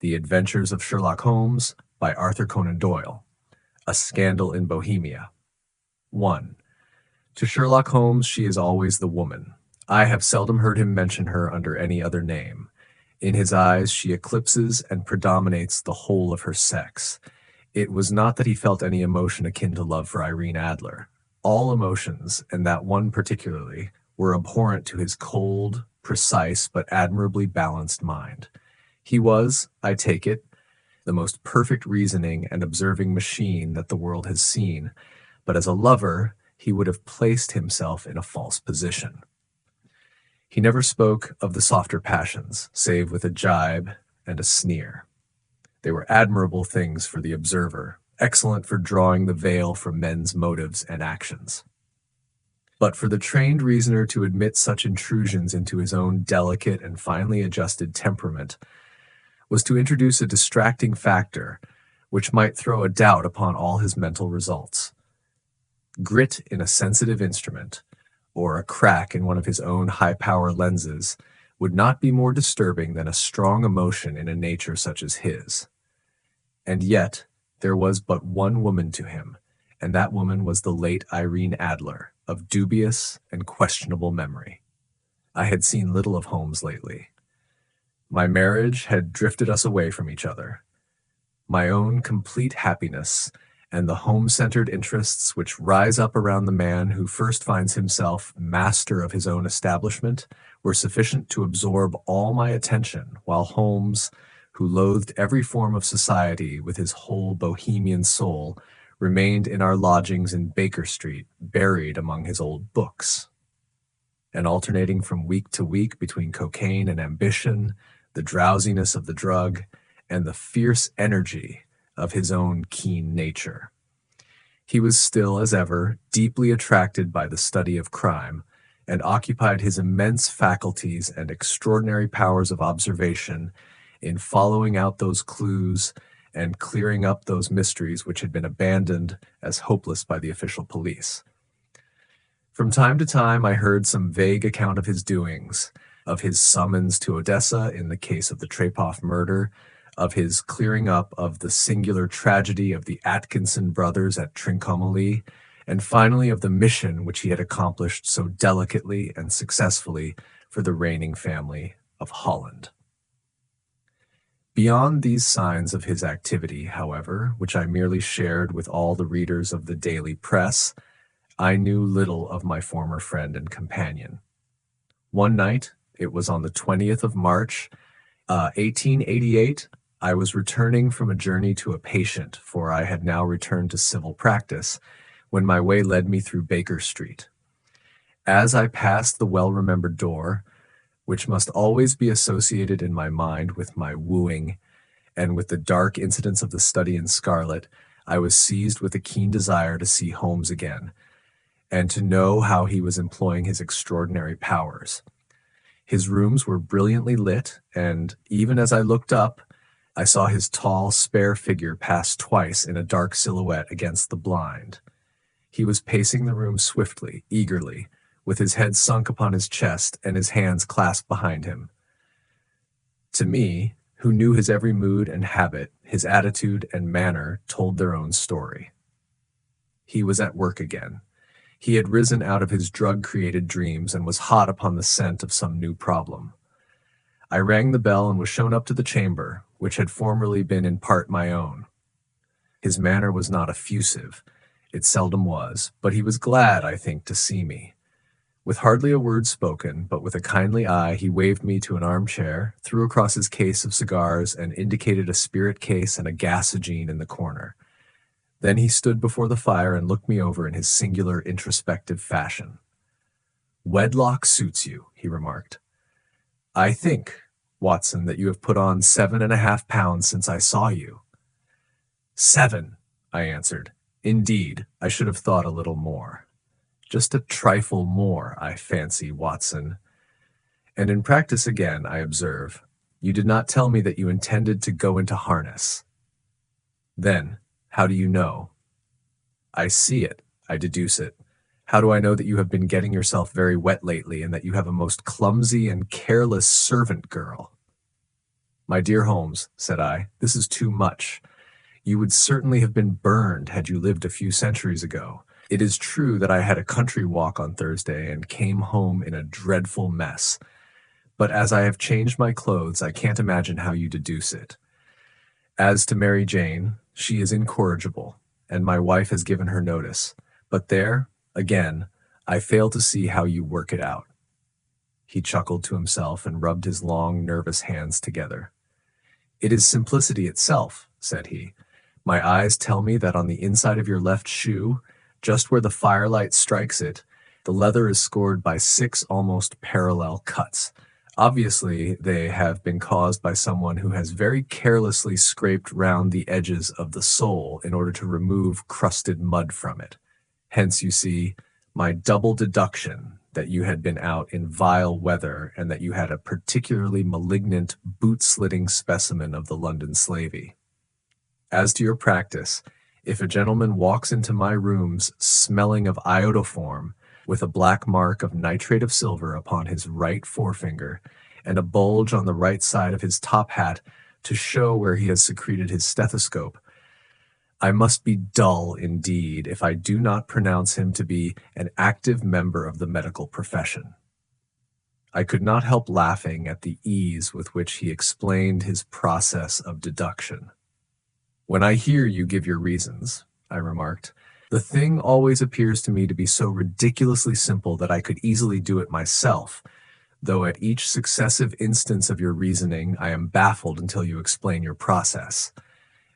The Adventures of Sherlock Holmes by Arthur Conan Doyle. A Scandal in Bohemia. 1. To Sherlock Holmes she is always the woman. I have seldom heard him mention her under any other name. In his eyes she eclipses and predominates the whole of her sex. It was not that he felt any emotion akin to love for Irene Adler. All emotions, and that one particularly, were abhorrent to his cold, precise, but admirably balanced mind. He was, I take it, the most perfect reasoning and observing machine that the world has seen, but as a lover, he would have placed himself in a false position. He never spoke of the softer passions, save with a jibe and a sneer. They were admirable things for the observer, excellent for drawing the veil from men's motives and actions. But for the trained reasoner to admit such intrusions into his own delicate and finely adjusted temperament was to introduce a distracting factor which might throw a doubt upon all his mental results. Grit in a sensitive instrument, or a crack in one of his own high-power lenses, would not be more disturbing than a strong emotion in a nature such as his. And yet, there was but one woman to him, and that woman was the late Irene Adler, of dubious and questionable memory. I had seen little of Holmes lately. My marriage had drifted us away from each other. My own complete happiness and the home-centered interests which rise up around the man who first finds himself master of his own establishment were sufficient to absorb all my attention, while Holmes, who loathed every form of society with his whole Bohemian soul, remained in our lodgings in Baker Street, buried among his old books. And alternating from week to week between cocaine and ambition, the drowsiness of the drug, and the fierce energy of his own keen nature. He was still, as ever, deeply attracted by the study of crime, and occupied his immense faculties and extraordinary powers of observation in following out those clues and clearing up those mysteries which had been abandoned as hopeless by the official police. From time to time I heard some vague account of his doings, of his summons to Odessa in the case of the Trepoff murder, of his clearing up of the singular tragedy of the Atkinson brothers at Trincomalee, and finally of the mission which he had accomplished so delicately and successfully for the reigning family of Holland. Beyond these signs of his activity, however, which I merely shared with all the readers of the daily press, I knew little of my former friend and companion. One night, it was on the 20th of March, 1888, I was returning from a journey to a patient, for I had now returned to civil practice, when my way led me through Baker Street. As I passed the well-remembered door, which must always be associated in my mind with my wooing, and with the dark incidents of the study in scarlet, I was seized with a keen desire to see Holmes again, and to know how he was employing his extraordinary powers. His rooms were brilliantly lit, and even as I looked up, I saw his tall, spare figure pass twice in a dark silhouette against the blind. He was pacing the room swiftly, eagerly, with his head sunk upon his chest and his hands clasped behind him. To me, who knew his every mood and habit, his attitude and manner told their own story. He was at work again. He had risen out of his drug-created dreams and was hot upon the scent of some new problem. I rang the bell and was shown up to the chamber, which had formerly been in part my own. His manner was not effusive. It seldom was, but he was glad, I think, to see me. With hardly a word spoken, but with a kindly eye, he waved me to an armchair, threw across his case of cigars, and indicated a spirit case and a gasogene in the corner. Then he stood before the fire and looked me over in his singular introspective fashion. "Wedlock suits you," he remarked. "I think, Watson, that you have put on 7.5 pounds since I saw you." "7," I answered. "Indeed, I should have thought a little more." "Just a trifle more, I fancy, Watson. And in practice again, I observe, you did not tell me that you intended to go into harness." "Then, how do you know?" "I see it, I deduce it. How do I know that you have been getting yourself very wet lately, and that you have a most clumsy and careless servant girl?" My dear Holmes, said I, this is too much. You would certainly have been burned had you lived a few centuries ago. It is true that I had a country walk on Thursday and came home in a dreadful mess. But as I have changed my clothes, I can't imagine how you deduce it. As to Mary Jane, she is incorrigible, and my wife has given her notice. But there, again, I fail to see how you work it out. He chuckled to himself and rubbed his long, nervous hands together. It is simplicity itself, said he. My eyes tell me that on the inside of your left shoe, just where the firelight strikes it, the leather is scored by 6 almost parallel cuts. Obviously, they have been caused by someone who has very carelessly scraped round the edges of the sole in order to remove crusted mud from it. Hence, you see, my double deduction that you had been out in vile weather and that you had a particularly malignant boot-slitting specimen of the London slavey. As to your practice, if a gentleman walks into my rooms smelling of iodoform, with a black mark of nitrate of silver upon his right forefinger, and a bulge on the right side of his top hat to show where he has secreted his stethoscope, I must be dull indeed if I do not pronounce him to be an active member of the medical profession. I could not help laughing at the ease with which he explained his process of deduction. When I hear you give your reasons, I remarked, the thing always appears to me to be so ridiculously simple that I could easily do it myself, though at each successive instance of your reasoning I am baffled until you explain your process.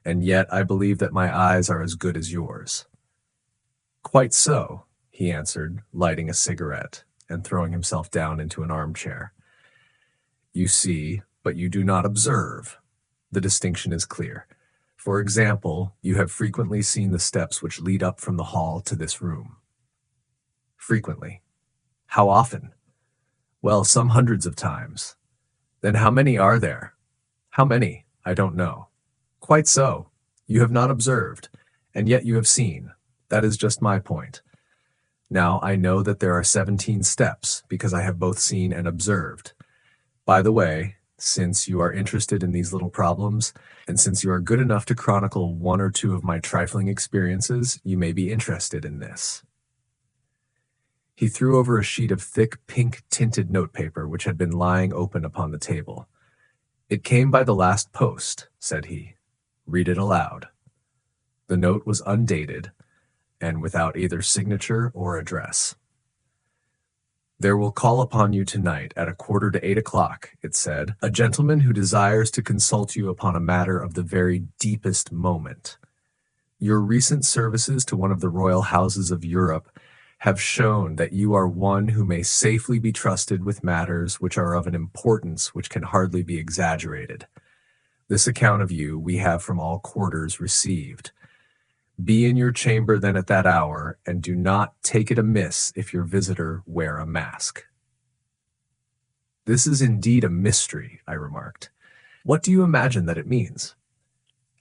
And yet I believe that my eyes are as good as yours. Quite so, he answered, lighting a cigarette and throwing himself down into an armchair. You see, but you do not observe. The distinction is clear. For example, you have frequently seen the steps which lead up from the hall to this room. Frequently. How often? Well, some hundreds of times. Then how many are there? How many? I don't know. Quite so. You have not observed, and yet you have seen. That is just my point. Now I know that there are 17 steps, because I have both seen and observed. By the way, since you are interested in these little problems, and since you are good enough to chronicle 1 or 2 of my trifling experiences, you may be interested in this. He threw over a sheet of thick, pink-tinted notepaper which had been lying open upon the table. It came by the last post, said he. Read it aloud. The note was undated, and without either signature or address. There will call upon you tonight at 7:45, it said, a gentleman who desires to consult you upon a matter of the very deepest moment. Your recent services to one of the royal houses of Europe have shown that you are one who may safely be trusted with matters which are of an importance which can hardly be exaggerated. This account of you we have from all quarters received. Be in your chamber then at that hour, and do not take it amiss if your visitor wear a mask. This is indeed a mystery, I remarked. What do you imagine that it means?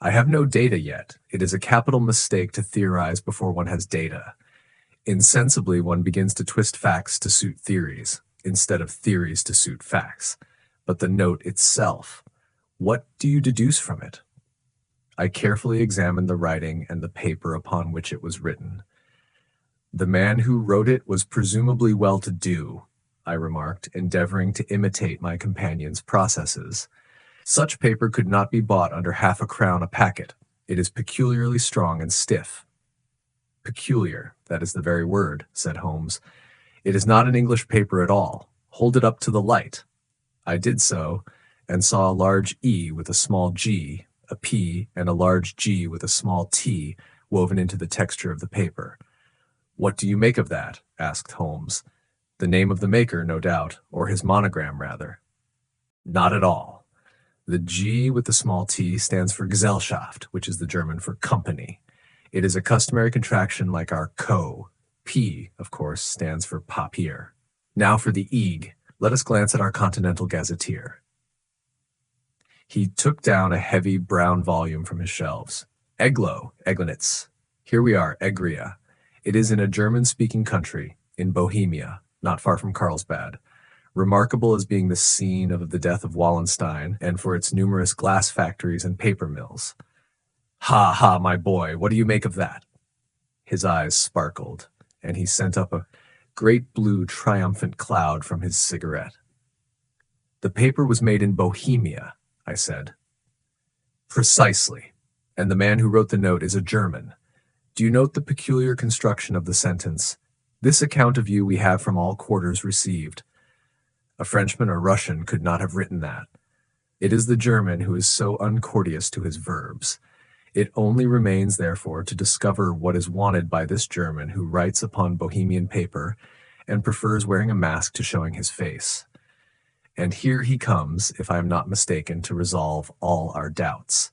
I have no data yet. It is a capital mistake to theorize before one has data. Insensibly, one begins to twist facts to suit theories, instead of theories to suit facts. But the note itself, what do you deduce from it? I carefully examined the writing and the paper upon which it was written. The man who wrote it was presumably well-to-do, I remarked, endeavoring to imitate my companion's processes. Such paper could not be bought under £0.50 a packet. It is peculiarly strong and stiff. Peculiar, that is the very word, said Holmes. It is not an English paper at all. Hold it up to the light. I did so, and saw a large E with a small g, a P, and a large G with a small t woven into the texture of the paper. What do you make of that? Asked Holmes. The name of the maker, no doubt, or his monogram, rather. Not at all. The G with the small t stands for Gesellschaft, which is the German for company. It is a customary contraction like our co. P, of course, stands for Papier. Now for the Eg. Let us glance at our Continental Gazetteer. He took down a heavy brown volume from his shelves. Eglo, Eglonitz. Here we are, Egria. It is in a German-speaking country, in Bohemia, not far from Carlsbad. remarkable as being the scene of the death of Wallenstein and for its numerous glass factories and paper mills. Ha ha, my boy, what do you make of that? His eyes sparkled, and he sent up a great blue triumphant cloud from his cigarette. The paper was made in Bohemia, I said. Precisely, and the man who wrote the note is a German. Do you note the peculiar construction of the sentence? This account of you we have from all quarters received. A Frenchman or Russian could not have written that. It is the German who is so uncourteous to his verbs. It only remains, therefore, to discover what is wanted by this German who writes upon Bohemian paper and prefers wearing a mask to showing his face. And here he comes, if I am not mistaken, to resolve all our doubts.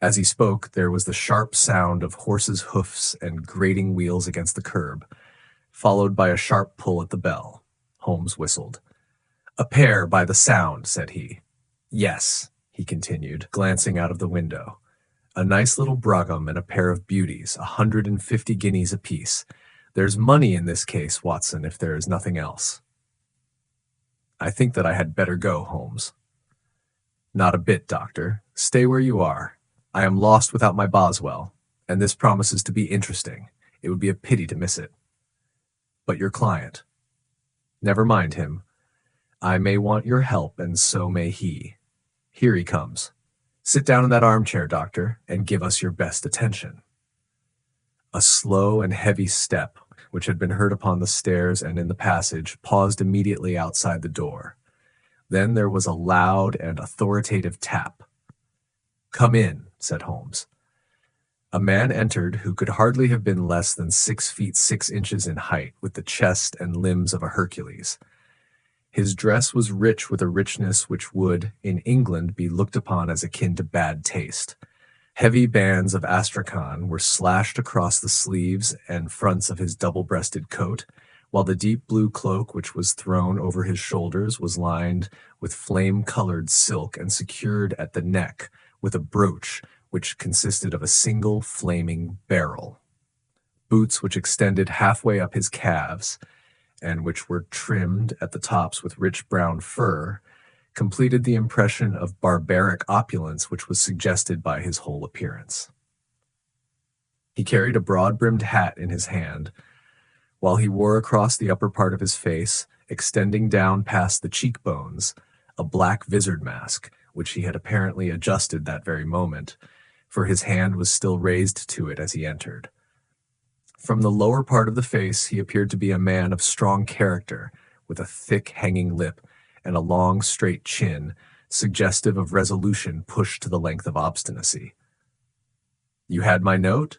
As he spoke, there was the sharp sound of horses' hoofs and grating wheels against the curb, followed by a sharp pull at the bell. Holmes whistled. "A pair by the sound," said he. "Yes," he continued, glancing out of the window. "A nice little brougham and a pair of beauties, 150 guineas apiece. There's money in this case, Watson, if there is nothing else." "I think that I had better go, Holmes." "Not a bit, Doctor. Stay where you are. I am lost without my Boswell, and this promises to be interesting. It would be a pity to miss it." "But your client?" "Never mind him. I may want your help, and so may he. Here he comes. Sit down in that armchair, Doctor, and give us your best attention." A slow and heavy step, which had been heard upon the stairs and in the passage, paused immediately outside the door. Then there was a loud and authoritative tap. "Come in," said Holmes. A man entered who could hardly have been less than 6 feet 6 inches in height, with the chest and limbs of a Hercules. His dress was rich with a richness which would, in England, be looked upon as akin to bad taste. Heavy bands of astrakhan were slashed across the sleeves and fronts of his double-breasted coat, while the deep blue cloak which was thrown over his shoulders was lined with flame-colored silk and secured at the neck with a brooch which consisted of a single flaming barrel. Boots which extended halfway up his calves, and which were trimmed at the tops with rich brown fur, completed the impression of barbaric opulence which was suggested by his whole appearance. He carried a broad-brimmed hat in his hand, while he wore across the upper part of his face, extending down past the cheekbones, a black vizard mask, which he had apparently adjusted that very moment, for his hand was still raised to it as he entered. From the lower part of the face he appeared to be a man of strong character, with a thick hanging lip and a long straight chin, suggestive of resolution pushed to the length of obstinacy. "You had my note?"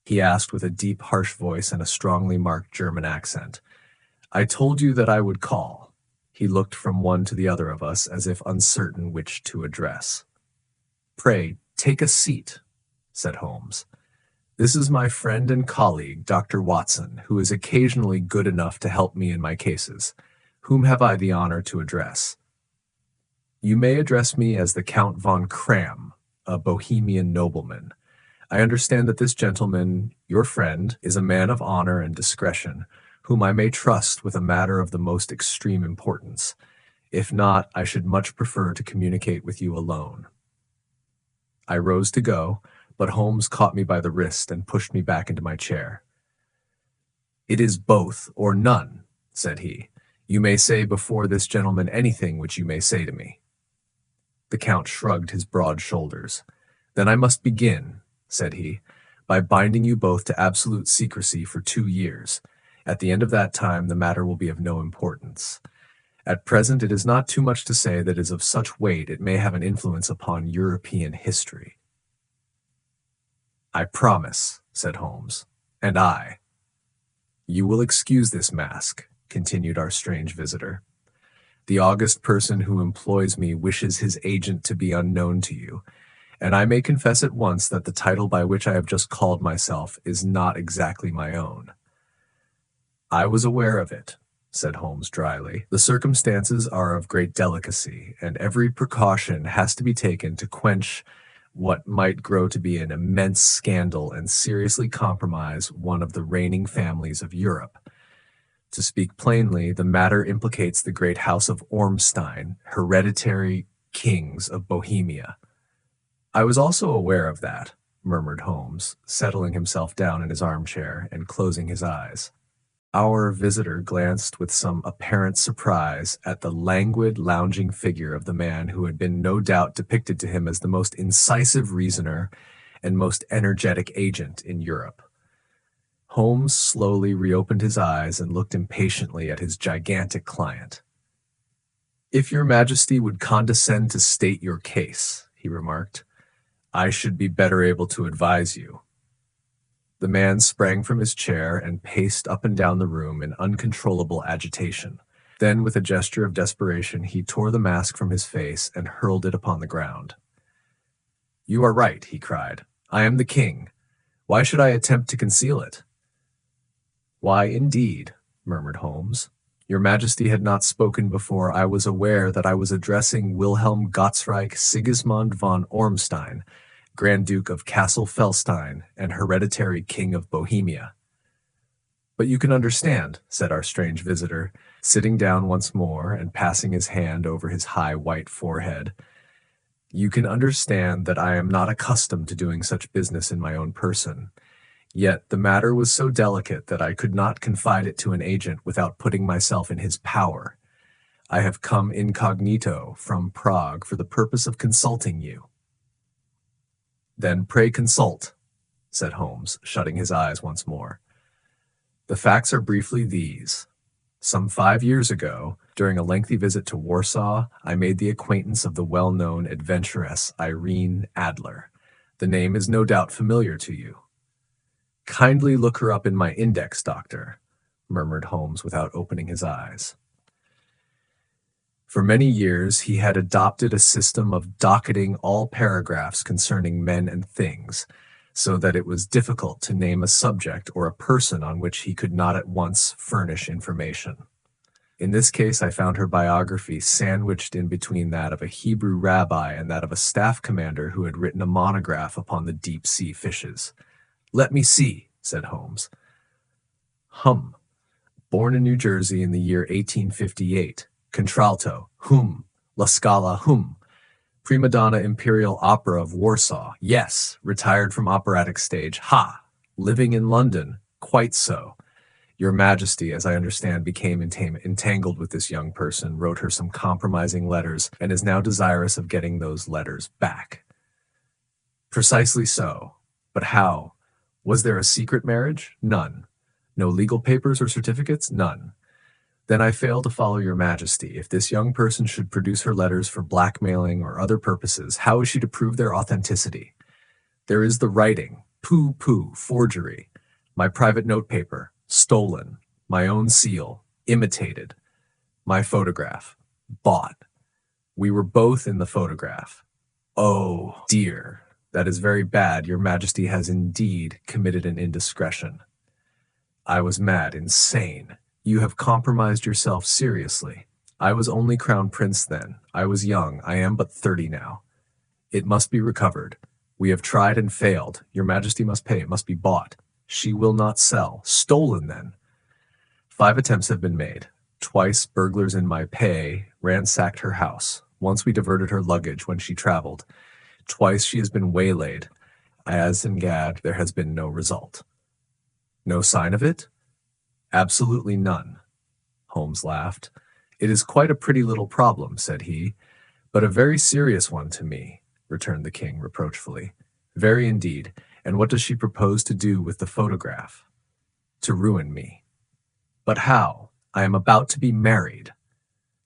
he asked with a deep, harsh voice and a strongly marked German accent. "I told you that I would call." He looked from one to the other of us as if uncertain which to address. "Pray, take a seat," said Holmes. "This is my friend and colleague, Dr. Watson, who is occasionally good enough to help me in my cases. Whom have I the honor to address?" "You may address me as the Count von Kram, a Bohemian nobleman. I understand that this gentleman, your friend, is a man of honor and discretion, whom I may trust with a matter of the most extreme importance. If not, I should much prefer to communicate with you alone." I rose to go, but Holmes caught me by the wrist and pushed me back into my chair. "It is both or none," said he. "You may say before this gentleman anything which you may say to me." The Count shrugged his broad shoulders. "Then I must begin," said he, "by binding you both to absolute secrecy for 2 years. At the end of that time the matter will be of no importance. At present it is not too much to say that it is of such weight it may have an influence upon European history." "I promise," said Holmes. "And I." "You will excuse this mask," continued our strange visitor. "The august person who employs me wishes his agent to be unknown to you, and I may confess at once that the title by which I have just called myself is not exactly my own." "I was aware of it," said Holmes dryly. "The circumstances are of great delicacy, and every precaution has to be taken to quench what might grow to be an immense scandal and seriously compromise one of the reigning families of Europe. To speak plainly, the matter implicates the great house of Ormstein, hereditary kings of Bohemia. I was also aware of that, murmured Holmes, settling himself down in his armchair and closing his eyes. Our visitor glanced with some apparent surprise at the languid, lounging figure of the man who had been no doubt depicted to him as the most incisive reasoner and most energetic agent in Europe. Holmes slowly reopened his eyes and looked impatiently at his gigantic client. "If your Majesty would condescend to state your case," he remarked, "I should be better able to advise you." The man sprang from his chair and paced up and down the room in uncontrollable agitation. Then, with a gesture of desperation, he tore the mask from his face and hurled it upon the ground. "You are right," he cried. "I am the king. Why should I attempt to conceal it?" "Why, indeed," murmured Holmes. "Your Majesty had not spoken before I was aware that I was addressing Wilhelm Gottsreich Sigismund von Ormstein, Grand Duke of Kassel-Felstein and hereditary King of Bohemia." "But you can understand," said our strange visitor, sitting down once more and passing his hand over his high white forehead. "You can understand that I am not accustomed to doing such business in my own person. Yet the matter was so delicate that I could not confide it to an agent without putting myself in his power. I have come incognito from Prague for the purpose of consulting you." "Then pray consult," said Holmes, shutting his eyes once more. "The facts are briefly these. Some 5 years ago, during a lengthy visit to Warsaw, I made the acquaintance of the well-known adventuress Irene Adler. The name is no doubt familiar to you." "Kindly look her up in my index, Doctor," murmured Holmes without opening his eyes. For many years he had adopted a system of docketing all paragraphs concerning men and things, so that it was difficult to name a subject or a person on which he could not at once furnish information. In this case I found her biography sandwiched in between that of a Hebrew rabbi and that of a staff commander who had written a monograph upon the deep-sea fishes. "Let me see," said Holmes. "Hum. Born in New Jersey in the year 1858. Contralto, La Scala, Prima donna Imperial Opera of Warsaw, yes. Retired from operatic stage, Living in London, quite so. Your Majesty, as I understand, became entangled with this young person, wrote her some compromising letters, and is now desirous of getting those letters back." "Precisely so. But how? Was there a secret marriage?" "None." "No legal papers or certificates?" "None." "Then I fail to follow your Majesty. If this young person should produce her letters for blackmailing or other purposes, how is she to prove their authenticity? There is the writing. Pooh, forgery. My private notepaper. Stolen. My own seal. Imitated. My photograph. Bought. We were both in the photograph. Oh, dear. That is very bad. Your Majesty has indeed committed an indiscretion." "I was mad, insane. You have compromised yourself seriously. I was only crown prince then. I was young. I am but 30 now. It must be recovered. We have tried and failed. Your Majesty must pay. It must be bought. She will not sell. Stolen, then. 5 attempts have been made. Twice burglars in my pay ransacked her house. Once we diverted her luggage when she traveled. Twice she has been waylaid. As in Gad, there has been no result." "No sign of it?" "Absolutely none." Holmes laughed. "It is quite a pretty little problem," said he. "But a very serious one to me," returned the king reproachfully. "Very indeed. And what does she propose to do with the photograph?" "To ruin me." "But how? I am about to be married."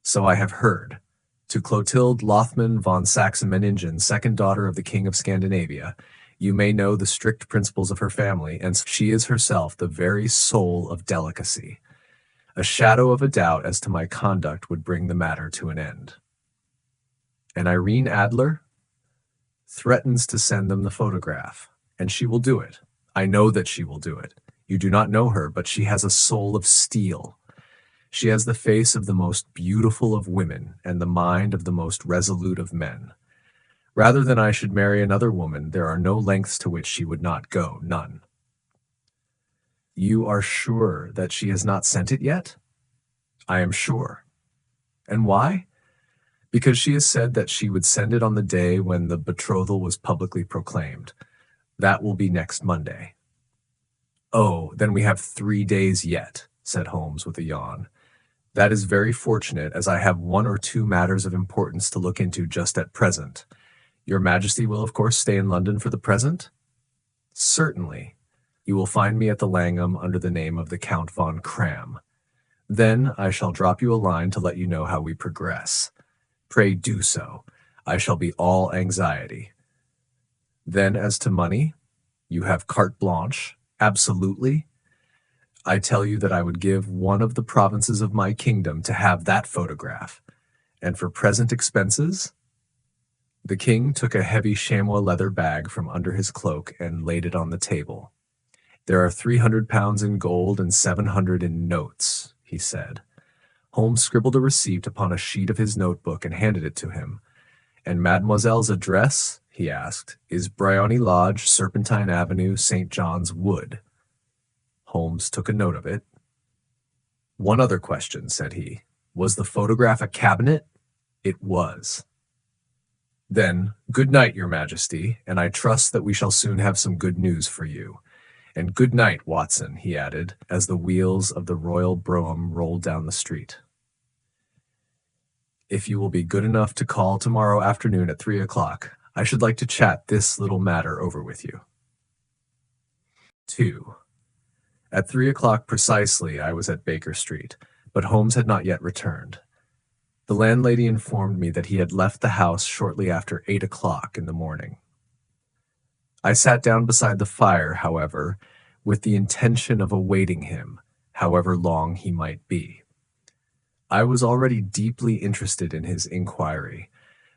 "So I have heard. To Clotilde Lothman von Saxe-Meiningen, second daughter of the King of Scandinavia. You may know the strict principles of her family, and she is herself the very soul of delicacy. A shadow of a doubt as to my conduct would bring the matter to an end." "And Irene Adler?" "Threatens to send them the photograph, and she will do it. I know that she will do it. You do not know her, but she has a soul of steel. She has the face of the most beautiful of women and the mind of the most resolute of men. Rather than I should marry another woman, there are no lengths to which she would not go, none." You are sure that she has not sent it yet? I am sure. And why? Because she has said that she would send it on the day when the betrothal was publicly proclaimed. That will be next Monday. Oh, then we have 3 days yet, said Holmes with a yawn. That is very fortunate, as I have one or two matters of importance to look into just at present. Your Majesty will, of course, stay in London for the present? Certainly. You will find me at the Langham under the name of the Count von Cram. Then I shall drop you a line to let you know how we progress. Pray do so. I shall be all anxiety. Then as to money, you have carte blanche, absolutely. I tell you that I would give one of the provinces of my kingdom to have that photograph. And for present expenses? The king took a heavy chamois leather bag from under his cloak and laid it on the table. There are 300 pounds in gold and 700 in notes, he said. Holmes scribbled a receipt upon a sheet of his notebook and handed it to him. And mademoiselle's address, he asked, is Briony Lodge, Serpentine Avenue, St. John's Wood. Holmes took a note of it. One other question, said he. Was the photograph a cabinet? It was. Then, good night, Your Majesty, and I trust that we shall soon have some good news for you. And good night, Watson, he added, as the wheels of the royal brougham rolled down the street. If you will be good enough to call tomorrow afternoon at 3 o'clock, I should like to chat this little matter over with you. 2. At 3 o'clock precisely I was at Baker Street, but Holmes had not yet returned. The landlady informed me that he had left the house shortly after 8 o'clock in the morning. I sat down beside the fire, however, with the intention of awaiting him, however long he might be. I was already deeply interested in his inquiry,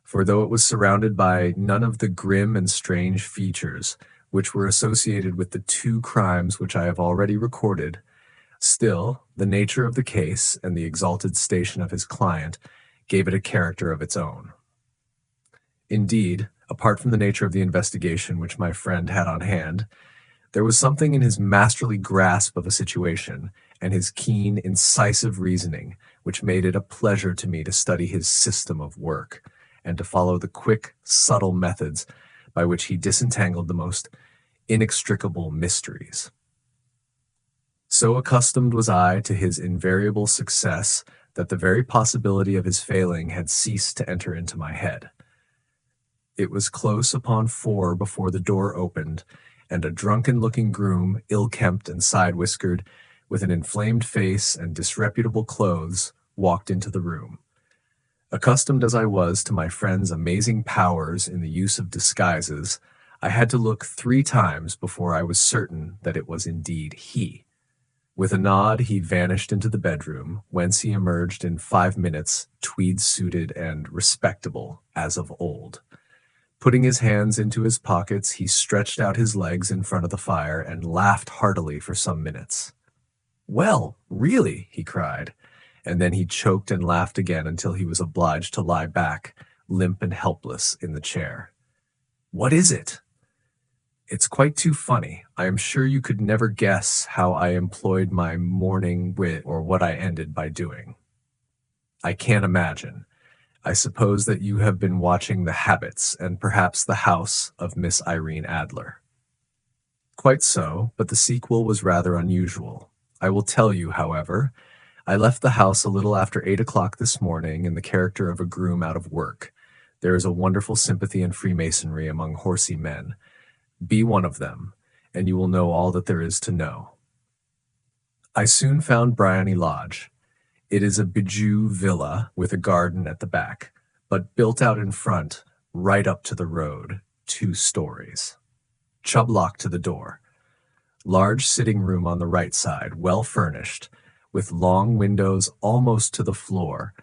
for though it was surrounded by none of the grim and strange features which were associated with the two crimes which I have already recorded, still the nature of the case and the exalted station of his client gave it a character of its own. Indeed, apart from the nature of the investigation which my friend had on hand, there was something in his masterly grasp of a situation and his keen, incisive reasoning which made it a pleasure to me to study his system of work and to follow the quick, subtle methods by which he disentangled the most inextricable mysteries. So accustomed was I to his invariable success that the very possibility of his failing had ceased to enter into my head. It was close upon 4 before the door opened, and a drunken-looking groom, ill-kempt and side-whiskered, with an inflamed face and disreputable clothes, walked into the room. Accustomed as I was to my friend's amazing powers in the use of disguises, I had to look 3 times before I was certain that it was indeed he. With a nod, he vanished into the bedroom, whence he emerged in 5 minutes, tweed-suited and respectable as of old. Putting his hands into his pockets, he stretched out his legs in front of the fire and laughed heartily for some minutes. "Well, really," he cried, and then he choked and laughed again until he was obliged to lie back, limp and helpless, in the chair. "What is it?" "It's quite too funny. I am sure you could never guess how I employed my morning wit or what I ended by doing." "I can't imagine. I suppose that you have been watching the habits and perhaps the house of Miss Irene Adler." "Quite so, but the sequel was rather unusual. I will tell you, however. I left the house a little after 8 o'clock this morning in the character of a groom out of work. There is a wonderful sympathy and freemasonry among horsey men. Be one of them, and you will know all that there is to know. I soon found Briony Lodge. It is a bijou villa with a garden at the back, but built out in front, right up to the road, 2 stories. Chubb lock to the door. Large sitting room on the right side, well furnished, with long windows almost to the floor,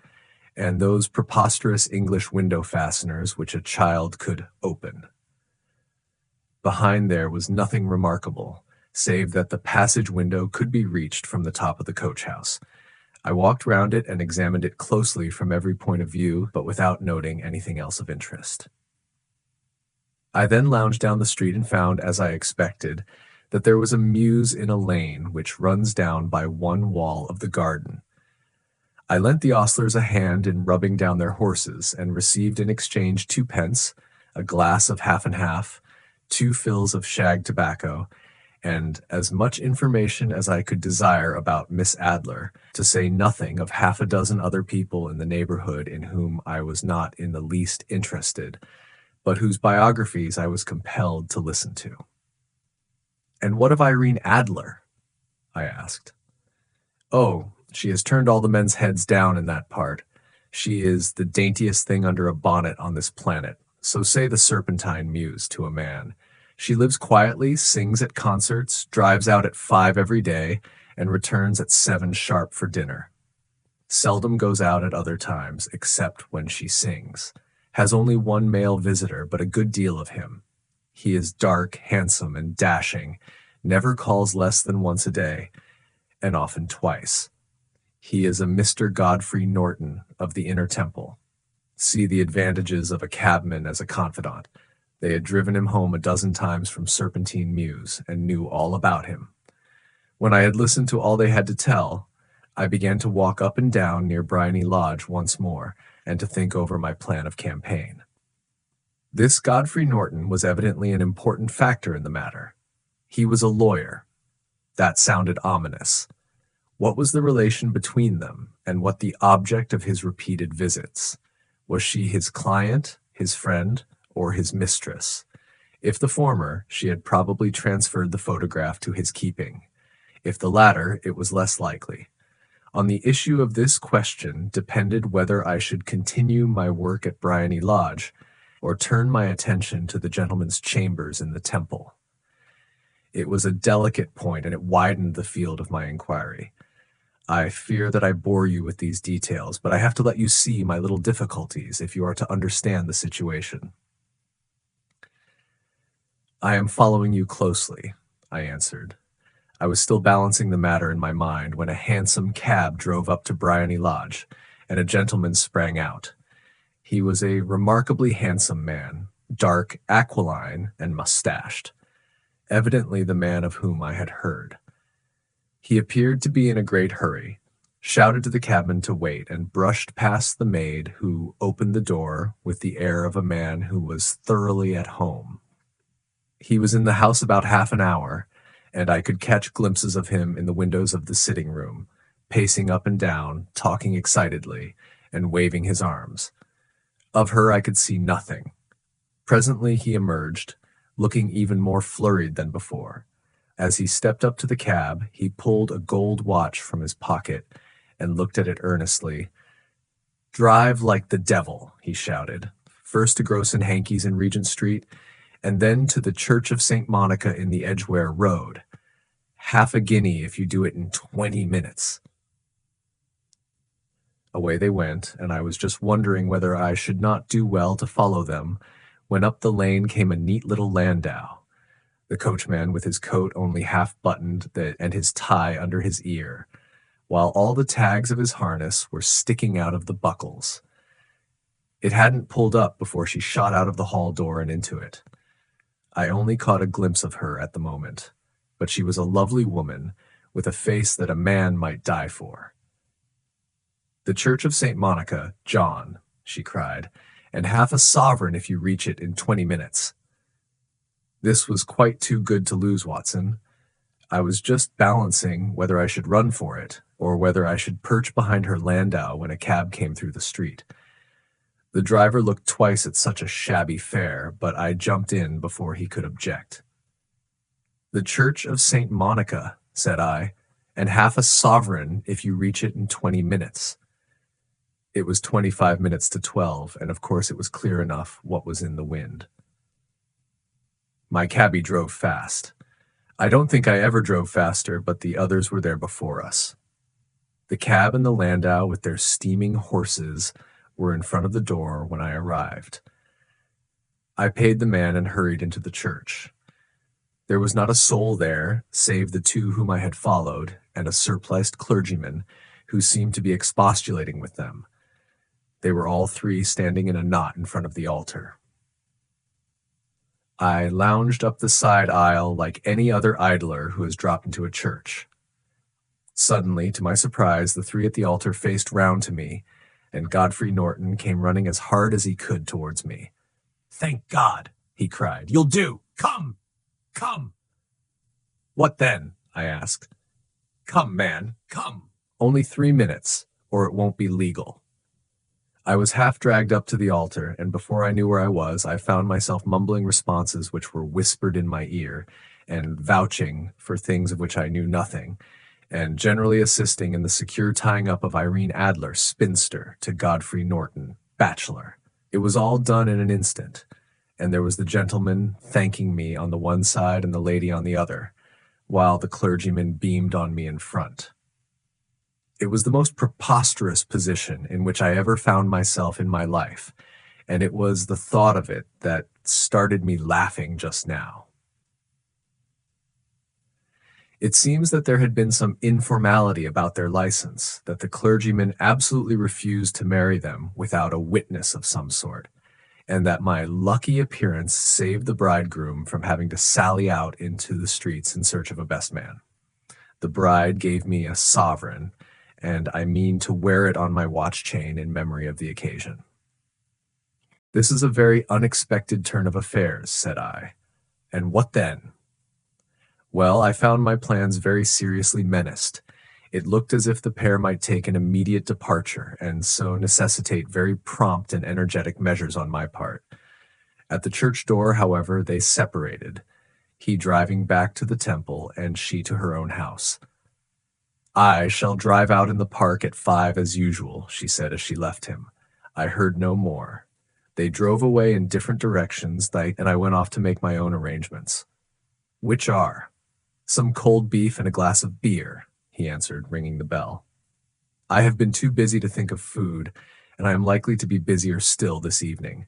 and those preposterous English window fasteners which a child could open. Behind there was nothing remarkable, save that the passage window could be reached from the top of the coach-house. I walked round it and examined it closely from every point of view, but without noting anything else of interest. I then lounged down the street and found, as I expected, that there was a mews in a lane which runs down by one wall of the garden. I lent the ostlers a hand in rubbing down their horses, and received in exchange 2 pence, a glass of half and half, 2 fills of shag tobacco, and as much information as I could desire about Miss Adler, to say nothing of half a dozen other people in the neighborhood in whom I was not in the least interested, but whose biographies I was compelled to listen to. "And what of Irene Adler?" I asked. "Oh, she has turned all the men's heads down in that part. She is the daintiest thing under a bonnet on this planet, so say the Serpentine Muse to a man. She lives quietly, sings at concerts, drives out at 5 every day, and returns at 7 sharp for dinner. Seldom goes out at other times, except when she sings. Has only one male visitor, but a good deal of him. He is dark, handsome, and dashing, never calls less than once a day, and often twice. He is a Mr. Godfrey Norton of the Inner Temple. See the advantages of a cabman as a confidant. They had driven him home a dozen times from Serpentine Mews, and knew all about him. When I had listened to all they had to tell, I began to walk up and down near Bryony Lodge once more, and to think over my plan of campaign. This Godfrey Norton was evidently an important factor in the matter. He was a lawyer. That sounded ominous. What was the relation between them, and what the object of his repeated visits? Was she his client, his friend, or his mistress? If the former, she had probably transferred the photograph to his keeping. If the latter, it was less likely. On the issue of this question depended whether I should continue my work at Bryony Lodge, or turn my attention to the gentleman's chambers in the Temple. It was a delicate point, and it widened the field of my inquiry. I fear that I bore you with these details, but I have to let you see my little difficulties if you are to understand the situation. "I am following you closely," I answered. I was still balancing the matter in my mind when a hansom cab drove up to Bryony Lodge, and a gentleman sprang out. He was a remarkably handsome man, dark, aquiline, and mustached, evidently the man of whom I had heard. He appeared to be in a great hurry, shouted to the cabman to wait, and brushed past the maid, who opened the door with the air of a man who was thoroughly at home. He was in the house about half an hour, and I could catch glimpses of him in the windows of the sitting room, pacing up and down, talking excitedly, and waving his arms. Of her I could see nothing. Presently he emerged, looking even more flurried than before. As he stepped up to the cab, he pulled a gold watch from his pocket and looked at it earnestly. "Drive like the devil," he shouted, "first to Gross and Hankey's in Regent Street, and then to the Church of St. Monica in the Edgware Road. Half a guinea if you do it in 20 minutes. Away they went, and I was just wondering whether I should not do well to follow them, when up the lane came a neat little landau, the coachman with his coat only half buttoned and his tie under his ear, while all the tags of his harness were sticking out of the buckles. It hadn't pulled up before she shot out of the hall door and into it. I only caught a glimpse of her at the moment, but she was a lovely woman, with a face that a man might die for. "The Church of St. Monica, John," she cried, "and half a sovereign if you reach it in 20 minutes. This was quite too good to lose, Watson. I was just balancing whether I should run for it, or whether I should perch behind her landau when a cab came through the street. The driver looked twice at such a shabby fare, but I jumped in before he could object. "The Church of St. Monica," said I, "and half a sovereign if you reach it in 20 minutes. It was 25 minutes to 12, and of course it was clear enough what was in the wind. My cabby drove fast. I don't think I ever drove faster, but the others were there before us. The cab and the landau with their steaming horses were in front of the door when I arrived. I paid the man and hurried into the church. There was not a soul there, save the two whom I had followed, and a surpliced clergyman, who seemed to be expostulating with them. They were all three standing in a knot in front of the altar. I lounged up the side aisle like any other idler who has dropped into a church. Suddenly, to my surprise, the three at the altar faced round to me, and Godfrey Norton came running as hard as he could towards me. "Thank God," he cried. "You'll do! Come! Come!" "What then?" I asked. "Come, man, come! Only 3 minutes, or it won't be legal." I was half dragged up to the altar, and before I knew where I was, I found myself mumbling responses which were whispered in my ear, and vouching for things of which I knew nothing, and generally assisting in the secure tying up of Irene Adler, spinster, to Godfrey Norton, bachelor. It was all done in an instant, and there was the gentleman thanking me on the one side and the lady on the other, while the clergyman beamed on me in front. It was the most preposterous position in which I ever found myself in my life, and it was the thought of it that started me laughing just now. It seems that there had been some informality about their license, that the clergyman absolutely refused to marry them without a witness of some sort, and that my lucky appearance saved the bridegroom from having to sally out into the streets in search of a best man. The bride gave me a sovereign, and I mean to wear it on my watch chain in memory of the occasion. "This is a very unexpected turn of affairs," said I. "And what then?" Well, I found my plans very seriously menaced. It looked as if the pair might take an immediate departure, and so necessitate very prompt and energetic measures on my part. At the church door, however, they separated, he driving back to the temple, and she to her own house. "I shall drive out in the park at 5 as usual," she said as she left him. I heard no more. They drove away in different directions, and I went off to make my own arrangements. "Which are?" "Some cold beef and a glass of beer," he answered, ringing the bell. "I have been too busy to think of food, and I am likely to be busier still this evening.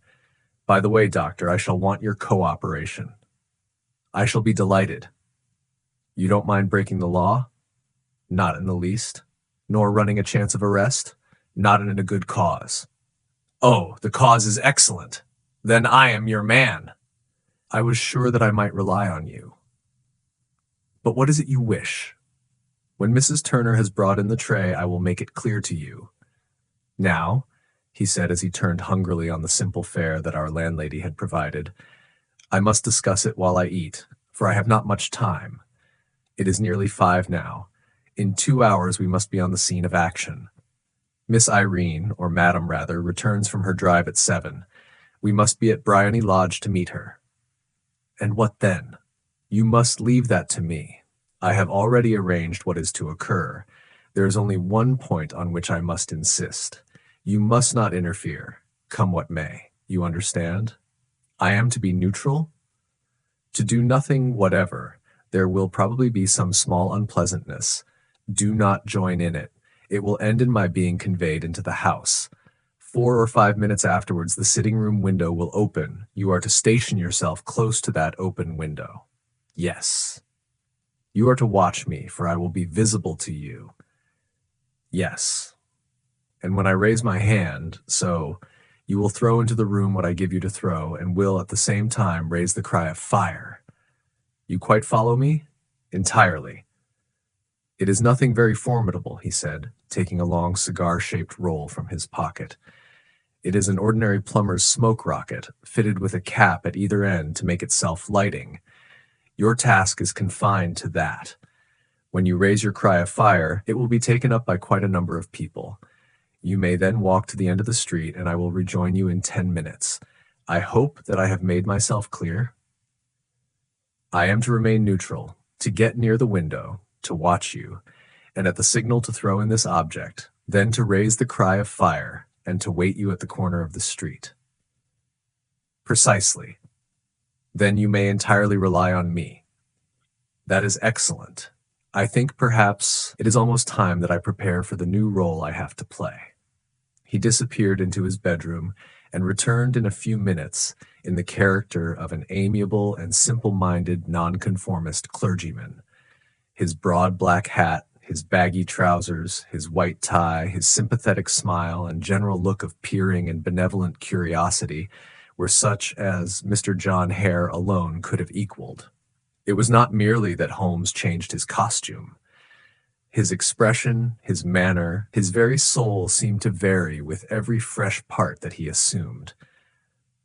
By the way, doctor, I shall want your cooperation." "I shall be delighted." "You don't mind breaking the law?" "Not in the least." "Nor running a chance of arrest?" "Not in a good cause." "Oh, the cause is excellent. Then I am your man." "I was sure that I might rely on you. But what is it you wish? When Mrs. Turner has brought in the tray, I will make it clear to you. Now," he said as he turned hungrily on the simple fare that our landlady had provided, "I must discuss it while I eat, for I have not much time. It is nearly 5 now. In 2 hours we must be on the scene of action. Miss Irene, or Madam rather, returns from her drive at 7. We must be at Bryony Lodge to meet her." "And what then?" "You must leave that to me. I have already arranged what is to occur. There is only one point on which I must insist. You must not interfere, come what may. You understand? I am to be neutral? To do nothing whatever. There will probably be some small unpleasantness. Do not join in it. It will end in my being conveyed into the house. 4 or 5 minutes afterwards, the sitting-room window will open. You are to station yourself close to that open window. Yes. You are to watch me, for I will be visible to you. Yes. And when I raise my hand, so, you will throw into the room what I give you to throw, and will at the same time raise the cry of fire. You quite follow me? Entirely. It is nothing very formidable," he said, taking a long cigar-shaped roll from his pocket. "It is an ordinary plumber's smoke rocket, fitted with a cap at either end to make it self-lighting. Your task is confined to that. When you raise your cry of fire, it will be taken up by quite a number of people. You may then walk to the end of the street, and I will rejoin you in 10 minutes. I hope that I have made myself clear. I am to remain neutral, to get near the window, to watch you, and at the signal to throw in this object, then to raise the cry of fire, and to wait you at the corner of the street." "Precisely. Then you may entirely rely on me." "That is excellent. I think perhaps it is almost time that I prepare for the new role I have to play." He disappeared into his bedroom and returned in a few minutes in the character of an amiable and simple-minded nonconformist clergyman. His broad black hat, his baggy trousers, his white tie, his sympathetic smile, and general look of peering and benevolent curiosity were such as Mr. John Hare alone could have equaled. It was not merely that Holmes changed his costume. His expression, his manner, his very soul seemed to vary with every fresh part that he assumed.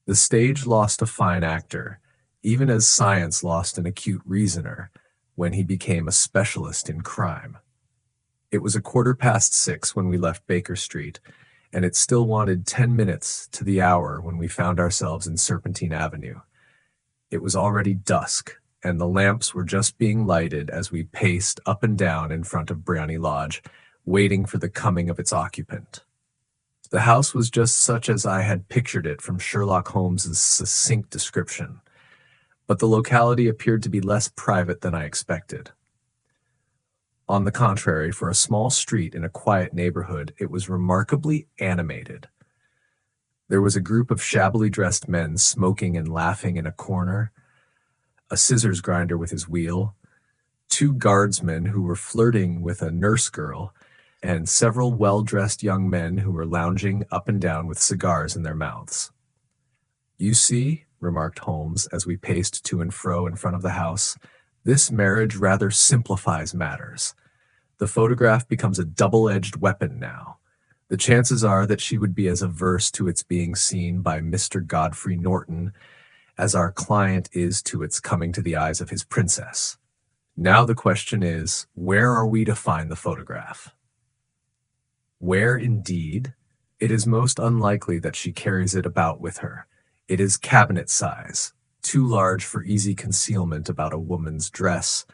The stage lost a fine actor, even as science lost an acute reasoner, when he became a specialist in crime. It was 6:15 when we left Baker Street, and it still wanted 10 minutes to the hour when we found ourselves in Serpentine Avenue. It was already dusk, and the lamps were just being lighted as we paced up and down in front of Briony Lodge, waiting for the coming of its occupant. The house was just such as I had pictured it from Sherlock Holmes's succinct description, but the locality appeared to be less private than I expected. On the contrary, for a small street in a quiet neighborhood, it was remarkably animated. There was a group of shabbily dressed men smoking and laughing in a corner, a scissors grinder with his wheel, two guardsmen who were flirting with a nurse girl, and several well-dressed young men who were lounging up and down with cigars in their mouths. "You see," remarked Holmes as we paced to and fro in front of the house, "this marriage rather simplifies matters. The photograph becomes a double-edged weapon now. The chances are that she would be as averse to its being seen by Mr. Godfrey Norton as our client is to its coming to the eyes of his princess. Now the question is, where are we to find the photograph?" Where indeed? It is most unlikely that she carries it about with her. It is cabinet size, too large for easy concealment about a woman's dress.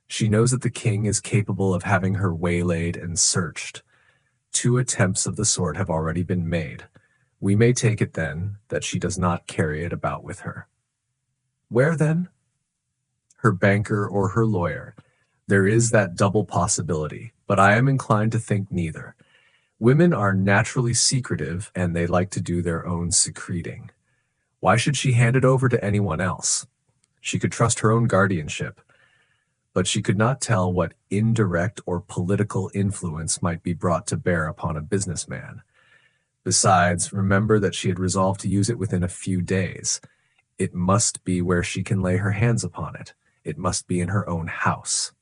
She knows that the king is capable of having her waylaid and searched. 2 attempts of the sort have already been made. We may take it, then, that she does not carry it about with her. Where, then? Her banker or her lawyer. There is that double possibility, but I am inclined to think neither. Women are naturally secretive, and they like to do their own secreting. Why should she hand it over to anyone else? She could trust her own guardianship, but she could not tell what indirect or political influence might be brought to bear upon a businessman. Besides, remember that she had resolved to use it within a few days. It must be where she can lay her hands upon it. It must be in her own house.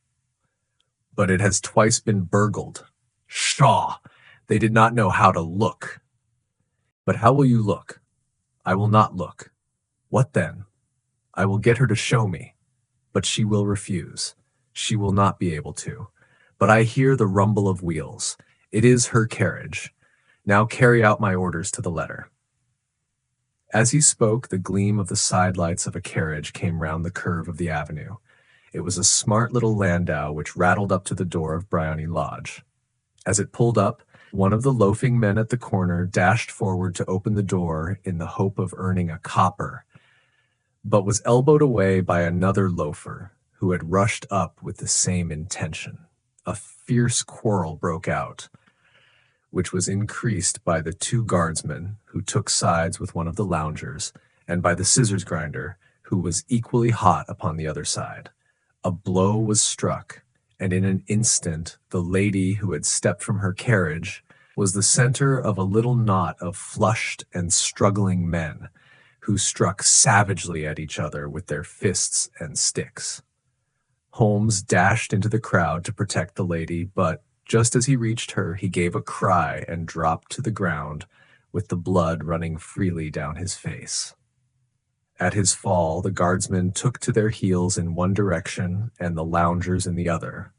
But it has twice been burgled. Pshaw! They did not know how to look. But how will you look? I will not look. What then? I will get her to show me. But she will refuse. She will not be able to. But I hear the rumble of wheels. It is her carriage. Now carry out my orders to the letter." As he spoke, the gleam of the side lights of a carriage came round the curve of the avenue. It was a smart little landau which rattled up to the door of Briony Lodge. As it pulled up, one of the loafing men at the corner dashed forward to open the door in the hope of earning a copper, but was elbowed away by another loafer who had rushed up with the same intention. A fierce quarrel broke out, which was increased by the 2 guardsmen who took sides with one of the loungers, and by the scissors grinder, who was equally hot upon the other side. A blow was struck, and in an instant the lady who had stepped from her carriage was the center of a little knot of flushed and struggling men, who struck savagely at each other with their fists and sticks. Holmes dashed into the crowd to protect the lady, but just as he reached her, he gave a cry and dropped to the ground with the blood running freely down his face. At his fall, the guardsmen took to their heels in one direction and the loungers in the other,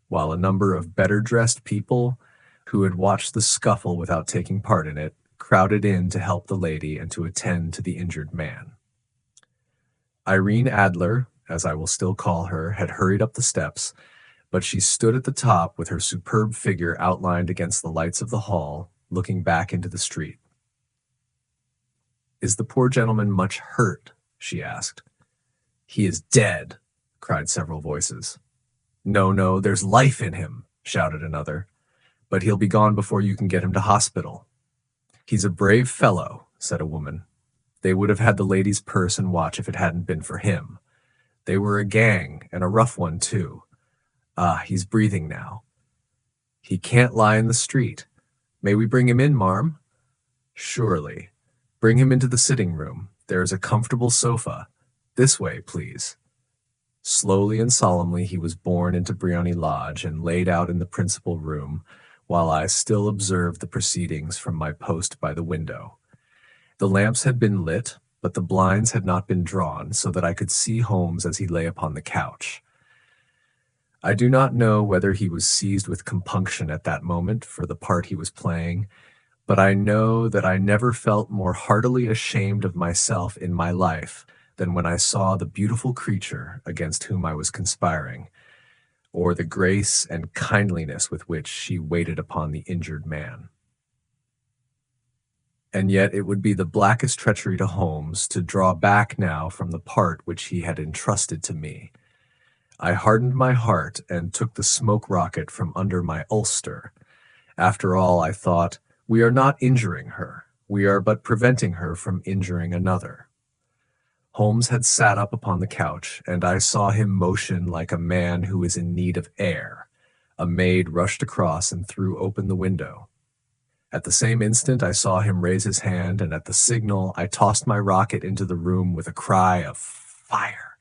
while a number of better-dressed people, who had watched the scuffle without taking part in it, crowded in to help the lady and to attend to the injured man. Irene Adler, as I will still call her, had hurried up the steps, but she stood at the top with her superb figure outlined against the lights of the hall, looking back into the street. "Is the poor gentleman much hurt?" she asked. "He is dead," cried several voices. "No, no, there's life in him," shouted another. "But he'll be gone before you can get him to hospital." "He's a brave fellow," said a woman. "They would have had the lady's purse and watch if it hadn't been for him. They were a gang, and a rough one, too. Ah, he's breathing now. He can't lie in the street. May we bring him in, marm?" "Surely. Bring him into the sitting room. There is a comfortable sofa. This way, please." Slowly and solemnly he was borne into Briony Lodge and laid out in the principal room, while I still observed the proceedings from my post by the window. The lamps had been lit, but the blinds had not been drawn, so that I could see Holmes as he lay upon the couch. I do not know whether he was seized with compunction at that moment for the part he was playing, but I know that I never felt more heartily ashamed of myself in my life than when I saw the beautiful creature against whom I was conspiring, or the grace and kindliness with which she waited upon the injured man. And yet it would be the blackest treachery to Holmes to draw back now from the part which he had entrusted to me. I hardened my heart and took the smoke rocket from under my ulster. After all, I thought, we are not injuring her. We are but preventing her from injuring another. Holmes had sat up upon the couch, and I saw him motion like a man who is in need of air. A maid rushed across and threw open the window. At the same instant, I saw him raise his hand, and at the signal, I tossed my rocket into the room with a cry of fire.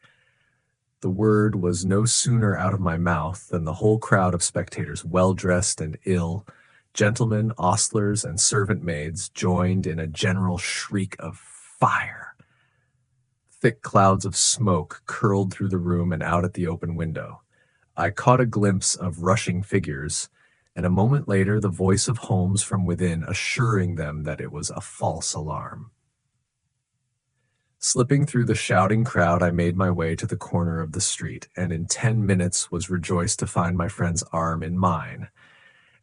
The word was no sooner out of my mouth than the whole crowd of spectators, well-dressed and ill, gentlemen, ostlers, and servant maids, joined in a general shriek of fire. Thick clouds of smoke curled through the room and out at the open window. I caught a glimpse of rushing figures, and a moment later the voice of Holmes from within assuring them that it was a false alarm. Slipping through the shouting crowd, I made my way to the corner of the street, and in 10 minutes was rejoiced to find my friend's arm in mine,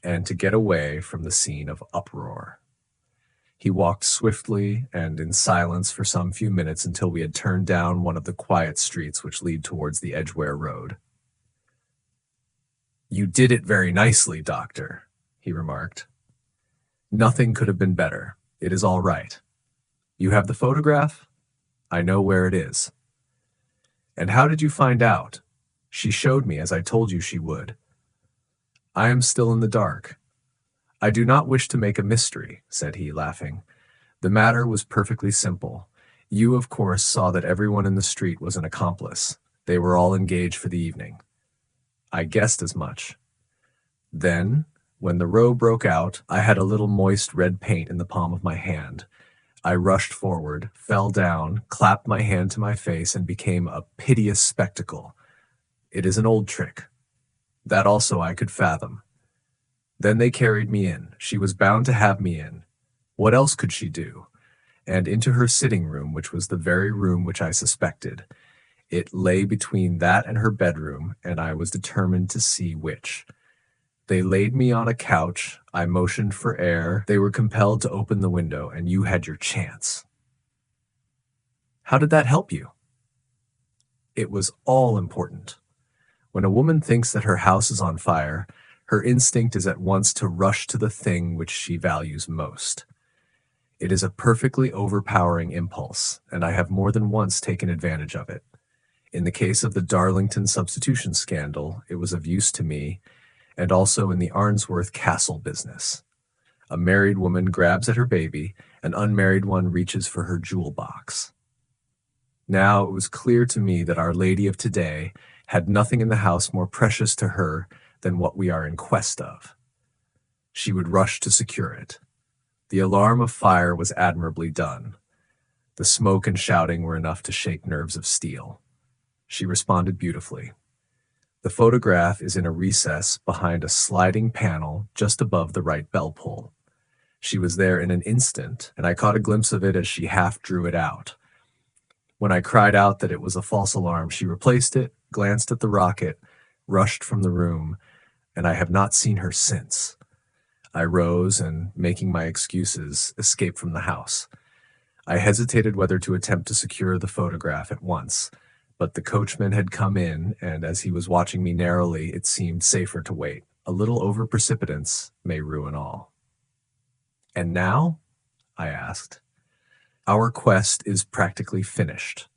and to get away from the scene of uproar. He walked swiftly and in silence for some few minutes until we had turned down one of the quiet streets which lead towards the Edgware Road. "You did it very nicely, Doctor," he remarked. "Nothing could have been better. It is all right. You have the photograph? I know where it is." "And how did you find out?" "She showed me, as I told you she would." "I am still in the dark." "I do not wish to make a mystery," said he, laughing. "The matter was perfectly simple. You, of course, saw that everyone in the street was an accomplice. They were all engaged for the evening." "I guessed as much." "Then, when the row broke out, I had a little moist red paint in the palm of my hand. I rushed forward, fell down, clapped my hand to my face, and became a piteous spectacle. It is an old trick. That also I could fathom. Then they carried me in. She was bound to have me in. What else could she do? And into her sitting room, which was the very room which I suspected. It lay between that and her bedroom, and I was determined to see which. They laid me on a couch. I motioned for air. They were compelled to open the window, and you had your chance. How did that help you? It was all important. When a woman thinks that her house is on fire, her instinct is at once to rush to the thing which she values most. It is a perfectly overpowering impulse, and I have more than once taken advantage of it. In the case of the Darlington substitution scandal, it was of use to me, and also in the Arnsworth Castle business. A married woman grabs at her baby, an unmarried one reaches for her jewel box. Now it was clear to me that Our Lady of today had nothing in the house more precious to her than what we are in quest of. She would rush to secure it. The alarm of fire was admirably done. The smoke and shouting were enough to shake nerves of steel. She responded beautifully. The photograph is in a recess behind a sliding panel just above the right bell pull. She was there in an instant, and I caught a glimpse of it as she half drew it out. When I cried out that it was a false alarm, she replaced it, glanced at the rocket, rushed from the room, and I have not seen her since. I rose and, making my excuses, escaped from the house. I hesitated whether to attempt to secure the photograph at once, but the coachman had come in, and as he was watching me narrowly, it seemed safer to wait. A little over-precipitance may ruin all. "And now?" I asked. "Our quest is practically finished.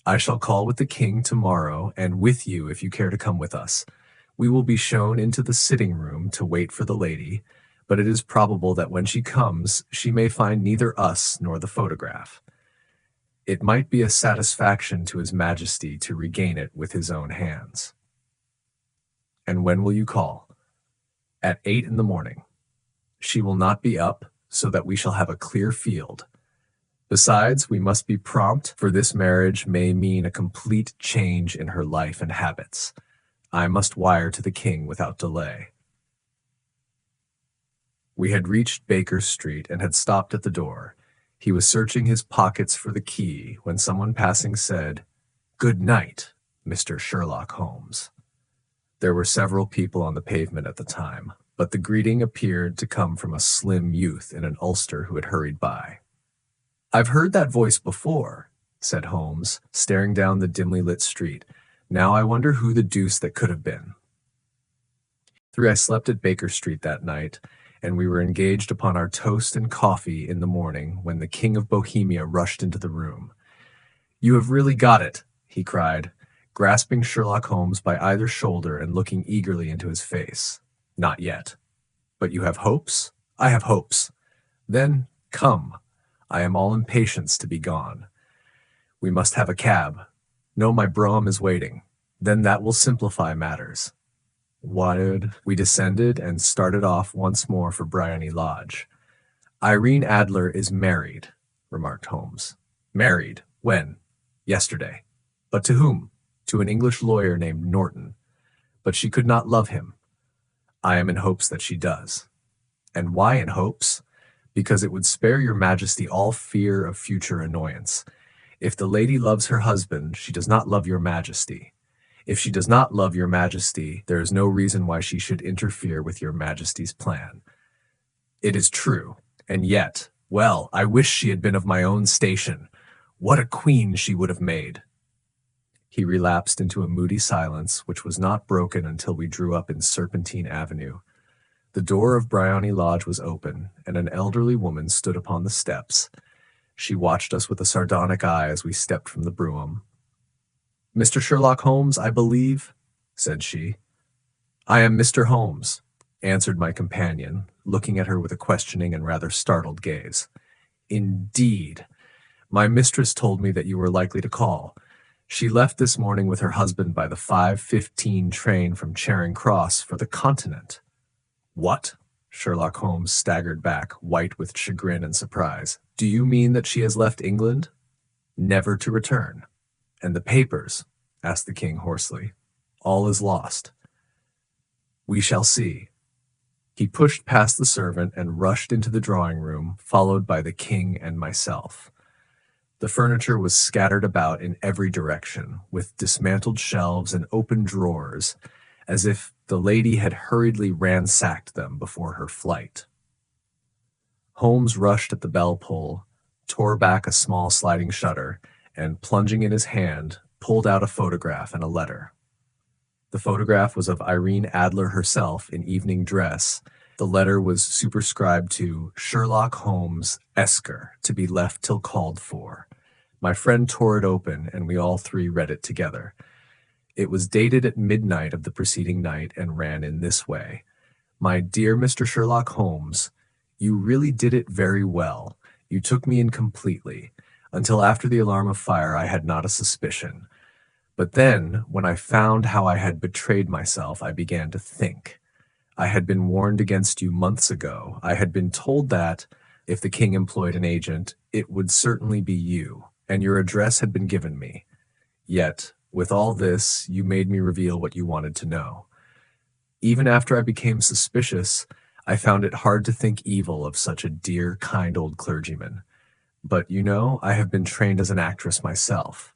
I shall call with the king tomorrow, and with you if you care to come with us. We will be shown into the sitting room to wait for the lady, but it is probable that when she comes, she may find neither us nor the photograph. It might be a satisfaction to His Majesty to regain it with his own hands. And when will you call? At 8 in the morning. She will not be up, so that we shall have a clear field. Besides, we must be prompt, for this marriage may mean a complete change in her life and habits. I must wire to the king without delay. We had reached Baker Street and had stopped at the door. He was searching his pockets for the key when someone passing said, "Good night, Mr. Sherlock Holmes." There were several people on the pavement at the time, but the greeting appeared to come from a slim youth in an ulster who had hurried by. "I've heard that voice before," said Holmes, staring down the dimly lit street. "Now I wonder who the deuce that could have been." I slept at Baker Street that night, and we were engaged upon our toast and coffee in the morning when the King of Bohemia rushed into the room. "You have really got it," he cried, grasping Sherlock Holmes by either shoulder and looking eagerly into his face. "Not yet. But you have hopes?" "I have hopes." "Then, come. I am all impatience to be gone. We must have a cab. No, my brougham is waiting. Then that will simplify matters." We descended and started off once more for Bryony Lodge. "Irene Adler is married," remarked Holmes. "Married? When?" "Yesterday." "But to whom?" "To an English lawyer named Norton. But she could not love him." "I am in hopes that she does." "And why in hopes?" "Because it would spare your Majesty all fear of future annoyance. If the lady loves her husband, she does not love your Majesty. If she does not love your Majesty, there is no reason why she should interfere with your Majesty's plan." "It is true. And yet, well, I wish she had been of my own station. What a queen she would have made." He relapsed into a moody silence, which was not broken until we drew up in Serpentine Avenue. The door of Bryony Lodge was open, and an elderly woman stood upon the steps. She watched us with a sardonic eye as we stepped from the brougham. "Mr. Sherlock Holmes, I believe," said she. "I am Mr. Holmes," answered my companion, looking at her with a questioning and rather startled gaze. "Indeed. My mistress told me that you were likely to call. She left this morning with her husband by the 5:15 train from Charing Cross for the Continent." "What?" Sherlock Holmes staggered back, white with chagrin and surprise. "Do you mean that she has left England?" "Never to return." "And the papers?" asked the king hoarsely. "All is lost." "We shall see." He pushed past the servant and rushed into the drawing room, followed by the king and myself. The furniture was scattered about in every direction, with dismantled shelves and open drawers, as if the lady had hurriedly ransacked them before her flight. Holmes rushed at the bell pull, tore back a small sliding shutter, and, plunging in his hand, pulled out a photograph and a letter. The photograph was of Irene Adler herself in evening dress. The letter was superscribed to Sherlock Holmes, Esker, to be left till called for. My friend tore it open, and we all three read it together. It was dated at midnight of the preceding night and ran in this way: "My dear Mr. Sherlock Holmes, you really did it very well. You took me in completely. Until after the alarm of fire, I had not a suspicion. But then, when I found how I had betrayed myself, I began to think. I had been warned against you months ago. I had been told that, if the king employed an agent, it would certainly be you, and your address had been given me. Yet, with all this, you made me reveal what you wanted to know. Even after I became suspicious, I found it hard to think evil of such a dear, kind old clergyman. But, you know, I have been trained as an actress myself.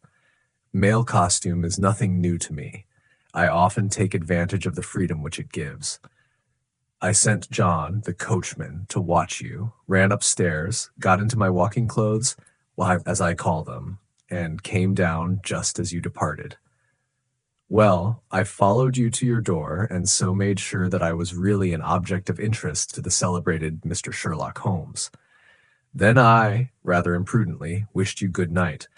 Male costume is nothing new to me. I often take advantage of the freedom which it gives. I sent John, the coachman, to watch you, ran upstairs, got into my walking clothes, as I call them, and came down just as you departed. Well, I followed you to your door, and so made sure that I was really an object of interest to the celebrated Mr. Sherlock Holmes. Then I, rather imprudently, wished you good night,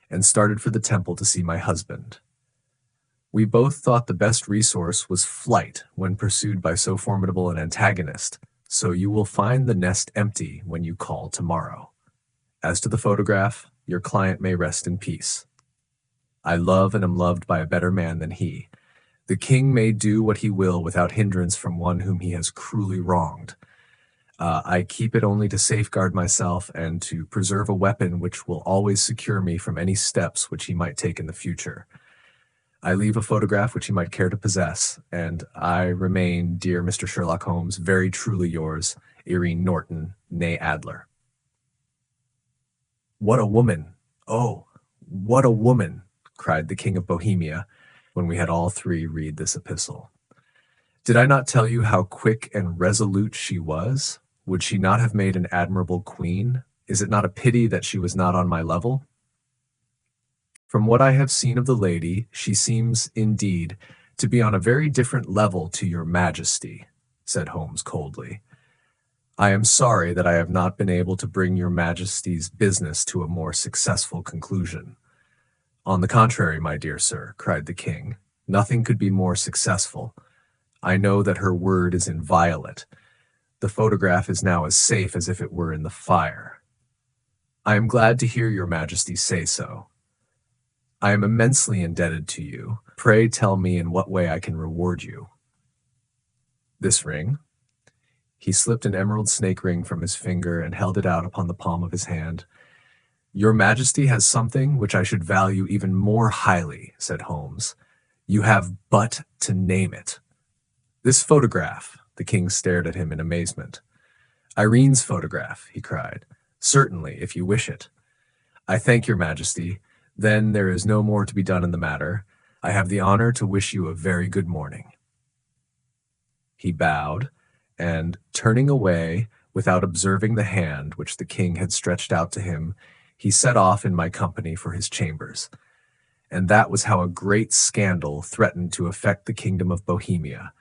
and started for the Temple to see my husband. We both thought the best resource was flight when pursued by so formidable an antagonist, so you will find the nest empty when you call tomorrow. As to the photograph, your client may rest in peace. I love and am loved by a better man than he. The king may do what he will without hindrance from one whom he has cruelly wronged. I keep it only to safeguard myself and to preserve a weapon which will always secure me from any steps which he might take in the future. I leave a photograph which he might care to possess, and I remain, dear Mr. Sherlock Holmes, very truly yours, Irene Norton, née Adler. What a woman! Oh, what a woman! Cried the King of Bohemia, when we had all three read this epistle. Did I not tell you how quick and resolute she was? Would she not have made an admirable queen? Is it not a pity that she was not on my level? From what I have seen of the lady, she seems, indeed, to be on a very different level to your majesty, said Holmes coldly. I am sorry that I have not been able to bring your majesty's business to a more successful conclusion. On the contrary, my dear sir, cried the king, nothing could be more successful. I know that her word is inviolate. The photograph is now as safe as if it were in the fire. I am glad to hear your majesty say so. I am immensely indebted to you. Pray tell me in what way I can reward you. This ring. He slipped an emerald snake ring from his finger and held it out upon the palm of his hand. Your majesty has something which I should value even more highly, said Holmes. You have but to name it. This photograph. The king stared at him in amazement. Irene's photograph, he cried. Certainly, if you wish it. I thank your majesty. Then there is no more to be done in the matter. I have the honor to wish you a very good morning. He bowed, and turning away, without observing the hand which the king had stretched out to him, he set off in my company for his chambers. And that was how a great scandal threatened to affect the kingdom of Bohemia,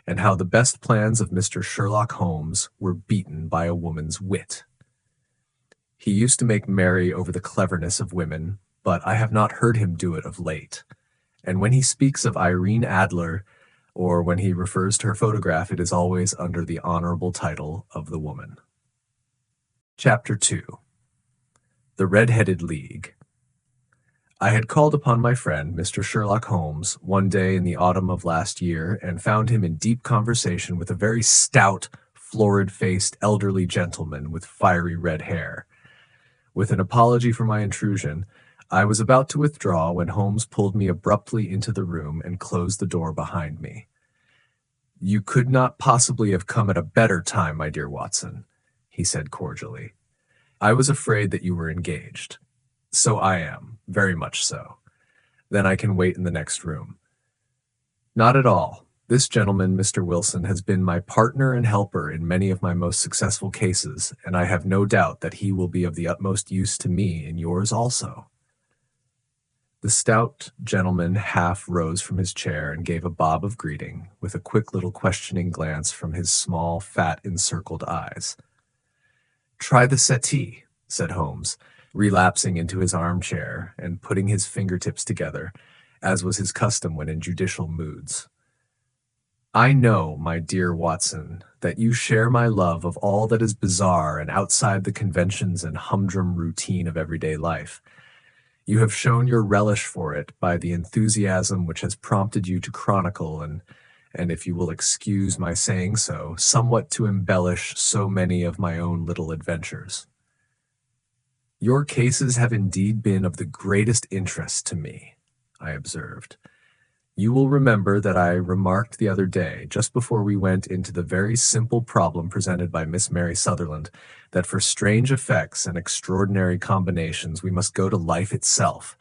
and how the best plans of Mr. Sherlock Holmes were beaten by a woman's wit. He used to make merry over the cleverness of women, but I have not heard him do it of late. And when he speaks of Irene Adler, or when he refers to her photograph, it is always under the honorable title of the woman. Chapter 2. The Red-Headed League. I had called upon my friend, Mr. Sherlock Holmes, one day in the autumn of last year, and found him in deep conversation with a very stout, florid-faced, elderly gentleman with fiery red hair. With an apology for my intrusion, I was about to withdraw when Holmes pulled me abruptly into the room and closed the door behind me. You could not possibly have come at a better time, my dear Watson, he said cordially. I was afraid that you were engaged. So I am, very much so. Then I can wait in the next room. Not at all. This gentleman, Mr. Wilson, has been my partner and helper in many of my most successful cases, and I have no doubt that he will be of the utmost use to me in yours also. The stout gentleman half rose from his chair and gave a bob of greeting, with a quick little questioning glance from his small, fat, encircled eyes. Try the settee, said Holmes, relapsing into his armchair and putting his fingertips together, as was his custom when in judicial moods. I know, my dear Watson, that you share my love of all that is bizarre and outside the conventions and humdrum routine of everyday life. You have shown your relish for it by the enthusiasm which has prompted you to chronicle and if you will excuse my saying so, somewhat to embellish so many of my own little adventures. Your cases have indeed been of the greatest interest to me, I observed. You will remember that I remarked the other day, just before we went into the very simple problem presented by Miss Mary Sutherland, that for strange effects and extraordinary combinations we must go to life itself,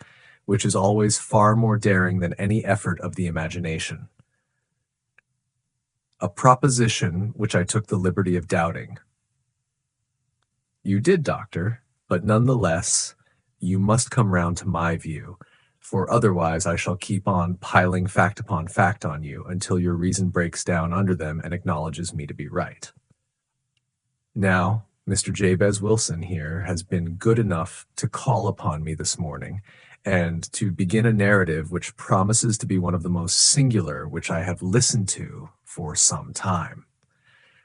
which is always far more daring than any effort of the imagination. A proposition which I took the liberty of doubting. You did, Doctor, but none the less, you must come round to my view, for otherwise I shall keep on piling fact upon fact on you until your reason breaks down under them and acknowledges me to be right. Now, Mr. Jabez Wilson here has been good enough to call upon me this morning, and to begin a narrative which promises to be one of the most singular which I have listened to for some time.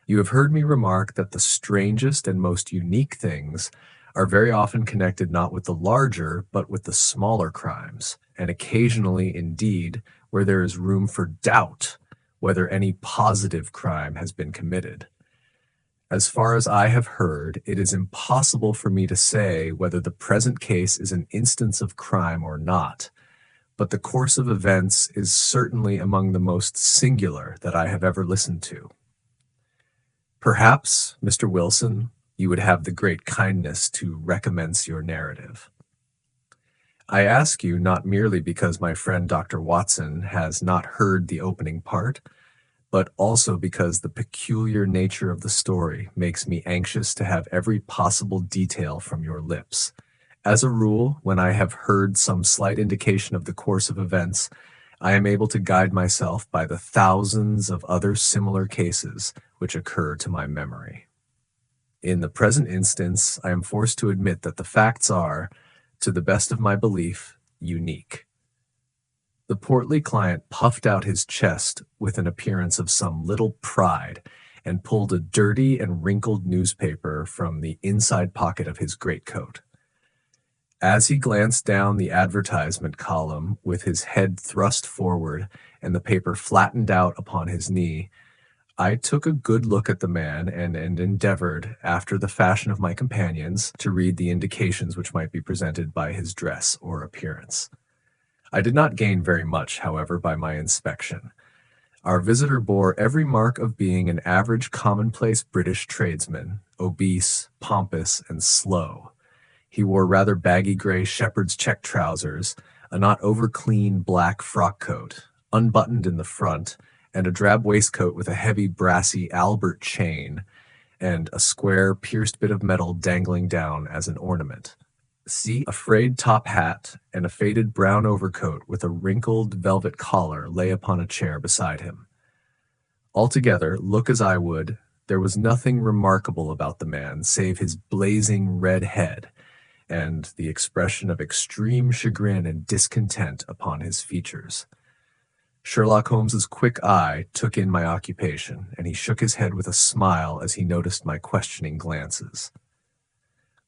You have heard me remark that the strangest and most unique things are very often connected not with the larger, but with the smaller crimes, and occasionally, indeed, where there is room for doubt whether any positive crime has been committed. As far as I have heard, it is impossible for me to say whether the present case is an instance of crime or not, but the course of events is certainly among the most singular that I have ever listened to. Perhaps, Mr. Wilson, you would have the great kindness to recommence your narrative. I ask you not merely because my friend Dr. Watson has not heard the opening part, but also because the peculiar nature of the story makes me anxious to have every possible detail from your lips. As a rule, when I have heard some slight indication of the course of events, I am able to guide myself by the thousands of other similar cases which occur to my memory. In the present instance, I am forced to admit that the facts are, to the best of my belief, unique. The portly client puffed out his chest with an appearance of some little pride and pulled a dirty and wrinkled newspaper from the inside pocket of his greatcoat. As he glanced down the advertisement column with his head thrust forward and the paper flattened out upon his knee, I took a good look at the man and endeavored, after the fashion of my companions, to read the indications which might be presented by his dress or appearance. I did not gain very much, however, by my inspection. Our visitor bore every mark of being an average commonplace British tradesman, obese, pompous, and slow. He wore rather baggy gray shepherd's check trousers, a not over-clean black frock coat, unbuttoned in the front, and a drab waistcoat with a heavy brassy Albert chain, and a square pierced bit of metal dangling down as an ornament. See, a frayed top hat and a faded brown overcoat with a wrinkled velvet collar lay upon a chair beside him. Altogether, look as I would, there was nothing remarkable about the man save his blazing red head and the expression of extreme chagrin and discontent upon his features. Sherlock Holmes's quick eye took in my occupation, and he shook his head with a smile as he noticed my questioning glances.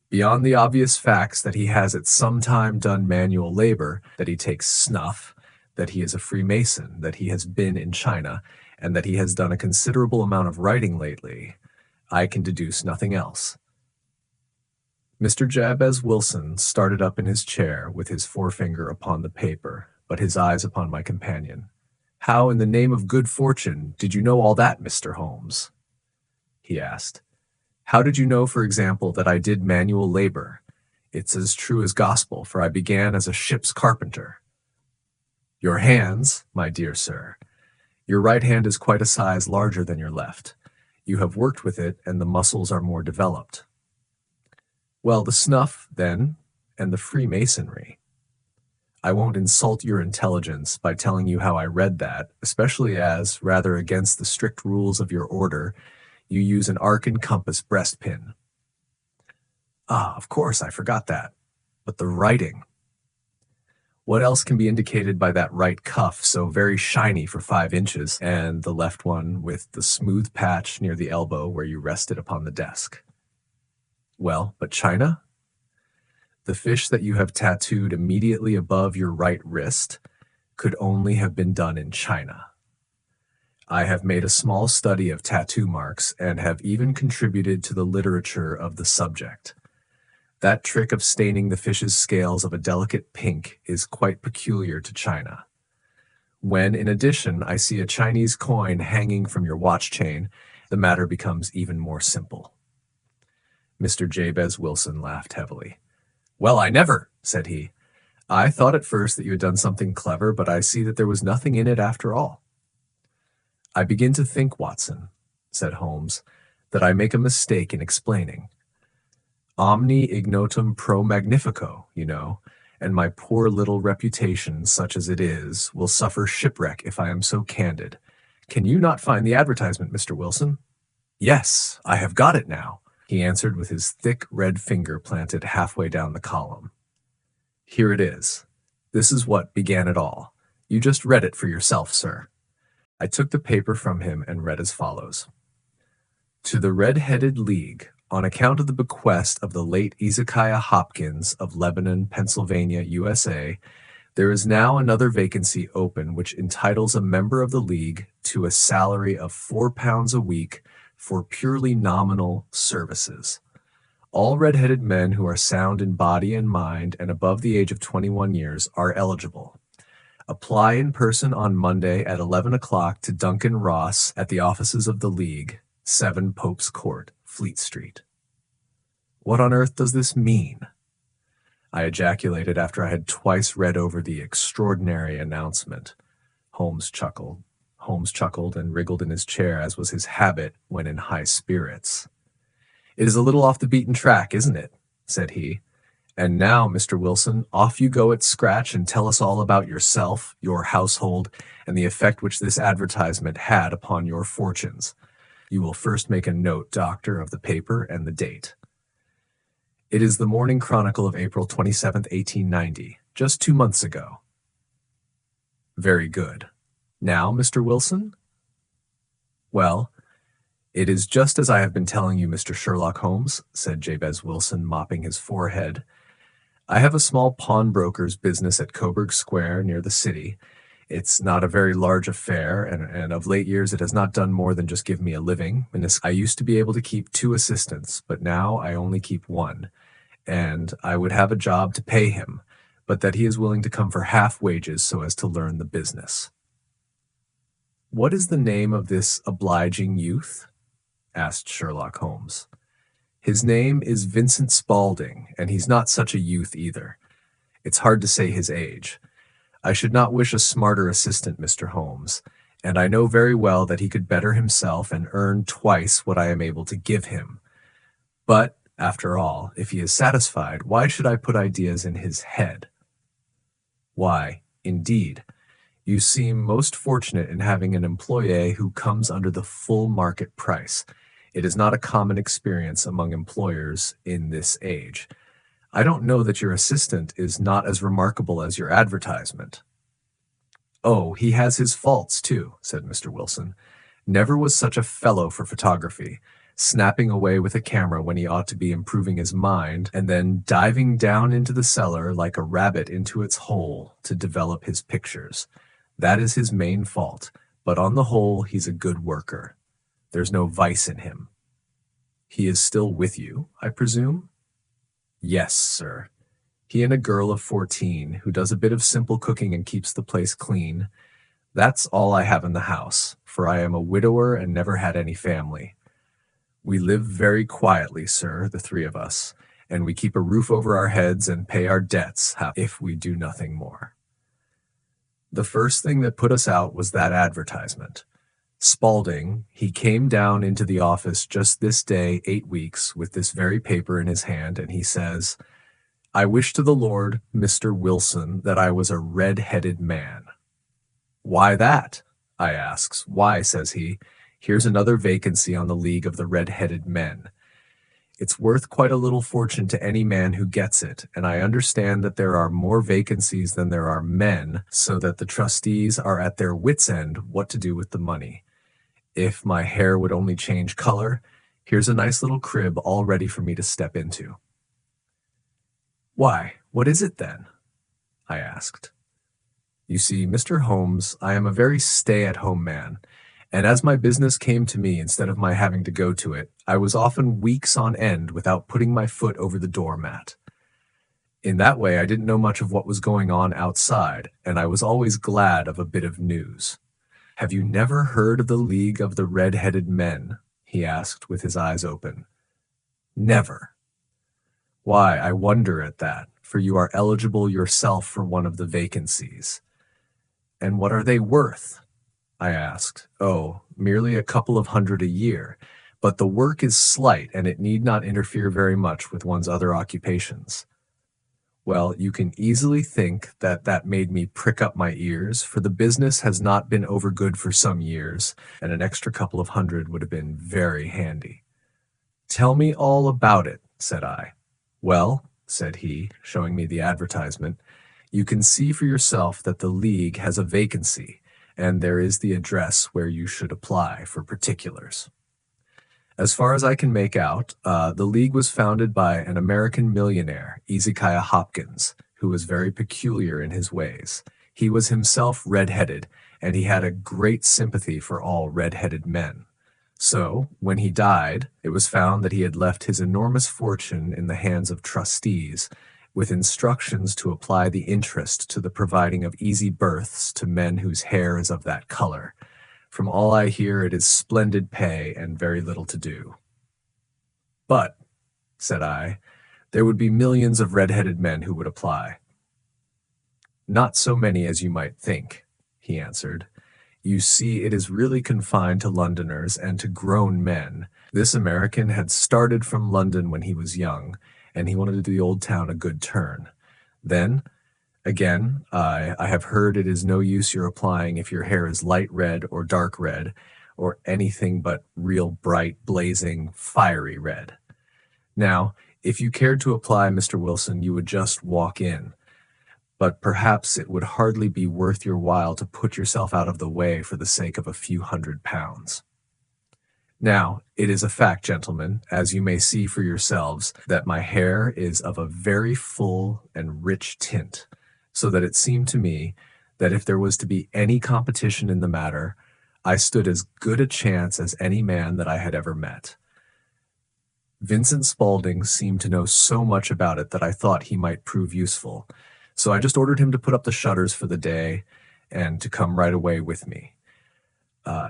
Beyond the obvious facts that he has at some time done manual labor, that he takes snuff, that he is a Freemason, that he has been in China, and that he has done a considerable amount of writing lately, I can deduce nothing else. Mr. Jabez Wilson started up in his chair with his forefinger upon the paper, but his eyes upon my companion. "How, in the name of good fortune, did you know all that, Mr. Holmes?" he asked. "How did you know, for example, that I did manual labor? It's as true as gospel, for I began as a ship's carpenter." "Your hands, my dear sir. Your right hand is quite a size larger than your left. You have worked with it, and the muscles are more developed." "Well, the snuff, then, and the Freemasonry. I won't insult your intelligence by telling you how I read that, especially as, rather against the strict rules of your order, you use an arc and compass breastpin." "Ah, of course, I forgot that. But the writing. What else can be indicated by that right cuff, so very shiny for 5 inches, and the left one with the smooth patch near the elbow where you rest it upon the desk?" "Well, but China? The fish that you have tattooed immediately above your right wrist could only have been done in China. I have made a small study of tattoo marks and have even contributed to the literature of the subject. That trick of staining the fish's scales of a delicate pink is quite peculiar to China. When, in addition, I see a Chinese coin hanging from your watch chain, the matter becomes even more simple." Mr. Jabez Wilson laughed heavily. "Well, I never," said he. "I thought at first that you had done something clever, but I see that there was nothing in it after all." "I begin to think, Watson," said Holmes, "that I make a mistake in explaining. Omni ignotum pro magnifico, you know, and my poor little reputation, such as it is, will suffer shipwreck if I am so candid. Can you not find the advertisement, Mr. Wilson?" "Yes, I have got it now," he answered with his thick red finger planted halfway down the column. "Here it is. This is what began it all. You just read it for yourself, sir." I took the paper from him and read as follows. To the Red-Headed League, on account of the bequest of the late Ezekiah Hopkins of Lebanon, Pennsylvania, USA, there is now another vacancy open which entitles a member of the League to a salary of £4 a week for purely nominal services. All red-headed men who are sound in body and mind and above the age of 21 years are eligible. Apply in person on Monday at 11 o'clock to Duncan Ross at the offices of the League, 7 Pope's Court, Fleet Street. What on earth does this mean? I ejaculated after I had twice read over the extraordinary announcement. Holmes chuckled and wriggled in his chair, as was his habit when in high spirits. "It is a little off the beaten track, isn't it?" said he. "And now, Mr. Wilson, off you go at scratch and tell us all about yourself, your household, and the effect which this advertisement had upon your fortunes. You will first make a note, Doctor, of the paper and the date." "It is the Morning Chronicle of April 27th, 1890, just 2 months ago." "Very good. Now, Mr. Wilson?" "Well, it is just as I have been telling you, Mr. Sherlock Holmes," said Jabez Wilson, mopping his forehead. "I have a small pawnbroker's business at Coburg Square, near the city. It's not a very large affair, and of late years it has not done more than just give me a living. I used to be able to keep 2 assistants, but now I only keep 1, and I would have a job to pay him, but that he is willing to come for half wages so as to learn the business." "What is the name of this obliging youth?" asked Sherlock Holmes. "His name is Vincent Spaulding, and he's not such a youth either. It's hard to say his age. I should not wish a smarter assistant, Mr. Holmes, and I know very well that he could better himself and earn twice what I am able to give him. But, after all, if he is satisfied, why should I put ideas in his head?" "Why, indeed, you seem most fortunate in having an employé who comes under the full market price. It is not a common experience among employers in this age. I don't know that your assistant is not as remarkable as your advertisement." "Oh, he has his faults, too," said Mr. Wilson. "Never was such a fellow for photography, snapping away with a camera when he ought to be improving his mind, and then diving down into the cellar like a rabbit into its hole to develop his pictures. That is his main fault, but on the whole he's a good worker. There's no vice in him." "He is still with you, I presume?" "Yes, sir. He and a girl of 14, who does a bit of simple cooking and keeps the place clean. That's all I have in the house, for I am a widower and never had any family. We live very quietly, sir, the 3 of us, and we keep a roof over our heads and pay our debts, if we do nothing more." The first thing that put us out was that advertisement. Spaulding, he came down into the office just this day 8 weeks with this very paper in his hand, and he says, "I wish to the Lord, Mr. Wilson, that I was a red-headed man." "Why that?" I asks. "Why," says he, "here's another vacancy on the League of the Red-Headed Men. It's worth quite a little fortune to any man who gets it, and I understand that there are more vacancies than there are men, so that the trustees are at their wits' end what to do with the money. If my hair would only change color, here's a nice little crib all ready for me to step into." "Why, what is it then?" I asked. "You see, Mr. Holmes, I am a very stay-at-home man, and as my business came to me instead of my having to go to it, I was often weeks on end without putting my foot over the doormat. In that way I didn't know much of what was going on outside, and I was always glad of a bit of news. Have you never heard of the League of the Red-Headed Men?" he asked with his eyes open. "Never." "Why, I wonder at that, for you are eligible yourself for one of the vacancies." "And what are they worth?" I asked. "Oh, merely a couple of hundred a year, but the work is slight and it need not interfere very much with one's other occupations." Well, you can easily think that that made me prick up my ears, for the business has not been over good for some years, and an extra couple of hundred would have been very handy. "Tell me all about it," said I. "Well," said he, showing me the advertisement, "you can see for yourself that the League has a vacancy, and there is the address where you should apply for particulars." As far as I can make out, the league was founded by an American millionaire, Ezekiah Hopkins, who was very peculiar in his ways. He was himself red-headed, and he had a great sympathy for all red-headed men. So, when he died, it was found that he had left his enormous fortune in the hands of trustees, with instructions to apply the interest to the providing of easy berths to men whose hair is of that color. From all I hear, it is splendid pay and very little to do. But, said I, there would be millions of red-headed men who would apply. Not so many as you might think, he answered. You see, it is really confined to Londoners and to grown men. This American had started from London when he was young, and he wanted to do the old town a good turn. Then, again, I have heard it is no use your applying if your hair is light red or dark red, or anything but real bright, blazing, fiery red. Now, if you cared to apply, Mr. Wilson, you would just walk in. But perhaps it would hardly be worth your while to put yourself out of the way for the sake of a few £100. Now, it is a fact, gentlemen, as you may see for yourselves, that my hair is of a very full and rich tint, so that it seemed to me that if there was to be any competition in the matter, I stood as good a chance as any man that I had ever met. Vincent Spaulding seemed to know so much about it that I thought he might prove useful, so I just ordered him to put up the shutters for the day and to come right away with me.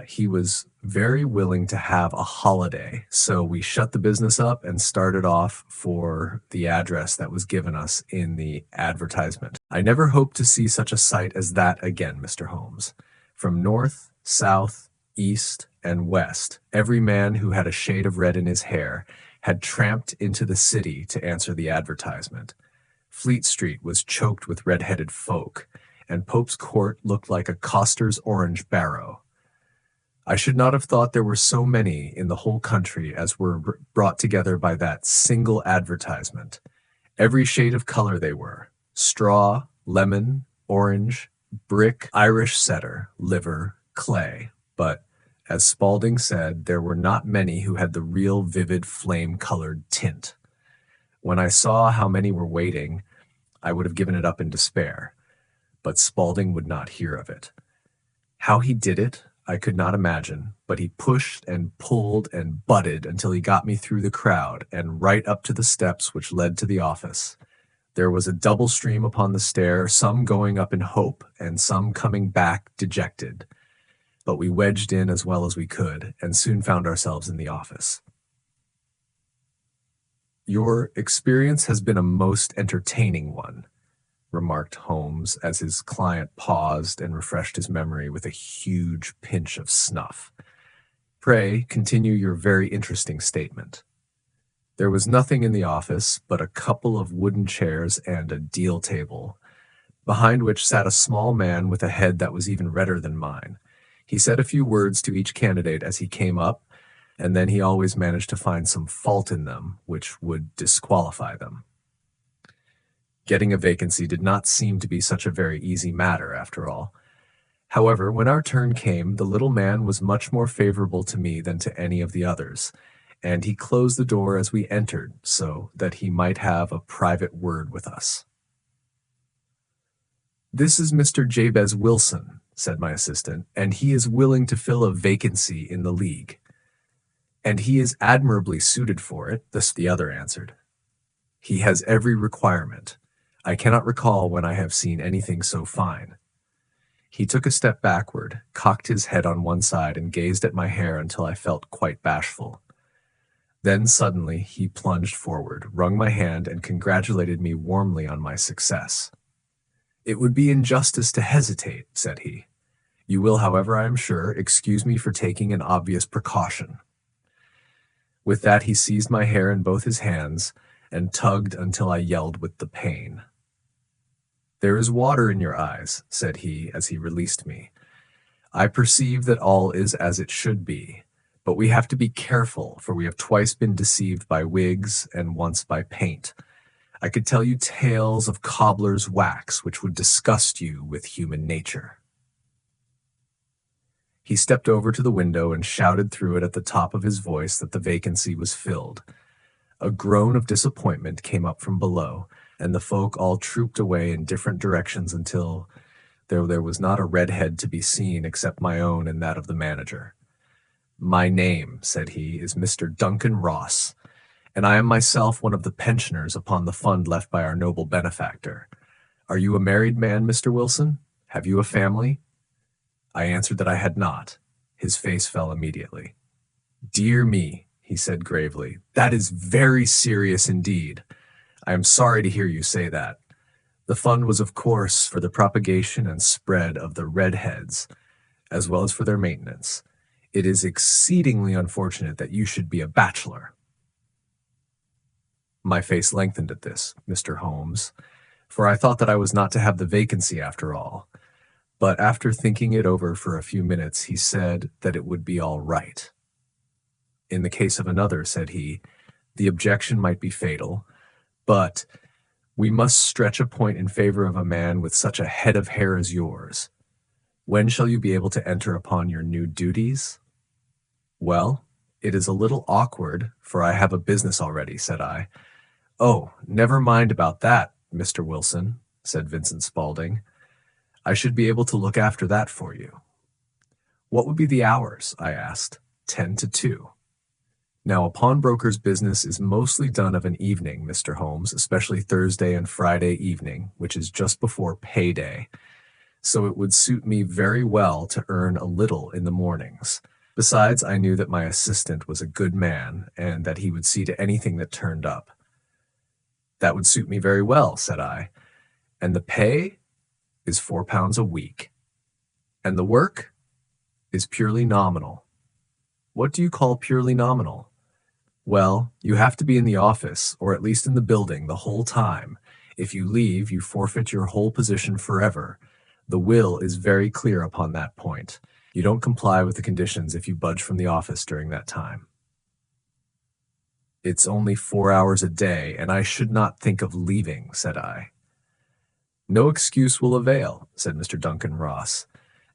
He was very willing to have a holiday, so we shut the business up and started off for the address that was given us in the advertisement. I never hoped to see such a sight as that again, Mr. Holmes. From north, south, east, and west, every man who had a shade of red in his hair had tramped into the city to answer the advertisement. Fleet Street was choked with red-headed folk, and Pope's Court looked like a coster's orange barrow. I should not have thought there were so many in the whole country as were brought together by that single advertisement. Every shade of color they were: straw, lemon, orange, brick, Irish setter, liver, clay. But, as Spaulding said, there were not many who had the real vivid flame-colored tint. When I saw how many were waiting, I would have given it up in despair. But Spaulding would not hear of it. How he did it, I could not imagine, but he pushed and pulled and butted until he got me through the crowd and right up to the steps which led to the office. There was a double stream upon the stair, some going up in hope and some coming back dejected. But we wedged in as well as we could and soon found ourselves in the office. Your experience has been a most entertaining one, remarked Holmes as his client paused and refreshed his memory with a huge pinch of snuff. Pray continue your very interesting statement. There was nothing in the office but a couple of wooden chairs and a deal table, behind which sat a small man with a head that was even redder than mine. He said a few words to each candidate as he came up, and then he always managed to find some fault in them which would disqualify them. Getting a vacancy did not seem to be such a very easy matter, after all. However, when our turn came, the little man was much more favorable to me than to any of the others, and he closed the door as we entered so that he might have a private word with us. "This is Mr. Jabez Wilson," said my assistant, "and he is willing to fill a vacancy in the league." "And he is admirably suited for it," the other answered. "He has every requirement. I cannot recall when I have seen anything so fine." He took a step backward, cocked his head on one side, and gazed at my hair until I felt quite bashful. Then suddenly he plunged forward, wrung my hand, and congratulated me warmly on my success. "It would be injustice to hesitate," said he. "You will, however, I am sure, excuse me for taking an obvious precaution." With that he seized my hair in both his hands and tugged until I yelled with the pain. "There is water in your eyes," said he as he released me. "I perceive that all is as it should be, but we have to be careful, for we have twice been deceived by wigs and once by paint. I could tell you tales of cobbler's wax which would disgust you with human nature." He stepped over to the window and shouted through it at the top of his voice that the vacancy was filled. A groan of disappointment came up from below, and the folk all trooped away in different directions until there was not a red head to be seen except my own and that of the manager. "My name," said he, "is Mr. Duncan Ross, and I am myself one of the pensioners upon the fund left by our noble benefactor. Are you a married man, Mr. Wilson? Have you a family?" I answered that I had not. His face fell immediately. "Dear me," he said gravely, "that is very serious indeed. I am sorry to hear you say that. The fund was, of course, for the propagation and spread of the redheads, as well as for their maintenance. It is exceedingly unfortunate that you should be a bachelor." My face lengthened at this, Mr. Holmes, for I thought that I was not to have the vacancy after all. But after thinking it over for a few minutes, he said that it would be all right. "In the case of another," said he, "the objection might be fatal, but we must stretch a point in favor of a man with such a head of hair as yours. When shall you be able to enter upon your new duties?" "Well, it is a little awkward, for I have a business already," said I. "Oh, never mind about that, Mr. Wilson," said Vincent Spaulding. "I should be able to look after that for you." "What would be the hours?" I asked. 10 to 2. Now, a pawnbroker's business is mostly done of an evening, Mr. Holmes, especially Thursday and Friday evening, which is just before payday. So it would suit me very well to earn a little in the mornings. Besides, I knew that my assistant was a good man, and that he would see to anything that turned up. "That would suit me very well," said I. "And the pay is £4 a week. And the work is purely nominal." "What do you call purely nominal?" "Well, you have to be in the office, or at least in the building, the whole time. If you leave, you forfeit your whole position forever. The will is very clear upon that point. You don't comply with the conditions if you budge from the office during that time." "It's only 4 hours a day, and I should not think of leaving," said I. "No excuse will avail," said Mr. Duncan Ross.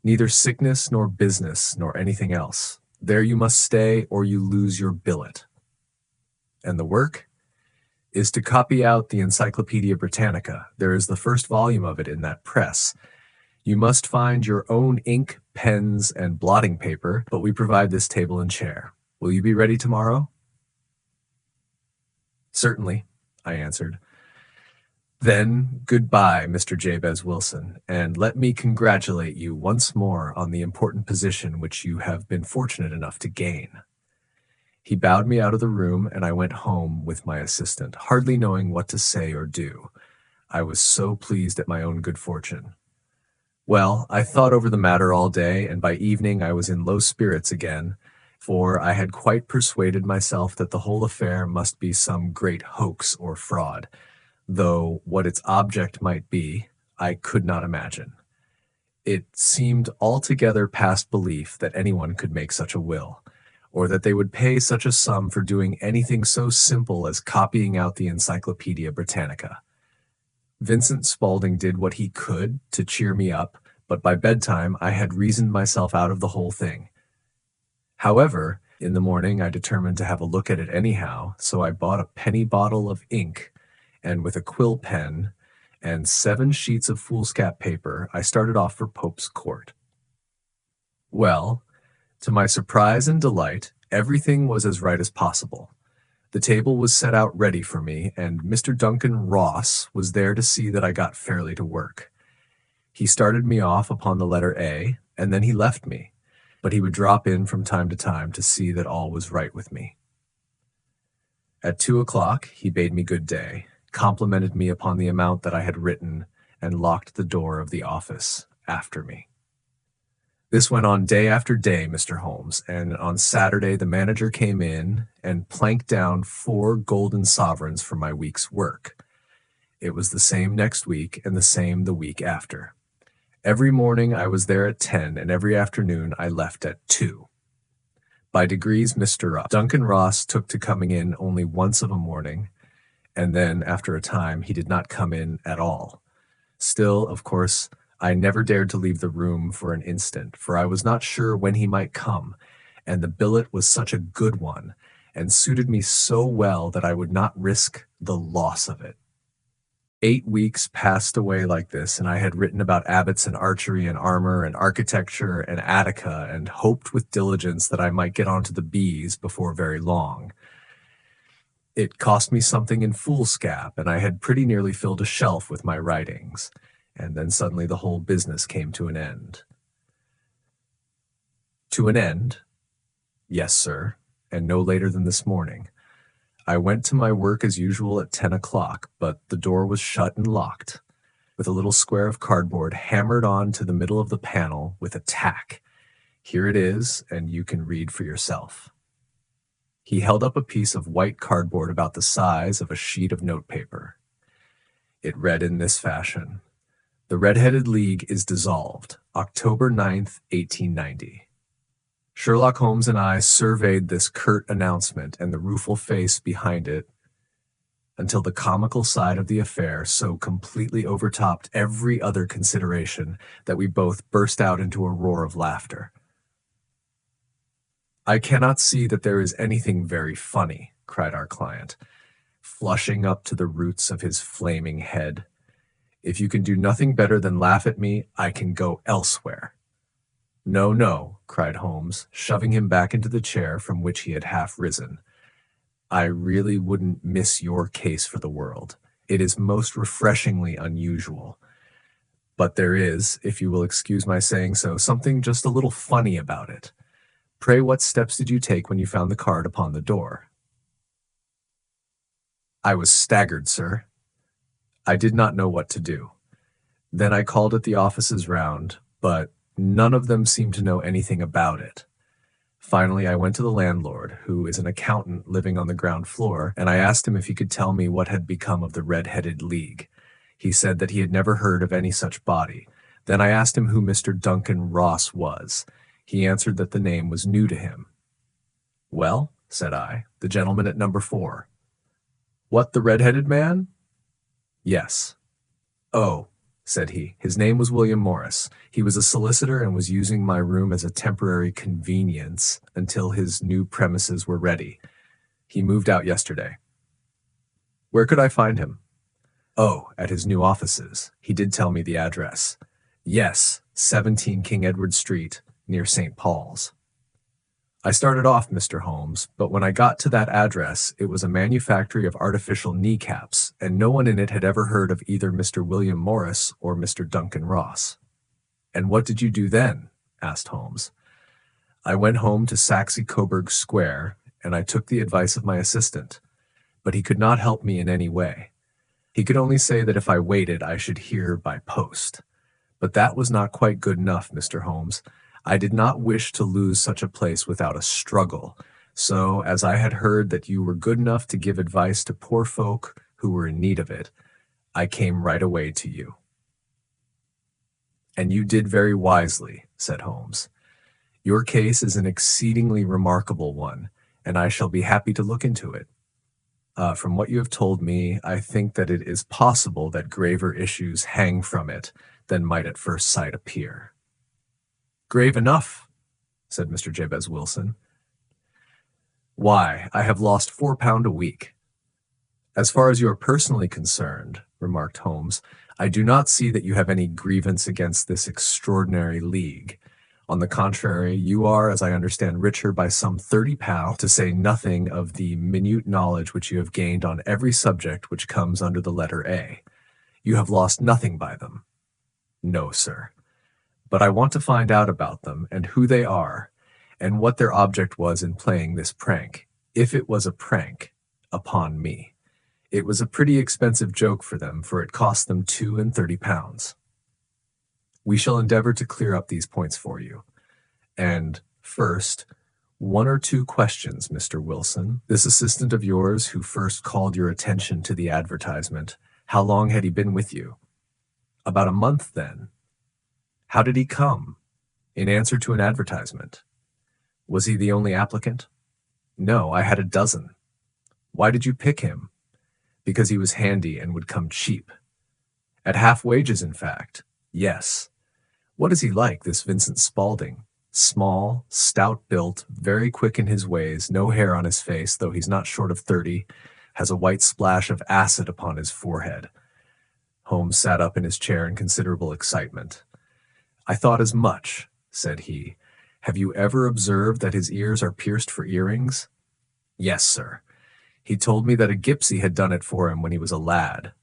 "Neither sickness nor business nor anything else. There you must stay, or you lose your billet." "And the work?" "Is to copy out the Encyclopedia Britannica. There is the first volume of it in that press. You must find your own ink, pens, and blotting paper, but we provide this table and chair. Will you be ready tomorrow?" "Certainly," I answered. "Then goodbye, Mr. Jabez Wilson, and let me congratulate you once more on the important position which you have been fortunate enough to gain." He bowed me out of the room, and I went home with my assistant, hardly knowing what to say or do. I was so pleased at my own good fortune. Well, I thought over the matter all day, and by evening I was in low spirits again, for I had quite persuaded myself that the whole affair must be some great hoax or fraud, though what its object might be, I could not imagine. It seemed altogether past belief that anyone could make such a will, or that they would pay such a sum for doing anything so simple as copying out the Encyclopedia Britannica. Vincent Spaulding did what he could to cheer me up, but by bedtime I had reasoned myself out of the whole thing. However, in the morning I determined to have a look at it anyhow, so I bought a penny bottle of ink, and with a quill pen and 7 sheets of foolscap paper, I started off for Pope's Court. Well, to my surprise and delight, everything was as right as possible. The table was set out ready for me, and Mr. Duncan Ross was there to see that I got fairly to work. He started me off upon the letter A, and then he left me, but he would drop in from time to time to see that all was right with me. At 2 o'clock he bade me good day, complimented me upon the amount that I had written, and locked the door of the office after me. This went on day after day, Mr. Holmes, and on Saturday the manager came in and planked down 4 golden sovereigns for my week's work. It was the same next week and the same the week after. Every morning I was there at 10, and every afternoon I left at 2. By degrees, Mr. Duncan Ross took to coming in only once of a morning, and then, after a time, he did not come in at all. Still, of course, I never dared to leave the room for an instant, for I was not sure when he might come, and the billet was such a good one, and suited me so well that I would not risk the loss of it. 8 weeks passed away like this, and I had written about abbots and archery and armor and architecture and Attica, and hoped with diligence that I might get on to the bees before very long. It cost me something in foolscap, and I had pretty nearly filled a shelf with my writings, and then suddenly the whole business came to an end. To an end? Yes, sir, and no later than this morning. I went to my work as usual at 10 o'clock, but the door was shut and locked, with a little square of cardboard hammered on to the middle of the panel with a tack. Here it is, and you can read for yourself. He held up a piece of white cardboard about the size of a sheet of notepaper. It read in this fashion: "The Red-Headed League is dissolved, October 9th, 1890. Sherlock Holmes and I surveyed this curt announcement and the rueful face behind it until the comical side of the affair so completely overtopped every other consideration that we both burst out into a roar of laughter. I cannot see that there is anything very funny," cried our client, flushing up to the roots of his flaming head. "If you can do nothing better than laugh at me, I can go elsewhere." "No, no," cried Holmes, shoving him back into the chair from which he had half risen. "I really wouldn't miss your case for the world. It is most refreshingly unusual. But there is, if you will excuse my saying so, something just a little funny about it. Pray, what steps did you take when you found the card upon the door?" "I was staggered, sir. I did not know what to do. Then I called at the offices round, but none of them seemed to know anything about it. Finally, I went to the landlord, who is an accountant living on the ground floor, and I asked him if he could tell me what had become of the Red-Headed League. He said that he had never heard of any such body. Then I asked him who Mr. Duncan Ross was. He answered that the name was new to him. "Well," said I, "the gentleman at number 4. "What, the red-headed man?" "Yes." "Oh," said he, "his name was William Morris. He was a solicitor and was using my room as a temporary convenience until his new premises were ready. He moved out yesterday." "Where could I find him?" "Oh, at his new offices. He did tell me the address. Yes, 17 King Edward Street, near St. Paul's." I started off, Mr. Holmes, but when I got to that address, it was a manufactory of artificial kneecaps, and no one in it had ever heard of either Mr. William Morris or Mr. Duncan Ross. "And what did you do then?" asked Holmes. "I went home to Saxe Coburg Square, and I took the advice of my assistant, but he could not help me in any way. He could only say that if I waited, I should hear by post. But that was not quite good enough, Mr. Holmes. I did not wish to lose such a place without a struggle, so as I had heard that you were good enough to give advice to poor folk who were in need of it, I came right away to you." "And you did very wisely," said Holmes. "Your case is an exceedingly remarkable one, and I shall be happy to look into it. From what you have told me, I think that it is possible that graver issues hang from it than might at first sight appear." "Grave enough," said Mr. Jabez Wilson. "Why, I have lost £4 a week." "As far as you are personally concerned," remarked Holmes, "I do not see that you have any grievance against this extraordinary league. On the contrary, you are, as I understand, richer by some £30, to say nothing of the minute knowledge which you have gained on every subject which comes under the letter A. You have lost nothing by them." "No, sir. But I want to find out about them, and who they are, and what their object was in playing this prank, if it was a prank, upon me. It was a pretty expensive joke for them, for it cost them £32. We shall endeavor to clear up these points for you. And, first, 1 or 2 questions, Mr. Wilson. This assistant of yours who first called your attention to the advertisement, how long had he been with you?" "About a month, then." "How did he come?" "In answer to an advertisement." "Was he the only applicant?" "No, I had a dozen." "Why did you pick him?" "Because he was handy and would come cheap." "At half wages, in fact." Yes. What is he like, this Vincent Spaulding? Small, stout-built, very quick in his ways, no hair on his face, though he's not short of 30, has a white splash of acid upon his forehead. Holmes sat up in his chair in considerable excitement. I thought as much, said he. Have you ever observed that his ears are pierced for earrings? Yes, sir. He told me that a gypsy had done it for him when he was a lad.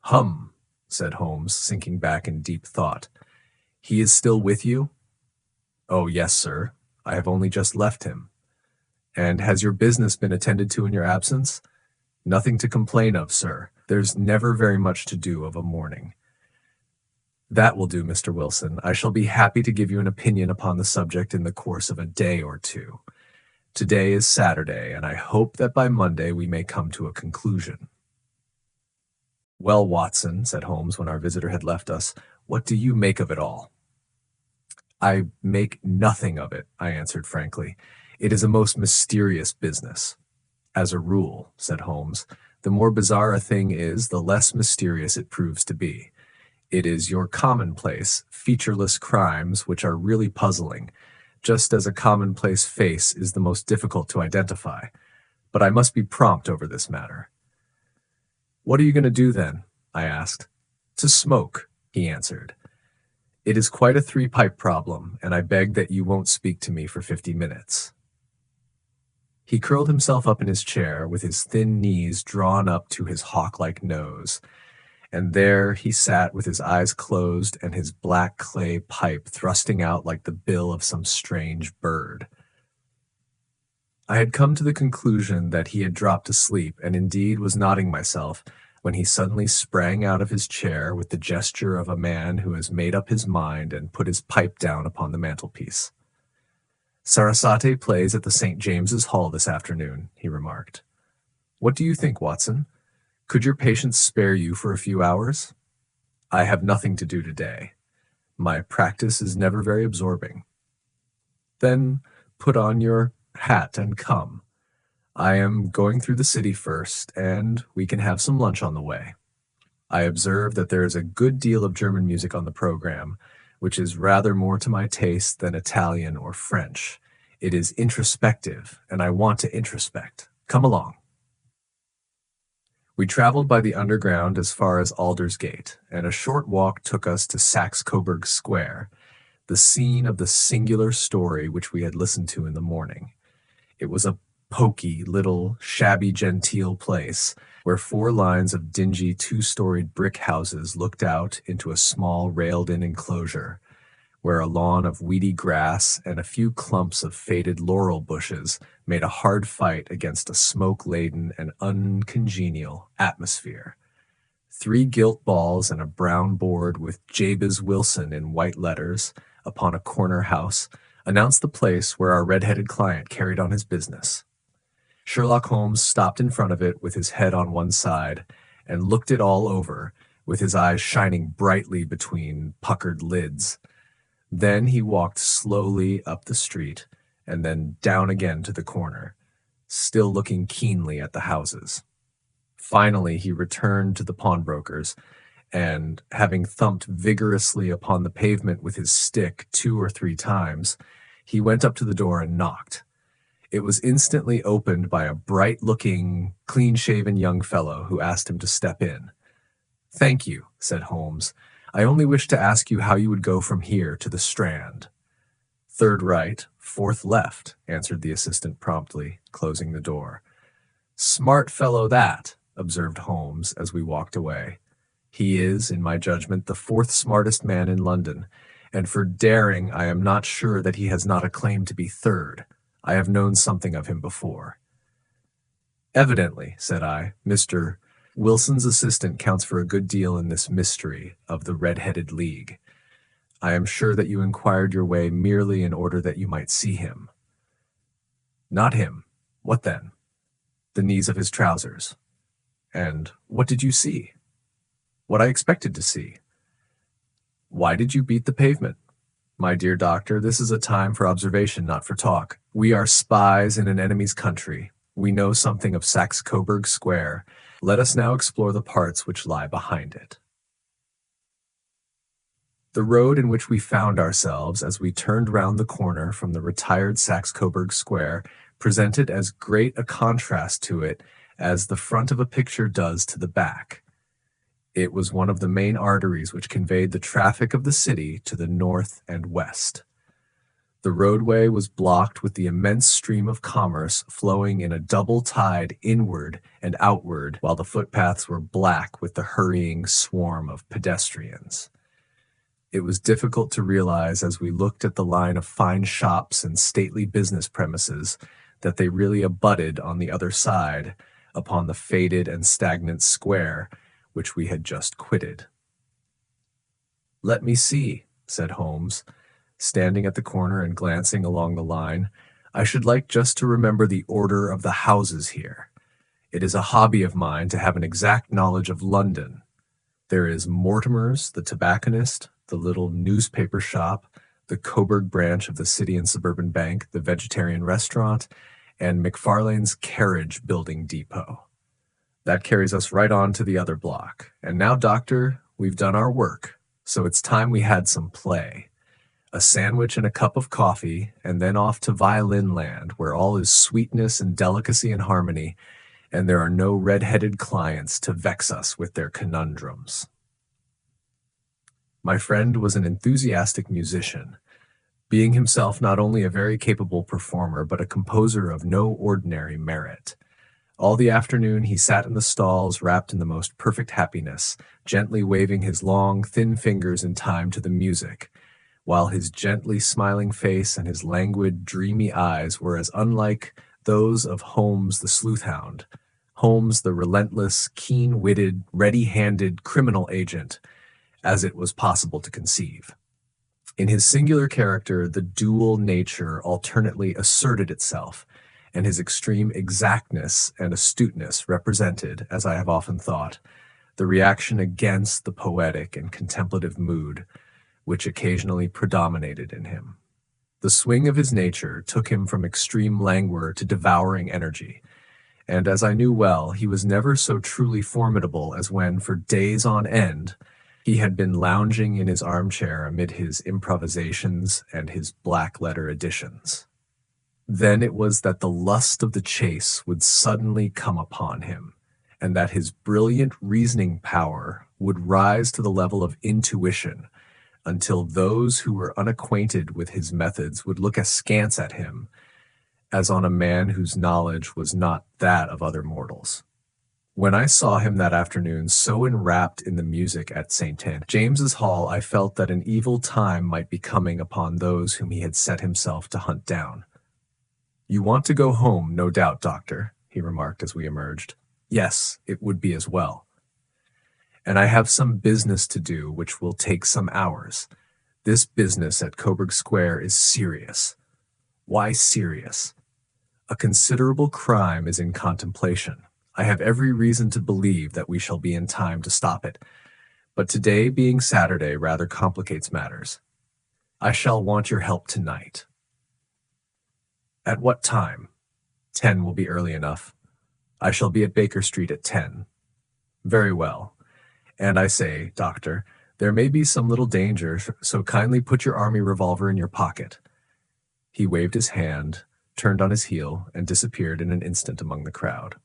Hum, said Holmes, sinking back in deep thought. He is still with you? Oh, yes, sir. I have only just left him. And has your business been attended to in your absence? Nothing to complain of, sir. There's never very much to do of a morning. That will do, Mr. Wilson. I shall be happy to give you an opinion upon the subject in the course of a day or two. Today is Saturday, and I hope that by Monday we may come to a conclusion. Well, Watson, said Holmes when our visitor had left us, what do you make of it all? I make nothing of it, I answered frankly. It is a most mysterious business. As a rule, said Holmes, the more bizarre a thing is, the less mysterious it proves to be. It is your commonplace, featureless crimes which are really puzzling, just as a commonplace face is the most difficult to identify. But I must be prompt over this matter. What are you going to do then? I asked. To smoke, he answered. It is quite a three-pipe problem, and I beg that you won't speak to me for 50 minutes. He curled himself up in his chair, with his thin knees drawn up to his hawk-like nose, and there he sat with his eyes closed and his black clay pipe thrusting out like the bill of some strange bird. I had come to the conclusion that he had dropped asleep, and indeed was nodding myself, when he suddenly sprang out of his chair with the gesture of a man who has made up his mind and put his pipe down upon the mantelpiece. Sarasate plays at the St. James's Hall this afternoon, he remarked. What do you think, Watson? Could your patients spare you for a few hours? I have nothing to do today. My practice is never very absorbing. Then put on your hat and come. I am going through the city first, and we can have some lunch on the way. I observe that there is a good deal of German music on the program, which is rather more to my taste than Italian or French. It is introspective, and I want to introspect. Come along. We traveled by the underground as far as Aldersgate, and a short walk took us to Saxe-Coburg Square, the scene of the singular story which we had listened to in the morning. It was a poky, little, shabby-genteel place, where 4 lines of dingy 2-storied brick houses looked out into a small railed-in enclosure, where a lawn of weedy grass and a few clumps of faded laurel bushes made a hard fight against a smoke-laden and uncongenial atmosphere. 3 gilt balls and a brown board with Jabez Wilson in white letters upon a corner house announced the place where our red-headed client carried on his business. Sherlock Holmes stopped in front of it with his head on one side and looked it all over, with his eyes shining brightly between puckered lids. Then he walked slowly up the street and then down again to the corner, still looking keenly at the houses. Finally, he returned to the pawnbroker's, and, having thumped vigorously upon the pavement with his stick 2 or 3 times, he went up to the door and knocked. It was instantly opened by a bright-looking, clean-shaven young fellow who asked him to step in. "Thank you," said Holmes. "I only wished to ask you how you would go from here to the Strand." "Third right, 4th left," answered the assistant promptly, closing the door. "Smart fellow that," observed Holmes as we walked away. "He is, in my judgment, the 4th smartest man in London, and for daring I am not sure that he has not a claim to be 3rd. I have known something of him before." "Evidently," said I, "Mr. Wilson's assistant counts for a good deal in this mystery of the Red-Headed League. I am sure that you inquired your way merely in order that you might see him." "Not him. What then?" "The knees of his trousers." "And what did you see?" "What I expected to see." "Why did you beat the pavement?" "My dear doctor, this is a time for observation, not for talk. We are spies in an enemy's country. We know something of Saxe-Coburg Square. Let us now explore the parts which lie behind it." The road in which we found ourselves as we turned round the corner from the retired Saxe-Coburg Square presented as great a contrast to it as the front of a picture does to the back. It was one of the main arteries which conveyed the traffic of the city to the north and west. The roadway was blocked with the immense stream of commerce flowing in a double tide inward and outward, while the footpaths were black with the hurrying swarm of pedestrians. It was difficult to realize as we looked at the line of fine shops and stately business premises that they really abutted on the other side upon the faded and stagnant square which we had just quitted. "Let me see," said Holmes, standing at the corner and glancing along the line. "I should like just to remember the order of the houses here. It is a hobby of mine to have an exact knowledge of London. There is Mortimer's, the tobacconist, the little newspaper shop, the Coburg branch of the City and Suburban Bank, the vegetarian restaurant, and McFarlane's carriage building depot. That carries us right on to the other block. And now, Doctor, we've done our work, so it's time we had some play. A sandwich and a cup of coffee, and then off to violin land, where all is sweetness and delicacy and harmony, and there are no red-headed clients to vex us with their conundrums." My friend was an enthusiastic musician, being himself not only a very capable performer, but a composer of no ordinary merit. All the afternoon he sat in the stalls wrapped in the most perfect happiness, gently waving his long, thin fingers in time to the music, while his gently smiling face and his languid, dreamy eyes were as unlike those of Holmes the sleuth-hound, Holmes the relentless, keen-witted, ready-handed criminal agent, as it was possible to conceive. In his singular character, the dual nature alternately asserted itself, and his extreme exactness and astuteness represented, as I have often thought, the reaction against the poetic and contemplative mood which occasionally predominated in him. The swing of his nature took him from extreme languor to devouring energy, and as I knew well, he was never so truly formidable as when, for days on end, he had been lounging in his armchair amid his improvisations and his black-letter editions. Then it was that the lust of the chase would suddenly come upon him, and that his brilliant reasoning power would rise to the level of intuition, until those who were unacquainted with his methods would look askance at him, as on a man whose knowledge was not that of other mortals. When I saw him that afternoon so enwrapped in the music at St. James's Hall, I felt that an evil time might be coming upon those whom he had set himself to hunt down. "You want to go home, no doubt, Doctor," he remarked as we emerged. "Yes, it would be as well. And I have some business to do which will take some hours. This business at Coburg Square is serious." "Why serious?" "A considerable crime is in contemplation. I have every reason to believe that we shall be in time to stop it, but today being Saturday rather complicates matters. I shall want your help tonight." "At what time?" 10 will be early enough. I shall be at Baker Street at 10. "Very well. And I say, Doctor, there may be some little danger, so kindly put your army revolver in your pocket." He waved his hand, turned on his heel, and disappeared in an instant among the crowd.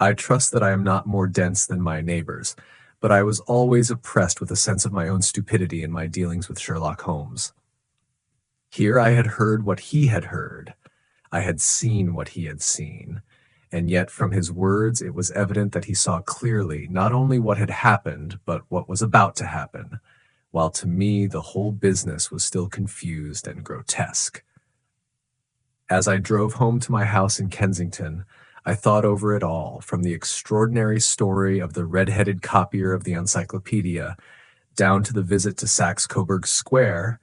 I trust that I am not more dense than my neighbors, but I was always oppressed with a sense of my own stupidity in my dealings with Sherlock Holmes. Here I had heard what he had heard. I had seen what he had seen. And yet from his words it was evident that he saw clearly not only what had happened, but what was about to happen, while to me the whole business was still confused and grotesque. As I drove home to my house in Kensington, I thought over it all, from the extraordinary story of the red-headed copier of the encyclopedia, down to the visit to Saxe-Coburg Square,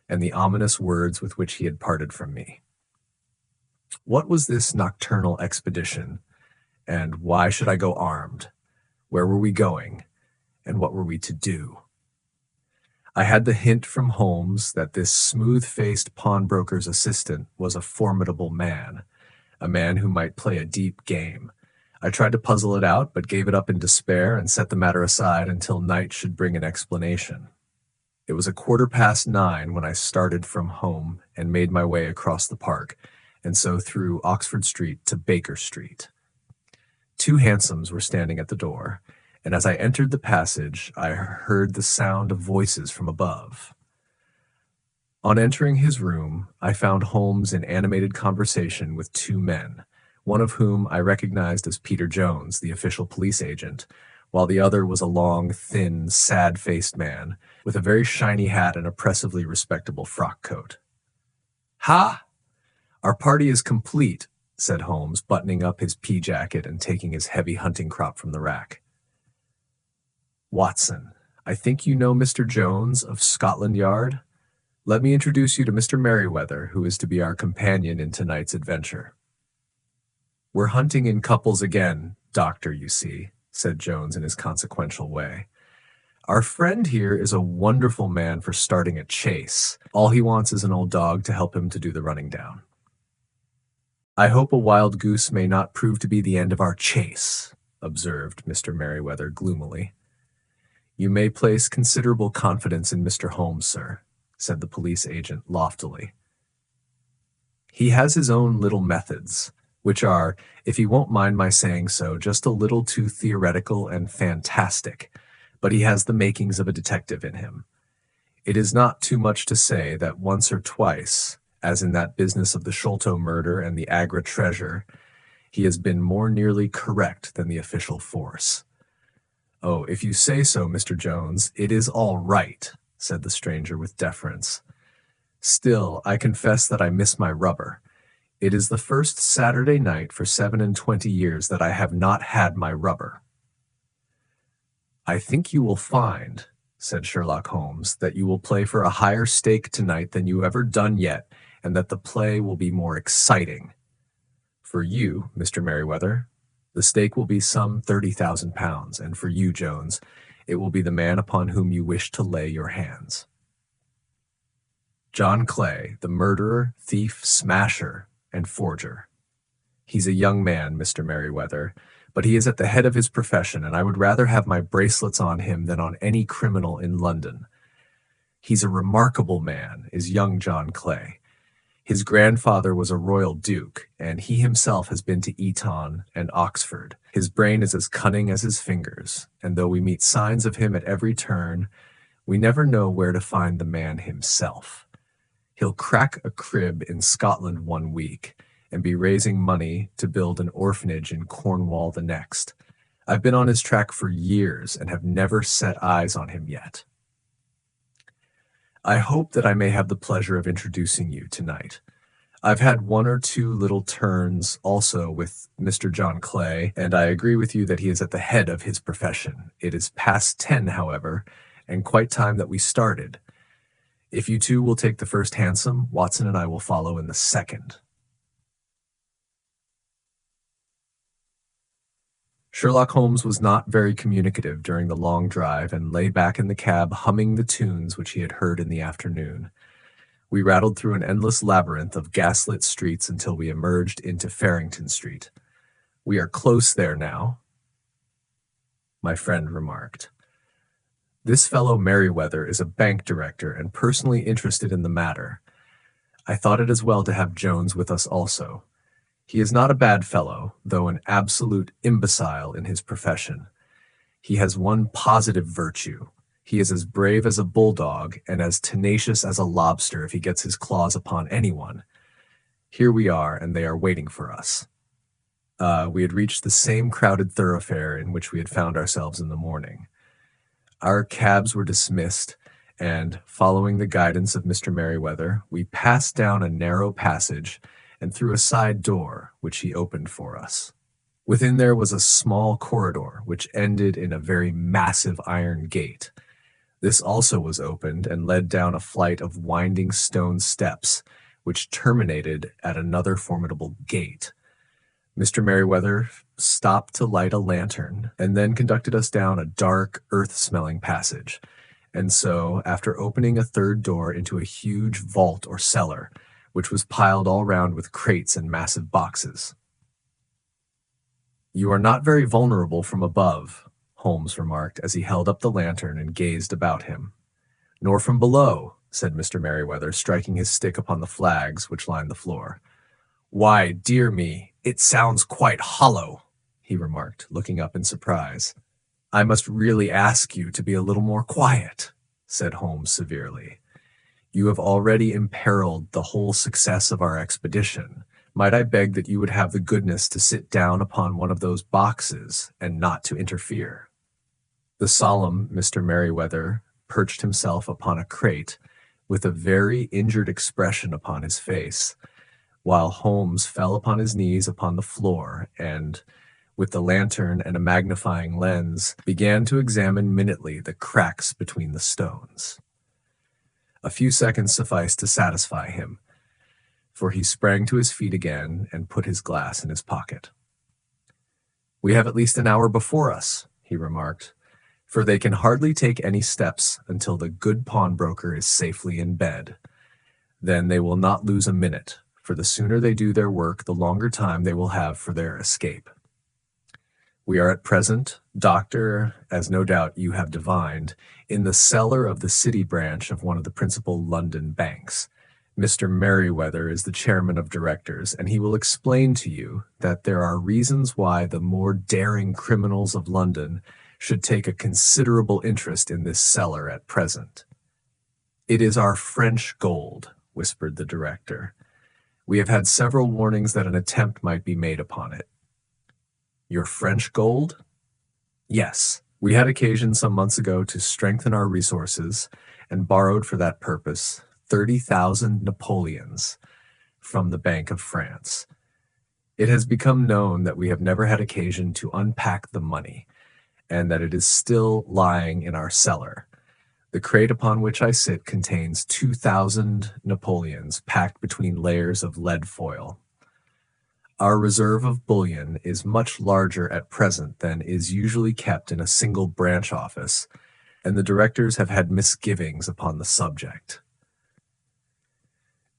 and the ominous words with which he had parted from me. What was this nocturnal expedition, and why should I go armed? Where were we going, and what were we to do? I had the hint from Holmes that this smooth-faced pawnbroker's assistant was a formidable man, a man who might play a deep game. I tried to puzzle it out, but gave it up in despair and set the matter aside until night should bring an explanation. It was 9:15 when I started from home and made my way across the park, and so through Oxford Street to Baker Street. Two hansoms were standing at the door, and as I entered the passage, I heard the sound of voices from above. On entering his room, I found Holmes in animated conversation with two men, one of whom I recognized as Peter Jones, the official police agent, while the other was a long, thin, sad-faced man with a very shiny hat and oppressively respectable frock coat. "Ha! Our party is complete," said Holmes, buttoning up his pea jacket and taking his heavy hunting crop from the rack. "Watson, I think you know Mr. Jones of Scotland Yard? Let me introduce you to Mr. Merryweather, who is to be our companion in tonight's adventure." "We're hunting in couples again, Doctor, you see," said Jones in his consequential way. "Our friend here is a wonderful man for starting a chase. All he wants is an old dog to help him to do the running down." "I hope a wild goose may not prove to be the end of our chase," observed Mr. Merryweather gloomily. "You may place considerable confidence in Mr. Holmes, sir," said the police agent loftily. "He has his own little methods, which are, if he won't mind my saying so, just a little too theoretical and fantastic, but he has the makings of a detective in him. It is not too much to say that once or twice, as in that business of the Sholto murder and the Agra treasure, he has been more nearly correct than the official force." "Oh, if you say so, Mr. Jones, it is all right," said the stranger with deference. "Still, I confess that I miss my rubber. It is the first Saturday night for 27 years that I have not had my rubber." "I think you will find," said Sherlock Holmes, "that you will play for a higher stake tonight than you ever done yet, and that the play will be more exciting. For you, Mr. Merryweather, the stake will be some £30,000, and for you, Jones, it will be the man upon whom you wish to lay your hands. John Clay, the murderer, thief, smasher, and forger. He's a young man, Mr. Merryweather, but he is at the head of his profession, and I would rather have my bracelets on him than on any criminal in London. He's a remarkable man, is young John Clay. His grandfather was a royal duke, and he himself has been to Eton and Oxford. His brain is as cunning as his fingers, and though we meet signs of him at every turn, we never know where to find the man himself. He'll crack a crib in Scotland one week and be raising money to build an orphanage in Cornwall the next. I've been on his track for years and have never set eyes on him yet. I hope that I may have the pleasure of introducing you tonight. I've had one or two little turns also with Mr. John Clay, and I agree with you that he is at the head of his profession. It is past 10, however, and quite time that we started. If you two will take the first hansom, Watson and I will follow in the second." Sherlock Holmes was not very communicative during the long drive and lay back in the cab humming the tunes which he had heard in the afternoon. We rattled through an endless labyrinth of gaslit streets until we emerged into Farrington Street. "We are close there now," my friend remarked. "This fellow Merryweather is a bank director and personally interested in the matter. I thought it as well to have Jones with us also. He is not a bad fellow, though an absolute imbecile in his profession. He has one positive virtue. He is as brave as a bulldog and as tenacious as a lobster if he gets his claws upon anyone. Here we are, and they are waiting for us." We had reached the same crowded thoroughfare in which we had found ourselves in the morning. Our cabs were dismissed, and, following the guidance of Mr. Merryweather, we passed down a narrow passage and through a side door, which he opened for us. Within there was a small corridor, which ended in a very massive iron gate. This also was opened and led down a flight of winding stone steps, which terminated at another formidable gate. Mr. Merryweather stopped to light a lantern, and then conducted us down a dark, earth-smelling passage, and so, after opening a third door into a huge vault or cellar, which was piled all round with crates and massive boxes. "You are not very vulnerable from above," Holmes remarked as he held up the lantern and gazed about him. "Nor from below," said Mr. Merryweather, striking his stick upon the flags which lined the floor. "Why, dear me, it sounds quite hollow," he remarked, looking up in surprise. "I must really ask you to be a little more quiet," said Holmes severely. "You have already imperiled the whole success of our expedition. Might I beg that you would have the goodness to sit down upon one of those boxes and not to interfere?" The solemn Mr. Merryweather perched himself upon a crate with a very injured expression upon his face, while Holmes fell upon his knees upon the floor and, with the lantern and a magnifying lens, began to examine minutely the cracks between the stones. A few seconds sufficed to satisfy him, for he sprang to his feet again and put his glass in his pocket. "We have at least an hour before us," he remarked, "for they can hardly take any steps until the good pawnbroker is safely in bed. Then they will not lose a minute, for the sooner they do their work, the longer time they will have for their escape. We are at present, Doctor, as no doubt you have divined, in the cellar of the city branch of one of the principal London banks. Mr. Merryweather is the chairman of directors, and he will explain to you that there are reasons why the more daring criminals of London should take a considerable interest in this cellar at present." "It is our French gold," whispered the director. "We have had several warnings that an attempt might be made upon it." "Your French gold?" "Yes. We had occasion some months ago to strengthen our resources, and borrowed for that purpose 30,000 Napoleons from the Bank of France. It has become known that we have never had occasion to unpack the money, and that it is still lying in our cellar. The crate upon which I sit contains 2,000 Napoleons packed between layers of lead foil. Our reserve of bullion is much larger at present than is usually kept in a single branch office, and the directors have had misgivings upon the subject."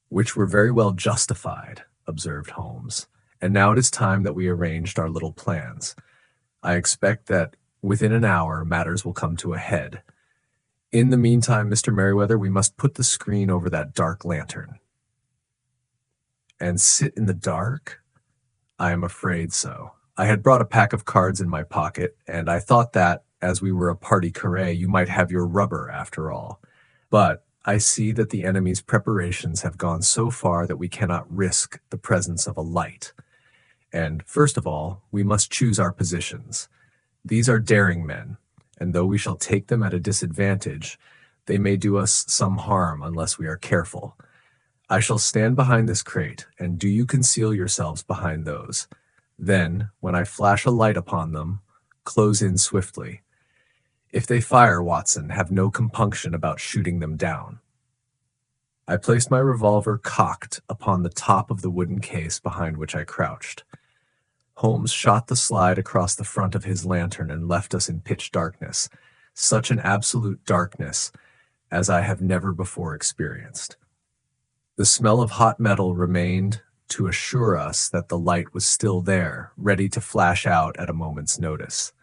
"Which were very well justified," observed Holmes. "And now it is time that we arranged our little plans. I expect that within an hour matters will come to a head. In the meantime, Mr. Merryweather, we must put the screen over that dark lantern." "And sit in the dark?" "I am afraid so. I had brought a pack of cards in my pocket, and I thought that, as we were a party carré, you might have your rubber after all. But I see that the enemy's preparations have gone so far that we cannot risk the presence of a light. And, first of all, we must choose our positions. These are daring men, and though we shall take them at a disadvantage, they may do us some harm unless we are careful. I shall stand behind this crate, and do you conceal yourselves behind those. Then, when I flash a light upon them, close in swiftly. If they fire, Watson, have no compunction about shooting them down." I placed my revolver cocked upon the top of the wooden case behind which I crouched. Holmes shot the slide across the front of his lantern and left us in pitch darkness, such an absolute darkness as I have never before experienced. The smell of hot metal remained to assure us that the light was still there, ready to flash out at a moment's notice.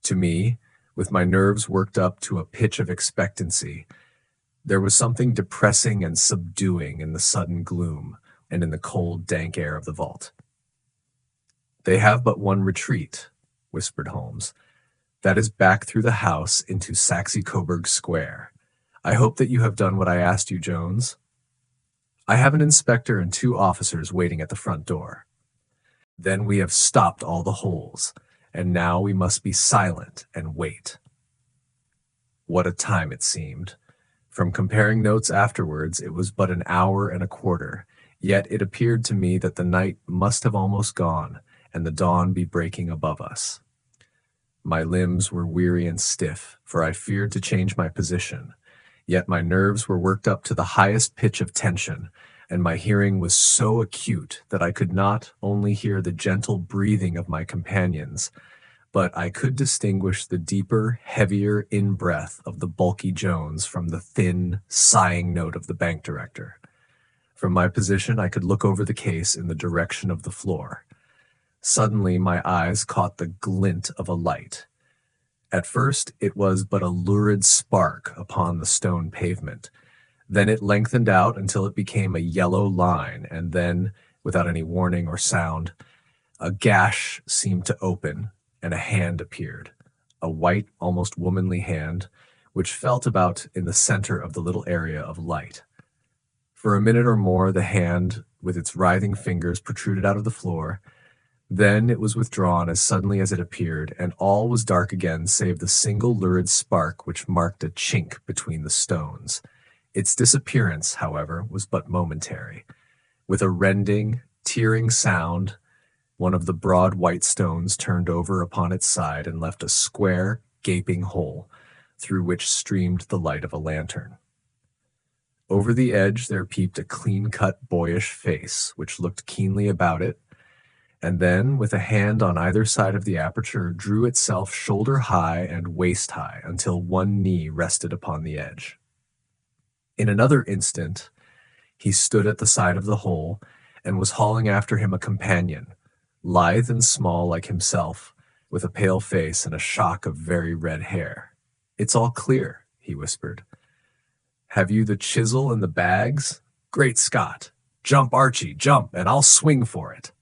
To me, with my nerves worked up to a pitch of expectancy, there was something depressing and subduing in the sudden gloom and in the cold, dank air of the vault. "They have but one retreat," whispered Holmes. "That is back through the house into Saxe-Coburg Square. I hope that you have done what I asked you, Jones." "I have an inspector and 2 officers waiting at the front door." "Then we have stopped all the holes, and now we must be silent and wait." What a time it seemed! From comparing notes afterwards, it was but an hour and a quarter, yet it appeared to me that the night must have almost gone, and the dawn be breaking above us. My limbs were weary and stiff, for I feared to change my position, yet my nerves were worked up to the highest pitch of tension, and my hearing was so acute that I could not only hear the gentle breathing of my companions, but I could distinguish the deeper, heavier in-breath of the bulky Jones from the thin, sighing note of the bank director. From my position, I could look over the case in the direction of the floor. Suddenly, my eyes caught the glint of a light, At first, it was but a lurid spark upon the stone pavement. Then it lengthened out until it became a yellow line, and then, without any warning or sound, a gash seemed to open, and a hand appeared, a white, almost womanly hand, which felt about in the center of the little area of light. For a minute or more, the hand, with its writhing fingers, protruded out of the floor. Then it was withdrawn as suddenly as it appeared, and all was dark again save the single lurid spark which marked a chink between the stones. Its disappearance, however, was but momentary. With a rending, tearing sound, one of the broad white stones turned over upon its side and left a square, gaping hole, through which streamed the light of a lantern. Over the edge there peeped a clean-cut, boyish face, which looked keenly about it, and then, with a hand on either side of the aperture, drew itself shoulder-high and waist-high until one knee rested upon the edge. In another instant, he stood at the side of the hole and was hauling after him a companion, lithe and small like himself, with a pale face and a shock of very red hair. "It's all clear," he whispered. "Have you the chisel and the bags? Great Scott! Jump, Archie, jump, and I'll swing for it."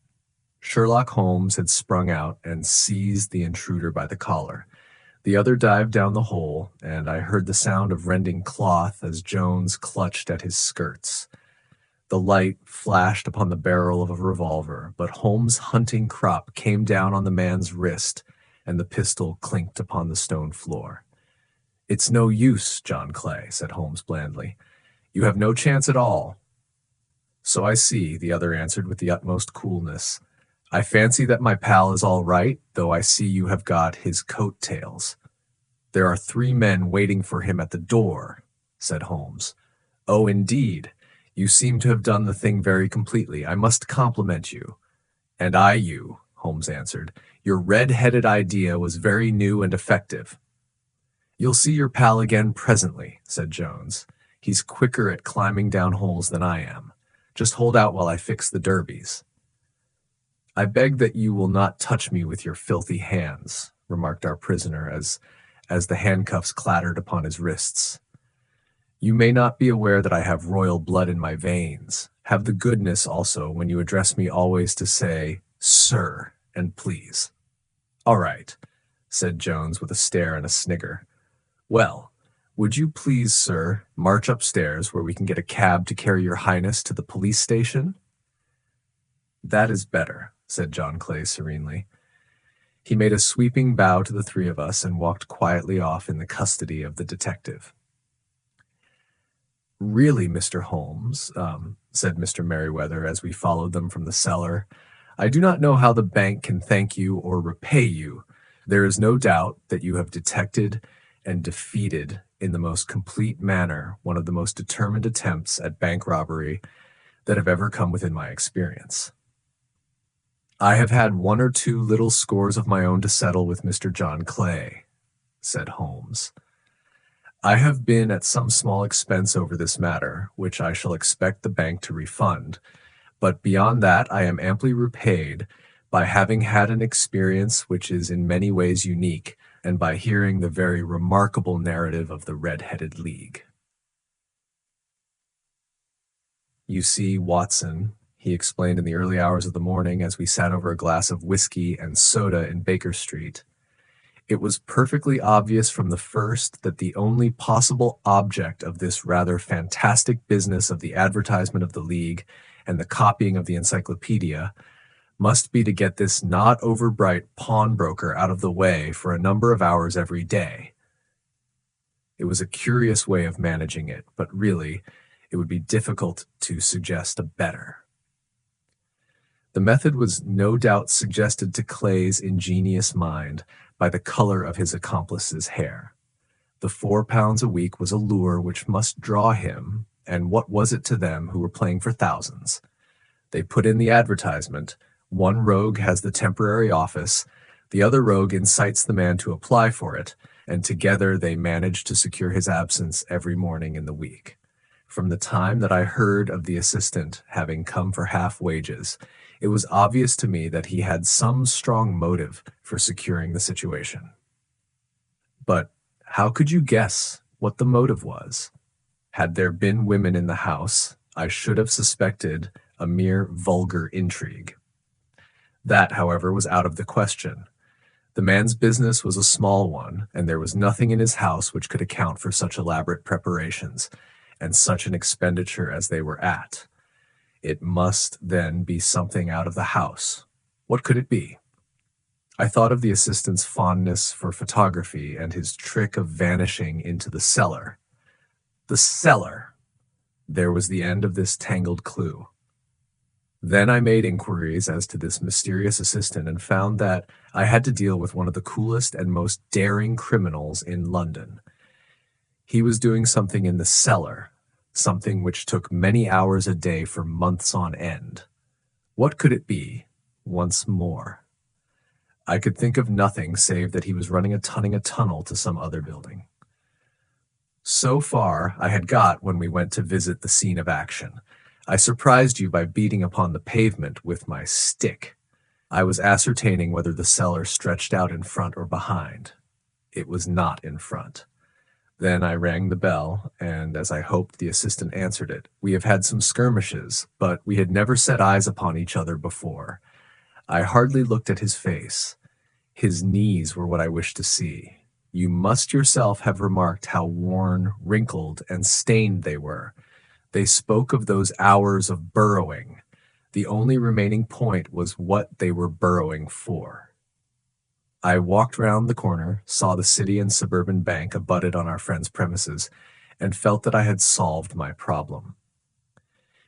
Sherlock Holmes had sprung out and seized the intruder by the collar. The other dived down the hole, and I heard the sound of rending cloth as Jones clutched at his skirts. The light flashed upon the barrel of a revolver, but Holmes' hunting crop came down on the man's wrist, and the pistol clinked upon the stone floor. "It's no use, John Clay," said Holmes blandly. "You have no chance at all." "So I see," the other answered with the utmost coolness. "I fancy that my pal is all right, though I see you have got his coat-tails." "There are 3 men waiting for him at the door," said Holmes. "Oh, indeed. You seem to have done the thing very completely. I must compliment you." "And I you," Holmes answered. "Your red-headed idea was very new and effective." "You'll see your pal again presently," said Jones. "He's quicker at climbing down holes than I am. Just hold out while I fix the derbies." "I beg that you will not touch me with your filthy hands," remarked our prisoner as the handcuffs clattered upon his wrists. "You may not be aware that I have royal blood in my veins. Have the goodness also, when you address me, always to say, 'Sir,' and 'please.'" "All right," said Jones with a stare and a snigger. "Well, would you please, sir, march upstairs where we can get a cab to carry your highness to the police station?" "That is better," said John Clay serenely. He made a sweeping bow to the 3 of us and walked quietly off in the custody of the detective. "Really, Mr. Holmes," said Mr. Merryweather as we followed them from the cellar, "I do not know how the bank can thank you or repay you. There is no doubt that you have detected and defeated in the most complete manner one of the most determined attempts at bank robbery that have ever come within my experience. I have had 1 or 2 little scores of my own to settle with Mr. John Clay," said Holmes. "I have been at some small expense over this matter, which I shall expect the bank to refund, but beyond that I am amply repaid by having had an experience which is in many ways unique, and by hearing the very remarkable narrative of the Red-Headed League. You see, Watson," he explained in the early hours of the morning as we sat over a glass of whiskey and soda in Baker Street, "it was perfectly obvious from the first that the only possible object of this rather fantastic business of the advertisement of the League and the copying of the encyclopedia must be to get this not overbright pawnbroker out of the way for a number of hours every day. It was a curious way of managing it, but really, it would be difficult to suggest a better. The method was no doubt suggested to Clay's ingenious mind by the color of his accomplice's hair. The £4 a week was a lure which must draw him, and what was it to them who were playing for thousands? They put in the advertisement. One rogue has the temporary office, the other rogue incites the man to apply for it, and together they manage to secure his absence every morning in the week. From the time that I heard of the assistant having come for half wages, it was obvious to me that he had some strong motive for securing the situation. But how could you guess what the motive was? Had there been women in the house, I should have suspected a mere vulgar intrigue. That, however, was out of the question. The man's business was a small one, and there was nothing in his house which could account for such elaborate preparations and such an expenditure as they were at. It must then be something out of the house. What could it be? I thought of the assistant's fondness for photography and his trick of vanishing into the cellar. The cellar! There was the end of this tangled clue. Then I made inquiries as to this mysterious assistant and found that I had to deal with one of the coolest and most daring criminals in London. He was doing something in the cellar, something which took many hours a day for months on end. What could it be? Once more. I could think of nothing save that he was running a tunnel to some other building. So far I had got when we went to visit the scene of action. I surprised you by beating upon the pavement with my stick. I was ascertaining whether the cellar stretched out in front or behind. It was not in front. Then I rang the bell, and as I hoped, the assistant answered it. We have had some skirmishes, but we had never set eyes upon each other before. I hardly looked at his face. His knees were what I wished to see. You must yourself have remarked how worn, wrinkled, and stained they were. They spoke of those hours of burrowing. The only remaining point was what they were burrowing for. I walked round the corner, saw the City and Suburban Bank abutted on our friend's premises, and felt that I had solved my problem.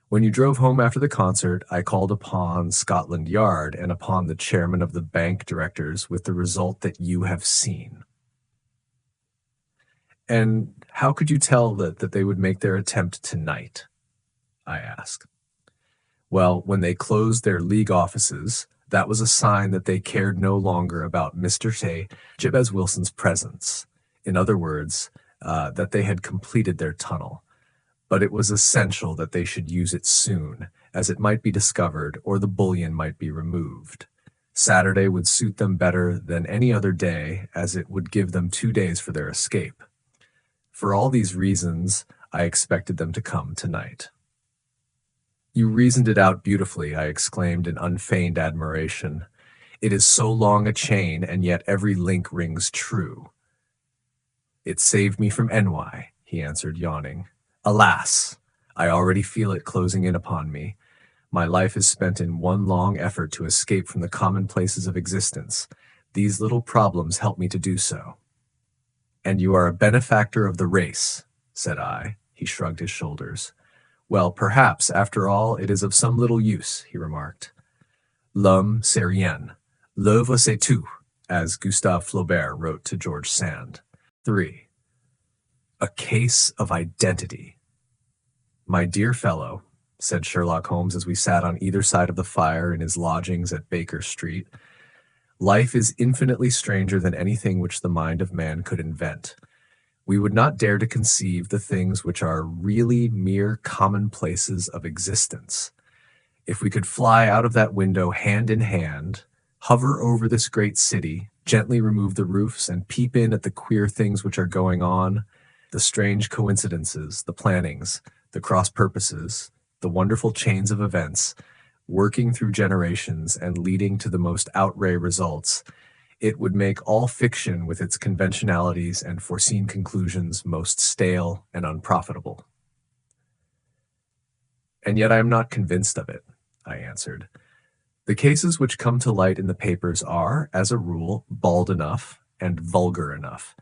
When you drove home after the concert, I called upon Scotland Yard and upon the chairman of the bank directors with the result that you have seen. And how could you tell that they would make their attempt tonight? I asked. Well, when they closed their league offices, that was a sign that they cared no longer about Mr. J. Jabez Wilson's presence. In other words, that they had completed their tunnel. But it was essential that they should use it soon, as it might be discovered or the bullion might be removed. Saturday would suit them better than any other day, as it would give them 2 days for their escape. For all these reasons, I expected them to come tonight. You reasoned it out beautifully, I exclaimed in unfeigned admiration. It is so long a chain, and yet every link rings true. It saved me from ennui, he answered, yawning. Alas, I already feel it closing in upon me. My life is spent in one long effort to escape from the commonplaces of existence. These little problems help me to do so. And you are a benefactor of the race, said I. He shrugged his shoulders. Well, perhaps, after all, it is of some little use, he remarked. L'homme c'est rien. L'œuvre c'est tout, as Gustave Flaubert wrote to George Sand. 3. A case of identity. My dear fellow, said Sherlock Holmes as we sat on either side of the fire in his lodgings at Baker Street, life is infinitely stranger than anything which the mind of man could invent. We would not dare to conceive the things which are really mere commonplaces of existence. If we could fly out of that window hand in hand, hover over this great city, gently remove the roofs, and peep in at the queer things which are going on, the strange coincidences, the plannings, the cross-purposes, the wonderful chains of events, working through generations and leading to the most outre results, it would make all fiction with its conventionalities and foreseen conclusions most stale and unprofitable. And yet I am not convinced of it, I answered. The cases which come to light in the papers are, as a rule, bald enough and vulgar enough.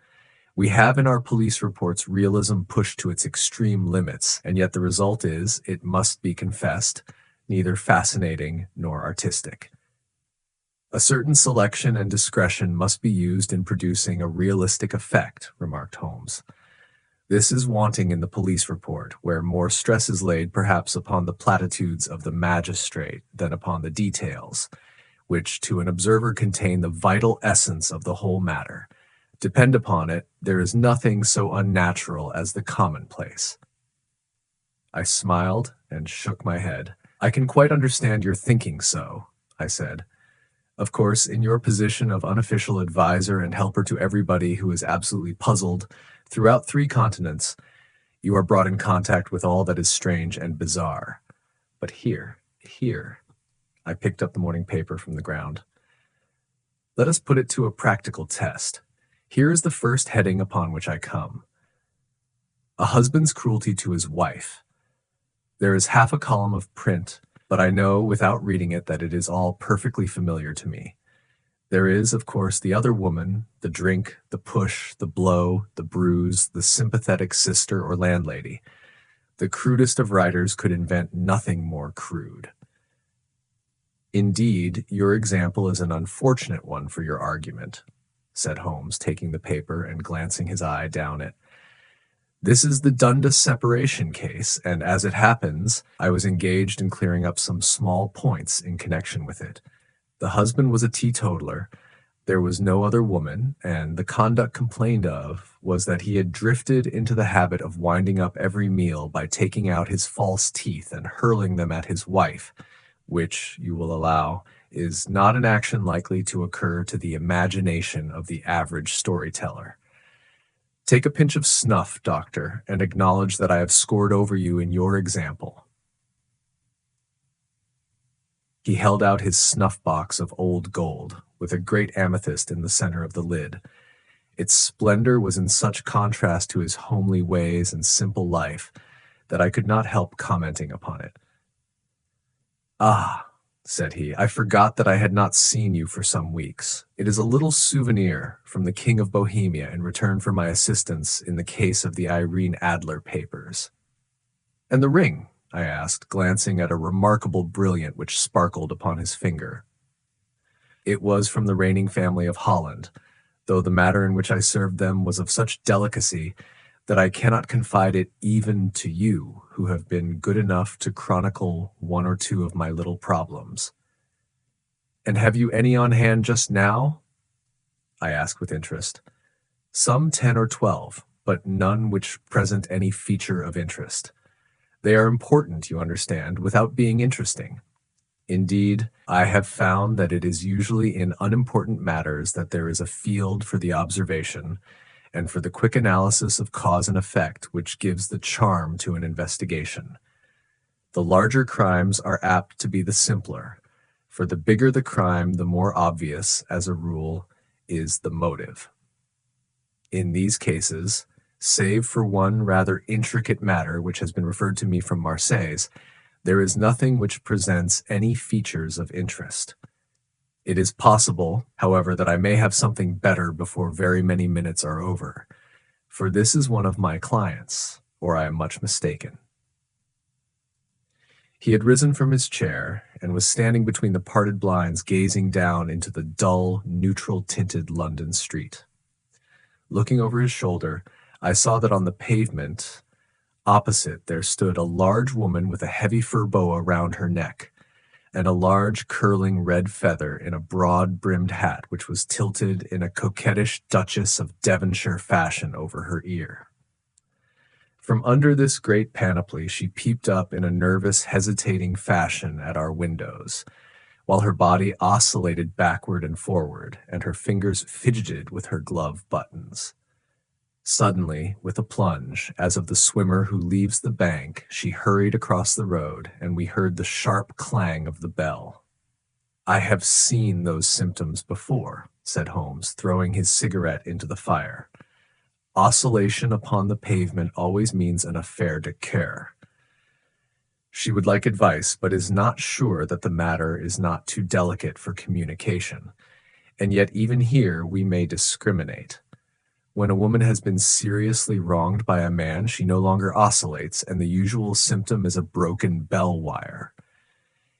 We have in our police reports realism pushed to its extreme limits, and yet the result is, it must be confessed, neither fascinating nor artistic. A certain selection and discretion must be used in producing a realistic effect, remarked Holmes. This is wanting in the police report, where more stress is laid perhaps upon the platitudes of the magistrate than upon the details, which to an observer contain the vital essence of the whole matter. Depend upon it, there is nothing so unnatural as the commonplace. I smiled and shook my head. I can quite understand your thinking so, I said. Of course, in your position of unofficial advisor and helper to everybody who is absolutely puzzled throughout 3 continents, you are brought in contact with all that is strange and bizarre. But here, I picked up the morning paper from the ground. Let us put it to a practical test. Here is the first heading upon which I come. A husband's cruelty to his wife. There is half a column of print, but I know without reading it that it is all perfectly familiar to me. There is, of course, the other woman, the drink, the push, the blow, the bruise, the sympathetic sister or landlady. The crudest of writers could invent nothing more crude. Indeed, your example is an unfortunate one for your argument, said Holmes, taking the paper and glancing his eye down it. This is the Dundas separation case, and as it happens, I was engaged in clearing up some small points in connection with it. The husband was a teetotaler, there was no other woman, and the conduct complained of was that he had drifted into the habit of winding up every meal by taking out his false teeth and hurling them at his wife, which, you will allow, is not an action likely to occur to the imagination of the average storyteller. Take a pinch of snuff, doctor, and acknowledge that I have scored over you in your example. He held out his snuff-box of old gold, with a great amethyst in the center of the lid. Its splendor was in such contrast to his homely ways and simple life that I could not help commenting upon it. "Ah," said he, "I forgot that I had not seen you for some weeks. It is a little souvenir from the King of Bohemia in return for my assistance in the case of the Irene Adler papers." "And the ring?" I asked, glancing at a remarkable brilliant which sparkled upon his finger. "It was from the reigning family of Holland, though the matter in which I served them was of such delicacy that I cannot confide it even to you, who have been good enough to chronicle 1 or 2 of my little problems." "And have you any on hand just now?" I asked with interest. "Some 10 or 12, but none which present any feature of interest. They are important, you understand, without being interesting. Indeed, I have found that it is usually in unimportant matters that there is a field for the observation and for the quick analysis of cause and effect which gives the charm to an investigation. The larger crimes are apt to be the simpler, for the bigger the crime, the more obvious, as a rule, is the motive. In these cases, save for one rather intricate matter which has been referred to me from Marseilles, there is nothing which presents any features of interest. It is possible, however, that I may have something better before very many minutes are over, for this is one of my clients, or I am much mistaken." He had risen from his chair and was standing between the parted blinds gazing down into the dull, neutral-tinted London street. Looking over his shoulder, I saw that on the pavement opposite there stood a large woman with a heavy fur boa round her neck, and a large curling red feather in a broad-brimmed hat which was tilted in a coquettish Duchess of Devonshire fashion over her ear. From under this great panoply she peeped up in a nervous, hesitating fashion at our windows, while her body oscillated backward and forward, and her fingers fidgeted with her glove buttons. Suddenly, with a plunge, as of the swimmer who leaves the bank, she hurried across the road, and we heard the sharp clang of the bell. "I have seen those symptoms before," said Holmes, throwing his cigarette into the fire. "Oscillation upon the pavement always means an affaire de cœur. She would like advice, but is not sure that the matter is not too delicate for communication, and yet even here we may discriminate. When a woman has been seriously wronged by a man, she no longer oscillates, and the usual symptom is a broken bell wire.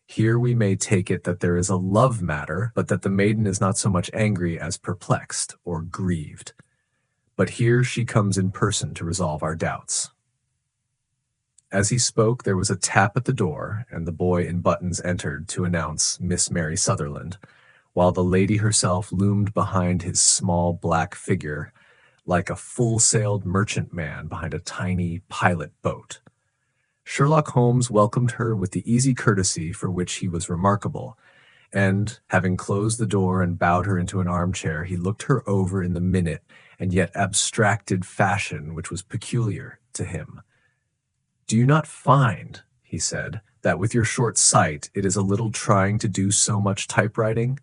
Here we may take it that there is a love matter, but that the maiden is not so much angry as perplexed or grieved. But here she comes in person to resolve our doubts." As he spoke, there was a tap at the door, and the boy in buttons entered to announce Miss Mary Sutherland, while the lady herself loomed behind his small black figure, like a full-sailed merchantman behind a tiny pilot boat. Sherlock Holmes welcomed her with the easy courtesy for which he was remarkable, And, having closed the door and bowed her into an armchair, he looked her over in the minute and yet abstracted fashion which was peculiar to him. "Do you not find," he said, "that with your short sight it is a little trying to do so much typewriting?"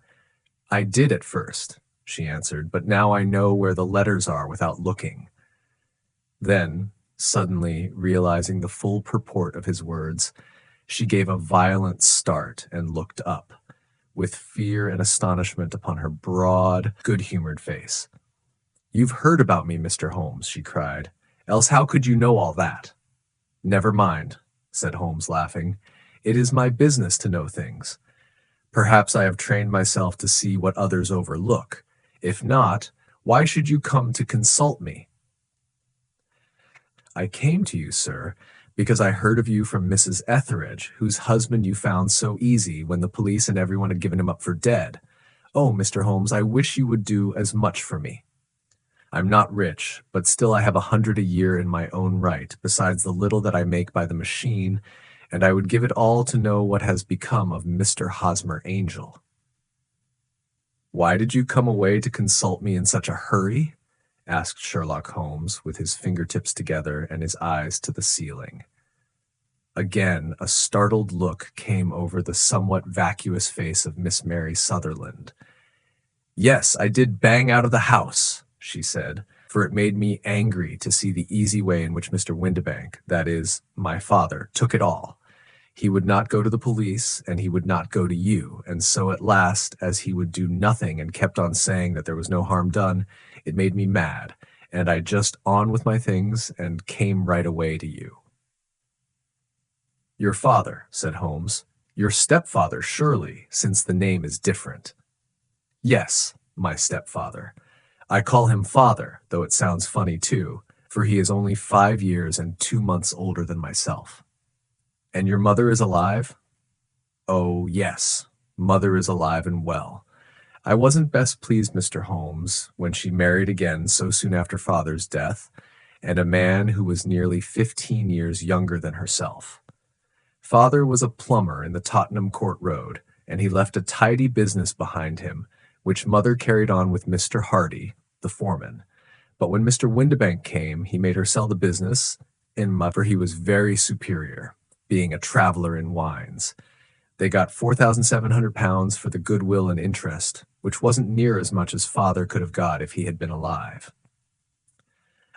"I did at first," she answered, "but now I know where the letters are without looking." Then, suddenly realizing the full purport of his words, she gave a violent start and looked up, with fear and astonishment upon her broad, good-humored face. "You've heard about me, Mr. Holmes," she cried. "Else how could you know all that?" "Never mind," said Holmes, laughing. "It is my business to know things. Perhaps I have trained myself to see what others overlook. If not, why should you come to consult me?" "I came to you, sir, because I heard of you from Mrs. Etheridge, whose husband you found so easy when the police and everyone had given him up for dead. Oh, Mr. Holmes, I wish you would do as much for me. I'm not rich, but still I have 100 a year in my own right, besides the little that I make by the machine, and I would give it all to know what has become of Mr. Hosmer Angel." "Why did you come away to consult me in such a hurry?" asked Sherlock Holmes, with his fingertips together and his eyes to the ceiling. Again, a startled look came over the somewhat vacuous face of Miss Mary Sutherland. "Yes, I did bang out of the house," she said, "for it made me angry to see the easy way in which Mr. Windibank, that is, my father, took it all. He would not go to the police, and he would not go to you, and so at last, as he would do nothing and kept on saying that there was no harm done, it made me mad, and I just on with my things and came right away to you." "Your father," said Holmes. "Your stepfather, surely, since the name is different." "Yes, my stepfather. I call him father, though it sounds funny too, for he is only 5 years and 2 months older than myself." "And your mother is alive?" "Oh, yes, mother is alive and well. I wasn't best pleased, Mr. Holmes, when she married again so soon after father's death, and a man who was nearly 15 years younger than herself. Father was a plumber in the Tottenham Court Road, and he left a tidy business behind him, which mother carried on with Mr. Hardy, the foreman. But when Mr. Windibank came, he made her sell the business, for he was very superior, being a traveller in wines. They got £4,700 for the goodwill and interest, which wasn't near as much as father could have got if he had been alive."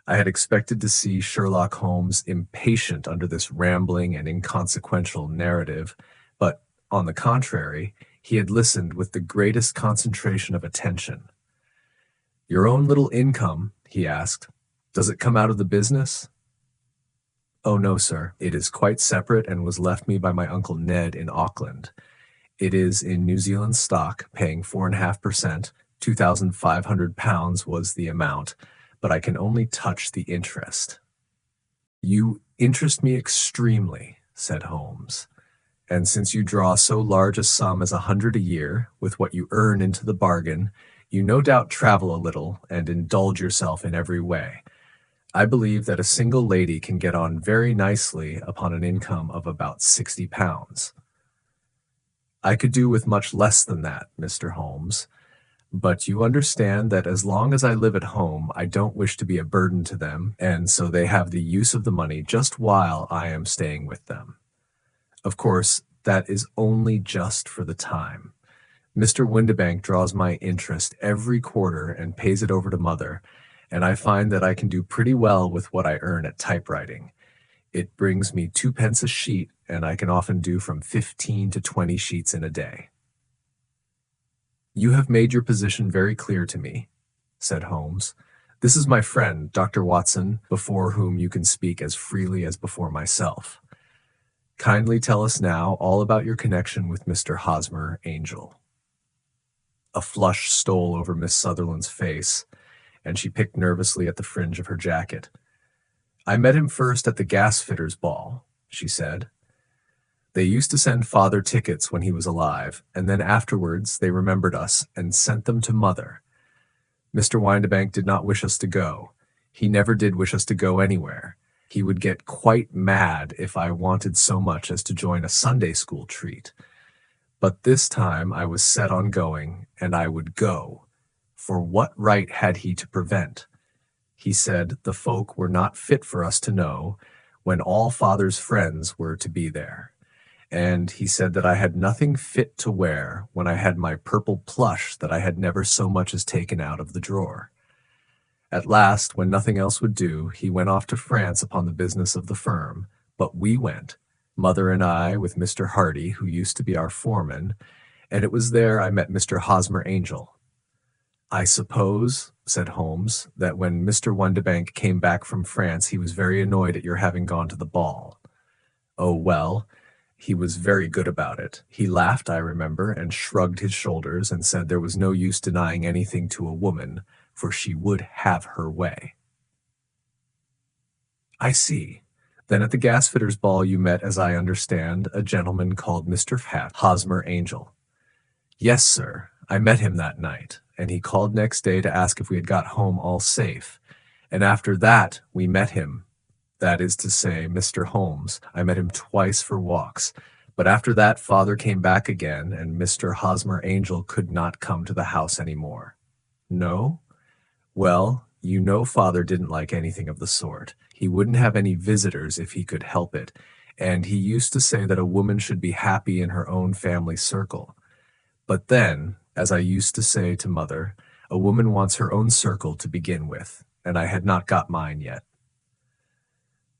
I had expected to see Sherlock Holmes impatient under this rambling and inconsequential narrative, but, on the contrary, he had listened with the greatest concentration of attention. "Your own little income," he asked, "does it come out of the business?" "Oh, no, sir. It is quite separate and was left me by my Uncle Ned in Auckland. It is in New Zealand stock, paying 4.5%. £2,500 was the amount, but I can only touch the interest." "You interest me extremely," said Holmes. "And since you draw so large a sum as 100 a year, with what you earn into the bargain, you no doubt travel a little and indulge yourself in every way. I believe that a single lady can get on very nicely upon an income of about £60. "I could do with much less than that, Mr. Holmes. But you understand that as long as I live at home, I don't wish to be a burden to them, and so they have the use of the money just while I am staying with them. Of course, that is only just for the time. Mr. Windibank draws my interest every quarter and pays it over to mother, and I find that I can do pretty well with what I earn at typewriting. It brings me 2 pence a sheet, and I can often do from 15 to 20 sheets in a day." "You have made your position very clear to me," said Holmes. "This is my friend, Dr. Watson, before whom you can speak as freely as before myself. Kindly tell us now all about your connection with Mr. Hosmer Angel." A flush stole over Miss Sutherland's face, and she picked nervously at the fringe of her jacket. "I met him first at the gas-fitters' ball," she said. "They used to send father tickets when he was alive, and then afterwards they remembered us and sent them to mother. Mr. Windibank did not wish us to go. He never did wish us to go anywhere. He would get quite mad if I wanted so much as to join a Sunday school treat. But this time I was set on going, and I would go. For what right had he to prevent? He said the folk were not fit for us to know, when all father's friends were to be there. And he said that I had nothing fit to wear when I had my purple plush that I had never so much as taken out of the drawer. At last, when nothing else would do, he went off to France upon the business of the firm, but we went, mother and I, with Mr. Hardy, who used to be our foreman, and it was there I met Mr. Hosmer Angel. I suppose, said Holmes, that when Mr. Wonderbank came back from France he was very annoyed at your having gone to the ball. Oh, well, he was very good about it. He laughed, I remember, and shrugged his shoulders and said there was no use denying anything to a woman, for she would have her way. I see. Then at the gasfitters' ball you met, as I understand, a gentleman called Mr. Hosmer Angel. Yes, sir, I met him that night, and he called next day to ask if we had got home all safe. And after that we met him. That is to say, Mr. Holmes. I met him twice for walks. But after that father came back again, and Mr. Hosmer Angel could not come to the house any more. No? Well, you know father didn't like anything of the sort. He wouldn't have any visitors if he could help it, and he used to say that a woman should be happy in her own family circle. But then, as I used to say to mother, a woman wants her own circle to begin with, and I had not got mine yet.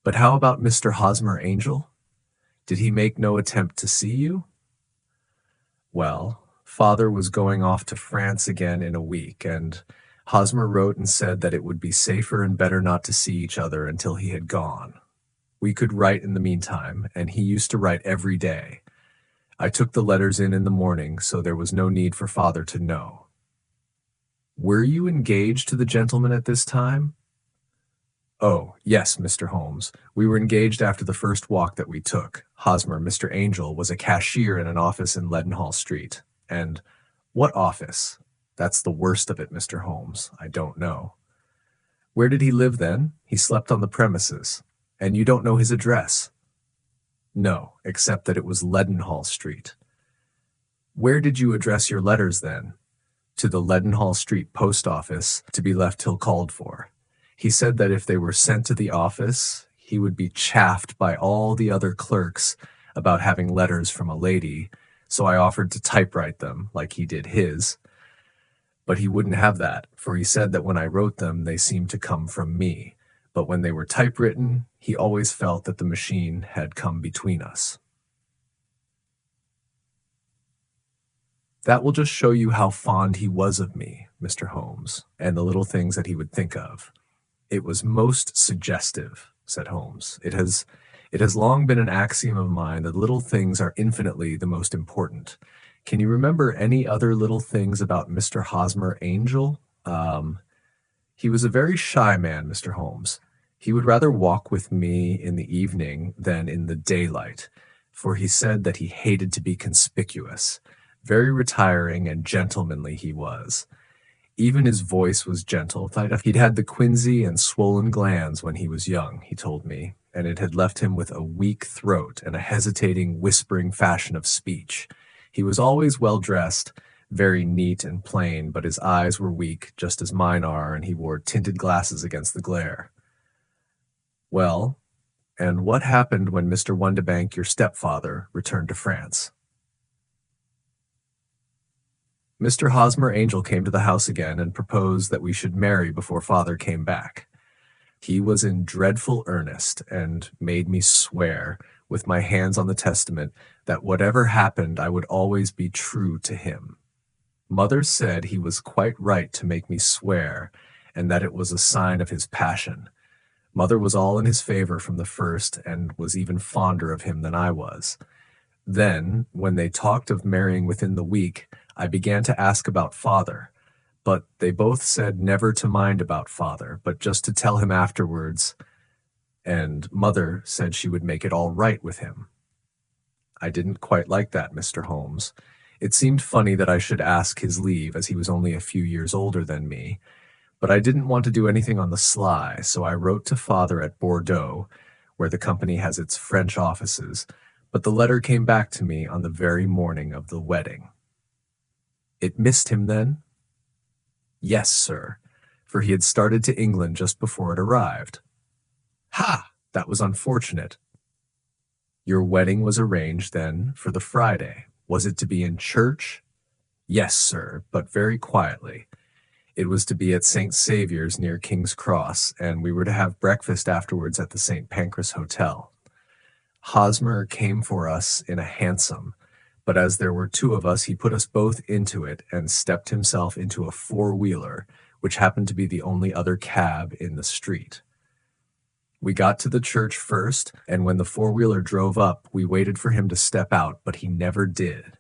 But how about Mr. Hosmer Angel? Did he make no attempt to see you? Well, father was going off to France again in a week, and Hosmer wrote and said that it would be safer and better not to see each other until he had gone. We could write in the meantime, and he used to write every day. I took the letters in the morning, so there was no need for father to know. Were you engaged to the gentleman at this time? Oh, yes, Mr. Holmes. We were engaged after the first walk that we took. Hosmer, Mr. Angel, was a cashier in an office in Leadenhall Street. And what office? That's the worst of it, Mr. Holmes. I don't know. Where did he live then? He slept on the premises. And you don't know his address? No, except that it was Leadenhall Street. Where did you address your letters then? To the Leadenhall Street post office, to be left till called for. He said that if they were sent to the office, he would be chaffed by all the other clerks about having letters from a lady, so I offered to typewrite them, like he did his. But he wouldn't have that, for he said that when I wrote them, they seemed to come from me. But when they were typewritten, he always felt that the machine had come between us. That will just show you how fond he was of me, Mr. Holmes, and the little things that he would think of. It was most suggestive, said Holmes. It has long been an axiom of mine that little things are infinitely the most important. Can you remember any other little things about Mr. Hosmer Angel? He was a very shy man, Mr. Holmes. He would rather walk with me in the evening than in the daylight, for he said that he hated to be conspicuous. Very retiring and gentlemanly he was. Even his voice was gentle. He'd had the quinsy and swollen glands when he was young, he told me, and it had left him with a weak throat and a hesitating, whispering fashion of speech. He was always well dressed, very neat and plain, but his eyes were weak, just as mine are, and he wore tinted glasses against the glare. Well, and what happened when Mr. Wonderbank, your stepfather, returned to France? Mr. Hosmer Angel came to the house again and proposed that we should marry before father came back. He was in dreadful earnest and made me swear, with my hands on the testament, that whatever happened I would always be true to him. Mother said he was quite right to make me swear, and that it was a sign of his passion. Mother was all in his favor from the first, and was even fonder of him than I was. Then, when they talked of marrying within the week, I began to ask about father, but they both said never to mind about father, but just to tell him afterwards, and mother said she would make it all right with him. I didn't quite like that, Mr. Holmes. It seemed funny that I should ask his leave, as he was only a few years older than me, but I didn't want to do anything on the sly, so I wrote to father at Bordeaux, where the company has its French offices, But the letter came back to me on the very morning of the wedding. It missed him then? Yes, sir, for he had started to England just before it arrived. Ha! That was unfortunate. Your wedding was arranged, then, for the Friday. Was it to be in church? Yes, sir, but very quietly. It was to be at St. Saviour's near King's Cross, and we were to have breakfast afterwards at the St. Pancras Hotel. Hosmer came for us in a hansom, but as there were two of us, he put us both into it and stepped himself into a four-wheeler, which happened to be the only other cab in the street. We got to the church first, and when the four-wheeler drove up, we waited for him to step out, but he never did.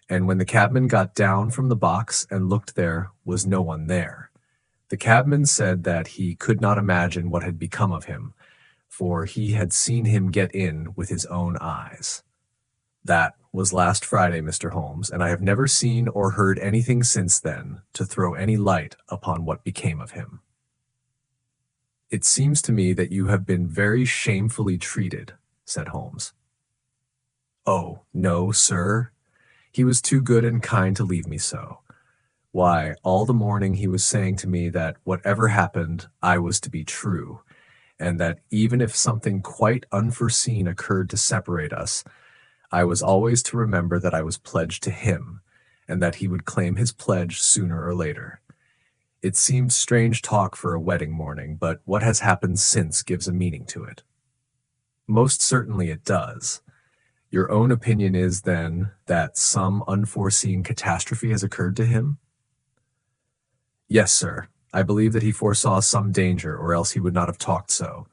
And when the cabman got down from the box and looked, there was no one there. The cabman said that he could not imagine what had become of him, for he had seen him get in with his own eyes. That was last Friday, Mr. Holmes, and I have never seen or heard anything since then to throw any light upon what became of him. It seems to me that you have been very shamefully treated, said Holmes. Oh, no, sir. He was too good and kind to leave me so. Why, all the morning he was saying to me that whatever happened, I was to be true, and that even if something quite unforeseen occurred to separate us, I was always to remember that I was pledged to him, and that he would claim his pledge sooner or later. It seems strange talk for a wedding morning, but what has happened since gives a meaning to it. Most certainly it does. Your own opinion is, then, that some unforeseen catastrophe has occurred to him? Yes, sir. I believe that he foresaw some danger, or else he would not have talked so.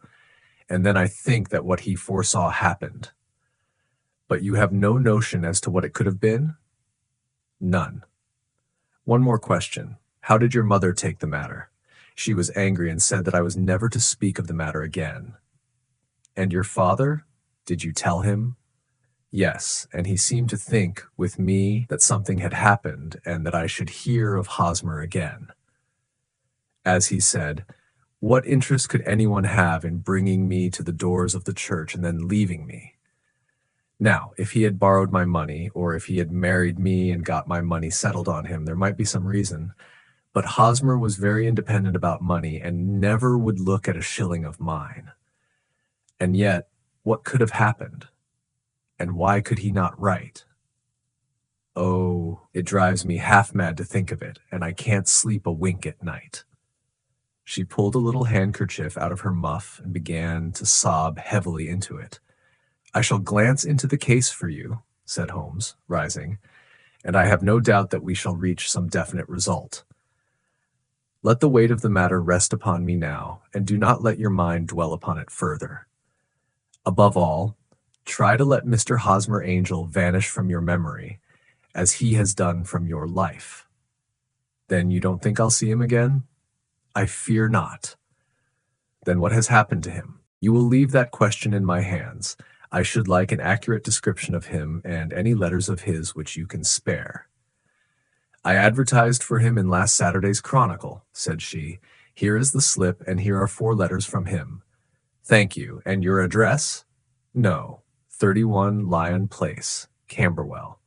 And then I think that what he foresaw happened. But you have no notion as to what it could have been? None. One more question. How did your mother take the matter? She was angry and said that I was never to speak of the matter again. And your father? Did you tell him? Yes, and he seemed to think, with me, that something had happened, and that I should hear of Hosmer again. As he said, what interest could anyone have in bringing me to the doors of the church and then leaving me? Now, if he had borrowed my money, or if he had married me and got my money settled on him, there might be some reason. But Hosmer was very independent about money and never would look at a shilling of mine. And yet, what could have happened? And why could he not write? Oh, it drives me half mad to think of it, and I can't sleep a wink at night. She pulled a little handkerchief out of her muff and began to sob heavily into it. I shall glance into the case for you, said Holmes, rising, and I have no doubt that we shall reach some definite result. Let the weight of the matter rest upon me now, and do not let your mind dwell upon it further. Above all, try to let Mr. Hosmer Angel vanish from your memory, as he has done from your life. Then you don't think I'll see him again? I fear not. Then what has happened to him? You will leave that question in my hands. I should like an accurate description of him and any letters of his which you can spare. I advertised for him in last Saturday's Chronicle, said she. Here is the slip, and here are 4 letters from him. Thank you. And your address? No, 31 Lyon Place, Camberwell.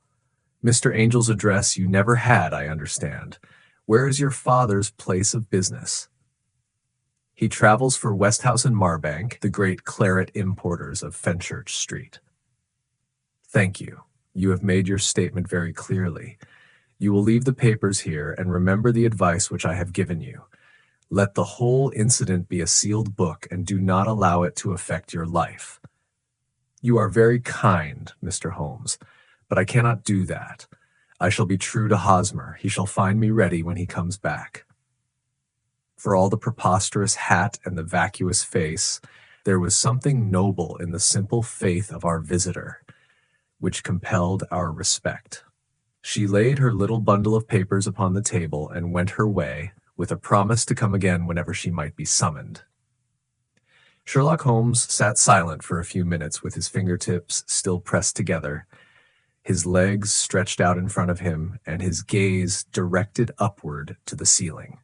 Mr. Angel's address you never had, I understand. Where is your father's place of business? He travels for Westhouse and Marbank, the great claret importers of Fenchurch Street. Thank you. You have made your statement very clearly. You will leave the papers here, and remember the advice which I have given you. Let the whole incident be a sealed book, and do not allow it to affect your life. You are very kind, Mr. Holmes, but I cannot do that. I shall be true to Hosmer. He shall find me ready when he comes back. For all the preposterous hat and the vacuous face, there was something noble in the simple faith of our visitor, which compelled our respect. She laid her little bundle of papers upon the table and went her way, with a promise to come again whenever she might be summoned. Sherlock Holmes sat silent for a few minutes with his fingertips still pressed together, his legs stretched out in front of him, and his gaze directed upward to the ceiling.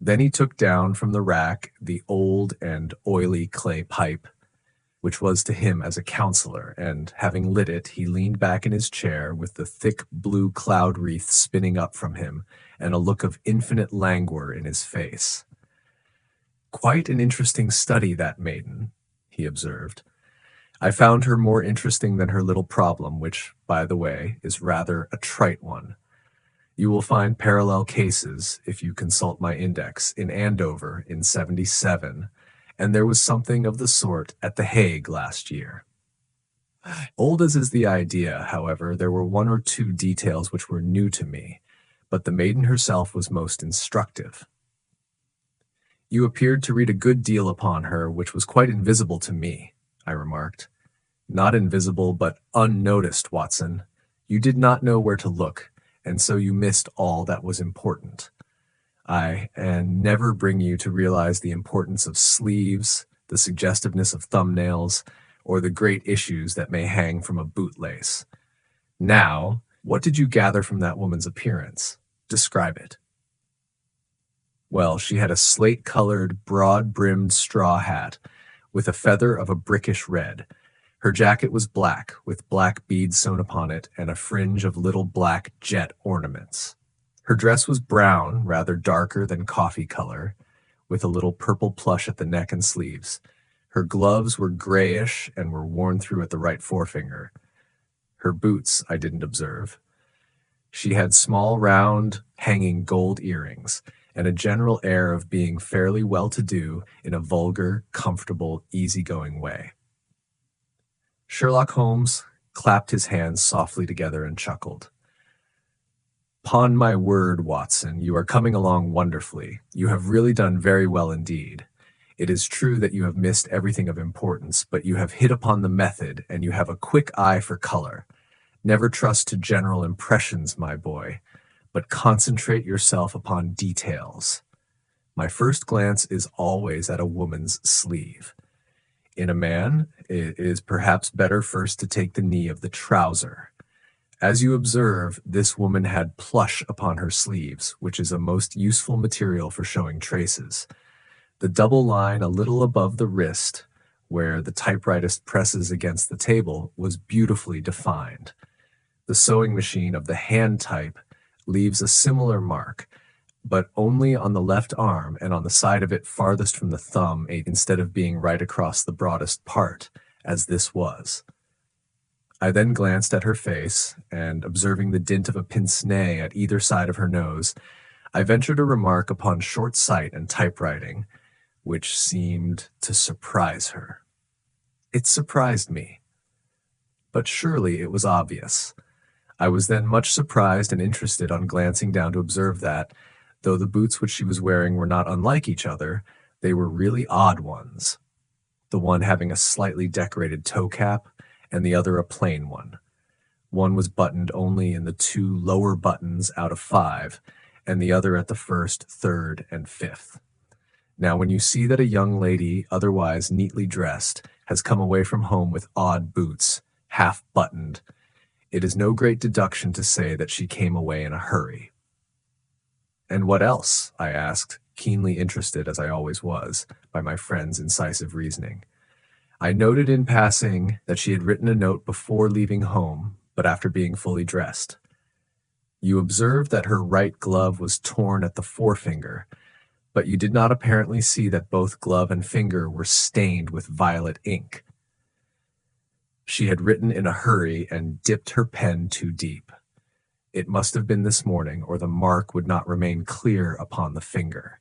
Then he took down from the rack the old and oily clay pipe, which was to him as a counselor, and having lit it, he leaned back in his chair with the thick blue cloud wreath spinning up from him and a look of infinite languor in his face. "Quite an interesting study, that maiden," he observed. "I found her more interesting than her little problem, which, by the way, is rather a trite one. You will find parallel cases, if you consult my index, in Andover in '77, and there was something of the sort at The Hague last year." Old as is the idea, however, there were one or two details which were new to me, but the maiden herself was most instructive. "You appeared to read a good deal upon her, which was quite invisible to me," I remarked. "Not invisible, but unnoticed, Watson. You did not know where to look, and so you missed all that was important. And never bring you to realize the importance of sleeves, the suggestiveness of thumbnails, or the great issues that may hang from a bootlace. Now, what did you gather from that woman's appearance? Describe it." "Well, she had a slate-colored, broad-brimmed straw hat, with a feather of a brickish red. Her jacket was black, with black beads sewn upon it, and a fringe of little black jet ornaments. Her dress was brown, rather darker than coffee color, with a little purple plush at the neck and sleeves. Her gloves were grayish and were worn through at the right forefinger. Her boots I didn't observe. She had small, round, hanging gold earrings, and a general air of being fairly well-to-do in a vulgar, comfortable, easy-going way." Sherlock Holmes clapped his hands softly together and chuckled. "'Pon my word, Watson, you are coming along wonderfully. You have really done very well indeed. It is true that you have missed everything of importance, but you have hit upon the method, and you have a quick eye for color. Never trust to general impressions, my boy, but concentrate yourself upon details. My first glance is always at a woman's sleeve. In a man, it is perhaps better first to take the knee of the trouser. As you observe, this woman had plush upon her sleeves, which is a most useful material for showing traces. The double line a little above the wrist, where the typewriter presses against the table, was beautifully defined. The sewing machine of the hand type leaves a similar mark, but only on the left arm and on the side of it farthest from the thumb, instead of being right across the broadest part, as this was. I then glanced at her face, and observing the dint of a pince-nez at either side of her nose, I ventured a remark upon short sight and typewriting, which seemed to surprise her. It surprised me, but surely it was obvious. I was then much surprised and interested on glancing down to observe that, though the boots which she was wearing were not unlike each other, they were really odd ones, the one having a slightly decorated toe cap, and the other a plain one. One was buttoned only in the 2 lower buttons out of 5, and the other at the first, third, and fifth. Now, when you see that a young lady, otherwise neatly dressed, has come away from home with odd boots, half-buttoned, it is no great deduction to say that she came away in a hurry." "And what else?" I asked, keenly interested, as I always was, by my friend's incisive reasoning. I noted in passing that she had written a note before leaving home, but after being fully dressed. "You observed that her right glove was torn at the forefinger, but you did not apparently see that both glove and finger were stained with violet ink. She had written in a hurry and dipped her pen too deep. It must have been this morning, or the mark would not remain clear upon the finger.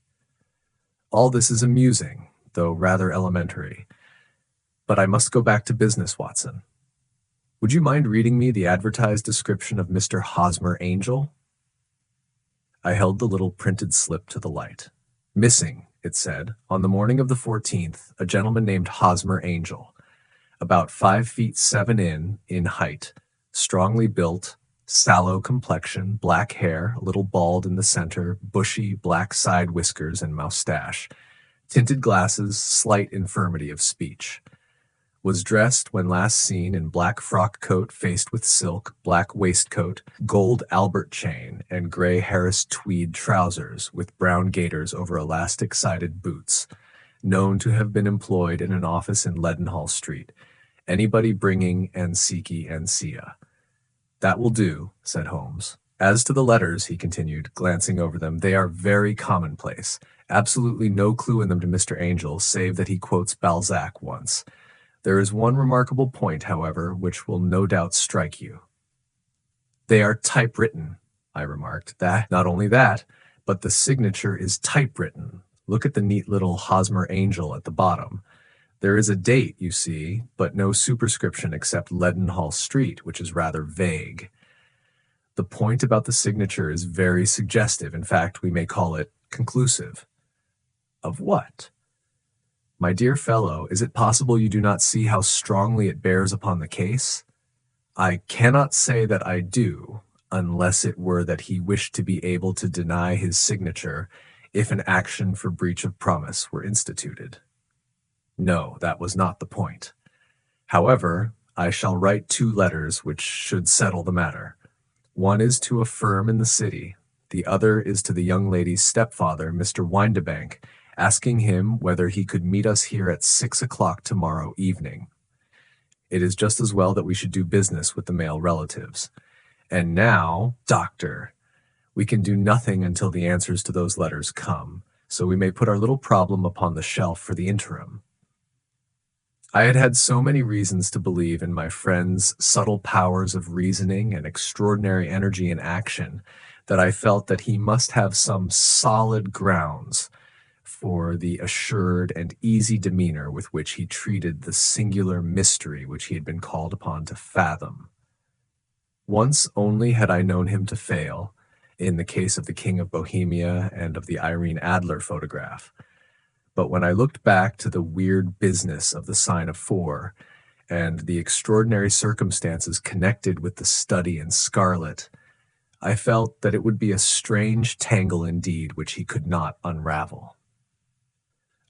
All this is amusing, though rather elementary. But I must go back to business, Watson. Would you mind reading me the advertised description of Mr. Hosmer Angel?" I held the little printed slip to the light. "Missing," it said, "on the morning of the 14th, a gentleman named Hosmer Angel, about 5 feet 7 in height, strongly built, sallow complexion, black hair, a little bald in the center, bushy black side whiskers and moustache, tinted glasses, slight infirmity of speech. Was dressed when last seen in black frock coat faced with silk, black waistcoat, gold Albert chain, and gray Harris tweed trousers with brown gaiters over elastic-sided boots. known to have been employed in an office in Leadenhall Street. Anybody bringing Ansiki and Sia. That will do, said Holmes. As to the letters, he continued, glancing over them, they are very commonplace. Absolutely no clue in them to Mr. Angel, save that he quotes Balzac once. There is one remarkable point, however, which will no doubt strike you. They are typewritten, I remarked. That, not only that, but the signature is typewritten. Look at the neat little Hosmer Angel at the bottom. There is a date, you see, but no superscription except Leadenhall Street, which is rather vague. The point about the signature is very suggestive. In fact, we may call it conclusive. Of what? My dear fellow, is it possible you do not see how strongly it bears upon the case? I cannot say that I do, unless it were that he wished to be able to deny his signature if an action for breach of promise were instituted. No, that was not the point. However, I shall write 2 letters which should settle the matter. One is to a firm in the city. The other is to the young lady's stepfather, Mr. Windebank, asking him whether he could meet us here at 6 o'clock tomorrow evening. It is just as well that we should do business with the male relatives. And now, doctor, we can do nothing until the answers to those letters come, so we may put our little problem upon the shelf for the interim. I had had so many reasons to believe in my friend's subtle powers of reasoning and extraordinary energy in action that I felt that he must have some solid grounds for the assured and easy demeanor with which he treated the singular mystery which he had been called upon to fathom. Once only had I known him to fail, in the case of the King of Bohemia and of the Irene Adler photograph. But when I looked back to the weird business of the sign of 4 and the extraordinary circumstances connected with the study in scarlet, I felt that it would be a strange tangle indeed which he could not unravel.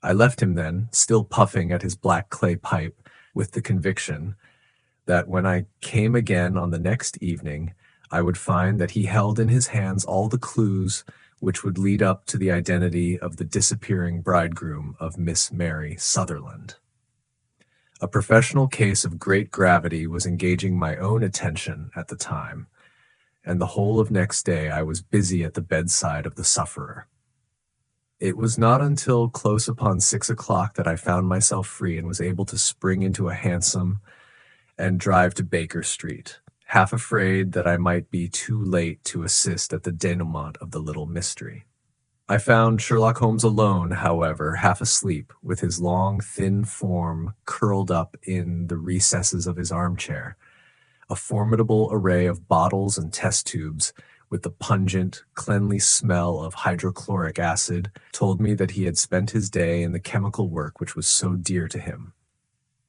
I left him then, still puffing at his black clay pipe, with the conviction that when I came again on the next evening, I would find that he held in his hands all the clues which would lead up to the identity of the disappearing bridegroom of Miss Mary Sutherland. A professional case of great gravity was engaging my own attention at the time, and the whole of next day I was busy at the bedside of the sufferer. It was not until close upon 6 o'clock that I found myself free and was able to spring into a hansom and drive to Baker Street, half afraid that I might be too late to assist at the denouement of the little mystery. I found Sherlock Holmes alone, however, half asleep, with his long, thin form curled up in the recesses of his armchair. A formidable array of bottles and test tubes, with the pungent, cleanly smell of hydrochloric acid, told me that he had spent his day in the chemical work which was so dear to him.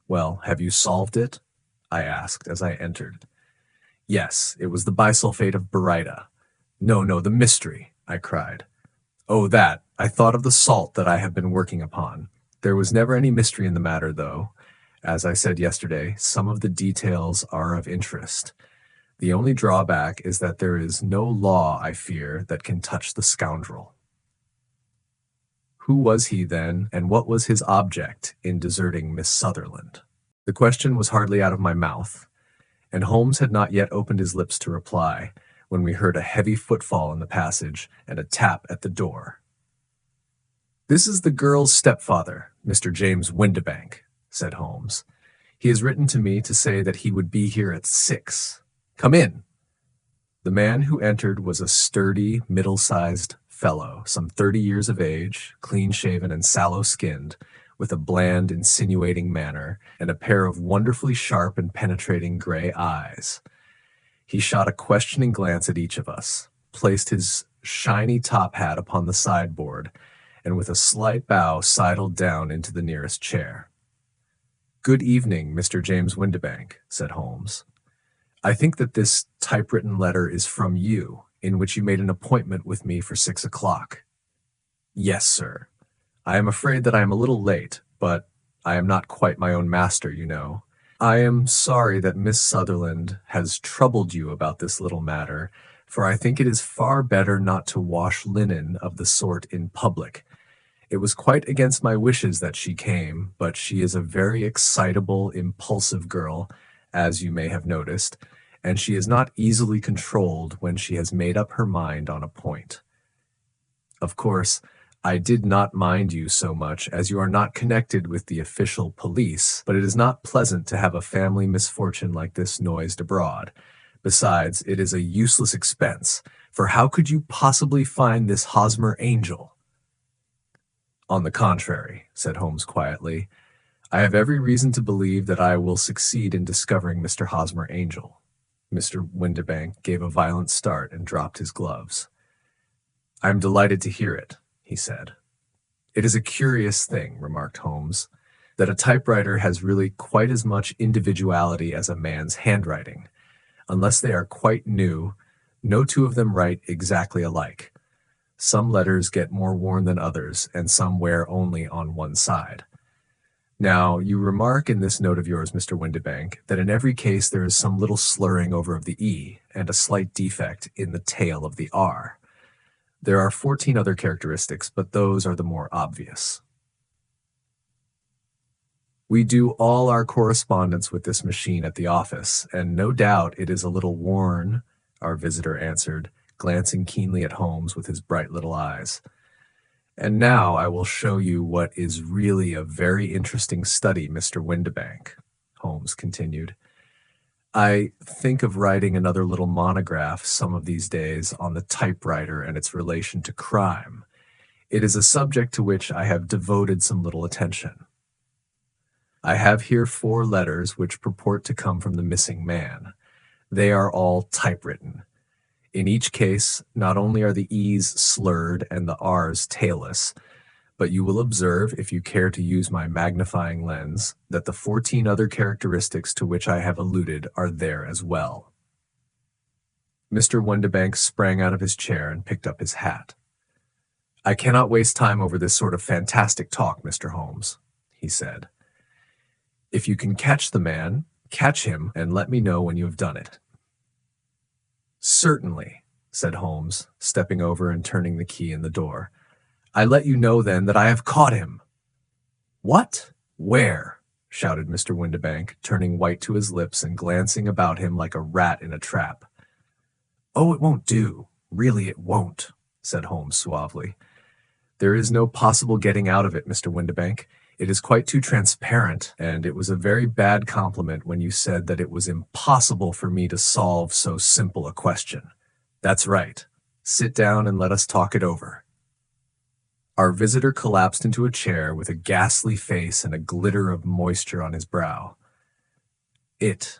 "Well, have you solved it?" I asked as I entered. "Yes, it was the bisulfate of baryta." No, the mystery," I cried. "Oh, that. I thought of the salt that I have been working upon. There was never any mystery in the matter, though. As I said yesterday, some of the details are of interest. The only drawback is that there is no law, I fear, that can touch the scoundrel." Who was he, then, and what was his object in deserting Miss Sutherland? The question was hardly out of my mouth, and Holmes had not yet opened his lips to reply, when we heard a heavy footfall in the passage and a tap at the door. "This is the girl's stepfather, Mr. James Windebank," said Holmes. "He has written to me to say that he would be here at 6. Come in." The man who entered was a sturdy, middle-sized fellow, some 30 years of age, clean-shaven and sallow-skinned, with a bland, insinuating manner and a pair of wonderfully sharp and penetrating gray eyes. He shot a questioning glance at each of us, placed his shiny top hat upon the sideboard, and with a slight bow sidled down into the nearest chair. "Good evening, Mr. James Windebank," said Holmes. "I think that this typewritten letter is from you, in which you made an appointment with me for 6 o'clock. "Yes, sir. I am afraid that I am a little late, but I am not quite my own master, you know. I am sorry that Miss Sutherland has troubled you about this little matter, for I think it is far better not to wash linen of the sort in public. It was quite against my wishes that she came, but she is a very excitable, impulsive girl, as you may have noticed, and she is not easily controlled when she has made up her mind on a point. Of course, I did not mind you so much as you are not connected with the official police, but it is not pleasant to have a family misfortune like this noised abroad. Besides, it is a useless expense, for how could you possibly find this Hosmer angel? On the contrary, said Holmes quietly, I have every reason to believe that I will succeed in discovering Mr. Hosmer Angel. Mr. Windibank gave a violent start and dropped his gloves. I am delighted to hear it, he said. It is a curious thing, remarked Holmes, that a typewriter has really quite as much individuality as a man's handwriting. Unless they are quite new, no two of them write exactly alike. Some letters get more worn than others, and some wear only on one side. Now, you remark in this note of yours, Mr. Windibank, that in every case there is some little slurring over of the E and a slight defect in the tail of the R. There are 14 other characteristics, but those are the more obvious. We do all our correspondence with this machine at the office, and no doubt it is a little worn, our visitor answered, glancing keenly at Holmes with his bright little eyes. And now I will show you what is really a very interesting study, Mr. Windibank, Holmes continued. I think of writing another little monograph some of these days on the typewriter and its relation to crime. It is a subject to which I have devoted some little attention. I have here 4 letters which purport to come from the missing man. They are all typewritten. In each case, not only are the E's slurred and the R's tailless, but you will observe, if you care to use my magnifying lens, that the 14 other characteristics to which I have alluded are there as well. Mr. Windibank sprang out of his chair and picked up his hat. I cannot waste time over this sort of fantastic talk, Mr. Holmes, he said. If you can catch the man, catch him and let me know when you have done it. Certainly, said Holmes, stepping over and turning the key in the door. I let you know then that I have caught him. What? Where? Shouted Mr. Windibank, turning white to his lips and glancing about him like a rat in a trap. Oh, it won't do. Really, it won't, said Holmes suavely. There is no possible getting out of it, Mr. Windibank. It is quite too transparent, and it was a very bad compliment when you said that it was impossible for me to solve so simple a question. That's right. Sit down and let us talk it over. Our visitor collapsed into a chair with a ghastly face and a glitter of moisture on his brow. It's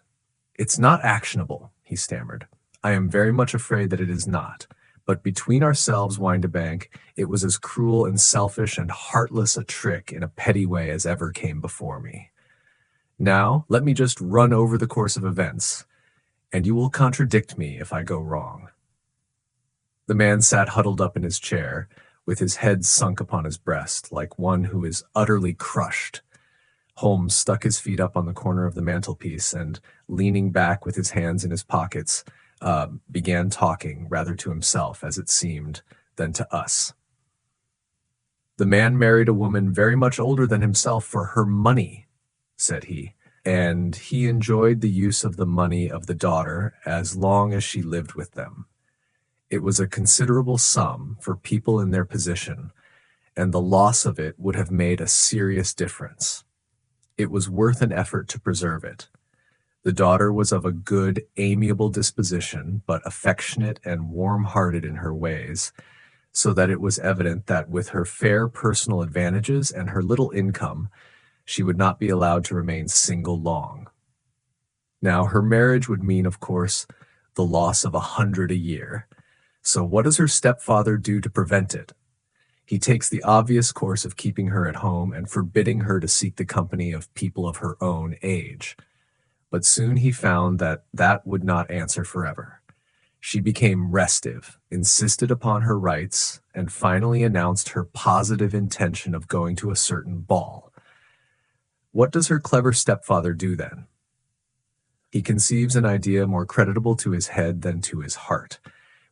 not actionable, he stammered. I am very much afraid that it is not. But between ourselves, Windibank, it was as cruel and selfish and heartless a trick in a petty way as ever came before me. Now, let me just run over the course of events, and you will contradict me if I go wrong. The man sat huddled up in his chair, with his head sunk upon his breast, like one who is utterly crushed. Holmes stuck his feet up on the corner of the mantelpiece and, leaning back with his hands in his pockets, began talking, rather to himself, as it seemed, than to us. The man married a woman very much older than himself for her money, said he, and he enjoyed the use of the money of the daughter as long as she lived with them. It was a considerable sum for people in their position, and the loss of it would have made a serious difference. It was worth an effort to preserve it. The daughter was of a good, amiable disposition, but affectionate and warm-hearted in her ways, so that it was evident that with her fair personal advantages and her little income, she would not be allowed to remain single long. Now, her marriage would mean, of course, the loss of 100 a year. So what does her stepfather do to prevent it? He takes the obvious course of keeping her at home and forbidding her to seek the company of people of her own age. But soon he found that that would not answer forever. She became restive, insisted upon her rights, and finally announced her positive intention of going to a certain ball. What does her clever stepfather do then? He conceives an idea more creditable to his head than to his heart.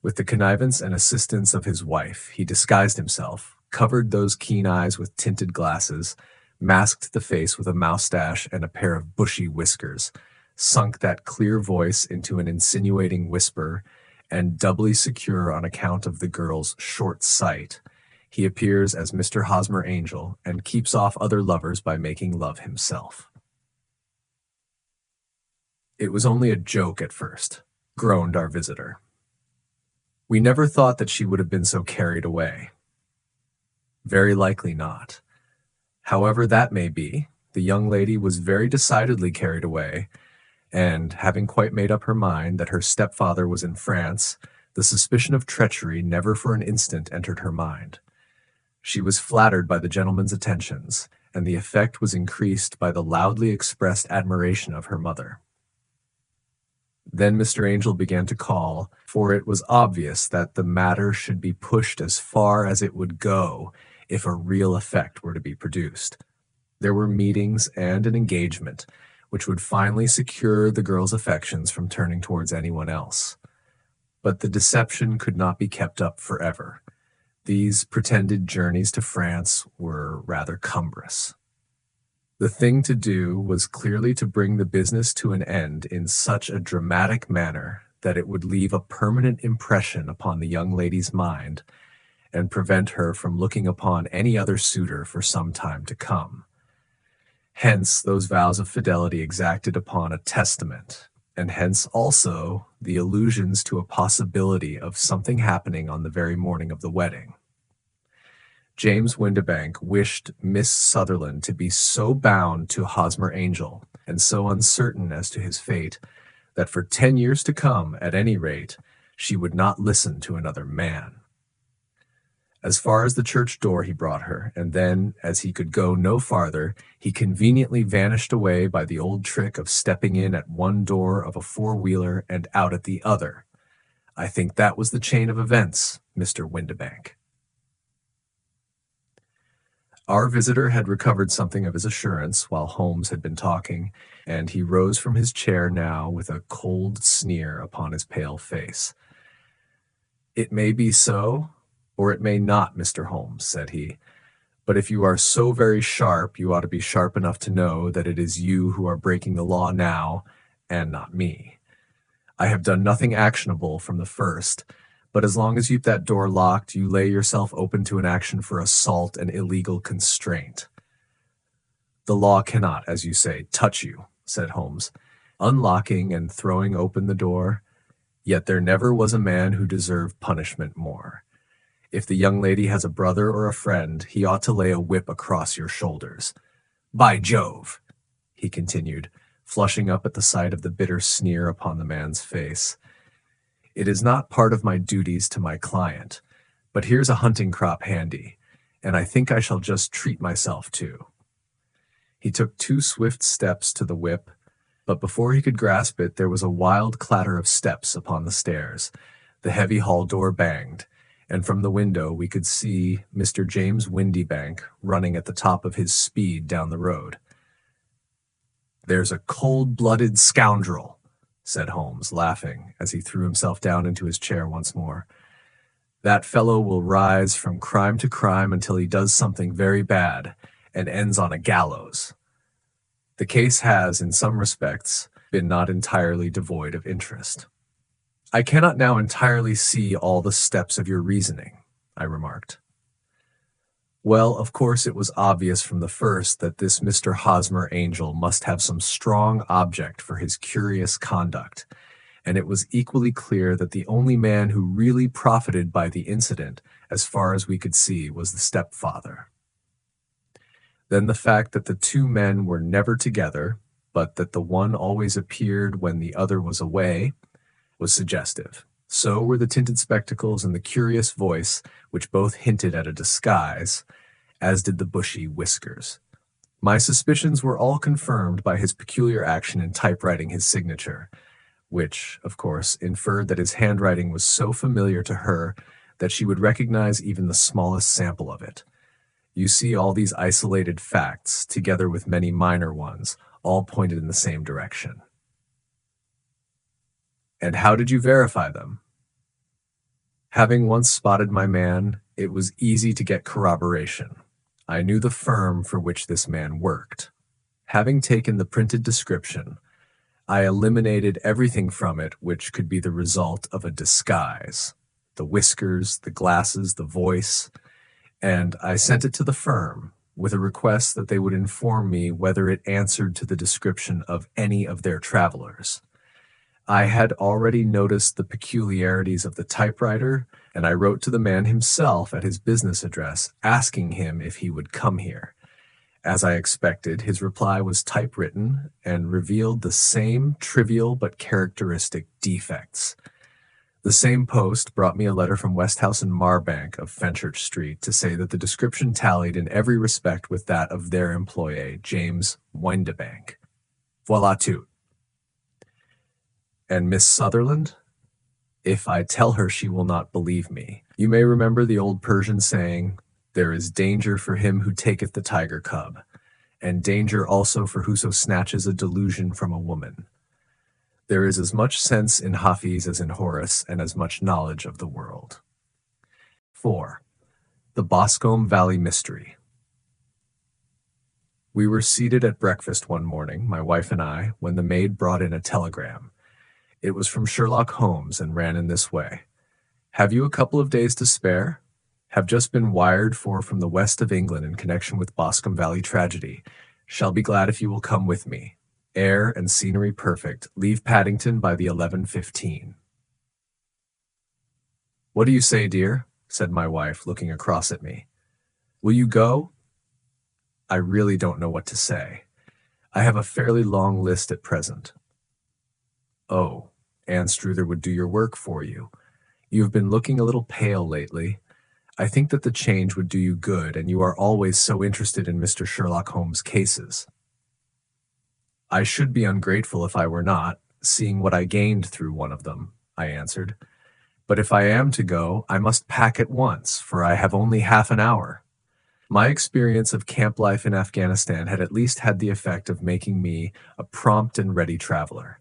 With the connivance and assistance of his wife, he disguised himself, covered those keen eyes with tinted glasses, masked the face with a moustache and a pair of bushy whiskers, sunk that clear voice into an insinuating whisper, and doubly secure on account of the girl's short sight, he appears as Mr. Hosmer Angel and keeps off other lovers by making love himself. It was only a joke at first, groaned our visitor. We never thought that she would have been so carried away. Very likely not. However that may be, the young lady was very decidedly carried away, and, having quite made up her mind that her stepfather was in France, the suspicion of treachery never for an instant entered her mind. She was flattered by the gentleman's attentions, and the effect was increased by the loudly expressed admiration of her mother. Then Mr. Angel began to call, for it was obvious that the matter should be pushed as far as it would go if a real effect were to be produced. There were meetings and an engagement, which would finally secure the girl's affections from turning towards anyone else. But the deception could not be kept up forever. These pretended journeys to France were rather cumbrous. The thing to do was clearly to bring the business to an end in such a dramatic manner that it would leave a permanent impression upon the young lady's mind and prevent her from looking upon any other suitor for some time to come. Hence those vows of fidelity exacted upon a testament, and hence also the allusions to a possibility of something happening on the very morning of the wedding. James Windibank wished Miss Sutherland to be so bound to Hosmer Angel, and so uncertain as to his fate, that for 10 years to come, at any rate, she would not listen to another man. As far as the church door he brought her, and then, as he could go no farther, he conveniently vanished away by the old trick of stepping in at one door of a four-wheeler and out at the other. I think that was the chain of events, Mr. Windibank. Our visitor had recovered something of his assurance while Holmes had been talking, and he rose from his chair now with a cold sneer upon his pale face. "It may be so, or it may not, Mr. Holmes," said he. "But if you are so very sharp, you ought to be sharp enough to know that it is you who are breaking the law now, and not me. I have done nothing actionable from the first, but as long as you keep that door locked, you lay yourself open to an action for assault and illegal constraint." "The law cannot, as you say, touch you," said Holmes, unlocking and throwing open the door. "Yet there never was a man who deserved punishment more. If the young lady has a brother or a friend, he ought to lay a whip across your shoulders. By Jove!" he continued, flushing up at the sight of the bitter sneer upon the man's face. "It is not part of my duties to my client, but here's a hunting crop handy, and I think I shall just treat myself too." He took 2 swift steps to the whip, but before he could grasp it, there was a wild clatter of steps upon the stairs. The heavy hall door banged, and from the window we could see Mr. James Windibank running at the top of his speed down the road. "There's a cold-blooded scoundrel," said Holmes, laughing, as he threw himself down into his chair once more. "That fellow will rise from crime to crime until he does something very bad, and ends on a gallows. The case has, in some respects, been not entirely devoid of interest." "I cannot now entirely see all the steps of your reasoning," I remarked. "Well, of course it was obvious from the first that this Mr. Hosmer Angel must have some strong object for his curious conduct, and it was equally clear that the only man who really profited by the incident, as far as we could see, was the stepfather. Then the fact that the 2 men were never together, but that the one always appeared when the other was away, was suggestive. So were the tinted spectacles and the curious voice, which both hinted at a disguise, as did the bushy whiskers. My suspicions were all confirmed by his peculiar action in typewriting his signature, which, of course, inferred that his handwriting was so familiar to her that she would recognize even the smallest sample of it. You see, all these isolated facts, together with many minor ones, all pointed in the same direction. "And how did you verify them?" "Having once spotted my man, It was easy to get corroboration. I knew the firm for which this man worked. Having taken the printed description, I eliminated everything from it which could be the result of a disguise. The whiskers, the glasses, the voice, and I sent it to the firm with a request that they would inform me whether it answered to the description of any of their travelers. I had already noticed the peculiarities of the typewriter, and I wrote to the man himself at his business address, asking him if he would come here. As I expected, his reply was typewritten and revealed the same trivial but characteristic defects. The same post brought me a letter from Westhouse and Marbank of Fenchurch Street to say that the description tallied in every respect with that of their employee, James Windebank. Voila tout. And Miss Sutherland? If I tell her, she will not believe me. You may remember the old Persian saying, "There is danger for him who taketh the tiger cub, and danger also for whoso snatches a delusion from a woman." There is as much sense in Hafiz as in Horace, and as much knowledge of the world. 4. The Boscombe Valley Mystery. We were seated at breakfast one morning, my wife and I, when the maid brought in a telegram. It was from Sherlock Holmes and ran in this way. "Have you a couple of days to spare? Have just been wired for from the west of England in connection with Boscombe Valley tragedy. Shall be glad if you will come with me. Air and scenery perfect. Leave Paddington by the 11:15. "What do you say, dear?" said my wife, looking across at me. "Will you go?" I really don't know what to say. I have a fairly long list at present. "Oh, Anstruther would do your work for you. You have been looking a little pale lately. I think that the change would do you good, and you are always so interested in Mr. Sherlock Holmes' cases." "I should be ungrateful if I were not, seeing what I gained through one of them," I answered. "But if I am to go, I must pack at once, for I have only half an hour." My experience of camp life in Afghanistan had at least had the effect of making me a prompt and ready traveler.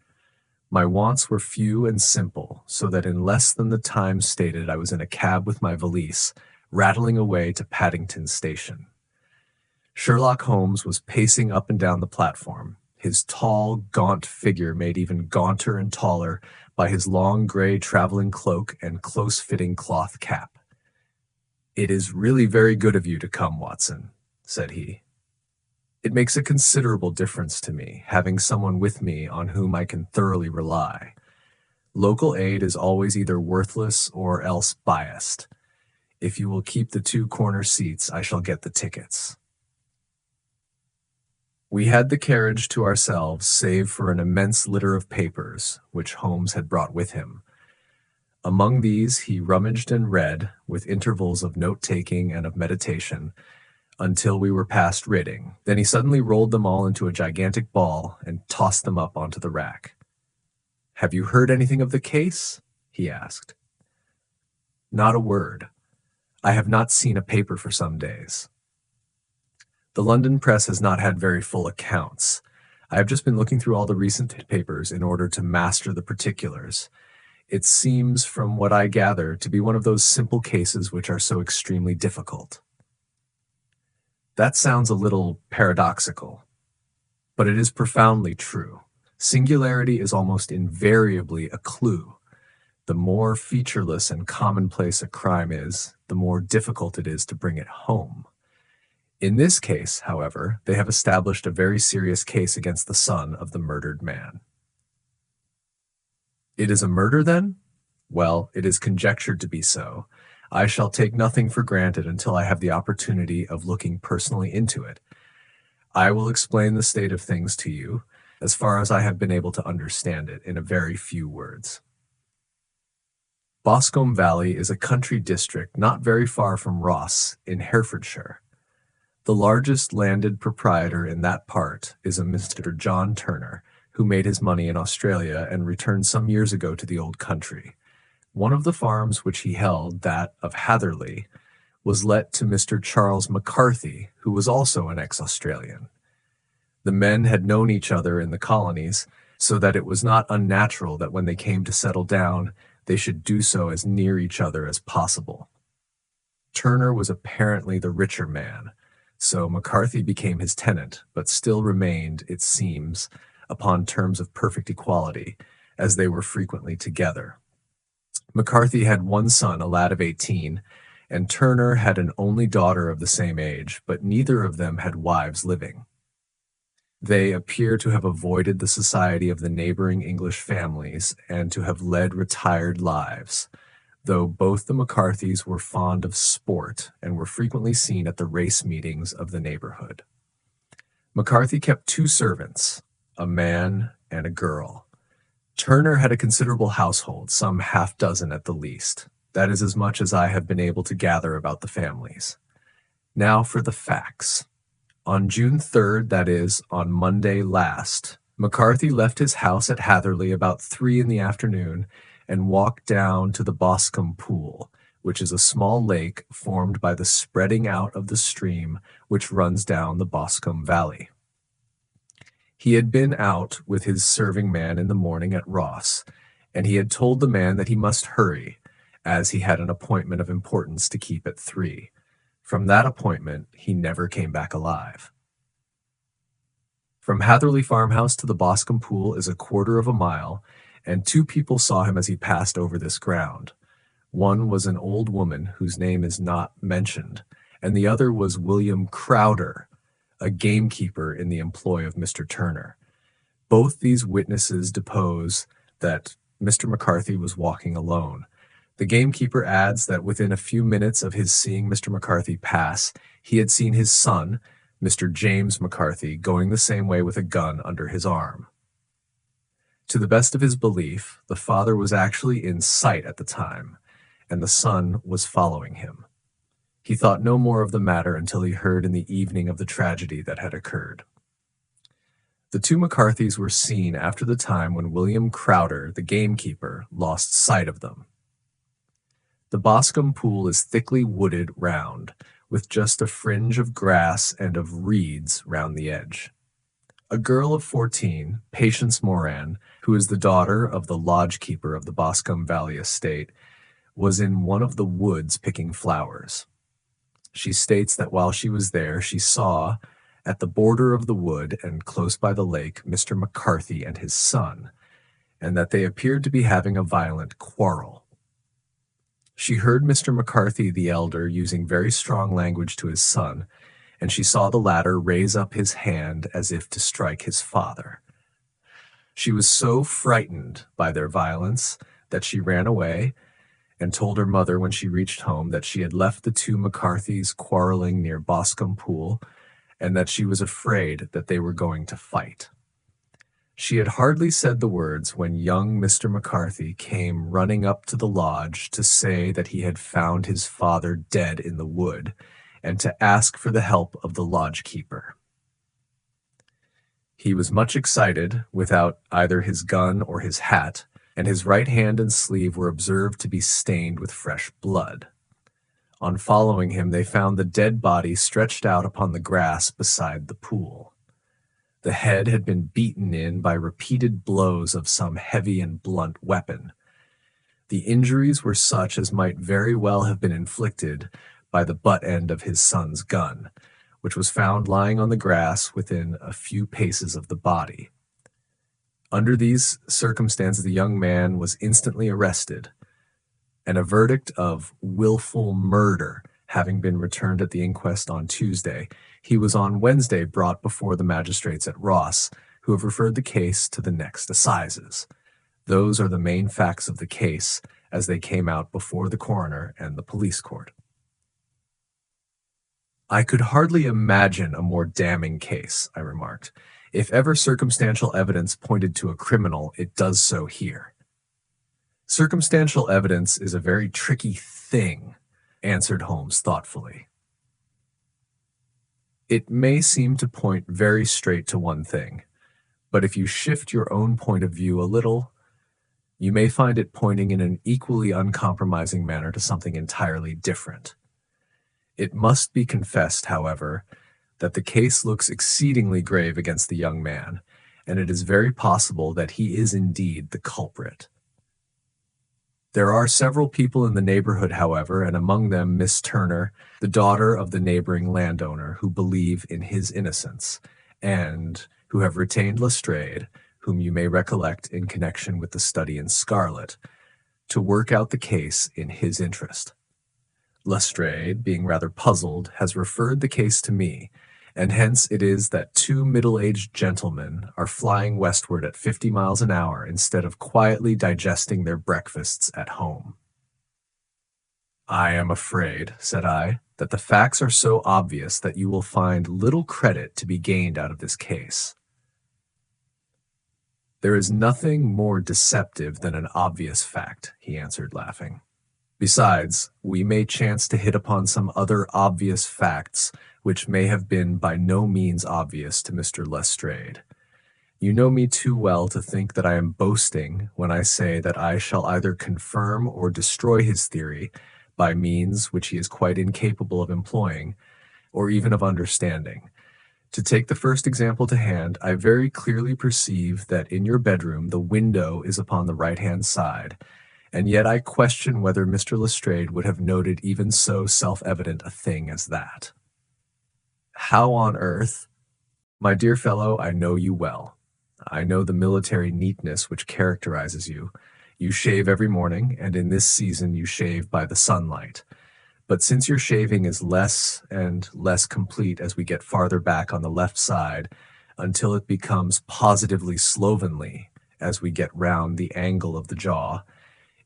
My wants were few and simple, so that in less than the time stated I was in a cab with my valise, rattling away to Paddington Station. Sherlock Holmes was pacing up and down the platform, his tall, gaunt figure made even gaunter and taller by his long gray traveling cloak and close-fitting cloth cap. "It is really very good of you to come, Watson," said he. "It makes a considerable difference to me, having someone with me on whom I can thoroughly rely. Local aid is always either worthless or else biased. If you will keep the 2 corner seats, I shall get the tickets." We had the carriage to ourselves, save for an immense litter of papers, which Holmes had brought with him. Among these he rummaged and read, with intervals of note-taking and of meditation, until we were past ridding. Then he suddenly rolled them all into a gigantic ball and tossed them up onto the rack. "Have you heard anything of the case?" he asked. "Not a word. I have not seen a paper for some days. The London press has not had very full accounts. I have just been looking through all the recent papers in order to master the particulars. It seems, from what I gather, to be one of those simple cases which are so extremely difficult." That sounds a little paradoxical, but it is profoundly true. Singularity is almost invariably a clue. The more featureless and commonplace a crime is, the more difficult it is to bring it home. In this case, however, they have established a very serious case against the son of the murdered man. "It is a murder, then?" "Well, it is conjectured to be so. I shall take nothing for granted until I have the opportunity of looking personally into it. I will explain the state of things to you, as far as I have been able to understand it, in a very few words. Boscombe Valley is a country district not very far from Ross, in Herefordshire. The largest landed proprietor in that part is a Mr. John Turner, who made his money in Australia and returned some years ago to the old country. One of the farms which he held, that of Hatherley, was let to Mr. Charles McCarthy, who was also an ex-Australian. The men had known each other in the colonies, so that it was not unnatural that when they came to settle down, they should do so as near each other as possible. Turner was apparently the richer man, so McCarthy became his tenant, but still remained, it seems, upon terms of perfect equality, as they were frequently together. McCarthy had one son, a lad of 18, and Turner had an only daughter of the same age, but neither of them had wives living. They appear to have avoided the society of the neighboring English families and to have led retired lives, though both the McCarthys were fond of sport and were frequently seen at the race meetings of the neighborhood. McCarthy kept two servants, a man and a girl. Turner had a considerable household, some half dozen at the least. That is as much as I have been able to gather about the families. Now for the facts. On June 3rd, that is, on Monday last, McCarthy left his house at Hatherley about 3 in the afternoon and walked down to the Boscombe Pool, which is a small lake formed by the spreading out of the stream which runs down the Boscombe Valley. He had been out with his serving man in the morning at Ross, and he had told the man that he must hurry, as he had an appointment of importance to keep at 3. From that appointment, he never came back alive. From Hatherley Farmhouse to the Boscombe Pool is a quarter of a mile, and 2 people saw him as he passed over this ground. One was an old woman whose name is not mentioned, and the other was William Crowder, a gamekeeper in the employ of Mr. Turner. Both these witnesses depose that Mr. McCarthy was walking alone. The gamekeeper adds that within a few minutes of his seeing Mr. McCarthy pass, he had seen his son, Mr. James McCarthy, going the same way with a gun under his arm. To the best of his belief, the father was actually in sight at the time, and the son was following him. He thought no more of the matter until he heard in the evening of the tragedy that had occurred. The 2 McCarthys were seen after the time when William Crowder, the gamekeeper, lost sight of them. The Boscombe Pool is thickly wooded round, with just a fringe of grass and of reeds round the edge. A girl of 14, Patience Moran, who is the daughter of the lodge-keeper of the Boscombe Valley estate, was in one of the woods picking flowers. She states that while she was there, she saw, at the border of the wood and close by the lake, Mr. McCarthy and his son, and that they appeared to be having a violent quarrel. She heard Mr. McCarthy the elder using very strong language to his son, and she saw the latter raise up his hand as if to strike his father. She was so frightened by their violence that she ran away and told her mother when she reached home that she had left the 2 McCarthys quarreling near Boscombe Pool and that she was afraid that they were going to fight. She had hardly said the words when young Mr. McCarthy came running up to the lodge to say that he had found his father dead in the wood and to ask for the help of the lodge-keeper. He was much excited, without either his gun or his hat, and his right hand and sleeve were observed to be stained with fresh blood. On following him, they found the dead body stretched out upon the grass beside the pool. The head had been beaten in by repeated blows of some heavy and blunt weapon. The injuries were such as might very well have been inflicted by the butt end of his son's gun, which was found lying on the grass within a few paces of the body. Under these circumstances, the young man was instantly arrested, and a verdict of willful murder having been returned at the inquest on Tuesday, he was on Wednesday brought before the magistrates at Ross, who have referred the case to the next assizes. Those are the main facts of the case as they came out before the coroner and the police court. I could hardly imagine a more damning case, I remarked. If ever circumstantial evidence pointed to a criminal, it does so here. Circumstantial evidence is a very tricky thing, answered Holmes thoughtfully. It may seem to point very straight to one thing, but if you shift your own point of view a little, you may find it pointing in an equally uncompromising manner to something entirely different. It must be confessed, however, that the case looks exceedingly grave against the young man, and it is very possible that he is indeed the culprit. There are several people in the neighborhood, however, and among them Miss Turner, the daughter of the neighboring landowner, who believe in his innocence, and who have retained Lestrade, whom you may recollect in connection with the study in Scarlet, to work out the case in his interest. Lestrade, being rather puzzled, has referred the case to me, and hence it is that two middle-aged gentlemen are flying westward at 50 miles an hour instead of quietly digesting their breakfasts at home. I am afraid, said I, that the facts are so obvious that you will find little credit to be gained out of this case. There is nothing more deceptive than an obvious fact, he answered, laughing. Besides, we may chance to hit upon some other obvious facts which may have been by no means obvious to Mr. Lestrade. You know me too well to think that I am boasting when I say that I shall either confirm or destroy his theory by means which he is quite incapable of employing, or even of understanding. To take the first example to hand, I very clearly perceive that in your bedroom the window is upon the right-hand side, and yet I question whether Mr. Lestrade would have noted even so self-evident a thing as that. How on earth? My dear fellow, I know you well. I know the military neatness which characterizes you. You shave every morning, and in this season you shave by the sunlight. But since your shaving is less and less complete as we get farther back on the left side, until it becomes positively slovenly as we get round the angle of the jaw,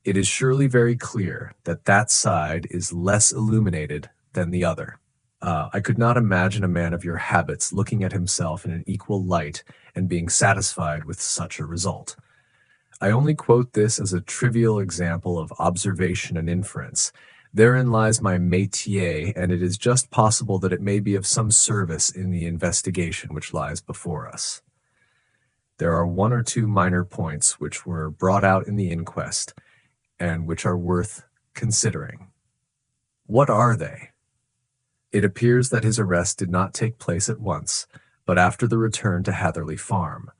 it is surely very clear that that side is less illuminated than the other. I could not imagine a man of your habits looking at himself in an equal light and being satisfied with such a result. I only quote this as a trivial example of observation and inference. Therein lies my métier, and it is just possible that it may be of some service in the investigation which lies before us. There are one or two minor points which were brought out in the inquest, and which are worth considering. What are they? It appears that his arrest did not take place at once, but after the return to Hatherley Farm.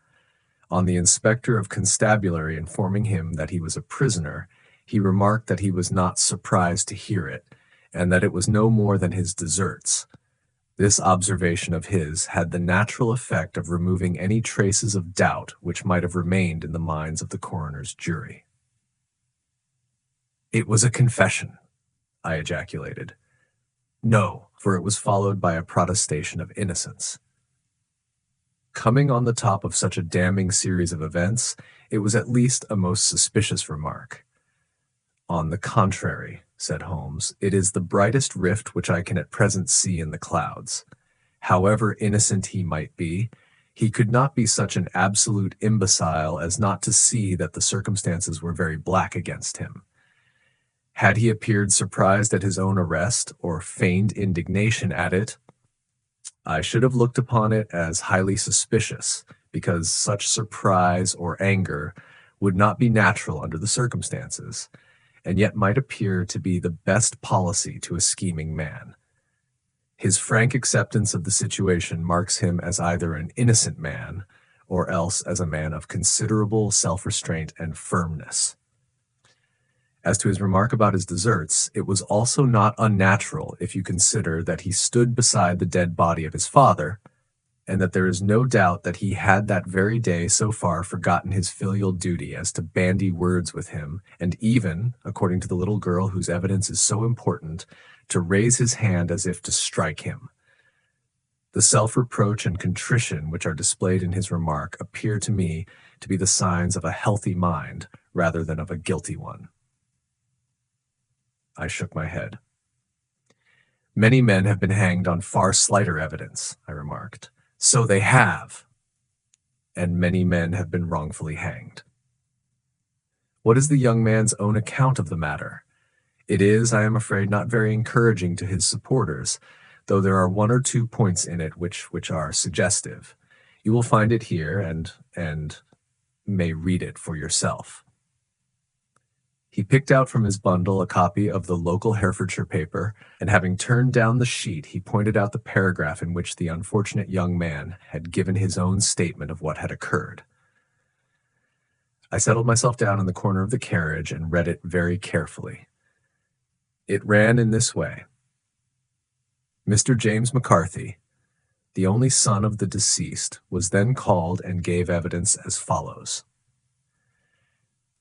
On the inspector of constabulary informing him that he was a prisoner, he remarked that he was not surprised to hear it, and that it was no more than his deserts. This observation of his had the natural effect of removing any traces of doubt which might have remained in the minds of the coroner's jury. It was a confession, I ejaculated. No, for it was followed by a protestation of innocence. Coming on the top of such a damning series of events, it was at least a most suspicious remark. On the contrary, said Holmes, it is the brightest rift which I can at present see in the clouds. However innocent he might be, he could not be such an absolute imbecile as not to see that the circumstances were very black against him. Had he appeared surprised at his own arrest, or feigned indignation at it, I should have looked upon it as highly suspicious, because such surprise or anger would not be natural under the circumstances, and yet might appear to be the best policy to a scheming man. His frank acceptance of the situation marks him as either an innocent man, or else as a man of considerable self-restraint and firmness. As to his remark about his deserts, it was also not unnatural if you consider that he stood beside the dead body of his father, and that there is no doubt that he had that very day so far forgotten his filial duty as to bandy words with him, and even, according to the little girl whose evidence is so important, to raise his hand as if to strike him. The self-reproach and contrition which are displayed in his remark appear to me to be the signs of a healthy mind rather than of a guilty one. I shook my head. Many men have been hanged on far slighter evidence, I remarked. So they have. And many men have been wrongfully hanged. What is the young man's own account of the matter? It is, I am afraid, not very encouraging to his supporters, though there are one or two points in it which are suggestive. You will find it here and may read it for yourself. He picked out from his bundle a copy of the local Herefordshire paper, and having turned down the sheet, he pointed out the paragraph in which the unfortunate young man had given his own statement of what had occurred. I settled myself down in the corner of the carriage and read it very carefully. It ran in this way: Mr. James McCarthy, the only son of the deceased, was then called and gave evidence as follows.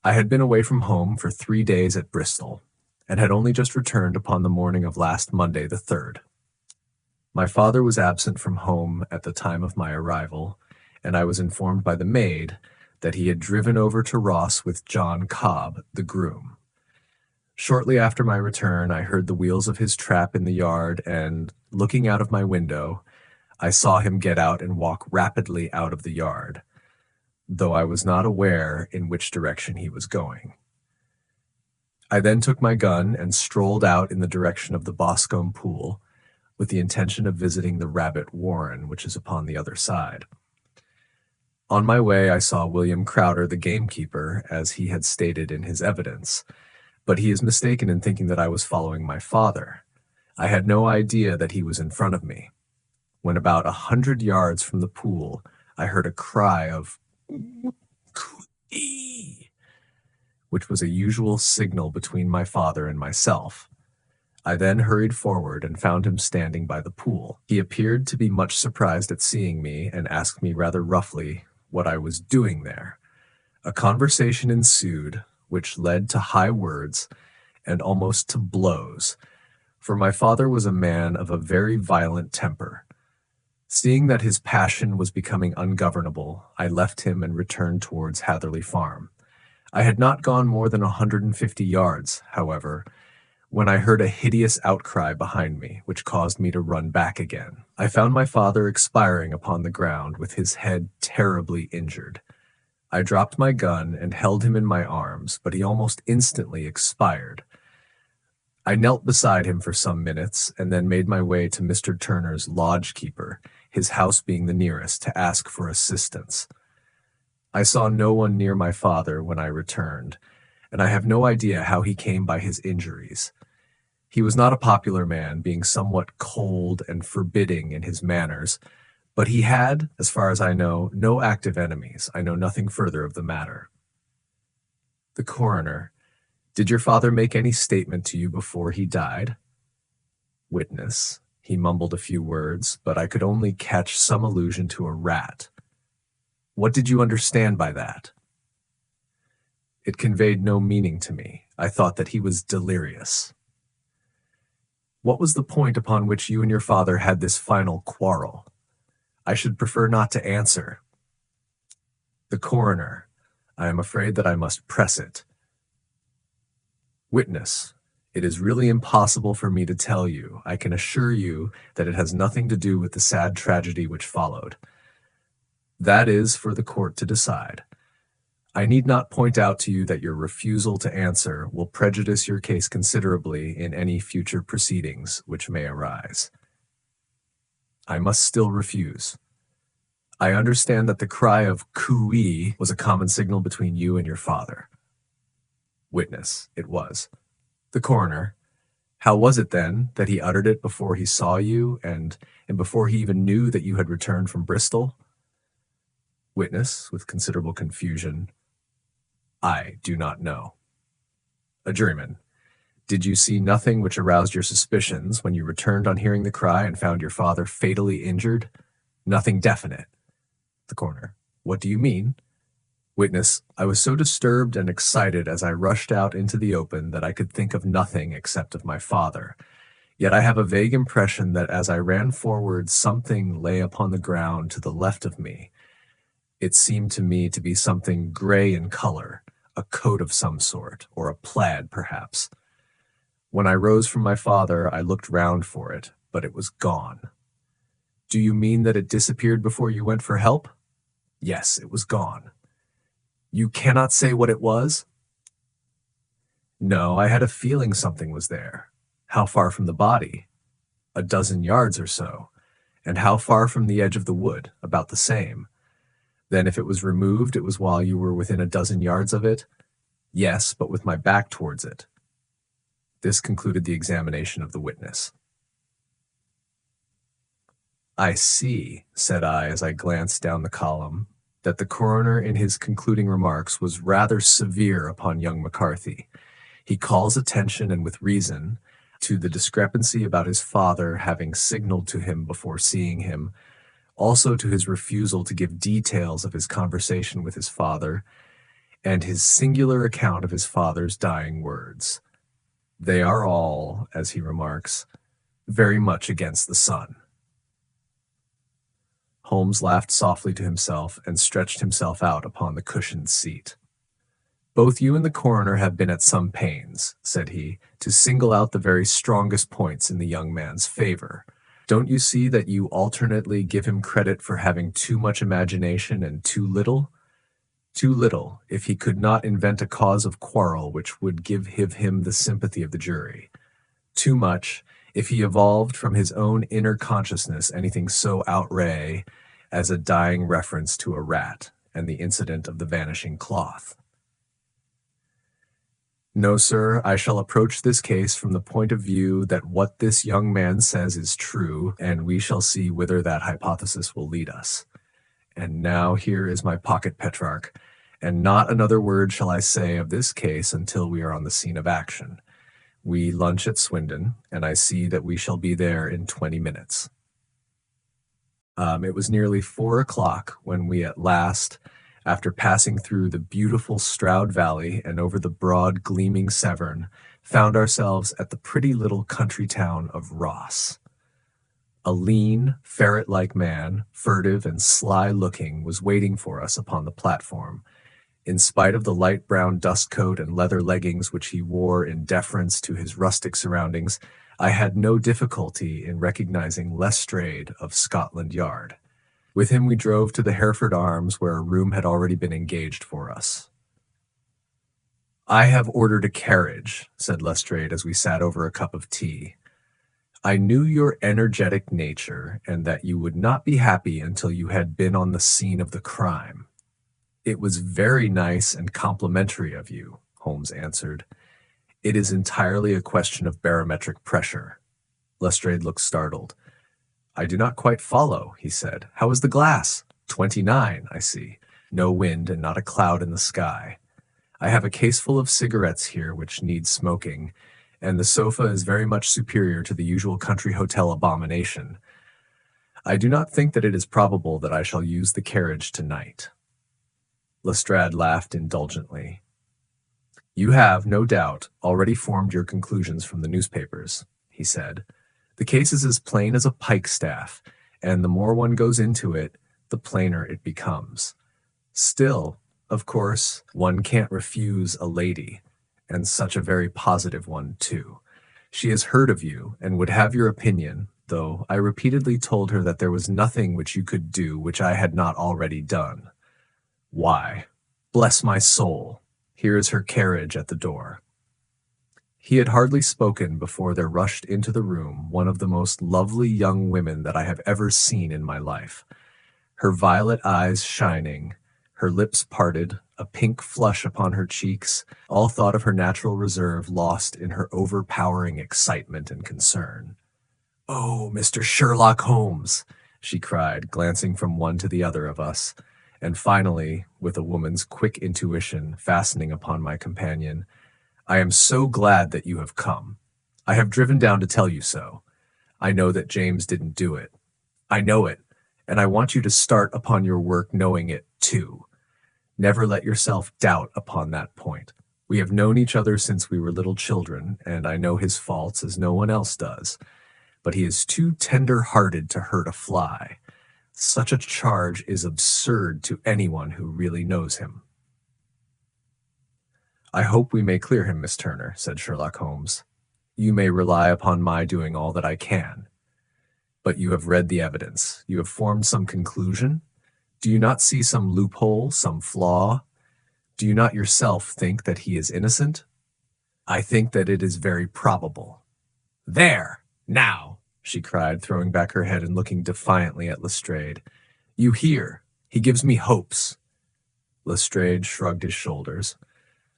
I had been away from home for 3 days at Bristol, and had only just returned upon the morning of last Monday the 3rd. My father was absent from home at the time of my arrival, and I was informed by the maid that he had driven over to Ross with John Cobb, the groom. Shortly after my return, I heard the wheels of his trap in the yard, and, looking out of my window, I saw him get out and walk rapidly out of the yard, though I was not aware in which direction he was going. I then took my gun and strolled out in the direction of the Boscombe Pool, with the intention of visiting the rabbit warren, which is upon the other side. On my way, I saw William Crowder, the gamekeeper, as he had stated in his evidence, but he is mistaken in thinking that I was following my father. I had no idea that he was in front of me. When about 100 yards from the pool, I heard a cry of "Coo-ee," which was a usual signal between my father and myself. I then hurried forward and found him standing by the pool. He appeared to be much surprised at seeing me and asked me rather roughly what I was doing there. A conversation ensued, which led to high words and almost to blows, for my father was a man of a very violent temper. Seeing that his passion was becoming ungovernable, I left him and returned towards Hatherley Farm. I had not gone more than 150 yards, however, when I heard a hideous outcry behind me, which caused me to run back again. I found my father expiring upon the ground with his head terribly injured. I dropped my gun and held him in my arms, but he almost instantly expired. I knelt beside him for some minutes and then made my way to Mr. Turner's lodge-keeper, his house being the nearest, to ask for assistance. I saw no one near my father when I returned, and I have no idea how he came by his injuries. He was not a popular man, being somewhat cold and forbidding in his manners, but he had, as far as I know, no active enemies. I know nothing further of the matter. The coroner: Did your father make any statement to you before he died? Witness: He mumbled a few words, but I could only catch some allusion to a rat. What did you understand by that? It conveyed no meaning to me. I thought that he was delirious. What was the point upon which you and your father had this final quarrel? I should prefer not to answer. The coroner: I am afraid that I must press it. Witness: It is really impossible for me to tell you. I can assure you that it has nothing to do with the sad tragedy which followed. That is for the court to decide. I need not point out to you that your refusal to answer will prejudice your case considerably in any future proceedings which may arise. I must still refuse. I understand that the cry of "coo-ee" was a common signal between you and your father. Witness: It was. The coroner: How was it, then, that he uttered it before he saw you, and before he even knew that you had returned from Bristol? Witness, with considerable confusion: I do not know. A juryman: Did you see nothing which aroused your suspicions when you returned on hearing the cry and found your father fatally injured? Nothing definite. The coroner: What do you mean? Witness: I was so disturbed and excited as I rushed out into the open that I could think of nothing except of my father. Yet I have a vague impression that as I ran forward, something lay upon the ground to the left of me. It seemed to me to be something gray in color, a coat of some sort, or a plaid, perhaps. When I rose from my father, I looked round for it, but it was gone. Do you mean that it disappeared before you went for help? Yes, it was gone. You cannot say what it was? No, I had a feeling something was there. How far from the body? 12 yards or so. And how far from the edge of the wood? About the same. Then if it was removed, it was while you were within 12 yards of it? Yes, but with my back towards it. This concluded the examination of the witness. I see, said I as I glanced down the column, that the coroner in his concluding remarks was rather severe upon young McCarthy. He calls attention, and with reason, to the discrepancy about his father having signaled to him before seeing him, also to his refusal to give details of his conversation with his father, and his singular account of his father's dying words. They are all, as he remarks, very much against the sun. Holmes laughed softly to himself and stretched himself out upon the cushioned seat. "Both you and the coroner have been at some pains," said he, "to single out the very strongest points in the young man's favor. Don't you see that you alternately give him credit for having too much imagination and too little? Too little, if he could not invent a cause of quarrel which would give him the sympathy of the jury. Too much, if he evolved from his own inner consciousness anything so outré as a dying reference to a rat and the incident of the vanishing cloth. No, sir, I shall approach this case from the point of view that what this young man says is true, and we shall see whither that hypothesis will lead us. And now here is my pocket Petrarch, and not another word shall I say of this case until we are on the scene of action. We lunch at Swindon, and I see that we shall be there in 20 minutes. It was nearly 4 o'clock when we at last, after passing through the beautiful Stroud Valley and over the broad, gleaming Severn, found ourselves at the pretty little country town of Ross. A lean, ferret-like man, furtive and sly-looking, was waiting for us upon the platform. In spite of the light brown dust coat and leather leggings which he wore in deference to his rustic surroundings, I had no difficulty in recognizing Lestrade of Scotland Yard. With him we drove to the Hereford Arms, where a room had already been engaged for us. "I have ordered a carriage," said Lestrade as we sat over a cup of tea. "I knew your energetic nature, and that you would not be happy until you had been on the scene of the crime." "It was very nice and complimentary of you," Holmes answered. "It is entirely a question of barometric pressure." Lestrade looked startled. "I do not quite follow," he said. "How is the glass?" 29, I see. No wind and not a cloud in the sky. I have a case full of cigarettes here which need smoking, and the sofa is very much superior to the usual country hotel abomination. I do not think that it is probable that I shall use the carriage tonight." Lestrade laughed indulgently. "You have, no doubt, already formed your conclusions from the newspapers," he said. "The case is as plain as a pikestaff, and the more one goes into it, the plainer it becomes. Still, of course, one can't refuse a lady, and such a very positive one, too. She has heard of you, and would have your opinion, though I repeatedly told her that there was nothing which you could do which I had not already done. Why, bless my soul, here is her carriage at the door." He had hardly spoken before there rushed into the room one of the most lovely young women that I have ever seen in my life. Her violet eyes shining, her lips parted, a pink flush upon her cheeks, all thought of her natural reserve lost in her overpowering excitement and concern. "Oh, Mr. Sherlock Holmes!" she cried, glancing from one to the other of us, and finally, with a woman's quick intuition, fastening upon my companion. "I am so glad that you have come. I have driven down to tell you so. I know that James didn't do it. I know it, and I want you to start upon your work knowing it, too. Never let yourself doubt upon that point. We have known each other since we were little children, and I know his faults as no one else does. But he is too tender-hearted to hurt a fly. Such a charge is absurd to anyone who really knows him." "I hope we may clear him, Miss Turner," said Sherlock Holmes. "You may rely upon my doing all that I can. But you have read the evidence. You have formed some conclusion? Do you not see some loophole, some flaw? Do you not yourself think that he is innocent?" "I think that it is very probable." "There! Now!" she cried, throwing back her head and looking defiantly at Lestrade. "You hear? He gives me hopes." Lestrade shrugged his shoulders.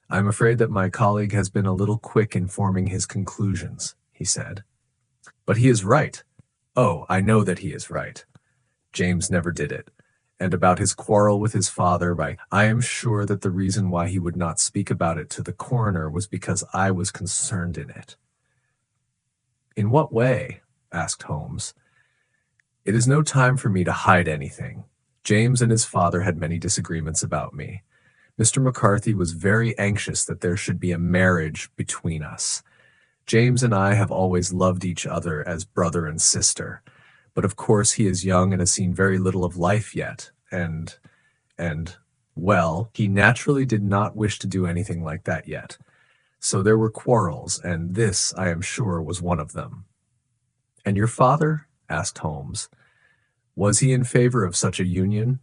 "I am afraid that my colleague has been a little quick in forming his conclusions," he said. "But he is right. Oh, I know that he is right. James never did it, And about his quarrel with his father, I am sure that the reason why he would not speak about it to the coroner was because I was concerned in it." "In what way?" asked Holmes. "It is no time for me to hide anything. James and his father had many disagreements about me. Mr. McCarthy was very anxious that there should be a marriage between us. James and I have always loved each other as brother and sister, but of course he is young and has seen very little of life yet, well, he naturally did not wish to do anything like that yet. So there were quarrels, and this, I am sure, was one of them." "And your father?" asked Holmes. "Was he in favor of such a union?"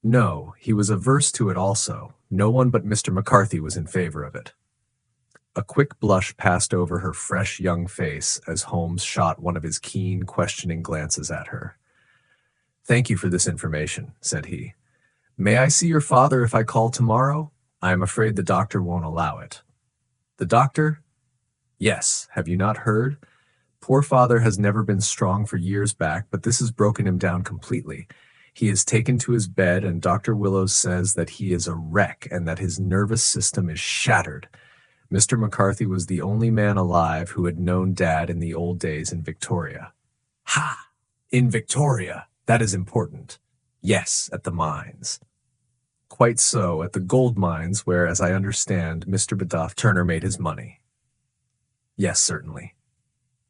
"No, he was averse to it also. No one but Mr. McCarthy was in favor of it." A quick blush passed over her fresh young face as Holmes shot one of his keen, questioning glances at her. "Thank you for this information," said he. "May I see your father if I call tomorrow? I am afraid the doctor won't allow it." "The doctor?" "Yes. Have you not heard? Poor father has never been strong for years back, but this has broken him down completely. He is taken to his bed, and Dr. Willows says that he is a wreck and that his nervous system is shattered. Mr. McCarthy was the only man alive who had known Dad in the old days in Victoria." "Ha! In Victoria! That is important." "Yes, at the mines." "Quite so, at the gold mines, where, as I understand, Mr. Beddoff Turner made his money." "Yes, certainly."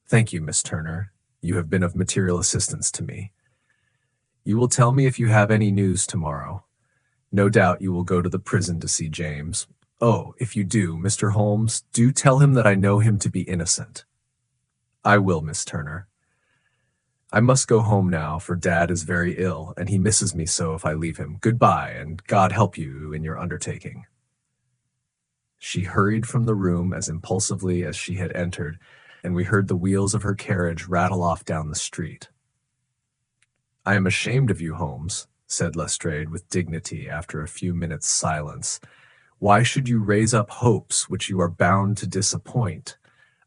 "Thank you, Miss Turner. You have been of material assistance to me. You will tell me if you have any news tomorrow. No doubt you will go to the prison to see James. Oh, if you do, Mr. Holmes, do tell him that I know him to be innocent." "I will, Miss Turner. I must go home now, for Dad is very ill, and he misses me so if I leave him. Goodbye, and God help you in your undertaking." She hurried from the room as impulsively as she had entered, and we heard the wheels of her carriage rattle off down the street. "I am ashamed of you, Holmes," said Lestrade with dignity after a few minutes' silence. "Why should you raise up hopes which you are bound to disappoint?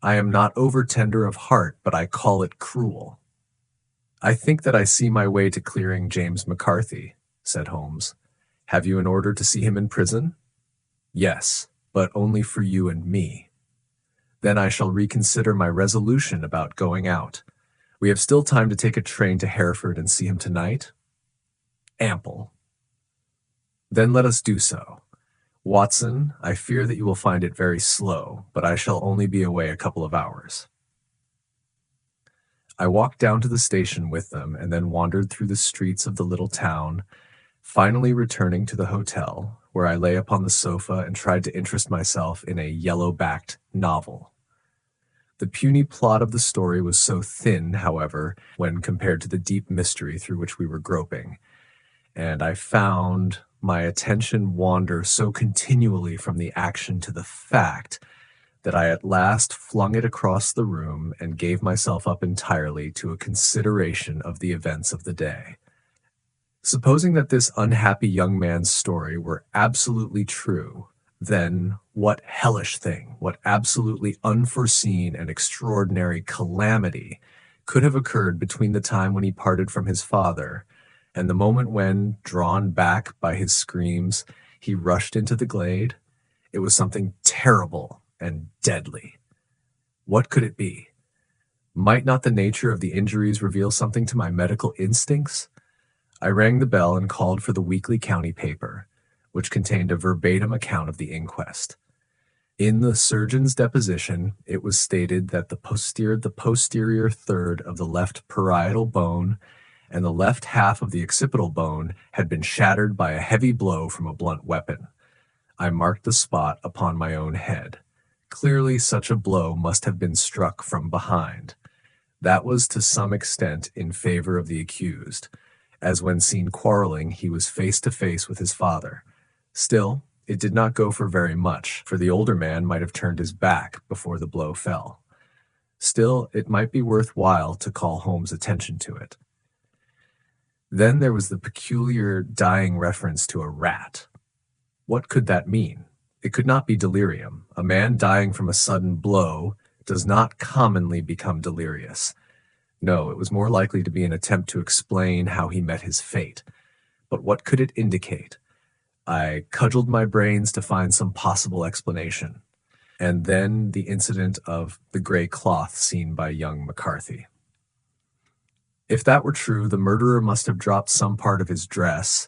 I am not over-tender of heart, but I call it cruel." "I think that I see my way to clearing James McCarthy," said Holmes. "Have you an order to see him in prison?" "Yes, but only for you and me." "Then I shall reconsider my resolution about going out. We have still time to take a train to Hereford and see him tonight?" "Ample." "Then let us do so. Watson, I fear that you will find it very slow, but I shall only be away a couple of hours." I walked down to the station with them and then wandered through the streets of the little town, finally returning to the hotel, where I lay upon the sofa and tried to interest myself in a yellow-backed novel. The puny plot of the story was so thin, however, when compared to the deep mystery through which we were groping, and I found my attention wander so continually from the action to the fact that I at last flung it across the room and gave myself up entirely to a consideration of the events of the day. Supposing that this unhappy young man's story were absolutely true, then what hellish thing, what absolutely unforeseen and extraordinary calamity could have occurred between the time when he parted from his father and the moment when, drawn back by his screams, he rushed into the glade? It was something terrible and deadly. What could it be? Might not the nature of the injuries reveal something to my medical instincts? I rang the bell and called for the weekly county paper, which contained a verbatim account of the inquest. In the surgeon's deposition, it was stated that the posterior third of the left parietal bone and the left half of the occipital bone had been shattered by a heavy blow from a blunt weapon. I marked the spot upon my own head. Clearly, such a blow must have been struck from behind. That was to some extent in favor of the accused, as when seen quarreling, he was face to face with his father. Still, it did not go for very much, for the older man might have turned his back before the blow fell. Still, it might be worth while to call Holmes' attention to it. Then there was the peculiar dying reference to a rat. What could that mean? It could not be delirium. A man dying from a sudden blow does not commonly become delirious. No, it was more likely to be an attempt to explain how he met his fate. But what could it indicate? I cudgeled my brains to find some possible explanation. And then the incident of the gray cloth seen by young McCarthy. If that were true, the murderer must have dropped some part of his dress,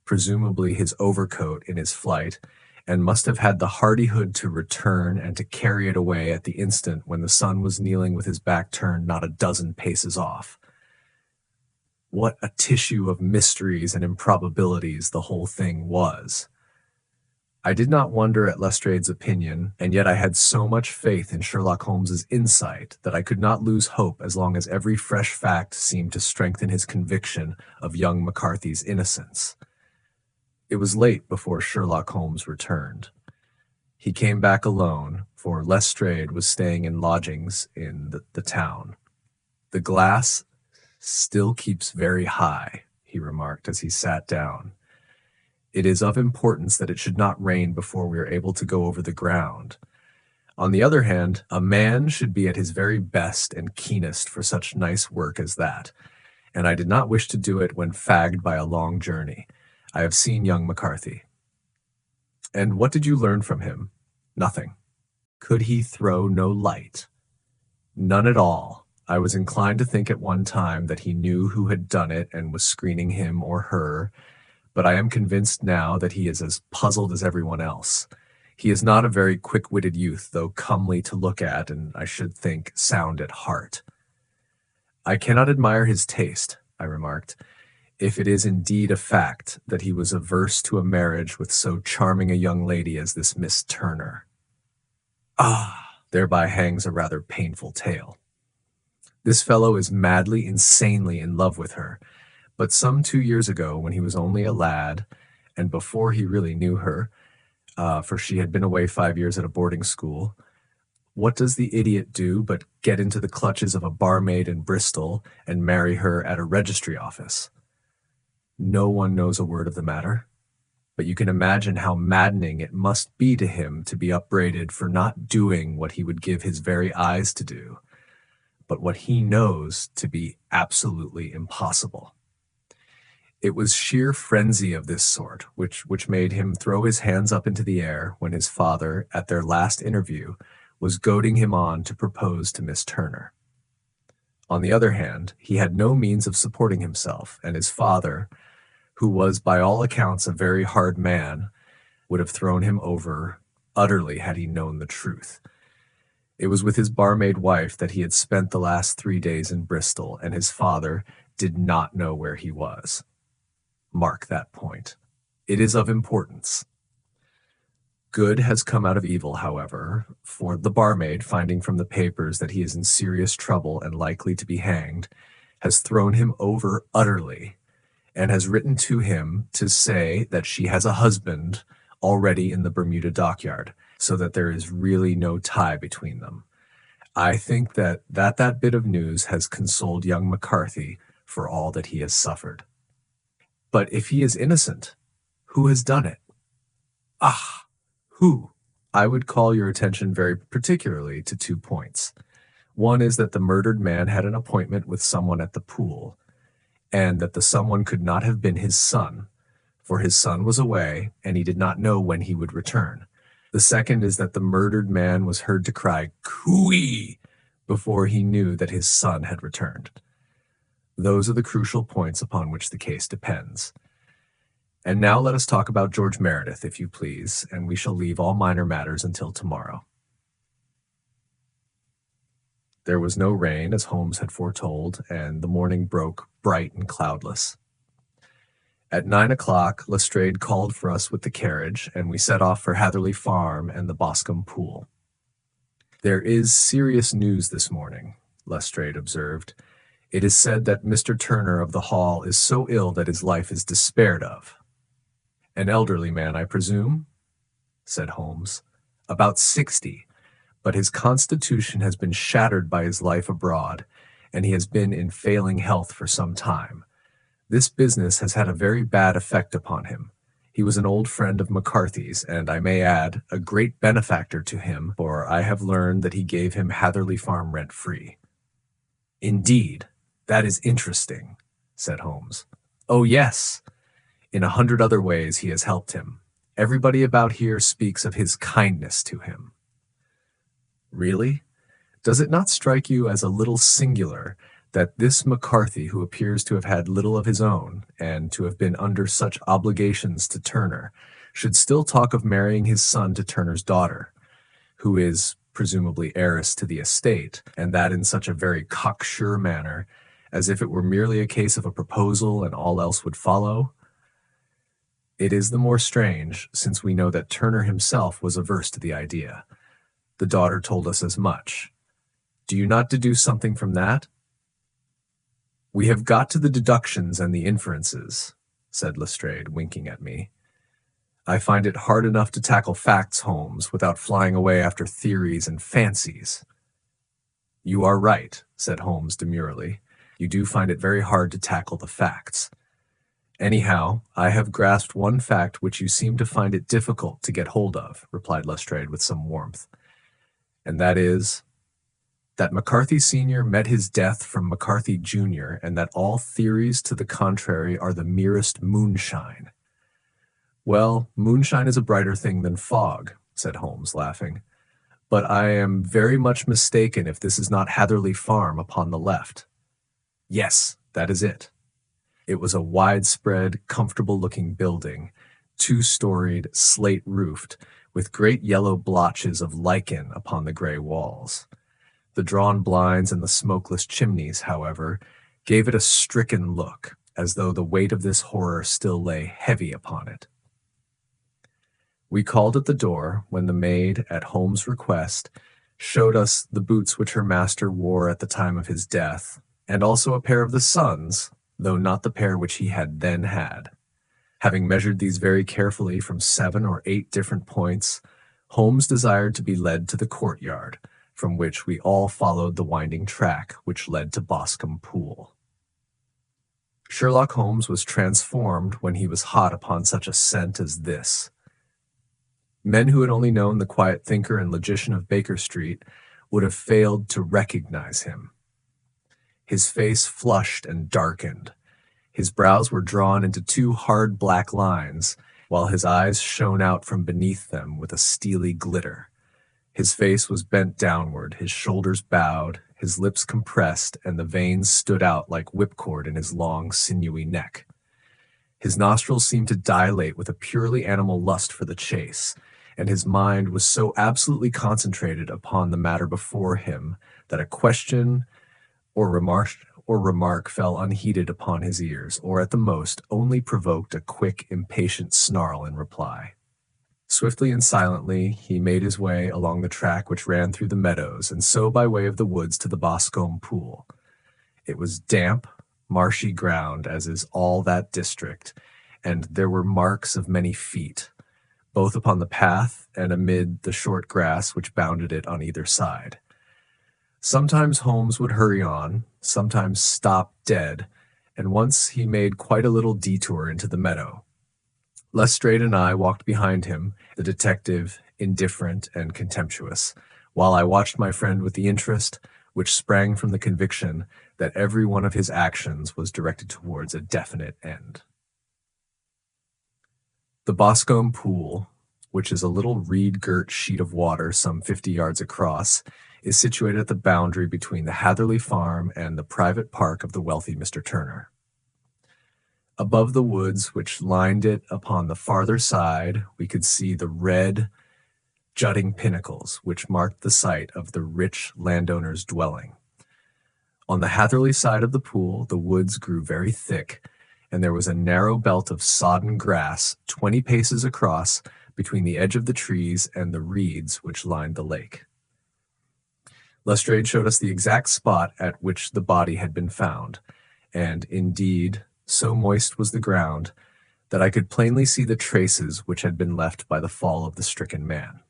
presumably his overcoat, in his flight, and must have had the hardihood to return and to carry it away at the instant when the son was kneeling with his back turned not a dozen paces off. What a tissue of mysteries and improbabilities the whole thing was. I did not wonder at Lestrade's opinion, and yet I had so much faith in Sherlock Holmes's insight that I could not lose hope as long as every fresh fact seemed to strengthen his conviction of young McCarthy's innocence. It was late before Sherlock Holmes returned. He came back alone, for Lestrade was staying in lodgings in the town. "The glass still keeps very high," he remarked as he sat down. "It is of importance that it should not rain before we are able to go over the ground. On the other hand, a man should be at his very best and keenest for such nice work as that, and I did not wish to do it when fagged by a long journey. I have seen young McCarthy." "And what did you learn from him?" "Nothing." "Could he throw no light?" "None at all. I was inclined to think at one time that he knew who had done it and was screening him or her, but I am convinced now that he is as puzzled as everyone else. He is not a very quick-witted youth, though comely to look at, and I should think sound at heart." "I cannot admire his taste," I remarked, "if it is indeed a fact that he was averse to a marriage with so charming a young lady as this Miss Turner." "Ah, thereby hangs a rather painful tale. This fellow is madly, insanely in love with her, but some 2 years ago, when he was only a lad, and before he really knew her, for she had been away 5 years at a boarding school, what does the idiot do but get into the clutches of a barmaid in Bristol and marry her at a registry office? No one knows a word of the matter, but you can imagine how maddening it must be to him to be upbraided for not doing what he would give his very eyes to do, but what he knows to be absolutely impossible. It was sheer frenzy of this sort which made him throw his hands up into the air when his father, at their last interview, was goading him on to propose to Miss Turner. On the other hand, he had no means of supporting himself, and his father, who was by all accounts a very hard man, would have thrown him over utterly had he known the truth. It was with his barmaid wife that he had spent the last 3 days in Bristol, and his father did not know where he was. Mark that point. It is of importance. Good has come out of evil, however, for the barmaid, finding from the papers that he is in serious trouble and likely to be hanged, has thrown him over utterly, and has written to him to say that she has a husband already in the Bermuda dockyard, so that there is really no tie between them. I think that bit of news has consoled young McCarthy for all that he has suffered. But if he is innocent, who has done it? Ah, who? I would call your attention very particularly to 2 points. One is that the murdered man had an appointment with someone at the pool, and that the someone could not have been his son, for his son was away, and he did not know when he would return. The second is that the murdered man was heard to cry "Cooey" before he knew that his son had returned. Those are the crucial points upon which the case depends. And now let us talk about George Meredith, if you please, and we shall leave all minor matters until tomorrow. There was no rain, as Holmes had foretold, and the morning broke bright and cloudless. At 9 o'clock, Lestrade called for us with the carriage, and we set off for Hatherley Farm and the Boscombe Pool. "There is serious news this morning," Lestrade observed. "It is said that Mr. Turner of the Hall is so ill that his life is despaired of." "An elderly man, I presume?" said Holmes. "About 60, but his constitution has been shattered by his life abroad, and he has been in failing health for some time. This business has had a very bad effect upon him. He was an old friend of McCarthy's, and I may add, a great benefactor to him, for I have learned that he gave him Hatherley Farm rent-free." "Indeed, that is interesting," said Holmes. "Oh, yes. In 100 other ways he has helped him. Everybody about here speaks of his kindness to him. Really? Does it not strike you as a little singular that this McCarthy, who appears to have had little of his own, and to have been under such obligations to Turner, should still talk of marrying his son to Turner's daughter, who is presumably heiress to the estate, and that in such a very cocksure manner, as if it were merely a case of a proposal and all else would follow? It is the more strange, since we know that Turner himself was averse to the idea. The daughter told us as much. Do you not deduce something from that? We have got to the deductions and the inferences, said Lestrade, winking at me. I find it hard enough to tackle facts, Holmes, without flying away after theories and fancies. You are right, said Holmes demurely. You do find it very hard to tackle the facts. Anyhow, I have grasped one fact which you seem to find it difficult to get hold of, replied Lestrade with some warmth, and that is that McCarthy Sr. met his death from McCarthy Jr., and that all theories to the contrary are the merest moonshine. Well, moonshine is a brighter thing than fog, said Holmes, laughing. But I am very much mistaken if this is not Hatherley Farm upon the left. Yes, that is it. It was a widespread, comfortable-looking building, two-storied, slate-roofed, with great yellow blotches of lichen upon the gray walls. The drawn blinds and the smokeless chimneys, however, gave it a stricken look, as though the weight of this horror still lay heavy upon it. We called at the door, when the maid, at Holmes' request, showed us the boots which her master wore at the time of his death, and also a pair of the son's, though not the pair which he had then had. Having measured these very carefully from 7 or 8 different points, Holmes desired to be led to the courtyard, from which we all followed the winding track which led to Boscombe Pool. Sherlock Holmes was transformed when he was hot upon such a scent as this. Men who had only known the quiet thinker and logician of Baker Street would have failed to recognize him. His face flushed and darkened. His brows were drawn into 2 hard black lines, while his eyes shone out from beneath them with a steely glitter. His face was bent downward, his shoulders bowed, his lips compressed, and the veins stood out like whipcord in his long, sinewy neck. His nostrils seemed to dilate with a purely animal lust for the chase, and his mind was so absolutely concentrated upon the matter before him that a question or remark fell unheeded upon his ears, or at the most only provoked a quick, impatient snarl in reply. Swiftly and silently he made his way along the track which ran through the meadows, and so by way of the woods to the Boscombe Pool. It was damp, marshy ground, as is all that district, and there were marks of many feet, both upon the path and amid the short grass which bounded it on either side. Sometimes Holmes would hurry on, sometimes stop dead, and once he made quite a little detour into the meadow. Lestrade and I walked behind him, the detective indifferent and contemptuous, while I watched my friend with the interest which sprang from the conviction that every one of his actions was directed towards a definite end. The Boscombe Pool, which is a little reed-girt sheet of water some 50 yards across, is situated at the boundary between the Hatherley Farm and the private park of the wealthy Mr. Turner. Above the woods which lined it upon the farther side, we could see the red, jutting pinnacles which marked the site of the rich landowner's dwelling. On the Hatherley side of the pool, the woods grew very thick, and there was a narrow belt of sodden grass 20 paces across between the edge of the trees and the reeds which lined the lake. Lestrade showed us the exact spot at which the body had been found, and, indeed, so moist was the ground that I could plainly see the traces which had been left by the fall of the stricken man.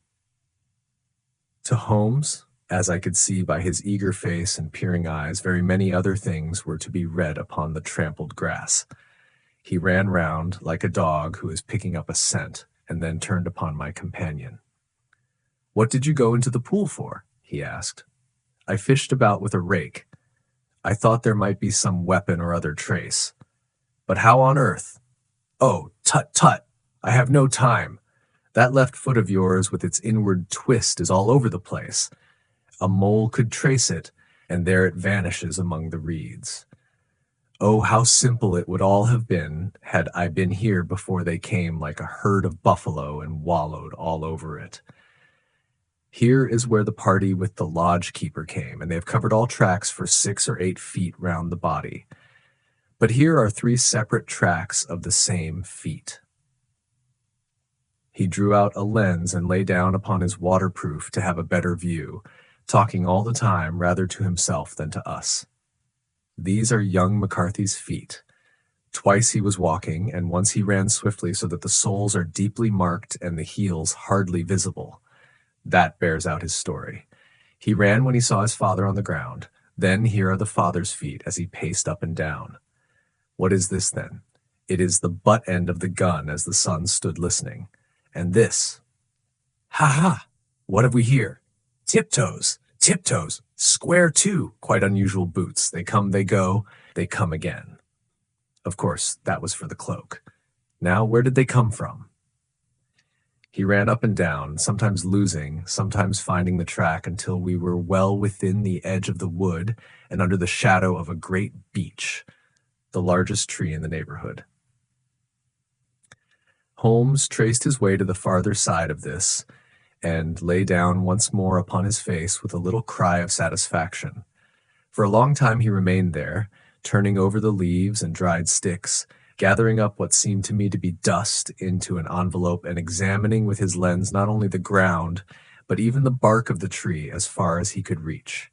To Holmes, as I could see by his eager face and peering eyes, very many other things were to be read upon the trampled grass. He ran round like a dog who is picking up a scent, and then turned upon my companion. "What did you go into the pool for?" he asked. "I fished about with a rake. I thought there might be some weapon or other trace. But how on earth? Oh, Tut, tut! I have no time. That left foot of yours with its inward twist is all over the place. A mole could trace it, and there it vanishes among the reeds. Oh, how simple it would all have been had I been here before they came like a herd of buffalo and wallowed all over it. Here is where the party with the lodge keeper came, and they have covered all tracks for 6 or 8 feet round the body. But here are 3 separate tracks of the same feet. He drew out a lens and lay down upon his waterproof to have a better view, talking all the time rather to himself than to us. These are young McCarthy's feet. Twice he was walking, and once he ran swiftly so that the soles are deeply marked and the heels hardly visible. That bears out his story. He ran when he saw his father on the ground. Then here are the father's feet as he paced up and down. What is this, then? It is the butt end of the gun as the son stood listening. And this. Ha ha! What have we here? Tiptoes! Tiptoes! Square too! Quite unusual boots. They come, they go, they come again. Of course, that was for the cloak. Now, where did they come from? He ran up and down, sometimes losing, sometimes finding the track until we were well within the edge of the wood and under the shadow of a great beech, the largest tree in the neighborhood. Holmes traced his way to the farther side of this and lay down once more upon his face with a little cry of satisfaction. For a long time he remained there, turning over the leaves and dried sticks, gathering up what seemed to me to be dust into an envelope and examining with his lens not only the ground, but even the bark of the tree as far as he could reach.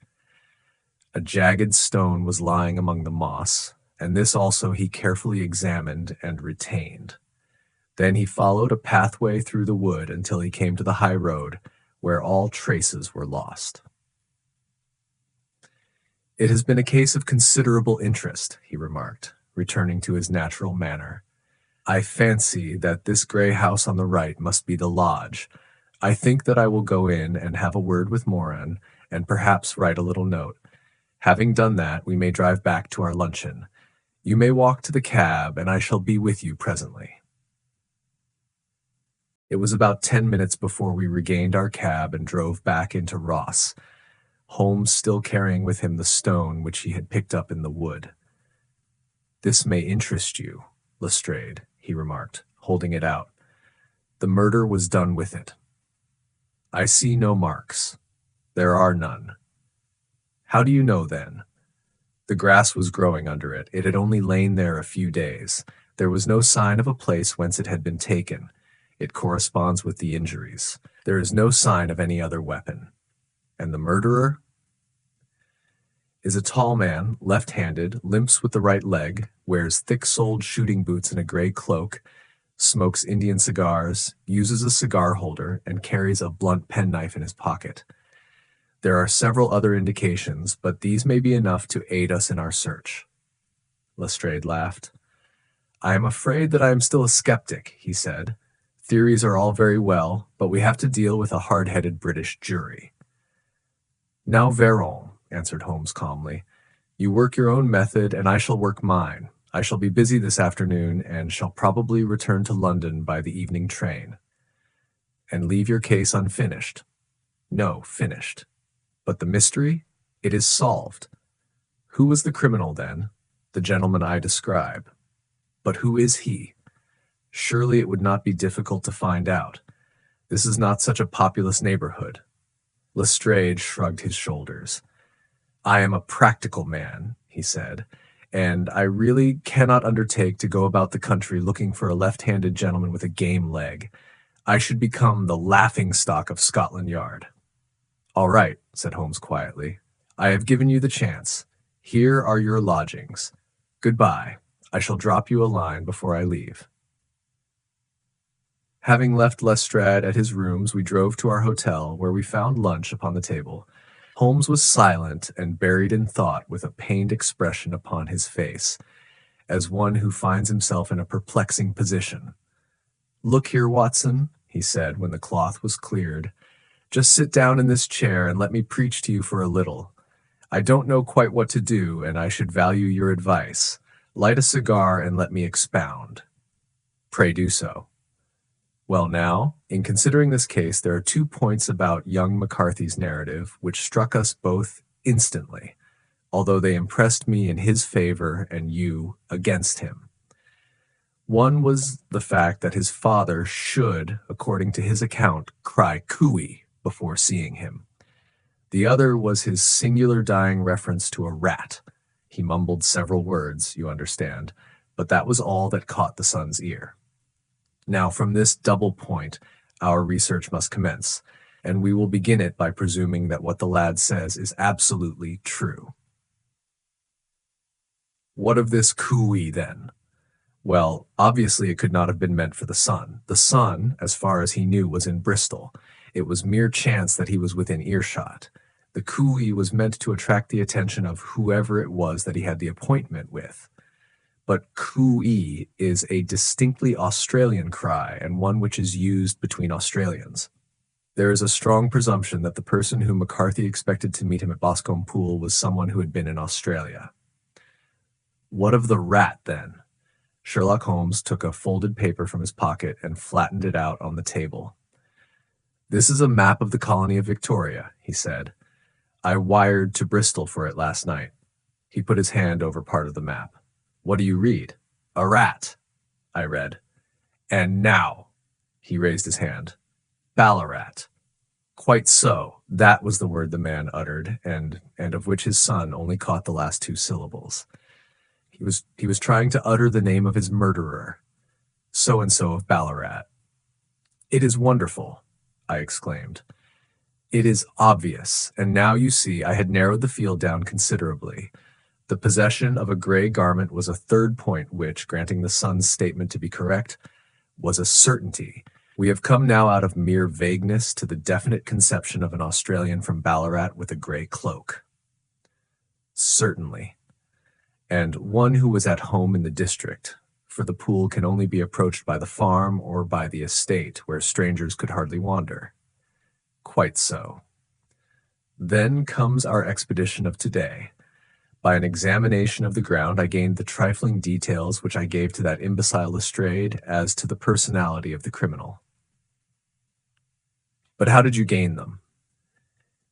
A jagged stone was lying among the moss, and this also he carefully examined and retained. Then he followed a pathway through the wood until he came to the high road, where all traces were lost. It has been a case of considerable interest, he remarked, returning to his natural manner. I fancy that this gray house on the right must be the lodge. I think that I will go in and have a word with Moran, and perhaps write a little note. Having done that, we may drive back to our luncheon. You may walk to the cab, and I shall be with you presently. It was about 10 minutes before we regained our cab and drove back into Ross, Holmes still carrying with him the stone which he had picked up in the wood. This may interest you, Lestrade, he remarked, holding it out. The murder was done with it. I see no marks. There are none. How do you know, then? The grass was growing under it. It had only lain there a few days. There was no sign of a place whence it had been taken. It corresponds with the injuries. There is no sign of any other weapon. And the murderer is a tall man, left-handed, limps with the right leg, wears thick-soled shooting boots and a gray cloak, smokes Indian cigars, uses a cigar holder, and carries a blunt penknife in his pocket. There are several other indications, but these may be enough to aid us in our search. Lestrade laughed. I am afraid that I am still a skeptic, he said. Theories are all very well, but we have to deal with a hard-headed British jury. Now, Veron, answered Holmes calmly. You work your own method, and I shall work mine. I shall be busy this afternoon, and shall probably return to London by the evening train. And leave your case unfinished? No, finished. But the mystery? It is solved. Who was the criminal, then? The gentleman I describe. But who is he? Surely it would not be difficult to find out. This is not such a populous neighborhood. Lestrade shrugged his shoulders. I am a practical man, he said, and I really cannot undertake to go about the country looking for a left-handed gentleman with a game leg. I should become the laughing-stock of Scotland Yard. All right, said Holmes quietly. I have given you the chance. Here are your lodgings. Goodbye. I shall drop you a line before I leave. Having left Lestrade at his rooms, we drove to our hotel, where we found lunch upon the table. Holmes was silent and buried in thought with a pained expression upon his face, as one who finds himself in a perplexing position. Look here, Watson, he said when the cloth was cleared. Just sit down in this chair and let me preach to you for a little. I don't know quite what to do, and I should value your advice. Light a cigar and let me expound. Pray do so. Well now, in considering this case, there are 2 points about young McCarthy's narrative which struck us both instantly, although they impressed me in his favor and you against him. One was the fact that his father should, according to his account, cry cooey before seeing him. The other was his singular dying reference to a rat. He mumbled several words, you understand, but that was all that caught the son's ear. Now, from this double point, our research must commence, and we will begin it by presuming that what the lad says is absolutely true. What of this cooey, then? Well, obviously it could not have been meant for the son. The son, as far as he knew, was in Bristol. It was mere chance that he was within earshot. The cooey was meant to attract the attention of whoever it was that he had the appointment with. But cooey is a distinctly Australian cry, and one which is used between Australians. There is a strong presumption that the person whom McCarthy expected to meet him at Boscombe Pool was someone who had been in Australia. What of the rat, then? Sherlock Holmes took a folded paper from his pocket and flattened it out on the table. This is a map of the colony of Victoria, he said. I wired to Bristol for it last night. He put his hand over part of the map. What do you read? A rat, I read. And now, he raised his hand. Ballarat. Quite so. That was the word the man uttered, and of which his son only caught the last 2 syllables. He was trying to utter the name of his murderer. So-and-so of Ballarat. It is wonderful, I exclaimed. It is obvious, and now you see I had narrowed the field down considerably. The possession of a gray garment was a 3rd point which, granting the son's statement to be correct, was a certainty. We have come now out of mere vagueness to the definite conception of an Australian from Ballarat with a gray cloak. Certainly. And one who was at home in the district, for the pool can only be approached by the farm or by the estate, where strangers could hardly wander. Quite so. Then comes our expedition of today. By an examination of the ground, I gained the trifling details which I gave to that imbecile Lestrade as to the personality of the criminal. But how did you gain them?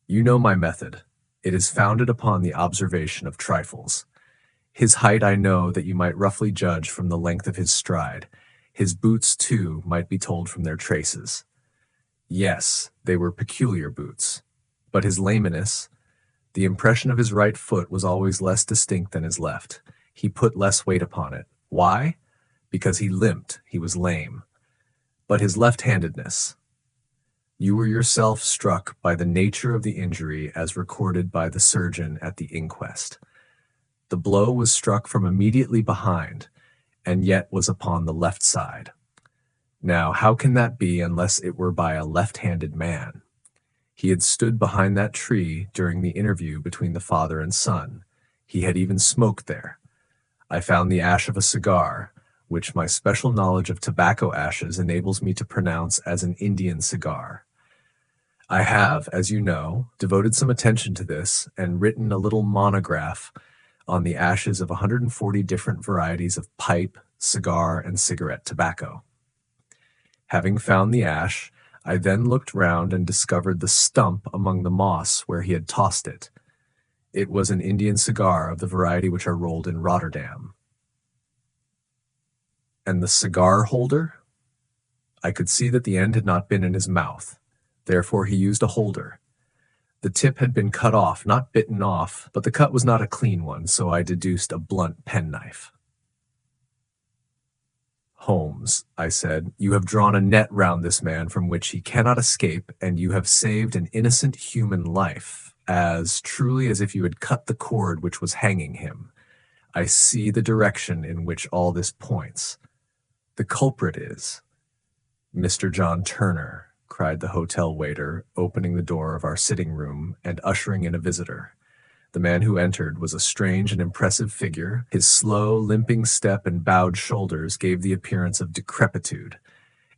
You know my method. It is founded upon the observation of trifles. His height I know that you might roughly judge from the length of his stride. His boots, too, might be told from their traces. Yes, they were peculiar boots. But his lameness, the impression of his right foot was always less distinct than his left. He put less weight upon it. Why? Because he limped, he was lame. But his left-handedness. You were yourself struck by the nature of the injury as recorded by the surgeon at the inquest. The blow was struck from immediately behind, and yet was upon the left side. Now, how can that be unless it were by a left-handed man? He had stood behind that tree during the interview between the father and son. He had even smoked there. I found the ash of a cigar, which my special knowledge of tobacco ashes enables me to pronounce as an Indian cigar. I have, as you know, devoted some attention to this and written a little monograph on the ashes of 140 different varieties of pipe, cigar, and cigarette tobacco. Having found the ash, I then looked round and discovered the stump among the moss where he had tossed it. It was an Indian cigar of the variety which are rolled in Rotterdam. And the cigar holder? I could see that the end had not been in his mouth. Therefore he used a holder. The tip had been cut off, not bitten off, but the cut was not a clean one, so I deduced a blunt penknife. Holmes, I said, you have drawn a net round this man from which he cannot escape, and you have saved an innocent human life, as truly as if you had cut the cord which was hanging him. I see the direction in which all this points. The culprit is Mr. John Turner, cried the hotel waiter, opening the door of our sitting room and ushering in a visitor. The man who entered was a strange and impressive figure. His slow, limping step and bowed shoulders gave the appearance of decrepitude,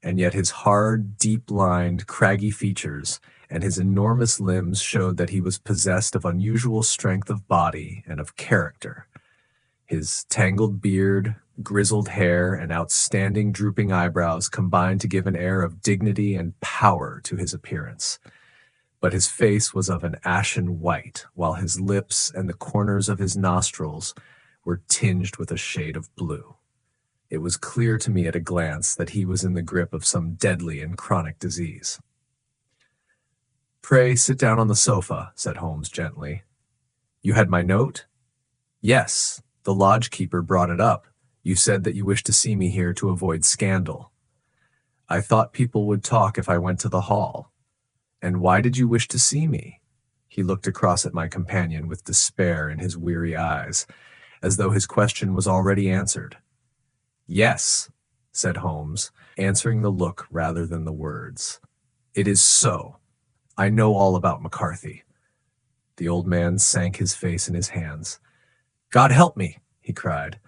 and yet his hard, deep-lined, craggy features and his enormous limbs showed that he was possessed of unusual strength of body and of character. His tangled beard, Grizzled hair and outstanding drooping eyebrows combined to give an air of dignity and power to his appearance. But his face was of an ashen white, while his lips and the corners of his nostrils were tinged with a shade of blue. It was clear to me at a glance that he was in the grip of some deadly and chronic disease. "Pray sit down on the sofa," said Holmes gently. "You had my note?" "Yes, the lodge-keeper brought it up. You said that you wished to see me here to avoid scandal." "I thought people would talk if I went to the hall." "And why did you wish to see me?" He looked across at my companion with despair in his weary eyes, as though his question was already answered. "Yes," said Holmes, answering the look rather than the words. "It is so. I know all about McCarthy." The old man sank his face in his hands. "God help me," he cried,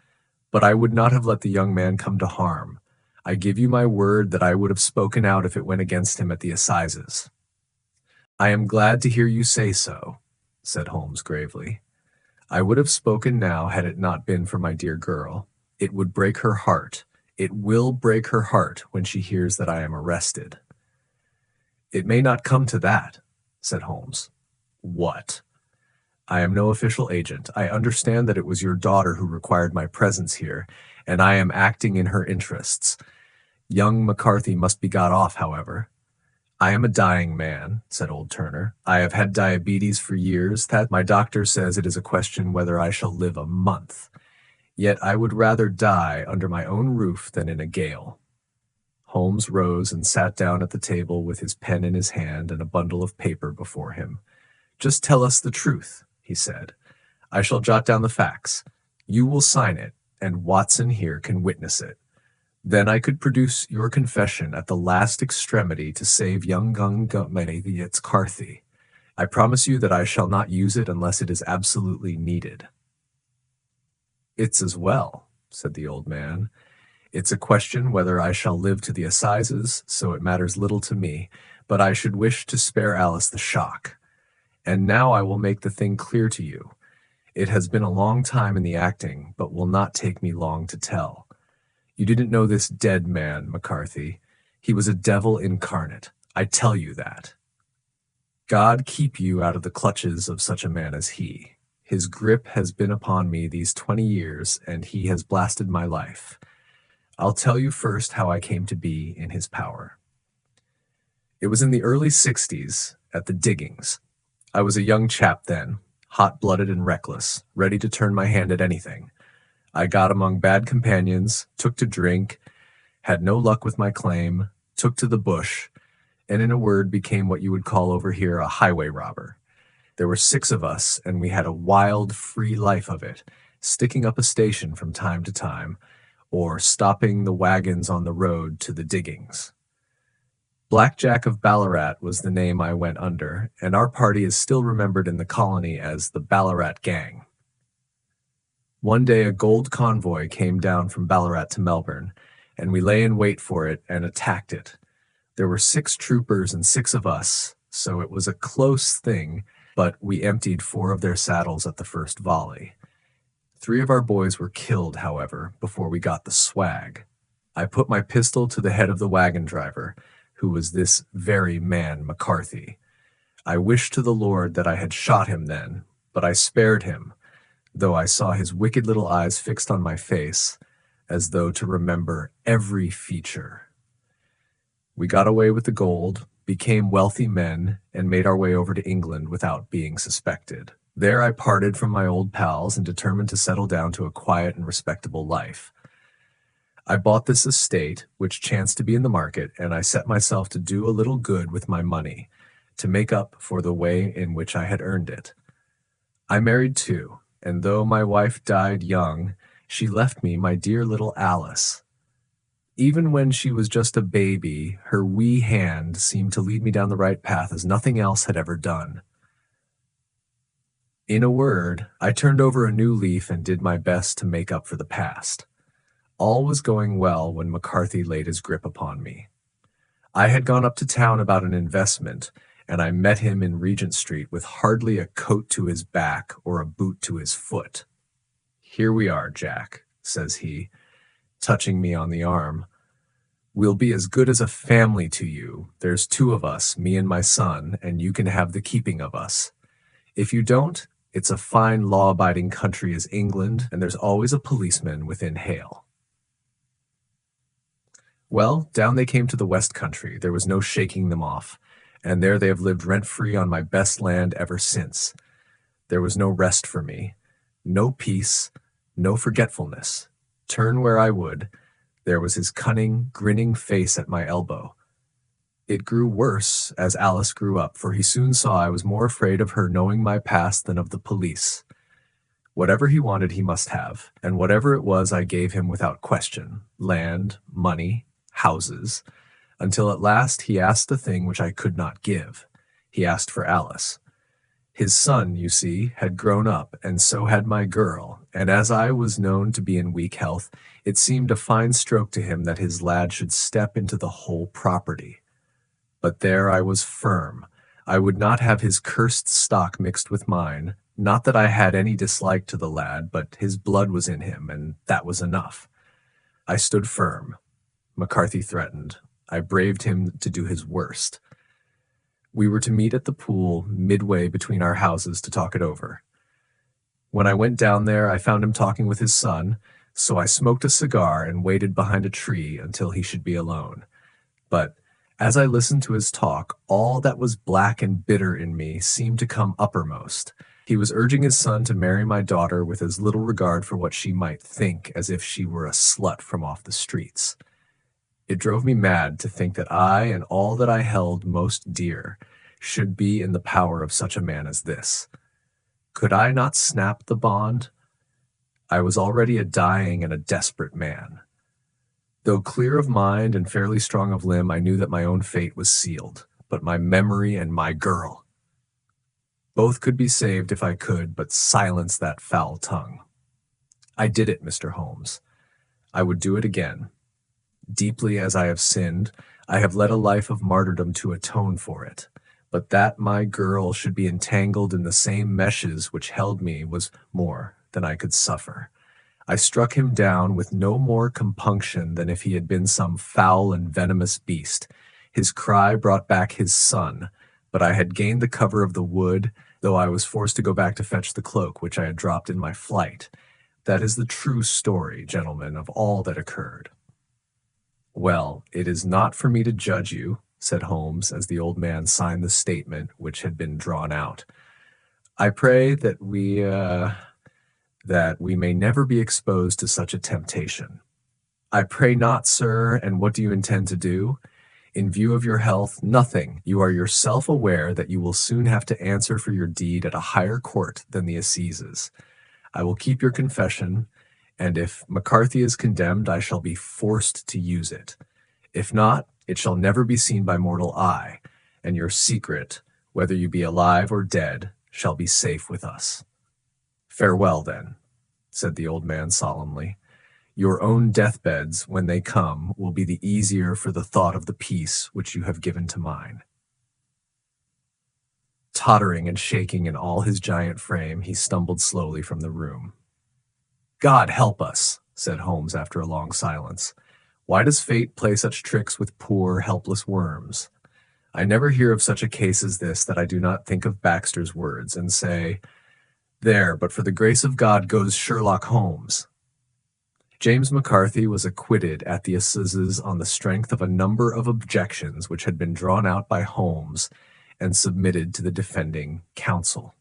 "but I would not have let the young man come to harm. I give you my word that I would have spoken out if it went against him at the assizes." "I am glad to hear you say so," said Holmes gravely. "I would have spoken now had it not been for my dear girl. It would break her heart. It will break her heart when she hears that I am arrested." "It may not come to that," said Holmes. "What?" "I am no official agent. I understand that it was your daughter who required my presence here, and I am acting in her interests. Young McCarthy must be got off, however." "I am a dying man," said old Turner. "I have had diabetes for years. That my doctor says it is a question whether I shall live a month. Yet I would rather die under my own roof than in a gale." Holmes rose and sat down at the table with his pen in his hand and a bundle of paper before him. "Just tell us the truth," he said. "I shall jot down the facts. You will sign it, and Watson here can witness it. Then I could produce your confession at the last extremity to save young Carthy. I promise you that I shall not use it unless it is absolutely needed." "It's as well," said the old man. "It's a question whether I shall live to the assizes, so it matters little to me, but I should wish to spare Alice the shock. And now I will make the thing clear to you. It has been a long time in the acting, but will not take me long to tell. You didn't know this dead man, McCarthy. He was a devil incarnate. I tell you that. God keep you out of the clutches of such a man as he. His grip has been upon me these 20 years, and he has blasted my life. I'll tell you first how I came to be in his power. It was in the early 60s, at the diggings. I was a young chap then, hot-blooded and reckless, ready to turn my hand at anything. I got among bad companions, took to drink, had no luck with my claim, took to the bush, and in a word became what you would call over here a highway robber. There were 6 of us, and we had a wild, free life of it, sticking up a station from time to time, or stopping the wagons on the road to the diggings. Black Jack of Ballarat was the name I went under, and our party is still remembered in the colony as the Ballarat Gang. One day a gold convoy came down from Ballarat to Melbourne, and we lay in wait for it and attacked it. There were 6 troopers and 6 of us, so it was a close thing, but we emptied 4 of their saddles at the first volley. 3 of our boys were killed, however, before we got the swag. I put my pistol to the head of the wagon driver, who was this very man McCarthy. I wished to the Lord that I had shot him then, but I spared him, though I saw his wicked little eyes fixed on my face, as though to remember every feature. We got away with the gold, became wealthy men, and made our way over to England without being suspected. There I parted from my old pals and determined to settle down to a quiet and respectable life. I bought this estate, which chanced to be in the market, and I set myself to do a little good with my money, to make up for the way in which I had earned it. I married too, and though my wife died young, she left me my dear little Alice. Even when she was just a baby, her wee hand seemed to lead me down the right path as nothing else had ever done. In a word, I turned over a new leaf and did my best to make up for the past. All was going well when McCarthy laid his grip upon me. I had gone up to town about an investment, and I met him in Regent Street with hardly a coat to his back or a boot to his foot. "Here we are, Jack," says he. touching me on the arm. "We'll be as good as a family to you. There's two of us, me and my son, and you can have the keeping of us. If you don't, it's a fine law-abiding country as England, and there's always a policeman within hail." Well, down they came to the West Country. There was no shaking them off, and there they have lived rent-free on my best land ever since. There was no rest for me, no peace, no forgetfulness. Turn where I would, there was his cunning, grinning face at my elbow. It grew worse as Alice grew up, for he soon saw I was more afraid of her knowing my past than of the police. Whatever he wanted he must have, and whatever it was I gave him without question: land, money, houses, until at last he asked the thing which I could not give. He asked for Alice. His son, you see, had grown up, and so had my girl, and as I was known to be in weak health, it seemed a fine stroke to him that his lad should step into the whole property. But there I was firm. I would not have his cursed stock mixed with mine. Not that I had any dislike to the lad, but his blood was in him, and that was enough. I stood firm. McCarthy threatened. I braved him to do his worst. We were to meet at the pool midway between our houses to talk it over. When I went down there, I found him talking with his son, so I smoked a cigar and waited behind a tree until he should be alone. But as I listened to his talk, all that was black and bitter in me seemed to come uppermost. He was urging his son to marry my daughter with as little regard for what she might think as if she were a slut from off the streets. It drove me mad to think that I and all that I held most dear should be in the power of such a man as this. Could I not snap the bond? I was already a dying and a desperate man. Though clear of mind and fairly strong of limb, I knew that my own fate was sealed, but my memory and my girl. Both could be saved if I could but silence that foul tongue. I did it, Mr. Holmes. I would do it again. Deeply as I have sinned, I have led a life of martyrdom to atone for it. But that my girl should be entangled in the same meshes which held me was more than I could suffer. I struck him down with no more compunction than if he had been some foul and venomous beast. His cry brought back his son, but I had gained the cover of the wood, though I was forced to go back to fetch the cloak which I had dropped in my flight. That is the true story, gentlemen, of all that occurred. "Well, it is not for me to judge you," said Holmes, as the old man signed the statement which had been drawn out. "I pray that we may never be exposed to such a temptation." "I pray not, sir, and what do you intend to do?" "In view of your health, nothing. You are yourself aware that you will soon have to answer for your deed at a higher court than the assizes. I will keep your confession, and if McCarthy is condemned, I shall be forced to use it. If not, it shall never be seen by mortal eye, and your secret, whether you be alive or dead, shall be safe with us." "Farewell, then," said the old man solemnly. "Your own deathbeds, when they come, will be the easier for the thought of the peace which you have given to mine." Tottering and shaking in all his giant frame, he stumbled slowly from the room. "God help us," said Holmes after a long silence. "Why does fate play such tricks with poor, helpless worms? I never hear of such a case as this that I do not think of Baxter's words and say, 'There, but for the grace of God goes Sherlock Holmes.'" James McCarthy was acquitted at the assizes on the strength of a number of objections which had been drawn out by Holmes and submitted to the defending counsel.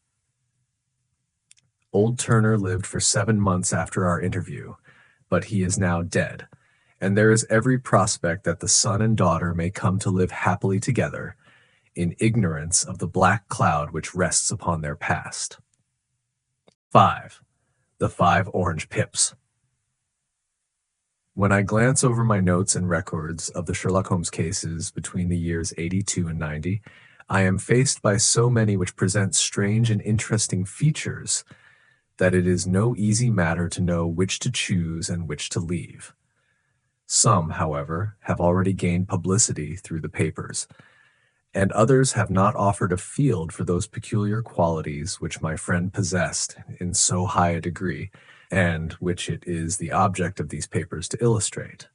Old Turner lived for 7 months after our interview, but he is now dead, and there is every prospect that the son and daughter may come to live happily together, in ignorance of the black cloud which rests upon their past. 5. The 5 Orange Pips. When I glance over my notes and records of the Sherlock Holmes cases between the years 82 and 90, I am faced by so many which present strange and interesting features that it is no easy matter to know which to choose and which to leave. Some, however, have already gained publicity through the papers, and others have not offered a field for those peculiar qualities which my friend possessed in so high a degree and which it is the object of these papers to illustrate.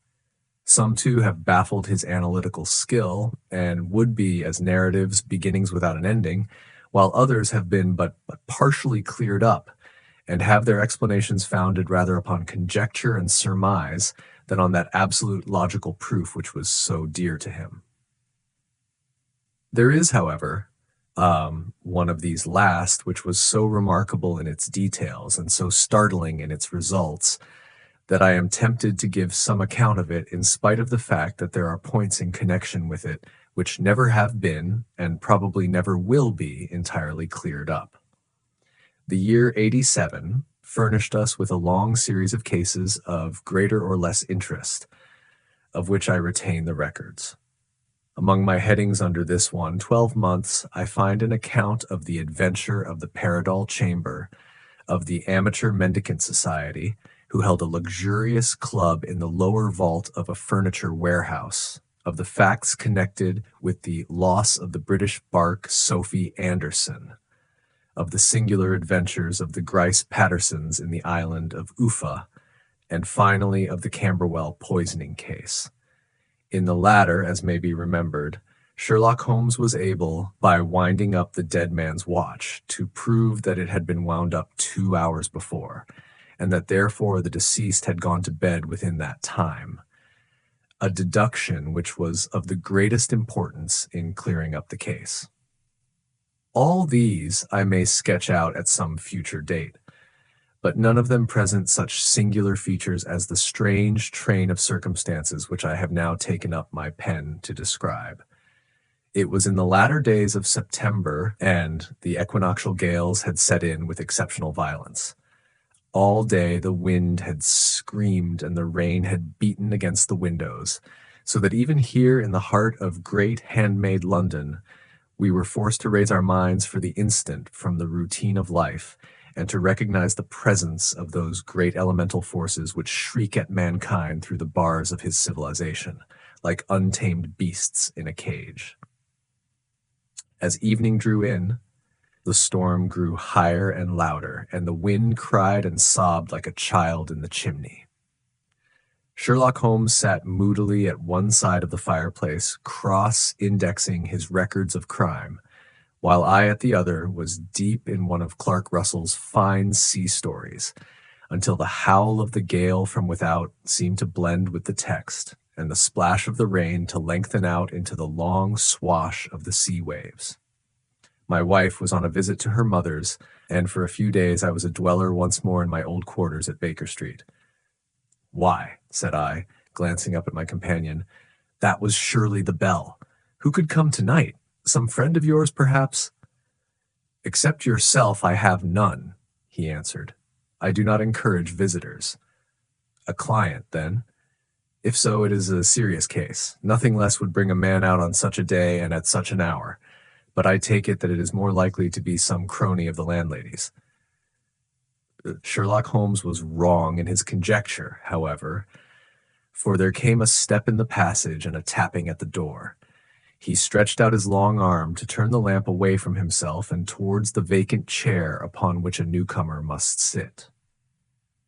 Some too have baffled his analytical skill, and would be as narratives beginnings without an ending, while others have been but partially cleared up, and have their explanations founded rather upon conjecture and surmise than on that absolute logical proof which was so dear to him. There is, however, one of these last which was so remarkable in its details and so startling in its results that I am tempted to give some account of it in spite of the fact that there are points in connection with it which never have been and probably never will be entirely cleared up. The year 87 furnished us with a long series of cases of greater or less interest, of which I retain the records. Among my headings under this one, 12 months, I find an account of the adventure of the Paradol Chamber, of the Amateur Mendicant Society, who held a luxurious club in the lower vault of a furniture warehouse, of the facts connected with the loss of the British bark Sophie Anderson, of the singular adventures of the Grice Pattersons in the island of Uffa, and finally of the Camberwell poisoning case. In the latter, as may be remembered, Sherlock Holmes was able, by winding up the dead man's watch, to prove that it had been wound up 2 hours before, and that therefore the deceased had gone to bed within that time, a deduction which was of the greatest importance in clearing up the case. All these I may sketch out at some future date, but none of them present such singular features as the strange train of circumstances which I have now taken up my pen to describe. It was in the latter days of September, and the equinoctial gales had set in with exceptional violence. All day the wind had screamed and the rain had beaten against the windows, so that even here in the heart of great handmade London, we were forced to raise our minds for the instant from the routine of life, and to recognize the presence of those great elemental forces which shriek at mankind through the bars of his civilization, like untamed beasts in a cage. As evening drew in, the storm grew higher and louder, and the wind cried and sobbed like a child in the chimney. Sherlock Holmes sat moodily at one side of the fireplace, cross-indexing his records of crime, while I at the other was deep in one of Clark Russell's fine sea stories, until the howl of the gale from without seemed to blend with the text, and the splash of the rain to lengthen out into the long swash of the sea waves. My wife was on a visit to her mother's, and for a few days I was a dweller once more in my old quarters at Baker Street. "Why," said I, glancing up at my companion, "that was surely the bell. Who could come tonight? Some friend of yours, perhaps?" "Except yourself, I have none," he answered. "I do not encourage visitors." "A client, then?" "If so, it is a serious case. Nothing less would bring a man out on such a day and at such an hour. But I take it that it is more likely to be some crony of the landlady's." Sherlock Holmes was wrong in his conjecture, however, for there came a step in the passage and a tapping at the door. He stretched out his long arm to turn the lamp away from himself and towards the vacant chair upon which a newcomer must sit.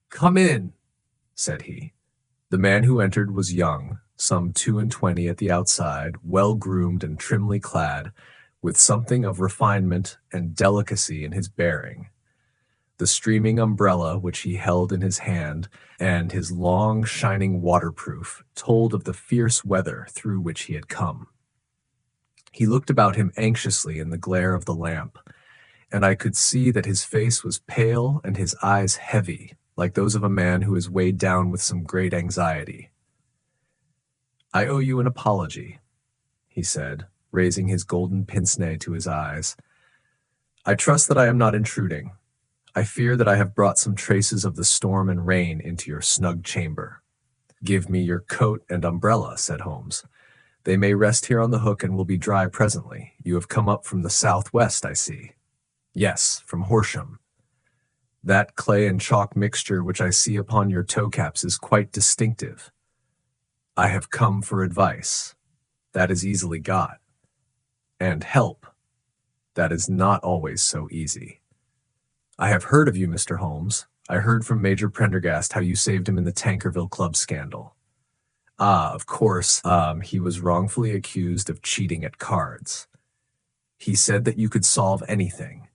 "Come in," said he. The man who entered was young, some 22 at the outside, well-groomed and trimly clad, with something of refinement and delicacy in his bearing. The streaming umbrella which he held in his hand, and his long, shining waterproof, told of the fierce weather through which he had come. He looked about him anxiously in the glare of the lamp, and I could see that his face was pale and his eyes heavy, like those of a man who is weighed down with some great anxiety. "I owe you an apology," he said, raising his golden pince-nez to his eyes. "I trust that I am not intruding. I fear that I have brought some traces of the storm and rain into your snug chamber." "Give me your coat and umbrella," said Holmes. "They may rest here on the hook and will be dry presently. You have come up from the southwest, I see." "Yes, from Horsham. That clay and chalk mixture which I see upon your toe-caps is quite distinctive." "I have come for advice. That is easily got. And help. That is not always so easy." "I have heard of you, Mr. Holmes. I heard from Major Prendergast how you saved him in the Tankerville Club scandal. Ah, of course, he was wrongfully accused of cheating at cards. He said that you could solve anything.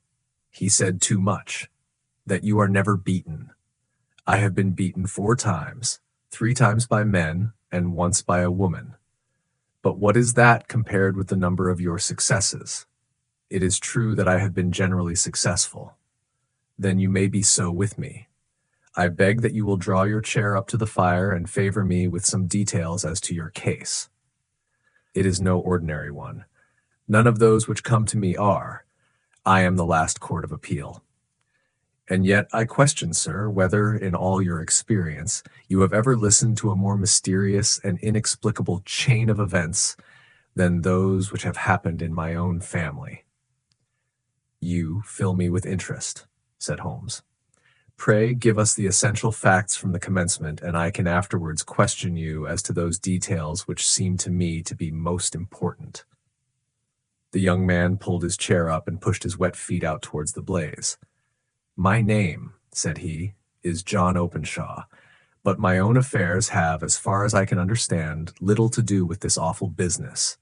He said too much, that you are never beaten. I have been beaten 4 times, 3 times by men, and once by a woman. But what is that compared with the number of your successes? It is true that I have been generally successful. Then you may be so with me. I beg that you will draw your chair up to the fire and favor me with some details as to your case. It is no ordinary one. None of those which come to me are. I am the last court of appeal. And yet I question, sir, whether, in all your experience, you have ever listened to a more mysterious and inexplicable chain of events than those which have happened in my own family. You fill me with interest, said Holmes. Pray give us the essential facts from the commencement, and I can afterwards question you as to those details which seem to me to be most important. The young man pulled his chair up and pushed his wet feet out towards the blaze. My name, said he, is John Openshaw, but my own affairs have, as far as I can understand, little to do with this awful business.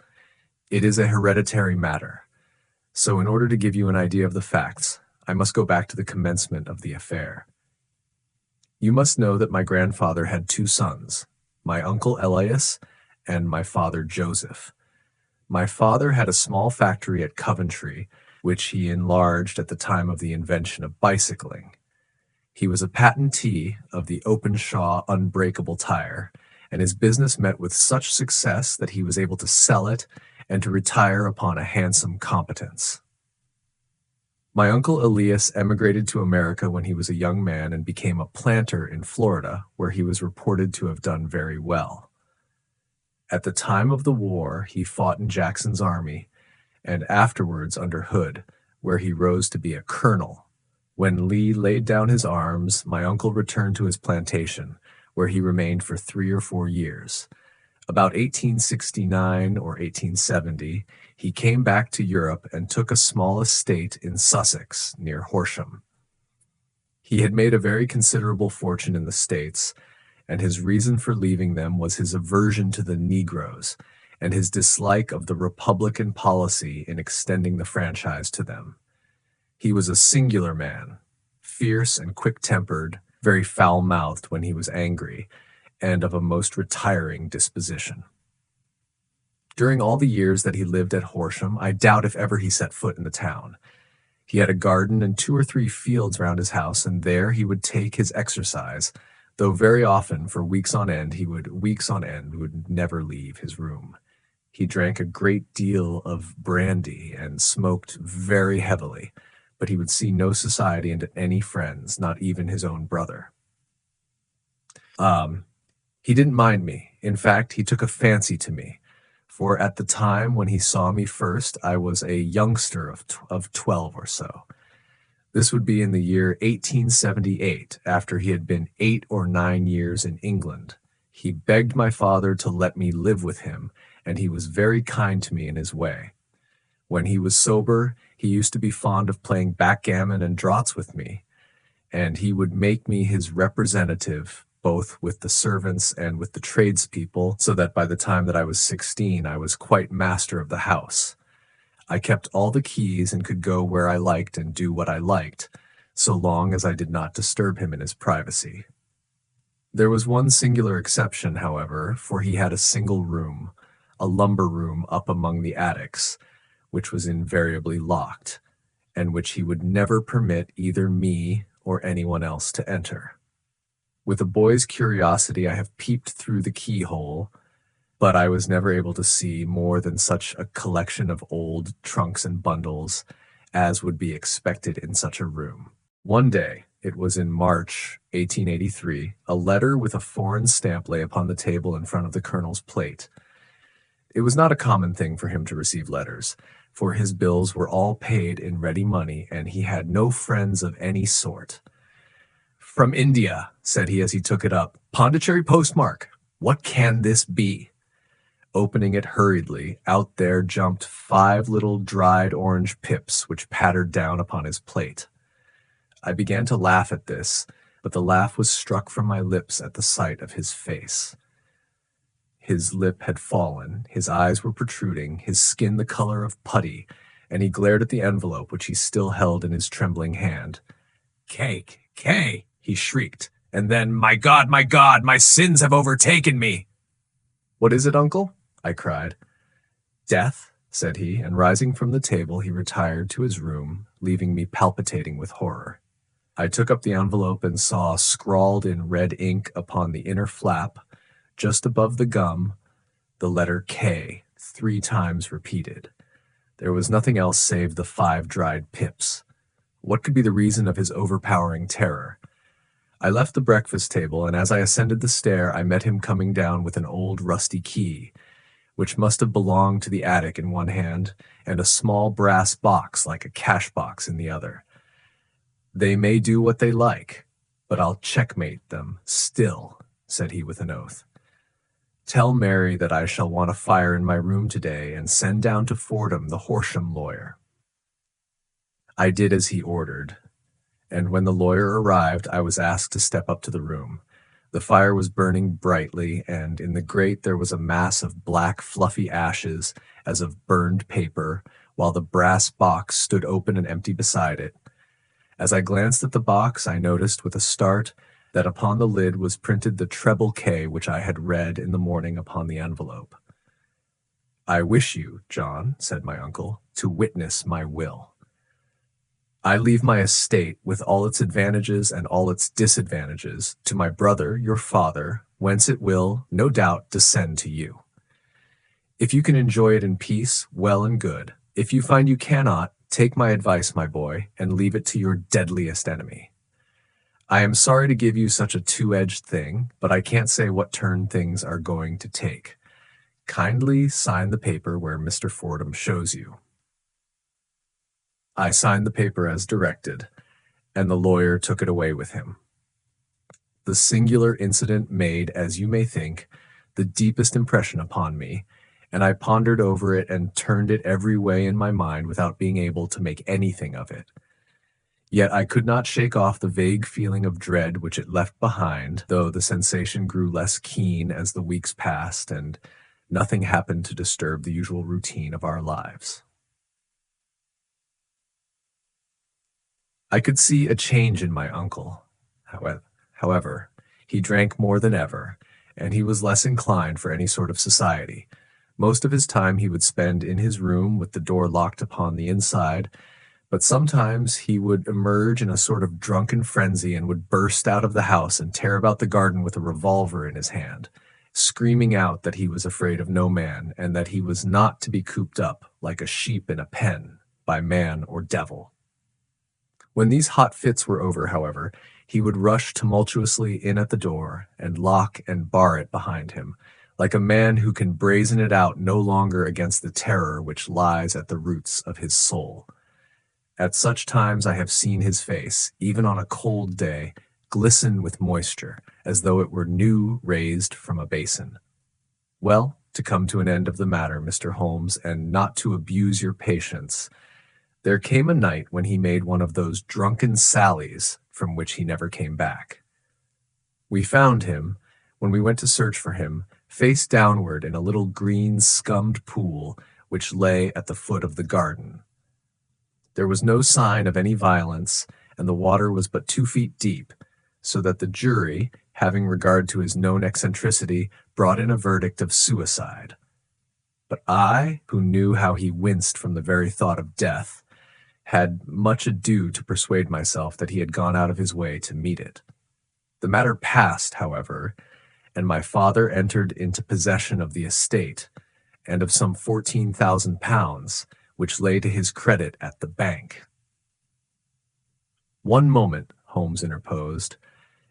It is a hereditary matter. So in order to give you an idea of the facts, I must go back to the commencement of the affair. You must know that my grandfather had 2 sons, my uncle Elias and my father Joseph. My father had a small factory at Coventry, which he enlarged at the time of the invention of bicycling. He was a patentee of the Openshaw unbreakable tire, and his business met with such success that he was able to sell it and to retire upon a handsome competence. My uncle Elias emigrated to America when he was a young man and became a planter in Florida, where he was reported to have done very well. At the time of the war, he fought in Jackson's army, and afterwards under Hood, where he rose to be a colonel. When Lee laid down his arms, my uncle returned to his plantation, where he remained for 3 or 4 years. About 1869 or 1870, he came back to Europe and took a small estate in Sussex, near Horsham. He had made a very considerable fortune in the States, and his reason for leaving them was his aversion to the Negroes and his dislike of the Republican policy in extending the franchise to them. He was a singular man, fierce and quick-tempered, very foul-mouthed when he was angry, and of a most retiring disposition. During all the years that he lived at Horsham, I doubt if ever he set foot in the town. He had a garden and 2 or 3 fields round his house, and there he would take his exercise, though very often, for weeks on end, would never leave his room. He drank a great deal of brandy and smoked very heavily, but he would see no society and any friends, not even his own brother. He didn't mind me. In fact, he took a fancy to me, for at the time when he saw me first, I was a youngster of 12 or so. This would be in the year 1878, after he had been 8 or 9 years in England. He begged my father to let me live with him, and he was very kind to me in his way. When he was sober, he used to be fond of playing backgammon and draughts with me, and he would make me his representative, both with the servants and with the tradespeople, so that by the time that I was 16, I was quite master of the house. I kept all the keys and could go where I liked and do what I liked, so long as I did not disturb him in his privacy. There was one singular exception, however, for he had a single room, a lumber room up among the attics, which was invariably locked, and which he would never permit either me or anyone else to enter. With a boy's curiosity, I have peeped through the keyhole, but I was never able to see more than such a collection of old trunks and bundles as would be expected in such a room. One day, it was in March 1883, a letter with a foreign stamp lay upon the table in front of the colonel's plate. It was not a common thing for him to receive letters, for his bills were all paid in ready money, and he had no friends of any sort. "From India," said he as he took it up. "Pondicherry postmark. What can this be?" Opening it hurriedly, out there jumped 5 little dried orange pips, which pattered down upon his plate. I began to laugh at this, but the laugh was struck from my lips at the sight of his face. His lip had fallen, his eyes were protruding, his skin the color of putty, and he glared at the envelope which he still held in his trembling hand. "Cake! Kay!" he shrieked, and then, my God, my sins have overtaken me!" "What is it, uncle?" I cried. "Death," said he, and rising from the table he retired to his room, leaving me palpitating with horror. I took up the envelope and saw scrawled in red ink upon the inner flap, just above the gum, the letter K, 3 times repeated. There was nothing else save the 5 dried pips. What could be the reason of his overpowering terror? I left the breakfast table, and as I ascended the stair, I met him coming down with an old rusty key, which must have belonged to the attic in one hand, and a small brass box like a cash box in the other. "They may do what they like, but I'll checkmate them still," said he with an oath. "Tell Mary that I shall want a fire in my room today, and send down to Fordham the Horsham lawyer." I did as he ordered, and when the lawyer arrived, I was asked to step up to the room. The fire was burning brightly, and in the grate there was a mass of black, fluffy ashes, as of burned paper, while the brass box stood open and empty beside it. As I glanced at the box, I noticed with a start that upon the lid was printed the treble K which I had read in the morning upon the envelope. "I wish you, John," said my uncle, "to witness my will. I leave my estate, with all its advantages and all its disadvantages, to my brother, your father, whence it will, no doubt, descend to you. If you can enjoy it in peace, well and good. If you find you cannot, take my advice, my boy, and leave it to your deadliest enemy. I am sorry to give you such a two-edged thing, but I can't say what turn things are going to take. Kindly sign the paper where Mr. Fordham shows you." I signed the paper as directed, and the lawyer took it away with him. The singular incident made, as you may think, the deepest impression upon me, and I pondered over it and turned it every way in my mind without being able to make anything of it. Yet I could not shake off the vague feeling of dread which it left behind, though the sensation grew less keen as the weeks passed and nothing happened to disturb the usual routine of our lives. I could see a change in my uncle. However, he drank more than ever, and he was less inclined for any sort of society. Most of his time he would spend in his room with the door locked upon the inside, but sometimes he would emerge in a sort of drunken frenzy and would burst out of the house and tear about the garden with a revolver in his hand, screaming out that he was afraid of no man, and that he was not to be cooped up like a sheep in a pen by man or devil. When these hot fits were over, however, he would rush tumultuously in at the door and lock and bar it behind him, like a man who can brazen it out no longer against the terror which lies at the roots of his soul. At such times I have seen his face, even on a cold day, glisten with moisture, as though it were new raised from a basin. Well, to come to an end of the matter, Mr. Holmes, and not to abuse your patience, there came a night when he made one of those drunken sallies from which he never came back. We found him, when we went to search for him, face downward in a little green scummed pool which lay at the foot of the garden. There was no sign of any violence, and the water was but 2 feet deep, so that the jury, having regard to his known eccentricity, brought in a verdict of suicide. But I, who knew how he winced from the very thought of death, had much ado to persuade myself that he had gone out of his way to meet it. The matter passed, however, and my father entered into possession of the estate, and of some £14,000, which lay to his credit at the bank. "One moment," Holmes interposed.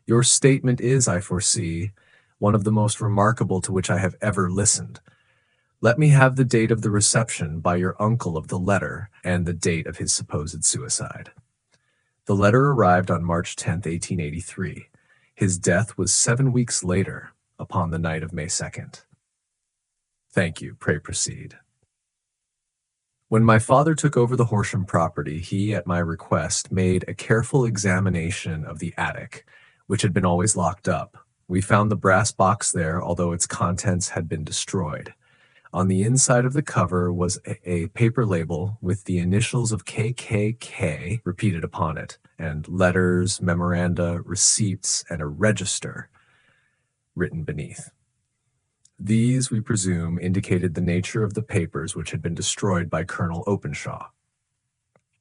"Your statement is, I foresee, one of the most remarkable to which I have ever listened. Let me have the date of the reception by your uncle of the letter, and the date of his supposed suicide." The letter arrived on March 10th, 1883. His death was 7 weeks later, upon the night of May 2nd. "Thank you. Pray proceed." When my father took over the Horsham property, he, at my request, made a careful examination of the attic, which had been always locked up. We found the brass box there, although its contents had been destroyed. On the inside of the cover was a paper label with the initials of KKK repeated upon it, and letters, memoranda, receipts, and a register written beneath. These, we presume, indicated the nature of the papers which had been destroyed by Colonel Openshaw.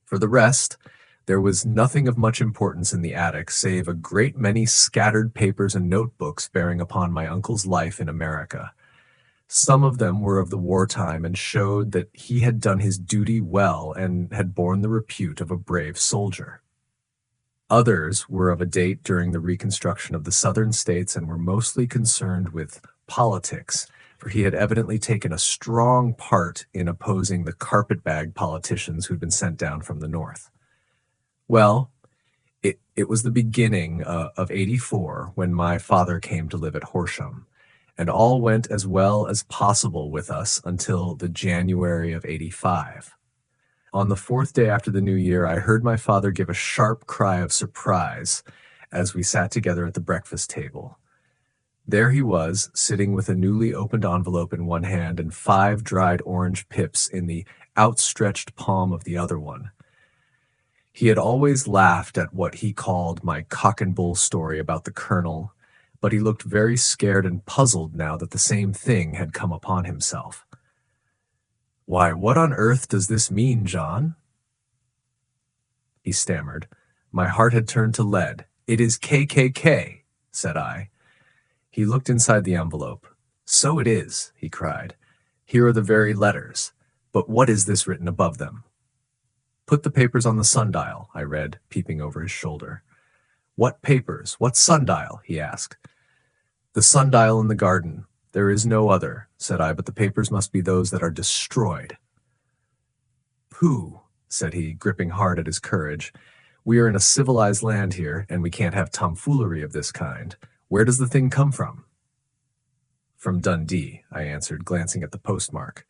For the rest, there was nothing of much importance in the attic, save a great many scattered papers and notebooks bearing upon my uncle's life in America. Some of them were of the wartime and showed that he had done his duty well and had borne the repute of a brave soldier. Others were of a date during the reconstruction of the southern states and were mostly concerned with politics, for he had evidently taken a strong part in opposing the carpetbag politicians who'd been sent down from the north. Well, it was the beginning of '84 when my father came to live at Horsham, and all went as well as possible with us until the January of '85. On the fourth day after the new year, I heard my father give a sharp cry of surprise as we sat together at the breakfast table. There he was, sitting with a newly opened envelope in one hand and 5 dried orange pips in the outstretched palm of the other one. He had always laughed at what he called my cock and bull story about the colonel, but he looked very scared and puzzled now that the same thing had come upon himself. "Why, what on earth does this mean, John?" he stammered. My heart had turned to lead. "It is KKK," said I. He looked inside the envelope. "So it is," he cried. "Here are the very letters. But what is this written above them?" "Put the papers on the sundial," I read, peeping over his shoulder. "What papers? What sundial?" he asked. "The sundial in the garden. There is no other," said I, "but the papers must be those that are destroyed." "Pooh," said he, gripping hard at his courage. "We are in a civilized land here, and we can't have tomfoolery of this kind. Where does the thing come from?" "From Dundee," I answered, glancing at the postmark.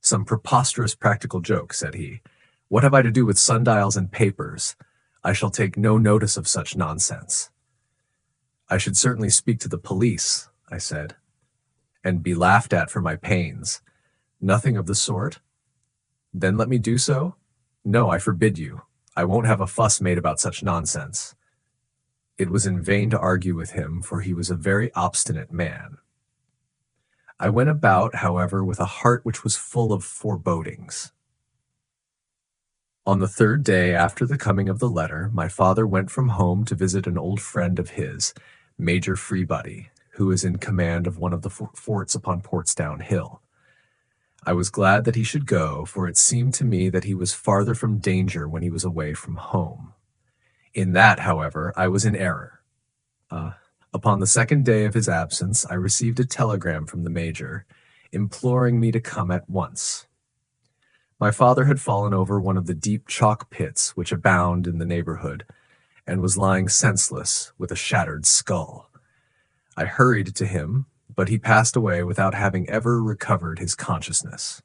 "Some preposterous practical joke," said he. "What have I to do with sundials and papers? I shall take no notice of such nonsense." "I should certainly speak to the police," I said, "and be laughed at for my pains." "Nothing of the sort?" "Then let me do so?" "No, I forbid you. I won't have a fuss made about such nonsense." It was in vain to argue with him, for he was a very obstinate man. I went about, however, with a heart which was full of forebodings. On the 3rd day after the coming of the letter, my father went from home to visit an old friend of his, Major Freebody, who is in command of one of the forts upon Portsdown Hill. I was glad that he should go, for it seemed to me that he was farther from danger when he was away from home. In that, however, I was in error. Upon the 2nd day of his absence, I received a telegram from the Major, imploring me to come at once. My father had fallen over one of the deep chalk pits which abound in the neighborhood, and was lying senseless with a shattered skull. I hurried to him, but he passed away without having ever recovered his consciousness.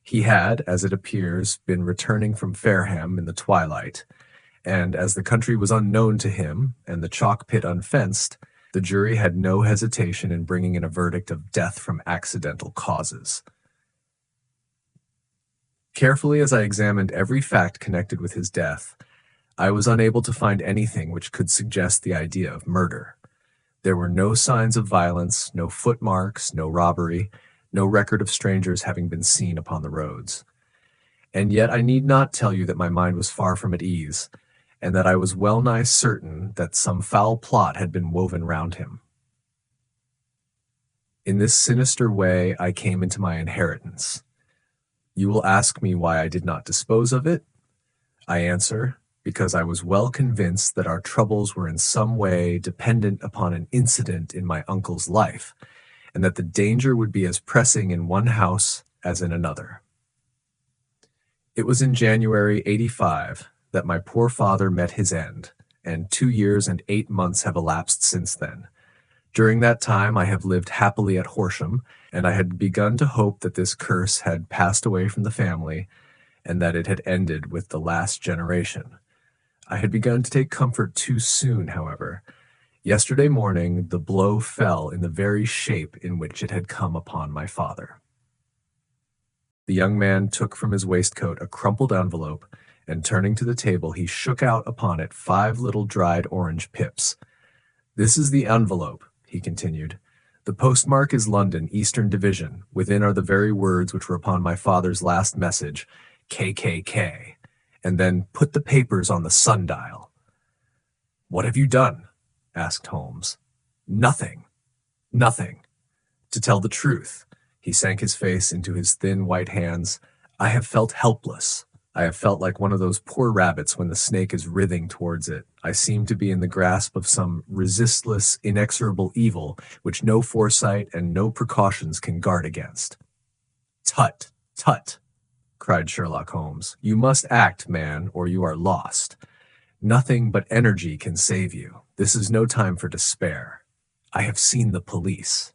He had, as it appears, been returning from Fareham in the twilight, and as the country was unknown to him and the chalk pit unfenced, the jury had no hesitation in bringing in a verdict of death from accidental causes. Carefully as I examined every fact connected with his death, I was unable to find anything which could suggest the idea of murder. There were no signs of violence, no footmarks, no robbery, no record of strangers having been seen upon the roads. And yet I need not tell you that my mind was far from at ease, and that I was well nigh certain that some foul plot had been woven round him. In this sinister way I came into my inheritance. You will ask me why I did not dispose of it? I answer, because I was well convinced that our troubles were in some way dependent upon an incident in my uncle's life, and that the danger would be as pressing in one house as in another. It was in January '85 that my poor father met his end, and 2 years and 8 months have elapsed since then. During that time I have lived happily at Horsham, and I had begun to hope that this curse had passed away from the family, and that it had ended with the last generation. I had begun to take comfort too soon, however. Yesterday morning, the blow fell in the very shape in which it had come upon my father. The young man took from his waistcoat a crumpled envelope, and turning to the table, he shook out upon it 5 little dried orange pips. "This is the envelope," he continued. "The postmark is London, Eastern Division. Within are the very words which were upon my father's last message, KKK. And then put the papers on the sundial." "What have you done?" asked Holmes. "Nothing. Nothing. To tell the truth," he sank his face into his thin white hands, "I have felt helpless. I have felt like one of those poor rabbits when the snake is writhing towards it. I seem to be in the grasp of some resistless, inexorable evil which no foresight and no precautions can guard against." "Tut, tut," cried Sherlock Holmes. "You must act, man, or you are lost. Nothing but energy can save you. This is no time for despair. I have seen the police.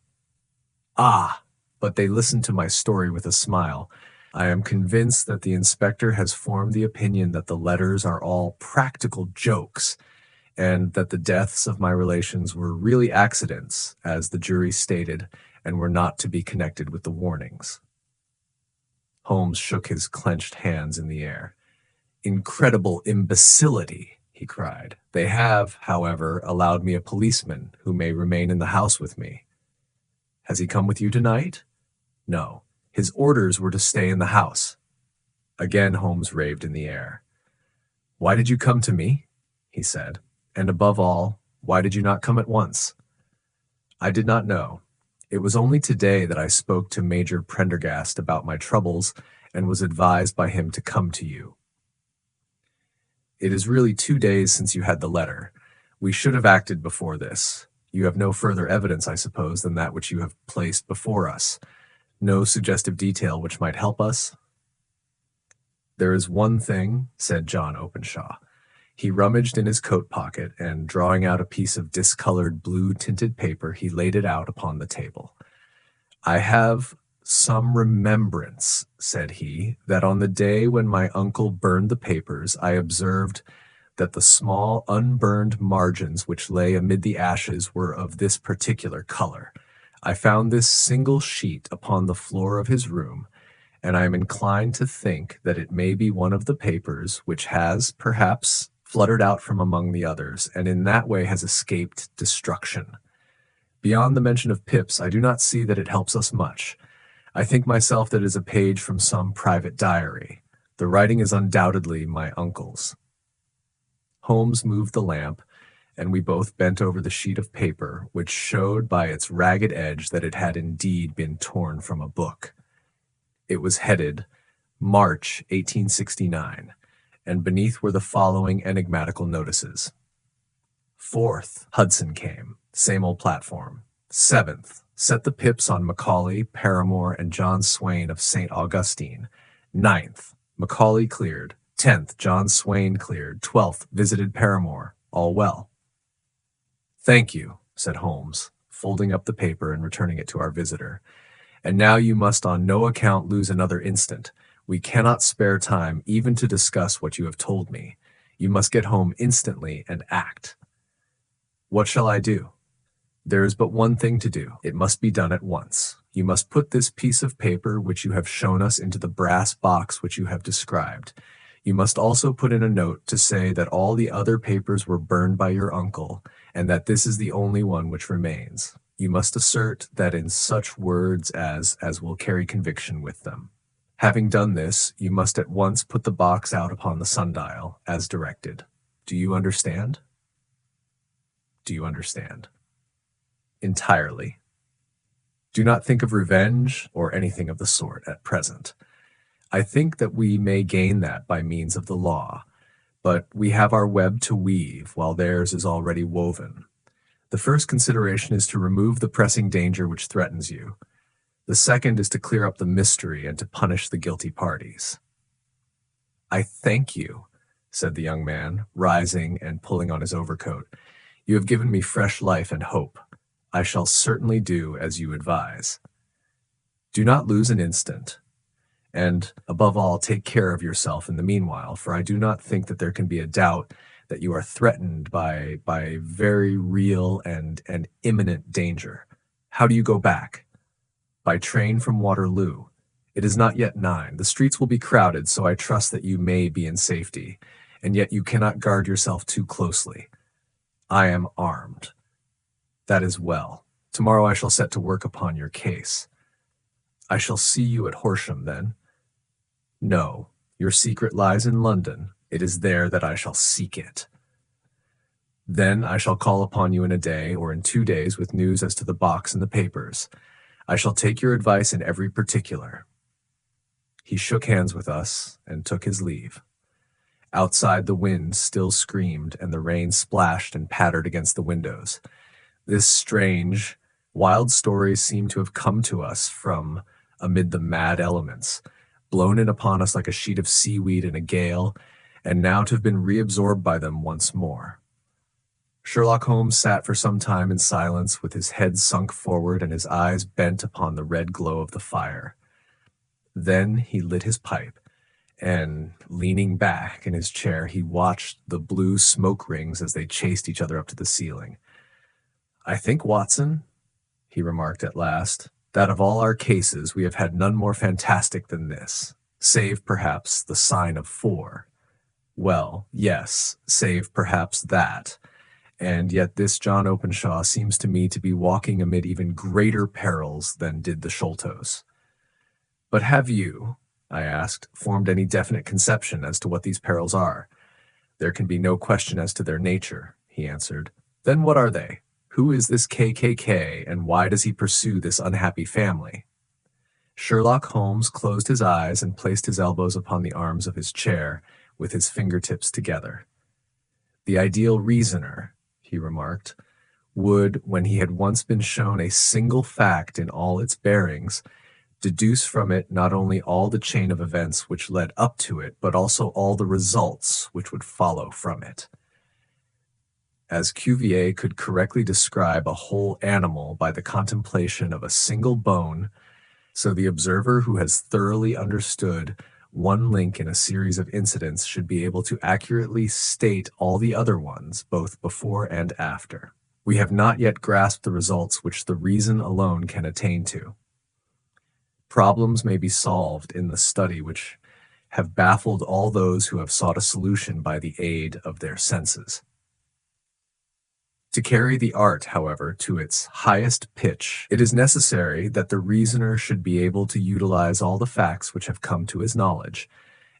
Ah, but they listened to my story with a smile. I am convinced that the inspector has formed the opinion that the letters are all practical jokes, and that the deaths of my relations were really accidents, as the jury stated, and were not to be connected with the warnings." Holmes shook his clenched hands in the air. "Incredible imbecility!" he cried. "They have, however, allowed me a policeman who may remain in the house with me." "Has he come with you tonight?" "No. His orders were to stay in the house." Again Holmes raved in the air. "Why did you come to me?" he said. "And above all, why did you not come at once?" "I did not know. It was only today that I spoke to Major Prendergast about my troubles and was advised by him to come to you." "It is really 2 days since you had the letter. We should have acted before this. You have no further evidence, I suppose, than that which you have placed before us. No suggestive detail which might help us?" "There is one thing," said John Openshaw. He rummaged in his coat pocket, and drawing out a piece of discolored blue-tinted paper, he laid it out upon the table. "I have some remembrance," said he, "that on the day when my uncle burned the papers, I observed that the small unburned margins which lay amid the ashes were of this particular color. I found this single sheet upon the floor of his room, and I am inclined to think that it may be one of the papers which has, perhaps, fluttered out from among the others, and in that way has escaped destruction. Beyond the mention of pips, I do not see that it helps us much. I think myself that it is a page from some private diary. The writing is undoubtedly my uncle's." Holmes moved the lamp, and we both bent over the sheet of paper, which showed by its ragged edge that it had indeed been torn from a book. It was headed, "March, 1869, and beneath were the following enigmatical notices. 4th, Hudson came, same old platform. 7th, set the pips on Macaulay, Paramore, and John Swain of St. Augustine. 9th, Macaulay cleared. 10th, John Swain cleared. 12th, visited Paramore. All well." "Thank you," said Holmes, folding up the paper and returning it to our visitor. "And now you must on no account lose another instant. We cannot spare time even to discuss what you have told me. You must get home instantly and act." "What shall I do?" "There is but one thing to do. It must be done at once. You must put this piece of paper which you have shown us into the brass box which you have described. You must also put in a note to say that all the other papers were burned by your uncle, and that this is the only one which remains. You must assert that in such words as will carry conviction with them. Having done this, you must at once put the box out upon the sundial, as directed. Do you understand?" "Do you understand?" "Entirely. Do not think of revenge or anything of the sort at present. I think that we may gain that by means of the law, but we have our web to weave, while theirs is already woven. The first consideration is to remove the pressing danger which threatens you. The second is to clear up the mystery and to punish the guilty parties." "I thank you," said the young man, rising and pulling on his overcoat. "You have given me fresh life and hope. I shall certainly do as you advise. Do not lose an instant. And, above all, take care of yourself in the meanwhile, for I do not think that there can be a doubt that you are threatened by very real and imminent danger. How do you go back? By train from Waterloo. It is not yet 9. The streets will be crowded, so I trust that you may be in safety, and yet you cannot guard yourself too closely. I am armed. That is well. Tomorrow I shall set to work upon your case. I shall see you at Horsham, then. No, your secret lies in London. It is there that I shall seek it. Then I shall call upon you in a day or in 2 days with news as to the box and the papers. I shall take your advice in every particular. He shook hands with us and took his leave. Outside, the wind still screamed, and the rain splashed and pattered against the windows. This strange, wild story seemed to have come to us from amid the mad elements, blown in upon us like a sheet of seaweed in a gale, and now to have been reabsorbed by them once more. Sherlock Holmes sat for some time in silence, with his head sunk forward and his eyes bent upon the red glow of the fire. Then he lit his pipe, and, leaning back in his chair, he watched the blue smoke rings as they chased each other up to the ceiling. "I think, Watson," he remarked at last, "that of all our cases we have had none more fantastic than this, save perhaps the sign of 4. Well, yes, save perhaps that. And yet this John Openshaw seems to me to be walking amid even greater perils than did the Sholtos. But have you," I asked, "formed any definite conception as to what these perils are?" "There can be no question as to their nature," he answered. "Then what are they? Who is this KKK, and why does he pursue this unhappy family?" Sherlock Holmes closed his eyes and placed his elbows upon the arms of his chair, with his fingertips together. "The ideal reasoner," he remarked, "would, when he had once been shown a single fact in all its bearings, deduce from it not only all the chain of events which led up to it, but also all the results which would follow from it. As Cuvier could correctly describe a whole animal by the contemplation of a single bone, so the observer who has thoroughly understood one link in a series of incidents should be able to accurately state all the other ones, both before and after. We have not yet grasped the results which the reason alone can attain to. Problems may be solved in the study which have baffled all those who have sought a solution by the aid of their senses. To carry the art, however, to its highest pitch, it is necessary that the reasoner should be able to utilize all the facts which have come to his knowledge,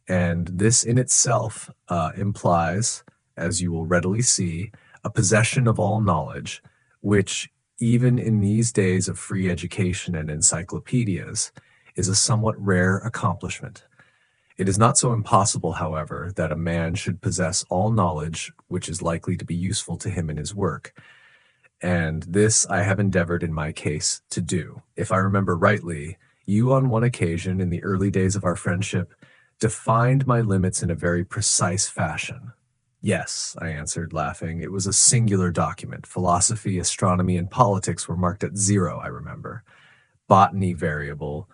and this in itself implies, as you will readily see, a possession of all knowledge, which, even in these days of free education and encyclopedias, is a somewhat rare accomplishment. It is not so impossible, however, that a man should possess all knowledge which is likely to be useful to him in his work, and this I have endeavored in my case to do. If I remember rightly, you on one occasion in the early days of our friendship defined my limits in a very precise fashion. Yes, I answered, laughing. It was a singular document. Philosophy, astronomy, and politics were marked at 0, I remember. Botany variable,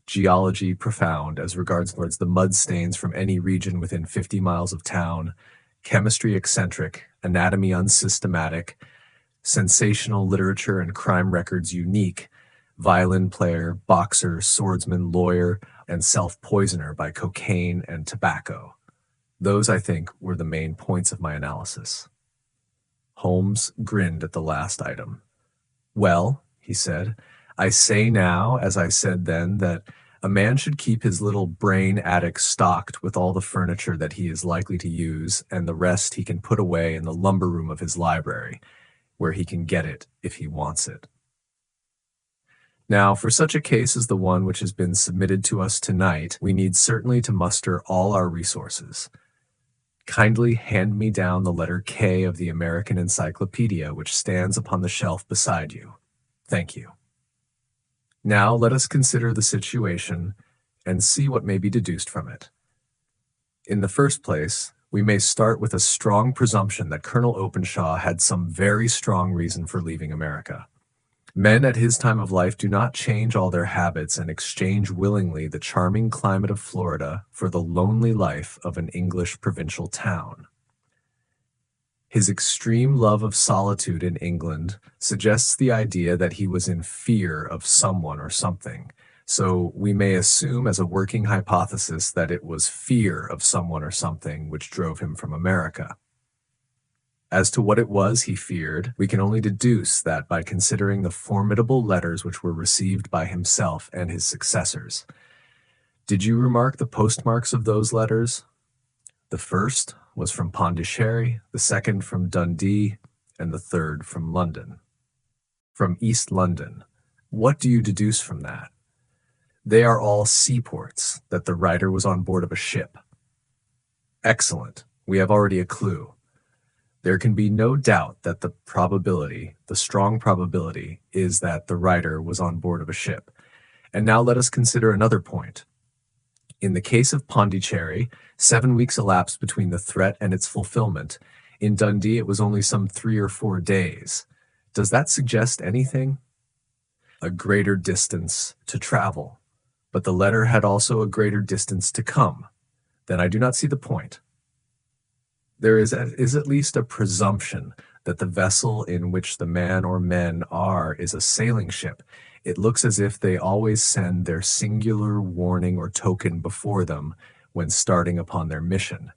geology profound as regards the mud stains from any region within 50 miles of town, chemistry eccentric, anatomy unsystematic, sensational literature and crime records unique, violin player, boxer, swordsman, lawyer, and self-poisoner by cocaine and tobacco. Those, I think, were the main points of my analysis. Holmes grinned at the last item. "Well," he said, "I say now, as I said then, that a man should keep his little brain attic stocked with all the furniture that he is likely to use, and the rest he can put away in the lumber room of his library, where he can get it if he wants it. Now, for such a case as the one which has been submitted to us tonight, we need certainly to muster all our resources. Kindly hand me down the letter K of the American Encyclopedia, which stands upon the shelf beside you. Thank you. Now let us consider the situation and see what may be deduced from it. In the first place, we may start with a strong presumption that Colonel Openshaw had some very strong reason for leaving America. Men at his time of life do not change all their habits and exchange willingly the charming climate of Florida for the lonely life of an English provincial town. His extreme love of solitude in England suggests the idea that he was in fear of someone or something. So we may assume as a working hypothesis that it was fear of someone or something which drove him from America. As to what it was he feared, we can only deduce that by considering the formidable letters which were received by himself and his successors. Did you remark the postmarks of those letters? The first was from Pondicherry, the second from Dundee, and the third from London. From East London. What do you deduce from that? They are all seaports, that the writer was on board of a ship. Excellent. We have already a clue. There can be no doubt that the strong probability, is that the writer was on board of a ship. And now let us consider another point. In the case of Pondicherry, 7 weeks elapsed between the threat and its fulfillment. In Dundee, it was only some 3 or 4 days. Does that suggest anything? A greater distance to travel. But the letter had also a greater distance to come. Then I do not see the point. There is at least a presumption that the vessel in which the man or men are is a sailing ship. It looks as if they always send their singular warning or token before them when starting upon their mission.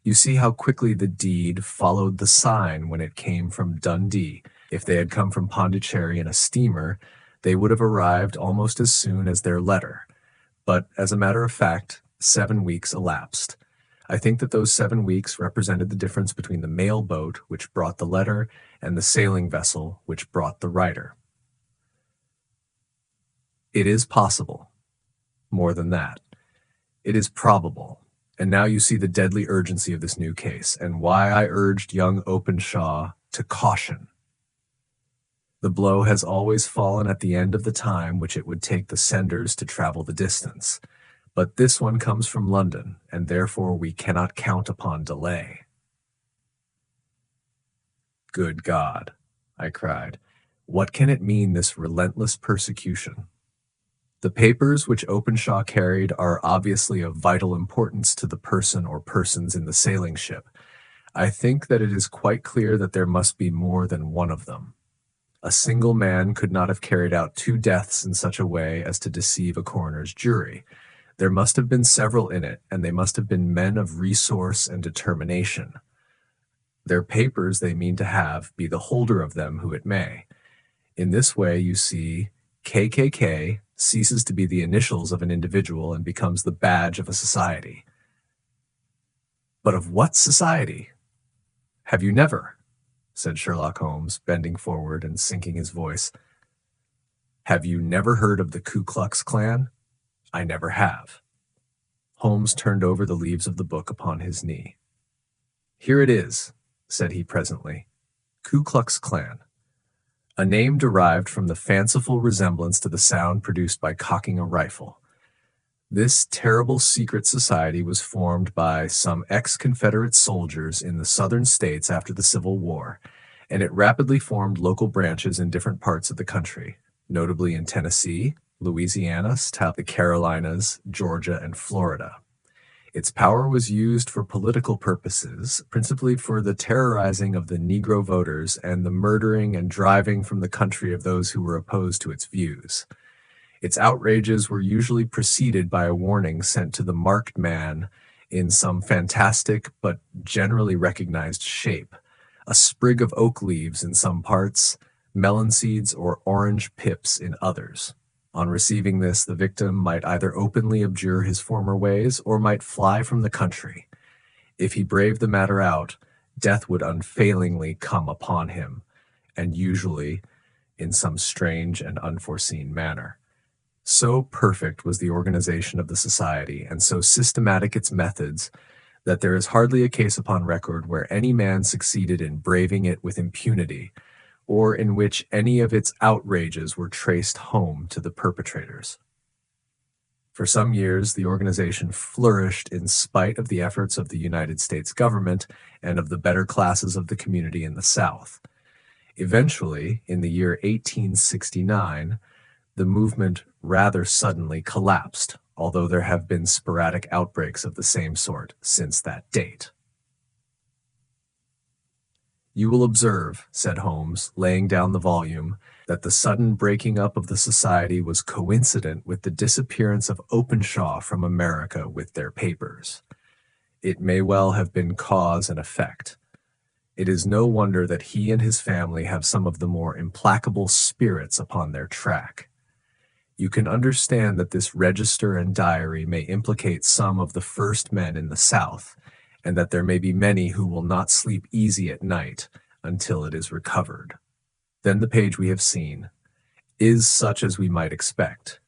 You see how quickly the deed followed the sign when it came from Dundee. If they had come from Pondicherry in a steamer, they would have arrived almost as soon as their letter. But as a matter of fact, 7 weeks elapsed. I think that those 7 weeks represented the difference between the mail boat which brought the letter and the sailing vessel which brought the writer. It is possible. More than that. It is probable. And now you see the deadly urgency of this new case, and why I urged young Openshaw to caution. The blow has always fallen at the end of the time which it would take the senders to travel the distance. But this one comes from London, and therefore we cannot count upon delay. Good God, I cried. What can it mean, this relentless persecution? The papers which Openshaw carried are obviously of vital importance to the person or persons in the sailing ship. I think that it is quite clear that there must be more than one of them. A single man could not have carried out 2 deaths in such a way as to deceive a coroner's jury. There must have been several in it, and they must have been men of resource and determination. Their papers they mean to have, be the holder of them who it may. In this way, you see, KKK ceases to be the initials of an individual and becomes the badge of a society. But of what society? Have you never? Said Sherlock Holmes, bending forward and sinking his voice. Have you never heard of the Ku Klux Klan? I never have. Holmes turned over the leaves of the book upon his knee. Here it is, said he presently. Ku Klux Klan. A name derived from the fanciful resemblance to the sound produced by cocking a rifle. This terrible secret society was formed by some ex-Confederate soldiers in the southern states after the Civil War, and it rapidly formed local branches in different parts of the country, notably in Tennessee, Louisiana, the Carolinas, Georgia, and Florida. Its power was used for political purposes, principally for the terrorizing of the Negro voters and the murdering and driving from the country of those who were opposed to its views. Its outrages were usually preceded by a warning sent to the marked man in some fantastic but generally recognized shape, a sprig of oak leaves in some parts, melon seeds or orange pips in others. On receiving this, the victim might either openly abjure his former ways or might fly from the country. If he braved the matter out, death would unfailingly come upon him, and usually in some strange and unforeseen manner. So perfect was the organization of the society, and so systematic its methods, that there is hardly a case upon record where any man succeeded in braving it with impunity, or in which any of its outrages were traced home to the perpetrators. For some years, the organization flourished in spite of the efforts of the United States government and of the better classes of the community in the South. Eventually, in the year 1869, the movement rather suddenly collapsed, although there have been sporadic outbreaks of the same sort since that date. You will observe, said Holmes, laying down the volume, that the sudden breaking up of the society was coincident with the disappearance of Openshaw from America with their papers. It may well have been cause and effect. It is no wonder that he and his family have some of the more implacable spirits upon their track. You can understand that this register and diary may implicate some of the first men in the South, and that there may be many who will not sleep easy at night until it is recovered. Then the page we have seen is such as we might expect.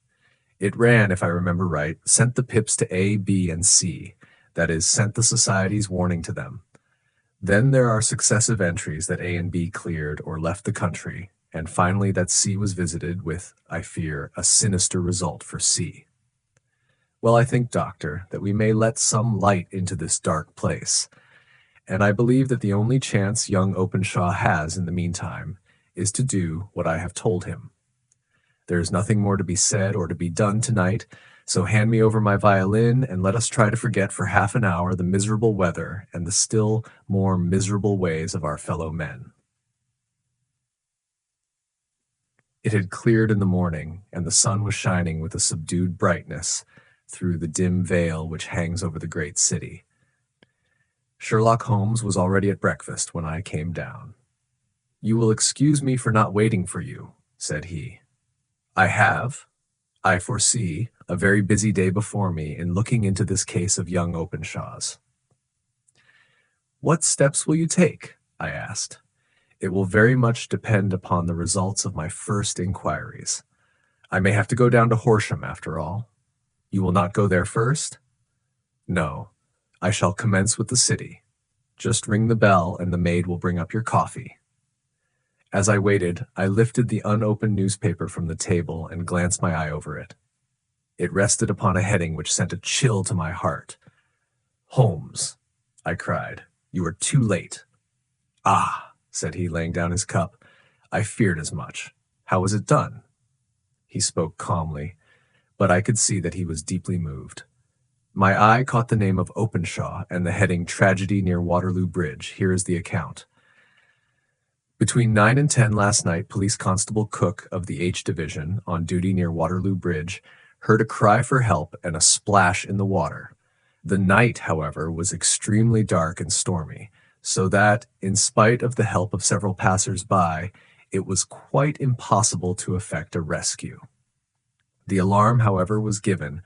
It ran, if I remember right, sent the pips to A, B, and C, that is, sent the society's warning to them. Then there are successive entries that A and B cleared or left the country, and finally that C was visited with, I fear, a sinister result for C. Well, I think, Doctor, that we may let some light into this dark place, and I believe that the only chance young Openshaw has in the meantime is to do what I have told him. There is nothing more to be said or to be done tonight, so hand me over my violin and let us try to forget for half an hour the miserable weather and the still more miserable ways of our fellow men. It had cleared in the morning, and the sun was shining with a subdued brightness through the dim veil which hangs over the great city. Sherlock Holmes was already at breakfast when I came down. "You will excuse me for not waiting for you," said he. I foresee, a very busy day before me in looking into this case of young Openshaw's." "What steps will you take?" I asked. "It will very much depend upon the results of my first inquiries. I may have to go down to Horsham, after all." "You will not go there first?" "No, I shall commence with the city. Just ring the bell and the maid will bring up your coffee." As I waited, I lifted the unopened newspaper from the table and glanced my eye over it. It rested upon a heading which sent a chill to my heart. "Holmes," I cried, "you are too late." "Ah," said he, laying down his cup, "I feared as much. How was it done?" He spoke calmly, but I could see that he was deeply moved. My eye caught the name of Openshaw and the heading "Tragedy near Waterloo Bridge." Here is the account. "Between 9 and 10 last night, Police Constable Cook of the H Division, on duty near Waterloo Bridge, heard a cry for help and a splash in the water. The night, however, was extremely dark and stormy, so that, in spite of the help of several passers-by, it was quite impossible to effect a rescue. The alarm, however, was given,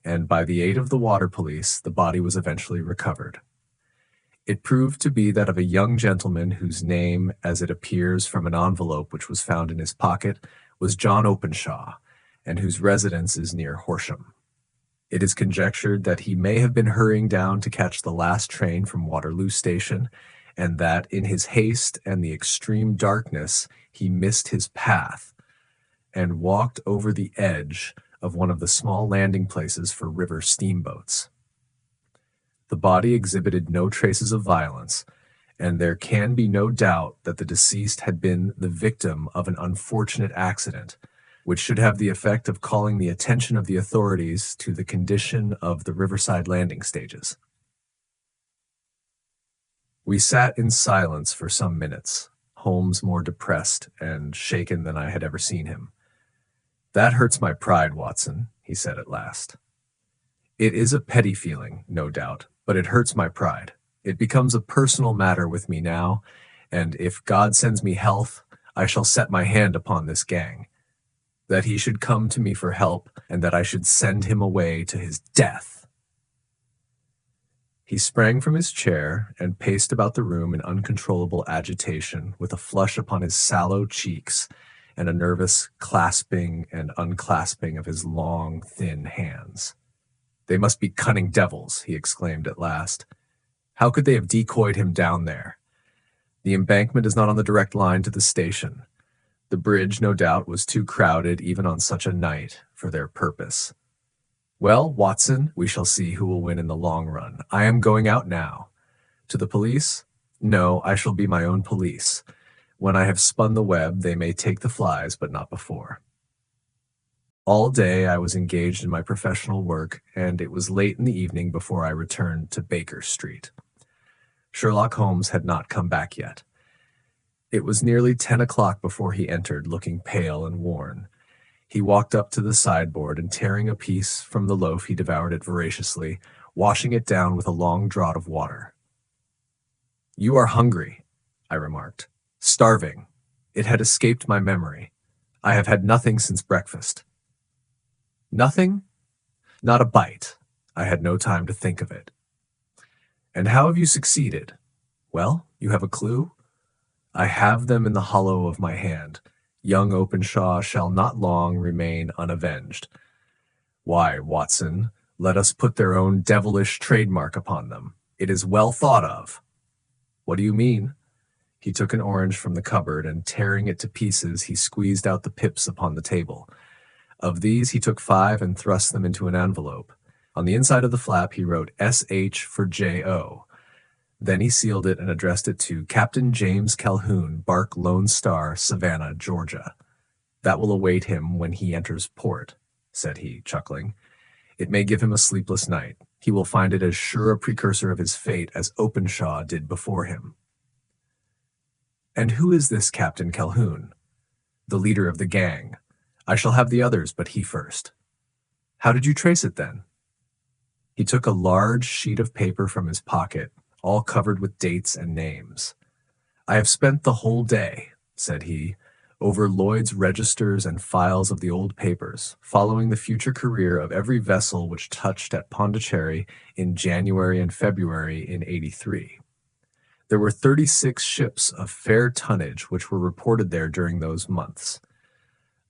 and by the aid of the water police, the body was eventually recovered. It proved to be that of a young gentleman whose name, as it appears from an envelope which was found in his pocket, was John Openshaw, and whose residence is near Horsham. It is conjectured that he may have been hurrying down to catch the last train from Waterloo Station, and that in his haste and the extreme darkness he missed his path, and walked over the edge of one of the small landing places for river steamboats. The body exhibited no traces of violence, and there can be no doubt that the deceased had been the victim of an unfortunate accident, which should have the effect of calling the attention of the authorities to the condition of the riverside landing stages. We sat in silence for some minutes, Holmes more depressed and shaken than I had ever seen him. "That hurts my pride, Watson," he said at last. "It is a petty feeling, no doubt, but it hurts my pride. It becomes a personal matter with me now, and if God sends me health, I shall set my hand upon this gang. That he should come to me for help, and that I should send him away to his death." He sprang from his chair and paced about the room in uncontrollable agitation, with a flush upon his sallow cheeks and a nervous clasping and unclasping of his long, thin hands. "They must be cunning devils," he exclaimed at last. "How could they have decoyed him down there? The embankment is not on the direct line to the station. The bridge, no doubt, was too crowded, even on such a night, for their purpose. Well, Watson, we shall see who will win in the long run. I am going out now. To the police? No, I shall be my own police. When I have spun the web, they may take the flies, but not before." All day I was engaged in my professional work, and it was late in the evening before I returned to Baker Street. Sherlock Holmes had not come back yet. It was nearly 10 o'clock before he entered, looking pale and worn. He walked up to the sideboard, and tearing a piece from the loaf, he devoured it voraciously, washing it down with a long draught of water. "You are hungry," I remarked. "Starving." It had escaped my memory. "I have had nothing since breakfast." "Nothing?" "Not a bite." I had no time to think of it. "And how have you succeeded?" "Well, you have a clue?" "I have them in the hollow of my hand. Young Openshaw shall not long remain unavenged." "Why, Watson, let us put their own devilish trademark upon them. It is well thought of." "What do you mean?" He took an orange from the cupboard, and tearing it to pieces, he squeezed out the pips upon the table. Of these he took 5 and thrust them into an envelope. On the inside of the flap he wrote S.H. for J.O. Then he sealed it and addressed it to Captain James Calhoun, Bark Lone Star, Savannah, Georgia. "That will await him when he enters port," said he, chuckling. "It may give him a sleepless night. He will find it as sure a precursor of his fate as Openshaw did before him." "And who is this Captain Calhoun?" "The leader of the gang. I shall have the others, but he first." "How did you trace it, then?" He took a large sheet of paper from his pocket, all covered with dates and names. "I have spent the whole day," said he, "over Lloyd's registers and files of the old papers, following the future career of every vessel which touched at Pondicherry in January and February in '83. There were 36 ships of fair tonnage which were reported there during those months.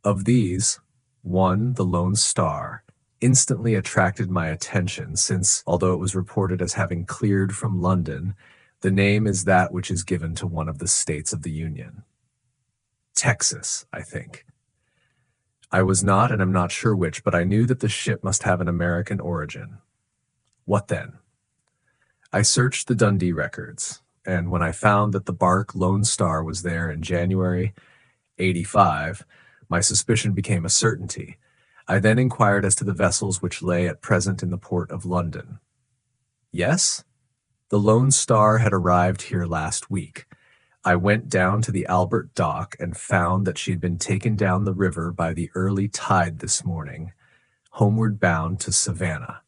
Of these, one, the Lone Star, instantly attracted my attention, since, although it was reported as having cleared from London, the name is that which is given to one of the states of the Union. Texas, I think. I was not, and am not sure which, but I knew that the ship must have an American origin. What then? I searched the Dundee records, and when I found that the bark Lone Star was there in January '85, my suspicion became a certainty. I then inquired as to the vessels which lay at present in the port of London. Yes? The Lone Star had arrived here last week. I went down to the Albert Dock and found that she had been taken down the river by the early tide this morning, homeward bound to Savannah.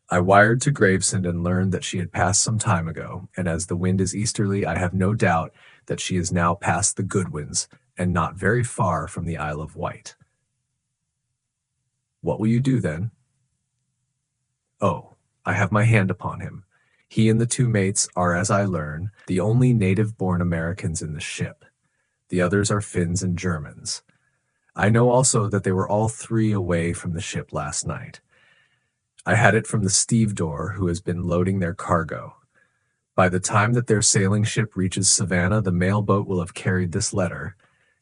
I wired to Gravesend and learned that she had passed some time ago, and as the wind is easterly, I have no doubt that she is now past the Goodwins and not very far from the Isle of Wight. What will you do then? Oh, I have my hand upon him. He and the 2 mates are, as I learn, the only native-born Americans in the ship. The others are Finns and Germans. I know also that they were all 3 away from the ship last night. I had it from the stevedore who has been loading their cargo. By the time that their sailing ship reaches Savannah, the mail boat will have carried this letter,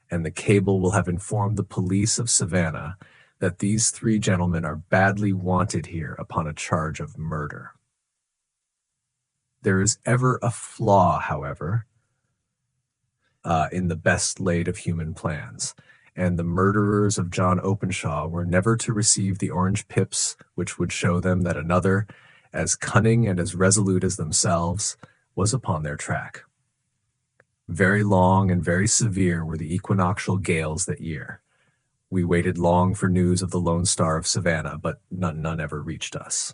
and the cable will have informed the police of Savannah that these 3 gentlemen are badly wanted here upon a charge of murder. There is ever a flaw, however, in the best laid of human plans, and the murderers of John Openshaw were never to receive the orange pips which would show them that another, as cunning and as resolute as themselves, was upon their track. Very long and very severe were the equinoctial gales that year. We waited long for news of the Lone Star of Savannah, but none ever reached us.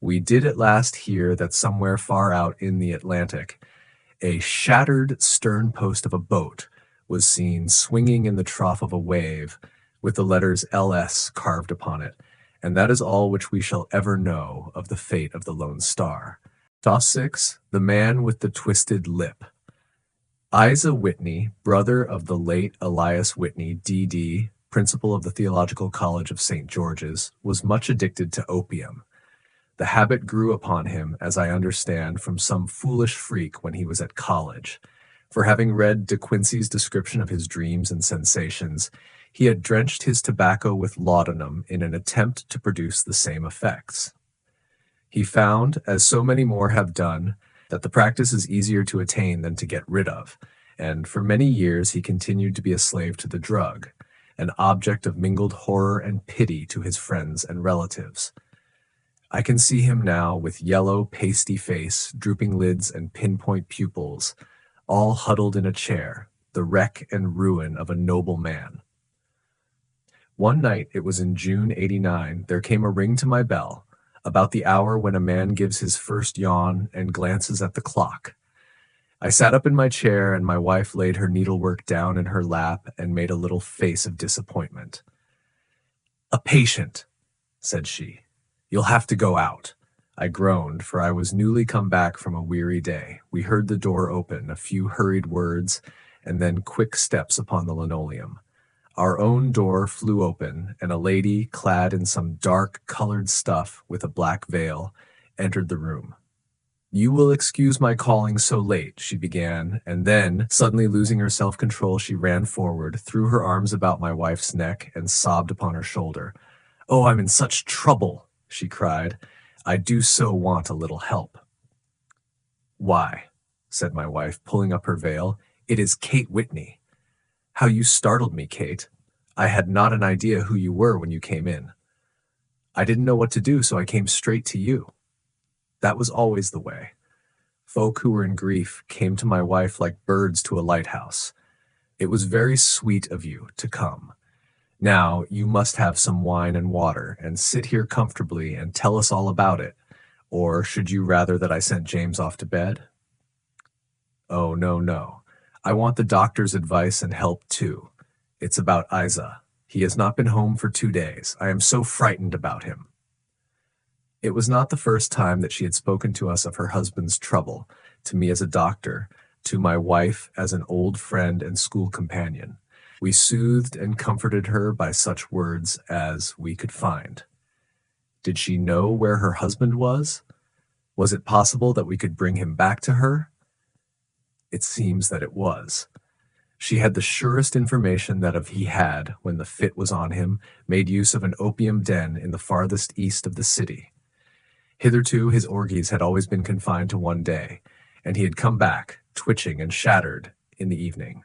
We did at last hear that somewhere far out in the Atlantic, a shattered stern post of a boat was seen swinging in the trough of a wave with the letters LS carved upon it, and that is all which we shall ever know of the fate of the Lone Star. Toss 6, the man with the twisted lip. Isa Whitney, brother of the late Elias Whitney, D.D., principal of the Theological College of St. George's, was much addicted to opium. The habit grew upon him, as I understand, from some foolish freak when he was at college, for having read De Quincey's description of his dreams and sensations, he had drenched his tobacco with laudanum in an attempt to produce the same effects. He found, as so many more have done, that the practice is easier to attain than to get rid of, and for many years he continued to be a slave to the drug, an object of mingled horror and pity to his friends and relatives. I can see him now with yellow, pasty face, drooping lids, and pinpoint pupils, all huddled in a chair, the wreck and ruin of a noble man. One night, it was in June '89, there came a ring to my bell, about the hour when a man gives his first yawn and glances at the clock. I sat up in my chair, and my wife laid her needlework down in her lap and made a little face of disappointment. "A patient," said she. "You'll have to go out." I groaned, for I was newly come back from a weary day. We heard the door open, a few hurried words, and then quick steps upon the linoleum. Our own door flew open, and a lady, clad in some dark-colored stuff with a black veil, entered the room. "You will excuse my calling so late," she began, and then, suddenly losing her self-control, she ran forward, threw her arms about my wife's neck, and sobbed upon her shoulder. "Oh, I'm in such trouble," she cried. "I do so want a little help." "Why," said my wife, pulling up her veil, "it is Kate Whitney." "How you startled me, Kate. I had not an idea who you were when you came in. I didn't know what to do, so I came straight to you." That was always the way. Folk who were in grief came to my wife like birds to a lighthouse. "It was very sweet of you to come. Now you must have some wine and water, and sit here comfortably and tell us all about it. Or should you rather that I sent James off to bed?" "Oh, no, no. I want the doctor's advice and help too. It's about Isa. He has not been home for 2 days. I am so frightened about him." It was not the first time that she had spoken to us of her husband's trouble, to me as a doctor, to my wife as an old friend and school companion. We soothed and comforted her by such words as we could find. Did she know where her husband was? Was it possible that we could bring him back to her? It seems that it was. She had the surest information that if he had, when the fit was on him, made use of an opium den in the farthest east of the city. Hitherto his orgies had always been confined to one day, and he had come back, twitching and shattered, in the evening.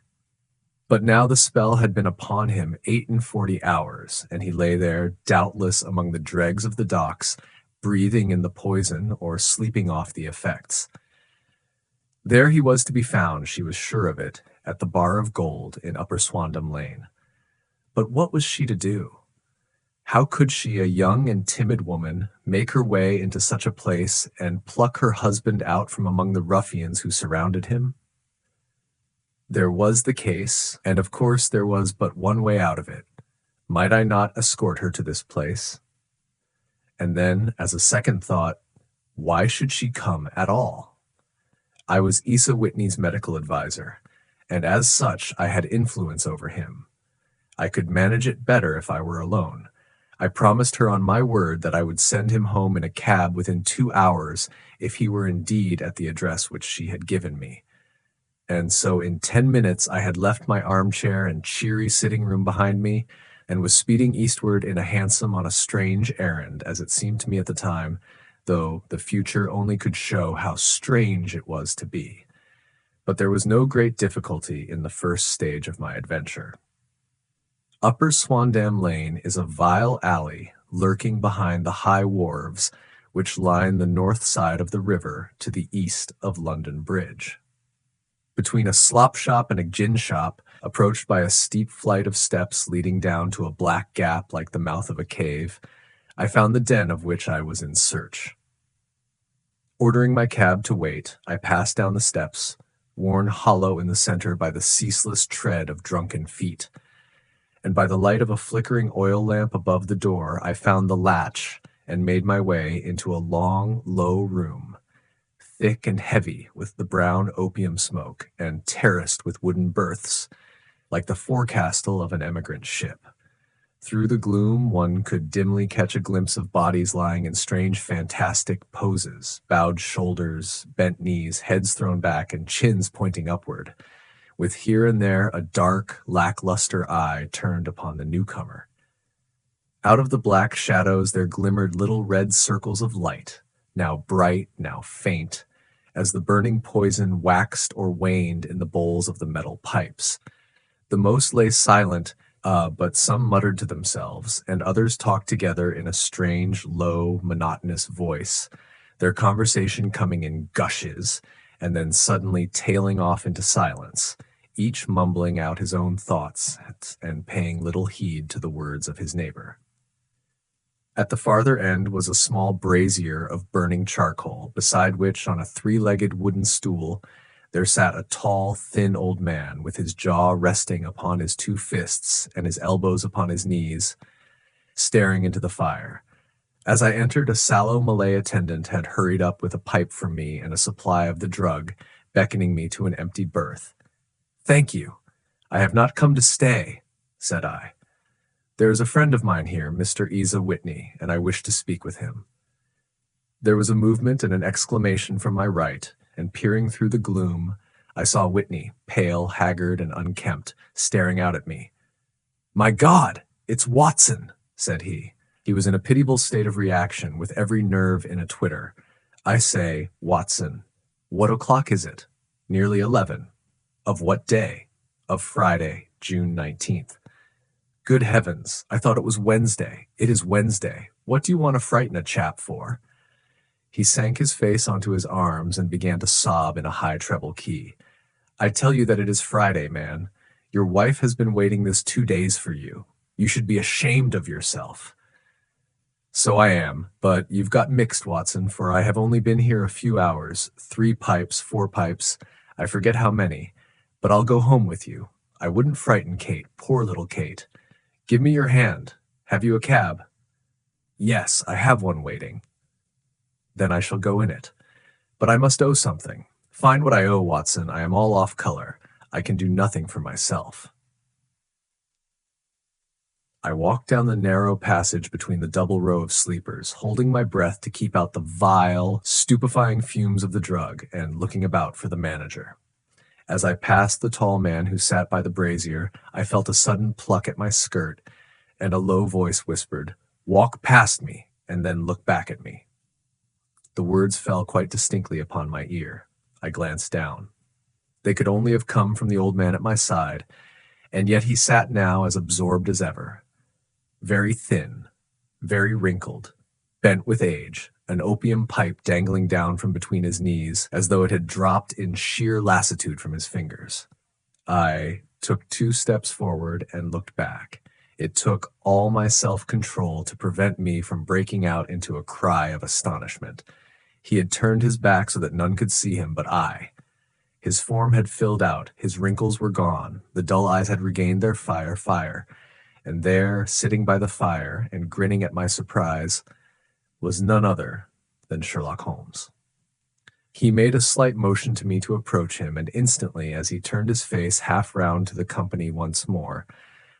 But now the spell had been upon him 48 hours, and he lay there, doubtless among the dregs of the docks, breathing in the poison or sleeping off the effects. There he was to be found, she was sure of it, at the Bar of Gold in Upper Swandam Lane. But what was she to do? How could she, a young and timid woman, make her way into such a place and pluck her husband out from among the ruffians who surrounded him? There was the case, and of course there was but one way out of it. Might I not escort her to this place? And then, as a second thought, why should she come at all? I was Isa Whitney's medical advisor, and as such I had influence over him. I could manage it better if I were alone. I promised her on my word that I would send him home in a cab within 2 hours if he were indeed at the address which she had given me. And so in 10 minutes I had left my armchair and cheery sitting room behind me, and was speeding eastward in a hansom on a strange errand, as it seemed to me at the time, though the future only could show how strange it was to be. But there was no great difficulty in the first stage of my adventure. Upper Swandam Lane is a vile alley lurking behind the high wharves which line the north side of the river to the east of London Bridge. Between a slop shop and a gin shop, approached by a steep flight of steps leading down to a black gap like the mouth of a cave, I found the den of which I was in search. Ordering my cab to wait, I passed down the steps, worn hollow in the center by the ceaseless tread of drunken feet, and by the light of a flickering oil lamp above the door, I found the latch and made my way into a long, low room, thick and heavy with the brown opium smoke and terraced with wooden berths, like the forecastle of an emigrant ship. Through the gloom, one could dimly catch a glimpse of bodies lying in strange, fantastic poses, bowed shoulders, bent knees, heads thrown back, and chins pointing upward, with here and there a dark, lackluster eye turned upon the newcomer. Out of the black shadows there glimmered little red circles of light, now bright, now faint, as the burning poison waxed or waned in the bowls of the metal pipes. The most lay silent, but some muttered to themselves, and others talked together in a strange, low, monotonous voice, their conversation coming in gushes, and then suddenly tailing off into silence, each mumbling out his own thoughts and paying little heed to the words of his neighbor. At the farther end was a small brazier of burning charcoal, beside which, on a three-legged wooden stool, there sat a tall, thin old man, with his jaw resting upon his two fists and his elbows upon his knees, staring into the fire. As I entered, a sallow Malay attendant had hurried up with a pipe for me and a supply of the drug, beckoning me to an empty berth. "Thank you. I have not come to stay," said I. "There is a friend of mine here, Mr. Isa Whitney, and I wish to speak with him." There was a movement and an exclamation from my right, and peering through the gloom, I saw Whitney, pale, haggard, and unkempt, staring out at me. "My God, it's Watson," said he. He was in a pitiable state of reaction, with every nerve in a twitter. "I say, Watson, what o'clock is it?" "Nearly 11. "Of what day?" "Of Friday, June 19th. "Good heavens, I thought it was Wednesday. It is Wednesday. What do you want to frighten a chap for?" He sank his face onto his arms and began to sob in a high treble key. "I tell you that it is Friday, man. Your wife has been waiting this 2 days for you. You should be ashamed of yourself." "So I am, but you've got mixed, Watson, for I have only been here a few hours, 3 pipes, 4 pipes, I forget how many, but I'll go home with you. I wouldn't frighten Kate, poor little Kate. Give me your hand. Have you a cab?" "Yes, I have one waiting." "Then I shall go in it. But I must owe something. Find what I owe, Watson. I am all off color. I can do nothing for myself." I walked down the narrow passage between the double row of sleepers, holding my breath to keep out the vile, stupefying fumes of the drug, and looking about for the manager. As I passed the tall man who sat by the brazier, I felt a sudden pluck at my skirt, and a low voice whispered, "Walk past me, and then look back at me." The words fell quite distinctly upon my ear. I glanced down. They could only have come from the old man at my side, and yet he sat now as absorbed as ever. Very thin, very wrinkled, bent with age, an opium pipe dangling down from between his knees, as though it had dropped in sheer lassitude from his fingers. I took 2 steps forward and looked back. It took all my self-control to prevent me from breaking out into a cry of astonishment. He had turned his back so that none could see him but I. His form had filled out, his wrinkles were gone, the dull eyes had regained their fire, and there, sitting by the fire and grinning at my surprise, was none other than Sherlock Holmes. He made a slight motion to me to approach him, and instantly, as he turned his face half round to the company once more,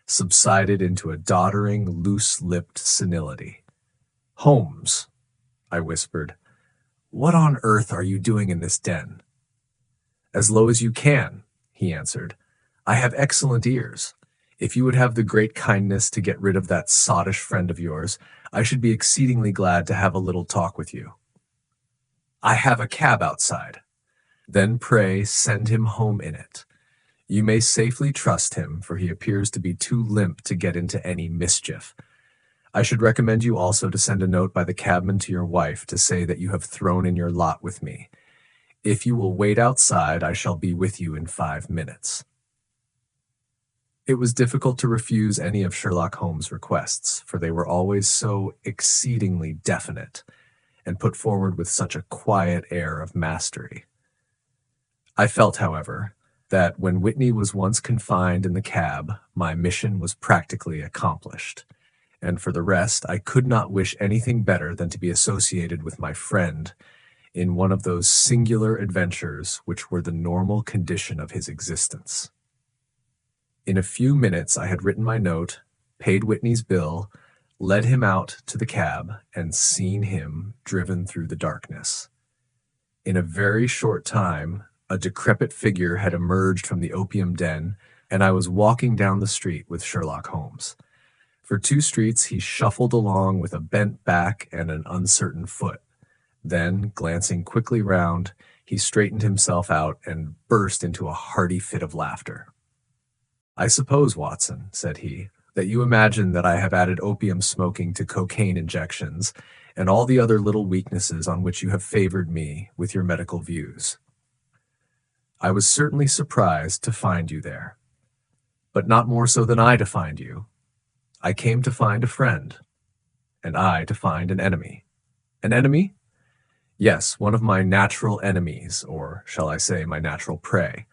subsided into a doddering, loose-lipped senility. "Holmes," I whispered, "what on earth are you doing in this den?" "As low as you can," he answered. "I have excellent ears. If you would have the great kindness to get rid of that sottish friend of yours, I should be exceedingly glad to have a little talk with you." "I have a cab outside." "Then pray send him home in it. You may safely trust him, for he appears to be too limp to get into any mischief. I should recommend you also to send a note by the cabman to your wife to say that you have thrown in your lot with me. If you will wait outside, I shall be with you in 5 minutes." It was difficult to refuse any of Sherlock Holmes' requests, for they were always so exceedingly definite, and put forward with such a quiet air of mastery. I felt, however, that when Whitney was once confined in the cab, my mission was practically accomplished, and for the rest, I could not wish anything better than to be associated with my friend in one of those singular adventures which were the normal condition of his existence. In a few minutes I had written my note, paid Whitney's bill, led him out to the cab, and seen him driven through the darkness. In a very short time, a decrepit figure had emerged from the opium den, and I was walking down the street with Sherlock Holmes. For 2 streets he shuffled along with a bent back and an uncertain foot. Then, glancing quickly round, he straightened himself out and burst into a hearty fit of laughter. "I suppose, Watson," said he, "that you imagine that I have added opium smoking to cocaine injections and all the other little weaknesses on which you have favored me with your medical views. I was certainly surprised to find you there, but not more so than I to find you. I came to find a friend, and I to find an enemy. An enemy? Yes, one of my natural enemies, or shall I say my natural prey.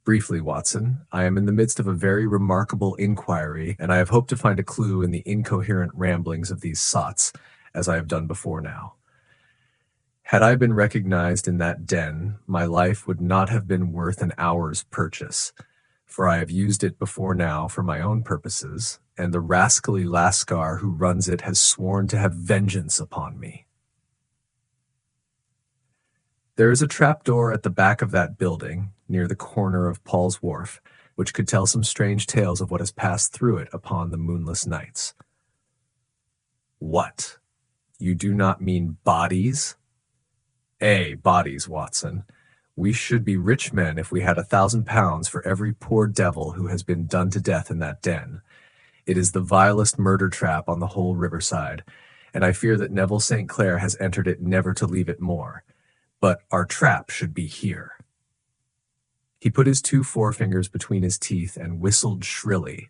Briefly, Watson, I am in the midst of a very remarkable inquiry, and I have hoped to find a clue in the incoherent ramblings of these sots, as I have done before now. Had I been recognized in that den, my life would not have been worth an hour's purchase, for I have used it before now for my own purposes, and the rascally lascar who runs it has sworn to have vengeance upon me. There is a trapdoor at the back of that building, near the corner of Paul's Wharf, which could tell some strange tales of what has passed through it upon the moonless nights. What? You do not mean bodies? Bodies, Watson. We should be rich men if we had £1,000 for every poor devil who has been done to death in that den. It is the vilest murder trap on the whole riverside, and I fear that Neville St. Clair has entered it never to leave it more. But our trap should be here. He put his 2 forefingers between his teeth and whistled shrilly,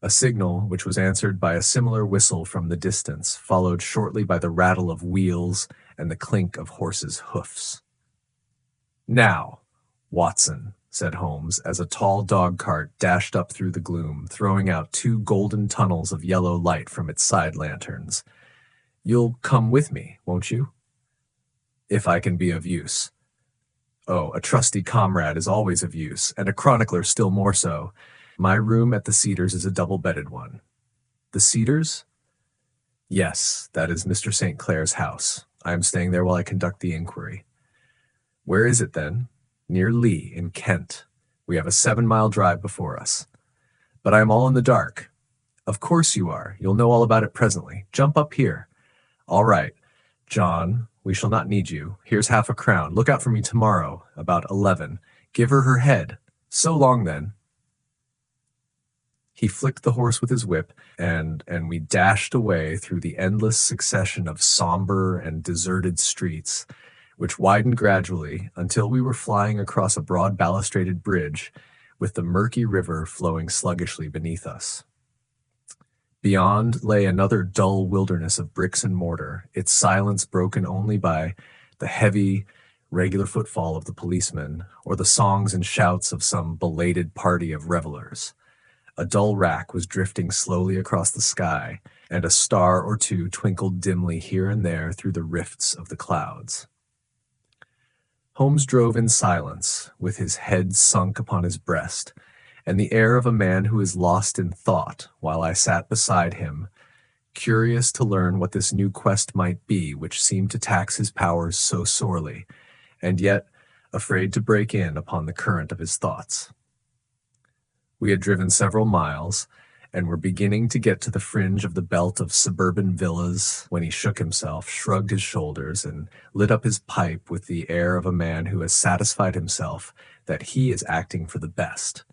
a signal which was answered by a similar whistle from the distance, followed shortly by the rattle of wheels and the clink of horses' hoofs. Now, Watson, said Holmes, as a tall dog-cart dashed up through the gloom, throwing out 2 golden tunnels of yellow light from its side lanterns. You'll come with me, won't you? If I can be of use. Oh, a trusty comrade is always of use, and a chronicler still more so. My room at the Cedars is a double-bedded one. The Cedars? Yes, that is Mr. St. Clair's house. I am staying there while I conduct the inquiry. Where is it, then? Near Lee, in Kent. We have a 7-mile drive before us. But I am all in the dark. Of course you are. You'll know all about it presently. Jump up here. All right. John, we shall not need you. Here's £50. Look out for me tomorrow, about 11. Give her head. So long, then. He flicked the horse with his whip, and we dashed away through the endless succession of somber and deserted streets, which widened gradually until we were flying across a broad balustraded bridge, with the murky river flowing sluggishly beneath us. Beyond lay another dull wilderness of bricks and mortar, its silence broken only by the heavy, regular footfall of the policeman, or the songs and shouts of some belated party of revelers. A dull wrack was drifting slowly across the sky, and a star or 2 twinkled dimly here and there through the rifts of the clouds. Holmes drove in silence, with his head sunk upon his breast, and the air of a man who is lost in thought, while I sat beside him, curious to learn what this new quest might be which seemed to tax his powers so sorely, and yet afraid to break in upon the current of his thoughts. We had driven several miles, and were beginning to get to the fringe of the belt of suburban villas, when he shook himself, shrugged his shoulders, and lit up his pipe with the air of a man who has satisfied himself that he is acting for the best.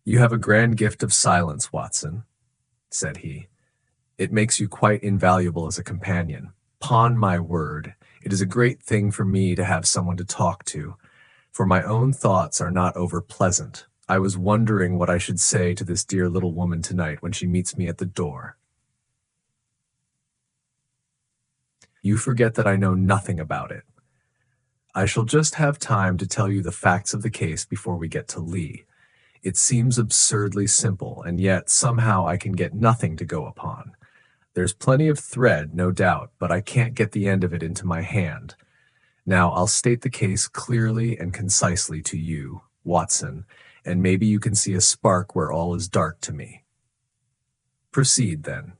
You have a grand gift of silence, Watson, said he. It makes you quite invaluable as a companion. 'Pon my word, it is a great thing for me to have someone to talk to, for my own thoughts are not over pleasant. I was wondering what I should say to this dear little woman tonight when she meets me at the door. You forget that I know nothing about it. I shall just have time to tell you the facts of the case before we get to Lee. It seems absurdly simple, and yet somehow I can get nothing to go upon. There's plenty of thread, no doubt, but I can't get the end of it into my hand. Now I'll state the case clearly and concisely to you, Watson, and maybe you can see a spark where all is dark to me. Proceed, then.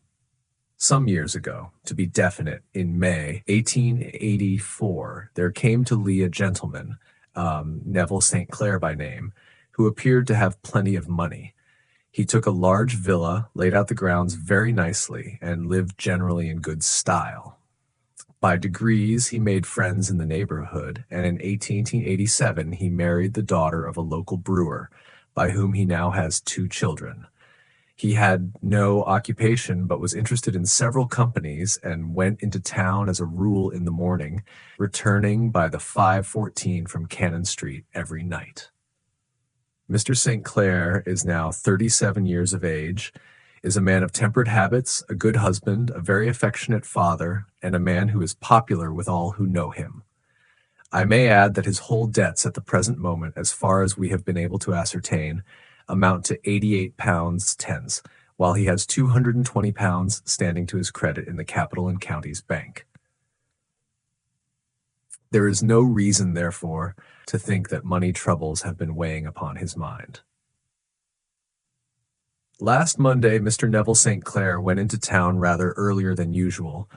Some years ago, to be definite, in May 1884, there came to Lee a gentleman, Neville St. Clair by name, who appeared to have plenty of money. He took a large villa, laid out the grounds very nicely, and lived generally in good style. By degrees, he made friends in the neighborhood, and in 1887 he married the daughter of a local brewer, by whom he now has 2 children. He had no occupation but was interested in several companies and went into town as a rule in the morning, returning by the 5:14 from Cannon Street every night. Mr. St. Clair is now 37 years of age, is a man of temperate habits, a good husband, a very affectionate father, and a man who is popular with all who know him. I may add that his whole debts at the present moment, as far as we have been able to ascertain, amount to £88 tens, while he has £220 standing to his credit in the Capital and Counties Bank. There is no reason, therefore, to think that money troubles have been weighing upon his mind. Last Monday, Mr. Neville St. Clair went into town rather earlier than usual,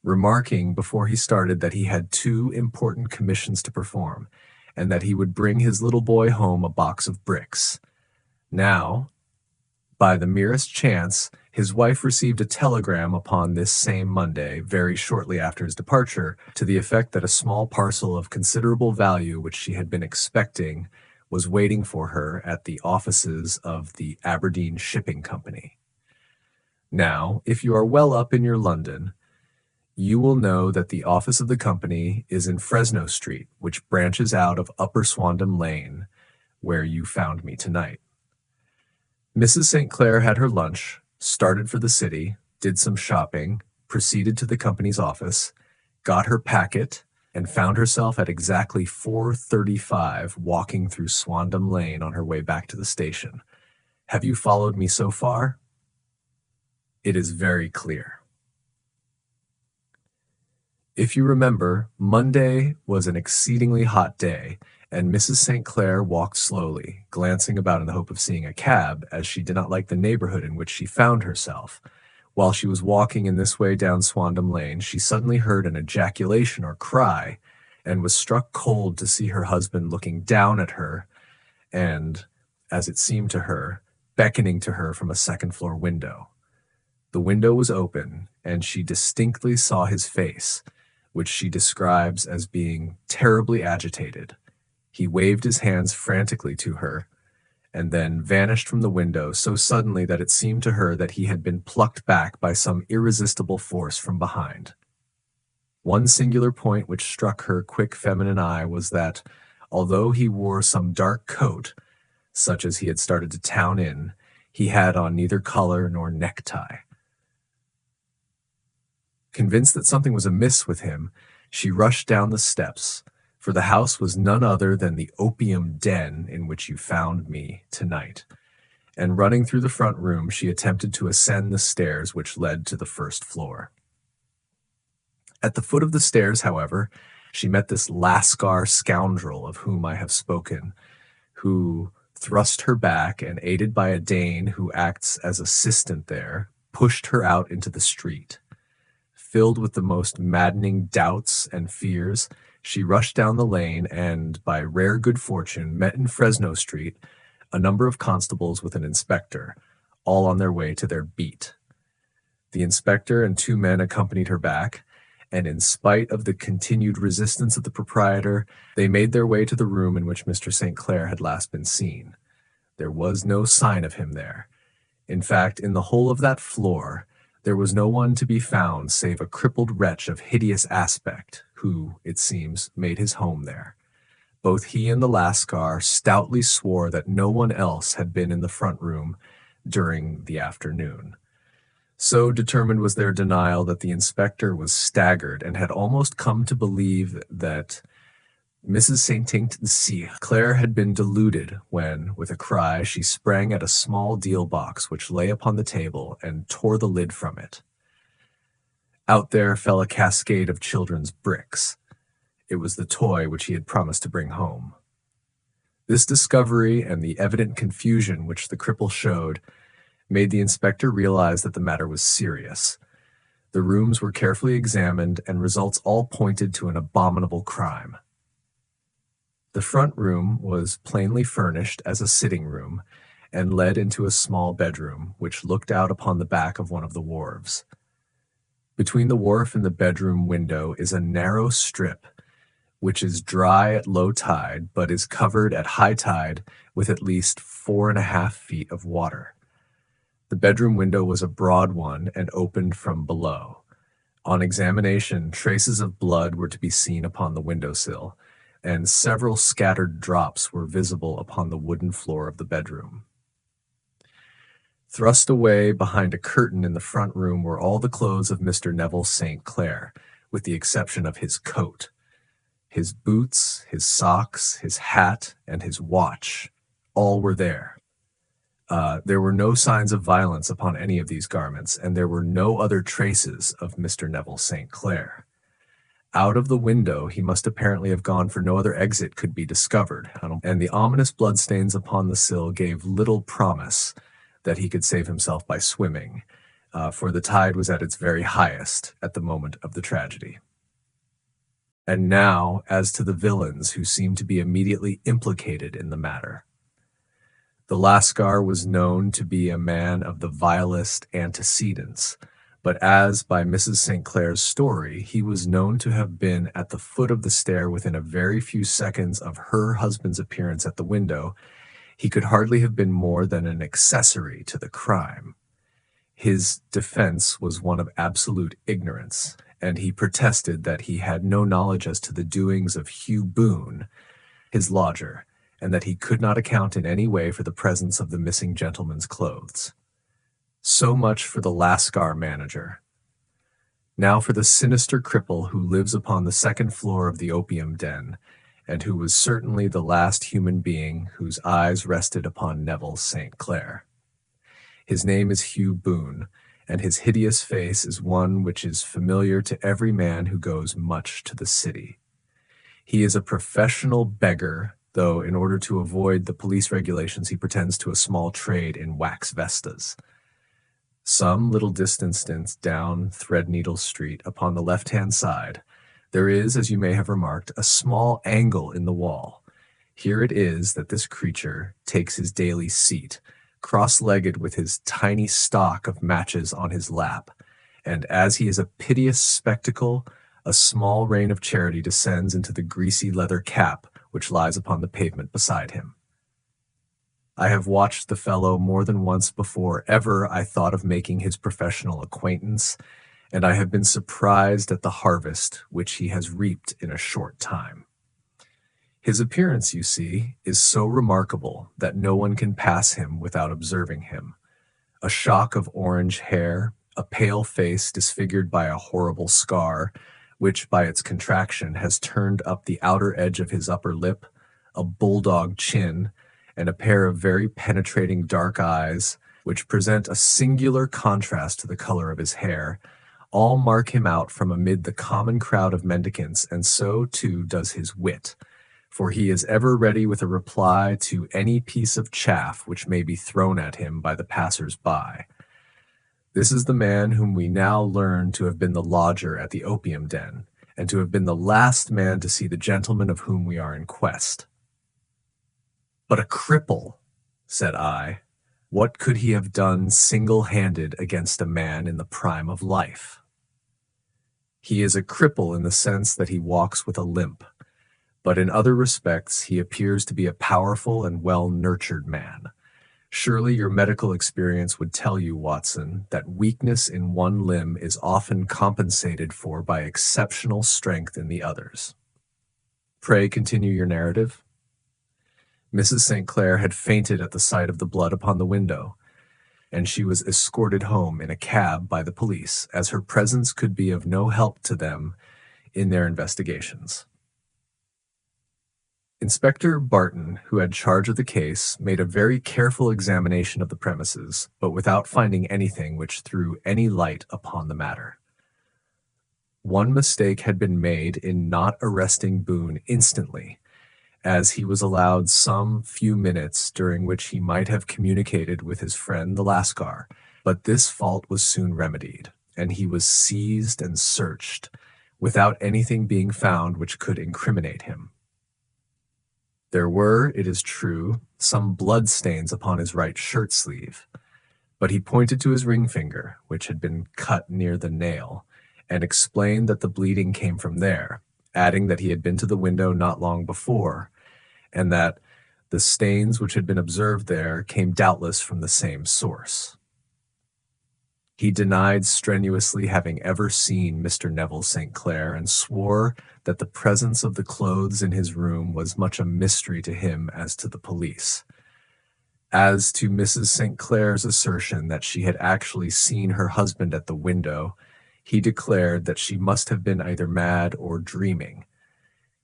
remarking before he started that he had 2 important commissions to perform, and that he would bring his little boy home a box of bricks. Now, by the merest chance, his wife received a telegram upon this same Monday, very shortly after his departure, to the effect that a small parcel of considerable value which she had been expecting was waiting for her at the offices of the Aberdeen Shipping Company. Now, if you are well up in your London, you will know that the office of the company is in Fresno Street, which branches out of Upper Swandam Lane, where you found me tonight. Mrs. St. Clair had her lunch, started for the city, did some shopping, proceeded to the company's office, got her packet, and found herself at exactly 4:35 walking through Swandam Lane on her way back to the station. Have you followed me so far? It is very clear. If you remember, Monday was an exceedingly hot day, and Mrs. St. Clair walked slowly, glancing about in the hope of seeing a cab, as she did not like the neighborhood in which she found herself. While she was walking in this way down Swandam Lane, she suddenly heard an ejaculation or cry, and was struck cold to see her husband looking down at her and, as it seemed to her, beckoning to her from a second-floor window. The window was open, and she distinctly saw his face, which she describes as being terribly agitated. He waved his hands frantically to her, and then vanished from the window so suddenly that it seemed to her that he had been plucked back by some irresistible force from behind. One singular point which struck her quick feminine eye was that, although he wore some dark coat, such as he had started to town in, he had on neither collar nor necktie. Convinced that something was amiss with him, she rushed down the steps, for the house was none other than the opium den in which you found me tonight, and running through the front room, she attempted to ascend the stairs which led to the first floor. At the foot of the stairs, however, she met this Lascar scoundrel of whom I have spoken, who thrust her back and, aided by a Dane who acts as assistant there, pushed her out into the street. Filled with the most maddening doubts and fears, she rushed down the lane and, by rare good fortune, met in Fresno Street a number of constables with an inspector, all on their way to their beat. The inspector and 2 men accompanied her back, and in spite of the continued resistance of the proprietor, they made their way to the room in which Mr. St. Clair had last been seen. There was no sign of him there. In fact, in the whole of that floor, there was no one to be found save a crippled wretch of hideous aspect, who, it seems, made his home there. Both he and the Lascar stoutly swore that no one else had been in the front room during the afternoon. So determined was their denial that the inspector was staggered and had almost come to believe that Mrs. St. Clair had been deluded when, with a cry, she sprang at a small deal box which lay upon the table and tore the lid from it. Out there fell a cascade of children's bricks. It was the toy which he had promised to bring home. This discovery and the evident confusion which the cripple showed made the inspector realize that the matter was serious. The rooms were carefully examined, and results all pointed to an abominable crime. The front room was plainly furnished as a sitting room, and led into a small bedroom, which looked out upon the back of one of the wharves. Between the wharf and the bedroom window is a narrow strip, which is dry at low tide, but is covered at high tide with at least 4.5 feet of water. The bedroom window was a broad one and opened from below. On examination, traces of blood were to be seen upon the windowsill, and several scattered drops were visible upon the wooden floor of the bedroom. Thrust away behind a curtain in the front room were all the clothes of Mr. Neville St. Clair, with the exception of his coat. His boots, his socks, his hat, and his watch, all were there. There were no signs of violence upon any of these garments, and there were no other traces of Mr. Neville St. Clair. Out of the window he must apparently have gone, for no other exit could be discovered, and the ominous bloodstains upon the sill gave little promise that he could save himself by swimming, for the tide was at its very highest at the moment of the tragedy. And now, as to the villains who seemed to be immediately implicated in the matter. The Lascar was known to be a man of the vilest antecedents, but as by Mrs. St. Clair's story, he was known to have been at the foot of the stair within a very few seconds of her husband's appearance at the window, he could hardly have been more than an accessory to the crime. His defense was one of absolute ignorance, and he protested that he had no knowledge as to the doings of Hugh Boone, his lodger, and that he could not account in any way for the presence of the missing gentleman's clothes. So much for the Lascar manager. Now for the sinister cripple who lives upon the second floor of the opium den, and who was certainly the last human being whose eyes rested upon Neville St. Clair. His name is Hugh Boone, and his hideous face is one which is familiar to every man who goes much to the city. He is a professional beggar, though in order to avoid the police regulations he pretends to a small trade in wax vestas. Some little distance down Threadneedle Street, upon the left-hand side, there is, as you may have remarked, a small angle in the wall. Here it is that this creature takes his daily seat, cross-legged with his tiny stock of matches on his lap, and as he is a piteous spectacle, a small rain of charity descends into the greasy leather cap which lies upon the pavement beside him. I have watched the fellow more than once before ever I thought of making his professional acquaintance, and I have been surprised at the harvest which he has reaped in a short time. His appearance, you see, is so remarkable that no one can pass him without observing him. A shock of orange hair, a pale face disfigured by a horrible scar, which by its contraction has turned up the outer edge of his upper lip, a bulldog chin, and a pair of very penetrating dark eyes, which present a singular contrast to the color of his hair, all mark him out from amid the common crowd of mendicants, and so, too, does his wit, for he is ever ready with a reply to any piece of chaff which may be thrown at him by the passers-by. This is the man whom we now learn to have been the lodger at the opium den, and to have been the last man to see the gentleman of whom we are in quest. But a cripple, said I, what could he have done single-handed against a man in the prime of life? He is a cripple in the sense that he walks with a limp, but in other respects he appears to be a powerful and well-nurtured man. Surely your medical experience would tell you, Watson, that weakness in one limb is often compensated for by exceptional strength in the others. Pray continue your narrative. Mrs. St. Clair had fainted at the sight of the blood upon the window, and she was escorted home in a cab by the police, as her presence could be of no help to them in their investigations. Inspector Barton, who had charge of the case, made a very careful examination of the premises, but without finding anything which threw any light upon the matter. One mistake had been made in not arresting Boone instantly, as he was allowed some few minutes during which he might have communicated with his friend the Lascar, but this fault was soon remedied, and he was seized and searched, without anything being found which could incriminate him. There were, it is true, some blood stains upon his right shirt sleeve, but he pointed to his ring finger, which had been cut near the nail, and explained that the bleeding came from there, adding that he had been to the window not long before, and that the stains which had been observed there came doubtless from the same source. He denied strenuously having ever seen Mr. Neville St. Clair and swore that the presence of the clothes in his room was much a mystery to him as to the police. As to Mrs. St. Clair's assertion that she had actually seen her husband at the window, he declared that she must have been either mad or dreaming.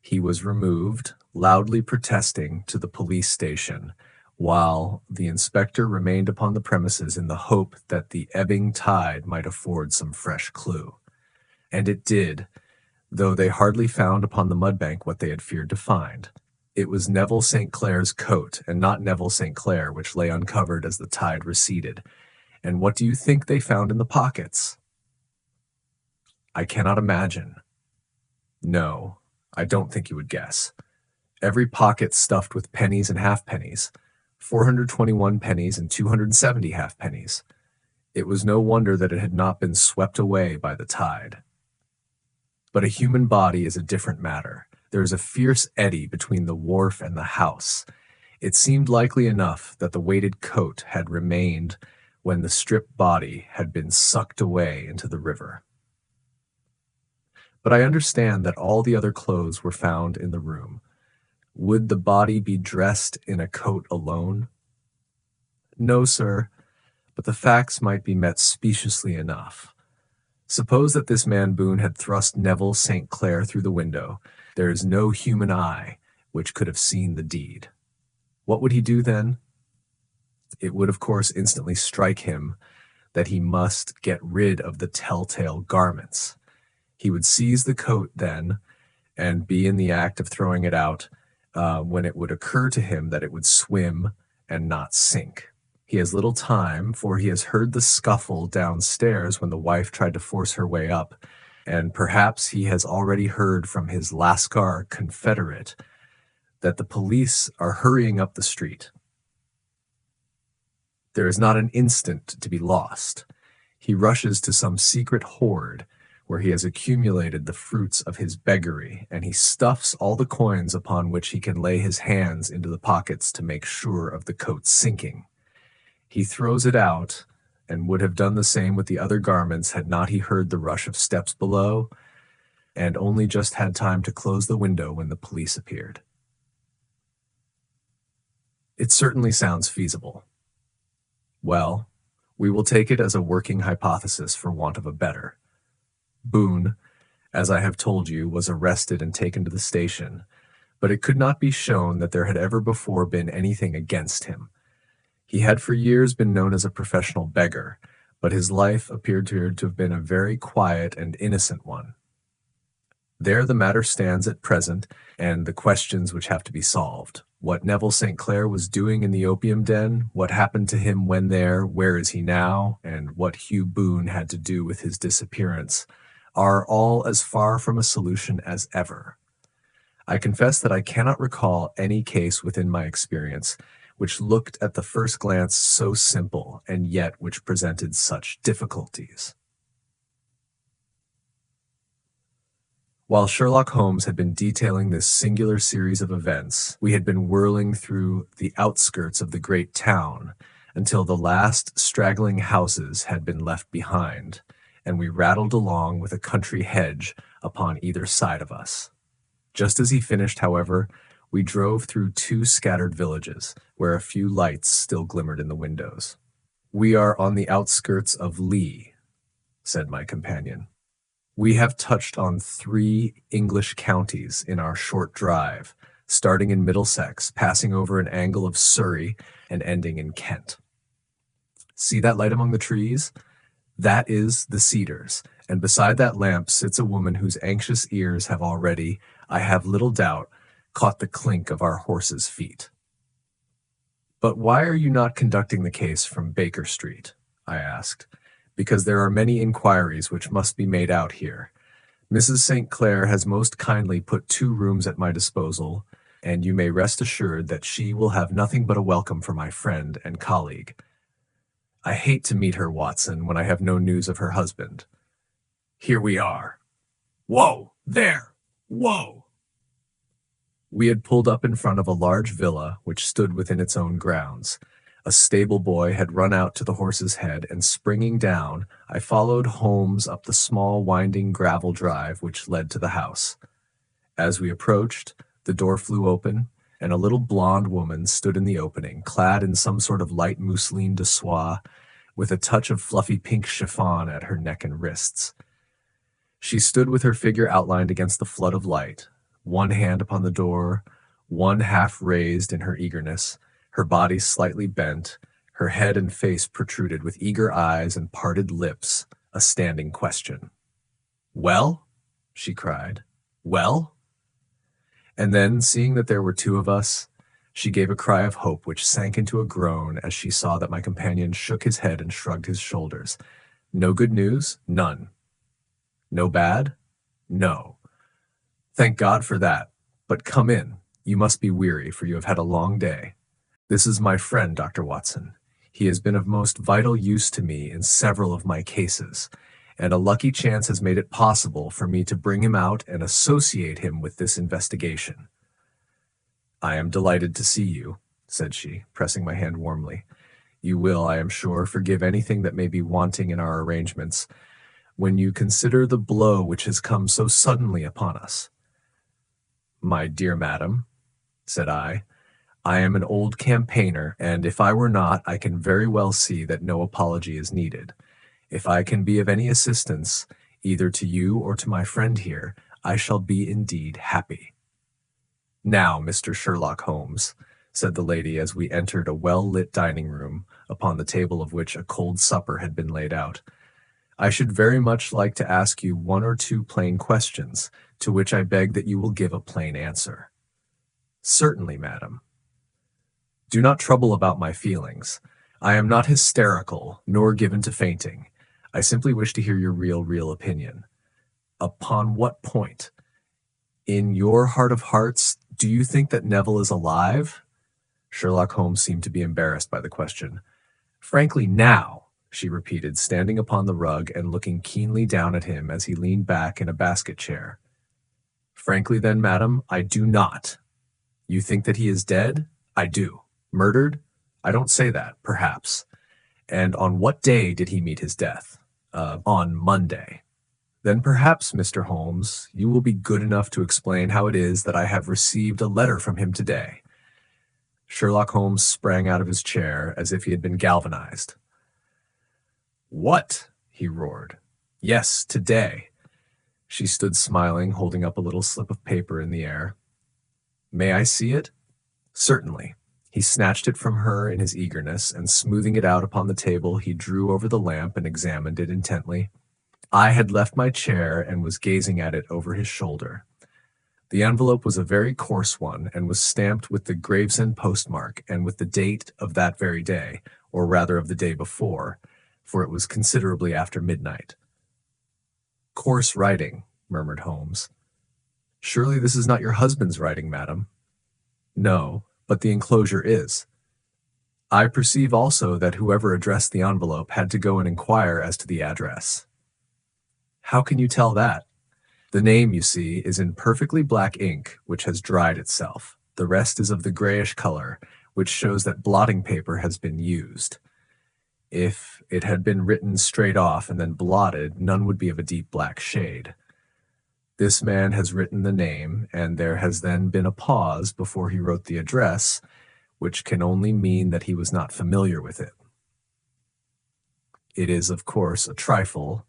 He was removed, loudly protesting, to the police station, while the inspector remained upon the premises in the hope that the ebbing tide might afford some fresh clue. And it did, though they hardly found upon the mudbank what they had feared to find. It was Neville St. Clair's coat, and not Neville St. Clair, which lay uncovered as the tide receded. And what do you think they found in the pockets? I cannot imagine. No, I don't think you would guess. Every pocket stuffed with pennies and halfpennies, 421 pennies and 270 halfpennies. It was no wonder that it had not been swept away by the tide. But a human body is a different matter. There is a fierce eddy between the wharf and the house. It seemed likely enough that the weighted coat had remained when the stripped body had been sucked away into the river. But I understand that all the other clothes were found in the room. Would the body be dressed in a coat alone? No, sir, but the facts might be met speciously enough. Suppose that this man Boone had thrust Neville St. Clair through the window. There is no human eye which could have seen the deed. What would he do then? It would, of course, instantly strike him that he must get rid of the telltale garments. He would seize the coat then and be in the act of throwing it out when it would occur to him that it would swim and not sink. He has little time, for he has heard the scuffle downstairs when the wife tried to force her way up, and perhaps he has already heard from his Lascar confederate that the police are hurrying up the street. There is not an instant to be lost. He rushes to some secret hoard where he has accumulated the fruits of his beggary, and he stuffs all the coins upon which he can lay his hands into the pockets to make sure of the coat's sinking. He throws it out, and would have done the same with the other garments had not he heard the rush of steps below, and only just had time to close the window when the police appeared. It certainly sounds feasible. Well, we will take it as a working hypothesis for want of a better. Boone, as I have told you, was arrested and taken to the station, but it could not be shown that there had ever before been anything against him. He had for years been known as a professional beggar, but his life appeared to have been a very quiet and innocent one. There the matter stands at present, and the questions which have to be solved. What Neville St. Clair was doing in the opium den, what happened to him when there, where is he now, and what Hugh Boone had to do with his disappearance, are all as far from a solution as ever. I confess that I cannot recall any case within my experience which looked at the first glance so simple, and yet which presented such difficulties. While Sherlock Holmes had been detailing this singular series of events, we had been whirling through the outskirts of the great town until the last straggling houses had been left behind, and we rattled along with a country hedge upon either side of us. Just as he finished, however, we drove through two scattered villages, where a few lights still glimmered in the windows. "We are on the outskirts of Lee," said my companion. "We have touched on 3 English counties in our short drive, starting in Middlesex, passing over an angle of Surrey, and ending in Kent. See that light among the trees? That is the Cedars, and beside that lamp sits a woman whose anxious ears have already, I have little doubt, caught the clink of our horses' feet." "But why are you not conducting the case from Baker Street?" I asked. "Because there are many inquiries which must be made out here. Mrs. St. Clair has most kindly put 2 rooms at my disposal, and you may rest assured that she will have nothing but a welcome for my friend and colleague. I hate to meet her, Watson, when I have no news of her husband. Here we are. Whoa! There! Whoa!" We had pulled up in front of a large villa which stood within its own grounds. A stable boy had run out to the horse's head, and springing down, I followed Holmes up the small winding gravel drive which led to the house. As we approached, the door flew open, and a little blonde woman stood in the opening, clad in some sort of light mousseline de soie, with a touch of fluffy pink chiffon at her neck and wrists. She stood with her figure outlined against the flood of light, one hand upon the door, one half raised in her eagerness, her body slightly bent, her head and face protruded with eager eyes and parted lips, a standing question. "Well?" she cried. "Well?" And then, seeing that there were two of us, she gave a cry of hope which sank into a groan as she saw that my companion shook his head and shrugged his shoulders. "No good news?" "None." "No bad?" "No." "Thank God for that. But come in. You must be weary, for you have had a long day. This is my friend, Dr. Watson. He has been of most vital use to me in several of my cases, and a lucky chance has made it possible for me to bring him out and associate him with this investigation." "I am delighted to see you," said she, pressing my hand warmly. "You will, I am sure, forgive anything that may be wanting in our arrangements, when you consider the blow which has come so suddenly upon us." "My dear madam," said I am an old campaigner, and if I were not, I can very well see that no apology is needed. If I can be of any assistance, either to you or to my friend here, I shall be indeed happy. "Now, Mr. Sherlock Holmes," said the lady as we entered a well-lit dining room, upon the table of which a cold supper had been laid out, "I should very much like to ask you one or two plain questions, to which I beg that you will give a plain answer." "Certainly, madam." "Do not trouble about my feelings. I am not hysterical, nor given to fainting. I simply wish to hear your real opinion." "Upon what point?" "In your heart of hearts, do you think that Neville is alive?" Sherlock Holmes seemed to be embarrassed by the question. "Frankly, now," she repeated, standing upon the rug and looking keenly down at him as he leaned back in a basket chair. "Frankly then, madam, I do not." "You think that he is dead?" "I do." "Murdered?" "I don't say that, perhaps." "And on what day did he meet his death?" On Monday." "Then perhaps, Mr. Holmes, you will be good enough to explain how it is that I have received a letter from him today." Sherlock Holmes sprang out of his chair as if he had been galvanized. "What?" he roared. "Yes, today." She stood smiling, holding up a little slip of paper in the air. "May I see it?" "Certainly." He snatched it from her in his eagerness, and smoothing it out upon the table, he drew over the lamp and examined it intently. I had left my chair and was gazing at it over his shoulder. The envelope was a very coarse one, and was stamped with the Gravesend postmark and with the date of that very day, or rather of the day before, for it was considerably after midnight. "Coarse writing," murmured Holmes. "Surely this is not your husband's writing, madam?" "No, but the enclosure is." "I perceive also that whoever addressed the envelope had to go and inquire as to the address." "How can you tell that?" "The name, you see, is in perfectly black ink, which has dried itself. The rest is of the grayish color, which shows that blotting paper has been used. If it had been written straight off and then blotted, none would be of a deep black shade. This man has written the name, and there has then been a pause before he wrote the address, which can only mean that he was not familiar with it. It is, of course, a trifle,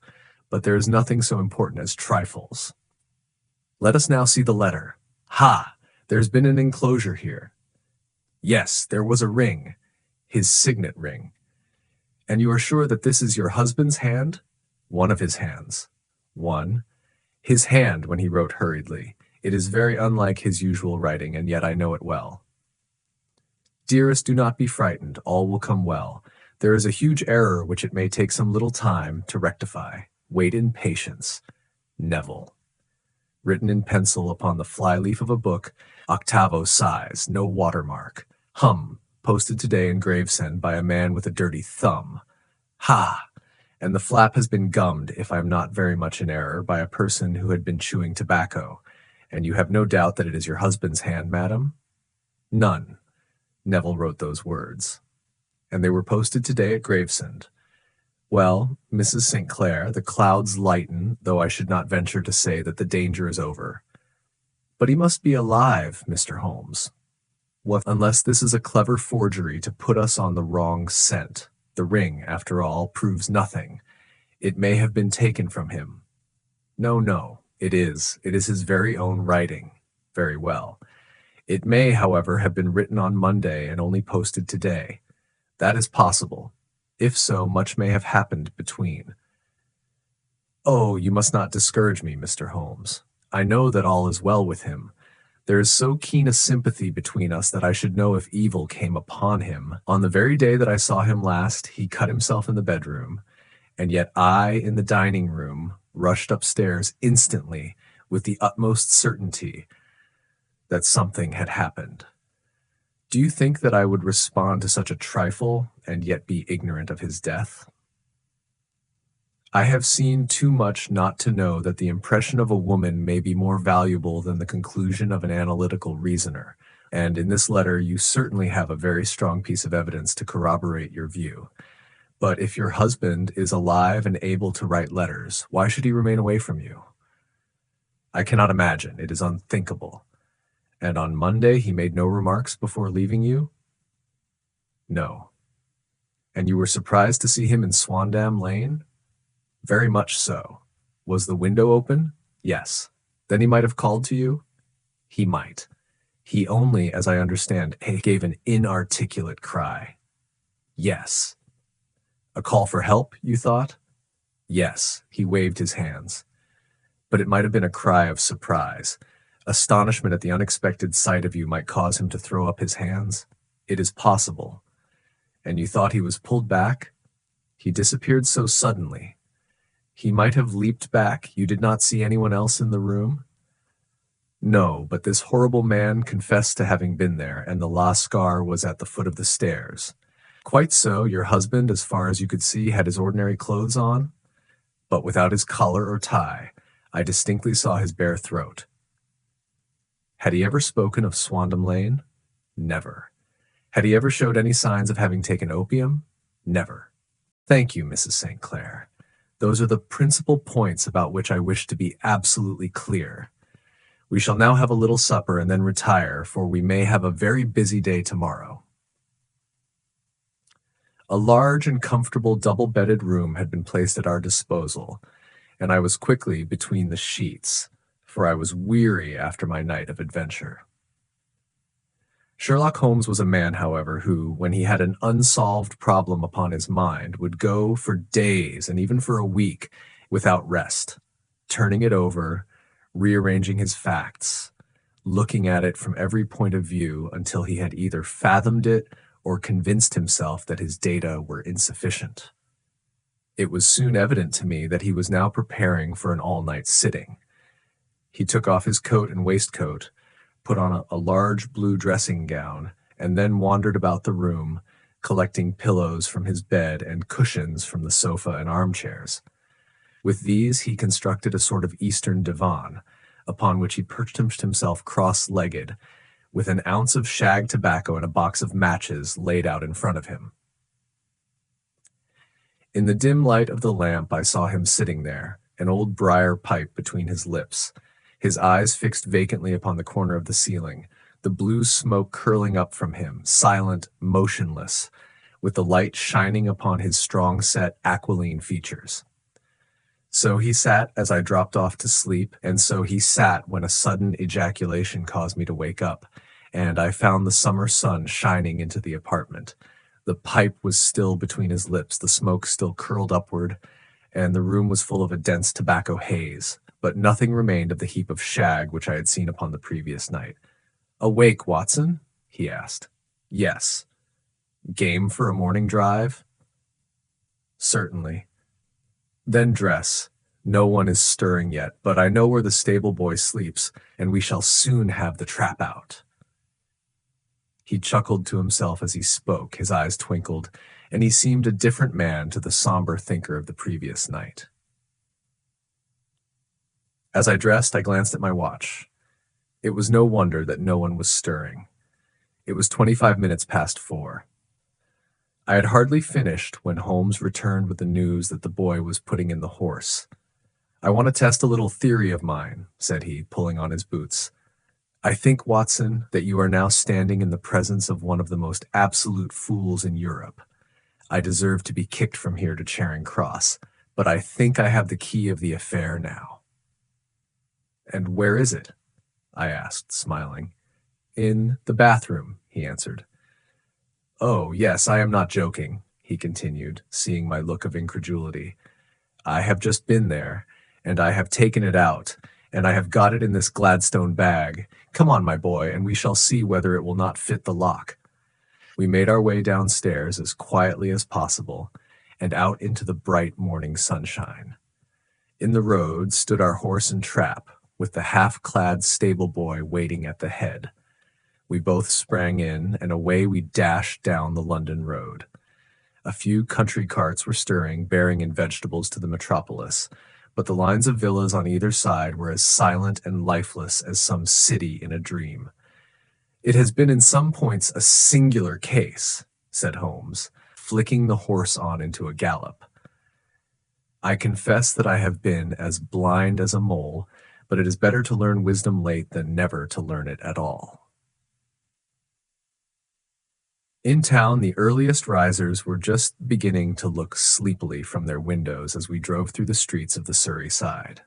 but there is nothing so important as trifles. Let us now see the letter. Ha! There's been an enclosure here. Yes, there was a ring, his signet ring. And you are sure that this is your husband's hand?" "One of his hands." "One. His hand when he wrote hurriedly. It is very unlike his usual writing, and yet I know it well." "Dearest, do not be frightened. All will come well. There is a huge error which it may take some little time to rectify. Wait in patience. Neville." Written in pencil upon the fly-leaf of a book, 8vo size, no watermark. Posted today in Gravesend by a man with a dirty thumb. Ha! And the flap has been gummed, if I am not very much in error, by a person who had been chewing tobacco. And you have no doubt that it is your husband's hand, madam?" "None. Neville wrote those words." and they were posted today at Gravesend. Well, Mrs. St. Clair, the clouds lighten, though I should not venture to say that the danger is over. But he must be alive, Mr. Holmes. What, unless this is a clever forgery to put us on the wrong scent? The ring, after all, proves nothing. It may have been taken from him. No, it is. It is his very own writing. Very well. It may, however, have been written on Monday and only posted today. That is possible. If so, much may have happened between. Oh, you must not discourage me, Mr. Holmes. I know that all is well with him. There is so keen a sympathy between us that I should know if evil came upon him. On the very day that I saw him last, he cut himself in the bedroom, and yet I, in the dining room, rushed upstairs instantly with the utmost certainty that something had happened. Do you think that I would respond to such a trifle and yet be ignorant of his death? I have seen too much not to know that the impression of a woman may be more valuable than the conclusion of an analytical reasoner, and in this letter you certainly have a very strong piece of evidence to corroborate your view. But if your husband is alive and able to write letters, why should he remain away from you? I cannot imagine. It is unthinkable. And on Monday he made no remarks before leaving you? No. And you were surprised to see him in Swandam Lane? Very much so. Was the window open? Yes. Then he might have called to you? He might. He only, as I understand, gave an inarticulate cry. Yes. A call for help, you thought? Yes. He waved his hands. But it might have been a cry of surprise. Astonishment at the unexpected sight of you might cause him to throw up his hands. It is possible. And you thought he was pulled back? He disappeared so suddenly. He might have leaped back. You did not see anyone else in the room? No, but this horrible man confessed to having been there, and the lascar was at the foot of the stairs. Quite so. Your husband, as far as you could see, had his ordinary clothes on, but without his collar or tie. I distinctly saw his bare throat. Had he ever spoken of Swandam Lane? Never. Had he ever showed any signs of having taken opium? Never. Thank you, Mrs. St. Clair. Those are the principal points about which I wish to be absolutely clear. We shall now have a little supper and then retire, for we may have a very busy day tomorrow. A large and comfortable double-bedded room had been placed at our disposal, and I was quickly between the sheets, for I was weary after my night of adventure. Sherlock Holmes was a man, however, who, when he had an unsolved problem upon his mind, would go for days and even for a week without rest, turning it over, rearranging his facts, looking at it from every point of view until he had either fathomed it or convinced himself that his data were insufficient. It was soon evident to me that he was now preparing for an all-night sitting. He took off his coat and waistcoat, put on a large blue dressing gown, and then wandered about the room, collecting pillows from his bed and cushions from the sofa and armchairs. With these he constructed a sort of Eastern divan, upon which he perched himself cross-legged, with an ounce of shag tobacco and a box of matches laid out in front of him. In the dim light of the lamp I saw him sitting there, an old briar pipe between his lips, his eyes fixed vacantly upon the corner of the ceiling, the blue smoke curling up from him, silent, motionless, with the light shining upon his strong-set, aquiline features. So he sat as I dropped off to sleep, and so he sat when a sudden ejaculation caused me to wake up, and I found the summer sun shining into the apartment. The pipe was still between his lips, the smoke still curled upward, and the room was full of a dense tobacco haze, but nothing remained of the heap of shag which I had seen upon the previous night. "Awake, Watson?" he asked. "Yes." "Game for a morning drive?" "Certainly." "Then dress. No one is stirring yet, but I know where the stable boy sleeps, and we shall soon have the trap out." He chuckled to himself as he spoke, his eyes twinkled, and he seemed a different man to the somber thinker of the previous night. As I dressed, I glanced at my watch. It was no wonder that no one was stirring. It was 25 minutes past 4. I had hardly finished when Holmes returned with the news that the boy was putting in the horse. "I want to test a little theory of mine," said he, pulling on his boots. "I think, Watson, that you are now standing in the presence of one of the most absolute fools in Europe. I deserve to be kicked from here to Charing Cross, but I think I have the key of the affair now." "And where is it?" I asked, smiling. "In the bathroom," he answered. "Oh, yes, I am not joking," he continued, seeing my look of incredulity. "I have just been there, and I have taken it out, and I have got it in this Gladstone bag. Come on, my boy, and we shall see whether it will not fit the lock." We made our way downstairs as quietly as possible, and out into the bright morning sunshine. In the road stood our horse and trap, with the half-clad stable boy waiting at the head. We both sprang in, and away we dashed down the London road. A few country carts were stirring, bearing in vegetables to the metropolis, but the lines of villas on either side were as silent and lifeless as some city in a dream. "It has been in some points a singular case," said Holmes, flicking the horse on into a gallop. "I confess that I have been as blind as a mole, but it is better to learn wisdom late than never to learn it at all." In town, the earliest risers were just beginning to look sleepily from their windows as we drove through the streets of the Surrey side.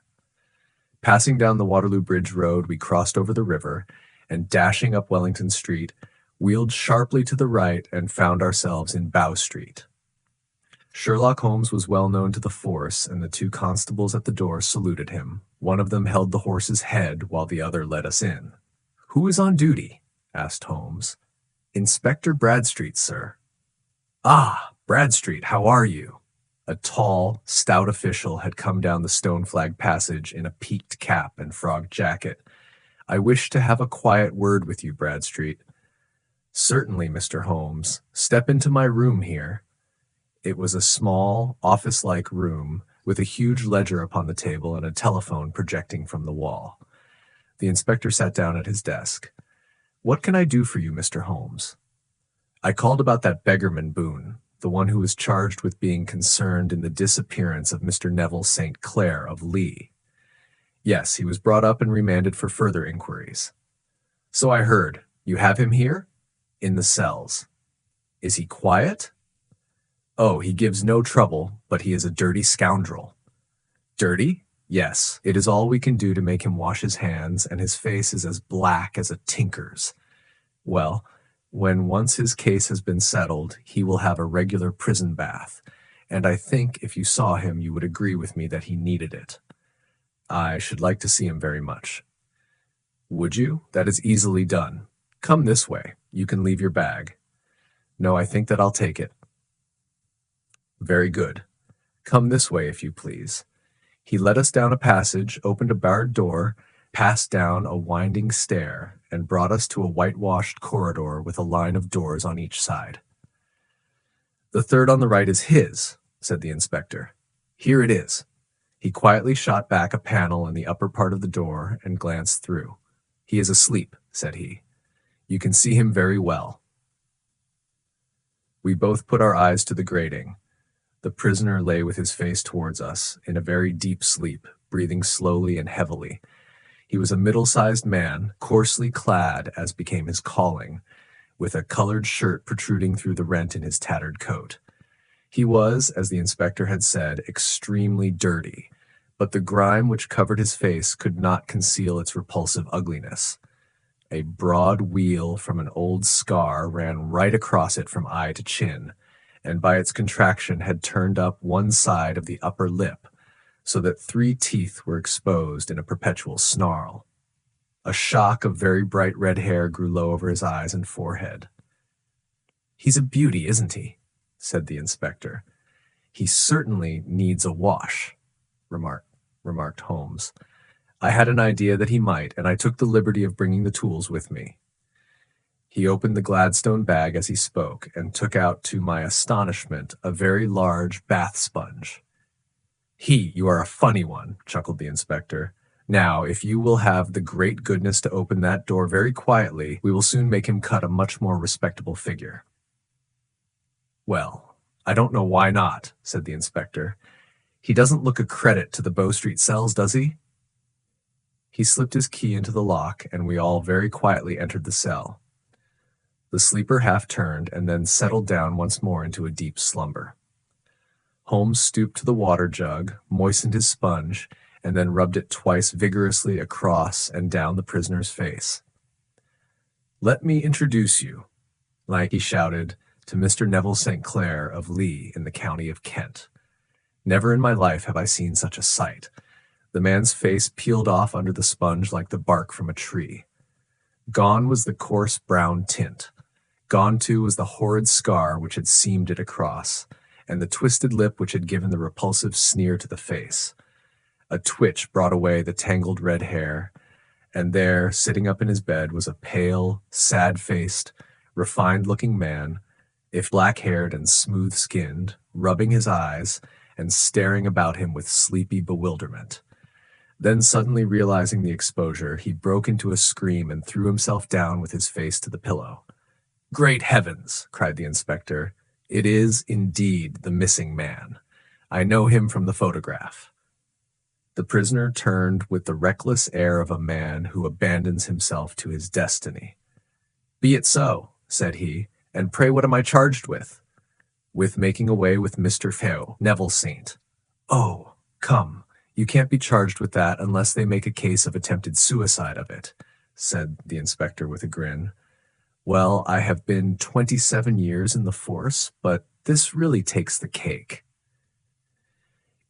Passing down the Waterloo Bridge Road, we crossed over the river, and dashing up Wellington Street, wheeled sharply to the right and found ourselves in Bow Street. Sherlock Holmes was well known to the force, and the two constables at the door saluted him. One of them held the horse's head while the other led us in. "Who is on duty?" asked Holmes. "Inspector Bradstreet, sir." "Ah, Bradstreet, how are you?" A tall, stout official had come down the stone-flagged passage in a peaked cap and frogged jacket. "I wish to have a quiet word with you, Bradstreet." "Certainly, Mr. Holmes. Step into my room here." It was a small, office-like room, with a huge ledger upon the table and a telephone projecting from the wall. The inspector sat down at his desk. "What can I do for you, Mr. Holmes?" "I called about that beggarman Boone, the one who was charged with being concerned in the disappearance of Mr. Neville St. Clair of Lee." "Yes, he was brought up and remanded for further inquiries." "So I heard. You have him here?" "In the cells." "Is he quiet?" "Oh, he gives no trouble, but he is a dirty scoundrel." "Dirty?" "Yes. It is all we can do to make him wash his hands, and his face is as black as a tinker's. Well, when once his case has been settled, he will have a regular prison bath, and I think if you saw him you would agree with me that he needed it." "I should like to see him very much." "Would you? That is easily done. Come this way. You can leave your bag." "No, I think that I'll take it." "Very good. Come this way, if you please." He led us down a passage, opened a barred door, passed down a winding stair, and brought us to a whitewashed corridor with a line of doors on each side. "The third on the right is his," said the inspector. "Here it is." He quietly shot back a panel in the upper part of the door and glanced through. "He is asleep," said he. "You can see him very well." We both put our eyes to the grating. The prisoner lay with his face towards us, in a very deep sleep, breathing slowly and heavily. He was a middle-sized man, coarsely clad as became his calling, with a colored shirt protruding through the rent in his tattered coat. He was, as the inspector had said, extremely dirty, but the grime which covered his face could not conceal its repulsive ugliness. A broad weal from an old scar ran right across it from eye to chin, and by its contraction had turned up one side of the upper lip, so that 3 teeth were exposed in a perpetual snarl. A shock of very bright red hair grew low over his eyes and forehead. "He's a beauty, isn't he?" said the inspector. "He certainly needs a wash," remarked Holmes. "I had an idea that he might, and I took the liberty of bringing the tools with me." He opened the Gladstone bag as he spoke, and took out, to my astonishment, a very large bath sponge. You are a funny one," chuckled the inspector. "Now, if you will have the great goodness to open that door very quietly, we will soon make him cut a much more respectable figure." Well, I don't know why not, said the inspector. He doesn't look a credit to the Bow Street cells, does he? He slipped his key into the lock, and we all very quietly entered the cell. The sleeper half turned and then settled down once more into a deep slumber. Holmes stooped to the water jug, moistened his sponge, and then rubbed it twice vigorously across and down the prisoner's face. "Let me introduce you," he shouted, "to Mr. Neville St. Clair of Lee in the county of Kent. Never in my life have I seen such a sight." The man's face peeled off under the sponge like the bark from a tree. Gone was the coarse brown tint. Gone, too, was the horrid scar which had seamed it across, and the twisted lip which had given the repulsive sneer to the face. A twitch brought away the tangled red hair, and there, sitting up in his bed, was a pale, sad-faced, refined-looking man, if black-haired and smooth-skinned, rubbing his eyes and staring about him with sleepy bewilderment. Then, suddenly realizing the exposure, he broke into a scream and threw himself down with his face to the pillow. "Great heavens!" cried the inspector. "It is, indeed, the missing man. I know him from the photograph." The prisoner turned with the reckless air of a man who abandons himself to his destiny. "Be it so," said he, "and pray what am I charged with?" "With making away with Mr. Feo, Neville Saint." "Oh, come, you can't be charged with that unless they make a case of attempted suicide of it," said the inspector with a grin. "Well, I have been 27 years in the force, but this really takes the cake.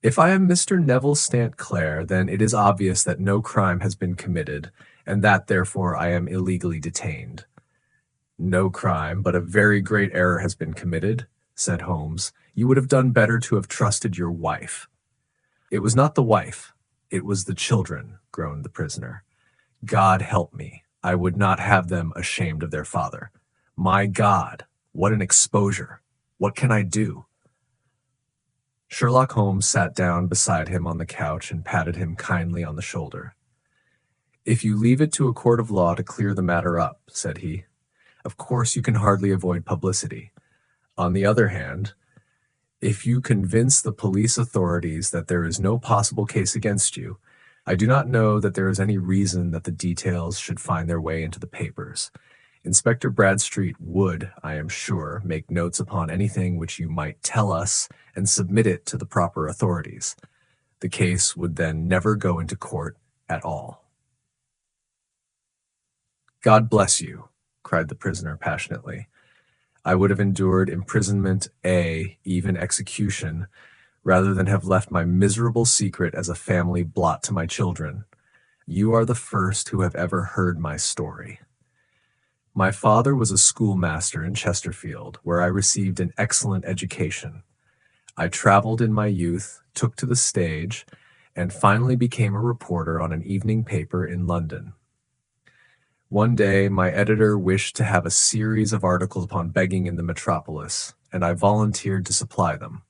If I am Mr. Neville St. Clair, then it is obvious that no crime has been committed, and that, therefore, I am illegally detained." "No crime, but a very great error has been committed," said Holmes. "You would have done better to have trusted your wife." "It was not the wife, it was the children," groaned the prisoner. "God help me, I would not have them ashamed of their father. My God, what an exposure! What can I do?" Sherlock Holmes sat down beside him on the couch and patted him kindly on the shoulder. "If you leave it to a court of law to clear the matter up," said he, "of course you can hardly avoid publicity. On the other hand, if you convince the police authorities that there is no possible case against you, I do not know that there is any reason that the details should find their way into the papers. Inspector Bradstreet would, I am sure, make notes upon anything which you might tell us and submit it to the proper authorities. The case would then never go into court at all." "God bless you," cried the prisoner passionately. "I would have endured imprisonment, even execution, rather than have left my miserable secret as a family blot to my children. You are the first who have ever heard my story. My father was a schoolmaster in Chesterfield, where I received an excellent education. I traveled in my youth, took to the stage, and finally became a reporter on an evening paper in London. One day, my editor wished to have a series of articles upon begging in the metropolis, and I volunteered to supply them.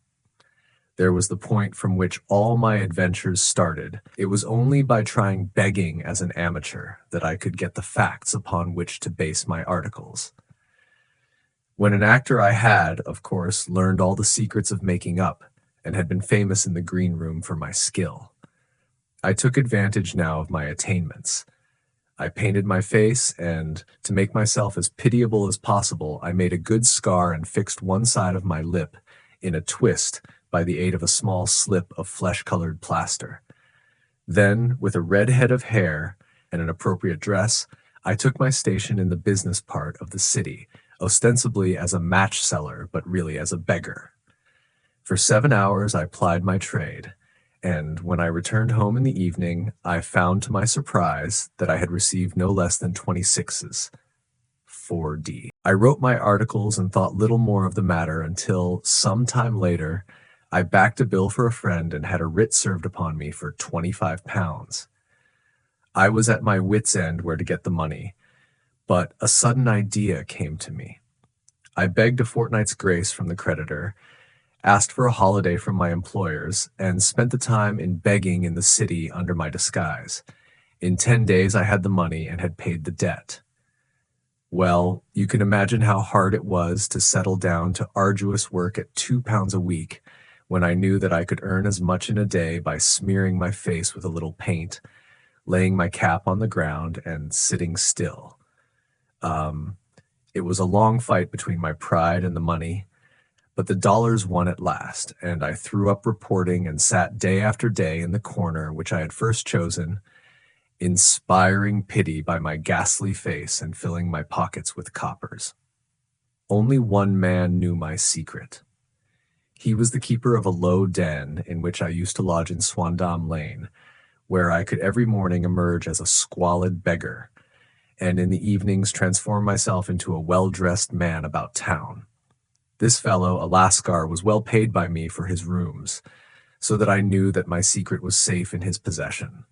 There was the point from which all my adventures started. It was only by trying begging as an amateur that I could get the facts upon which to base my articles. When an actor, I had, of course, learned all the secrets of making up, and had been famous in the green room for my skill. I took advantage now of my attainments. I painted my face, and, to make myself as pitiable as possible, I made a good scar and fixed one side of my lip in a twist by the aid of a small slip of flesh-colored plaster. Then, with a red head of hair and an appropriate dress, I took my station in the business part of the city, ostensibly as a match seller, but really as a beggar. For 7 hours I plied my trade, and when I returned home in the evening, I found to my surprise that I had received no less than 26s. 4D. I wrote my articles and thought little more of the matter until, some time later, I backed a bill for a friend and had a writ served upon me for £25. I was at my wits' end where to get the money, but a sudden idea came to me. I begged a fortnight's grace from the creditor, asked for a holiday from my employers, and spent the time in begging in the city under my disguise. In 10 days I had the money and had paid the debt. Well, you can imagine how hard it was to settle down to arduous work at £2 a week when I knew that I could earn as much in a day by smearing my face with a little paint, laying my cap on the ground, and sitting still. Um, it was a long fight between my pride and the money, but the dollars won at last, and I threw up reporting and sat day after day in the corner which I had first chosen, inspiring pity by my ghastly face and filling my pockets with coppers. Only one man knew my secret. He was the keeper of a low den in which I used to lodge in Swandam Lane, where I could every morning emerge as a squalid beggar, and in the evenings transform myself into a well-dressed man about town. This fellow, a Lascar, was well paid by me for his rooms, so that I knew that my secret was safe in his possession.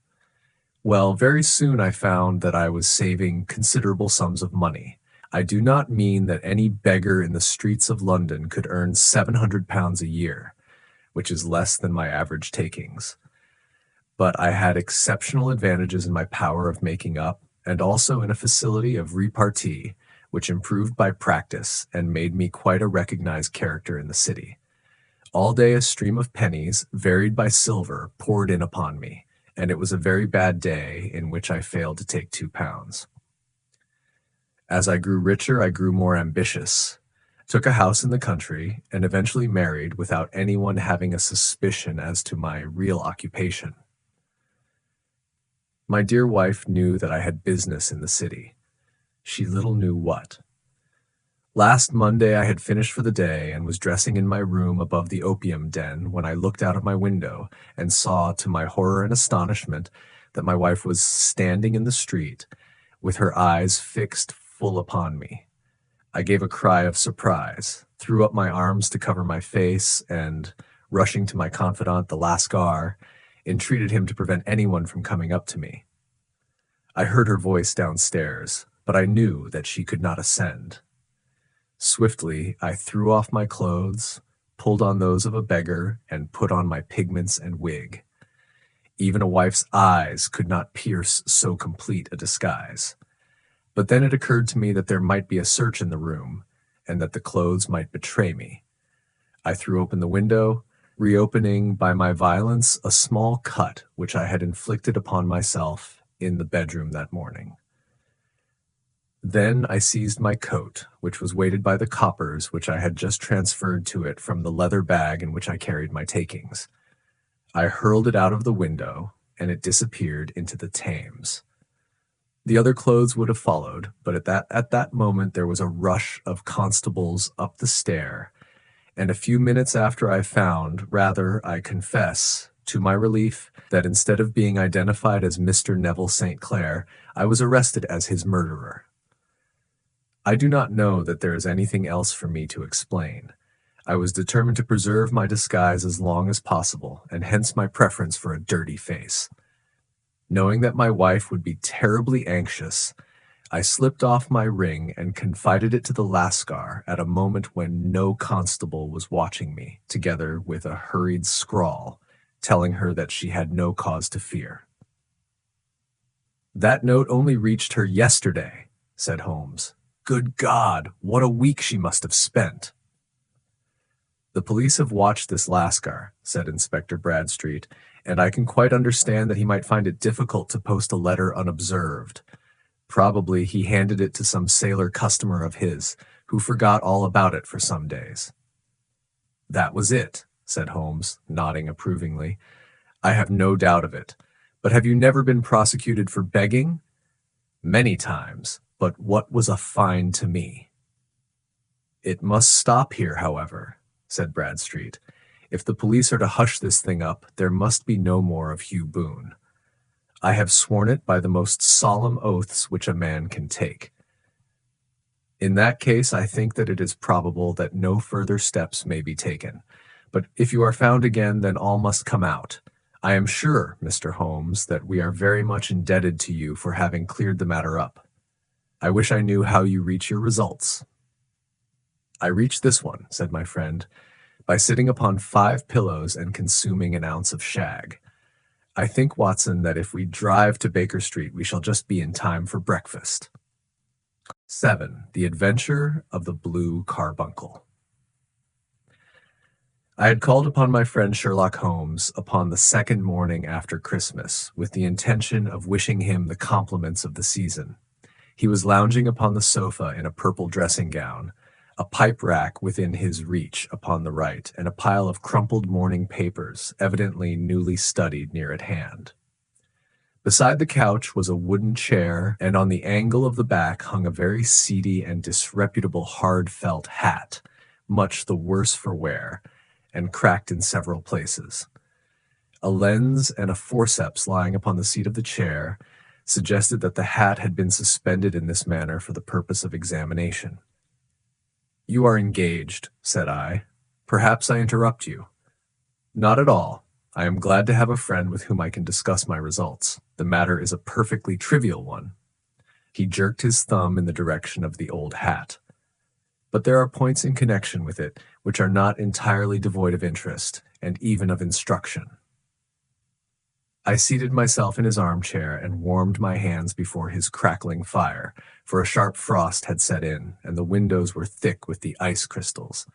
Well, very soon I found that I was saving considerable sums of money. I do not mean that any beggar in the streets of London could earn £700 a year, which is less than my average takings. But I had exceptional advantages in my power of making up, and also in a facility of repartee, which improved by practice and made me quite a recognized character in the city. All day a stream of pennies, varied by silver, poured in upon me, and it was a very bad day in which I failed to take £2. As I grew richer, I grew more ambitious, took a house in the country, and eventually married without anyone having a suspicion as to my real occupation. My dear wife knew that I had business in the city. She little knew what. Last Monday I had finished for the day and was dressing in my room above the opium den when I looked out of my window and saw, to my horror and astonishment, that my wife was standing in the street with her eyes fixed full upon me. I gave a cry of surprise, threw up my arms to cover my face, and, rushing to my confidant, the Lascar, entreated him to prevent anyone from coming up to me. I heard her voice downstairs, but I knew that she could not ascend. Swiftly, I threw off my clothes, pulled on those of a beggar, and put on my pigments and wig. Even a wife's eyes could not pierce so complete a disguise. But then it occurred to me that there might be a search in the room, and that the clothes might betray me. I threw open the window, reopening by my violence a small cut which I had inflicted upon myself in the bedroom that morning. Then I seized my coat, which was weighted by the coppers which I had just transferred to it from the leather bag in which I carried my takings. I hurled it out of the window, and it disappeared into the Thames. The other clothes would have followed, but at that moment there was a rush of constables up the stair, and a few minutes after I found, rather, I confess, to my relief, that instead of being identified as Mr. Neville St. Clair, I was arrested as his murderer. I do not know that there is anything else for me to explain. I was determined to preserve my disguise as long as possible, and hence my preference for a dirty face. Knowing that my wife would be terribly anxious, I slipped off my ring and confided it to the Lascar at a moment when no constable was watching me, together with a hurried scrawl, telling her that she had no cause to fear. "That note only reached her yesterday," said Holmes. "Good God, what a week she must have spent!" "The police have watched this Lascar," said Inspector Bradstreet, "and I can quite understand that he might find it difficult to post a letter unobserved. Probably he handed it to some sailor customer of his, who forgot all about it for some days." "That was it," said Holmes, nodding approvingly. "I have no doubt of it. But have you never been prosecuted for begging?" "Many times. But what was a fine to me?" "It must stop here, however," said Bradstreet. "If the police are to hush this thing up, there must be no more of Hugh Boone. I have sworn it by the most solemn oaths which a man can take. In that case, I think that it is probable that no further steps may be taken. But if you are found again, then all must come out. I am sure, Mr. Holmes, that we are very much indebted to you for having cleared the matter up. I wish I knew how you reach your results." "I reach this one," said my friend, "by sitting upon 5 pillows and consuming an ounce of shag. I think, Watson, that if we drive to Baker Street, we shall just be in time for breakfast." 7. The Adventure of the Blue Carbuncle. I had called upon my friend Sherlock Holmes upon the second morning after Christmas, with the intention of wishing him the compliments of the season. He was lounging upon the sofa in a purple dressing gown, a pipe rack within his reach upon the right, and a pile of crumpled morning papers, evidently newly studied, near at hand. Beside the couch was a wooden chair, and on the angle of the back hung a very seedy and disreputable hard felt hat, much the worse for wear, and cracked in several places. A lens and a forceps lying upon the seat of the chair suggested that the hat had been suspended in this manner for the purpose of examination. "You are engaged," said I. "Perhaps I interrupt you." "Not at all. I am glad to have a friend with whom I can discuss my results. The matter is a perfectly trivial one." He jerked his thumb in the direction of the old hat. "But there are points in connection with it which are not entirely devoid of interest, and even of instruction." I seated myself in his armchair and warmed my hands before his crackling fire, for a sharp frost had set in, and the windows were thick with the ice crystals.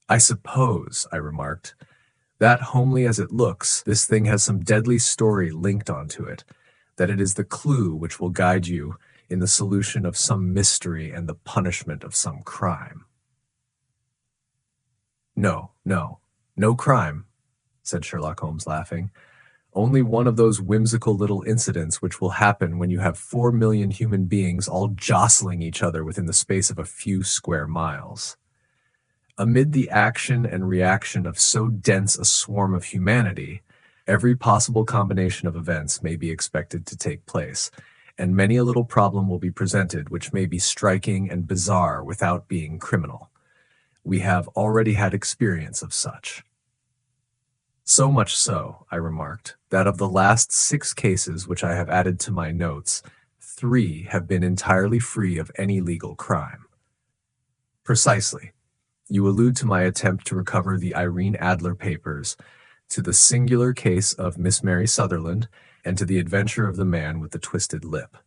"I suppose," I remarked, "that, homely as it looks, this thing has some deadly story linked onto it, that it is the clue which will guide you in the solution of some mystery and the punishment of some crime." No crime," said Sherlock Holmes, laughing. "Only one of those whimsical little incidents which will happen when you have 4 million human beings all jostling each other within the space of a few square miles. Amid the action and reaction of so dense a swarm of humanity, every possible combination of events may be expected to take place, and many a little problem will be presented which may be striking and bizarre without being criminal. We have already had experience of such." "So much so," I remarked, "that of the last 6 cases which I have added to my notes, 3 have been entirely free of any legal crime." "Precisely. You allude to my attempt to recover the Irene Adler papers, to the singular case of Miss Mary Sutherland, and to the adventure of the man with the twisted lip.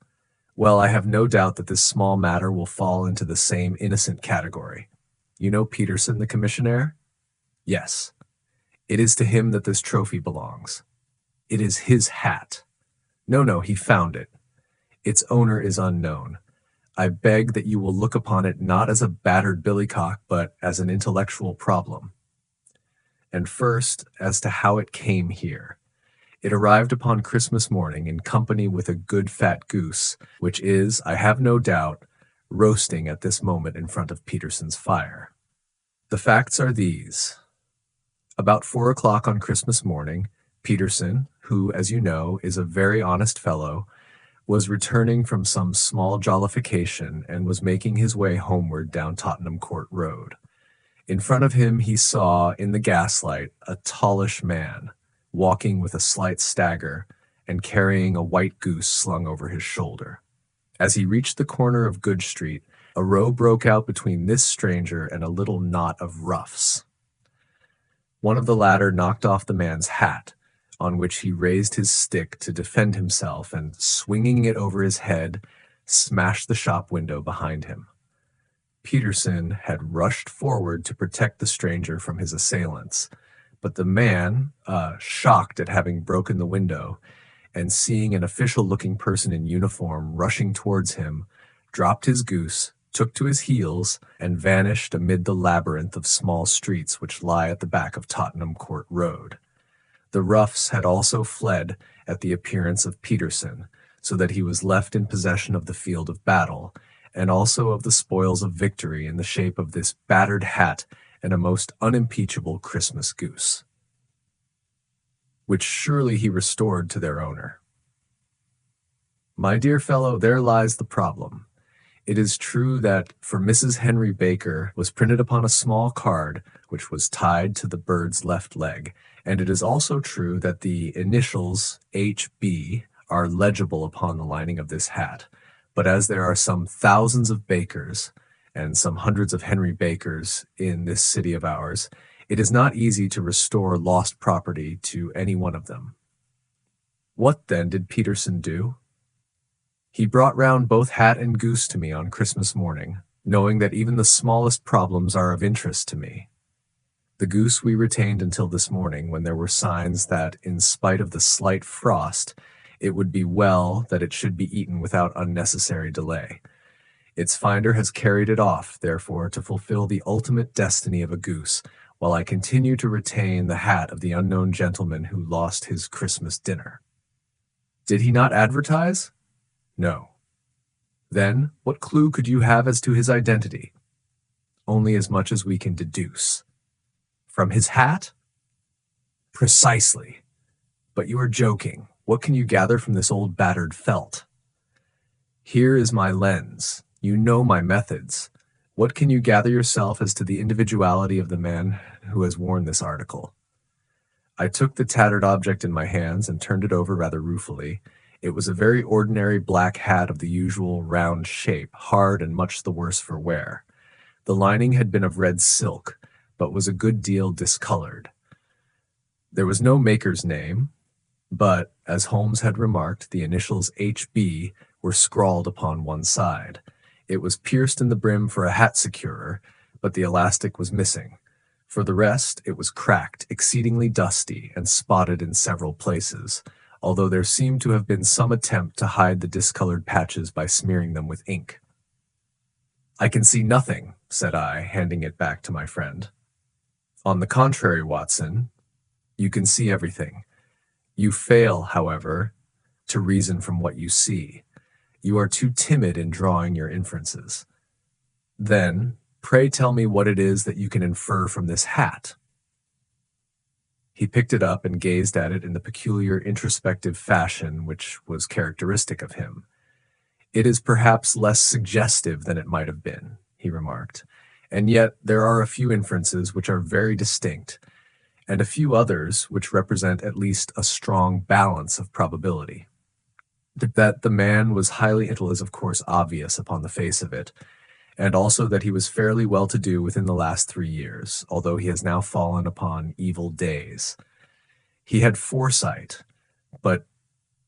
Well, I have no doubt that this small matter will fall into the same innocent category. You know Peterson, the commissionaire?" "Yes." "It is to him that this trophy belongs." "It is his hat." No, he found it. Its owner is unknown. I beg that you will look upon it not as a battered billycock, but as an intellectual problem. And first, as to how it came here. It arrived upon Christmas morning in company with a good fat goose, which is, I have no doubt, roasting at this moment in front of Peterson's fire. The facts are these. About 4 o'clock on Christmas morning, Peterson, who, as you know, is a very honest fellow, was returning from some small jollification and was making his way homeward down Tottenham Court Road. In front of him he saw, in the gaslight, a tallish man, walking with a slight stagger and carrying a white goose slung over his shoulder. As he reached the corner of Good Street, a row broke out between this stranger and a little knot of roughs. One of the latter knocked off the man's hat, on which he raised his stick to defend himself and, swinging it over his head, smashed the shop window behind him. Peterson had rushed forward to protect the stranger from his assailants, but the man, shocked at having broken the window, and seeing an official-looking person in uniform rushing towards him, dropped his goose, took to his heels, and vanished amid the labyrinth of small streets which lie at the back of Tottenham Court Road. The roughs had also fled at the appearance of Peterson, so that he was left in possession of the field of battle, and also of the spoils of victory in the shape of this battered hat and a most unimpeachable Christmas goose, which surely he restored to their owner. My dear fellow, there lies the problem. It is true that for Mrs. Henry Baker was printed upon a small card which was tied to the bird's left leg, and it is also true that the initials H.B. are legible upon the lining of this hat. But as there are some thousands of Bakers and some hundreds of Henry Bakers in this city of ours, it is not easy to restore lost property to any one of them. What then did Peterson do? He brought round both hat and goose to me on Christmas morning, knowing that even the smallest problems are of interest to me. The goose we retained until this morning, when there were signs that, in spite of the slight frost, it would be well that it should be eaten without unnecessary delay. Its finder has carried it off, therefore, to fulfill the ultimate destiny of a goose, while I continue to retain the hat of the unknown gentleman who lost his Christmas dinner. Did he not advertise? No. Then, what clue could you have as to his identity? Only as much as we can deduce. From his hat? Precisely. But you are joking. What can you gather from this old battered felt? Here is my lens. You know my methods. What can you gather yourself as to the individuality of the man who has worn this article? I took the tattered object in my hands and turned it over rather ruefully. It was a very ordinary black hat of the usual round shape, hard and much the worse for wear. The lining had been of red silk, but was a good deal discolored. There was no maker's name, but, as Holmes had remarked, the initials H.B. were scrawled upon one side. It was pierced in the brim for a hat securer, but the elastic was missing. For the rest, it was cracked, exceedingly dusty, and spotted in several places, although there seemed to have been some attempt to hide the discolored patches by smearing them with ink. "I can see nothing," said I, handing it back to my friend. "On the contrary, Watson, you can see everything. You fail, however, to reason from what you see. You are too timid in drawing your inferences. Then, pray tell me what it is that you can infer from this hat." He picked it up and gazed at it in the peculiar introspective fashion which was characteristic of him. "It is perhaps less suggestive than it might have been," he remarked, "and yet there are a few inferences which are very distinct, and a few others which represent at least a strong balance of probability. That the man was highly intellectual is of course obvious upon the face of it, and also that he was fairly well-to-do within the last 3 years, although he has now fallen upon evil days. He had foresight, but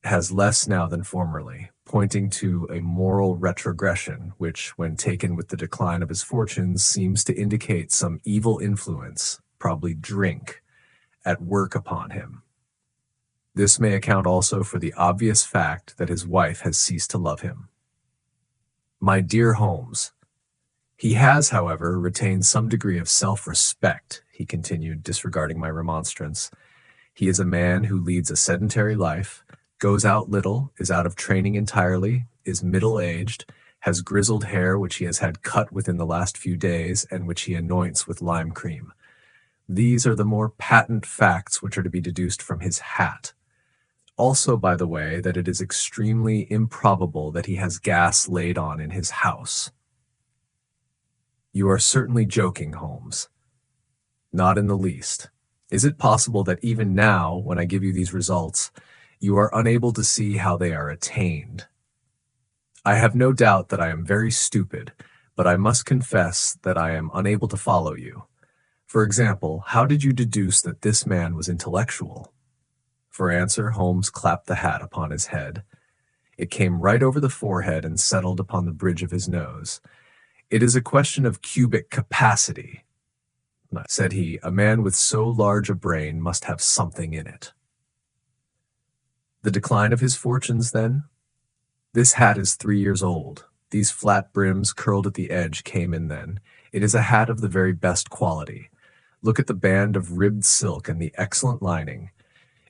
has less now than formerly, pointing to a moral retrogression, which, when taken with the decline of his fortunes, seems to indicate some evil influence, probably drink, at work upon him. This may account also for the obvious fact that his wife has ceased to love him. My dear Holmes, he has, however, retained some degree of self-respect," he continued, disregarding my remonstrance. "He is a man who leads a sedentary life, goes out little, is out of training entirely, is middle-aged, has grizzled hair which he has had cut within the last few days, and which he anoints with lime cream. These are the more patent facts which are to be deduced from his hat. Also, by the way, that it is extremely improbable that he has gas laid on in his house." "You are certainly joking, Holmes." "Not in the least. Is it possible that even now, when I give you these results, you are unable to see how they are attained?" "I have no doubt that I am very stupid, but I must confess that I am unable to follow you. For example, how did you deduce that this man was intellectual?" For answer, Holmes clapped the hat upon his head. It came right over the forehead and settled upon the bridge of his nose. "It is a question of cubic capacity," said he. "A man with so large a brain must have something in it." "The decline of his fortunes, then?" "This hat is 3 years old. These flat brims curled at the edge came in then. It is a hat of the very best quality. Look at the band of ribbed silk and the excellent lining.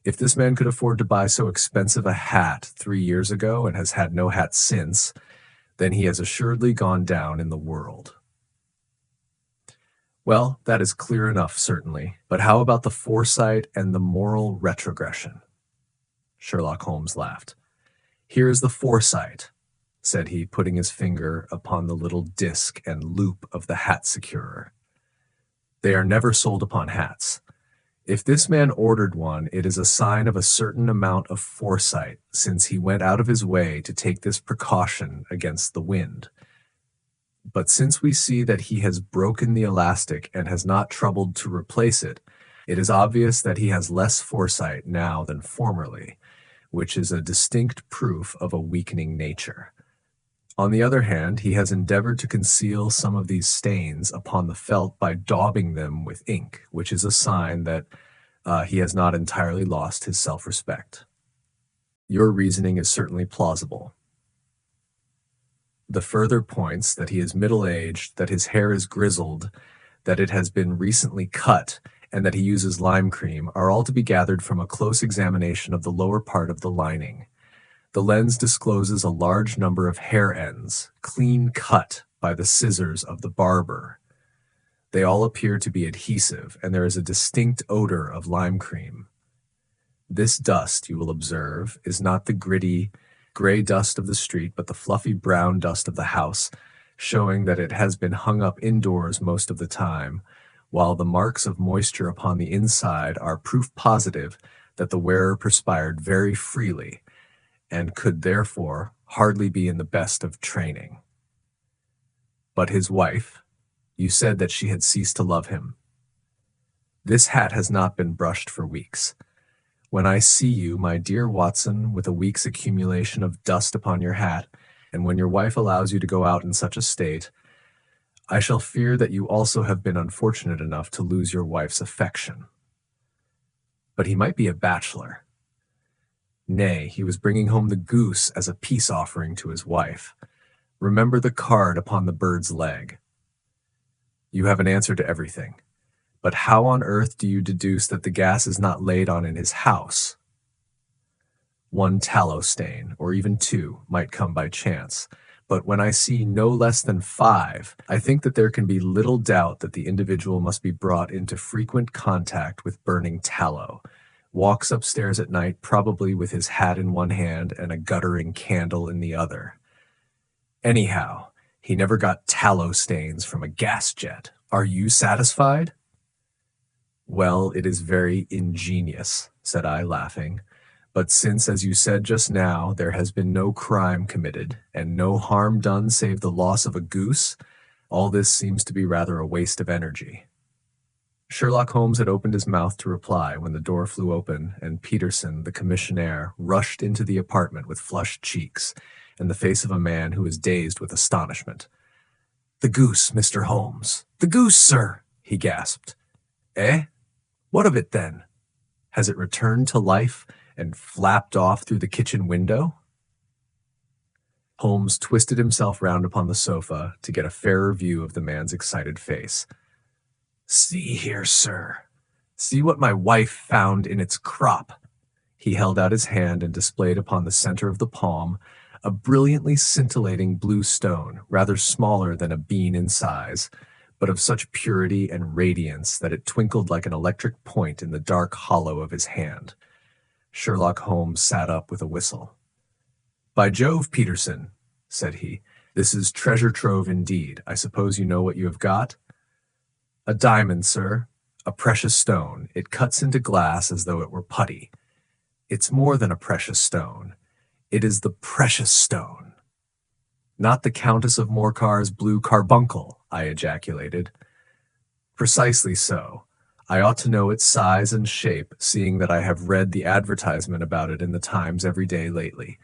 If this man could afford to buy so expensive a hat 3 years ago and has had no hat since, then he has assuredly gone down in the world." "Well, that is clear enough, certainly. But how about the foresight and the moral retrogression?" Sherlock Holmes laughed. "Here is the foresight," said he, putting his finger upon the little disc and loop of the hat securer. "They are never sold upon hats. If this man ordered one, it is a sign of a certain amount of foresight, since he went out of his way to take this precaution against the wind. But since we see that he has broken the elastic and has not troubled to replace it, it is obvious that he has less foresight now than formerly, which is a distinct proof of a weakening nature. On the other hand, he has endeavored to conceal some of these stains upon the felt by daubing them with ink, which is a sign that he has not entirely lost his self-respect. Your reasoning is certainly plausible. The further points that he is middle-aged, that his hair is grizzled, that it has been recently cut, and that he uses lime cream are all to be gathered from a close examination of the lower part of the lining. The lens discloses a large number of hair ends, clean cut by the scissors of the barber. They all appear to be adhesive, and there is a distinct odor of lime cream. This dust, you will observe, is not the gritty, gray dust of the street, but the fluffy brown dust of the house, showing that it has been hung up indoors most of the time, while the marks of moisture upon the inside are proof positive that the wearer perspired very freely, and could therefore hardly be in the best of training. But his wife, you said that she had ceased to love him. This hat has not been brushed for weeks. When I see you, my dear Watson, with a week's accumulation of dust upon your hat, and when your wife allows you to go out in such a state, I shall fear that you also have been unfortunate enough to lose your wife's affection. But he might be a bachelor. Nay, he was bringing home the goose as a peace offering to his wife. Remember the card upon the bird's leg. You have an answer to everything. But how on earth do you deduce that the gas is not laid on in his house? One tallow stain, or even two, might come by chance. But when I see no less than 5, I think that there can be little doubt that the individual must be brought into frequent contact with burning tallow, walks upstairs at night probably with his hat in one hand and a guttering candle in the other. Anyhow, he never got tallow stains from a gas jet. Are you satisfied? Well, it is very ingenious, said I, laughing. But since, as you said just now, there has been no crime committed, and no harm done save the loss of a goose, all this seems to be rather a waste of energy. Sherlock Holmes had opened his mouth to reply when the door flew open, and Peterson, the commissionaire, rushed into the apartment with flushed cheeks, and the face of a man who was dazed with astonishment. "The goose, Mr. Holmes! The goose, sir!" he gasped. "Eh? What of it, then? Has it returned to life and flapped off through the kitchen window?" Holmes twisted himself round upon the sofa to get a fairer view of the man's excited face. "See here, sir. See what my wife found in its crop." He held out his hand and displayed upon the center of the palm a brilliantly scintillating blue stone, rather smaller than a bean in size, but of such purity and radiance that it twinkled like an electric point in the dark hollow of his hand. Sherlock Holmes sat up with a whistle. "By Jove, Peterson," said he, "this is treasure trove indeed. I suppose you know what you have got?" "A diamond, sir. A precious stone. It cuts into glass as though it were putty. It's more than a precious stone. It is the precious stone." "Not the Countess of Morcar's blue carbuncle," I ejaculated. "Precisely so. I ought to know its size and shape, seeing that I have read the advertisement about it in the Times every day lately.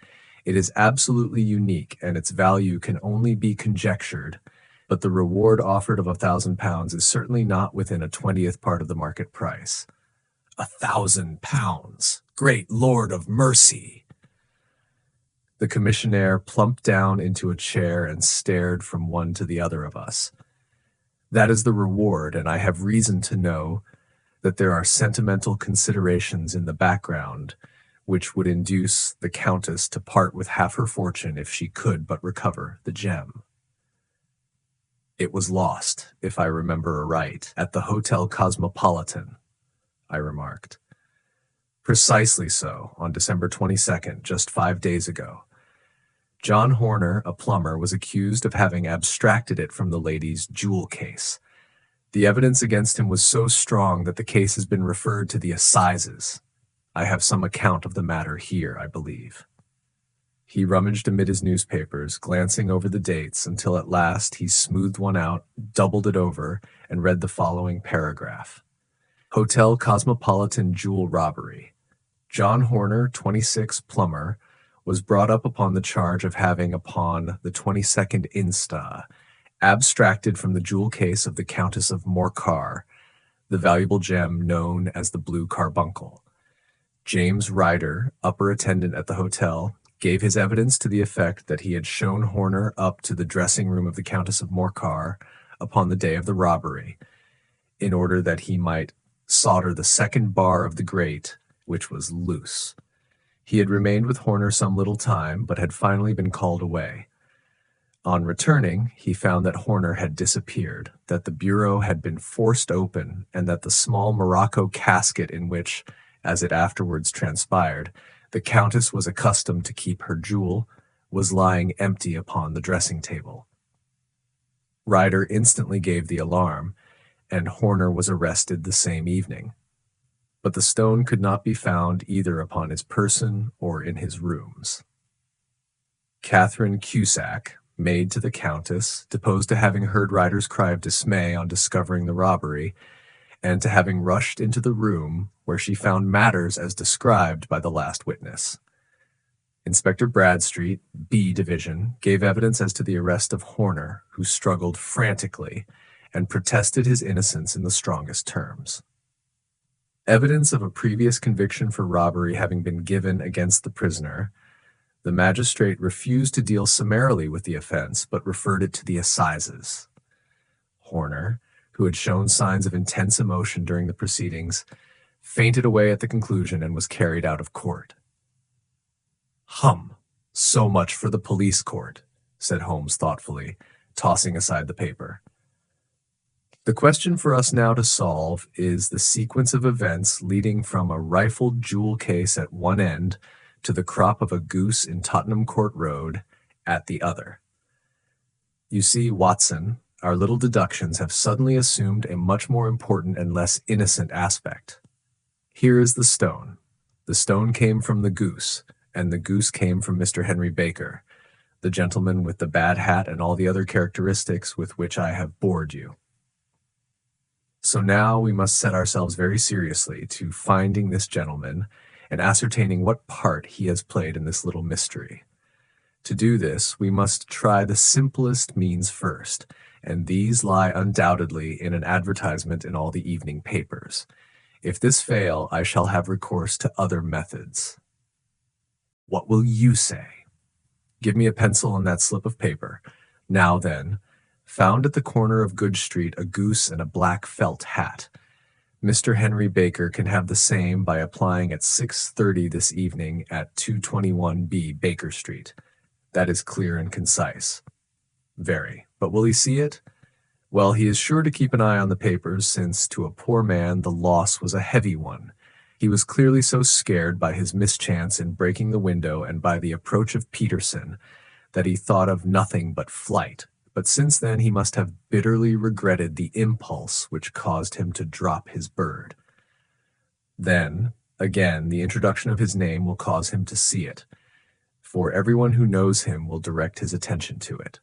It is absolutely unique, and its value can only be conjectured, but the reward offered of £1,000 is certainly not within a 20th part of the market price." £1,000! Great Lord of mercy! The commissionaire plumped down into a chair and stared from one to the other of us. "That is the reward, and I have reason to know that there are sentimental considerations in the background which would induce the Countess to part with half her fortune if she could but recover the gem." "It was lost, if I remember aright, at the Hotel Cosmopolitan," I remarked. "Precisely so, on December 22nd, just 5 days ago. John Horner, a plumber, was accused of having abstracted it from the lady's jewel case. The evidence against him was so strong that the case has been referred to the assizes. I have some account of the matter here, I believe." He rummaged amid his newspapers, glancing over the dates, until at last he smoothed one out, doubled it over, and read the following paragraph. "Hotel Cosmopolitan jewel robbery. John Horner, 26, plumber, was brought up upon the charge of having, upon the 22nd insta, abstracted from the jewel case of the Countess of Morcar the valuable gem known as the blue carbuncle. James Ryder, upper attendant at the hotel, gave his evidence to the effect that he had shown Horner up to the dressing room of the Countess of Morcar upon the day of the robbery, in order that he might solder the second bar of the grate, which was loose. He had remained with Horner some little time, but had finally been called away. On returning, he found that Horner had disappeared, that the bureau had been forced open, and that the small morocco casket in which, as it afterwards transpired, the Countess was accustomed to keep her jewel, was lying empty upon the dressing table. Ryder instantly gave the alarm, and Horner was arrested the same evening. But the stone could not be found either upon his person or in his rooms. Catherine Cusack, maid to the Countess, deposed to having heard Ryder's cry of dismay on discovering the robbery, and to having rushed into the room where she found matters as described by the last witness. Inspector Bradstreet, B Division, gave evidence as to the arrest of Horner, who struggled frantically and protested his innocence in the strongest terms. Evidence of a previous conviction for robbery having been given against the prisoner, the magistrate refused to deal summarily with the offense, but referred it to the assizes. Horner, who had shown signs of intense emotion during the proceedings, fainted away at the conclusion and was carried out of court. So much for the police court, said Holmes thoughtfully, tossing aside the paper. The question for us now to solve is the sequence of events leading from a rifled jewel case at one end to the crop of a goose in Tottenham Court Road at the other. You see, Watson, our little deductions have suddenly assumed a much more important and less innocent aspect. Here is the stone. The stone came from the goose, and the goose came from Mr. Henry Baker, the gentleman with the bad hat and all the other characteristics with which I have bored you. So now we must set ourselves very seriously to finding this gentleman and ascertaining what part he has played in this little mystery. To do this, we must try the simplest means first, and these lie undoubtedly in an advertisement in all the evening papers. If this fail, I shall have recourse to other methods. What will you say? Give me a pencil and that slip of paper. Now then, found at the corner of Good Street a goose and a black felt hat. Mr. Henry Baker can have the same by applying at 6:30 this evening at 221B Baker Street. That is clear and concise. Very. But will he see it? Well, he is sure to keep an eye on the papers, since to a poor man the loss was a heavy one. He was clearly so scared by his mischance in breaking the window and by the approach of Peterson that he thought of nothing but flight. But since then he must have bitterly regretted the impulse which caused him to drop his bird. Then, again, the introduction of his name will cause him to see it, for everyone who knows him will direct his attention to it.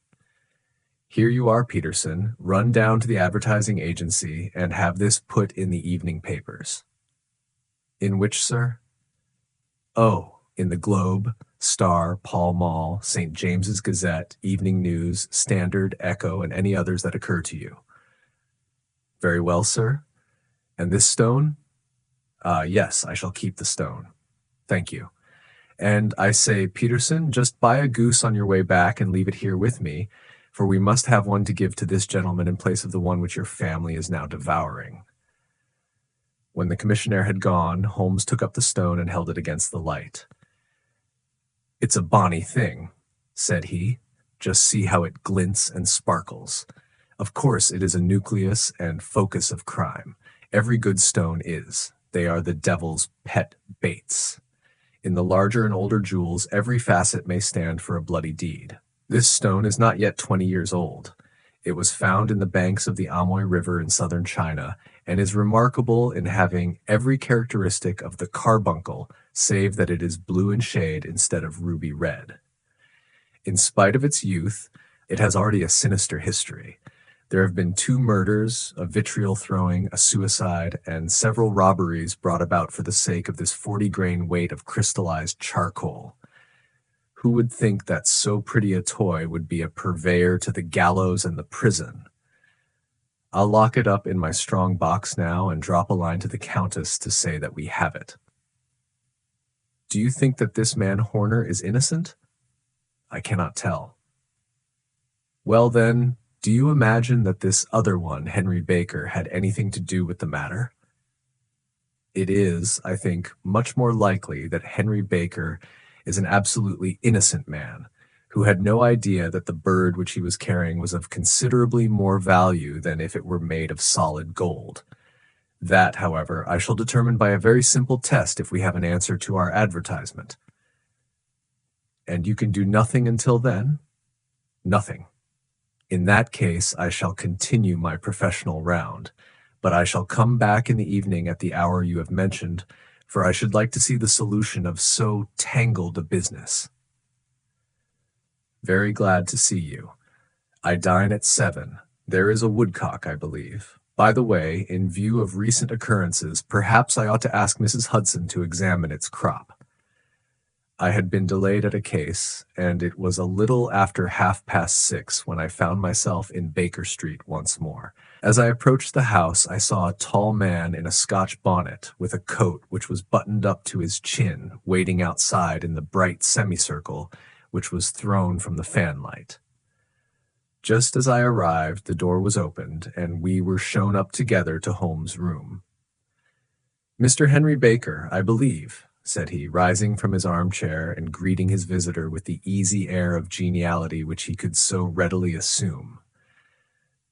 Here you are, Peterson. Run down to the advertising agency and have this put in the evening papers. In which, sir? Oh, in the Globe, Star, Pall Mall, St. James's Gazette, Evening News, Standard, Echo, and any others that occur to you. Very well, sir. And this stone? Yes, I shall keep the stone. Thank you. And I say, Peterson, just buy a goose on your way back and leave it here with me, for we must have one to give to this gentleman in place of the one which your family is now devouring. When the commissionaire had gone, Holmes took up the stone and held it against the light. It's a bonny thing, said he. Just see how it glints and sparkles. Of course it is a nucleus and focus of crime. Every good stone is. They are the devil's pet baits. In the larger and older jewels, every facet may stand for a bloody deed. This stone is not yet 20 years old. It was found in the banks of the Amoy River in southern China, and is remarkable in having every characteristic of the carbuncle, save that it is blue in shade instead of ruby red. In spite of its youth, it has already a sinister history. There have been 2 murders, a vitriol throwing, a suicide, and several robberies brought about for the sake of this 40-grain weight of crystallized charcoal. Who would think that so pretty a toy would be a purveyor to the gallows and the prison? I'll lock it up in my strong box now and drop a line to the Countess to say that we have it. Do you think that this man Horner is innocent? I cannot tell. Well then, do you imagine that this other one, Henry Baker, had anything to do with the matter? It is, I think, much more likely that Henry Baker is an absolutely innocent man who had no idea that the bird which he was carrying was of considerably more value than if it were made of solid gold. That, however, I shall determine by a very simple test if we have an answer to our advertisement. And you can do nothing until then? Nothing. In that case, I shall continue my professional round, but I shall come back in the evening at the hour you have mentioned, for I should like to see the solution of so tangled a business. Very glad to see you. I dine at 7. There is a woodcock, I believe. By the way, in view of recent occurrences, perhaps I ought to ask Mrs. Hudson to examine its crop. I had been delayed at a case, and it was a little after 6:30 when I found myself in Baker Street once more. As I approached the house, I saw a tall man in a Scotch bonnet, with a coat which was buttoned up to his chin, waiting outside in the bright semicircle which was thrown from the fanlight. Just as I arrived, the door was opened, and we were shown up together to Holmes' room. "Mr. Henry Baker, I believe," said he, rising from his armchair and greeting his visitor with the easy air of geniality which he could so readily assume.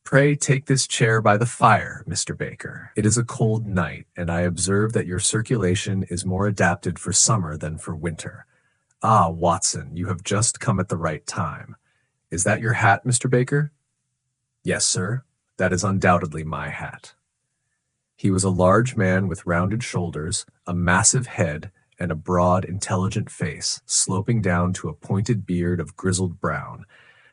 "Pray take this chair by the fire, Mr. Baker. It is a cold night, and I observe that your circulation is more adapted for summer than for winter. Ah, Watson, you have just come at the right time. Is that your hat, Mr. Baker?" "Yes, sir. That is undoubtedly my hat." He was a large man with rounded shoulders, a massive head, and a broad, intelligent face, sloping down to a pointed beard of grizzled brown.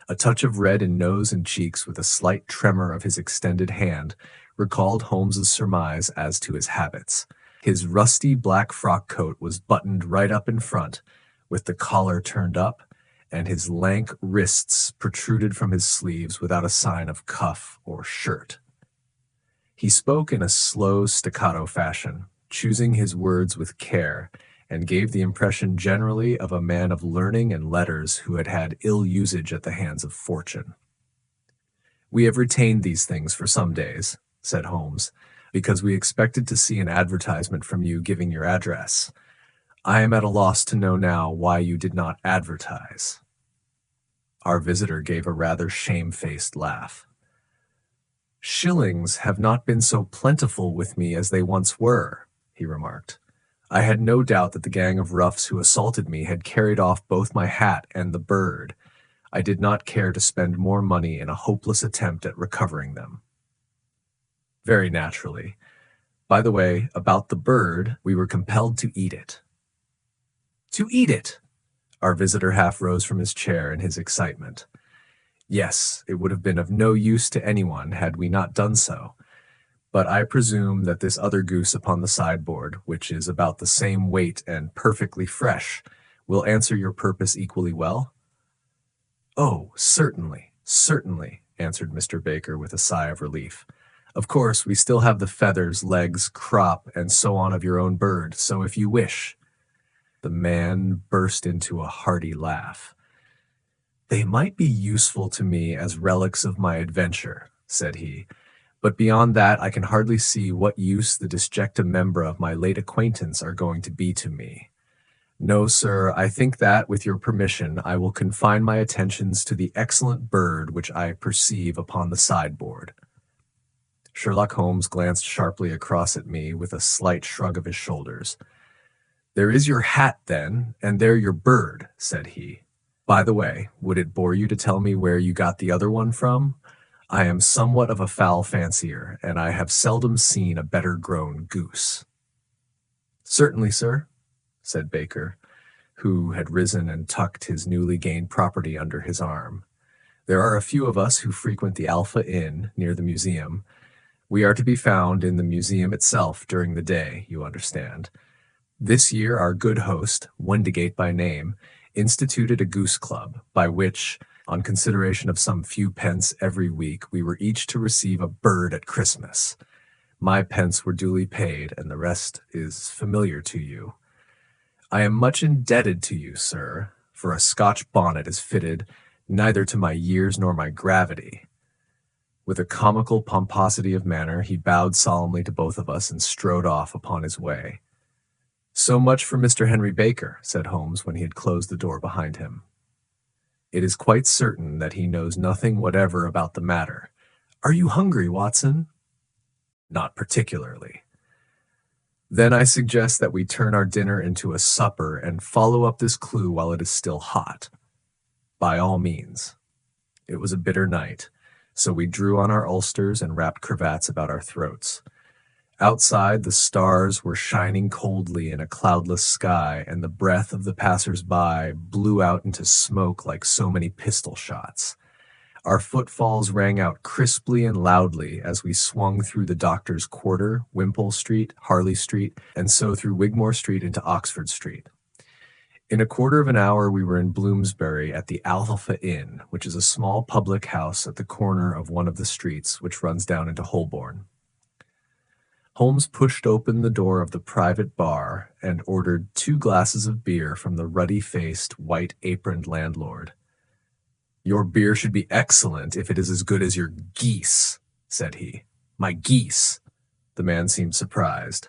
A touch of red in nose and cheeks, with a slight tremor of his extended hand, recalled Holmes's surmise as to his habits. His rusty black frock coat was buttoned right up in front, with the collar turned up, and his lank wrists protruded from his sleeves without a sign of cuff or shirt. He spoke in a slow staccato fashion, choosing his words with care, and gave the impression generally of a man of learning and letters who had had ill usage at the hands of fortune. "We have retained these things for some days," said Holmes, "because we expected to see an advertisement from you giving your address. I am at a loss to know now why you did not advertise." Our visitor gave a rather shamefaced laugh. "Shillings have not been so plentiful with me as they once were," he remarked. "I had no doubt that the gang of roughs who assaulted me had carried off both my hat and the bird. I did not care to spend more money in a hopeless attempt at recovering them." "Very naturally. By the way, about the bird, we were compelled to eat it." "To eat it!" Our visitor half rose from his chair in his excitement. "Yes, it would have been of no use to anyone had we not done so. But I presume that this other goose upon the sideboard, which is about the same weight and perfectly fresh, will answer your purpose equally well?" "Oh, certainly, certainly," answered Mr. Baker with a sigh of relief. "Of course, we still have the feathers, legs, crop, and so on of your own bird, so if you wish—" The man burst into a hearty laugh. "They might be useful to me as relics of my adventure," said he, "but beyond that I can hardly see what use the disjecta membra of my late acquaintance are going to be to me. No, sir, I think that, with your permission, I will confine my attentions to the excellent bird which I perceive upon the sideboard." Sherlock Holmes glanced sharply across at me with a slight shrug of his shoulders. "There is your hat, then, and there your bird," said he. "By the way, would it bore you to tell me where you got the other one from? I am somewhat of a fowl fancier, and I have seldom seen a better grown goose." "Certainly, sir," said Baker, who had risen and tucked his newly gained property under his arm. There are a few of us who frequent the Alpha Inn near the museum. We are to be found in the museum itself during the day, you understand. This year, our good host, Wendigate by name, instituted a goose club, by which, on consideration of some few pence every week, we were each to receive a bird at Christmas. My pence were duly paid, and the rest is familiar to you. I am much indebted to you, sir, for a Scotch bonnet is fitted neither to my years nor my gravity. With a comical pomposity of manner, he bowed solemnly to both of us and strode off upon his way. So much for Mr. Henry Baker, said Holmes when he had closed the door behind him. It is quite certain that he knows nothing whatever about the matter. Are you hungry, Watson? Not particularly. Then I suggest that we turn our dinner into a supper and follow up this clue while it is still hot. By all means. It was a bitter night, so we drew on our ulsters and wrapped cravats about our throats. Outside, the stars were shining coldly in a cloudless sky, and the breath of the passers-by blew out into smoke like so many pistol shots. Our footfalls rang out crisply and loudly as we swung through the Doctor's Quarter, Wimpole Street, Harley Street, and so through Wigmore Street into Oxford Street. In a quarter of an hour, we were in Bloomsbury at the Alpha Inn, which is a small public house at the corner of one of the streets which runs down into Holborn. Holmes pushed open the door of the private bar and ordered 2 glasses of beer from the ruddy-faced, white-aproned landlord. Your beer should be excellent if it is as good as your geese, said he. My geese? The man seemed surprised.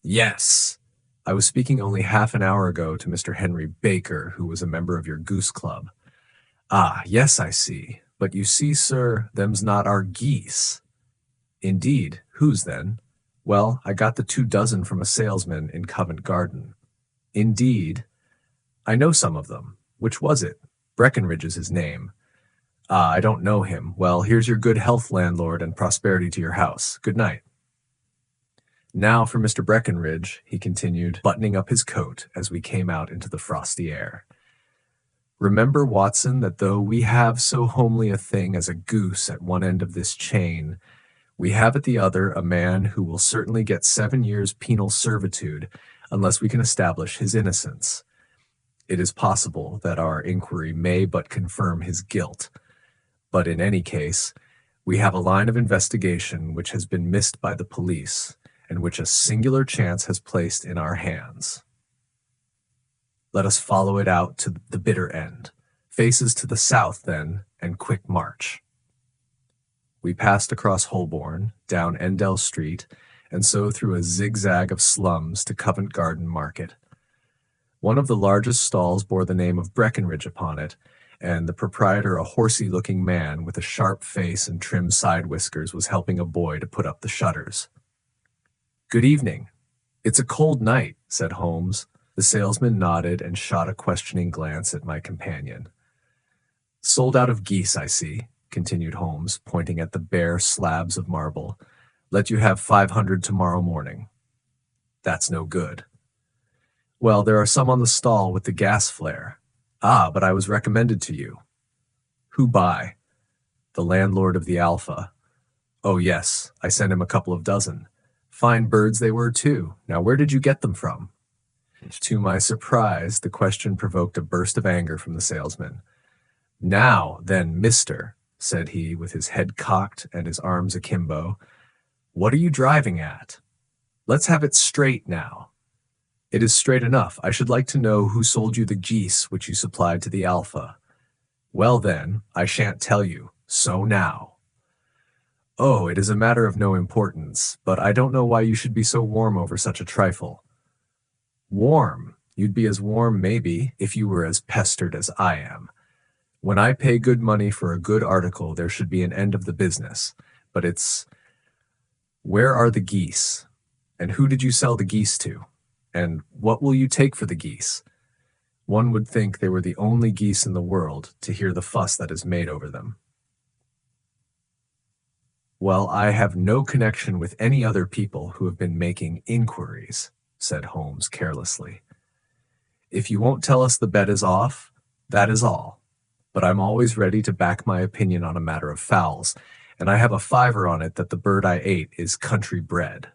Yes. I was speaking only half an hour ago to Mr. Henry Baker, who was a member of your goose club. Ah, yes, I see. But you see, sir, them's not our geese. Indeed, whose then? Well, I got the 2 dozen from a salesman in Covent Garden. Indeed. I know some of them. Which was it? Breckenridge is his name. Ah, I don't know him. Well, here's your good health, landlord, and prosperity to your house. Good night. Now for Mr. Breckenridge, he continued, buttoning up his coat as we came out into the frosty air. Remember, Watson, that though we have so homely a thing as a goose at one end of this chain, we have at the other a man who will certainly get 7 years penal servitude unless we can establish his innocence. It is possible that our inquiry may but confirm his guilt, but in any case, we have a line of investigation which has been missed by the police, and which a singular chance has placed in our hands. Let us follow it out to the bitter end. Faces to the south, then, and quick march. We passed across Holborn, down Endell Street, and so through a zigzag of slums to Covent Garden Market. One of the largest stalls bore the name of Breckenridge upon it, and the proprietor, a horsey-looking man with a sharp face and trim side whiskers, was helping a boy to put up the shutters. Good evening. It's a cold night, said Holmes. The salesman nodded and shot a questioning glance at my companion. Sold out of geese, I see, continued Holmes, pointing at the bare slabs of marble. Let you have 500 tomorrow morning. That's no good. Well, there are some on the stall with the gas flare. Ah, but I was recommended to you. Who by? The landlord of the Alpha. Oh, yes, I sent him a couple of dozen. Fine birds they were, too. Now, where did you get them from? To my surprise, the question provoked a burst of anger from the salesman. Now, then, mister, said he, with his head cocked and his arms akimbo, what are you driving at? Let's have it straight now. It is straight enough. I should like to know who sold you the geese which you supplied to the Alpha. Well, then, I shan't tell you. So now. Oh, it is a matter of no importance, but I don't know why you should be so warm over such a trifle. Warm? You'd be as warm, maybe, if you were as pestered as I am. When I pay good money for a good article, there should be an end of the business. But it's... Where are the geese? And who did you sell the geese to? And what will you take for the geese? One would think they were the only geese in the world to hear the fuss that is made over them. Well, I have no connection with any other people who have been making inquiries, said Holmes carelessly. If you won't tell us the bet is off, that is all. but I'm always ready to back my opinion on a matter of fowls, and I have a fiver on it that the bird I ate is country bred."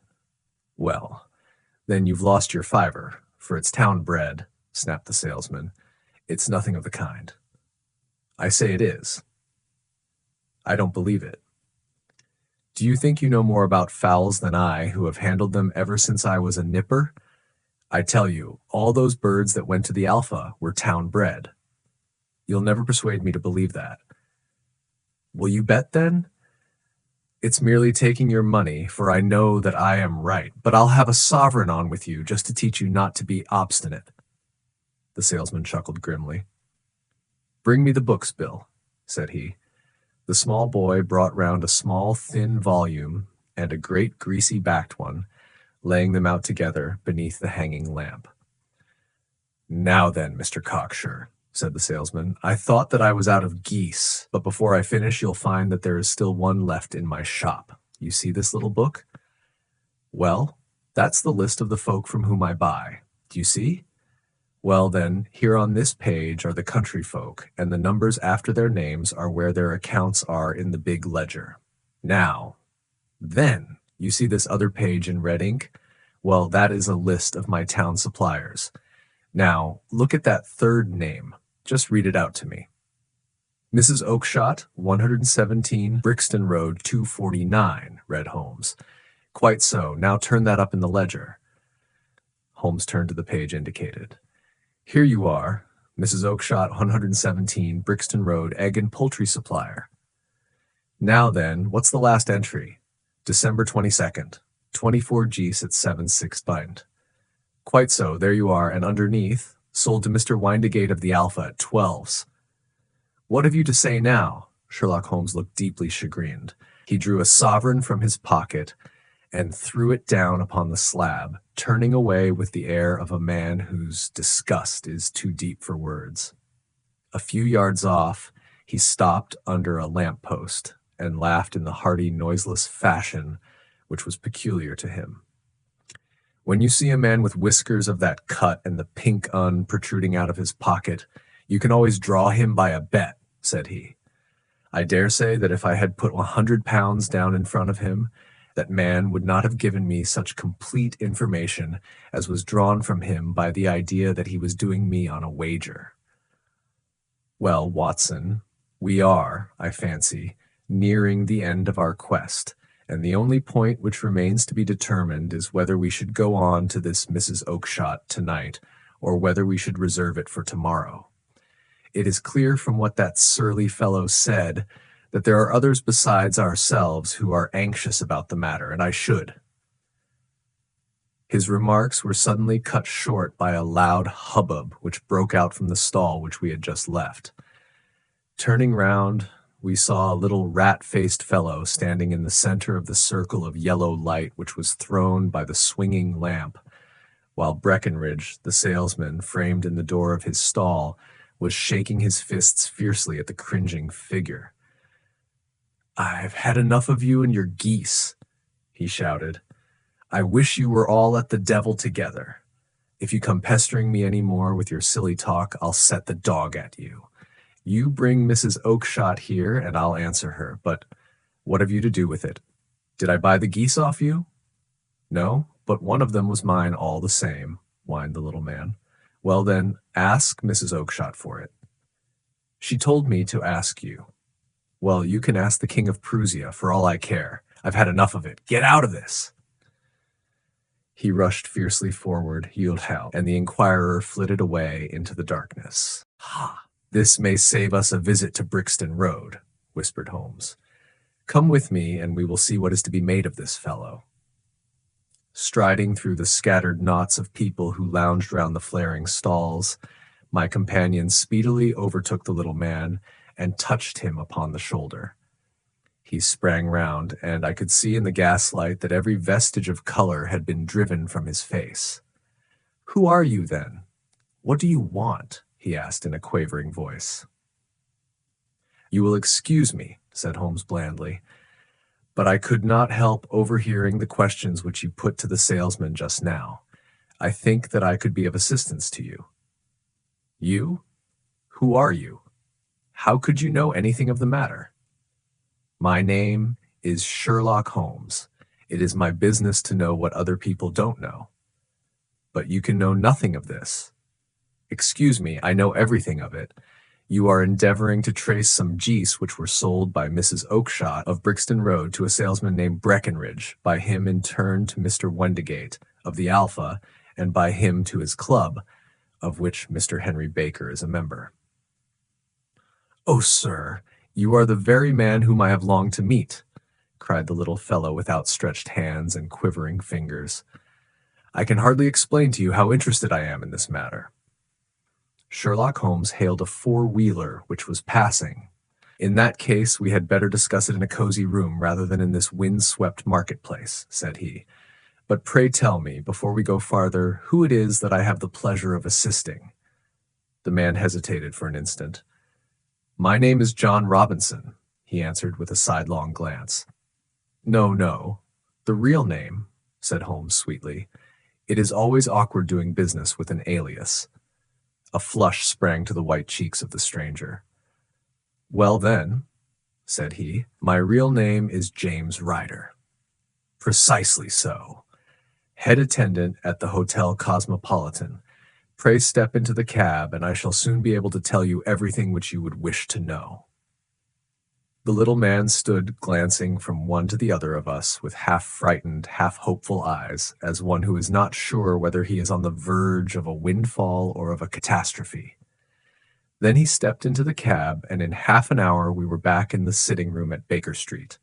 "Well, then you've lost your fiver, for it's town bred," snapped the salesman. "It's nothing of the kind." "I say it is." "I don't believe it." "Do you think you know more about fowls than I, who have handled them ever since I was a nipper? I tell you, all those birds that went to the Alpha were town bred." "You'll never persuade me to believe that." "Will you bet, then?" "It's merely taking your money, for I know that I am right, but I'll have a sovereign on with you just to teach you not to be obstinate." The salesman chuckled grimly. "Bring me the books, Bill," said he. The small boy brought round a small, thin volume and a great greasy-backed one, laying them out together beneath the hanging lamp. "Now then, Mr. Cocksure," said the salesman, "I thought that I was out of geese, but before I finish you'll find that there is still one left in my shop. You see this little book? Well, that's the list of the folk from whom I buy. Do you see? Well, then, here on this page are the country folk, and the numbers after their names are where their accounts are in the big ledger. Then, you see this other page in red ink? Well, that is a list of my town suppliers. Now, look at that third name. Just read it out to me." "Mrs. Oakshott, 117 Brixton Road, 249, read Holmes. "Quite so. Now turn that up in the ledger." Holmes turned to the page indicated. "Here you are, Mrs. Oakshott, 117 Brixton Road, egg and poultry supplier. Now then, what's the last entry? December 22nd, 24 geese at 7/6 pint. Quite so, there you are, and underneath, sold to Mr. Windigate of the Alpha at 12s. What have you to say now?" Sherlock Holmes looked deeply chagrined. He drew a sovereign from his pocket and threw it down upon the slab, turning away with the air of a man whose disgust is too deep for words. A few yards off, he stopped under a lamp-post and laughed in the hearty, noiseless fashion which was peculiar to him. "When you see a man with whiskers of that cut and the pink un protruding out of his pocket, you can always draw him by a bet," said he. "I dare say that if I had put £100 down in front of him, that man would not have given me such complete information as was drawn from him by the idea that he was doing me on a wager. Well, Watson, we are, I fancy, nearing the end of our quest, and the only point which remains to be determined is whether we should go on to this Mrs. Oakshott tonight, or whether we should reserve it for tomorrow. It is clear from what that surly fellow said that there are others besides ourselves who are anxious about the matter, and I should." His remarks were suddenly cut short by a loud hubbub which broke out from the stall which we had just left. Turning round, we saw a little rat-faced fellow standing in the center of the circle of yellow light which was thrown by the swinging lamp, while Breckenridge, the salesman, framed in the door of his stall, was shaking his fists fiercely at the cringing figure. "I've had enough of you and your geese," he shouted. "I wish you were all at the devil together. If you come pestering me any more with your silly talk, I'll set the dog at you. You bring Mrs. Oakshott here, and I'll answer her. But what have you to do with it? Did I buy the geese off you?" "No, but one of them was mine all the same," whined the little man. "Well, then, ask Mrs. Oakshott for it." "She told me to ask you." "Well, you can ask the King of Prussia, for all I care. I've had enough of it. Get out of this!" He rushed fiercely forward, yelled out, and the inquirer flitted away into the darkness. "Ha! This may save us a visit to Brixton Road," whispered Holmes. "Come with me, and we will see what is to be made of this fellow." Striding through the scattered knots of people who lounged round the flaring stalls, my companion speedily overtook the little man and touched him upon the shoulder. He sprang round, and I could see in the gaslight that every vestige of color had been driven from his face. "Who are you, then? What do you want?" he asked in a quavering voice. "You will excuse me," said Holmes blandly, "but I could not help overhearing the questions which you put to the salesman just now. I think that I could be of assistance to you." "You? Who are you? How could you know anything of the matter? My name is Sherlock Holmes. It is my business to know what other people don't know. But you can know nothing of this. Excuse me, I know everything of it. You are endeavoring to trace some geese which were sold by Mrs. Oakshott of Brixton Road to a salesman named Breckenridge, by him in turn to Mr. Wendigate of the Alpha, and by him to his club, of which Mr. Henry Baker is a member. Oh, sir, you are the very man whom I have longed to meet, cried the little fellow with outstretched hands and quivering fingers. I can hardly explain to you how interested I am in this matter. Sherlock Holmes hailed a four-wheeler which was passing. In that case, we had better discuss it in a cozy room rather than in this wind-swept marketplace, said he. But pray tell me, before we go farther, who it is that I have the pleasure of assisting. The man hesitated for an instant. My name is John Robinson, he answered with a sidelong glance. No, no, the real name, said Holmes sweetly. It is always awkward doing business with an alias. A flush sprang to the white cheeks of the stranger. Well then, said he, my real name is James Ryder. Precisely so. Head attendant at the Hotel Cosmopolitan. Pray step into the cab, and I shall soon be able to tell you everything which you would wish to know. The little man stood glancing from one to the other of us with half-frightened, half-hopeful eyes, as one who is not sure whether he is on the verge of a windfall or of a catastrophe. Then he stepped into the cab, and in half an hour we were back in the sitting-room at Baker Street.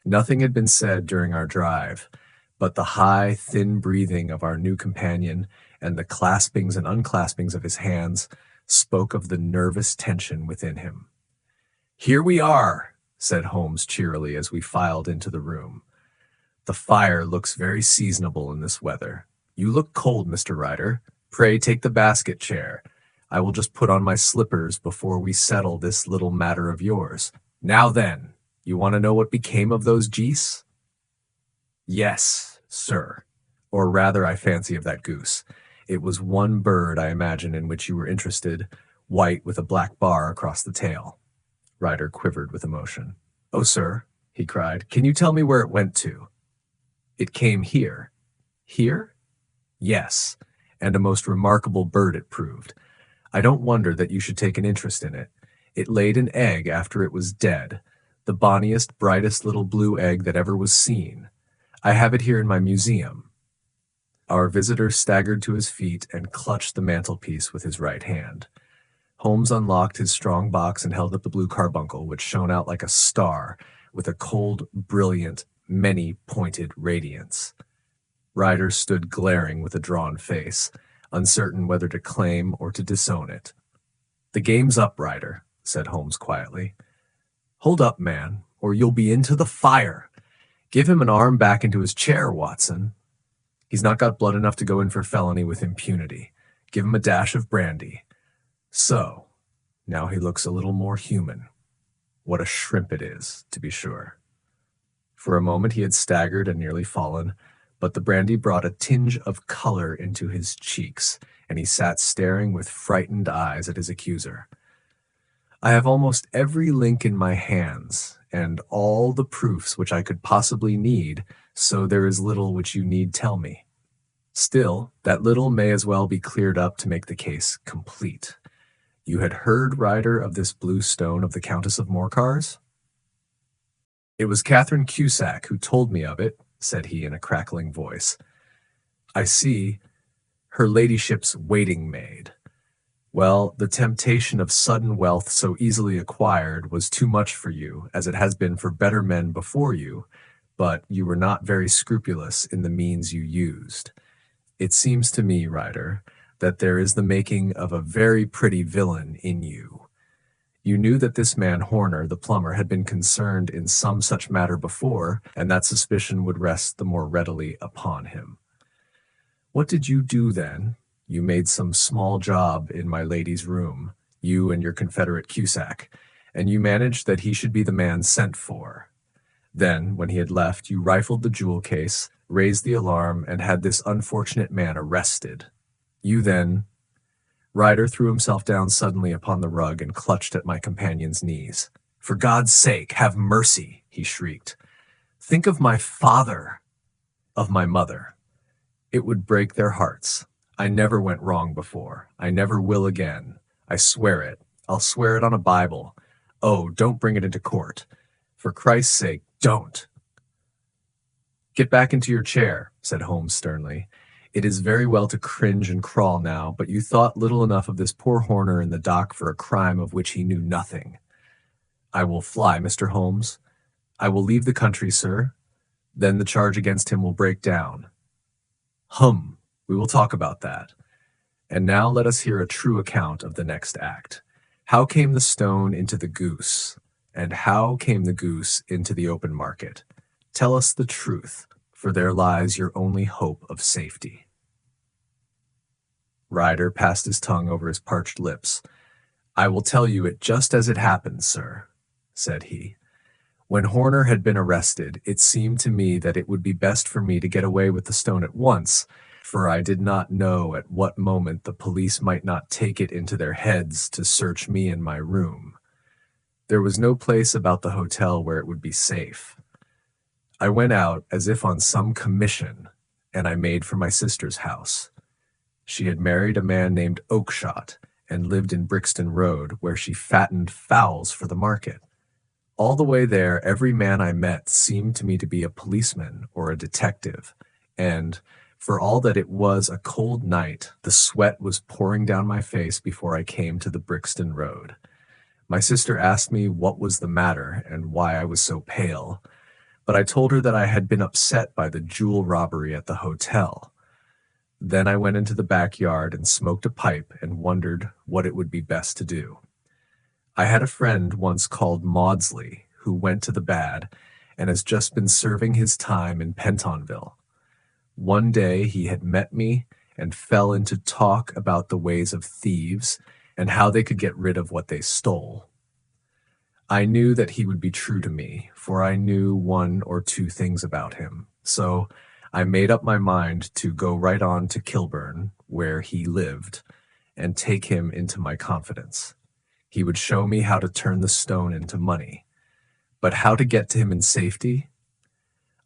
Nothing had been said during our drive, but the high, thin breathing of our new companion and the claspings and unclaspings of his hands spoke of the nervous tension within him. Here we are, said Holmes cheerily as we filed into the room. The fire looks very seasonable in this weather. You look cold, Mr. Ryder. Pray take the basket chair. I will just put on my slippers before we settle this little matter of yours. Now then, you want to know what became of those geese? Yes, sir. Or rather, I fancy of that goose. It was one bird, I imagine, in which you were interested, white with a black bar across the tail. Ryder quivered with emotion. Oh, sir, he cried, can you tell me where it went to? It came here. Here? Yes, and a most remarkable bird it proved. I don't wonder that you should take an interest in it. It laid an egg after it was dead, the bonniest, brightest little blue egg that ever was seen. I have it here in my museum. Our visitor staggered to his feet and clutched the mantelpiece with his right hand. Holmes unlocked his strong box and held up the blue carbuncle, which shone out like a star, with a cold, brilliant, many-pointed radiance. Ryder stood glaring with a drawn face, uncertain whether to claim or to disown it. The game's up, Ryder, said Holmes quietly. Hold up, man, or you'll be into the fire. Give him an arm back into his chair, Watson. He's not got blood enough to go in for felony with impunity. Give him a dash of brandy. So, now he looks a little more human. What a shrimp it is, to be sure. For a moment he had staggered and nearly fallen, but the brandy brought a tinge of color into his cheeks, and he sat staring with frightened eyes at his accuser. I have almost every link in my hands, and all the proofs which I could possibly need, so there is little which you need tell me. Still, that little may as well be cleared up to make the case complete. You had heard, Ryder, of this blue stone of the Countess of Morcar's? It was Catherine Cusack who told me of it, said he in a crackling voice. I see, her ladyship's waiting maid. Well, the temptation of sudden wealth so easily acquired was too much for you, as it has been for better men before you, but you were not very scrupulous in the means you used. It seems to me, Ryder, that there is the making of a very pretty villain in you. You knew that this man Horner, the plumber, had been concerned in some such matter before, and that suspicion would rest the more readily upon him. What did you do then? You made some small job in my lady's room, you and your confederate Cusack, and you managed that he should be the man sent for. Then, when he had left, you rifled the jewel case, raised the alarm, and had this unfortunate man arrested. You then... Ryder threw himself down suddenly upon the rug and clutched at my companion's knees. "For God's sake, have mercy," he shrieked. "Think of my father, of my mother. It would break their hearts. I never went wrong before. I never will again. I swear it. I'll swear it on a Bible. Oh, don't bring it into court. For Christ's sake, don't." "Get back into your chair," said Holmes sternly. "It is very well to cringe and crawl now, but you thought little enough of this poor Horner in the dock for a crime of which he knew nothing." "I will fly, Mr. Holmes. I will leave the country, sir. Then the charge against him will break down." "Hum, we will talk about that. And now let us hear a true account of the next act. How came the stone into the goose? And how came the goose into the open market? Tell us the truth, for there lies your only hope of safety." Ryder passed his tongue over his parched lips. "I will tell you it just as it happened, sir," said he. "When Horner had been arrested, it seemed to me that it would be best for me to get away with the stone at once, for I did not know at what moment the police might not take it into their heads to search me in my room. There was no place about the hotel where it would be safe. I went out as if on some commission, and I made for my sister's house. She had married a man named Oakshott, and lived in Brixton Road, where she fattened fowls for the market. All the way there, every man I met seemed to me to be a policeman or a detective, and, for all that it was a cold night, the sweat was pouring down my face before I came to the Brixton Road. My sister asked me what was the matter and why I was so pale, but I told her that I had been upset by the jewel robbery at the hotel. Then I went into the backyard and smoked a pipe and wondered what it would be best to do. I had a friend once called Maudsley who went to the bad and has just been serving his time in Pentonville. One day he had met me and fell into talk about the ways of thieves and how they could get rid of what they stole. I knew that he would be true to me, for I knew one or two things about him. So I made up my mind to go right on to Kilburn, where he lived, and take him into my confidence. He would show me how to turn the stone into money. But how to get to him in safety?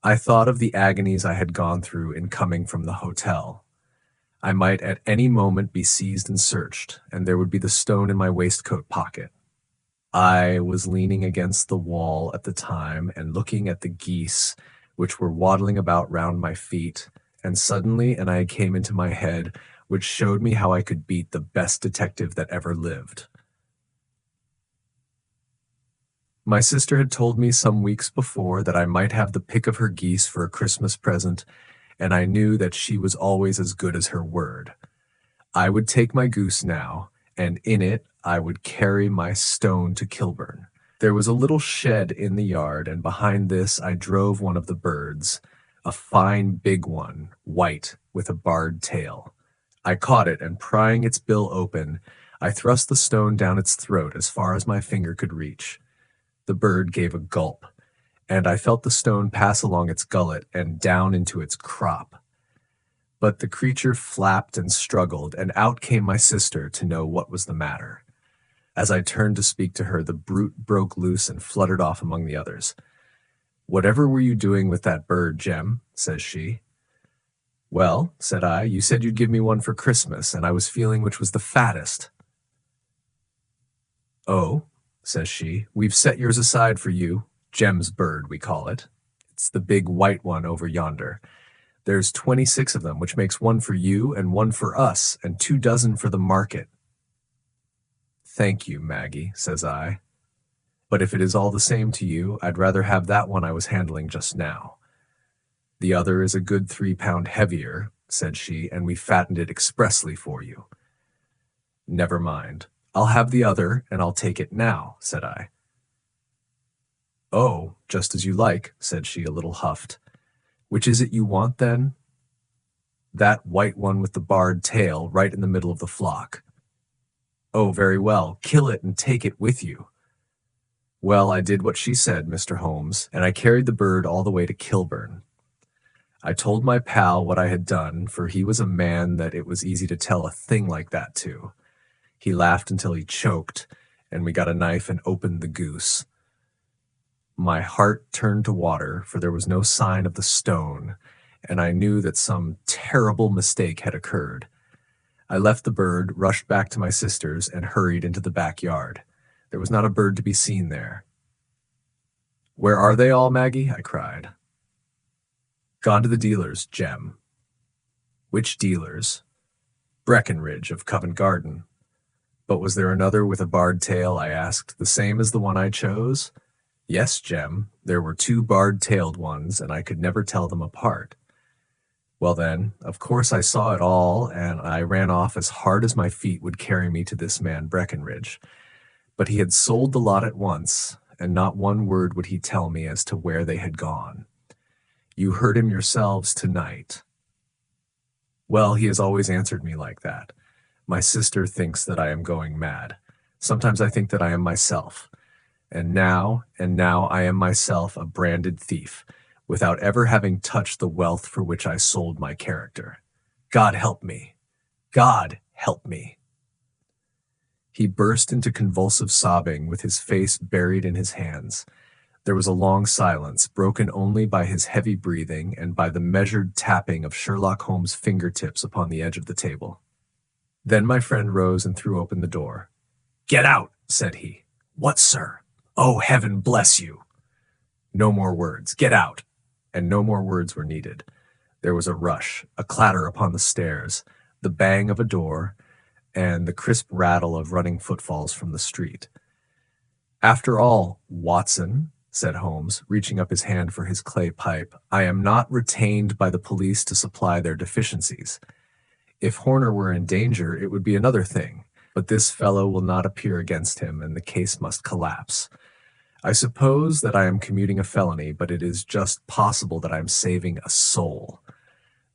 I thought of the agonies I had gone through in coming from the hotel. I might at any moment be seized and searched, and there would be the stone in my waistcoat pocket. I was leaning against the wall at the time and looking at the geese, which were waddling about round my feet, and suddenly an idea came into my head which showed me how I could beat the best detective that ever lived. My sister had told me some weeks before that I might have the pick of her geese for a Christmas present, and I knew that she was always as good as her word. I would take my goose now, and in it I would carry my stone to Kilburn. There was a little shed in the yard, and behind this I drove one of the birds, a fine big one, white, with a barred tail. I caught it, and prying its bill open, I thrust the stone down its throat as far as my finger could reach. The bird gave a gulp, and I felt the stone pass along its gullet and down into its crop. But the creature flapped and struggled, and out came my sister to know what was the matter. As I turned to speak to her, the brute broke loose and fluttered off among the others. "Whatever were you doing with that bird, Jem?" says she. "Well," said I, "you said you'd give me one for Christmas, and I was feeling which was the fattest." "Oh," says she, "we've set yours aside for you, Jem's bird, we call it. It's the big white one over yonder. There's 26 of them, which makes one for you and one for us, and 24 for the market." "Thank you, Maggie," says I. "But if it is all the same to you, I'd rather have that one I was handling just now. The other is a good 3 pound heavier," said she, "and we fattened it expressly for you." "Never mind. I'll have the other, and I'll take it now," said I. "Oh, just as you like," said she, a little huffed. "Which is it you want, then?" "That white one with the barred tail, right in the middle of the flock." "Oh, very well. Kill it and take it with you." Well, I did what she said, Mr. Holmes, and I carried the bird all the way to Kilburn. I told my pal what I had done, for he was a man that it was easy to tell a thing like that to. He laughed until he choked, and we got a knife and opened the goose. My heart turned to water, for there was no sign of the stone, and I knew that some terrible mistake had occurred. I left the bird, rushed back to my sister's, and hurried into the backyard. There was not a bird to be seen there. "Where are they all, Maggie?" I cried. "Gone to the dealers, Jem." "Which dealers?" "Breckenridge of Covent Garden." "But was there another with a barred tail?" I asked, "the same as the one I chose?" "Yes, Jem, there were two barred-tailed ones, and I could never tell them apart." "Well then, of course I saw it all, and I ran off as hard as my feet would carry me to this man Breckenridge. But he had sold the lot at once, and not one word would he tell me as to where they had gone. You heard him yourselves tonight." "Well, he has always answered me like that. My sister thinks that I am going mad. Sometimes I think that I am myself. And now I am myself a branded thief, without ever having touched the wealth for which I sold my character. God help me! God help me!" He burst into convulsive sobbing, with his face buried in his hands. There was a long silence, broken only by his heavy breathing and by the measured tapping of Sherlock Holmes' fingertips upon the edge of the table. Then my friend rose and threw open the door. "Get out," said he. "What, sir? Oh, heaven bless you!" "No more words. Get out." And no more words were needed. There was a rush, a clatter upon the stairs, the bang of a door, and the crisp rattle of running footfalls from the street. "After all, Watson," said Holmes, reaching up his hand for his clay pipe, "I am not retained by the police to supply their deficiencies. If Horner were in danger, it would be another thing, but this fellow will not appear against him, and the case must collapse. I suppose that I am commuting a felony, but it is just possible that I am saving a soul.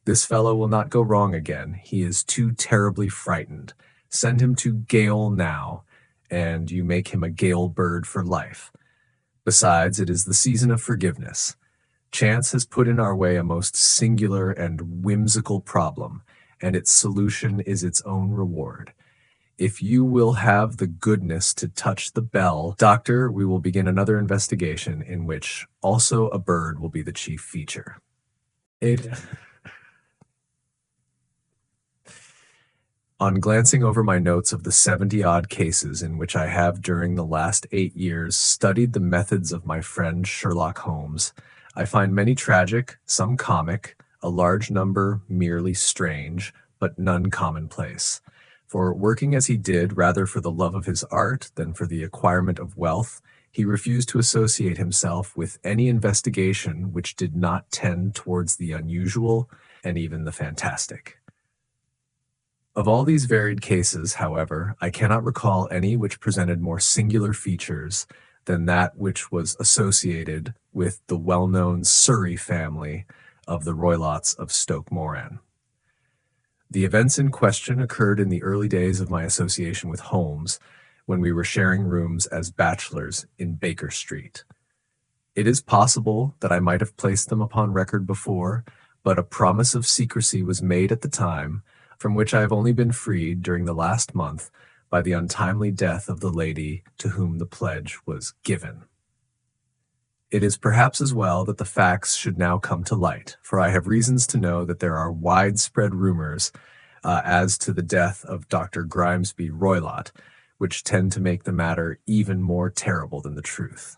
This fellow will not go wrong again. He is too terribly frightened. Send him to gaol now, and you make him a gaol bird for life. Besides, it is the season of forgiveness. Chance has put in our way a most singular and whimsical problem, and its solution is its own reward. If you will have the goodness to touch the bell, doctor, we will begin another investigation in which also a bird will be the chief feature." On glancing over my notes of the 70-odd cases in which I have during the last 8 years studied the methods of my friend Sherlock Holmes, I find many tragic, some comic, a large number merely strange, but none commonplace. For working as he did rather for the love of his art than for the acquirement of wealth, he refused to associate himself with any investigation which did not tend towards the unusual and even the fantastic. Of all these varied cases, however, I cannot recall any which presented more singular features than that which was associated with the well-known Surrey family of the Roylotts of Stoke Moran. The events in question occurred in the early days of my association with Holmes, when we were sharing rooms as bachelors in Baker Street. It is possible that I might have placed them upon record before, but a promise of secrecy was made at the time, from which I have only been freed during the last month by the untimely death of the lady to whom the pledge was given. It is perhaps as well that the facts should now come to light, for I have reasons to know that there are widespread rumors as to the death of Dr. Grimesby Roylott, which tend to make the matter even more terrible than the truth.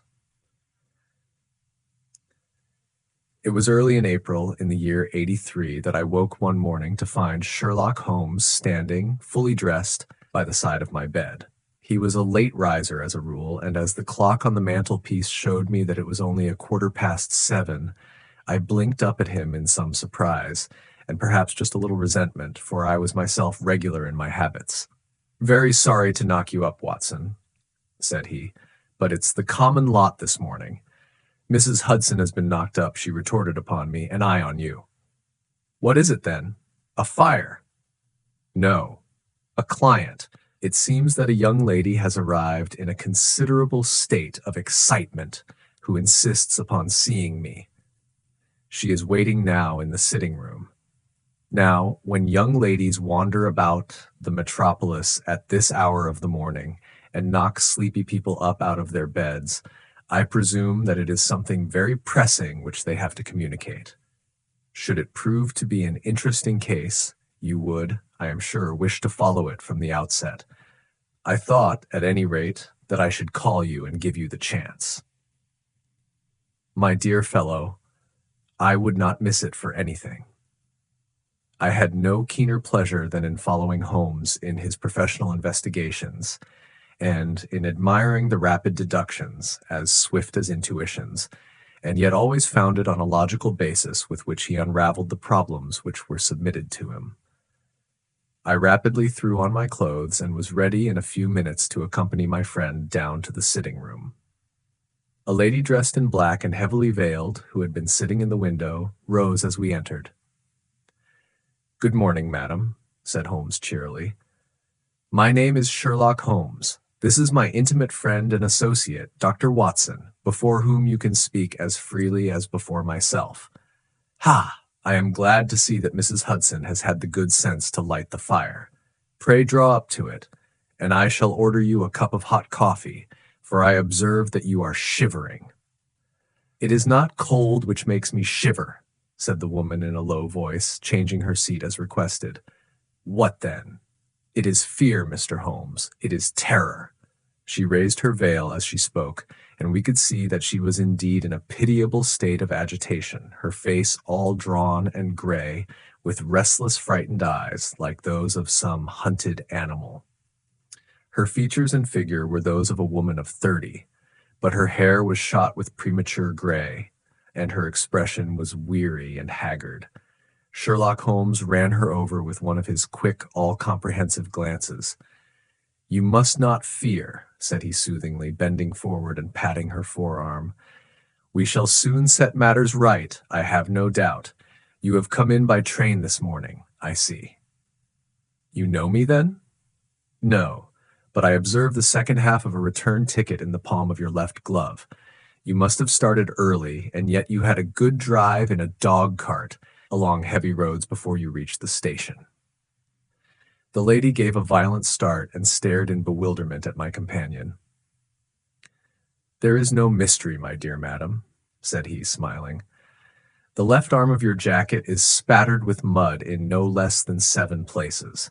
It was early in April in the year '83 that I woke one morning to find Sherlock Holmes standing, fully dressed, by the side of my bed. He was a late riser as a rule, and as the clock on the mantelpiece showed me that it was only 7:15, I blinked up at him in some surprise, and perhaps just a little resentment, for I was myself regular in my habits. "Very sorry to knock you up, Watson," said he, "but it's the common lot this morning. Mrs. Hudson has been knocked up," she retorted upon me, "and I on you." "What is it, then? A fire?" "No, a client. It seems that a young lady has arrived in a considerable state of excitement who insists upon seeing me. She is waiting now in the sitting room." Now, when young ladies wander about the metropolis at this hour of the morning and knock sleepy people up out of their beds, I presume that it is something very pressing which they have to communicate. Should it prove to be an interesting case, you would, I am sure, wish to follow it from the outset. I thought, at any rate, that I should call you and give you the chance. My dear fellow, I would not miss it for anything. I had no keener pleasure than in following Holmes in his professional investigations, and in admiring the rapid deductions, as swift as intuitions, and yet always founded on a logical basis with which he unraveled the problems which were submitted to him. I rapidly threw on my clothes and was ready in a few minutes to accompany my friend down to the sitting-room. A lady dressed in black and heavily veiled, who had been sitting in the window, rose as we entered. "Good morning, madam," said Holmes cheerily. "My name is Sherlock Holmes. This is my intimate friend and associate, Dr. Watson, before whom you can speak as freely as before myself. Ha! I am glad to see that Mrs. Hudson has had the good sense to light the fire. Pray draw up to it, and I shall order you a cup of hot coffee, for I observe that you are shivering." "It is not cold which makes me shiver," said the woman in a low voice, changing her seat as requested. "What then?" "It is fear, Mr. Holmes. It is terror." She raised her veil as she spoke, and we could see that she was indeed in a pitiable state of agitation, her face all drawn and gray, with restless, frightened eyes, like those of some hunted animal. Her features and figure were those of a woman of 30, but her hair was shot with premature gray, and her expression was weary and haggard. Sherlock Holmes ran her over with one of his quick, all-comprehensive glances. "You must not fear," said he soothingly, bending forward and patting her forearm. "We shall soon set matters right, I have no doubt. You have come in by train this morning, I see." "You know me, then?" "No, but I observed the second half of a return ticket in the palm of your left glove. You must have started early, and yet you had a good drive in a dog-cart along heavy roads before you reached the station." The lady gave a violent start and stared in bewilderment at my companion. "There is no mystery, my dear madam," said he, smiling. "The left arm of your jacket is spattered with mud in no less than 7 places.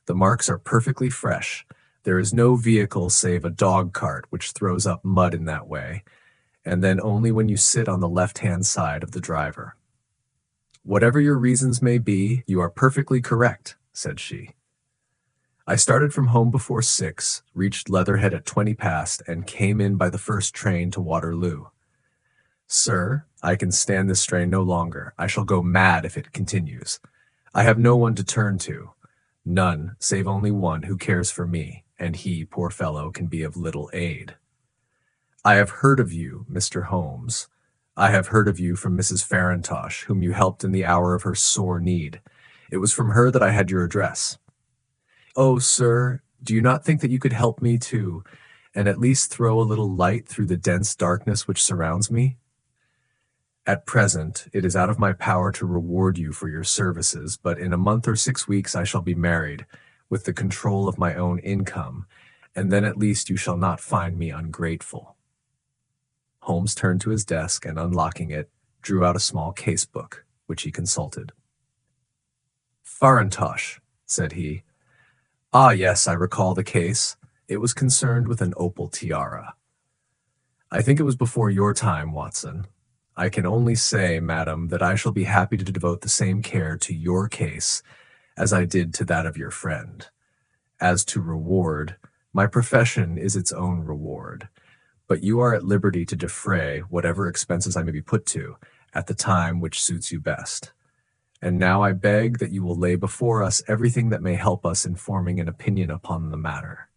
The marks are perfectly fresh. There is no vehicle save a dog-cart which throws up mud in that way, and then only when you sit on the left-hand side of the driver." "Whatever your reasons may be, you are perfectly correct," said she. "I started from home before 6, reached Leatherhead at 20 past, and came in by the first train to Waterloo. Sir, I can stand this strain no longer. I shall go mad if it continues. I have no one to turn to. None, save only one who cares for me, and he, poor fellow, can be of little aid. I have heard of you, Mr. Holmes. I have heard of you from Mrs. Farintosh, whom you helped in the hour of her sore need. It was from her that I had your address. Oh, sir, do you not think that you could help me too, and at least throw a little light through the dense darkness which surrounds me? At present, it is out of my power to reward you for your services, but in a month or 6 weeks I shall be married, with the control of my own income, and then at least you shall not find me ungrateful." Holmes turned to his desk and, unlocking it, drew out a small case-book, which he consulted. "Farintosh," said he. "Ah, yes, I recall the case. It was concerned with an opal tiara. I think it was before your time, Watson. I can only say, madam, that I shall be happy to devote the same care to your case as I did to that of your friend. As to reward, my profession is its own reward, but you are at liberty to defray whatever expenses I may be put to at the time which suits you best. And now I beg that you will lay before us everything that may help us in forming an opinion upon the matter."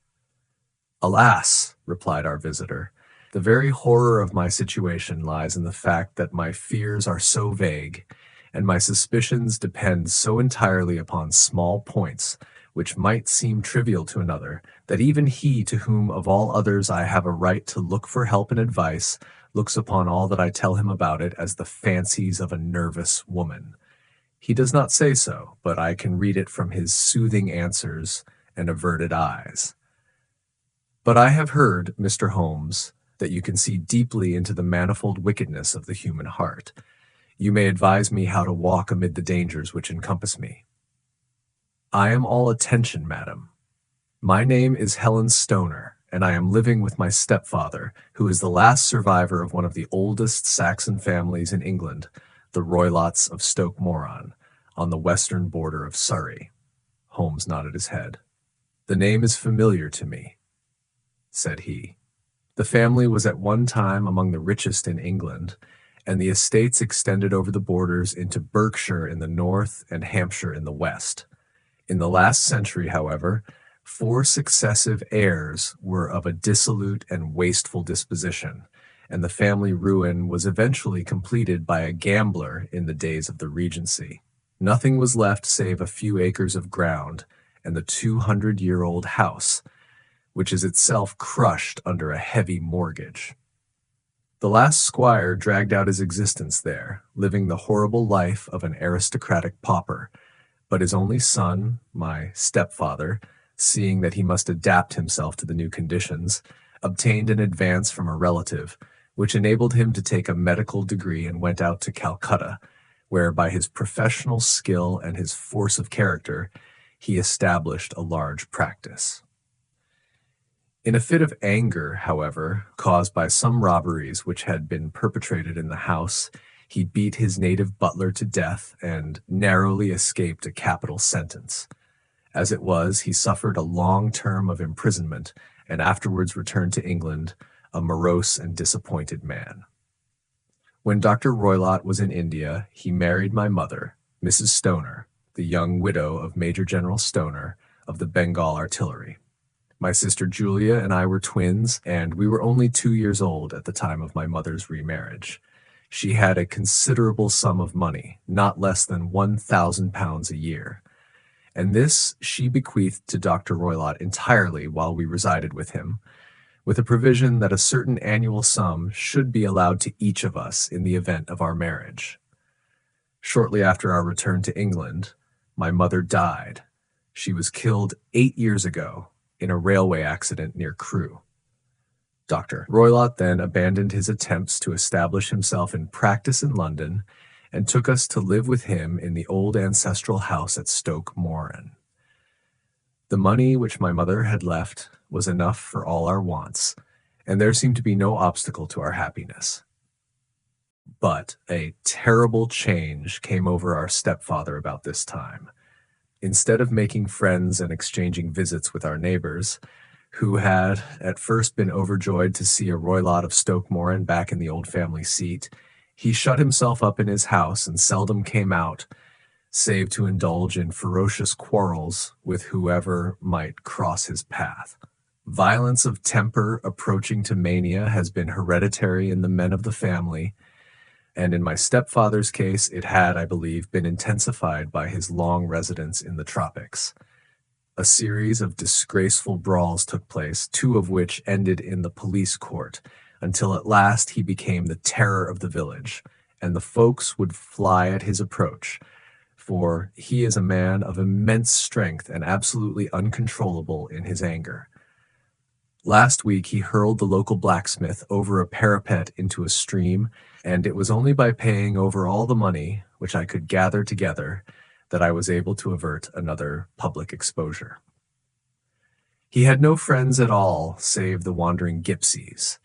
"Alas," replied our visitor, "the very horror of my situation lies in the fact that my fears are so vague, and my suspicions depend so entirely upon small points, which might seem trivial to another, that even he to whom of all others I have a right to look for help and advice looks upon all that I tell him about it as the fancies of a nervous woman. He does not say so, but I can read it from his soothing answers and averted eyes. But I have heard, Mr. Holmes, that you can see deeply into the manifold wickedness of the human heart. You may advise me how to walk amid the dangers which encompass me. I am all attention, madam. My name is Helen Stoner, and I am living with my stepfather, who is the last survivor of one of the oldest Saxon families in England, the Roylotts of Stoke Moran, on the western border of Surrey. Holmes nodded his head. The name is familiar to me, said he. The family was at one time among the richest in England, and the estates extended over the borders into Berkshire in the north and Hampshire in the west. In the last century, however, 4 successive heirs were of a dissolute and wasteful disposition, and the family ruin was eventually completed by a gambler in the days of the Regency. Nothing was left save a few acres of ground and the 200-year-old house, which is itself crushed under a heavy mortgage. The last squire dragged out his existence there, living the horrible life of an aristocratic pauper, but his only son, my stepfather, seeing that he must adapt himself to the new conditions, obtained an advance from a relative, which enabled him to take a medical degree and went out to Calcutta, where by his professional skill and his force of character, he established a large practice. In a fit of anger, however, caused by some robberies which had been perpetrated in the house, he beat his native butler to death and narrowly escaped a capital sentence. As it was, he suffered a long term of imprisonment and afterwards returned to England, a morose and disappointed man. When Dr. Roylott was in India, he married my mother, Mrs. Stoner, the young widow of Major General Stoner of the Bengal Artillery. My sister Julia and I were twins, and we were only 2 years old at the time of my mother's remarriage. She had a considerable sum of money, not less than £1,000 a year, and this she bequeathed to Dr. Roylott entirely while we resided with him, with a provision that a certain annual sum should be allowed to each of us in the event of our marriage. Shortly after our return to England, my mother died. She was killed 8 years ago in a railway accident near Crewe. Dr. Roylott then abandoned his attempts to establish himself in practice in London and took us to live with him in the old ancestral house at Stoke Moran. The money which my mother had left was enough for all our wants, and there seemed to be no obstacle to our happiness. But a terrible change came over our stepfather about this time. Instead of making friends and exchanging visits with our neighbors, who had at first been overjoyed to see a Roylott of Stoke Moran back in the old family seat, he shut himself up in his house and seldom came out, save to indulge in ferocious quarrels with whoever might cross his path. Violence of temper approaching to mania has been hereditary in the men of the family, and in my stepfather's case, it had, I believe, been intensified by his long residence in the tropics. A series of disgraceful brawls took place, 2 of which ended in the police court, until at last he became the terror of the village, and the folks would fly at his approach, for he is a man of immense strength and absolutely uncontrollable in his anger. Last week he hurled the local blacksmith over a parapet into a stream, and it was only by paying over all the money which I could gather together that I was able to avert another public exposure. He had no friends at all save the wandering gipsies,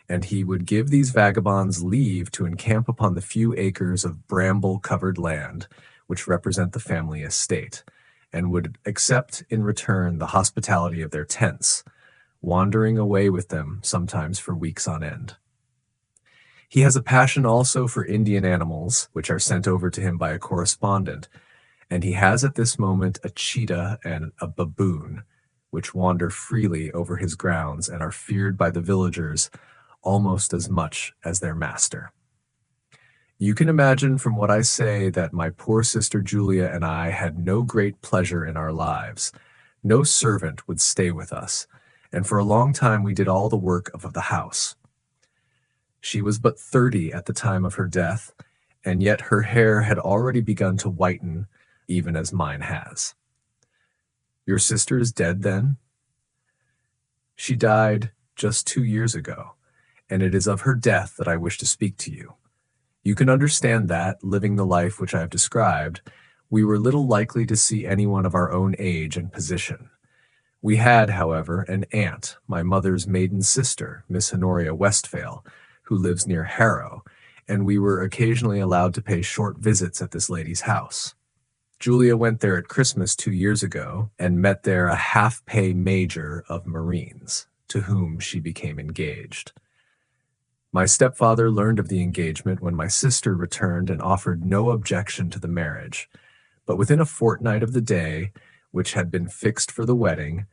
and he would give these vagabonds leave to encamp upon the few acres of bramble-covered land which represent the family estate, and would accept in return the hospitality of their tents, wandering away with them sometimes for weeks on end. He has a passion also for Indian animals, which are sent over to him by a correspondent, and he has at this moment a cheetah and a baboon, which wander freely over his grounds and are feared by the villagers almost as much as their master. You can imagine from what I say that my poor sister Julia and I had no great pleasure in our lives. No servant would stay with us, and for a long time we did all the work of the house. She was but 30 at the time of her death, and yet her hair had already begun to whiten, even as mine has. Your sister is dead, then? She died just 2 years ago, and it is of her death that I wish to speak to you. You can understand that, living the life which I have described, we were little likely to see anyone of our own age and position. We had, however, an aunt, my mother's maiden sister, Miss Honoria Westphale, who lives near Harrow, and we were occasionally allowed to pay short visits at this lady's house. Julia went there at Christmas 2 years ago and met there a half-pay major of Marines, to whom she became engaged. My stepfather learned of the engagement when my sister returned and offered no objection to the marriage, but within a fortnight of the day which had been fixed for the wedding,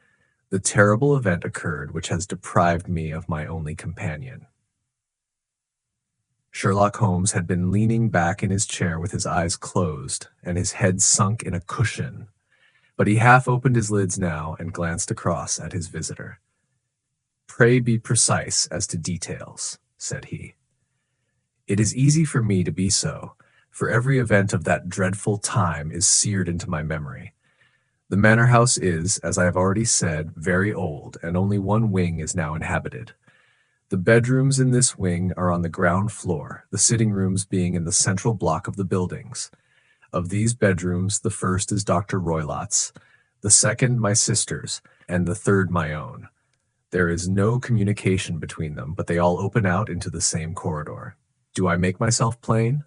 the terrible event occurred which has deprived me of my only companion. Sherlock Holmes had been leaning back in his chair with his eyes closed and his head sunk in a cushion, but he half opened his lids now and glanced across at his visitor. "Pray be precise as to details," said he. "It is easy for me to be so, for every event of that dreadful time is seared into my memory. The manor house is, as I have already said, very old, and only one wing is now inhabited. The bedrooms in this wing are on the ground floor, the sitting rooms being in the central block of the buildings. Of these bedrooms, the first is Dr. Roylott's, the second my sister's, and the third my own. There is no communication between them, but they all open out into the same corridor. Do I make myself plain?"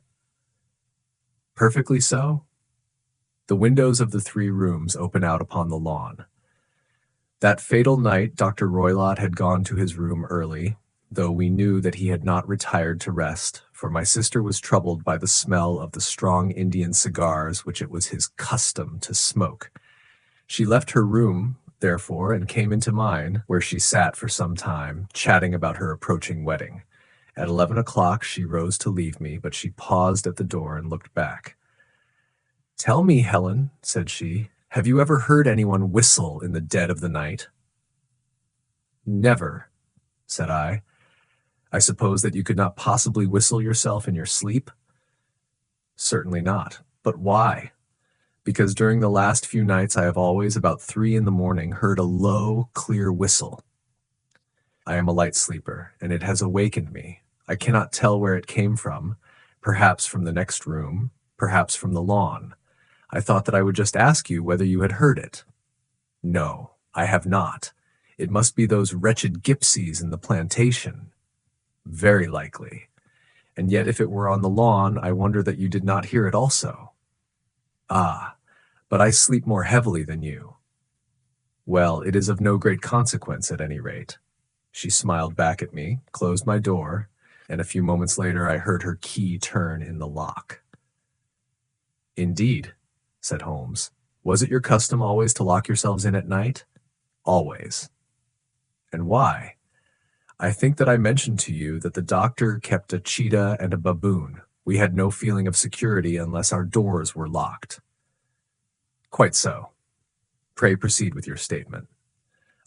"Perfectly so." The windows of the 3 rooms open out upon the lawn. That fatal night Dr. Roylott had gone to his room early, though we knew that he had not retired to rest, for my sister was troubled by the smell of the strong Indian cigars which it was his custom to smoke. She left her room, therefore, and came into mine, where she sat for some time, chatting about her approaching wedding. At 11 o'clock she rose to leave me, but she paused at the door and looked back. "Tell me, Helen," said she, "have you ever heard anyone whistle in the dead of the night?" "Never," said I. "I suppose that you could not possibly whistle yourself in your sleep?" "Certainly not. But why?" "Because during the last few nights I have always, about 3 in the morning, heard a low, clear whistle. I am a light sleeper, and it has awakened me. I cannot tell where it came from, perhaps from the next room, perhaps from the lawn. I thought that I would just ask you whether you had heard it." "No, I have not. It must be those wretched gipsies in the plantation." "Very likely. And yet if it were on the lawn, I wonder that you did not hear it also." "Ah, but I sleep more heavily than you." "Well, it is of no great consequence at any rate." She smiled back at me, closed my door, and a few moments later I heard her key turn in the lock. "Indeed," said Holmes. "Was it your custom always to lock yourselves in at night?" "Always." "And why?" "I think that I mentioned to you that the doctor kept a cheetah and a baboon. We had no feeling of security unless our doors were locked." "Quite so. Pray proceed with your statement."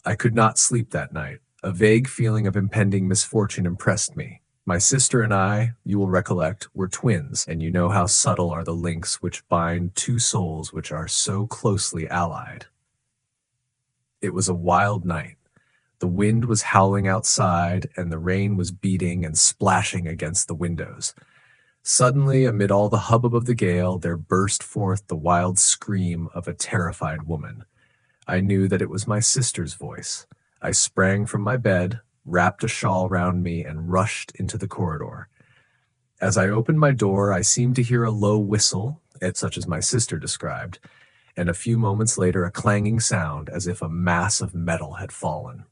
"I could not sleep that night. A vague feeling of impending misfortune impressed me. My sister and I, you will recollect, were twins, and you know how subtle are the links which bind 2 souls which are so closely allied. It was a wild night. The wind was howling outside, and the rain was beating and splashing against the windows. Suddenly, amid all the hubbub of the gale, there burst forth the wild scream of a terrified woman. I knew that it was my sister's voice. I sprang from my bed, wrapped a shawl round me, and rushed into the corridor. As I opened my door, I seemed to hear a low whistle, such as my sister described, and a few moments later a clanging sound as if a mass of metal had fallen.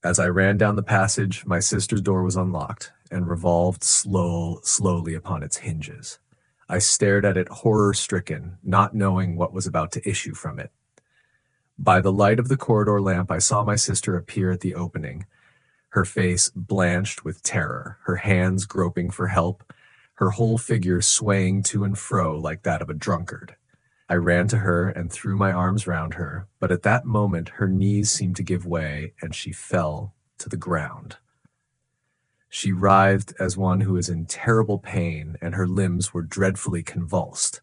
As I ran down the passage, my sister's door was unlocked and revolved slowly upon its hinges. I stared at it horror-stricken, not knowing what was about to issue from it. By the light of the corridor lamp, I saw my sister appear at the opening, her face blanched with terror, her hands groping for help, her whole figure swaying to and fro like that of a drunkard. I ran to her and threw my arms round her, but at that moment her knees seemed to give way and she fell to the ground. She writhed as one who is in terrible pain, and her limbs were dreadfully convulsed.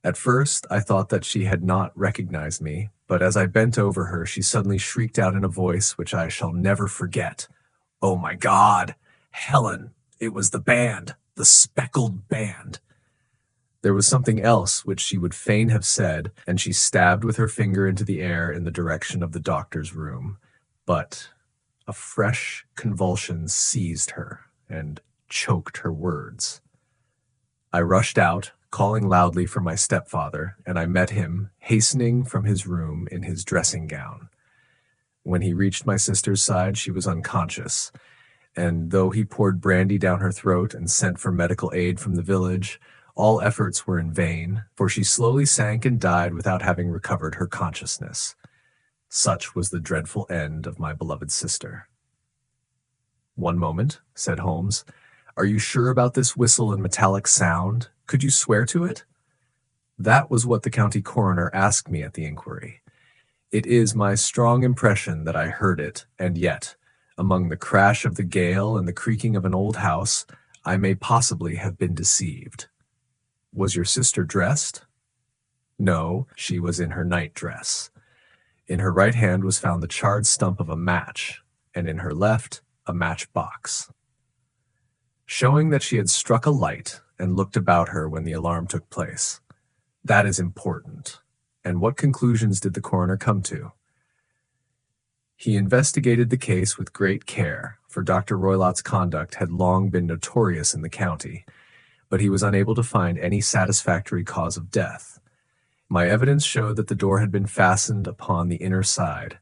At first, I thought that she had not recognized me, but as I bent over her, she suddenly shrieked out in a voice which I shall never forget. "Oh my God! Helen! It was the band! The Speckled Band!" There was something else which she would fain have said, and she stabbed with her finger into the air in the direction of the doctor's room. But a fresh convulsion seized her and choked her words. I rushed out, calling loudly for my stepfather, and I met him hastening from his room in his dressing gown. When he reached my sister's side, she was unconscious, and though he poured brandy down her throat and sent for medical aid from the village, all efforts were in vain, for she slowly sank and died without having recovered her consciousness. Such was the dreadful end of my beloved sister. "One moment," said Holmes. "Are you sure about this whistle and metallic sound? Could you swear to it?" That was what the county coroner asked me at the inquiry. It is my strong impression that I heard it, and yet, among the crash of the gale and the creaking of an old house, I may possibly have been deceived. "Was your sister dressed?" "No, she was in her night-dress. In her right hand was found the charred stump of a match, and in her left, a matchbox, showing that she had struck a light and looked about her when the alarm took place. That is important. And what conclusions did the coroner come to?" "He investigated the case with great care, for Dr. Roylott's conduct had long been notorious in the county, but he was unable to find any satisfactory cause of death. My evidence showed that the door had been fastened upon the inner side,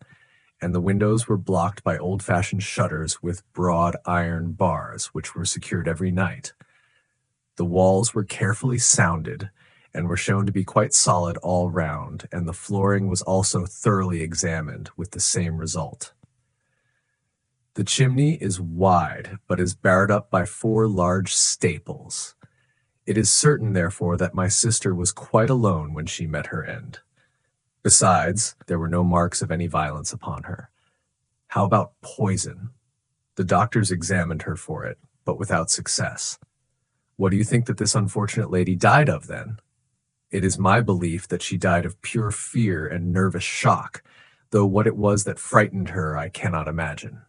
and the windows were blocked by old-fashioned shutters with broad iron bars, which were secured every night. The walls were carefully sounded, and were shown to be quite solid all round, and the flooring was also thoroughly examined, with the same result. The chimney is wide, but is barred up by 4 large staples. It is certain, therefore, that my sister was quite alone when she met her end. Besides, there were no marks of any violence upon her. How about poison? The doctors examined her for it, but without success. What do you think that this unfortunate lady died of, then? It is my belief that she died of pure fear and nervous shock, though what it was that frightened her I cannot imagine.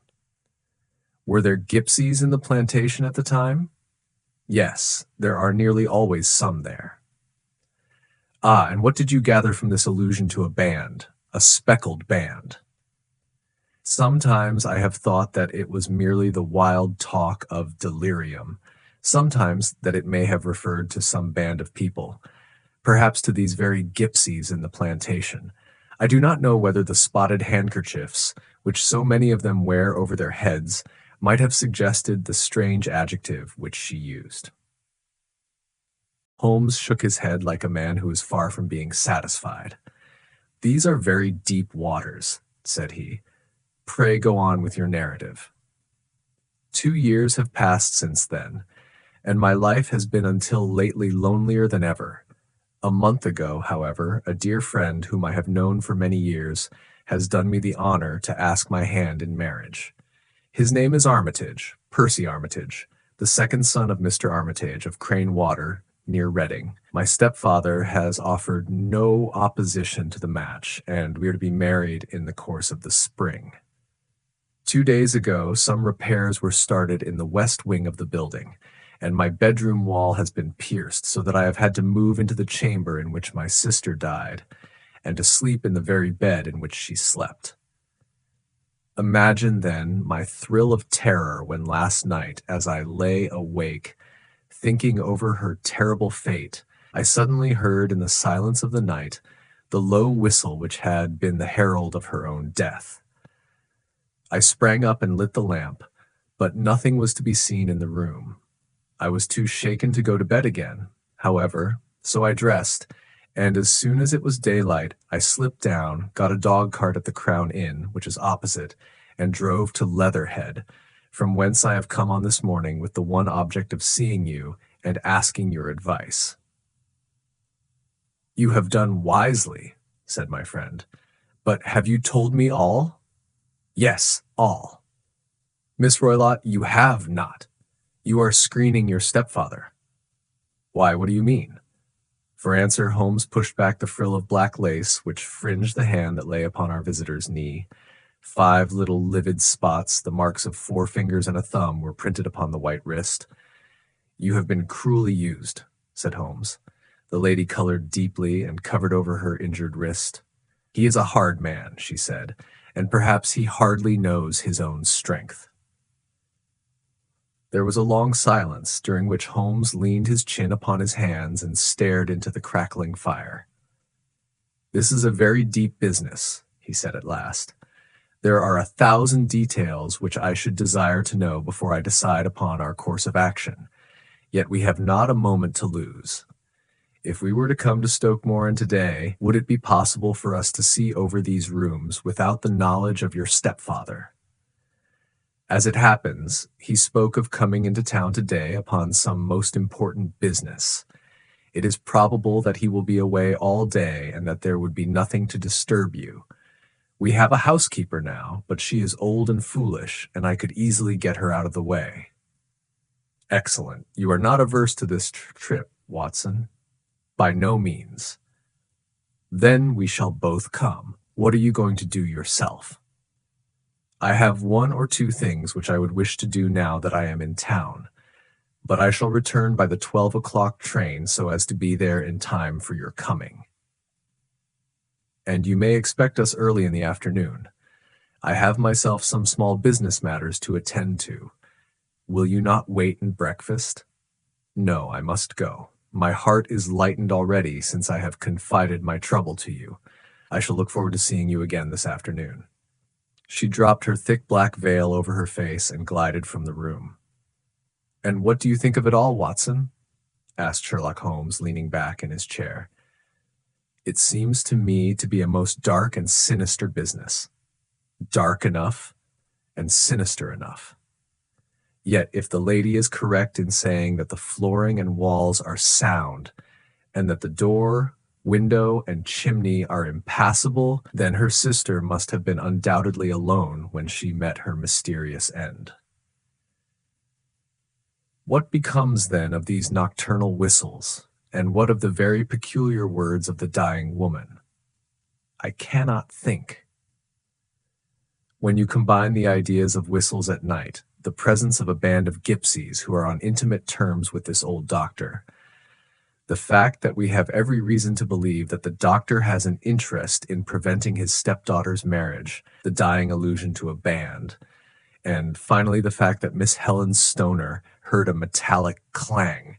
Were there gypsies in the plantation at the time? Yes, there are nearly always some there. Ah, and what did you gather from this allusion to a band, a speckled band? Sometimes I have thought that it was merely the wild talk of delirium, sometimes that it may have referred to some band of people, perhaps to these very gypsies in the plantation. I do not know whether the spotted handkerchiefs, which so many of them wear over their heads, might have suggested the strange adjective which she used. Holmes shook his head like a man who is far from being satisfied. "These are very deep waters," said he. "Pray go on with your narrative." 2 years have passed since then, and my life has been until lately lonelier than ever. A month ago, however, a dear friend whom I have known for many years has done me the honor to ask my hand in marriage. His name is Armitage, Percy Armitage, the second son of Mr. Armitage of Crane Water, near Reading. My stepfather has offered no opposition to the match, and we are to be married in the course of the spring. 2 days ago, some repairs were started in the west wing of the building, and my bedroom wall has been pierced, so that I have had to move into the chamber in which my sister died, and to sleep in the very bed in which she slept. Imagine, then, my thrill of terror when last night, as I lay awake, thinking over her terrible fate, I suddenly heard in the silence of the night the low whistle which had been the herald of her own death. I sprang up and lit the lamp, but nothing was to be seen in the room. I was too shaken to go to bed again, however, so I dressed, and as soon as it was daylight, I slipped down, got a dog-cart at the Crown Inn, which is opposite, and drove to Leatherhead, from whence I have come on this morning with the one object of seeing you and asking your advice. "You have done wisely," said my friend. "But have you told me all?" "Yes, all." Miss Roylott, you have not. You are screening your stepfather. Why, what do you mean? For answer, Holmes pushed back the frill of black lace which fringed the hand that lay upon our visitor's knee. 5 little livid spots, the marks of 4 fingers and a thumb, were printed upon the white wrist. You have been cruelly used, said Holmes. The lady colored deeply and covered over her injured wrist. He is a hard man, she said, and perhaps he hardly knows his own strength. There was a long silence, during which Holmes leaned his chin upon his hands and stared into the crackling fire. This is a very deep business, he said at last. There are 1,000 details which I should desire to know before I decide upon our course of action, yet we have not a moment to lose. If we were to come to Stoke Moran today, would it be possible for us to see over these rooms without the knowledge of your stepfather? As it happens, he spoke of coming into town today upon some most important business. It is probable that he will be away all day and that there would be nothing to disturb you. We have a housekeeper now, but she is old and foolish, and I could easily get her out of the way. Excellent. You are not averse to this trip, Watson? By no means. Then we shall both come. What are you going to do yourself? I have 1 or 2 things which I would wish to do now that I am in town, but I shall return by the 12 o'clock train so as to be there in time for your coming. And you may expect us early in the afternoon. I have myself some small business matters to attend to. Will you not wait and breakfast? No, I must go. My heart is lightened already since I have confided my trouble to you. I shall look forward to seeing you again this afternoon. She dropped her thick black veil over her face and glided from the room. And what do you think of it all, Watson? Asked Sherlock Holmes, leaning back in his chair. It seems to me to be a most dark and sinister business. Dark enough and sinister enough. Yet if the lady is correct in saying that the flooring and walls are sound, and that the door, window, and chimney are impassable, then her sister must have been undoubtedly alone when she met her mysterious end. What becomes then of these nocturnal whistles, and what of the very peculiar words of the dying woman? I cannot think. When you combine the ideas of whistles at night, the presence of a band of gypsies who are on intimate terms with this old doctor, the fact that we have every reason to believe that the doctor has an interest in preventing his stepdaughter's marriage, the dying allusion to a band, and finally the fact that Miss Helen Stoner heard a metallic clang,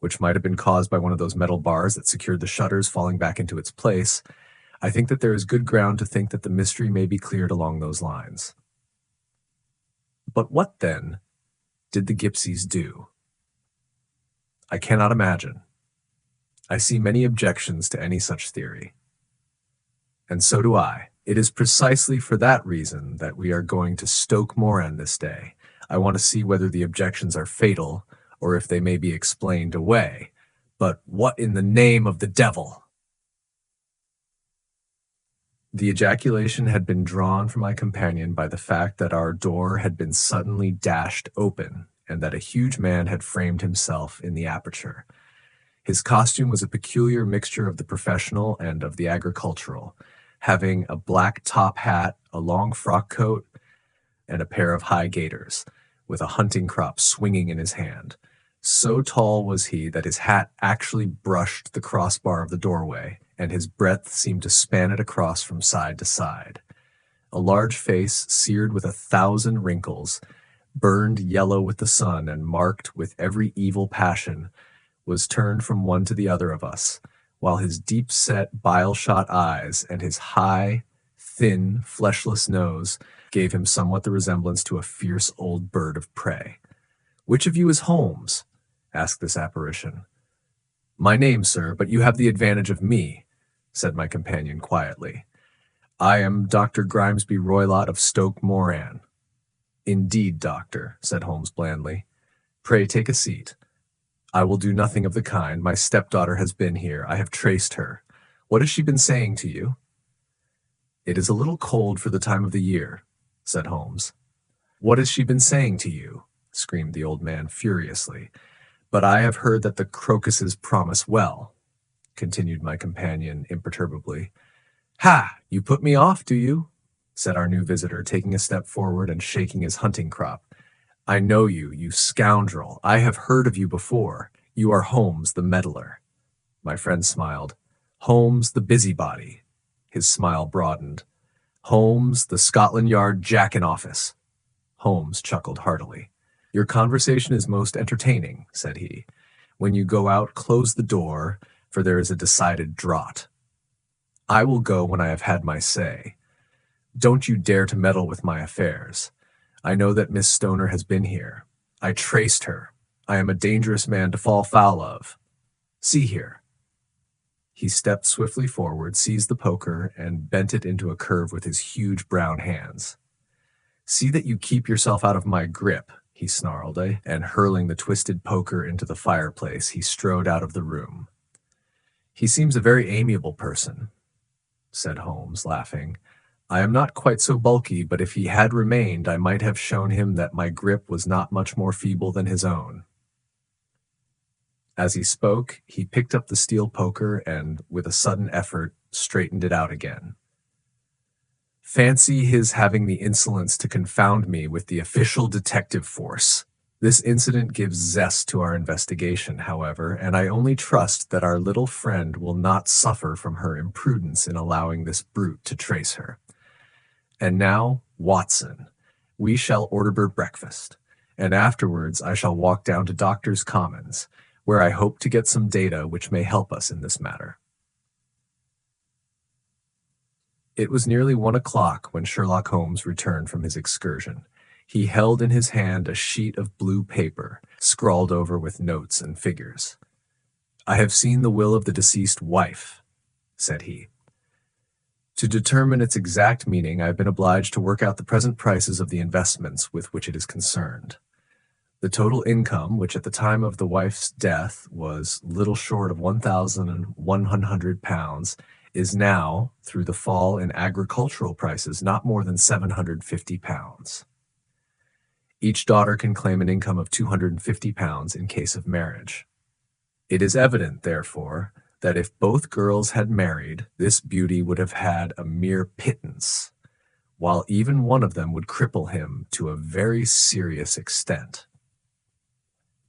which might have been caused by one of those metal bars that secured the shutters falling back into its place, I think that there is good ground to think that the mystery may be cleared along those lines. But what, then, did the gypsies do? I cannot imagine. I see many objections to any such theory. And so do I. It is precisely for that reason that we are going to Stoke Moran this day. I want to see whether the objections are fatal, or if they may be explained away. But what in the name of the devil? The ejaculation had been drawn from my companion by the fact that our door had been suddenly dashed open, and that a huge man had framed himself in the aperture. His costume was a peculiar mixture of the professional and of the agricultural, having a black top hat, a long frock coat, and a pair of high gaiters, with a hunting crop swinging in his hand. So tall was he that his hat actually brushed the crossbar of the doorway, and his breadth seemed to span it across from side to side. A large face, seared with 1,000 wrinkles, burned yellow with the sun and marked with every evil passion, was turned from one to the other of us, while his deep-set, bile-shot eyes and his high, thin, fleshless nose gave him somewhat the resemblance to a fierce old bird of prey. "Which of you is Holmes?" asked this apparition. "My name, sir, but you have the advantage of me," said my companion quietly. "I am Dr. Grimesby Roylott of Stoke Moran." "Indeed, doctor," said Holmes blandly. "Pray take a seat." "I will do nothing of the kind. My stepdaughter has been here. I have traced her. What has she been saying to you?" "It is a little cold for the time of the year," said Holmes. What has she been saying to you? Screamed the old man furiously. But I have heard that the crocuses promise well, continued my companion imperturbably. Ha! You put me off, do you? Said our new visitor, taking a step forward and shaking his hunting crop. I know you, you scoundrel. I have heard of you before. You are Holmes the meddler. My friend smiled. Holmes the busybody. His smile broadened. Holmes the Scotland Yard jack-in-office. Holmes chuckled heartily. Your conversation is most entertaining, said he. When you go out, close the door, for there is a decided draught. I will go when I have had my say. Don't you dare to meddle with my affairs. I know that Miss Stoner has been here. I traced her. I am a dangerous man to fall foul of. See here. He stepped swiftly forward, seized the poker, and bent it into a curve with his huge brown hands. See that you keep yourself out of my grip, he snarled, and hurling the twisted poker into the fireplace, he strode out of the room. He seems a very amiable person, said Holmes, laughing. I am not quite so bulky, but if he had remained, I might have shown him that my grip was not much more feeble than his own. As he spoke, he picked up the steel poker and, with a sudden effort, straightened it out again. Fancy his having the insolence to confound me with the official detective force. This incident gives zest to our investigation, however, and I only trust that our little friend will not suffer from her imprudence in allowing this brute to trace her. And now, Watson, we shall order breakfast, and afterwards I shall walk down to Doctors' Commons, where I hope to get some data which may help us in this matter. It was nearly 1 o'clock when Sherlock Holmes returned from his excursion. He held in his hand a sheet of blue paper, scrawled over with notes and figures. I have seen the will of the deceased wife, said he. To determine its exact meaning, I have been obliged to work out the present prices of the investments with which it is concerned. The total income, which at the time of the wife's death was little short of £1,100, is now, through the fall in agricultural prices, not more than £750. Each daughter can claim an income of £250 in case of marriage. It is evident, therefore, that if both girls had married, this beauty would have had a mere pittance, while even one of them would cripple him to a very serious extent.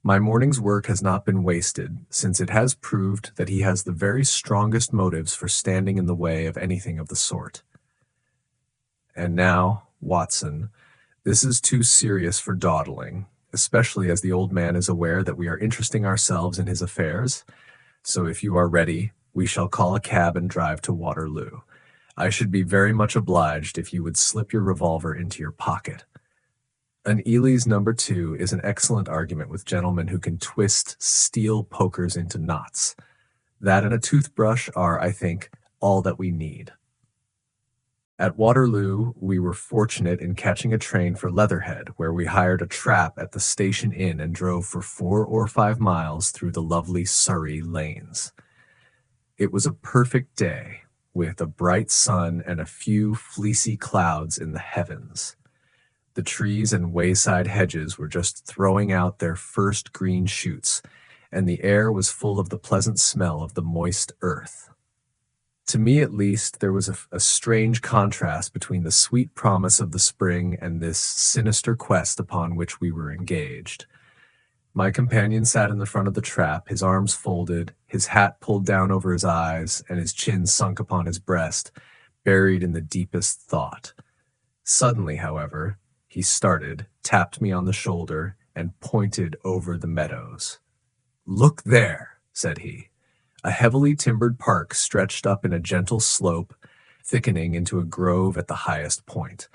My morning's work has not been wasted, since it has proved that he has the very strongest motives for standing in the way of anything of the sort. And now, Watson, this is too serious for dawdling, especially as the old man is aware that we are interesting ourselves in his affairs. So if you are ready, we shall call a cab and drive to Waterloo. I should be very much obliged if you would slip your revolver into your pocket. An Ely's No. 2 is an excellent argument with gentlemen who can twist steel pokers into knots. That and a toothbrush are, I think, all that we need. At Waterloo, we were fortunate in catching a train for Leatherhead, where we hired a trap at the station inn and drove for 4 or 5 miles through the lovely Surrey lanes. It was a perfect day, with a bright sun and a few fleecy clouds in the heavens. The trees and wayside hedges were just throwing out their first green shoots, and the air was full of the pleasant smell of the moist earth. To me, at least, there was a strange contrast between the sweet promise of the spring and this sinister quest upon which we were engaged. My companion sat in the front of the trap, his arms folded, his hat pulled down over his eyes, and his chin sunk upon his breast, buried in the deepest thought. Suddenly, however, he started, tapped me on the shoulder, and pointed over the meadows. "Look there," said he. A heavily timbered park stretched up in a gentle slope, thickening into a grove at the highest point.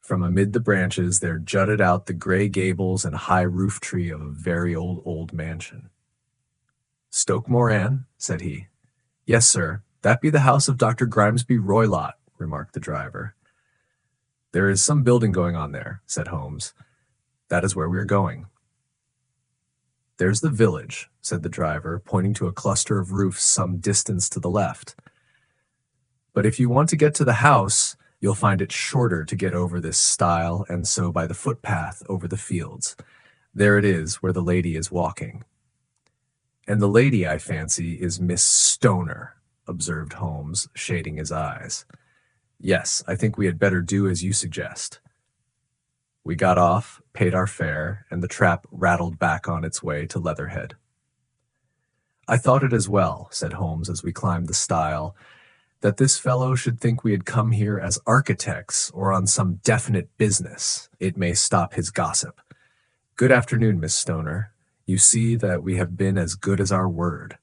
From amid the branches there jutted out the gray gables and high roof tree of a very old mansion. "Stoke Moran?" said he. "Yes, sir. That be the house of Dr. Grimesby Roylott," remarked the driver. "There is some building going on there," said Holmes. "That is where we are going." "There's the village," said the driver, pointing to a cluster of roofs some distance to the left. "But if you want to get to the house, You'll find it shorter to get over this stile, and so by the footpath over the fields. There it is, where the lady is walking." "And the lady, I fancy, is Miss Stoner," observed Holmes, shading his eyes. "Yes, I think we had better do as you suggest." We got off, paid our fare, and the trap rattled back on its way to Leatherhead. "I thought it as well," said Holmes as we climbed the stile, "that this fellow should think we had come here as architects or on some definite business. It may stop his gossip. Good afternoon, Miss Stoner. You see that we have been as good as our word."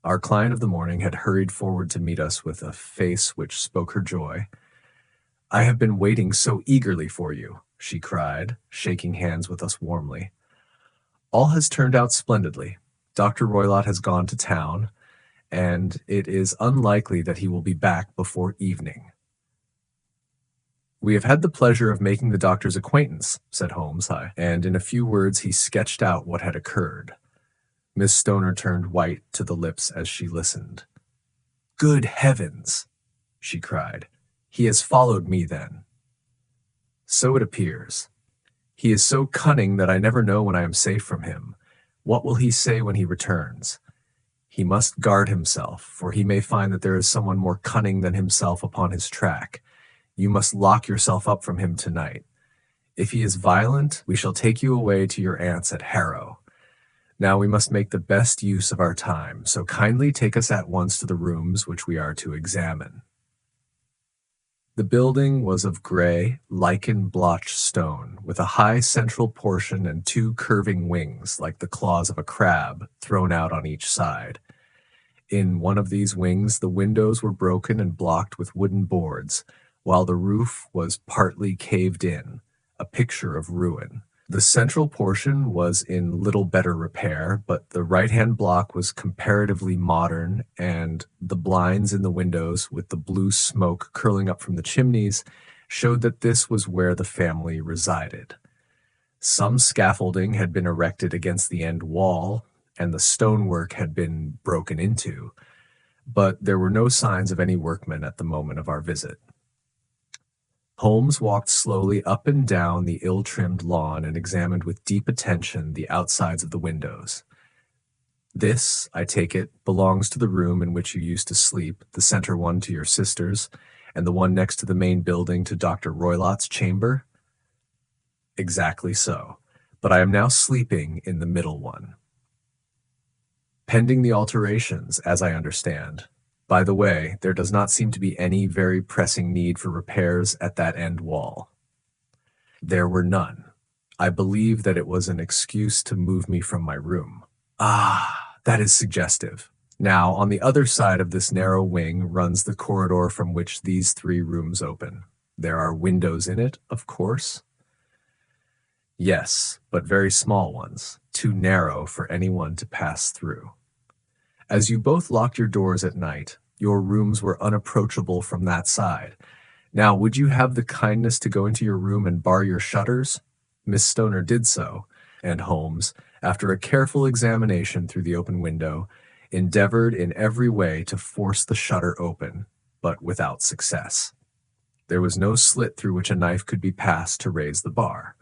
Our client of the morning had hurried forward to meet us with a face which spoke her joy. "I have been waiting so eagerly for you," she cried, shaking hands with us warmly. "All has turned out splendidly. Dr. Roylott has gone to town, and it is unlikely that he will be back before evening." "We have had the pleasure of making the doctor's acquaintance," said Holmes, and in a few words he sketched out what had occurred. Miss Stoner turned white to the lips as she listened. "Good heavens!" she cried. "He has followed me, then." "So it appears. He is so cunning that I never know when I am safe from him. What will he say when he returns? He must guard himself, for he may find that there is someone more cunning than himself upon his track. You must lock yourself up from him tonight. If he is violent, we shall take you away to your aunt's at Harrow. Now we must make the best use of our time, so kindly take us at once to the rooms which we are to examine." The building was of gray, lichen-blotched stone, with a high central portion and two curving wings, like the claws of a crab, thrown out on each side. In one of these wings the windows were broken and blocked with wooden boards, while the roof was partly caved in, a picture of ruin. The central portion was in little better repair, but the right-hand block was comparatively modern, and the blinds in the windows, with the blue smoke curling up from the chimneys, showed that this was where the family resided. Some scaffolding had been erected against the end wall, and the stonework had been broken into, but there were no signs of any workmen at the moment of our visit. Holmes walked slowly up and down the ill-trimmed lawn and examined with deep attention the outsides of the windows. "This, I take it, belongs to the room in which you used to sleep, the center one to your sister's, and the one next to the main building to Dr. Roylott's chamber?" "Exactly so, but I am now sleeping in the middle one." "Pending the alterations, as I understand. By the way, there does not seem to be any very pressing need for repairs at that end wall." "There were none. I believe that it was an excuse to move me from my room." "Ah, that is suggestive. Now, on the other side of this narrow wing runs the corridor from which these three rooms open. There are windows in it, of course?" "Yes, but very small ones, too narrow for anyone to pass through. As you both locked your doors at night, your rooms were unapproachable from that side. Now, would you have the kindness to go into your room and bar your shutters?" Miss Stoner did so, and Holmes, after a careful examination through the open window, endeavored in every way to force the shutter open, but without success. There was no slit through which a knife could be passed to raise the bar.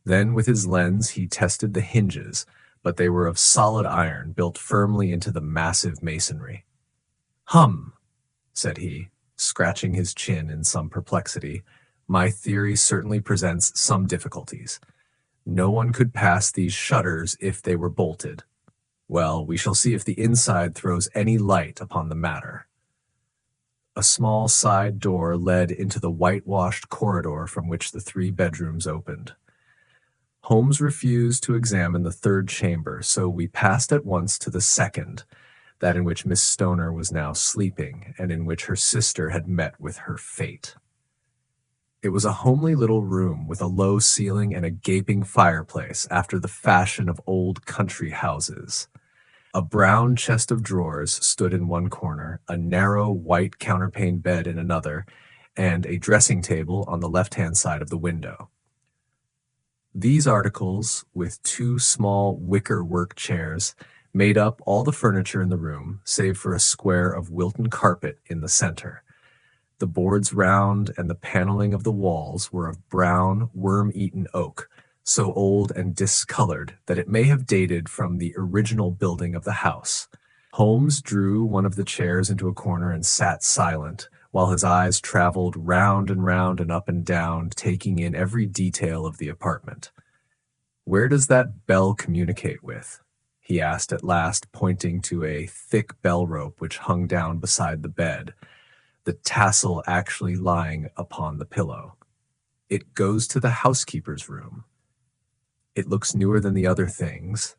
Then with his lens he tested the hinges, but they were of solid iron built firmly into the massive masonry. "Hum," said he, scratching his chin in some perplexity, "my theory certainly presents some difficulties. No one could pass these shutters if they were bolted. Well, we shall see if the inside throws any light upon the matter." A small side door led into the whitewashed corridor from which the three bedrooms opened. Holmes refused to examine the third chamber, so we passed at once to the second, that in which Miss Stoner was now sleeping, and in which her sister had met with her fate. It was a homely little room with a low ceiling and a gaping fireplace after the fashion of old country houses. A brown chest of drawers stood in one corner, a narrow white counterpane bed in another, and a dressing table on the left-hand side of the window. These articles, with two small wicker-work chairs, made up all the furniture in the room, save for a square of Wilton carpet in the center. The boards round and the paneling of the walls were of brown, worm-eaten oak, so old and discolored that it may have dated from the original building of the house. Holmes drew one of the chairs into a corner and sat silent, while his eyes traveled round and up and down, taking in every detail of the apartment. "Where does that bell communicate with?" he asked at last, pointing to a thick bell rope which hung down beside the bed, the tassel actually lying upon the pillow. "It goes to the housekeeper's room." "It looks newer than the other things."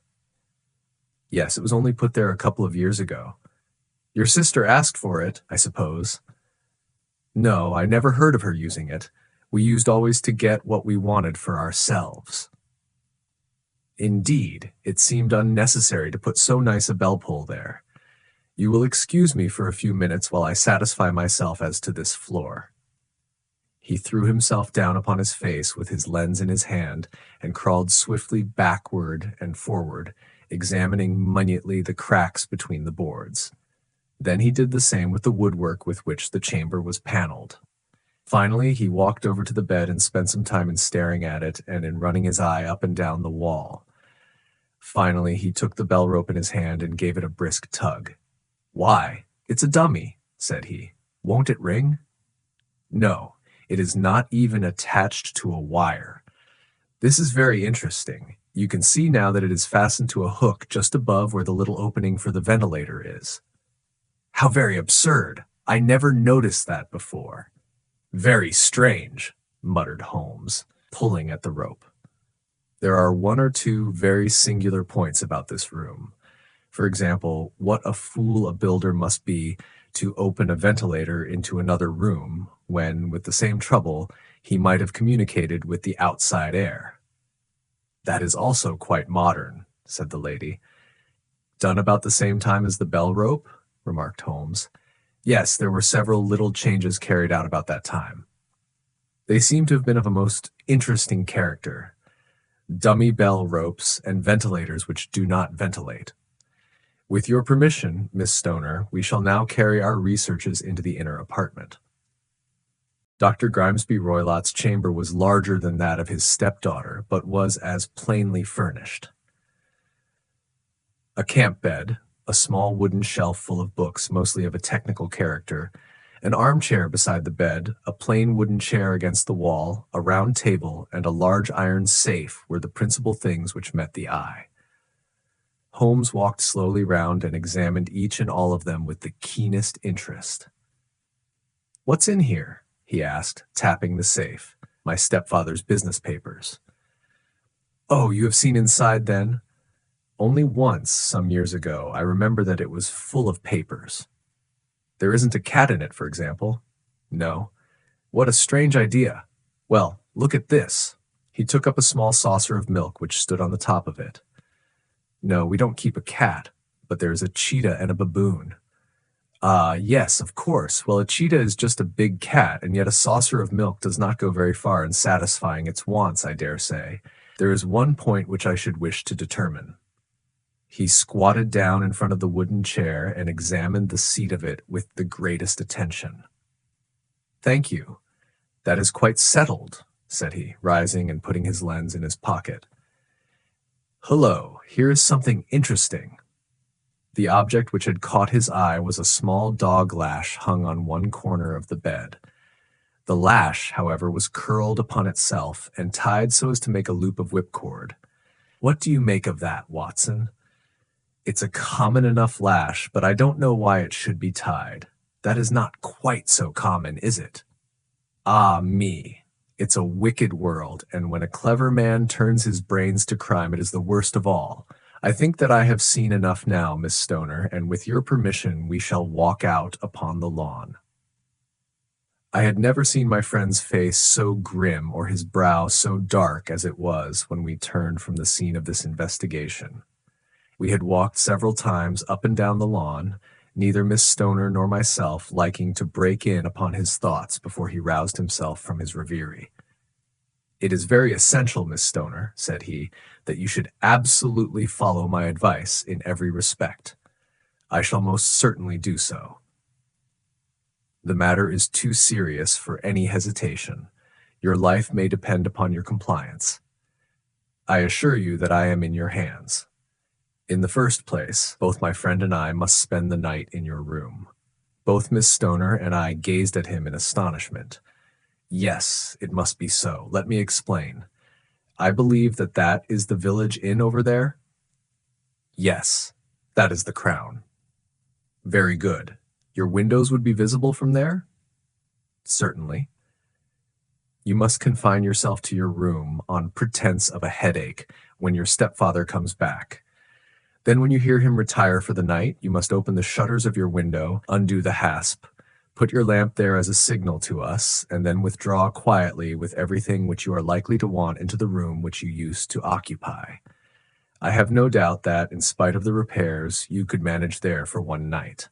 "Yes, it was only put there a couple of years ago." "Your sister asked for it, I suppose?" "No, I never heard of her using it. We used always to get what we wanted for ourselves." "Indeed, it seemed unnecessary to put so nice a bell-pull there. You will excuse me for a few minutes while I satisfy myself as to this floor." He threw himself down upon his face with his lens in his hand and crawled swiftly backward and forward, examining minutely the cracks between the boards. Then he did the same with the woodwork with which the chamber was paneled. Finally, he walked over to the bed and spent some time in staring at it and in running his eye up and down the wall. Finally, he took the bell rope in his hand and gave it a brisk tug. "Why, it's a dummy," said he. "Won't it ring?" "No, it is not even attached to a wire. This is very interesting. You can see now that it is fastened to a hook just above where the little opening for the ventilator is." "How very absurd! I never noticed that before." "Very strange," muttered Holmes, pulling at the rope. "There are one or two very singular points about this room. For example, what a fool a builder must be to open a ventilator into another room, when, with the same trouble, he might have communicated with the outside air." "That is also quite modern," said the lady. "Done about the same time as the bell rope?" remarked Holmes. "Yes, there were several little changes carried out about that time. They seem to have been of a most interesting character. Dummy bell ropes and ventilators which do not ventilate. With your permission, Miss Stoner, we shall now carry our researches into the inner apartment." Dr. Grimesby Roylott's chamber was larger than that of his stepdaughter, but was as plainly furnished. A camp bed, a small wooden shelf full of books, mostly of a technical character, an armchair beside the bed, a plain wooden chair against the wall, a round table, and a large iron safe were the principal things which met the eye. Holmes walked slowly round and examined each and all of them with the keenest interest. "What's in here?" he asked, tapping the safe. "My stepfather's business papers." "Oh, you have seen inside, then?" "Only once, some years ago. I remember that it was full of papers." "There isn't a cat in it, for example?" "No." "What a strange idea. Well, look at this." He took up a small saucer of milk which stood on the top of it. "No, we don't keep a cat, but there is a cheetah and a baboon." "Ah, yes, of course. Well, a cheetah is just a big cat, and yet a saucer of milk does not go very far in satisfying its wants, I dare say. There is one point which I should wish to determine." He squatted down in front of the wooden chair and examined the seat of it with the greatest attention. "Thank you. That is quite settled," said he, rising and putting his lens in his pocket. "Hullo, here is something interesting." The object which had caught his eye was a small dog lash hung on one corner of the bed. The lash, however, was curled upon itself and tied so as to make a loop of whipcord. "What do you make of that, Watson?" "It's a common enough lash, but I don't know why it should be tied. That is not quite so common, is it?" "Ah, me! It's a wicked world, and when a clever man turns his brains to crime, it is the worst of all. I think that I have seen enough now, Miss Stoner, and with your permission we shall walk out upon the lawn." I had never seen my friend's face so grim or his brow so dark as it was when we turned from the scene of this investigation. We had walked several times up and down the lawn, neither Miss Stoner nor myself liking to break in upon his thoughts before he roused himself from his reverie. "It is very essential, Miss Stoner," said he, "that you should absolutely follow my advice in every respect. I shall most certainly do so." The matter is too serious for any hesitation. Your life may depend upon your compliance. I assure you that I am in your hands. In the first place, both my friend and I must spend the night in your room." Both Miss Stoner and I gazed at him in astonishment. "Yes, it must be so. Let me explain. I believe that that is the village inn over there?" "Yes, that is the Crown." "Very good. Your windows would be visible from there?" "Certainly." "You must confine yourself to your room on pretense of a headache when your stepfather comes back. Then when you hear him retire for the night, you must open the shutters of your window, undo the hasp, put your lamp there as a signal to us, and then withdraw quietly with everything which you are likely to want into the room which you used to occupy. I have no doubt that, in spite of the repairs, you could manage there for one night."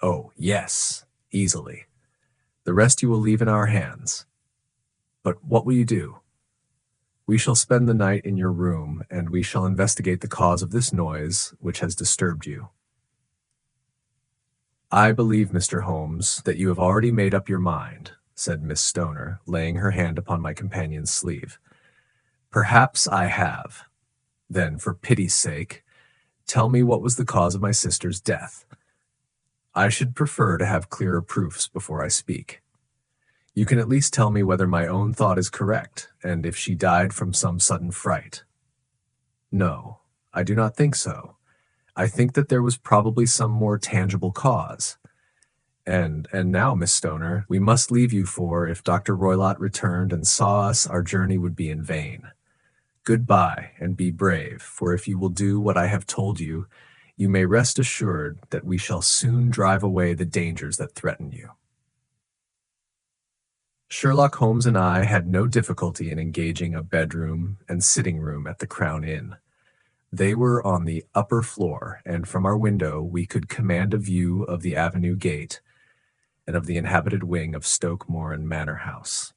"Oh, yes, easily. The rest you will leave in our hands. But what will you do?" "We shall spend the night in your room, and we shall investigate the cause of this noise which has disturbed you." "I believe, Mr. Holmes, that you have already made up your mind," said Miss Stoner, laying her hand upon my companion's sleeve. "Perhaps I have. Then, for pity's sake, tell me what was the cause of my sister's death. I should prefer to have clearer proofs before I speak. You can at least tell me whether my own thought is correct, and if she died from some sudden fright." "No, I do not think so. I think that there was probably some more tangible cause. And now, Miss Stoner, we must leave you, for if Dr. Roylott returned and saw us, our journey would be in vain. Goodbye, and be brave, for if you will do what I have told you, you may rest assured that we shall soon drive away the dangers that threaten you." Sherlock Holmes and I had no difficulty in engaging a bedroom and sitting room at the Crown Inn. They were on the upper floor, and from our window we could command a view of the avenue gate and of the inhabited wing of Stoke Moran Manor House.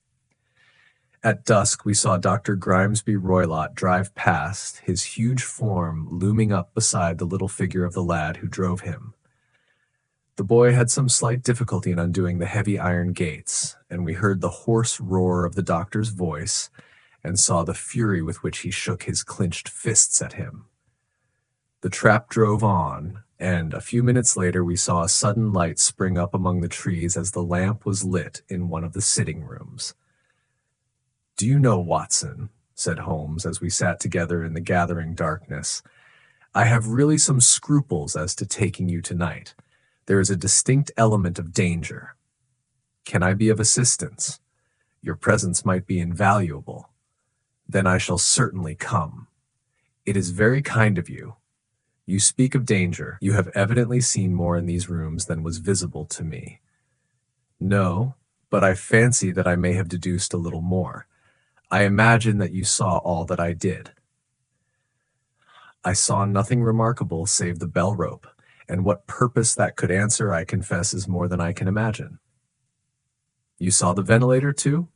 At dusk we saw Dr. Grimesby Roylott drive past, his huge form looming up beside the little figure of the lad who drove him. The boy had some slight difficulty in undoing the heavy iron gates, and we heard the hoarse roar of the doctor's voice and saw the fury with which he shook his clenched fists at him. The trap drove on, and a few minutes later we saw a sudden light spring up among the trees as the lamp was lit in one of the sitting rooms. "Do you know, Watson," said Holmes as we sat together in the gathering darkness, "I have really some scruples as to taking you tonight. There is a distinct element of danger. Can I be of assistance? Your presence might be invaluable. Then I shall certainly come. It is very kind of you. You speak of danger. You have evidently seen more in these rooms than was visible to me." "No, but I fancy that I may have deduced a little more. I imagine that you saw all that I did." "I saw nothing remarkable save the bell rope, and what purpose that could answer, I confess, is more than I can imagine." "You saw the ventilator too?"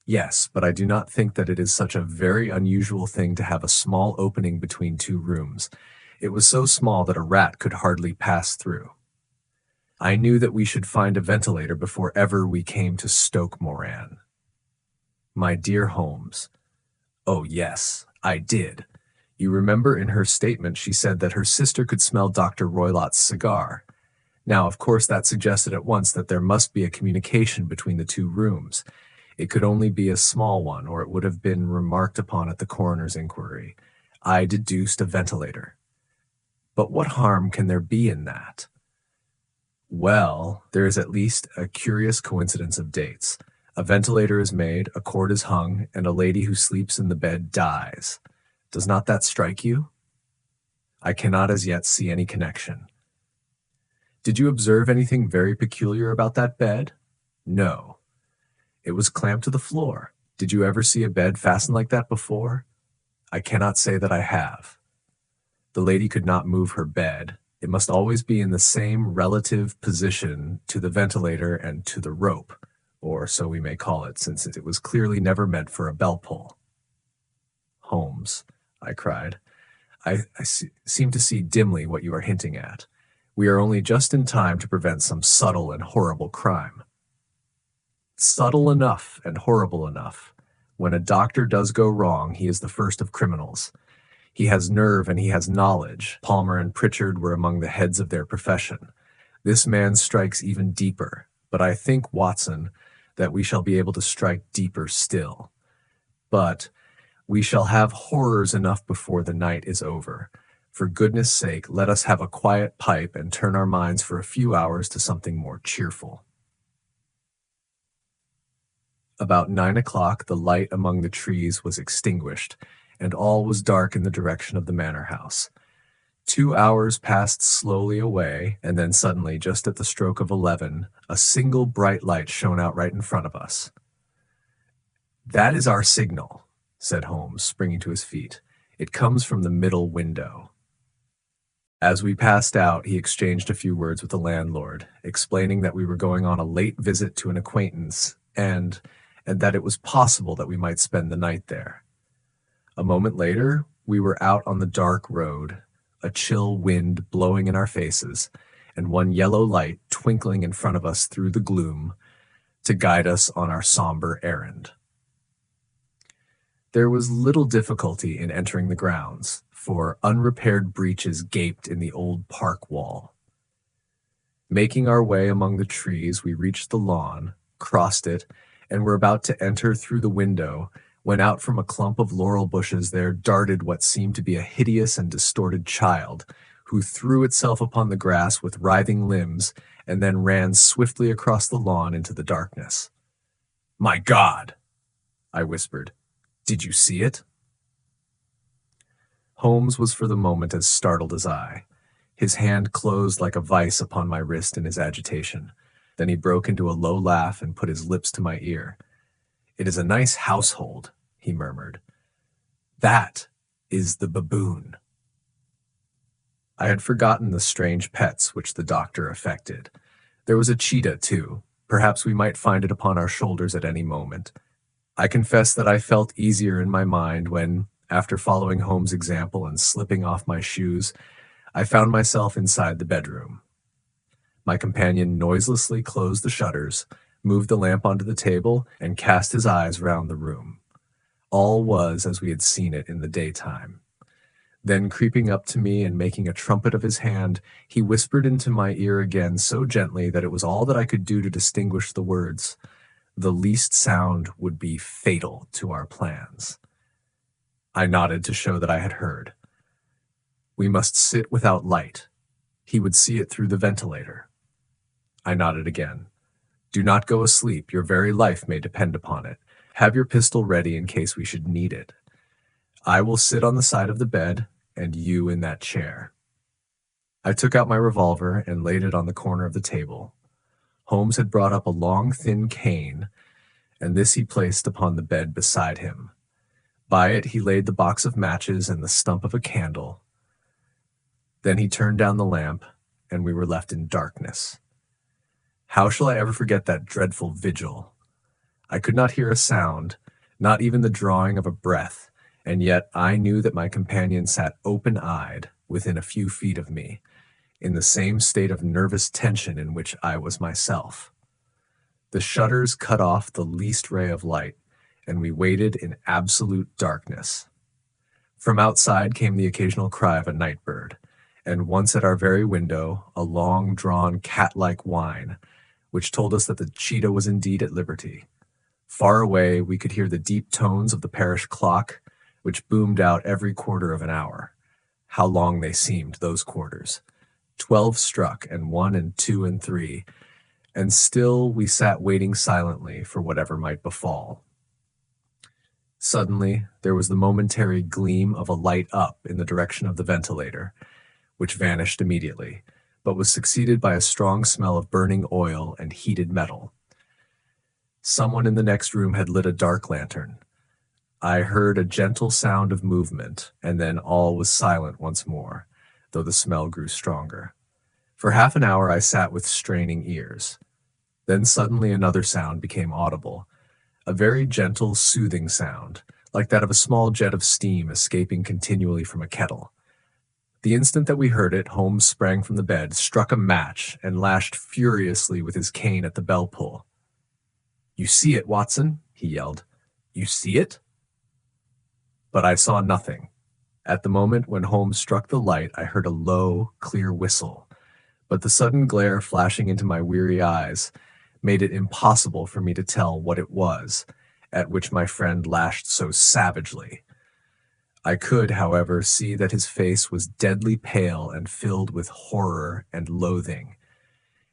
"Yes, but I do not think that it is such a very unusual thing to have a small opening between two rooms. It was so small that a rat could hardly pass through. I knew that we should find a ventilator before ever we came to Stoke Moran." "My dear Holmes." "Oh, yes, I did. You remember in her statement she said that her sister could smell Dr. Roylott's cigar. Now, of course, that suggested at once that there must be a communication between the two rooms. It could only be a small one, or it would have been remarked upon at the coroner's inquiry. I deduced a ventilator. But what harm can there be in that? Well, there is at least a curious coincidence of dates. A ventilator is made, a cord is hung, and a lady who sleeps in the bed dies. Does not that strike you? I cannot as yet see any connection. Did you observe anything very peculiar about that bed? No. It was clamped to the floor. Did you ever see a bed fastened like that before? I cannot say that I have. The lady could not move her bed. It must always be in the same relative position to the ventilator and to the rope, or so we may call it, since it was clearly never meant for a bell pull." "Holmes," I cried, I seem to see dimly what you are hinting at. We are only just in time to prevent some subtle and horrible crime. Subtle enough and horrible enough. When a doctor does go wrong, he is the first of criminals. He has nerve and he has knowledge. Palmer and Pritchard were among the heads of their profession. This man strikes even deeper, but I think, Watson, that we shall be able to strike deeper still. But we shall have horrors enough before the night is over. For goodness sake, let us have a quiet pipe and turn our minds for a few hours to something more cheerful. About 9 o'clock, the light among the trees was extinguished, and all was dark in the direction of the manor house. 2 hours passed slowly away, and then suddenly, just at the stroke of 11, a single bright light shone out right in front of us. "That is our signal," said Holmes, springing to his feet. "It comes from the middle window." As we passed out, he exchanged a few words with the landlord, explaining that we were going on a late visit to an acquaintance, and that it was possible that we might spend the night there. A moment later, we were out on the dark road, a chill wind blowing in our faces, and one yellow light twinkling in front of us through the gloom to guide us on our somber errand. There was little difficulty in entering the grounds, for unrepaired breaches gaped in the old park wall. Making our way among the trees, we reached the lawn, crossed it, and were about to enter through the window when out from a clump of laurel bushes there darted what seemed to be a hideous and distorted child, who threw itself upon the grass with writhing limbs and then ran swiftly across the lawn into the darkness. "My God!" I whispered. "Did you see it?" Holmes was for the moment as startled as I. His hand closed like a vice upon my wrist in his agitation. Then he broke into a low laugh and put his lips to my ear. "It is a nice household," he murmured. "That is the baboon." I had forgotten the strange pets which the doctor affected. There was a cheetah, too. Perhaps we might find it upon our shoulders at any moment. I confess that I felt easier in my mind when, after following Holmes' example and slipping off my shoes, I found myself inside the bedroom. My companion noiselessly closed the shutters, moved the lamp onto the table, and cast his eyes round the room. All was as we had seen it in the daytime. Then, creeping up to me and making a trumpet of his hand, he whispered into my ear again so gently that it was all that I could do to distinguish the words. The least sound would be fatal to our plans. I nodded to show that I had heard. We must sit without light. He would see it through the ventilator. I nodded again. Do not go asleep. Your very life may depend upon it. Have your pistol ready in case we should need it. I will sit on the side of the bed, and you in that chair. I took out my revolver and laid it on the corner of the table. Holmes had brought up a long, thin cane, and this he placed upon the bed beside him. By it he laid the box of matches and the stump of a candle. Then he turned down the lamp, and we were left in darkness. How shall I ever forget that dreadful vigil? I could not hear a sound, not even the drawing of a breath, and yet I knew that my companion sat open-eyed within a few feet of me, in the same state of nervous tension in which I was myself. The shutters cut off the least ray of light, and we waited in absolute darkness. From outside came the occasional cry of a night bird, and once at our very window, a long-drawn cat-like whine, which told us that the cheetah was indeed at liberty. Far away, we could hear the deep tones of the parish clock, which boomed out every quarter of an hour. How long they seemed, those quarters. 12 struck, and 1 and 2 and 3, and still we sat waiting silently for whatever might befall. Suddenly, there was the momentary gleam of a light up in the direction of the ventilator, which vanished immediately, but was succeeded by a strong smell of burning oil and heated metal. Someone in the next room had lit a dark lantern. I heard a gentle sound of movement, and then all was silent once more, though the smell grew stronger. For half an hour I sat with straining ears. Then suddenly another sound became audible, a very gentle, soothing sound, like that of a small jet of steam escaping continually from a kettle. The instant that we heard it, Holmes sprang from the bed, struck a match, and lashed furiously with his cane at the bell pull. "You see it, Watson?" he yelled. "You see it?" But I saw nothing. At the moment when Holmes struck the light, I heard a low, clear whistle, but the sudden glare flashing into my weary eyes made it impossible for me to tell what it was, at which my friend lashed so savagely. I could, however, see that his face was deadly pale and filled with horror and loathing.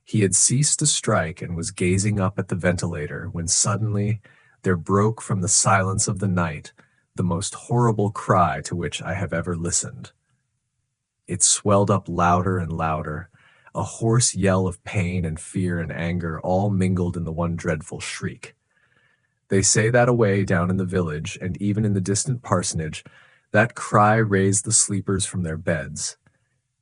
He had ceased to strike and was gazing up at the ventilator when suddenly there broke from the silence of the night the most horrible cry to which I have ever listened. It swelled up louder and louder, a hoarse yell of pain and fear and anger all mingled in the one dreadful shriek. They say that away down in the village, and even in the distant parsonage, that cry raised the sleepers from their beds.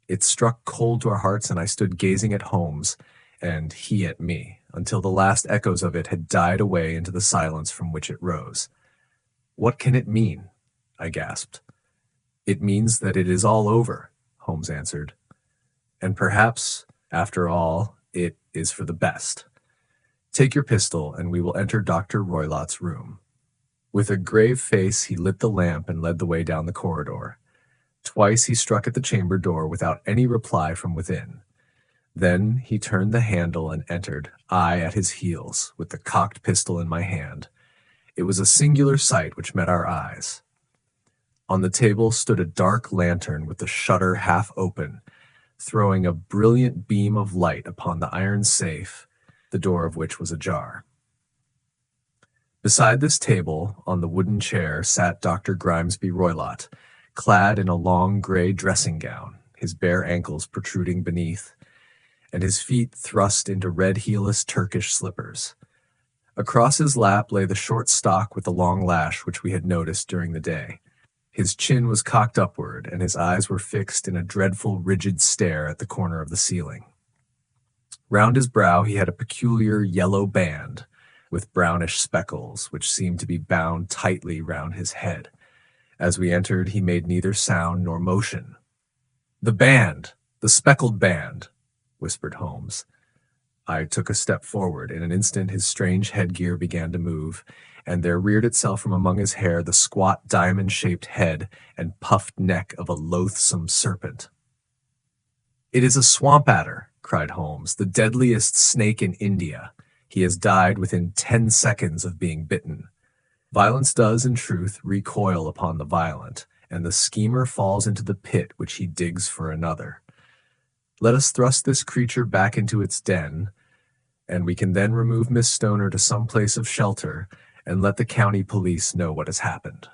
It struck cold to our hearts, and I stood gazing at Holmes, and he at me, until the last echoes of it had died away into the silence from which it rose. "What can it mean?" I gasped. "It means that it is all over," Holmes answered. "And perhaps, after all, it is for the best. Take your pistol, and we will enter Dr. Roylott's room." With a grave face, he lit the lamp and led the way down the corridor. Twice he struck at the chamber door without any reply from within. Then he turned the handle and entered, I at his heels, with the cocked pistol in my hand. It was a singular sight which met our eyes. On the table stood a dark lantern with the shutter half open, throwing a brilliant beam of light upon the iron safe, the door of which was ajar. Beside this table, on the wooden chair, sat Dr. Grimesby Roylott, clad in a long gray dressing gown, his bare ankles protruding beneath, and his feet thrust into red-heelless Turkish slippers. Across his lap lay the short stock with the long lash which we had noticed during the day. His chin was cocked upward, and his eyes were fixed in a dreadful, rigid stare at the corner of the ceiling. Round his brow he had a peculiar yellow band, with brownish speckles, which seemed to be bound tightly round his head. As we entered, he made neither sound nor motion. "The band! The speckled band!" whispered Holmes. I took a step forward. In an instant his strange headgear began to move, and there reared itself from among his hair the squat diamond-shaped head and puffed neck of a loathsome serpent. "It is a swamp adder," cried Holmes, "the deadliest snake in India. He has died within 10 seconds of being bitten. Violence does, in truth, recoil upon the violent, and the schemer falls into the pit which he digs for another. Let us thrust this creature back into its den, and we can then remove Miss Stoner to some place of shelter and let the county police know what has happened."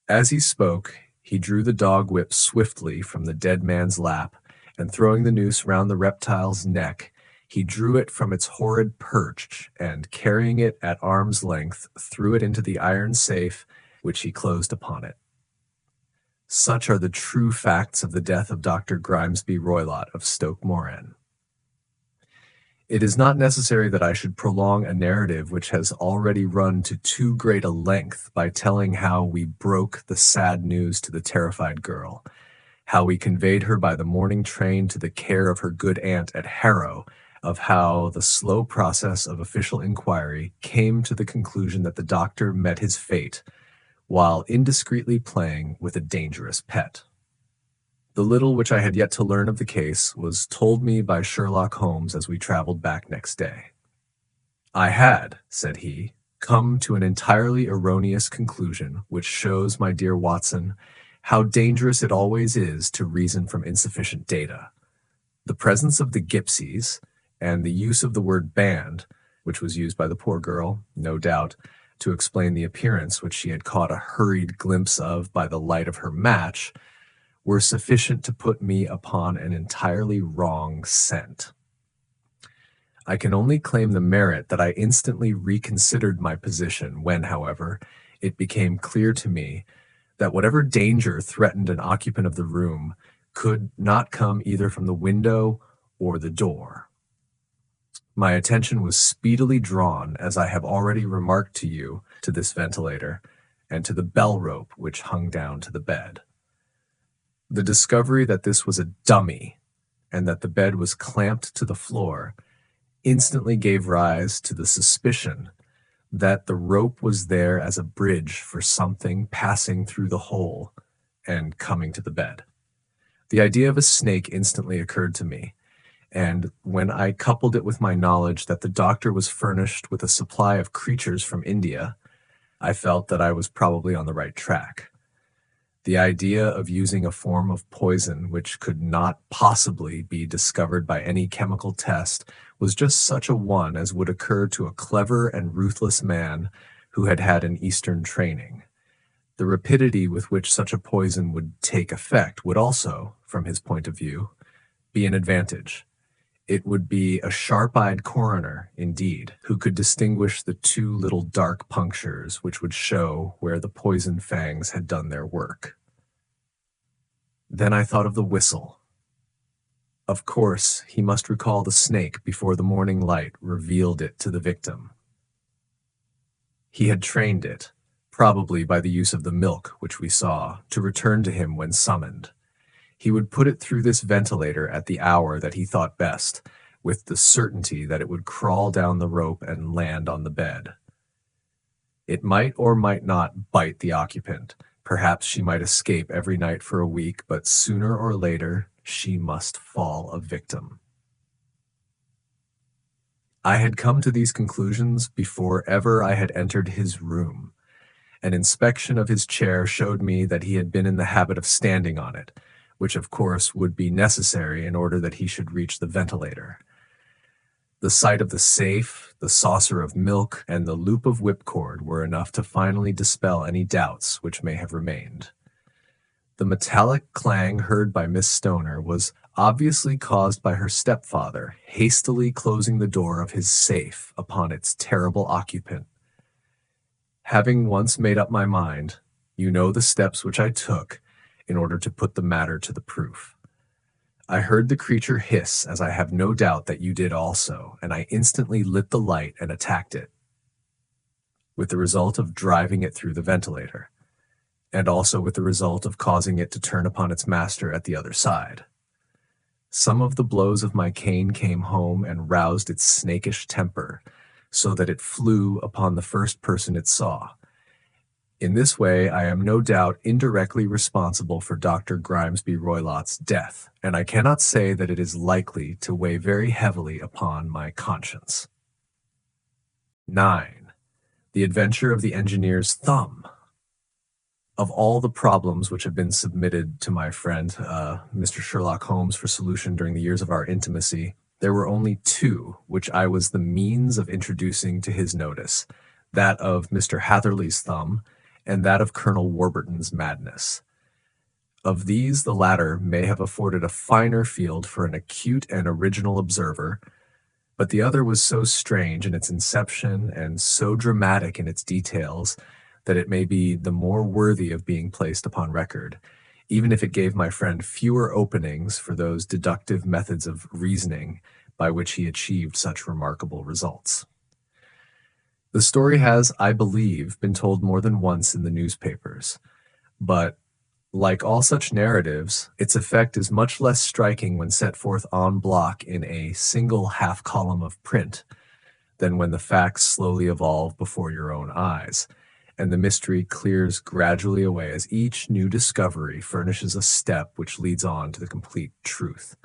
As he spoke, he drew the dog whip swiftly from the dead man's lap, and throwing the noose round the reptile's neck, he drew it from its horrid perch, and, carrying it at arm's length, threw it into the iron safe, which he closed upon it. Such are the true facts of the death of Dr. Grimesby Roylott of Stoke Moran. It is not necessary that I should prolong a narrative which has already run to too great a length by telling how we broke the sad news to the terrified girl, how we conveyed her by the morning train to the care of her good aunt at Harrow, of how the slow process of official inquiry came to the conclusion that the doctor met his fate while indiscreetly playing with a dangerous pet. The little which I had yet to learn of the case was told me by Sherlock Holmes as we traveled back next day. "I had," said he, "come to an entirely erroneous conclusion, which shows, my dear Watson, how dangerous it always is to reason from insufficient data. The presence of the gipsies, and the use of the word band, which was used by the poor girl, no doubt, to explain the appearance which she had caught a hurried glimpse of by the light of her match, were sufficient to put me upon an entirely wrong scent. I can only claim the merit that I instantly reconsidered my position when, however, it became clear to me that whatever danger threatened an occupant of the room could not come either from the window or the door. My attention was speedily drawn, as I have already remarked to you, to this ventilator, and to the bell rope which hung down to the bed. The discovery that this was a dummy and that the bed was clamped to the floor instantly gave rise to the suspicion that the rope was there as a bridge for something passing through the hole and coming to the bed. The idea of a snake instantly occurred to me, and when I coupled it with my knowledge that the doctor was furnished with a supply of creatures from India, I felt that I was probably on the right track. The idea of using a form of poison which could not possibly be discovered by any chemical test was just such a one as would occur to a clever and ruthless man who had had an Eastern training. The rapidity with which such a poison would take effect would also, from his point of view, be an advantage. It would be a sharp-eyed coroner, indeed, who could distinguish the two little dark punctures which would show where the poison fangs had done their work. Then I thought of the whistle. Of course, he must recall the snake before the morning light revealed it to the victim. He had trained it, probably by the use of the milk which we saw, to return to him when summoned. He would put it through this ventilator at the hour that he thought best, with the certainty that it would crawl down the rope and land on the bed. It might or might not bite the occupant. Perhaps she might escape every night for a week, but sooner or later she must fall a victim. I had come to these conclusions before ever I had entered his room. An inspection of his chair showed me that he had been in the habit of standing on it, which of course would be necessary in order that he should reach the ventilator. The sight of the safe, the saucer of milk, and the loop of whipcord were enough to finally dispel any doubts which may have remained. The metallic clang heard by Miss Stoner was obviously caused by her stepfather hastily closing the door of his safe upon its terrible occupant. Having once made up my mind, you know the steps which I took in order to put the matter to the proof. I heard the creature hiss, as I have no doubt that you did also, and I instantly lit the light and attacked it, with the result of driving it through the ventilator, and also with the result of causing it to turn upon its master at the other side. Some of the blows of my cane came home and roused its snakish temper, so that it flew upon the first person it saw. In this way, I am no doubt indirectly responsible for Dr. Grimesby Roylott's death, and I cannot say that it is likely to weigh very heavily upon my conscience. 9. The Adventure of the Engineer's Thumb. Of all the problems which have been submitted to my friend, Mr. Sherlock Holmes, for solution during the years of our intimacy, there were only two which I was the means of introducing to his notice, that of Mr. Hatherley's thumb, and that of Colonel Warburton's madness. Of these, the latter may have afforded a finer field for an acute and original observer, but the other was so strange in its inception and so dramatic in its details that it may be the more worthy of being placed upon record, even if it gave my friend fewer openings for those deductive methods of reasoning by which he achieved such remarkable results. The story has, I believe, been told more than once in the newspapers, but like all such narratives, its effect is much less striking when set forth en bloc in a single half-column of print than when the facts slowly evolve before your own eyes, and the mystery clears gradually away as each new discovery furnishes a step which leads on to the complete truth.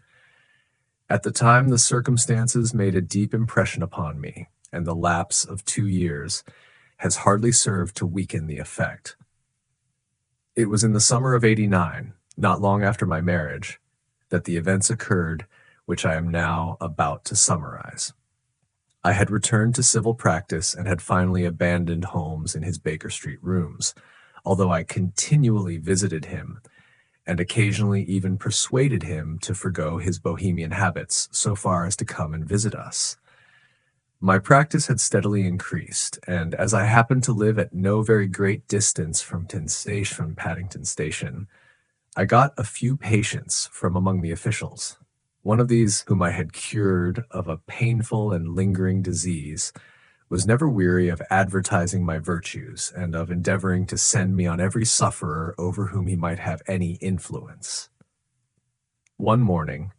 At the time, the circumstances made a deep impression upon me, and the lapse of 2 years has hardly served to weaken the effect. It was in the summer of '89, not long after my marriage, that the events occurred which I am now about to summarize. I had returned to civil practice and had finally abandoned Holmes in his Baker Street rooms, although I continually visited him and occasionally even persuaded him to forgo his Bohemian habits so far as to come and visit us. My practice had steadily increased, and as I happened to live at no very great distance from Paddington Station, I got a few patients from among the officials. One of these, whom I had cured of a painful and lingering disease, was never weary of advertising my virtues and of endeavoring to send me on every sufferer over whom he might have any influence. One morning,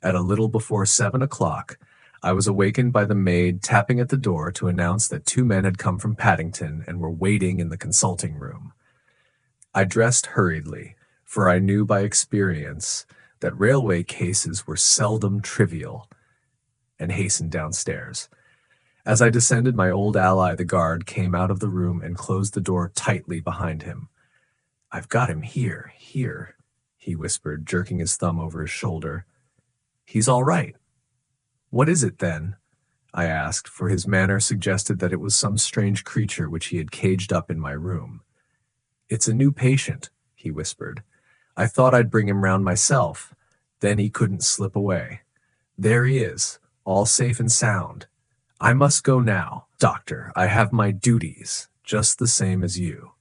at a little before 7 o'clock, I was awakened by the maid tapping at the door to announce that two men had come from Paddington and were waiting in the consulting room. I dressed hurriedly, for I knew by experience that railway cases were seldom trivial, and hastened downstairs. As I descended, my old ally, the guard, came out of the room and closed the door tightly behind him. "I've got him here, he whispered, jerking his thumb over his shoulder. "He's all right." "What is it, then?" I asked, for his manner suggested that it was some strange creature which he had caged up in my room. "It's a new patient," he whispered. "I thought I'd bring him round myself. Then he couldn't slip away. There he is, all safe and sound. I must go now, doctor. I have my duties, just the same as you."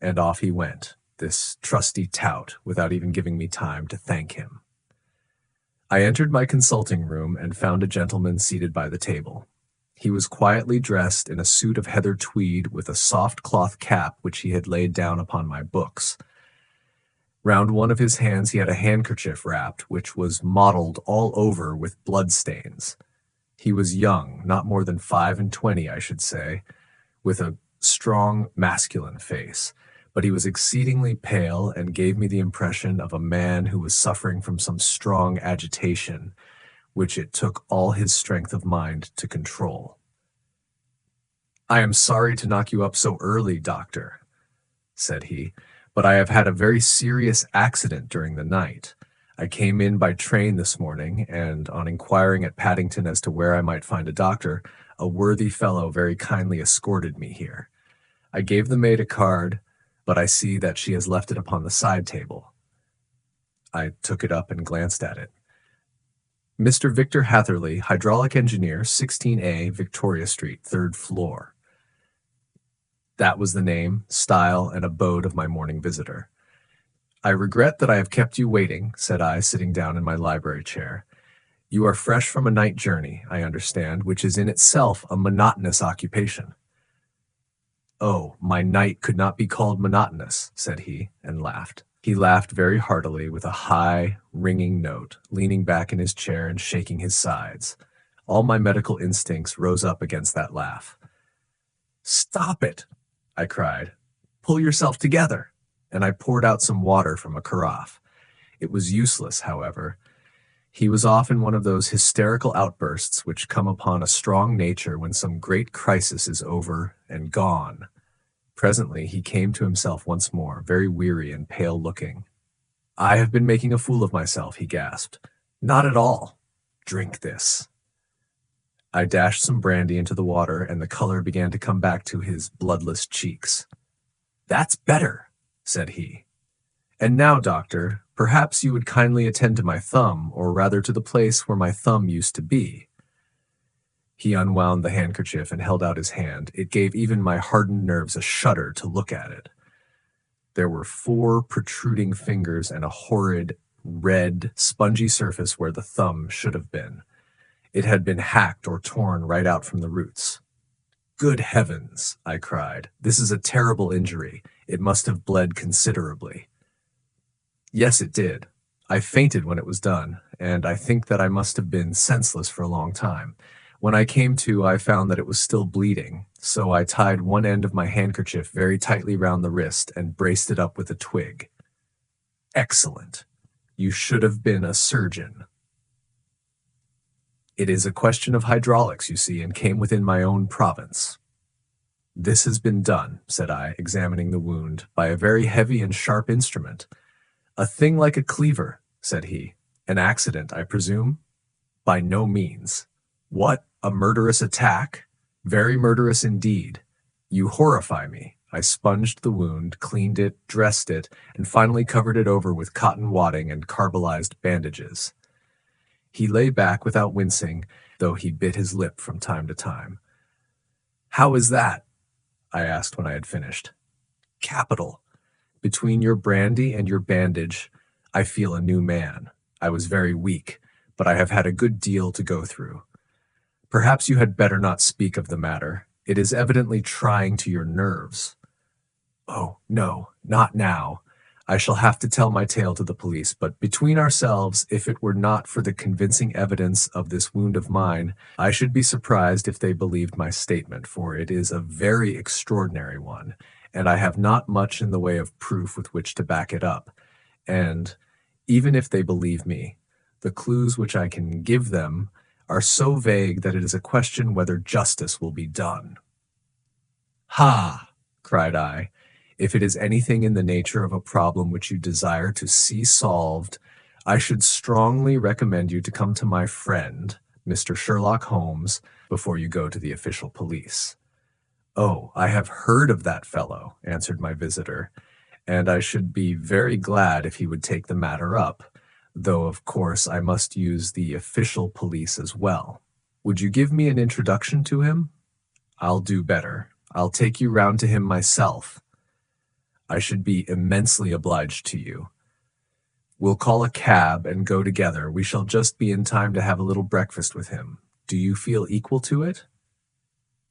And off he went, this trusty tout, without even giving me time to thank him. I entered my consulting room and found a gentleman seated by the table. He was quietly dressed in a suit of heather tweed with a soft cloth cap which he had laid down upon my books. Round one of his hands he had a handkerchief wrapped, which was mottled all over with blood-stains. He was young, not more than 25, I should say, with a strong masculine face, but he was exceedingly pale and gave me the impression of a man who was suffering from some strong agitation, which it took all his strength of mind to control. "I am sorry to knock you up so early, doctor," said he, "but I have had a very serious accident during the night. I came in by train this morning, and on inquiring at Paddington as to where I might find a doctor, a worthy fellow very kindly escorted me here. I gave the maid a card, but I see that she has left it upon the side table." I took it up and glanced at it. "Mr. Victor Hatherley, hydraulic engineer, 16A, Victoria Street, 3rd floor." That was the name, style, and abode of my morning visitor. "I regret that I have kept you waiting," said I, sitting down in my library chair. "You are fresh from a night journey, I understand, which is in itself a monotonous occupation." "Oh, my night could not be called monotonous," said he, and laughed. He laughed very heartily, with a high, ringing note, leaning back in his chair and shaking his sides. All my medical instincts rose up against that laugh. "Stop it!" I cried. "Pull yourself together!" And I poured out some water from a carafe. It was useless, however. He was off in one of those hysterical outbursts which come upon a strong nature when some great crisis is over and gone. Presently he came to himself once more, very weary and pale-looking. "I have been making a fool of myself," he gasped. "Not at all. Drink this." I dashed some brandy into the water, and the color began to come back to his bloodless cheeks. "That's better," said he. "And now, doctor, perhaps you would kindly attend to my thumb, or rather to the place where my thumb used to be." He unwound the handkerchief and held out his hand. It gave even my hardened nerves a shudder to look at it. There were 4 protruding fingers and a horrid, red, spongy surface where the thumb should have been. It had been hacked or torn right out from the roots. "Good heavens!" I cried. "This is a terrible injury. It must have bled considerably." "Yes, it did. I fainted when it was done, and I think that I must have been senseless for a long time. When I came to, I found that it was still bleeding, so I tied one end of my handkerchief very tightly round the wrist and braced it up with a twig." "Excellent. You should have been a surgeon." "It is a question of hydraulics, you see, and came within my own province." "This has been done," said I, examining the wound, "by a very heavy and sharp instrument." "A thing like a cleaver," said he. "An accident, I presume?" "By no means." "What, a murderous attack?" "Very murderous indeed." "You horrify me." I sponged the wound, cleaned it, dressed it, and finally covered it over with cotton wadding and carbolized bandages. He lay back without wincing, though he bit his lip from time to time. "How is that?" I asked when I had finished. "Capital. Between your brandy and your bandage, I feel a new man. I was very weak, but I have had a good deal to go through. Perhaps you had better not speak of the matter. It is evidently trying to your nerves. Oh, no, not now. I shall have to tell my tale to the police, but between ourselves, if it were not for the convincing evidence of this wound of mine, I should be surprised if they believed my statement, for it is a very extraordinary one, and I have not much in the way of proof with which to back it up. And, even if they believe me, the clues which I can give them are so vague that it is a question whether justice will be done. Ha! Cried I. If it is anything in the nature of a problem which you desire to see solved, I should strongly recommend you to come to my friend, Mr. Sherlock Holmes, before you go to the official police. Oh, I have heard of that fellow, answered my visitor, and I should be very glad if he would take the matter up, though of course I must use the official police as well. Would you give me an introduction to him? I'll do better. I'll take you round to him myself. I should be immensely obliged to you. We'll call a cab and go together. We shall just be in time to have a little breakfast with him. Do you feel equal to it?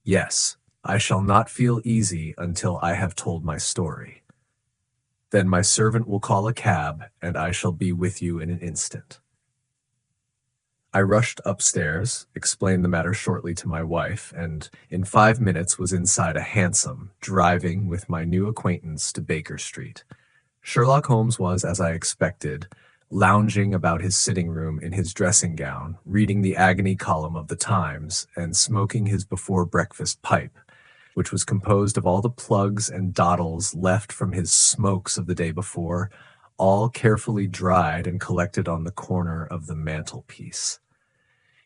Yes, I shall not feel easy until I have told my story. Then my servant will call a cab, and I shall be with you in an instant. I rushed upstairs, explained the matter shortly to my wife, and in 5 minutes was inside a hansom, driving with my new acquaintance to Baker Street. Sherlock Holmes was, as I expected, lounging about his sitting room in his dressing gown, reading the agony column of the Times, and smoking his before-breakfast pipe, which was composed of all the plugs and doddles left from his smokes of the day before, all carefully dried and collected on the corner of the mantelpiece.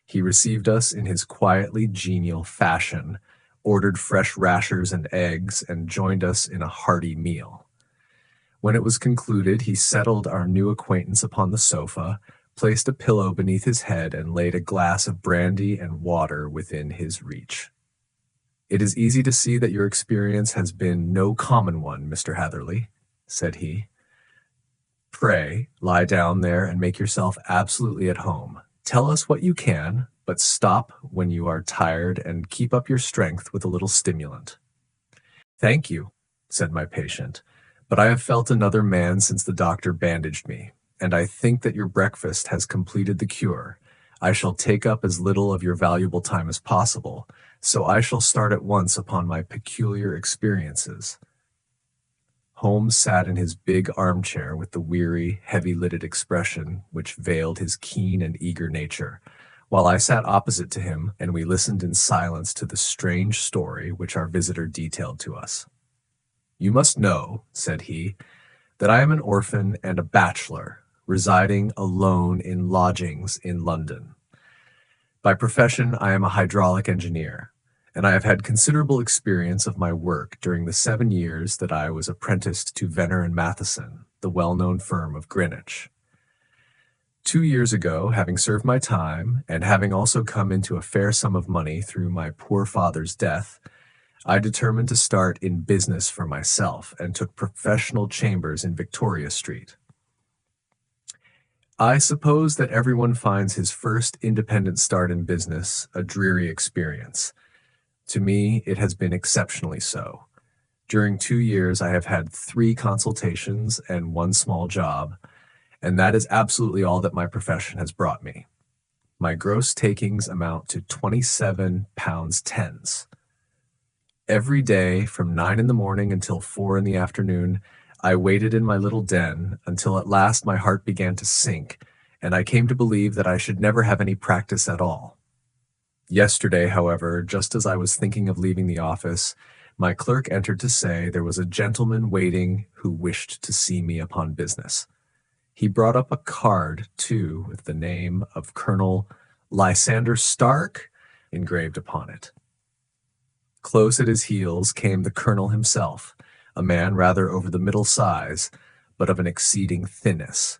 He received us in his quietly genial fashion, ordered fresh rashers and eggs, and joined us in a hearty meal. When it was concluded, he settled our new acquaintance upon the sofa, placed a pillow beneath his head, and laid a glass of brandy and water within his reach. "It is easy to see that your experience has been no common one, Mr. Hatherley," said he. "Pray, lie down there and make yourself absolutely at home. Tell us what you can, but stop when you are tired and keep up your strength with a little stimulant." "Thank you," said my patient, "but I have felt another man since the doctor bandaged me, and I think that your breakfast has completed the cure. I shall take up as little of your valuable time as possible, so I shall start at once upon my peculiar experiences." Holmes sat in his big armchair with the weary, heavy-lidded expression which veiled his keen and eager nature, while I sat opposite to him, and we listened in silence to the strange story which our visitor detailed to us. "You must know," said he, "that I am an orphan and a bachelor, residing alone in lodgings in London. By profession, I am a hydraulic engineer, and I have had considerable experience of my work during the 7 years that I was apprenticed to Venner and Matheson, the well-known firm of Greenwich. 2 years ago, having served my time, and having also come into a fair sum of money through my poor father's death, I determined to start in business for myself, and took professional chambers in Victoria Street. I suppose that everyone finds his first independent start in business a dreary experience. To me, it has been exceptionally so. During 2 years, I have had 3 consultations and 1 small job, and that is absolutely all that my profession has brought me. My gross takings amount to £27 Every day, from 9 in the morning until 4 in the afternoon, I waited in my little den until at last my heart began to sink, and I came to believe that I should never have any practice at all. Yesterday, however, just as I was thinking of leaving the office, my clerk entered to say there was a gentleman waiting who wished to see me upon business. He brought up a card, too, with the name of Colonel Lysander Stark engraved upon it. Close at his heels came the colonel himself, a man rather over the middle size, but of an exceeding thinness.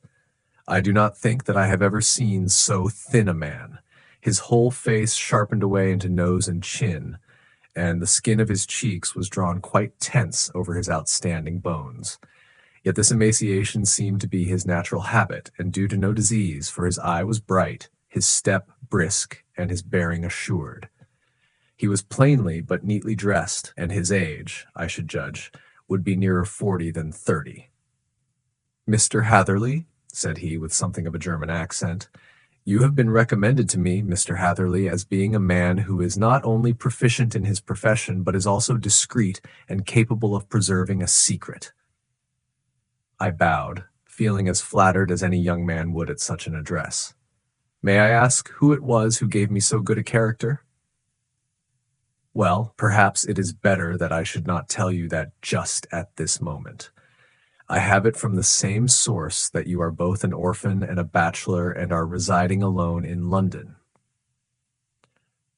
I do not think that I have ever seen so thin a man. His whole face sharpened away into nose and chin, and the skin of his cheeks was drawn quite tense over his outstanding bones. Yet this emaciation seemed to be his natural habit, and due to no disease, for his eye was bright, his step brisk, and his bearing assured. He was plainly but neatly dressed, and his age, I should judge, would be nearer 40 than 30. "Mr. Hatherley," said he with something of a German accent, "you have been recommended to me, Mr. Hatherley, as being a man who is not only proficient in his profession, but is also discreet and capable of preserving a secret." I bowed, feeling as flattered as any young man would at such an address. "May I ask who it was who gave me so good a character?" "Well, perhaps it is better that I should not tell you that just at this moment. I have it from the same source that you are both an orphan and a bachelor and are residing alone in London."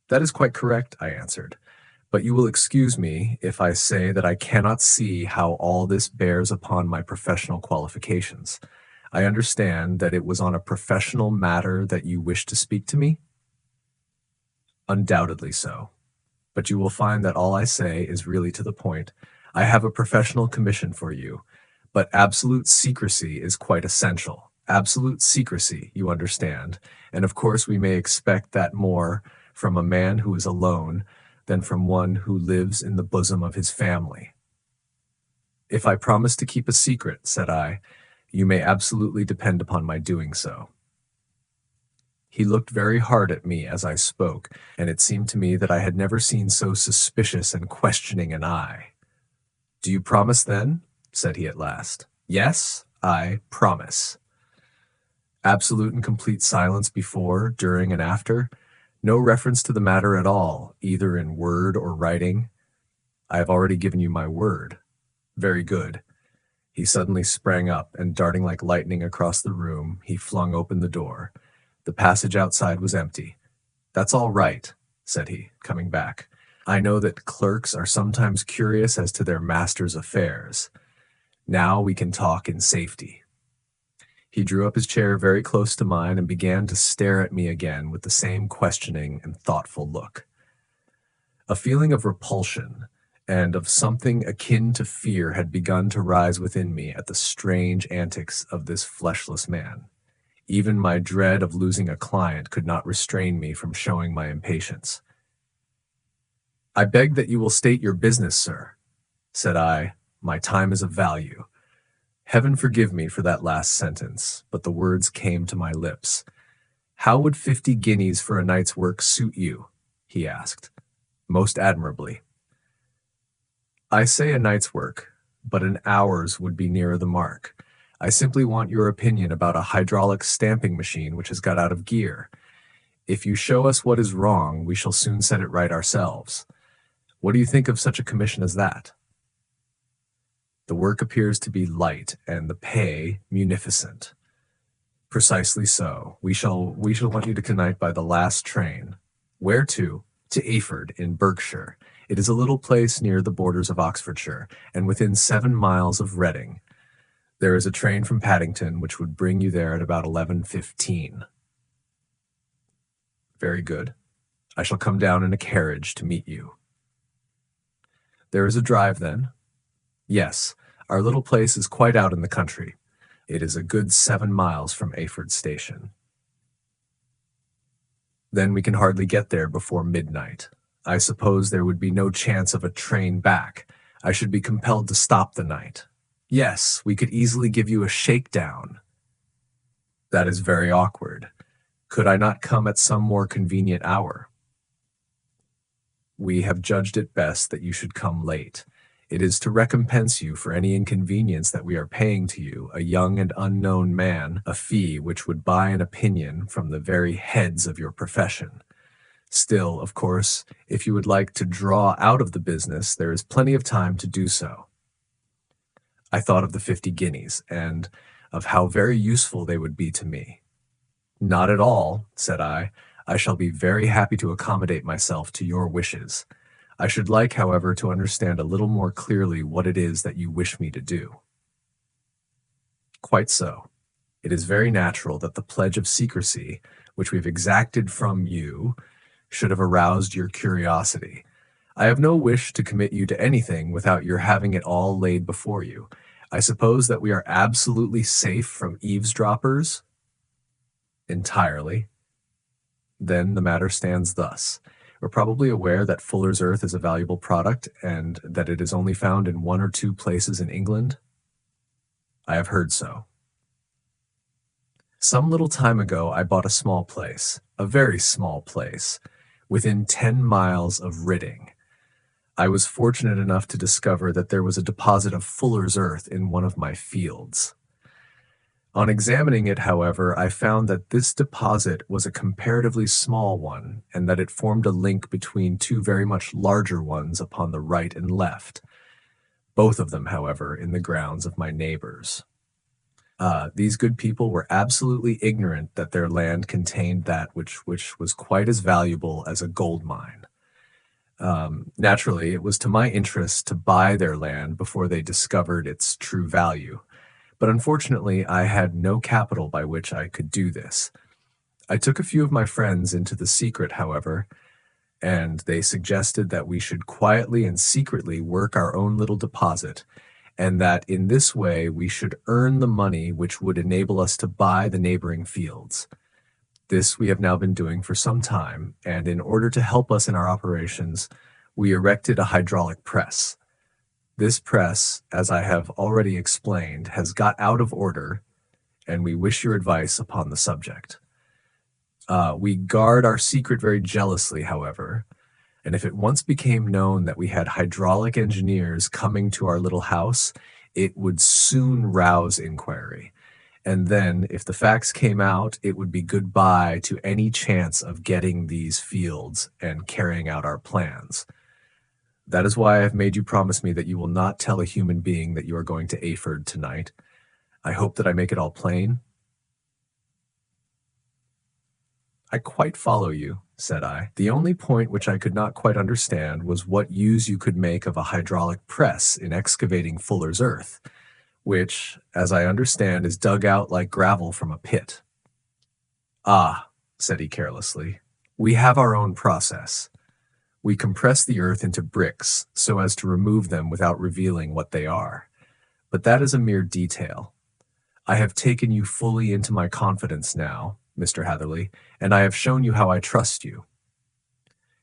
"That is quite correct," I answered, "but you will excuse me if I say that I cannot see how all this bears upon my professional qualifications. I understand that it was on a professional matter that you wished to speak to me?" "Undoubtedly so. But you will find that all I say is really to the point. I have a professional commission for you, but absolute secrecy is quite essential. Absolute secrecy, you understand, and of course we may expect that more from a man who is alone than from one who lives in the bosom of his family." "If I promise to keep a secret," said I, "you may absolutely depend upon my doing so." He looked very hard at me as I spoke, and it seemed to me that I had never seen so suspicious and questioning an eye. "Do you promise, then?" said he at last. "Yes, I promise." Absolute and complete silence before, during, and after? No reference to the matter at all, either in word or writing? "I have already given you my word." "Very good." He suddenly sprang up, and darting like lightning across the room, he flung open the door. The passage outside was empty. "That's all right," said he, coming back. "I know that clerks are sometimes curious as to their master's affairs. Now we can talk in safety." He drew up his chair very close to mine and began to stare at me again with the same questioning and thoughtful look. A feeling of repulsion and of something akin to fear had begun to rise within me at the strange antics of this fleshless man. Even my dread of losing a client could not restrain me from showing my impatience. "I beg that you will state your business, sir," said I. "My time is of value." Heaven forgive me for that last sentence, but the words came to my lips. "How would 50 guineas for a night's work suit you?" he asked. "Most admirably." "I say a night's work, but an hour's would be nearer the mark. I simply want your opinion about a hydraulic stamping machine which has got out of gear. If you show us what is wrong, we shall soon set it right ourselves. What do you think of such a commission as that?" "The work appears to be light, and the pay munificent." "Precisely so. We shall want you to tonight by the last train." "Where to?" "To Ayford, in Berkshire. It is a little place near the borders of Oxfordshire, and within 7 miles of Reading. There is a train from Paddington which would bring you there at about 11:15. "Very good. I shall come down in a carriage to meet you." "There is a drive, then?" "Yes. Our little place is quite out in the country. It is a good 7 miles from Ayford station." "Then we can hardly get there before midnight. I suppose there would be no chance of a train back. I should be compelled to stop the night." "Yes, we could easily give you a shakedown." "That is very awkward. Could I not come at some more convenient hour?" "We have judged it best that you should come late. It is to recompense you for any inconvenience that we are paying to you, a young and unknown man, a fee which would buy an opinion from the very heads of your profession. Still, of course, if you would like to draw out of the business, there is plenty of time to do so." I thought of the 50 guineas, and of how very useful they would be to me. "Not at all," said I. "I shall be very happy to accommodate myself to your wishes. I should like, however, to understand a little more clearly what it is that you wish me to do." "Quite so. It is very natural that the pledge of secrecy, which we've exacted from you, should have aroused your curiosity. I have no wish to commit you to anything without your having it all laid before you. I suppose that we are absolutely safe from eavesdroppers?" "Entirely." Then the matter stands thus. We're probably aware that fuller's earth is a valuable product and that it is only found in 1 or 2 places in England. I have heard so. Some little time ago, I bought a small place, a very small place, within 10 miles of Reading. I was fortunate enough to discover that there was a deposit of fuller's earth in one of my fields. On examining it, however, I found that this deposit was a comparatively small one, and that it formed a link between 2 very much larger ones upon the right and left, both of them, however, in the grounds of my neighbors. These good people were absolutely ignorant that their land contained that which was quite as valuable as a gold mine. Naturally, it was to my interest to buy their land before they discovered its true value. But unfortunately, I had no capital by which I could do this. I took a few of my friends into the secret, however, and they suggested that we should quietly and secretly work our own little deposit, and that in this way we should earn the money which would enable us to buy the neighboring fields. This we have now been doing for some time, and in order to help us in our operations, we erected a hydraulic press. This press, as I have already explained, has got out of order, and we wish your advice upon the subject. We guard our secret very jealously, however, and if it once became known that we had hydraulic engineers coming to our little house, it would soon rouse inquiry. And then, if the facts came out, it would be goodbye to any chance of getting these fields and carrying out our plans. That is why I have made you promise me that you will not tell a human being that you are going to Ayford tonight. I hope that I make it all plain. I quite follow you, said I. The only point which I could not quite understand was what use you could make of a hydraulic press in excavating fuller's earth, which, as I understand, is dug out like gravel from a pit. Ah, said he carelessly, we have our own process. We compress the earth into bricks so as to remove them without revealing what they are. But that is a mere detail. I have taken you fully into my confidence now, Mr. Hatherley, and I have shown you how I trust you.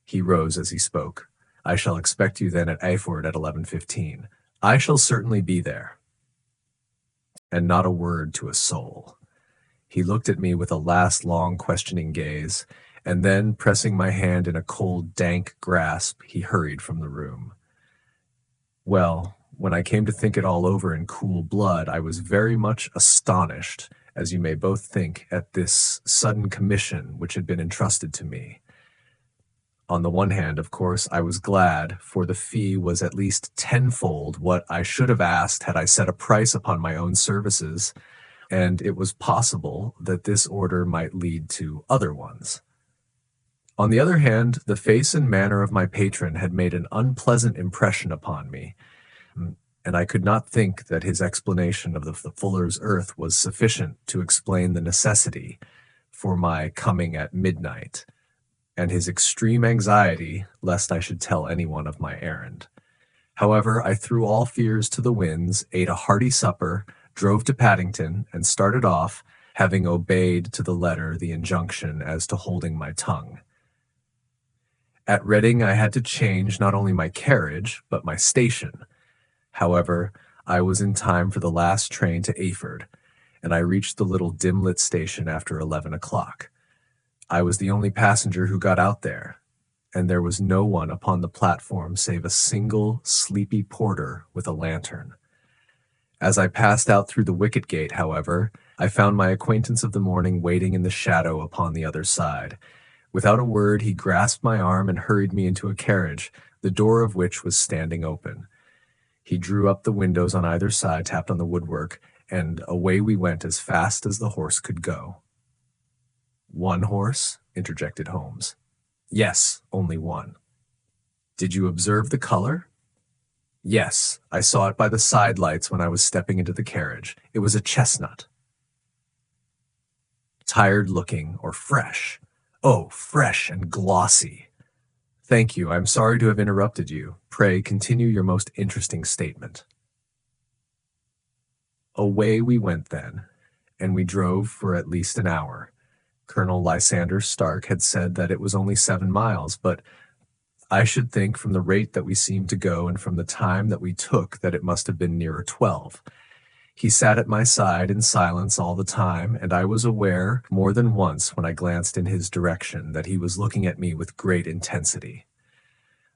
He rose as he spoke. I shall expect you then at Ayford at 11:15. I shall certainly be there. And not a word to a soul. He looked at me with a last long questioning gaze, and then, pressing my hand in a cold, dank grasp, he hurried from the room. Well, when I came to think it all over in cool blood, I was very much astonished, as you may both think, at this sudden commission which had been entrusted to me. On the one hand, of course, I was glad, for the fee was at least tenfold what I should have asked had I set a price upon my own services, and it was possible that this order might lead to other ones. On the other hand, the face and manner of my patron had made an unpleasant impression upon me, and I could not think that his explanation of the fuller's earth was sufficient to explain the necessity for my coming at midnight, and his extreme anxiety lest I should tell anyone of my errand. However, I threw all fears to the winds, ate a hearty supper, drove to Paddington, and started off, having obeyed to the letter the injunction as to holding my tongue. At Reading I had to change not only my carriage, but my station. However, I was in time for the last train to Ayford, and I reached the little dim-lit station after 11 o'clock. I was the only passenger who got out there, and there was no one upon the platform save a single sleepy porter with a lantern. As I passed out through the wicket gate, however, I found my acquaintance of the morning waiting in the shadow upon the other side. Without a word, he grasped my arm and hurried me into a carriage, the door of which was standing open. He drew up the windows on either side, tapped on the woodwork, and away we went as fast as the horse could go. "One horse?" interjected Holmes. "Yes, only one." "Did you observe the color?" "Yes, I saw it by the side lights when I was stepping into the carriage. It was a chestnut." "Tired-looking or fresh?" "Oh, fresh and glossy." "Thank you. I am sorry to have interrupted you. Pray continue your most interesting statement." Away we went then, and we drove for at least an hour. Colonel Lysander Stark had said that it was only 7 miles, but I should think from the rate that we seemed to go and from the time that we took that it must have been nearer 12. He sat at my side in silence all the time, and I was aware more than once when I glanced in his direction that he was looking at me with great intensity.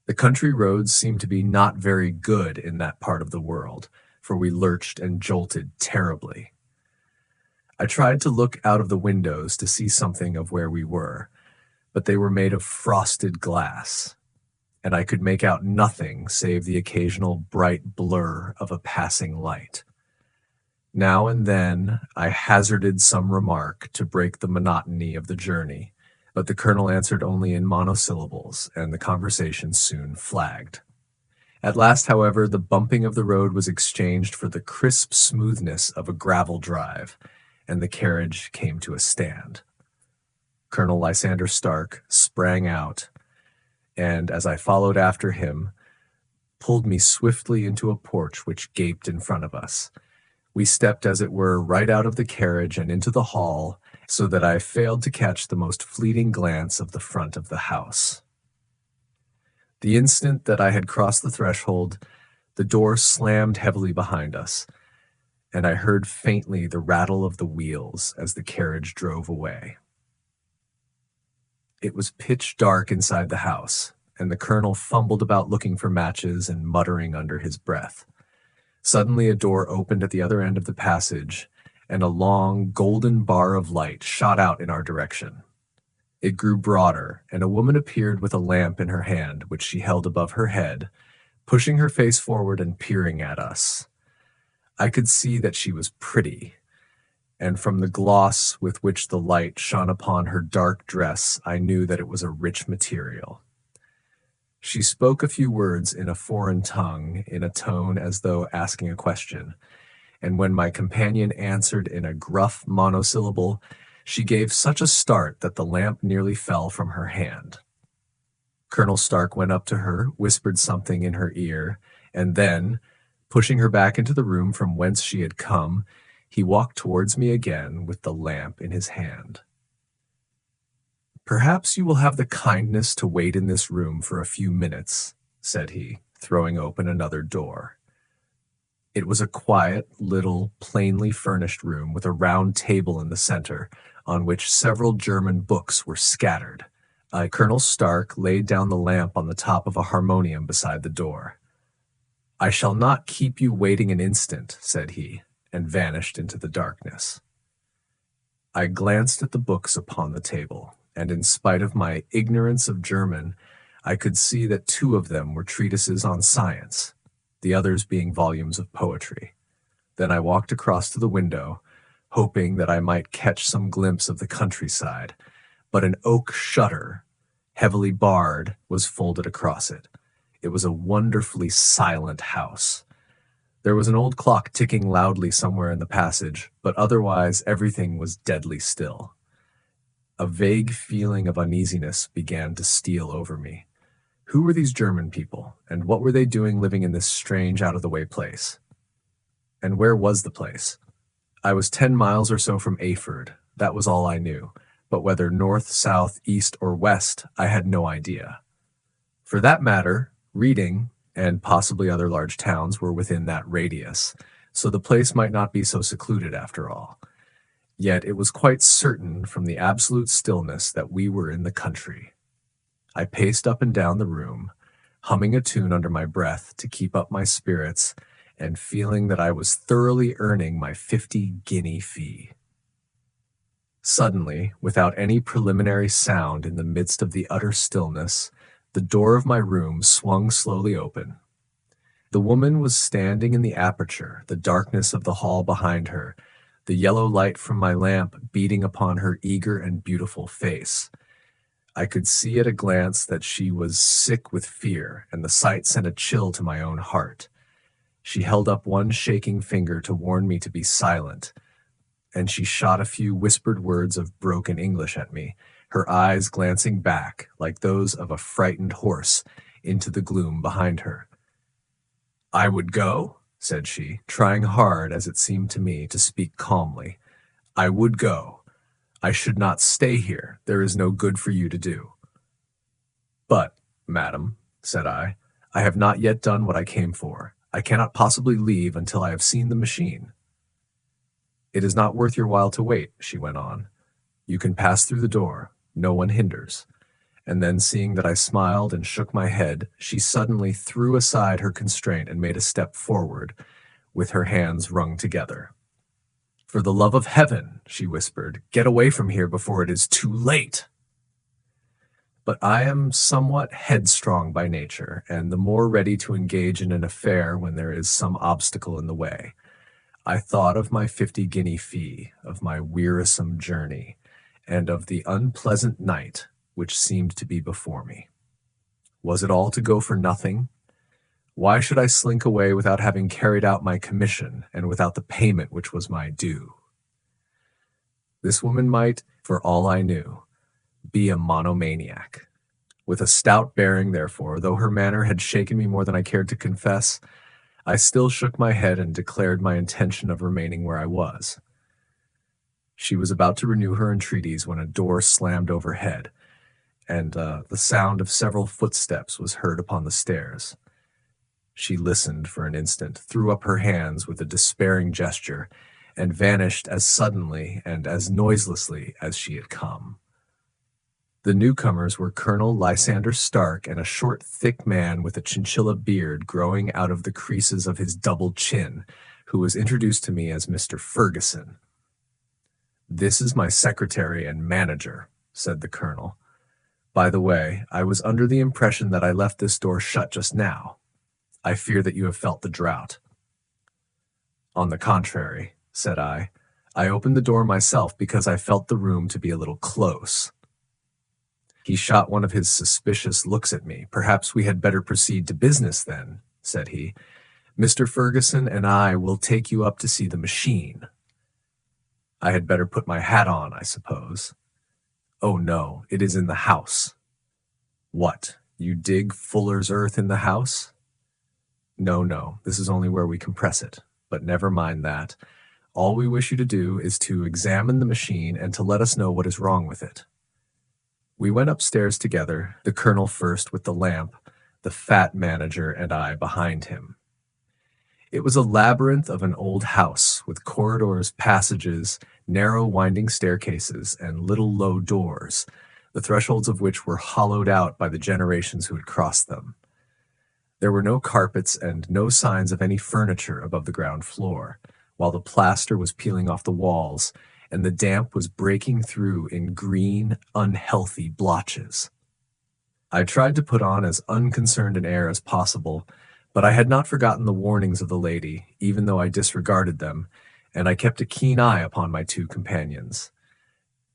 The country roads seemed to be not very good in that part of the world, for we lurched and jolted terribly. I tried to look out of the windows to see something of where we were, but they were made of frosted glass, and I could make out nothing save the occasional bright blur of a passing light. Now and then I hazarded some remark to break the monotony of the journey, but the colonel answered only in monosyllables, and the conversation soon flagged. At last, however, the bumping of the road was exchanged for the crisp smoothness of a gravel drive, and the carriage came to a stand. Colonel Lysander Stark sprang out, and, as I followed after him, pulled me swiftly into a porch which gaped in front of us. We stepped, as it were, right out of the carriage and into the hall, so that I failed to catch the most fleeting glance of the front of the house. The instant that I had crossed the threshold, the door slammed heavily behind us, and I heard faintly the rattle of the wheels as the carriage drove away. It was pitch dark inside the house, and the colonel fumbled about looking for matches and muttering under his breath. Suddenly a door opened at the other end of the passage, and a long, golden bar of light shot out in our direction. It grew broader, and a woman appeared with a lamp in her hand, which she held above her head, pushing her face forward and peering at us. I could see that she was pretty, and from the gloss with which the light shone upon her dark dress, I knew that it was a rich material. She spoke a few words in a foreign tongue, in a tone as though asking a question, and when my companion answered in a gruff monosyllable, she gave such a start that the lamp nearly fell from her hand. Colonel Stark went up to her, whispered something in her ear, and then, pushing her back into the room from whence she had come, he walked towards me again with the lamp in his hand. "Perhaps you will have the kindness to wait in this room for a few minutes," said he, throwing open another door. It was a quiet, little, plainly furnished room with a round table in the center, on which several German books were scattered. Colonel Stark laid down the lamp on the top of a harmonium beside the door. "I shall not keep you waiting an instant," said he, and vanished into the darkness. I glanced at the books upon the table, and in spite of my ignorance of German, I could see that 2 of them were treatises on science, the others being volumes of poetry. Then I walked across to the window, hoping that I might catch some glimpse of the countryside, but an oak shutter, heavily barred, was folded across it. It was a wonderfully silent house. There was an old clock ticking loudly somewhere in the passage, but otherwise everything was deadly still. A vague feeling of uneasiness began to steal over me. Who were these German people, and what were they doing living in this strange, out-of-the-way place? And where was the place? I was 10 miles or so from Ayford. That was all I knew, but whether north, south, east, or west, I had no idea. For that matter, Reading, and possibly other large towns, were within that radius, so the place might not be so secluded after all. Yet it was quite certain from the absolute stillness that we were in the country. I paced up and down the room, humming a tune under my breath to keep up my spirits, and feeling that I was thoroughly earning my 50-guinea fee. Suddenly, without any preliminary sound in the midst of the utter stillness, the door of my room swung slowly open. The woman was standing in the aperture, the darkness of the hall behind her, the yellow light from my lamp beating upon her eager and beautiful face. I could see at a glance that she was sick with fear, and the sight sent a chill to my own heart. She held up one shaking finger to warn me to be silent, and she shot a few whispered words of broken English at me, her eyes glancing back, like those of a frightened horse, into the gloom behind her. "I would go," said she, trying hard, as it seemed to me, to speak calmly. "I would go. I should not stay here. There is no good for you to do. But, madam, said I have not yet done what I came for. I cannot possibly leave until I have seen the machine. It is not worth your while to wait, she went on. You can pass through the door. No one hinders. And then, seeing that I smiled and shook my head, she suddenly threw aside her constraint and made a step forward, with her hands wrung together. For the love of heaven, she whispered, get away from here before it is too late. But I am somewhat headstrong by nature, and the more ready to engage in an affair when there is some obstacle in the way. I thought of my 50-guinea fee, of my wearisome journey, and of the unpleasant night which seemed to be before me. Was it all to go for nothing? Why should I slink away without having carried out my commission, and without the payment which was my due? This woman might, for all I knew, be a monomaniac. With a stout bearing, therefore, though her manner had shaken me more than I cared to confess, I still shook my head and declared my intention of remaining where I was. She was about to renew her entreaties when a door slammed overhead, and the sound of several footsteps was heard upon the stairs. She listened for an instant, threw up her hands with a despairing gesture, and vanished as suddenly and as noiselessly as she had come. The newcomers were Colonel Lysander Stark and a short, thick man with a chinchilla beard growing out of the creases of his double chin, who was introduced to me as Mr. Ferguson. This is my secretary and manager, said the colonel. By the way, I was under the impression that I left this door shut just now. I fear that you have felt the draught. On the contrary, said I opened the door myself because I felt the room to be a little close. He shot one of his suspicious looks at me. Perhaps we had better proceed to business then, said he. Mr. Ferguson and I will take you up to see the machine. I had better put my hat on, I suppose. Oh no, it is in the house. What, you dig fuller's earth in the house? No, this is only where we compress it. But never mind that. All we wish you to do is to examine the machine and to let us know what is wrong with it. We went upstairs together, the colonel first with the lamp, the fat manager and I behind him. It was a labyrinth of an old house, with corridors, passages, narrow winding staircases, and little low doors, the thresholds of which were hollowed out by the generations who had crossed them. There were no carpets and no signs of any furniture above the ground floor, while the plaster was peeling off the walls, and the damp was breaking through in green, unhealthy blotches. I tried to put on as unconcerned an air as possible, but I had not forgotten the warnings of the lady, even though I disregarded them, and I kept a keen eye upon my two companions.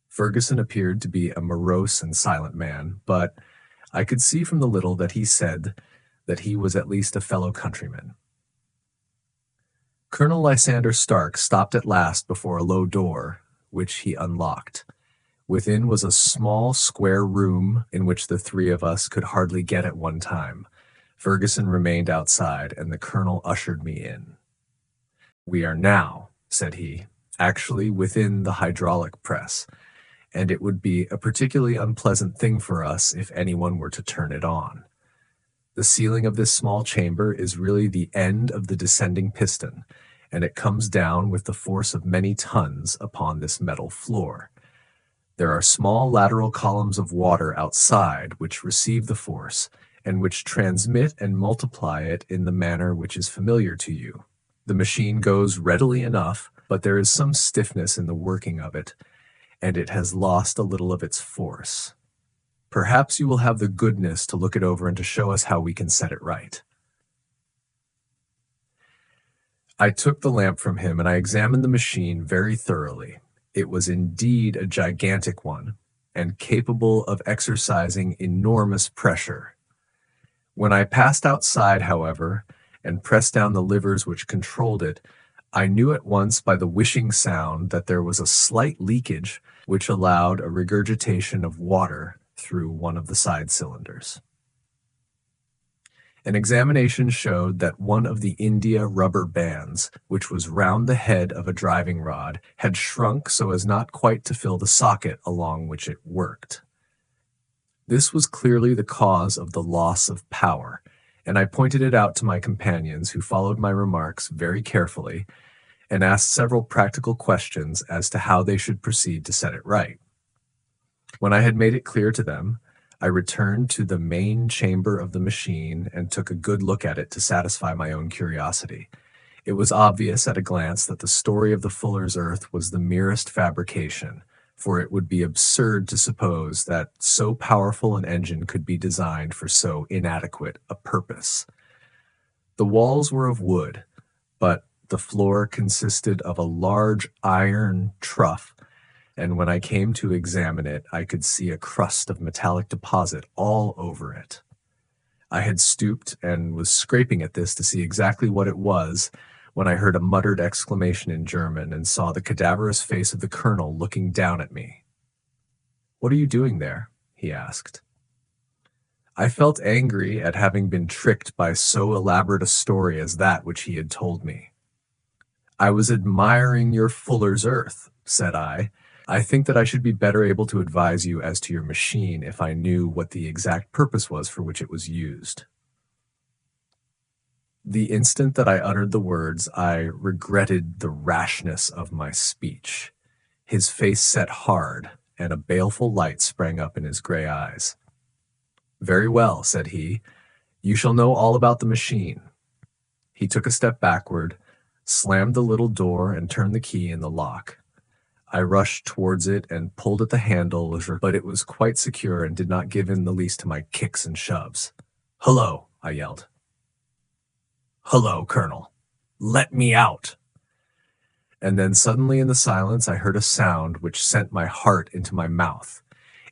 Ferguson appeared to be a morose and silent man, but I could see from the little that he said that he was at least a fellow countryman. Colonel Lysander Stark stopped at last before a low door, which he unlocked. Within was a small square room in which the three of us could hardly get at one time. Ferguson remained outside, and the colonel ushered me in. We are now, said he, actually within the hydraulic press, and it would be a particularly unpleasant thing for us if anyone were to turn it on. The ceiling of this small chamber is really the end of the descending piston, and it comes down with the force of many tons upon this metal floor. There are small lateral columns of water outside which receive the force, and which transmit and multiply it in the manner which is familiar to you. The machine goes readily enough, but there is some stiffness in the working of it, and it has lost a little of its force. Perhaps you will have the goodness to look it over and to show us how we can set it right. I took the lamp from him, and I examined the machine very thoroughly. It was indeed a gigantic one, and capable of exercising enormous pressure. When I passed outside, however, and pressed down the levers which controlled it, I knew at once by the whishing sound that there was a slight leakage which allowed a regurgitation of water through one of the side cylinders. An examination showed that one of the India rubber bands, which was round the head of a driving rod, had shrunk so as not quite to fill the socket along which it worked. This was clearly the cause of the loss of power, and I pointed it out to my companions, who followed my remarks very carefully and asked several practical questions as to how they should proceed to set it right. When I had made it clear to them, I returned to the main chamber of the machine and took a good look at it to satisfy my own curiosity. It was obvious at a glance that the story of the fuller's earth was the merest fabrication, for it would be absurd to suppose that so powerful an engine could be designed for so inadequate a purpose. The walls were of wood, but the floor consisted of a large iron trough, and when I came to examine it, I could see a crust of metallic deposit all over it. I had stooped and was scraping at this to see exactly what it was, when I heard a muttered exclamation in German and saw the cadaverous face of the colonel looking down at me. "What are you doing there?" he asked. I felt angry at having been tricked by so elaborate a story as that which he had told me. "I was admiring your fuller's earth," said I. "I think that I should be better able to advise you as to your machine if I knew what the exact purpose was for which it was used." The instant that I uttered the words, I regretted the rashness of my speech. His face set hard, and a baleful light sprang up in his gray eyes. "Very well," said he, "you shall know all about the machine." He took a step backward, slammed the little door, and turned the key in the lock. I rushed towards it and pulled at the handle, but it was quite secure and did not give in the least to my kicks and shoves. "Hullo," I yelled. "Hullo, Colonel. Let me out." And then suddenly in the silence I heard a sound which sent my heart into my mouth.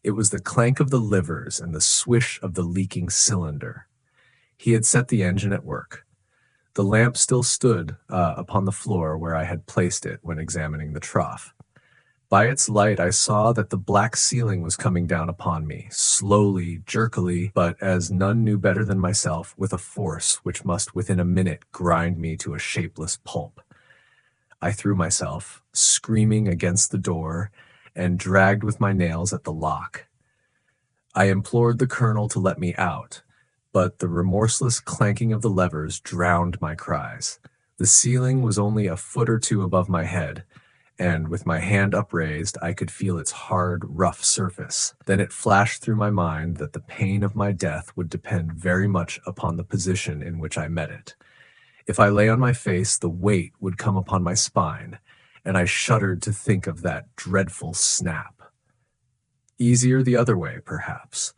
It was the clank of the livers and the swish of the leaking cylinder. He had set the engine at work. The lamp still stood upon the floor where I had placed it when examining the trough. By its light I saw that the black ceiling was coming down upon me, slowly, jerkily, but, as none knew better than myself, with a force which must within a minute grind me to a shapeless pulp. I threw myself, screaming, against the door, and dragged with my nails at the lock. I implored the colonel to let me out, but the remorseless clanking of the levers drowned my cries. The ceiling was only a foot or two above my head, and with my hand upraised, I could feel its hard, rough surface. Then it flashed through my mind that the pain of my death would depend very much upon the position in which I met it. If I lay on my face, the weight would come upon my spine, and I shuddered to think of that dreadful snap. Easier the other way, perhaps.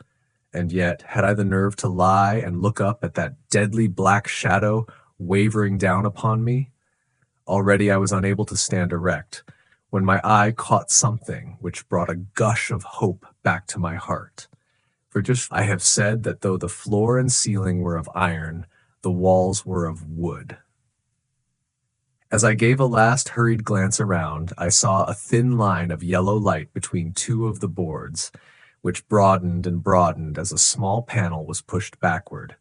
And yet, had I the nerve to lie and look up at that deadly black shadow wavering down upon me? Already I was unable to stand erect, when my eye caught something which brought a gush of hope back to my heart. For just I have said that though the floor and ceiling were of iron, the walls were of wood. As I gave a last hurried glance around, I saw a thin line of yellow light between two of the boards, which broadened and broadened as a small panel was pushed backward.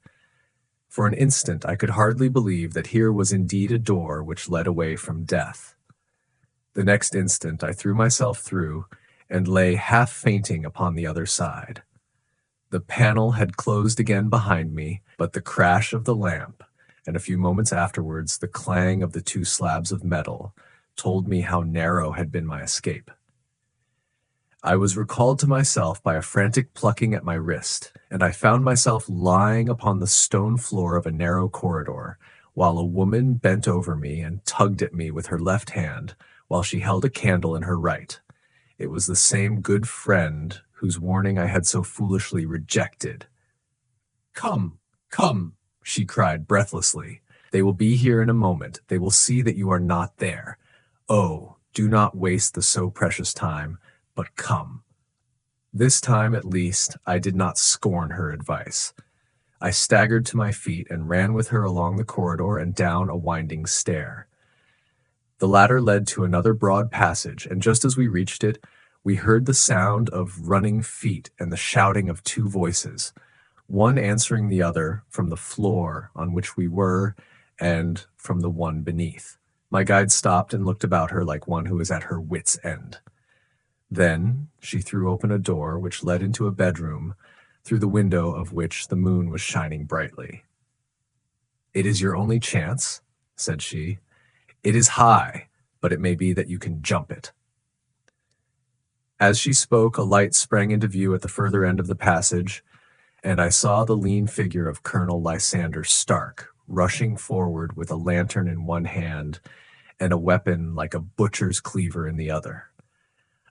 For an instant I could hardly believe that here was indeed a door which led away from death. The next instant I threw myself through, and lay half fainting upon the other side. The panel had closed again behind me, but the crash of the lamp, and a few moments afterwards the clang of the two slabs of metal, told me how narrow had been my escape. I was recalled to myself by a frantic plucking at my wrist, and I found myself lying upon the stone floor of a narrow corridor, while a woman bent over me and tugged at me with her left hand, while she held a candle in her right. It was the same good friend whose warning I had so foolishly rejected. "Come, come," she cried breathlessly. "They will be here in a moment. They will see that you are not there. Oh, do not waste the so precious time, but come." This time, at least, I did not scorn her advice. I staggered to my feet and ran with her along the corridor and down a winding stair. The latter led to another broad passage, and just as we reached it, we heard the sound of running feet and the shouting of two voices. one answering the other from the floor on which we were and from the one beneath. My guide stopped and looked about her like one who was at her wit's end. Then she threw open a door which led into a bedroom, through the window of which the moon was shining brightly. "It is your only chance," said she. "It is high, but it may be that you can jump it." As she spoke, a light sprang into view at the further end of the passage, and I saw the lean figure of Colonel Lysander Stark rushing forward with a lantern in one hand and a weapon like a butcher's cleaver in the other.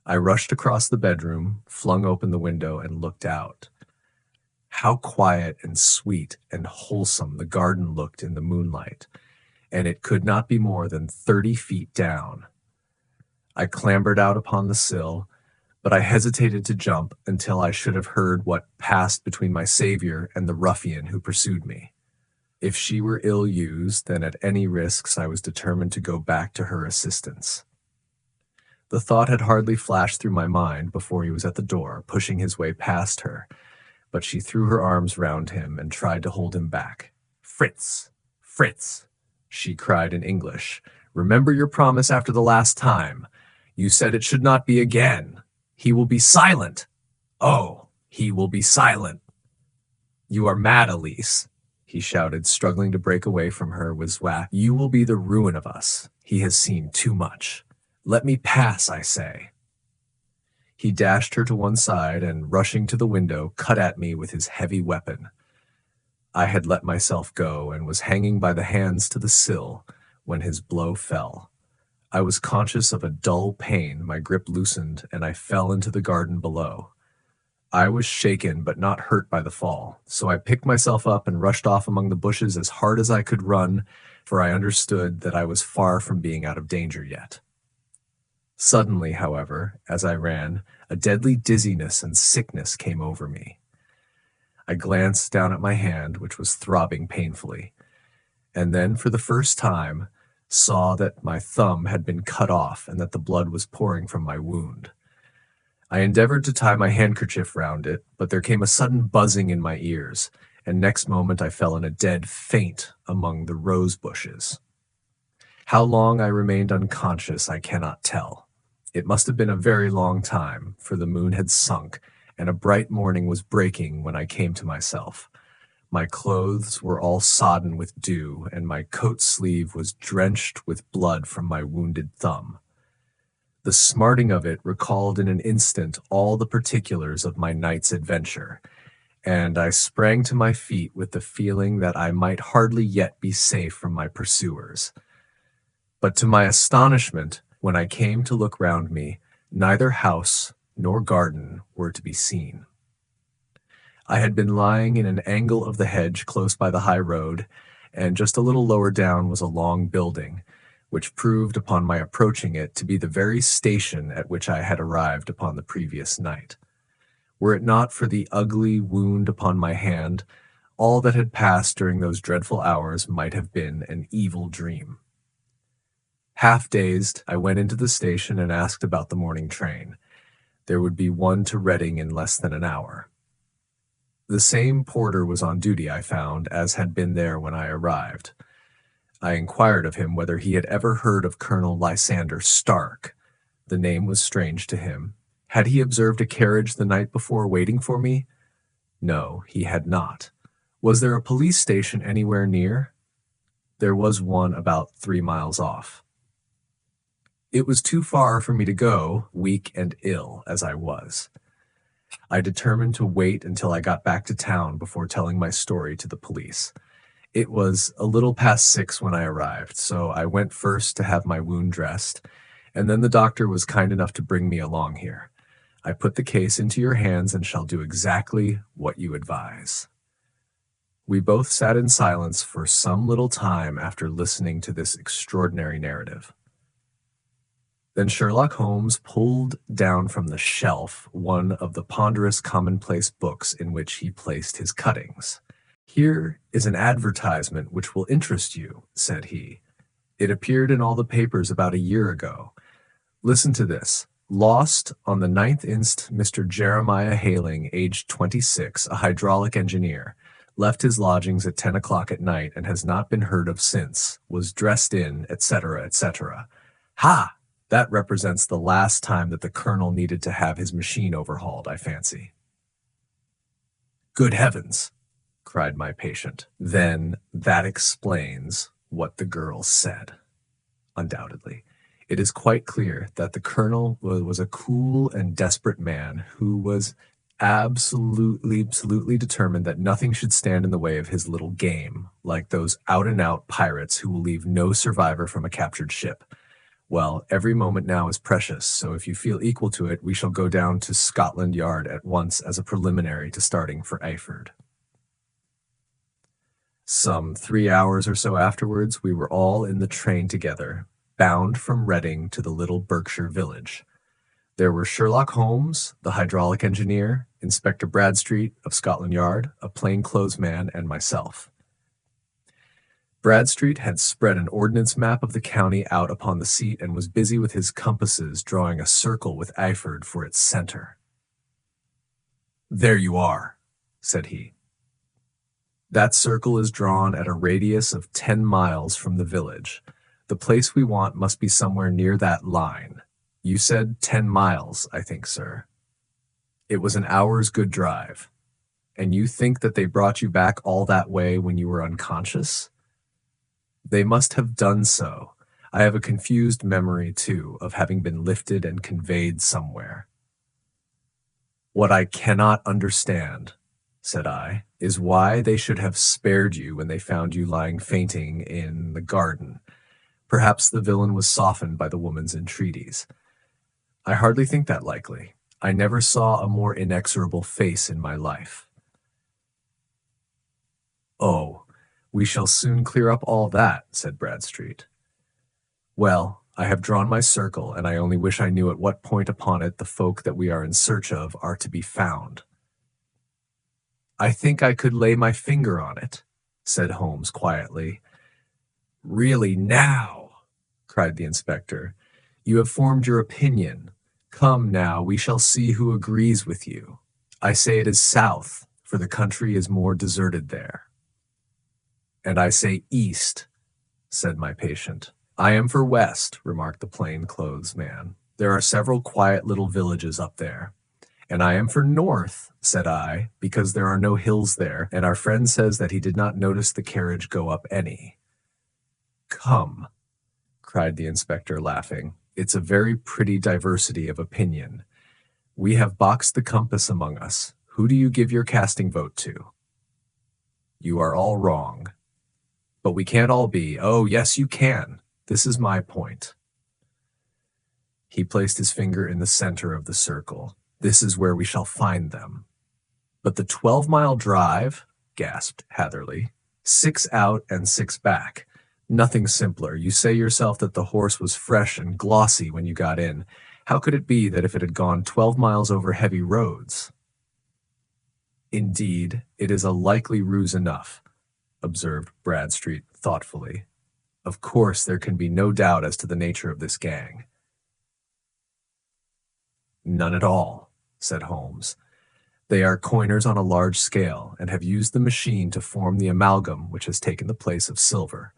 I rushed across the bedroom, flung open the window, and looked out. How quiet and sweet and wholesome the garden looked in the moonlight, and it could not be more than 30 feet down. I clambered out upon the sill, but I hesitated to jump until I should have heard what passed between my savior and the ruffian who pursued me. If she were ill used, then at any risks I was determined to go back to her assistance. The thought had hardly flashed through my mind before he was at the door, pushing his way past her, but she threw her arms round him and tried to hold him back. "Fritz! Fritz!" she cried in English. "Remember your promise after the last time. You said it should not be again. He will be silent. Oh, he will be silent." "You are mad, Elise," he shouted, struggling to break away from her with wrath. "You will be the ruin of us. He has seen too much. Let me pass, I say." He dashed her to one side and, rushing to the window, cut at me with his heavy weapon. I had let myself go and was hanging by the hands to the sill when his blow fell. I was conscious of a dull pain, my grip loosened, and I fell into the garden below. I was shaken but not hurt by the fall, so I picked myself up and rushed off among the bushes as hard as I could run, for I understood that I was far from being out of danger yet. Suddenly, however, as I ran, a deadly dizziness and sickness came over me. I glanced down at my hand, which was throbbing painfully, and then, for the first time, saw that my thumb had been cut off and that the blood was pouring from my wound. I endeavored to tie my handkerchief round it, but there came a sudden buzzing in my ears, and next moment I fell in a dead faint among the rose bushes. How long I remained unconscious I cannot tell. It must have been a very long time, for the moon had sunk, and a bright morning was breaking when I came to myself. My clothes were all sodden with dew, and my coat sleeve was drenched with blood from my wounded thumb. The smarting of it recalled in an instant all the particulars of my night's adventure, and I sprang to my feet with the feeling that I might hardly yet be safe from my pursuers. But to my astonishment, when I came to look round me, neither house nor garden were to be seen. I had been lying in an angle of the hedge close by the high road, and just a little lower down was a long building, which proved upon my approaching it to be the very station at which I had arrived upon the previous night. Were it not for the ugly wound upon my hand, all that had passed during those dreadful hours might have been an evil dream. Half dazed, I went into the station and asked about the morning train. There would be one to Reading in less than an hour. The same porter was on duty, I found, as had been there when I arrived. I inquired of him whether he had ever heard of Colonel Lysander Stark. The name was strange to him. Had he observed a carriage the night before waiting for me? No, he had not. Was there a police station anywhere near? There was one about 3 miles off. It was too far for me to go, weak and ill as I was. I determined to wait until I got back to town before telling my story to the police. It was a little past 6 when I arrived, so I went first to have my wound dressed, and then the doctor was kind enough to bring me along here. I put the case into your hands and shall do exactly what you advise. We both sat in silence for some little time after listening to this extraordinary narrative. Then Sherlock Holmes pulled down from the shelf one of the ponderous commonplace books in which he placed his cuttings. "Here is an advertisement which will interest you," said he. "It appeared in all the papers about a year ago. Listen to this. Lost on the 9th inst. Mr. Jeremiah Haling, aged 26, a hydraulic engineer, left his lodgings at 10 o'clock at night and has not been heard of since, was dressed in, etc., etc. Ha! That represents the last time that the colonel needed to have his machine overhauled, I fancy. Good heavens, cried my patient. Then that explains what the girl said. Undoubtedly. It is quite clear that the colonel was a cool and desperate man who was absolutely determined that nothing should stand in the way of his little game, like those out-and-out pirates who will leave no survivor from a captured ship. Well, every moment now is precious, so if you feel equal to it, we shall go down to Scotland Yard at once as a preliminary to starting for Eyford. Some 3 hours or so afterwards, we were all in the train together, bound from Reading to the little Berkshire village. There were Sherlock Holmes, the hydraulic engineer, Inspector Bradstreet of Scotland Yard, a plainclothes man, and myself. Bradstreet had spread an ordnance map of the county out upon the seat and was busy with his compasses drawing a circle with Eyford for its center. "There you are," said he. "That circle is drawn at a radius of 10 miles from the village. The place we want must be somewhere near that line. You said 10 miles, I think, sir. It was an hour's good drive. And you think that they brought you back all that way when you were unconscious?" "They must have done so. I have a confused memory, too, of having been lifted and conveyed somewhere." "What I cannot understand," said I, "is why they should have spared you when they found you lying fainting in the garden. Perhaps the villain was softened by the woman's entreaties. I hardly think that likely. I never saw a more inexorable face in my life." "Oh, we shall soon clear up all that," said Bradstreet. "Well, I have drawn my circle, and I only wish I knew at what point upon it the folk that we are in search of are to be found." "I think I could lay my finger on it," said Holmes quietly. "Really now," cried the inspector, "you have formed your opinion. Come now, we shall see who agrees with you. I say it is south, for the country is more deserted there." "And I say east," said my patient. "I am for west," remarked the plain-clothes man. "There are several quiet little villages up there." "And I am for north," said I, "because there are no hills there, and our friend says that he did not notice the carriage go up any." "Come," cried the inspector, laughing, "it's a very pretty diversity of opinion. We have boxed the compass among us. Who do you give your casting vote to?" "You are all wrong." "But we can't all be." "Oh, yes, you can. This is my point." He placed his finger in the center of the circle. "This is where we shall find them." "But the 12-mile drive," gasped Hatherley. "6 out and 6 back. Nothing simpler. You say yourself that the horse was fresh and glossy when you got in. How could it be that if it had gone 12 miles over heavy roads?" "Indeed, it is a likely ruse enough," observed Bradstreet thoughtfully. "Of course, there can be no doubt as to the nature of this gang." "None at all," said Holmes. "They are coiners on a large scale, and have used the machine to form the amalgam which has taken the place of silver.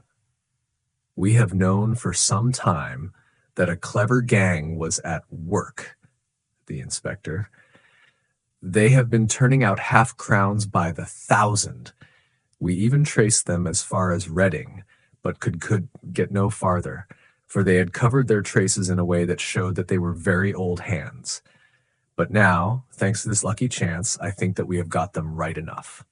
We have known for some time that a clever gang was at work." The inspector. "They have been turning out half-crowns by the thousand. We even traced them as far as Reading, but could get no farther, for they had covered their traces in a way that showed that they were very old hands. But now, thanks to this lucky chance, I think that we have got them right enough."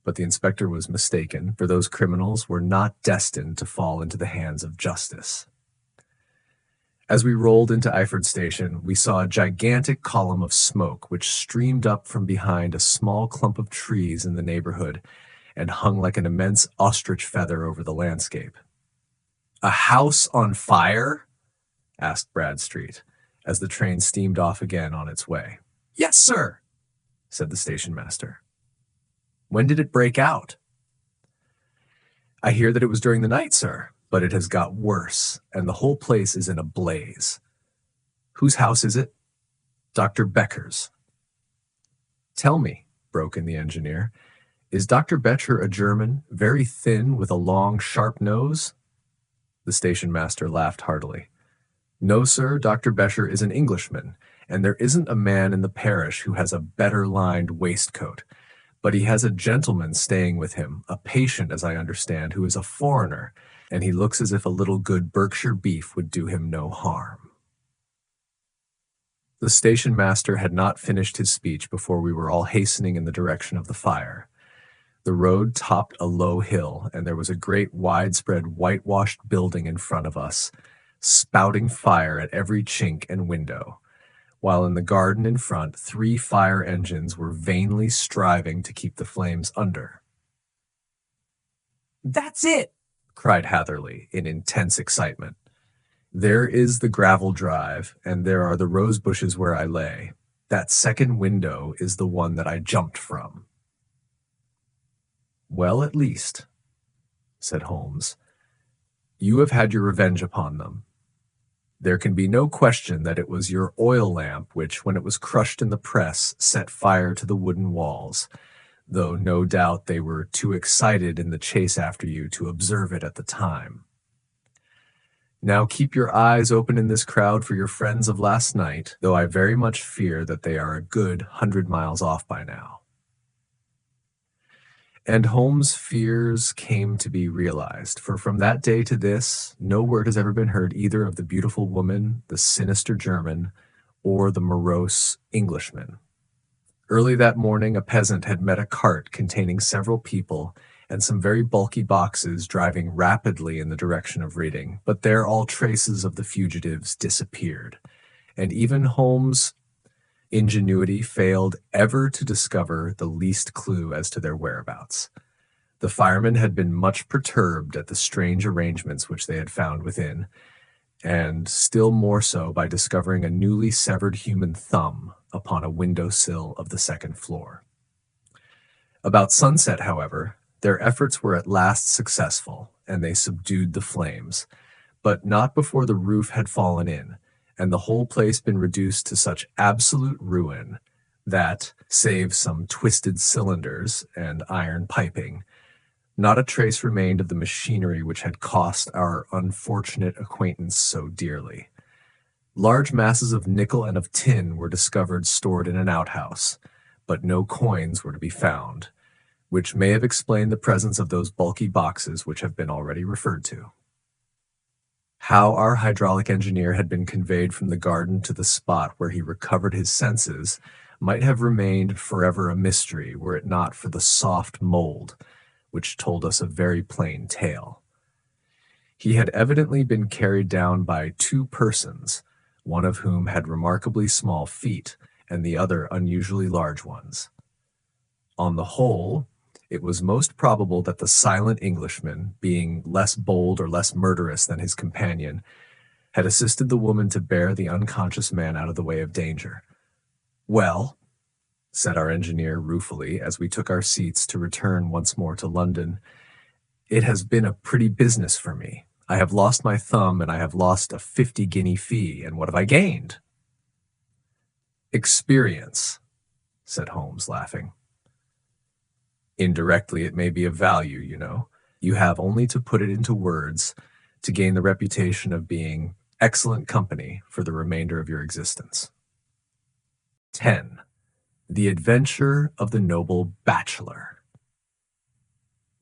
But the inspector was mistaken, for those criminals were not destined to fall into the hands of justice. As we rolled into Eyford Station, we saw a gigantic column of smoke which streamed up from behind a small clump of trees in the neighborhood and hung like an immense ostrich feather over the landscape. "A house on fire?" asked Bradstreet, as the train steamed off again on its way. "Yes, sir," said the station master. "When did it break out?" "I hear that it was during the night, sir, but it has got worse, and the whole place is in a blaze. Whose house is it? Dr. Becker's. Tell me, broke in the engineer, is Dr. Becher a German, very thin, with a long, sharp nose? The station master laughed heartily. No, sir, Dr. Becher is an Englishman, and there isn't a man in the parish who has a better lined waistcoat. But he has a gentleman staying with him, a patient, as I understand, who is a foreigner, and he looks as if a little good Berkshire beef would do him no harm. The station master had not finished his speech before we were all hastening in the direction of the fire. The road topped a low hill, and there was a great widespread whitewashed building in front of us, spouting fire at every chink and window, while in the garden in front 3 fire engines were vainly striving to keep the flames under. "That's it!" cried Hatherley in intense excitement. "There is the gravel drive, and there are the rose bushes where I lay. That second window is the one that I jumped from." "Well, at least," said Holmes, "you have had your revenge upon them. There can be no question that it was your oil lamp which, when it was crushed in the press, set fire to the wooden walls, though no doubt they were too excited in the chase after you to observe it at the time. Now keep your eyes open in this crowd for your friends of last night, though I very much fear that they are a good 100 miles off by now." And Holmes' fears came to be realized, for from that day to this, no word has ever been heard either of the beautiful woman, the sinister German, or the morose Englishman. Early that morning, a peasant had met a cart containing several people and some very bulky boxes driving rapidly in the direction of Reading, but there all traces of the fugitives disappeared, and even Holmes' ingenuity failed ever to discover the least clue as to their whereabouts. The firemen had been much perturbed at the strange arrangements which they had found within, and still more so by discovering a newly severed human thumb upon a window-sill of the second floor. About sunset, however, their efforts were at last successful, and they subdued the flames, but not before the roof had fallen in, and the whole place been reduced to such absolute ruin that, save some twisted cylinders and iron piping, not a trace remained of the machinery which had cost our unfortunate acquaintance so dearly. Large masses of nickel and of tin were discovered stored in an outhouse, but no coins were to be found, which may have explained the presence of those bulky boxes which have been already referred to. How our hydraulic engineer had been conveyed from the garden to the spot where he recovered his senses might have remained forever a mystery were it not for the soft mold, which told us a very plain tale. He had evidently been carried down by 2 persons, one of whom had remarkably small feet, and the other unusually large ones. On the whole, it was most probable that the silent Englishman, being less bold or less murderous than his companion, had assisted the woman to bear the unconscious man out of the way of danger. "Well," said our engineer ruefully, as we took our seats to return once more to London, "it has been a pretty business for me. I have lost my thumb, and I have lost a 50-guinea fee, and what have I gained?" "Experience," said Holmes, laughing. "Indirectly, it may be of value, you know. You have only to put it into words to gain the reputation of being excellent company for the remainder of your existence." 10. The Adventure of the Noble Bachelor.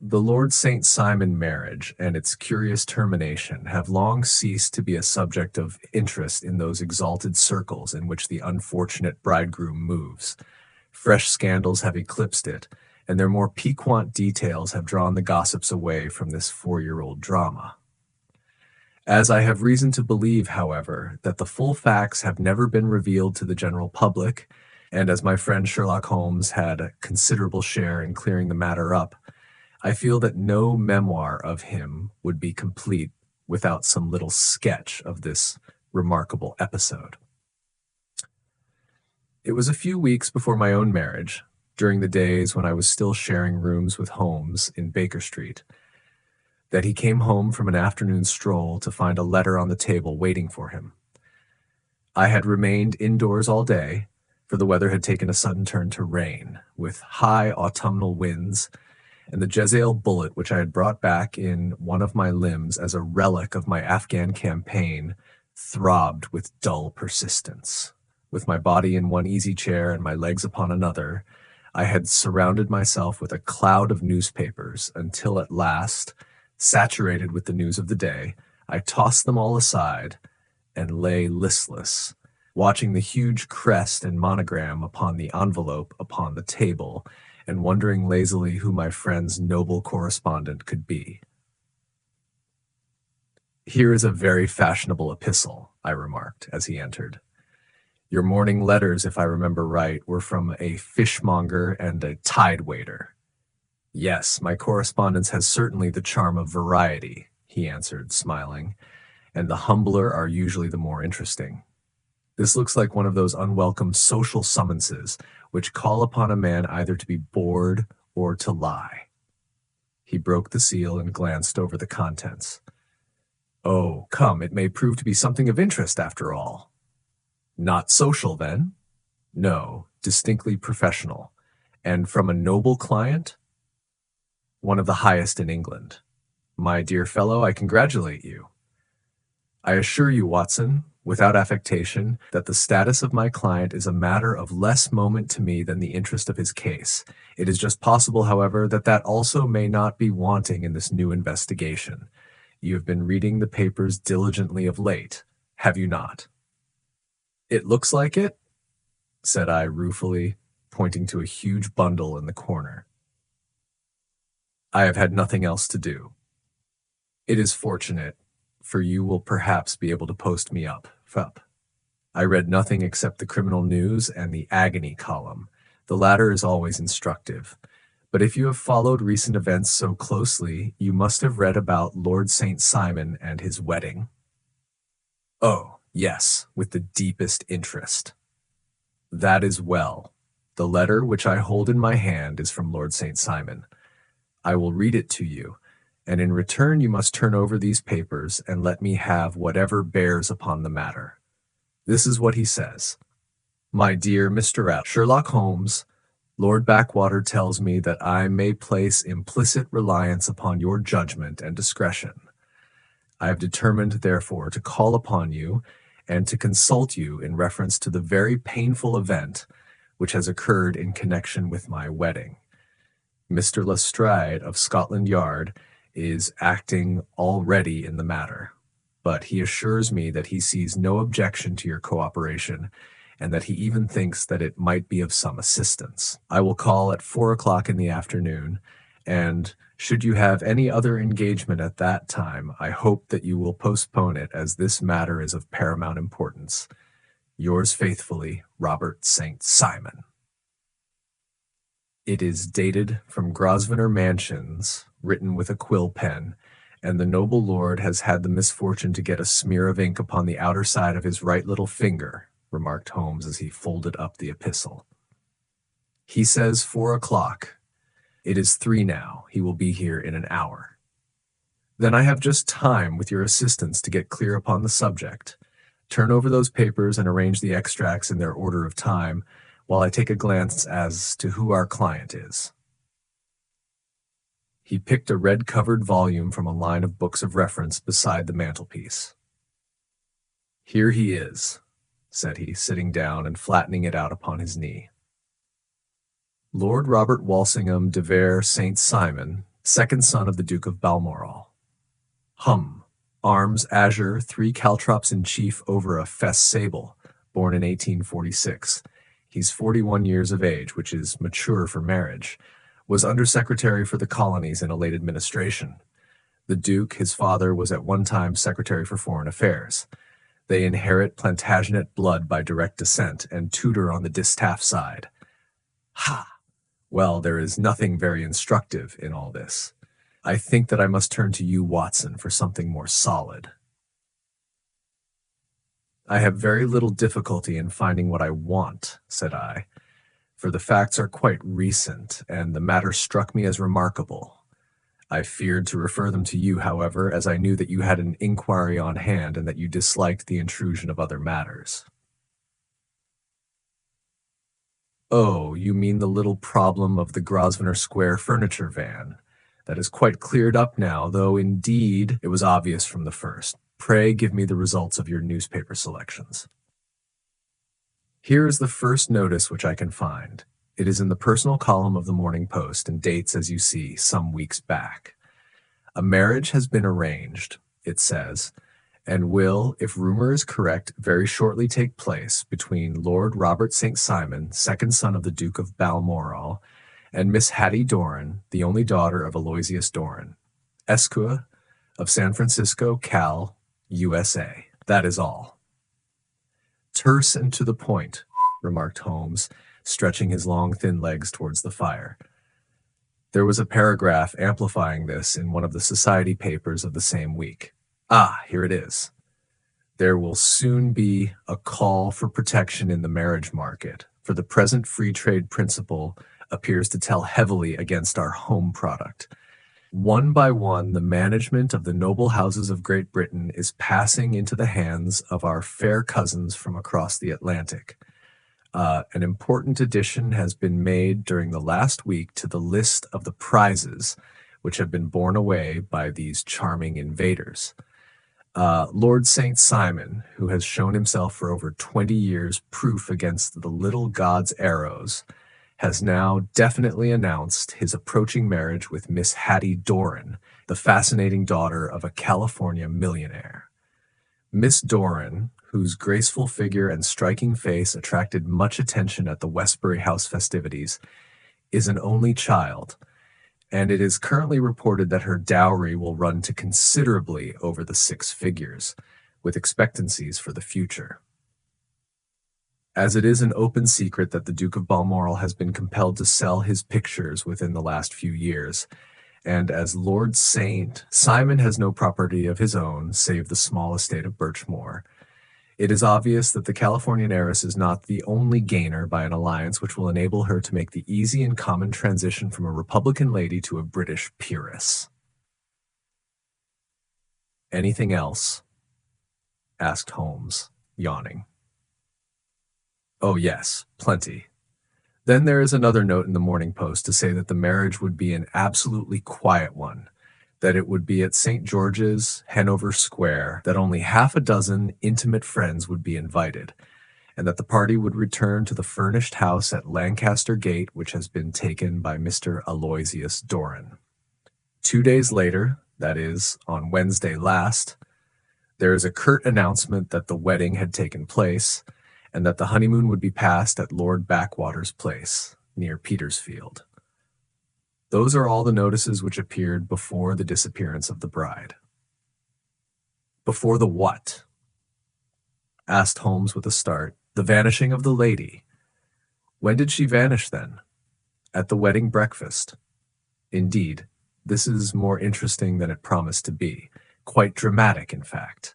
The Lord St. Simon marriage and its curious termination have long ceased to be a subject of interest in those exalted circles in which the unfortunate bridegroom moves. Fresh scandals have eclipsed it, and their more piquant details have drawn the gossips away from this 4-year-old drama. As I have reason to believe, however, that the full facts have never been revealed to the general public, and as my friend Sherlock Holmes had a considerable share in clearing the matter up, I feel that no memoir of him would be complete without some little sketch of this remarkable episode. It was a few weeks before my own marriage, during the days when I was still sharing rooms with Holmes in Baker Street, that he came home from an afternoon stroll to find a letter on the table waiting for him. I had remained indoors all day, for the weather had taken a sudden turn to rain, with high autumnal winds, and the Jezail bullet which I had brought back in one of my limbs as a relic of my Afghan campaign throbbed with dull persistence. With my body in one easy chair and my legs upon another, I had surrounded myself with a cloud of newspapers until at last, saturated with the news of the day, I tossed them all aside and lay listless, watching the huge crest and monogram upon the envelope upon the table, and wondering lazily who my friend's noble correspondent could be. "Here is a very fashionable epistle," I remarked as he entered. "Your morning letters, if I remember right, were from a fishmonger and a tide waiter." "Yes, my correspondence has certainly the charm of variety," he answered, smiling, "and the humbler are usually the more interesting. This looks like one of those unwelcome social summonses which call upon a man either to be bored or to lie." He broke the seal and glanced over the contents. "Oh, come, it may prove to be something of interest after all." "Not social, then?" "No, distinctly professional. And from a noble client?" "One of the highest in England." "My dear fellow, I congratulate you." "I assure you, Watson, without affectation, that the status of my client is a matter of less moment to me than the interest of his case. It is just possible, however, that that also may not be wanting in this new investigation. You have been reading the papers diligently of late, have you not?" "It looks like it," said I ruefully, pointing to a huge bundle in the corner. "I have had nothing else to do." "It is fortunate, for you will perhaps be able to post me up. I read nothing except the criminal news and the agony column. The latter is always instructive. But if you have followed recent events so closely, you must have read about Lord St. Simon and his wedding." "Oh, yes, with the deepest interest." "That is well. The letter which I hold in my hand is from Lord St. Simon. I will read it to you, and in return you must turn over these papers and let me have whatever bears upon the matter. This is what he says. "My dear Mr. Sherlock Holmes, Lord Backwater tells me that I may place implicit reliance upon your judgment and discretion. I have determined, therefore, to call upon you and to consult you in reference to the very painful event which has occurred in connection with my wedding. Mr. Lestrade of Scotland Yard is acting already in the matter, but he assures me that he sees no objection to your cooperation, and that he even thinks that it might be of some assistance. I will call at 4 o'clock in the afternoon, and should you have any other engagement at that time, I hope that you will postpone it, as this matter is of paramount importance. Yours faithfully, Robert St. Simon." It is dated from Grosvenor Mansions, written with a quill pen, and the noble lord has had the misfortune to get a smear of ink upon the outer side of his right little finger, remarked Holmes as he folded up the epistle. "He says 4 o'clock. It is 3 now. He will be here in an hour." "Then I have just time, with your assistance, to get clear upon the subject. Turn over those papers and arrange the extracts in their order of time, while I take a glance as to who our client is." He picked a red-covered volume from a line of books of reference beside the mantelpiece. "Here he is," said he, sitting down and flattening it out upon his knee. "Lord Robert Walsingham de Vere St. Simon, second son of the Duke of Balmoral. Arms azure, 3 caltrops in chief over a fess sable, born in 1846. He's 41 years of age, which is mature for marriage. Was Undersecretary for the Colonies in a late administration. The Duke, his father, was at one time Secretary for Foreign Affairs. They inherit Plantagenet blood by direct descent, and Tudor on the distaff side. Ha! Well, there is nothing very instructive in all this. I think that I must turn to you, Watson, for something more solid." "I have very little difficulty in finding what I want," said I, "for the facts are quite recent, and the matter struck me as remarkable. I feared to refer them to you, however, as I knew that you had an inquiry on hand and that you disliked the intrusion of other matters." Oh, you mean the little problem of the Grosvenor Square furniture van. That is quite cleared up now, though indeed it was obvious from the first. Pray give me the results of your newspaper selections. Here is the first notice which I can find. It is in the personal column of the Morning Post and dates, as you see, some weeks back. A marriage has been arranged, it says, and will, if rumor is correct, very shortly take place between Lord Robert St. Simon, second son of the Duke of Balmoral, and Miss Hattie Doran, the only daughter of Aloysius Doran, Esq. of San Francisco, Cal, USA. That is all. Terse and to the point, remarked Holmes, stretching his long, thin legs towards the fire. There was a paragraph amplifying this in one of the society papers of the same week. Ah, here it is. There will soon be a call for protection in the marriage market, for the present free trade principle appears to tell heavily against our home product. One by one, the management of the noble houses of Great Britain is passing into the hands of our fair cousins from across the Atlantic. An important addition has been made during the last week to the list of the prizes which have been borne away by these charming invaders. Lord St. Simon, who has shown himself for over 20 years proof against the little god's arrows, has now definitely announced his approaching marriage with Miss Hattie Doran, the fascinating daughter of a California millionaire. Miss Doran, whose graceful figure and striking face attracted much attention at the Westbury House festivities, is an only child, and it is currently reported that her dowry will run to considerably over the 6 figures, with expectancies for the future. As it is an open secret that the Duke of Balmoral has been compelled to sell his pictures within the last few years, and as Lord St. Simon has no property of his own save the small estate of Birchmoor, it is obvious that the Californian heiress is not the only gainer by an alliance which will enable her to make the easy and common transition from a Republican lady to a British peeress. Anything else? Asked Holmes, yawning. Oh yes, plenty. Then there is another note in the Morning Post to say that the marriage would be an absolutely quiet one, that it would be at St. George's, Hanover Square, that only half a dozen intimate friends would be invited, and that the party would return to the furnished house at Lancaster Gate, which has been taken by Mr. Aloysius Doran. 2 days later, that is, on Wednesday last, there is a curt announcement that the wedding had taken place, and that the honeymoon would be passed at Lord Backwater's place, near Petersfield. Those are all the notices which appeared before the disappearance of the bride. Before the what? Asked Holmes with a start. The vanishing of the lady. When did she vanish, then? At the wedding breakfast. Indeed, this is more interesting than it promised to be. Quite dramatic, in fact.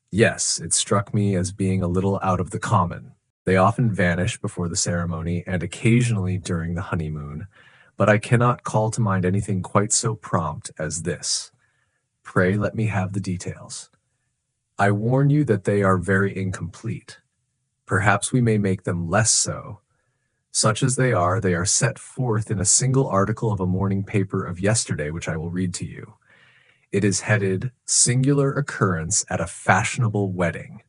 Yes, it struck me as being a little out of the common. They often vanish before the ceremony and occasionally during the honeymoon, but I cannot call to mind anything quite so prompt as this. Pray let me have the details. I warn you that they are very incomplete. Perhaps we may make them less so. Such as they are set forth in a single article of a morning paper of yesterday, which I will read to you. It is headed, Singular Occurrence at a Fashionable Wedding.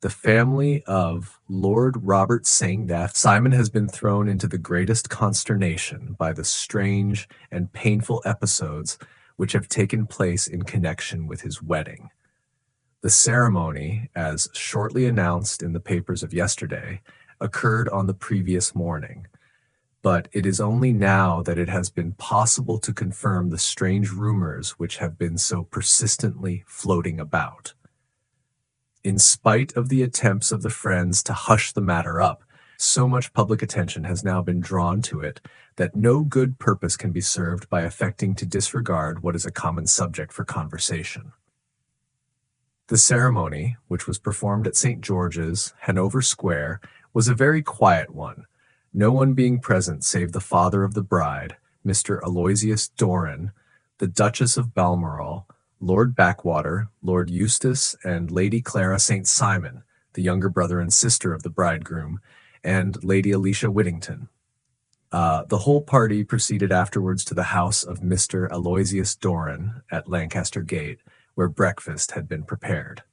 The family of Lord Robert St. Simon has been thrown into the greatest consternation by the strange and painful episodes which have taken place in connection with his wedding. The ceremony, as shortly announced in the papers of yesterday, occurred on the previous morning, but it is only now that it has been possible to confirm the strange rumors which have been so persistently floating about. In spite of the attempts of the friends to hush the matter up, so much public attention has now been drawn to it that no good purpose can be served by affecting to disregard what is a common subject for conversation. The ceremony, which was performed at St. George's, Hanover Square, was a very quiet one, no one being present save the father of the bride, Mr. Aloysius Doran, the Duchess of Balmoral, Lord Backwater, Lord Eustace, and Lady Clara St. Simon, the younger brother and sister of the bridegroom, and Lady Alicia Whittington. The whole party proceeded afterwards to the house of Mr. Aloysius Doran at Lancaster Gate, where breakfast had been prepared.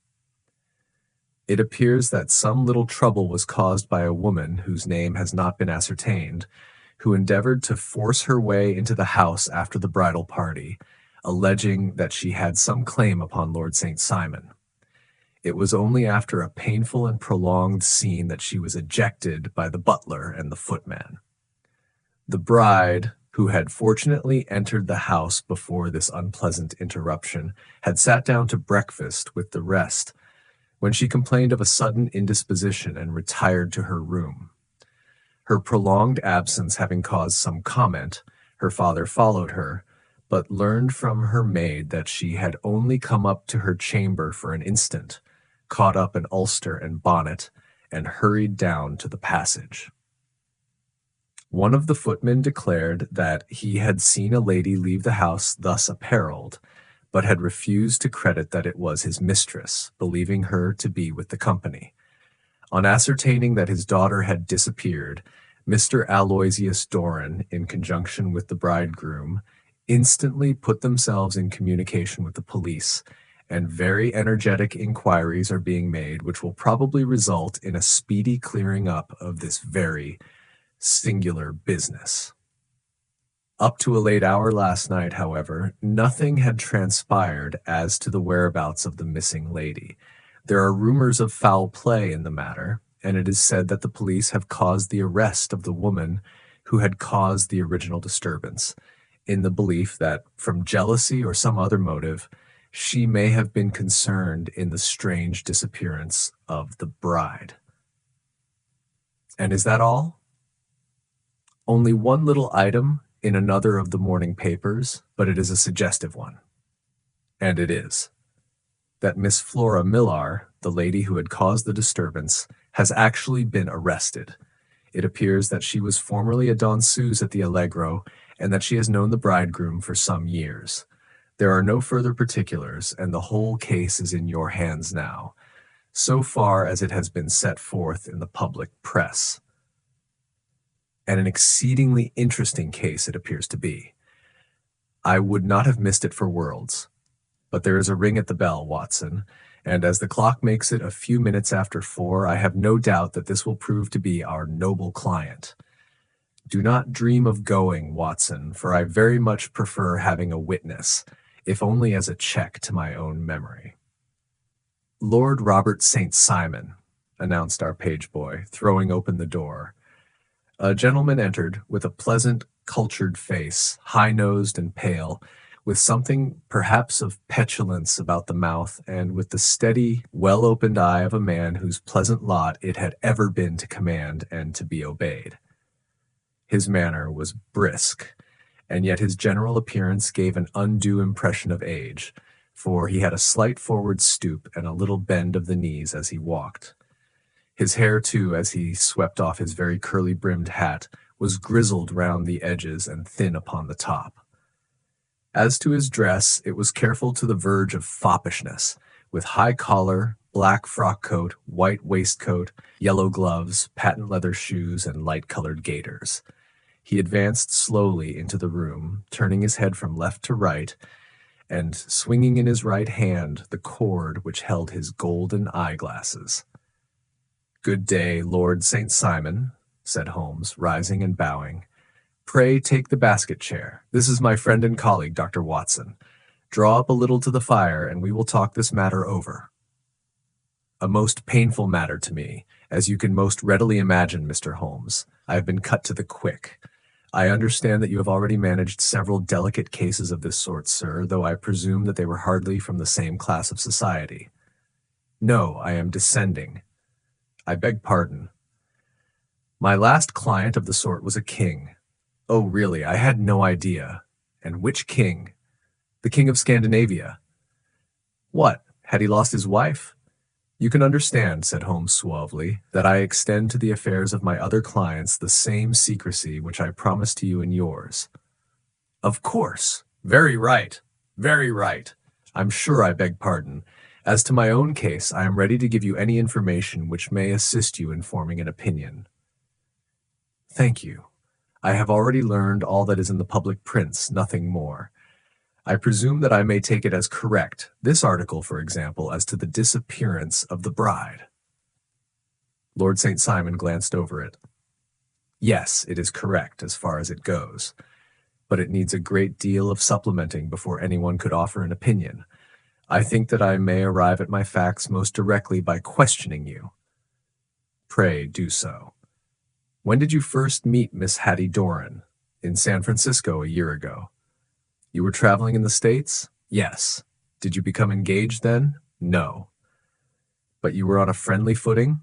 It appears that some little trouble was caused by a woman whose name has not been ascertained, who endeavored to force her way into the house after the bridal party, alleging that she had some claim upon Lord St. Simon. It was only after a painful and prolonged scene that she was ejected by the butler and the footman. The bride, who had fortunately entered the house before this unpleasant interruption, had sat down to breakfast with the rest, when she complained of a sudden indisposition and retired to her room. Her prolonged absence having caused some comment, her father followed her, but learned from her maid that she had only come up to her chamber for an instant, caught up an ulster and bonnet, and hurried down to the passage. One of the footmen declared that he had seen a lady leave the house thus apparelled, but had refused to credit that it was his mistress, believing her to be with the company. On ascertaining that his daughter had disappeared, Mr. Aloysius Doran, in conjunction with the bridegroom, instantly put themselves in communication with the police, and very energetic inquiries are being made which will probably result in a speedy clearing up of this very singular business. Up to a late hour last night, however, nothing had transpired as to the whereabouts of the missing lady. There are rumors of foul play in the matter, and it is said that the police have caused the arrest of the woman who had caused the original disturbance, in the belief that, from jealousy or some other motive, she may have been concerned in the strange disappearance of the bride. And is that all? Only one little item in another of the morning papers, but it is a suggestive one. And it is that Miss Flora Millar, the lady who had caused the disturbance, has actually been arrested. It appears that she was formerly a danseuse at the Allegro, and that she has known the bridegroom for some years. There are no further particulars, and the whole case is in your hands now, so far as it has been set forth in the public press. And an exceedingly interesting case it appears to be. I would not have missed it for worlds. But there is a ring at the bell, Watson, and as the clock makes it a few minutes after 4, I have no doubt that this will prove to be our noble client. Do not dream of going, Watson, for I very much prefer having a witness, if only as a check to my own memory. Lord Robert St. Simon, announced our page boy, throwing open the door. A gentleman entered with a pleasant, cultured face, high-nosed and pale, with something perhaps of petulance about the mouth, and with the steady, well-opened eye of a man whose pleasant lot it had ever been to command and to be obeyed. His manner was brisk, and yet his general appearance gave an undue impression of age, for he had a slight forward stoop and a little bend of the knees as he walked. His hair, too, as he swept off his very curly-brimmed hat, was grizzled round the edges and thin upon the top. As to his dress, it was careful to the verge of foppishness, with high collar, black frock coat, white waistcoat, yellow gloves, patent leather shoes, and light-colored gaiters. He advanced slowly into the room, turning his head from left to right, and swinging in his right hand the cord which held his golden eyeglasses. "Good day, Lord St. Simon," said Holmes, rising and bowing. "Pray take the basket chair. This is my friend and colleague, Dr. Watson. Draw up a little to the fire, and we will talk this matter over." "A most painful matter to me, as you can most readily imagine, Mr. Holmes. I have been cut to the quick. I understand that you have already managed several delicate cases of this sort, sir, though I presume that they were hardly from the same class of society." "No, I am descending." "I beg pardon." "My last client of the sort was a king." "Oh, really, I had no idea." "And which king?" "The King of Scandinavia." "What, had he lost his wife?" "You can understand," said Holmes suavely, "that I extend to the affairs of my other clients the same secrecy which I promised to you in yours." "Of course. Very right. Very right. I'm sure I beg pardon. As to my own case, I am ready to give you any information which may assist you in forming an opinion." Thank you. I have already learned all that is in the public prints, nothing more. I presume that I may take it as correct, this article, for example, as to the disappearance of the bride. Lord St. Simon glanced over it. Yes, it is correct as far as it goes, but it needs a great deal of supplementing before anyone could offer an opinion. I think that I may arrive at my facts most directly by questioning you. Pray do so. When did you first meet Miss Hattie Doran? In San Francisco a year ago. You were traveling in the States? Yes. Did you become engaged then? No. But you were on a friendly footing?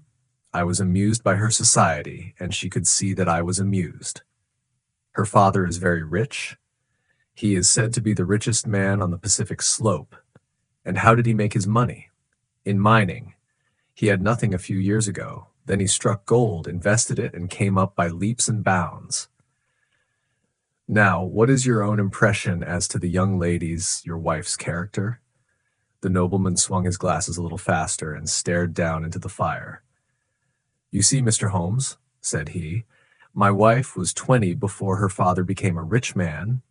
I was amused by her society, and she could see that I was amused. Her father is very rich. He is said to be the richest man on the Pacific slope. And how did he make his money? In mining. He had nothing a few years ago. Then he struck gold, invested it, and came up by leaps and bounds. Now, what is your own impression as to the young lady's, your wife's character? The nobleman swung his glasses a little faster and stared down into the fire. You see, Mr. Holmes, said he, my wife was 20 before her father became a rich man.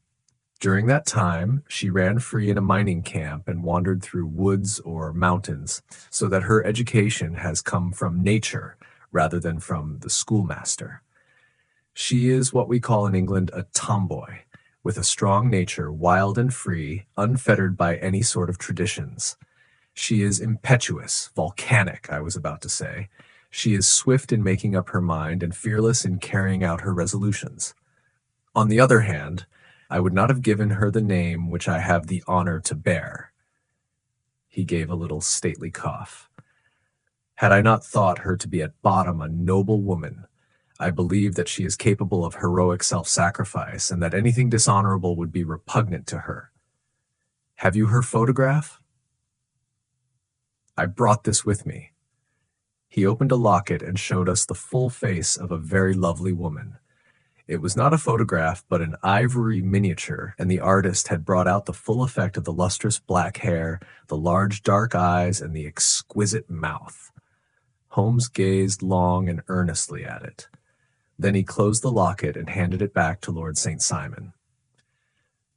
During that time, she ran free in a mining camp and wandered through woods or mountains, so that her education has come from nature rather than from the schoolmaster. She is what we call in England a tomboy, with a strong nature, wild and free, unfettered by any sort of traditions. She is impetuous, volcanic, I was about to say. She is swift in making up her mind and fearless in carrying out her resolutions. On the other hand, I would not have given her the name which I have the honor to bear. He gave a little stately cough. Had I not thought her to be at bottom a noble woman, I believe that she is capable of heroic self-sacrifice and that anything dishonorable would be repugnant to her. Have you her photograph? I brought this with me. He opened a locket and showed us the full face of a very lovely woman. It was not a photograph, but an ivory miniature, and the artist had brought out the full effect of the lustrous black hair, the large dark eyes, and the exquisite mouth. Holmes gazed long and earnestly at it. Then he closed the locket and handed it back to Lord St. Simon.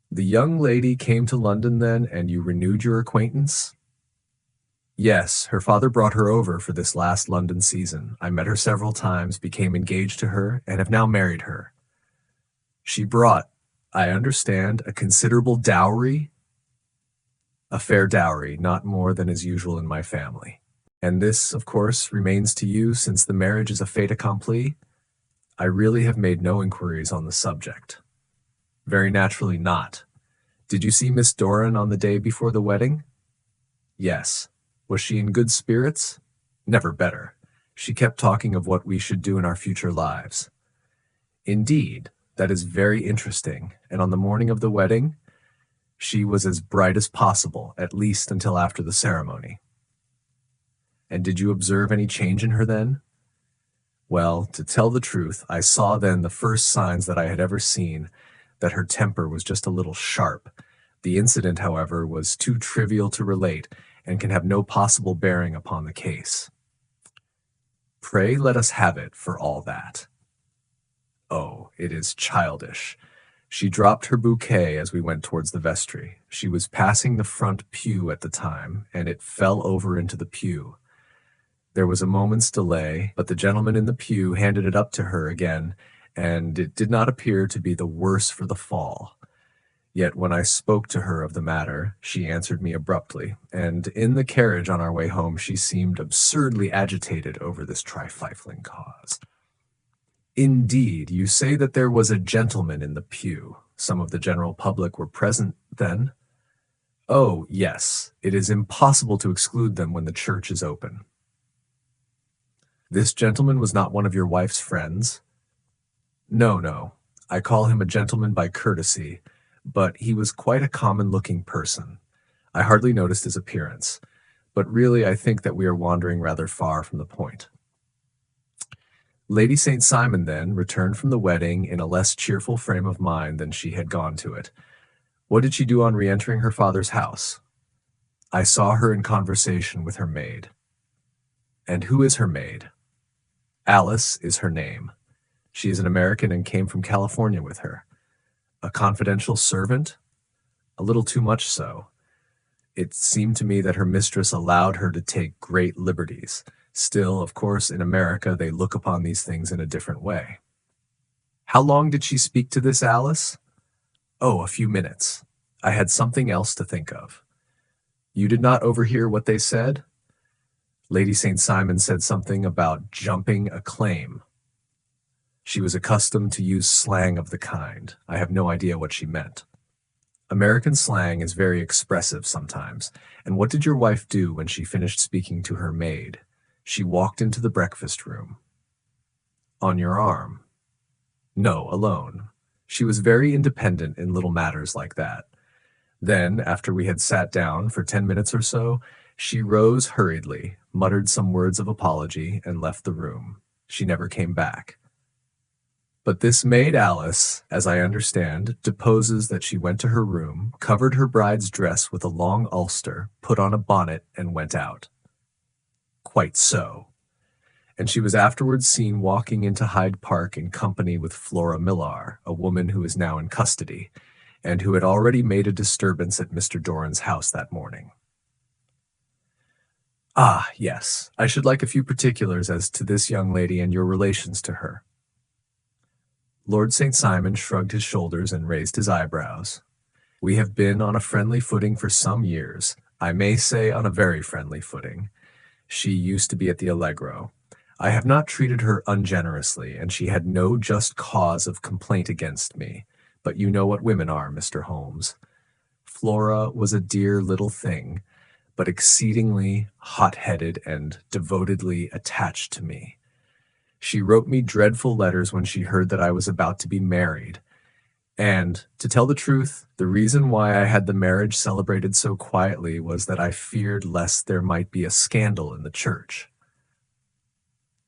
The young lady came to London then, and you renewed your acquaintance? Yes, her father brought her over for this last London season. I met her several times, became engaged to her, and have now married her. She brought, I understand, a considerable dowry? A fair dowry, not more than is usual in my family. And this, of course, remains to you since the marriage is a fait accompli? I really have made no inquiries on the subject. Very naturally not. Did you see Miss Doran on the day before the wedding? Yes. Was she in good spirits? Never better. She kept talking of what we should do in our future lives. Indeed, that is very interesting, and on the morning of the wedding, she was as bright as possible, at least until after the ceremony. And did you observe any change in her then? Well, to tell the truth, I saw then the first signs that I had ever seen, that her temper was just a little sharp. The incident, however, was too trivial to relate, and can have no possible bearing upon the case. Pray let us have it for all that. Oh, it is childish. She dropped her bouquet as we went towards the vestry. She was passing the front pew at the time, and it fell over into the pew. There was a moment's delay, but the gentleman in the pew handed it up to her again, and it did not appear to be the worse for the fall. Yet when I spoke to her of the matter, she answered me abruptly, and in the carriage on our way home she seemed absurdly agitated over this trifling cause. Indeed, you say that there was a gentleman in the pew. Some of the general public were present then? Oh, yes. It is impossible to exclude them when the church is open. This gentleman was not one of your wife's friends? No. I call him a gentleman by courtesy, but he was quite a common-looking person. I hardly noticed his appearance, but really I think that we are wandering rather far from the point. Lady St. Simon, then, returned from the wedding in a less cheerful frame of mind than she had gone to it. What did she do on re-entering her father's house? I saw her in conversation with her maid. And who is her maid? Alice is her name. She is an American and came from California with her. A confidential servant? A little too much so. It seemed to me that her mistress allowed her to take great liberties. Still, of course, in America, they look upon these things in a different way. How long did she speak to this Alice? Oh, a few minutes. I had something else to think of. You did not overhear what they said? Lady St. Simon said something about jumping a claim. She was accustomed to use slang of the kind. I have no idea what she meant. American slang is very expressive sometimes. And what did your wife do when she finished speaking to her maid? She walked into the breakfast room. On your arm? No, alone. She was very independent in little matters like that. Then, after we had sat down for 10 minutes or so, she rose hurriedly, muttered some words of apology, and left the room. She never came back. But this maid Alice, as I understand, deposes that she went to her room, covered her bride's dress with a long ulster, put on a bonnet, and went out. Quite so. And she was afterwards seen walking into Hyde Park in company with Flora Millar, a woman who is now in custody, and who had already made a disturbance at Mr. Doran's house that morning. Ah, yes, I should like a few particulars as to this young lady and your relations to her. Lord St. Simon shrugged his shoulders and raised his eyebrows. We have been on a friendly footing for some years, I may say on a very friendly footing. She used to be at the Allegro. I have not treated her ungenerously, and she had no just cause of complaint against me. But you know what women are, Mr. Holmes. Flora was a dear little thing, but exceedingly hot-headed and devotedly attached to me. She wrote me dreadful letters when she heard that I was about to be married. And, to tell the truth, the reason why I had the marriage celebrated so quietly was that I feared lest there might be a scandal in the church.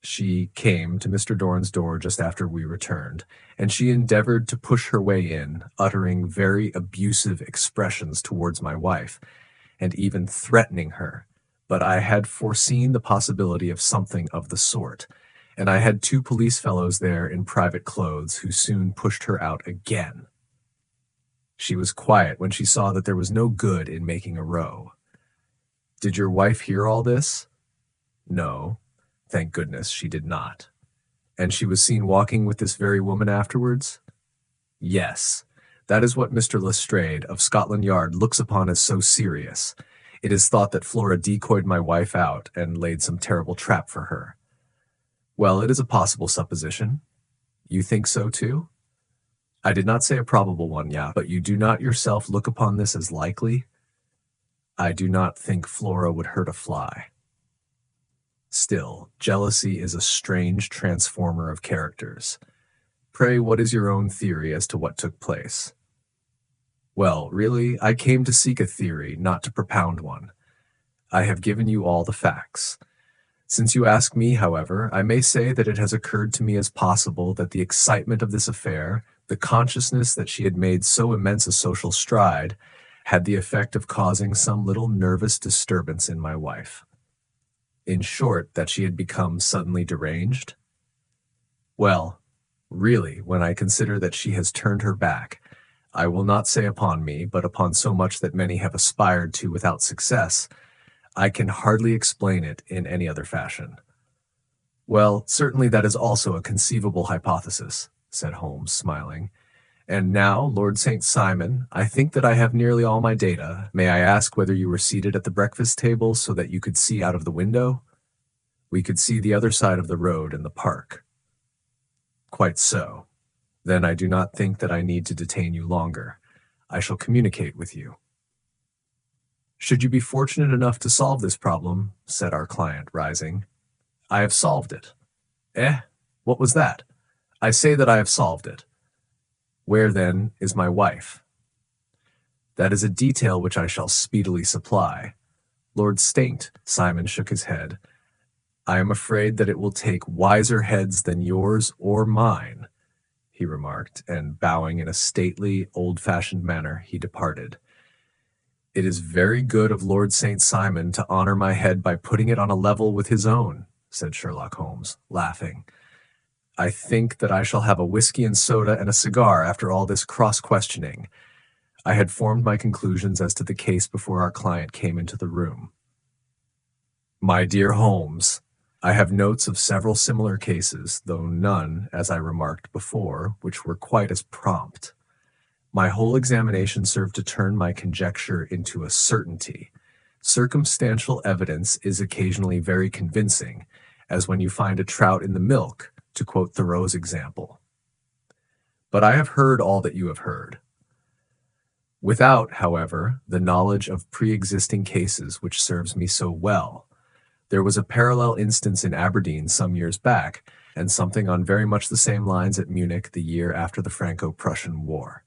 She came to Mr. Doran's door just after we returned, and she endeavored to push her way in, uttering very abusive expressions towards my wife, and even threatening her. But I had foreseen the possibility of something of the sort, and I had 2 police fellows there in private clothes who soon pushed her out again. She was quiet when she saw that there was no good in making a row. Did your wife hear all this? No, thank goodness she did not. And she was seen walking with this very woman afterwards? Yes, that is what Mr. Lestrade of Scotland Yard looks upon as so serious. It is thought that Flora decoyed my wife out and laid some terrible trap for her. Well, it is a possible supposition. You think so too? I did not say a probable one, yeah, but you do not yourself look upon this as likely? I do not think Flora would hurt a fly. Still, jealousy is a strange transformer of characters. Pray, what is your own theory as to what took place? Well, really, I came to seek a theory, not to propound one. I have given you all the facts. Since you ask me, however, I may say that it has occurred to me as possible that the excitement of this affair, the consciousness that she had made so immense a social stride, had the effect of causing some little nervous disturbance in my wife. In short, that she had become suddenly deranged? Well, really, when I consider that she has turned her back, I will not say upon me, but upon so much that many have aspired to without success, I can hardly explain it in any other fashion. Well, certainly that is also a conceivable hypothesis, said Holmes, smiling. And now, Lord St. Simon, I think that I have nearly all my data. May I ask whether you were seated at the breakfast table so that you could see out of the window? We could see the other side of the road and the park. Quite so. Then I do not think that I need to detain you longer. I shall communicate with you. Should you be fortunate enough to solve this problem, said our client, rising, I have solved it. Eh? What was that? I say that I have solved it. Where, then, is my wife? That is a detail which I shall speedily supply. Lord St. Simon shook his head. I am afraid that it will take wiser heads than yours or mine, he remarked, and bowing in a stately, old-fashioned manner, he departed. It is very good of Lord St. Simon to honor my head by putting it on a level with his own, said Sherlock Holmes, laughing. I think that I shall have a whiskey and soda and a cigar after all this cross-questioning. I had formed my conclusions as to the case before our client came into the room. My dear Holmes, I have notes of several similar cases, though none, as I remarked before, which were quite as prompt. My whole examination served to turn my conjecture into a certainty. Circumstantial evidence is occasionally very convincing, as when you find a trout in the milk, to quote Thoreau's example. But I have heard all that you have heard. Without, however, the knowledge of pre-existing cases which serves me so well. There was a parallel instance in Aberdeen some years back, and something on very much the same lines at Munich the year after the Franco-Prussian War.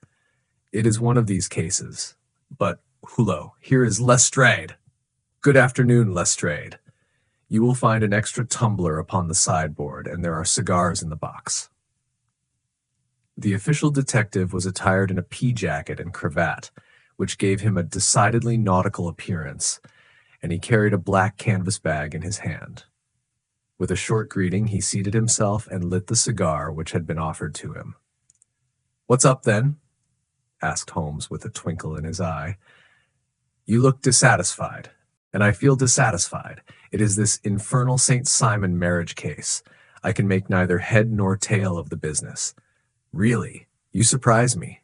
It is one of these cases. But, hullo, here is Lestrade. Good afternoon, Lestrade. You will find an extra tumbler upon the sideboard, and there are cigars in the box. The official detective was attired in a pea-jacket and cravat, which gave him a decidedly nautical appearance, and he carried a black canvas bag in his hand. With a short greeting, he seated himself and lit the cigar which had been offered to him. "What's up, then?" asked Holmes with a twinkle in his eye. "You look dissatisfied, and I feel dissatisfied. It is this infernal St. Simon marriage case. I can make neither head nor tail of the business. Really, you surprise me.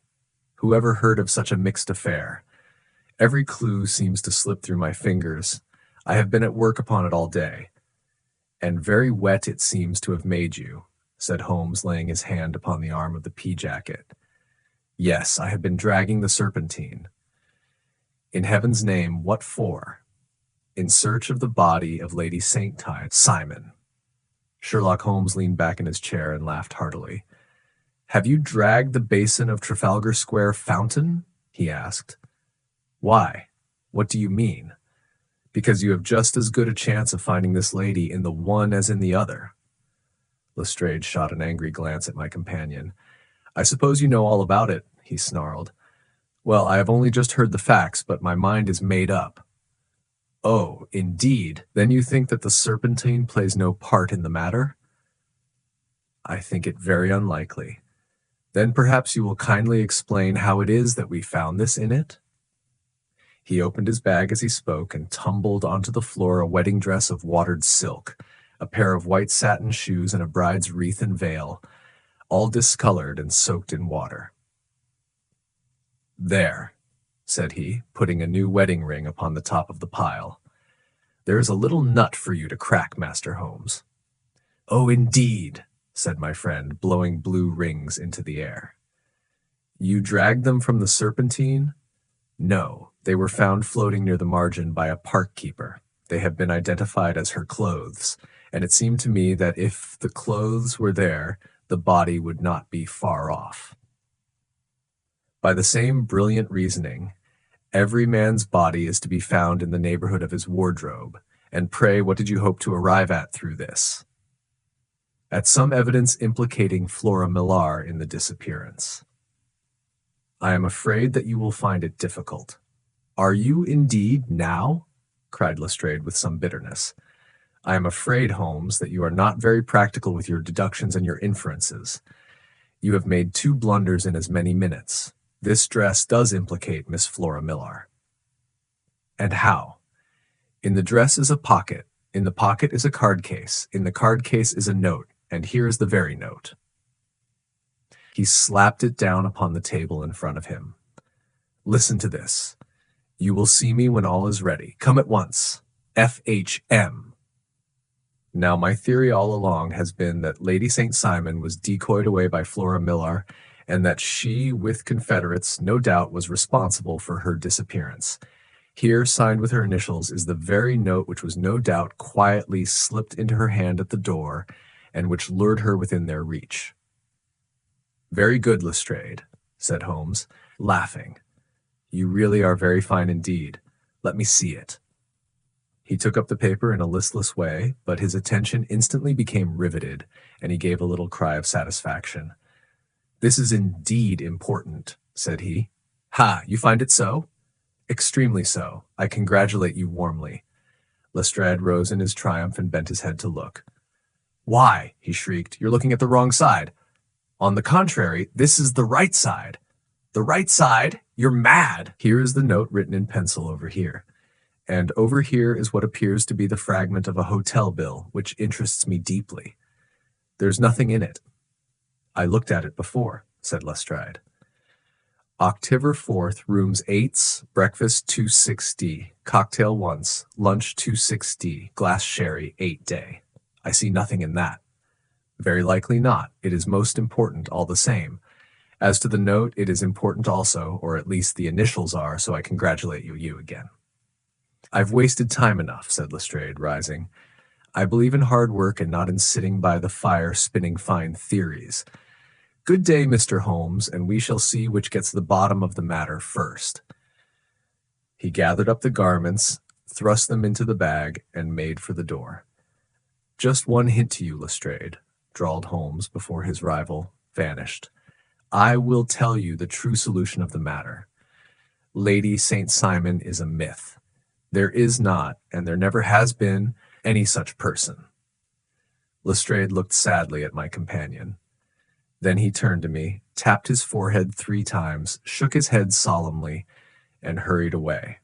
Who ever heard of such a mixed affair? Every clue seems to slip through my fingers. I have been at work upon it all day. And very wet it seems to have made you," said Holmes, laying his hand upon the arm of the pea-jacket. "Yes, I have been dragging the Serpentine." "In heaven's name, what for?" "In search of the body of Lady St. Simon." Sherlock Holmes leaned back in his chair and laughed heartily. "Have you dragged the basin of Trafalgar Square fountain?" he asked. "Why? What do you mean?" "Because you have just as good a chance of finding this lady in the one as in the other." Lestrade shot an angry glance at my companion. "I suppose you know all about it," he snarled. "Well, I have only just heard the facts, but my mind is made up." "Oh, indeed. Then you think that the Serpentine plays no part in the matter?" "I think it very unlikely." "Then perhaps you will kindly explain how it is that we found this in it?" He opened his bag as he spoke and tumbled onto the floor a wedding dress of watered silk, a pair of white satin shoes, and a bride's wreath and veil, all discolored and soaked in water. "There," said he, putting a new wedding ring upon the top of the pile. "There is a little nut for you to crack, Master Holmes." "Oh, indeed," said my friend, blowing blue rings into the air. "You dragged them from the Serpentine?" "No, they were found floating near the margin by a park keeper. They have been identified as her clothes, and it seemed to me that if the clothes were there, the body would not be far off." By the same brilliant reasoning, every man's body is to be found in the neighborhood of his wardrobe. And pray, what did you hope to arrive at through this? At some evidence implicating Flora Millar in the disappearance. "I am afraid that you will find it difficult." "Are you indeed now?" cried Lestrade with some bitterness. "I am afraid, Holmes, that you are not very practical with your deductions and your inferences. You have made 2 blunders in as many minutes. This dress does implicate Miss Flora Millar." "And how?" "In the dress is a pocket. In the pocket is a card case. In the card case is a note, and here is the very note." He slapped it down upon the table in front of him. "Listen to this. You will see me when all is ready. Come at once. F.H.M." Now, my theory all along has been that Lady St. Simon was decoyed away by Flora Millar, and that she, with confederates, no doubt was responsible for her disappearance. Here, signed with her initials, is the very note which was no doubt quietly slipped into her hand at the door, and which lured her within their reach. "Very good, Lestrade," said Holmes, laughing. "You really are very fine indeed. Let me see it." He took up the paper in a listless way, but his attention instantly became riveted, and he gave a little cry of satisfaction. "This is indeed important," said he. "Ha, you find it so?" "Extremely so. I congratulate you warmly." Lestrade rose in his triumph and bent his head to look. "Why?" he shrieked. "You're looking at the wrong side." "On the contrary, this is the right side." "The right side? You're mad." "Here is the note written in pencil over here. And over here is what appears to be the fragment of a hotel bill, which interests me deeply. There's nothing in it." "I looked at it before," said Lestrade. "October 4th, rooms 8s, breakfast 26D, cocktail once, lunch 26D, glass sherry 8 day. I see nothing in that." "Very likely not. It is most important all the same. As to the note, it is important also, or at least the initials are, so I congratulate you again." "I've wasted time enough," said Lestrade, rising. "I believe in hard work and not in sitting by the fire spinning fine theories. Good day, Mr. Holmes, and we shall see which gets the bottom of the matter first." He gathered up the garments, thrust them into the bag, and made for the door. "Just one hint to you, Lestrade," drawled Holmes before his rival vanished. "I will tell you the true solution of the matter. Lady St. Simon is a myth. There is not, and there never has been, any such person." Lestrade looked sadly at my companion. Then he turned to me, tapped his forehead 3 times, shook his head solemnly, and hurried away.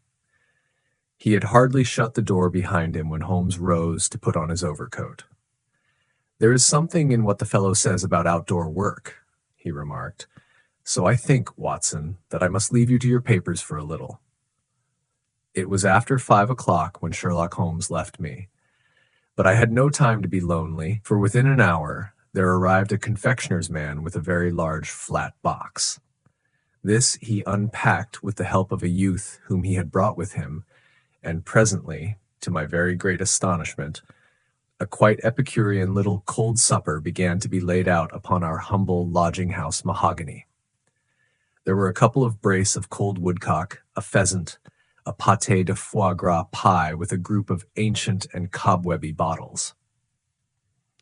He had hardly shut the door behind him when Holmes rose to put on his overcoat. "There is something in what the fellow says about outdoor work," he remarked. "So I think, Watson, that I must leave you to your papers for a little." It was after 5 o'clock when Sherlock Holmes left me. But I had no time to be lonely, for within an hour there arrived a confectioner's man with a very large flat box. This he unpacked with the help of a youth whom he had brought with him, and presently, to my very great astonishment, a quite Epicurean little cold supper began to be laid out upon our humble lodging-house mahogany. There were a couple of brace of cold woodcock, a pheasant, a pâté de foie gras pie with a group of ancient and cobwebby bottles.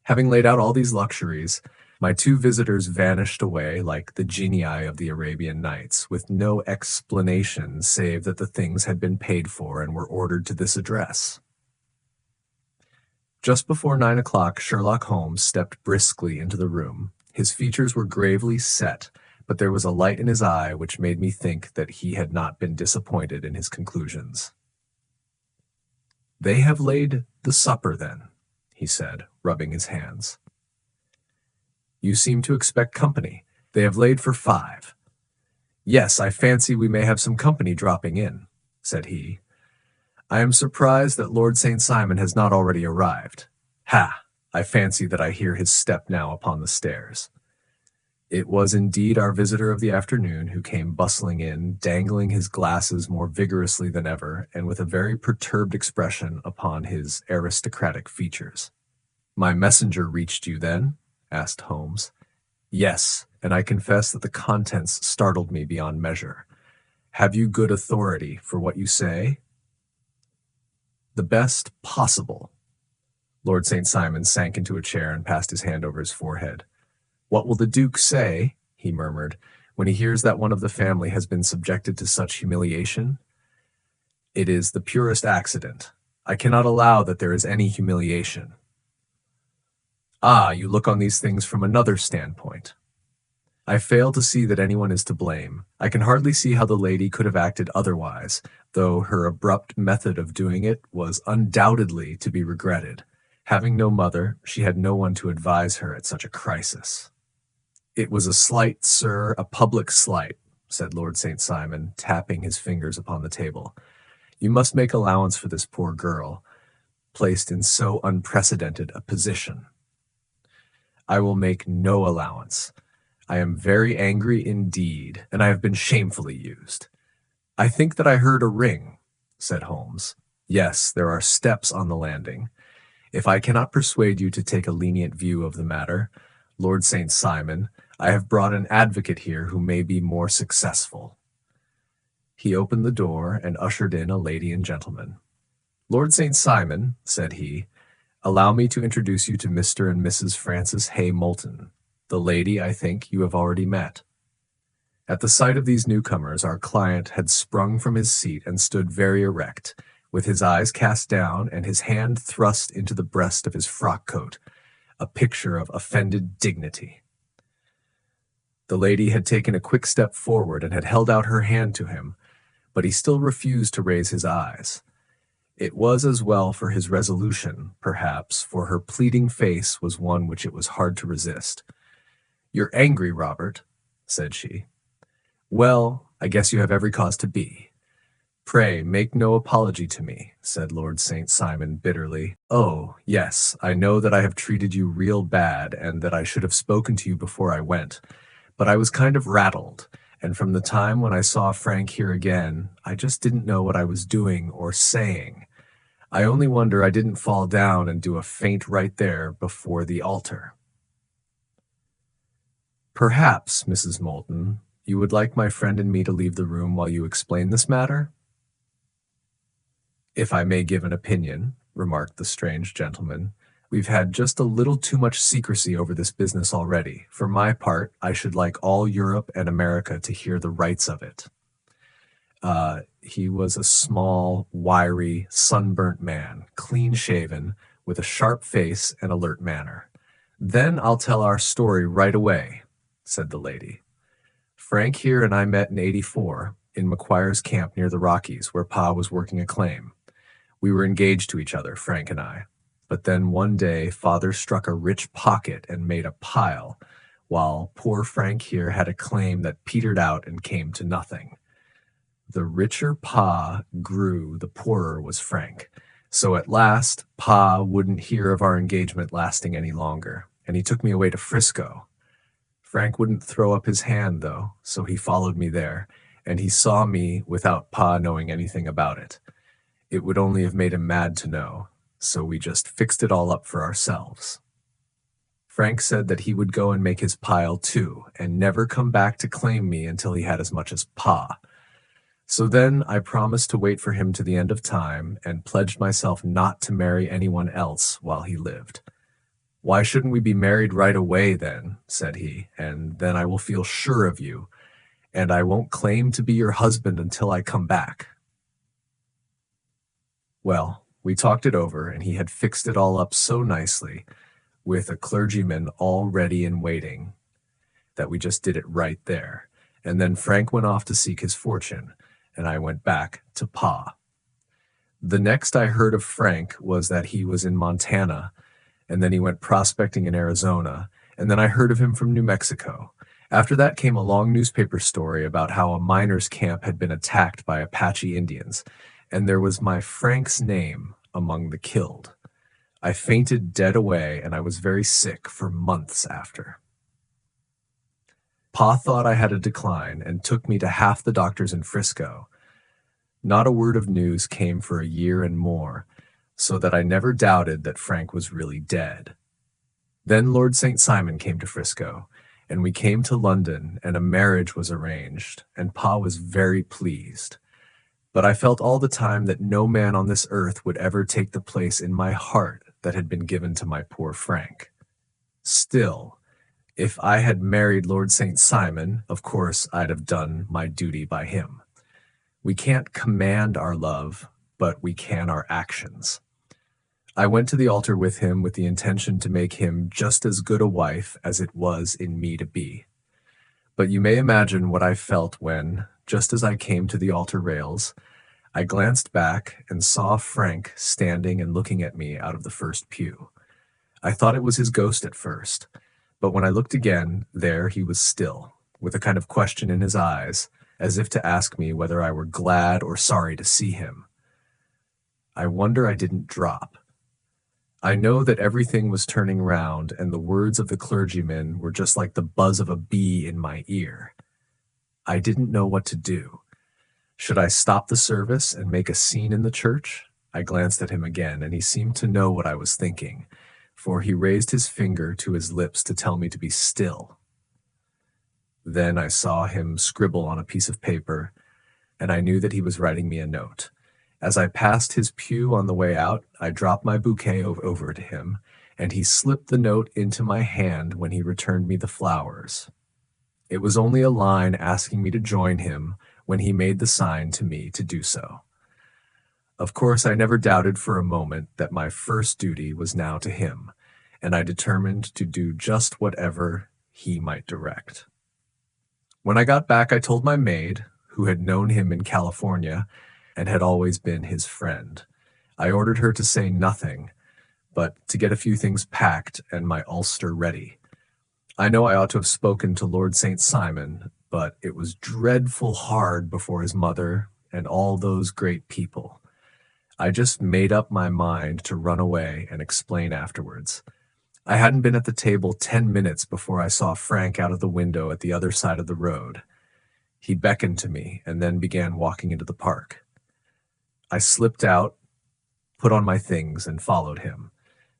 Having laid out all these luxuries, my 2 visitors vanished away like the genii of the Arabian Nights, with no explanation save that the things had been paid for and were ordered to this address. Just before 9 o'clock, Sherlock Holmes stepped briskly into the room. His features were gravely set, but there was a light in his eye which made me think that he had not been disappointed in his conclusions. "They have laid the supper, then," he said, rubbing his hands. "You seem to expect company. They have laid for 5. "Yes, I fancy we may have some company dropping in," said he. "I am surprised that Lord St. Simon has not already arrived. Ha! I fancy that I hear his step now upon the stairs." It was indeed our visitor of the afternoon who came bustling in, dangling his glasses more vigorously than ever, and with a very perturbed expression upon his aristocratic features. "My messenger reached you, then?" asked Holmes. "Yes, and I confess that the contents startled me beyond measure. Have you good authority for what you say?" "The best possible." Lord St. Simon sank into a chair and passed his hand over his forehead. "What will the Duke say," he murmured, "when he hears that one of the family has been subjected to such humiliation?" "It is the purest accident. I cannot allow that there is any humiliation." "Ah, you look on these things from another standpoint." "I fail to see that anyone is to blame. I can hardly see how the lady could have acted otherwise, though her abrupt method of doing it was undoubtedly to be regretted. Having no mother, she had no one to advise her at such a crisis." "It was a slight, sir, a public slight," said Lord St. Simon, tapping his fingers upon the table. "You must make allowance for this poor girl, placed in so unprecedented a position." "I will make no allowance. I am very angry indeed, and I have been shamefully used." "I think that I heard a ring," said Holmes. "Yes, there are steps on the landing. If I cannot persuade you to take a lenient view of the matter, Lord St. Simon, I have brought an advocate here who may be more successful." He opened the door and ushered in a lady and gentleman. "Lord St. Simon," said he, "allow me to introduce you to Mr. and Mrs. Francis Hay Moulton. The lady, I think, you have already met." At the sight of these newcomers, our client had sprung from his seat and stood very erect, with his eyes cast down and his hand thrust into the breast of his frock coat, a picture of offended dignity. The lady had taken a quick step forward and had held out her hand to him, but he still refused to raise his eyes. It was as well for his resolution, perhaps, for her pleading face was one which it was hard to resist. "You're angry, Robert," said she. "Well, I guess you have every cause to be. Pray, make no apology to me," said Lord St. Simon bitterly. "Oh, yes, I know that I have treated you real bad and that I should have spoken to you before I went, but I was kind of rattled, and from the time when I saw Frank here again, I just didn't know what I was doing or saying. I only wonder I didn't fall down and do a faint right there before the altar." "Perhaps, Mrs. Moulton, you would like my friend and me to leave the room while you explain this matter?" "If I may give an opinion," remarked the strange gentleman, "we've had just a little too much secrecy over this business already. For my part, I should like all Europe and America to hear the rights of it." He was a small, wiry, sunburnt man, clean-shaven, with a sharp face and alert manner. "Then I'll tell our story right away," said the lady. "Frank here and I met in '84 in McQuire's camp near the Rockies, where Pa was working a claim. We were engaged to each other, Frank and I. But then one day Father struck a rich pocket and made a pile, while poor Frank here had a claim that petered out and came to nothing. The richer Pa grew, the poorer was Frank. So at last, Pa wouldn't hear of our engagement lasting any longer, and he took me away to Frisco. Frank wouldn't throw up his hand, though, so he followed me there, and he saw me without Pa knowing anything about it. It would only have made him mad to know, so we just fixed it all up for ourselves. Frank said that he would go and make his pile too, and never come back to claim me until he had as much as Pa. So then I promised to wait for him to the end of time and pledged myself not to marry anyone else while he lived. "Why shouldn't we be married right away then?" said he, "and then I will feel sure of you, and I won't claim to be your husband until I come back." Well, we talked it over, and he had fixed it all up so nicely, with a clergyman all ready and waiting, that we just did it right there. And then Frank went off to seek his fortune, and I went back to Pa. The next I heard of Frank was that he was in Montana, and then he went prospecting in Arizona, and then I heard of him from New Mexico. After that came a long newspaper story about how a miners' camp had been attacked by Apache Indians, and there was my Frank's name among the killed. I fainted dead away, and I was very sick for months after. Pa thought I had a decline and took me to half the doctors in Frisco. Not a word of news came for a year and more, so that I never doubted that Frank was really dead. Then Lord St. Simon came to Frisco, and we came to London, and a marriage was arranged, and Pa was very pleased. But I felt all the time that no man on this earth would ever take the place in my heart that had been given to my poor Frank. Still, if I had married Lord St. Simon, of course I'd have done my duty by him. We can't command our love, but we can our actions. I went to the altar with him with the intention to make him just as good a wife as it was in me to be. But you may imagine what I felt when, just as I came to the altar rails, I glanced back and saw Frank standing and looking at me out of the first pew. I thought it was his ghost at first, but when I looked again, there he was still, with a kind of question in his eyes, as if to ask me whether I were glad or sorry to see him. I wonder I didn't drop. I know that everything was turning round, and the words of the clergyman were just like the buzz of a bee in my ear. I didn't know what to do. Should I stop the service and make a scene in the church? I glanced at him again, and he seemed to know what I was thinking, for he raised his finger to his lips to tell me to be still. Then I saw him scribble on a piece of paper, and I knew that he was writing me a note. As I passed his pew on the way out, I dropped my bouquet over to him, and he slipped the note into my hand when he returned me the flowers. It was only a line asking me to join him when he made the sign to me to do so. Of course, I never doubted for a moment that my first duty was now to him, and I determined to do just whatever he might direct. When I got back, I told my maid, who had known him in California and had always been his friend. I ordered her to say nothing, but to get a few things packed and my ulster ready. I know I ought to have spoken to Lord St. Simon, but it was dreadful hard before his mother and all those great people. I just made up my mind to run away and explain afterwards. I hadn't been at the table 10 minutes before I saw Frank out of the window at the other side of the road. He beckoned to me and then began walking into the park. I slipped out, put on my things, and followed him.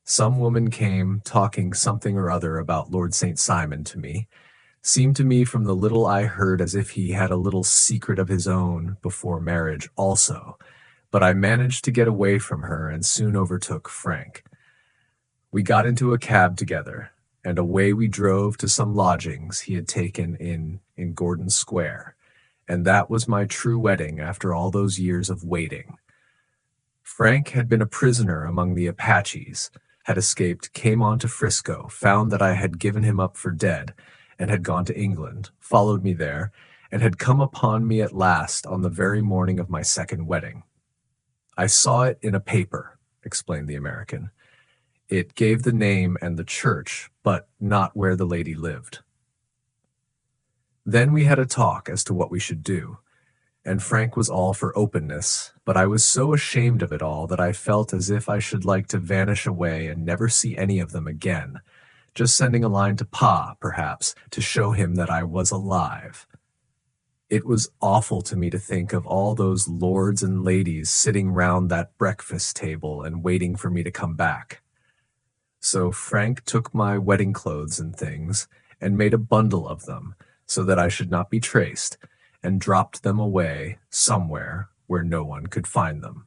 Some woman came talking something or other about Lord St. Simon to me. Seemed to me from the little I heard as if he had a little secret of his own before marriage also, but I managed to get away from her and soon overtook Frank. We got into a cab together, and away we drove to some lodgings he had taken in Gordon Square, and that was my true wedding after all those years of waiting. Frank had been a prisoner among the Apaches, had escaped, came on to Frisco, found that I had given him up for dead, and had gone to England, followed me there, and had come upon me at last on the very morning of my second wedding. I saw it in a paper, explained the American. It gave the name and the church, but not where the lady lived. Then we had a talk as to what we should do, and Frank was all for openness, but I was so ashamed of it all that I felt as if I should like to vanish away and never see any of them again, just sending a line to Pa, perhaps, to show him that I was alive. It was awful to me to think of all those lords and ladies sitting round that breakfast table and waiting for me to come back. So Frank took my wedding clothes and things and made a bundle of them so that I should not be traced, and dropped them away somewhere where no one could find them.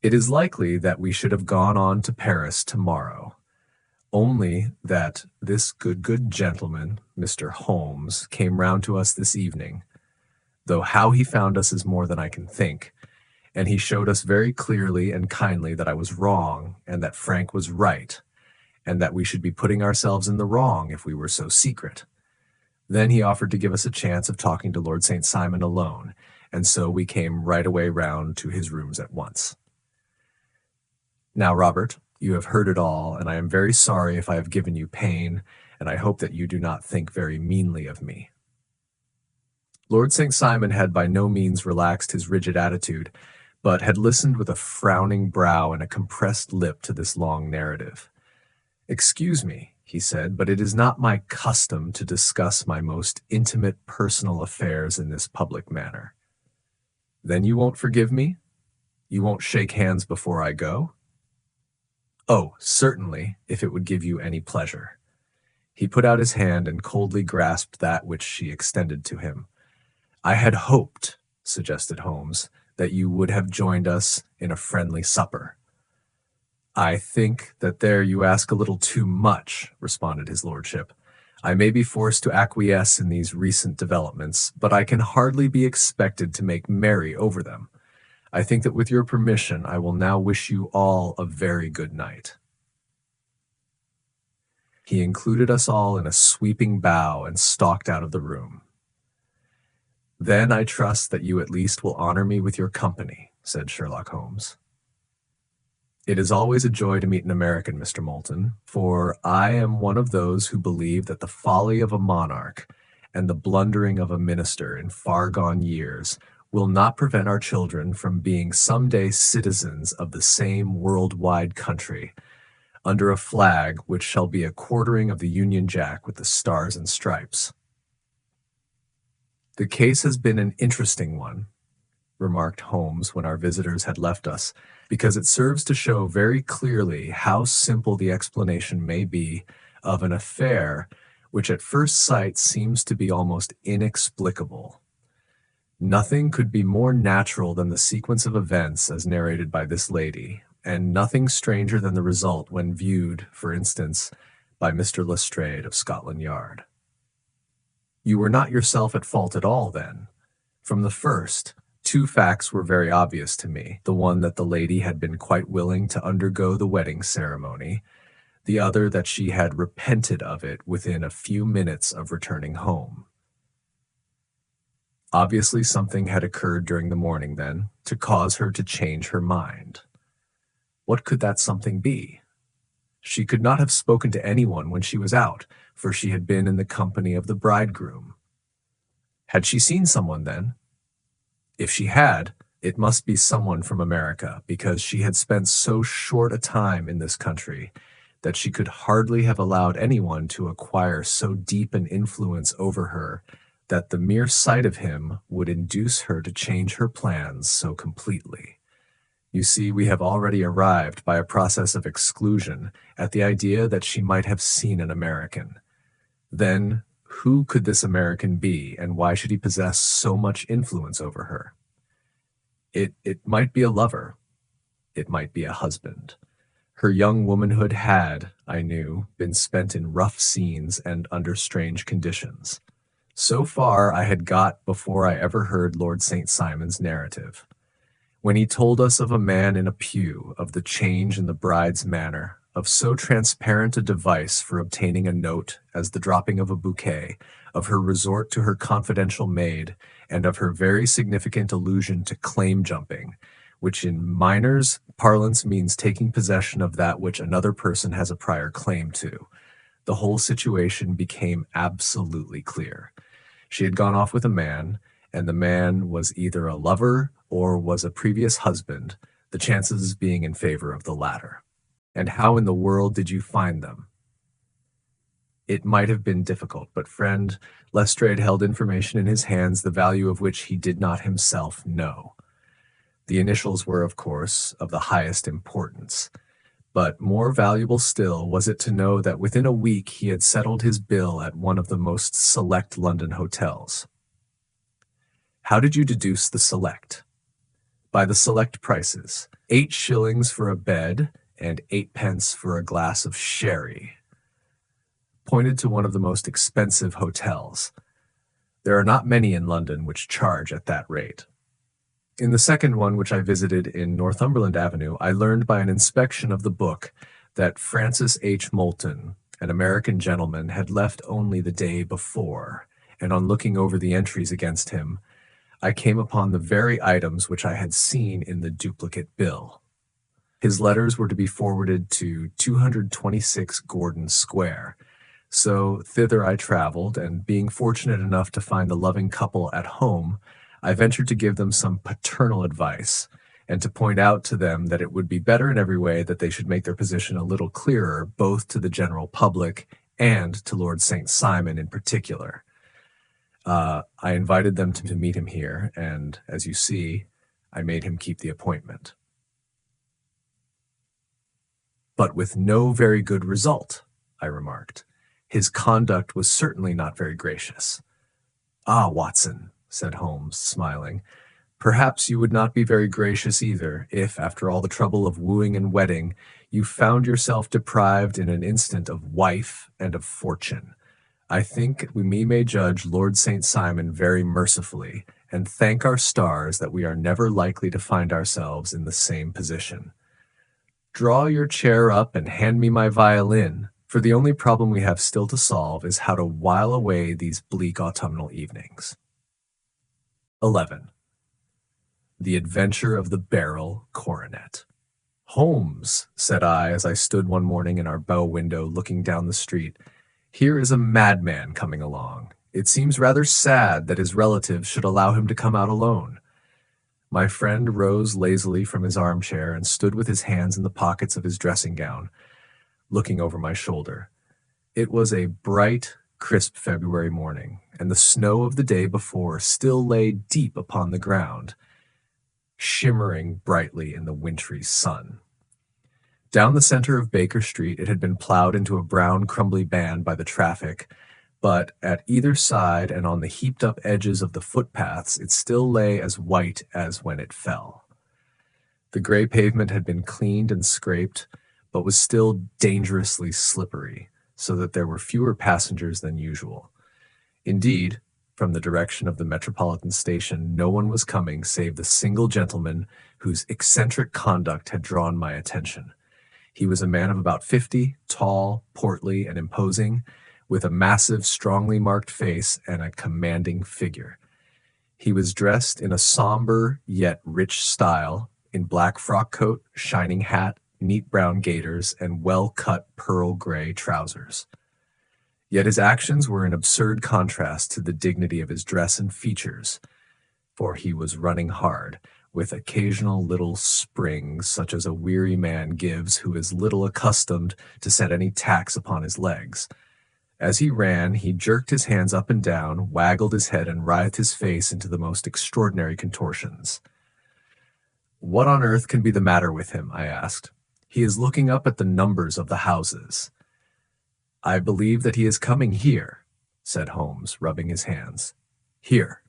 It is likely that we should have gone on to Paris tomorrow, only that this good gentleman, Mr. Holmes, came round to us this evening, though how he found us is more than I can think, and he showed us very clearly and kindly that I was wrong and that Frank was right, and that we should be putting ourselves in the wrong if we were so secret. Then he offered to give us a chance of talking to Lord St. Simon alone, and so we came right away round to his rooms at once. Now, Robert, you have heard it all, and I am very sorry if I have given you pain, and I hope that you do not think very meanly of me. Lord St. Simon had by no means relaxed his rigid attitude, but had listened with a frowning brow and a compressed lip to this long narrative. "Excuse me," he said, "but it is not my custom to discuss my most intimate personal affairs in this public manner." "Then you won't forgive me? You won't shake hands before I go?" "Oh, certainly, if it would give you any pleasure." He put out his hand and coldly grasped that which she extended to him. "I had hoped," suggested Holmes, "that you would have joined us in a friendly supper." "I think that there you ask a little too much," responded his lordship. "I may be forced to acquiesce in these recent developments, but I can hardly be expected to make merry over them. I think that with your permission I will now wish you all a very good night." He included us all in a sweeping bow and stalked out of the room. "Then I trust that you at least will honor me with your company," said Sherlock Holmes. "It is always a joy to meet an American, Mr. Moulton, for I am one of those who believe that the folly of a monarch and the blundering of a minister in far-gone years will not prevent our children from being some-day citizens of the same world-wide country, under a flag which shall be a quartering of the Union Jack with the stars and stripes." "The case has been an interesting one," remarked Holmes when our visitors had left us, "because it serves to show very clearly how simple the explanation may be of an affair which at first sight seems to be almost inexplicable. Nothing could be more natural than the sequence of events as narrated by this lady, and nothing stranger than the result when viewed, for instance, by Mr. Lestrade of Scotland Yard." "You were not yourself at fault at all, then?" "From the first, two facts were very obvious to me. The one that the lady had been quite willing to undergo the wedding ceremony, the other that she had repented of it within a few minutes of returning home. Obviously, something had occurred during the morning, then, to cause her to change her mind. What could that something be? She could not have spoken to anyone when she was out, for she had been in the company of the bridegroom. Had she seen someone, then? If she had, it must be someone from America, because she had spent so short a time in this country that she could hardly have allowed anyone to acquire so deep an influence over her that the mere sight of him would induce her to change her plans so completely. You see, we have already arrived by a process of exclusion at the idea that she might have seen an American. Then, who could this American be, and why should he possess so much influence over her? It might be a lover. It might be a husband. Her young womanhood had, I knew, been spent in rough scenes and under strange conditions. So far I had got before I ever heard Lord St. Simon's narrative. When he told us of a man in a pew, of the change in the bride's manner, of so transparent a device for obtaining a note as the dropping of a bouquet, of her resort to her confidential maid, and of her very significant allusion to claim jumping, which in miners' parlance means taking possession of that which another person has a prior claim to, the whole situation became absolutely clear. She had gone off with a man, and the man was either a lover or was a previous husband, the chances being in favor of the latter. And how in the world did you find them? It might have been difficult, but friend Lestrade held information in his hands the value of which he did not himself know. The initials were, of course, of the highest importance, but more valuable still was it to know that within a week he had settled his bill at one of the most select London hotels. How did you deduce the select? By the select prices, 8 shillings for a bed and 8 pence for a glass of sherry. Pointed to one of the most expensive hotels. There are not many in London which charge at that rate. In the second one, which I visited in Northumberland Avenue, I learned by an inspection of the book that Francis H. Moulton, an American gentleman, had left only the day before, and on looking over the entries against him, I came upon the very items which I had seen in the duplicate bill. His letters were to be forwarded to 226 Gordon Square, so thither I traveled, and being fortunate enough to find the loving couple at home, I ventured to give them some paternal advice, and to point out to them that it would be better in every way that they should make their position a little clearer, both to the general public and to Lord St. Simon in particular. I invited them to meet him here, and, as you see, I made him keep the appointment. But with no very good result, I remarked. His conduct was certainly not very gracious. Ah, Watson, said Holmes, smiling, perhaps you would not be very gracious either, if, after all the trouble of wooing and wedding, you found yourself deprived in an instant of wife and of fortune. I think we may judge Lord St. Simon very mercifully, and thank our stars that we are never likely to find ourselves in the same position. Draw your chair up and hand me my violin, for the only problem we have still to solve is how to while away these bleak autumnal evenings. 11. The Adventure of the Barrel Coronet. Holmes, said I as I stood one morning in our bow window looking down the street, here is a madman coming along. It seems rather sad that his relatives should allow him to come out alone. My friend rose lazily from his armchair and stood with his hands in the pockets of his dressing gown, looking over my shoulder. It was a bright, crisp February morning, and the snow of the day before still lay deep upon the ground, shimmering brightly in the wintry sun. Down the center of Baker Street it had been plowed into a brown, crumbly band by the traffic, but at either side and on the heaped-up edges of the footpaths it still lay as white as when it fell. The gray pavement had been cleaned and scraped, but was still dangerously slippery, so that there were fewer passengers than usual. Indeed, from the direction of the Metropolitan Station no one was coming save the single gentleman whose eccentric conduct had drawn my attention. He was a man of about 50, tall, portly, and imposing, with a massive, strongly marked face and a commanding figure. He was dressed in a somber yet rich style, in black frock coat, shining hat, neat brown gaiters, and well-cut pearl gray trousers. Yet his actions were in absurd contrast to the dignity of his dress and features, for he was running hard, with occasional little springs such as a weary man gives who is little accustomed to set any tax upon his legs. As he ran, he jerked his hands up and down, waggled his head, and writhed his face into the most extraordinary contortions. "What on earth can be the matter with him?" I asked. "He is looking up at the numbers of the houses." "I believe that he is coming here," said Holmes, rubbing his hands. "Here."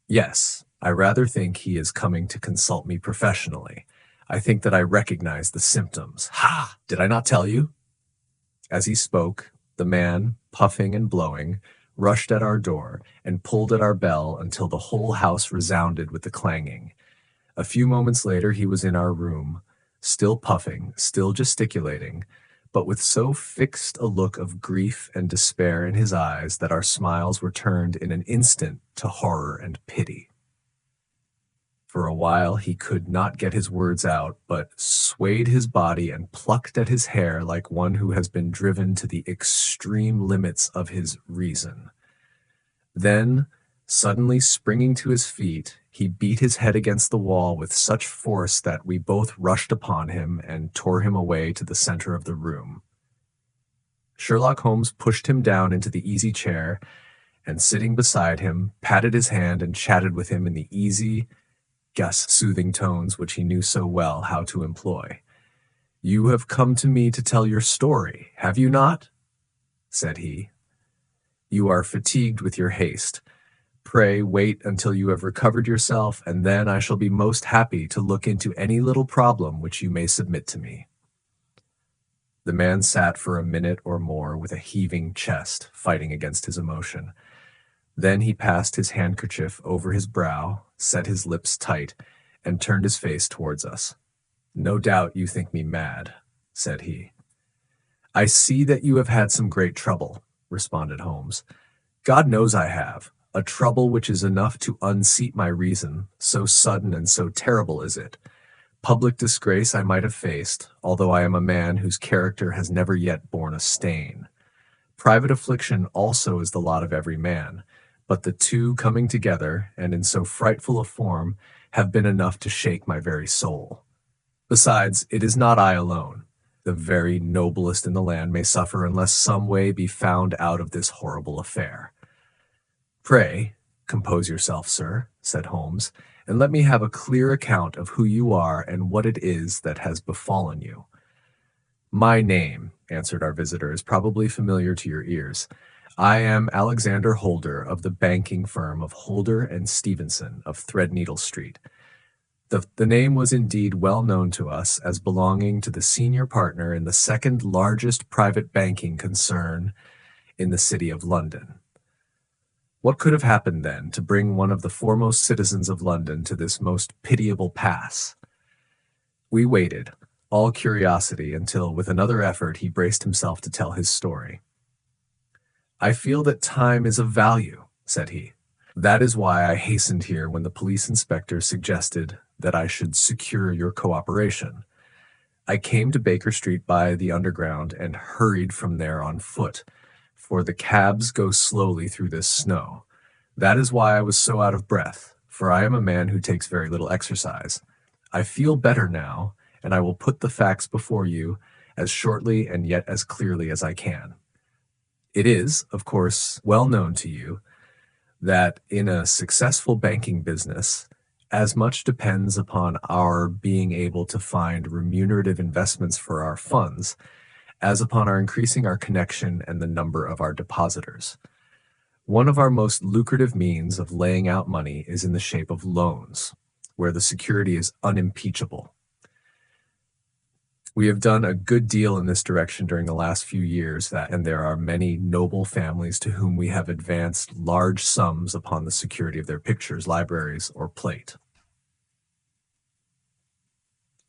"Yes, I rather think he is coming to consult me professionally. I think that I recognize the symptoms. Ha! Did I not tell you?" As he spoke, the man, puffing and blowing, rushed at our door and pulled at our bell until the whole house resounded with the clanging. A few moments later he was in our room, still puffing, still gesticulating, but with so fixed a look of grief and despair in his eyes that our smiles were turned in an instant to horror and pity. For a while he could not get his words out, but swayed his body and plucked at his hair like one who has been driven to the extreme limits of his reason. Then, suddenly springing to his feet, he beat his head against the wall with such force that we both rushed upon him and tore him away to the center of the room. Sherlock Holmes pushed him down into the easy chair, and sitting beside him, patted his hand and chatted with him in the easy, soothing tones which he knew so well how to employ. "You have come to me to tell your story, have you not?" said he. "You are fatigued with your haste. Pray wait until you have recovered yourself, and then I shall be most happy to look into any little problem which you may submit to me." The man sat for a minute or more with a heaving chest, fighting against his emotion. Then he passed his handkerchief over his brow, set his lips tight, and turned his face towards us. "No doubt you think me mad," said he. "I see that you have had some great trouble," responded Holmes. "God knows I have. A trouble which is enough to unseat my reason, so sudden and so terrible is it. Public disgrace I might have faced, although I am a man whose character has never yet borne a stain. Private affliction also is the lot of every man, but the two coming together, and in so frightful a form, have been enough to shake my very soul. Besides, it is not I alone. The very noblest in the land may suffer unless some way be found out of this horrible affair." "Pray, compose yourself, sir," said Holmes, "and let me have a clear account of who you are and what it is that has befallen you." "My name," answered our visitor, "is probably familiar to your ears. I am Alexander Holder of the banking firm of Holder and Stevenson of Threadneedle Street." The name was indeed well known to us as belonging to the senior partner in the second largest private banking concern in the city of London. What could have happened then to bring one of the foremost citizens of London to this most pitiable pass? We waited, all curiosity, until with another effort he braced himself to tell his story. "I feel that time is of value," said he. "That is why I hastened here when the police inspector suggested that I should secure your cooperation. I came to Baker Street by the Underground and hurried from there on foot, for the cabs go slowly through this snow. That is why I was so out of breath, for I am a man who takes very little exercise. I feel better now, and I will put the facts before you as shortly and yet as clearly as I can. It is, of course, well known to you that in a successful banking business, as much depends upon our being able to find remunerative investments for our funds as upon our increasing our connection and the number of our depositors. One of our most lucrative means of laying out money is in the shape of loans, where the security is unimpeachable. We have done a good deal in this direction during the last few years, and there are many noble families to whom we have advanced large sums upon the security of their pictures, libraries, or plate.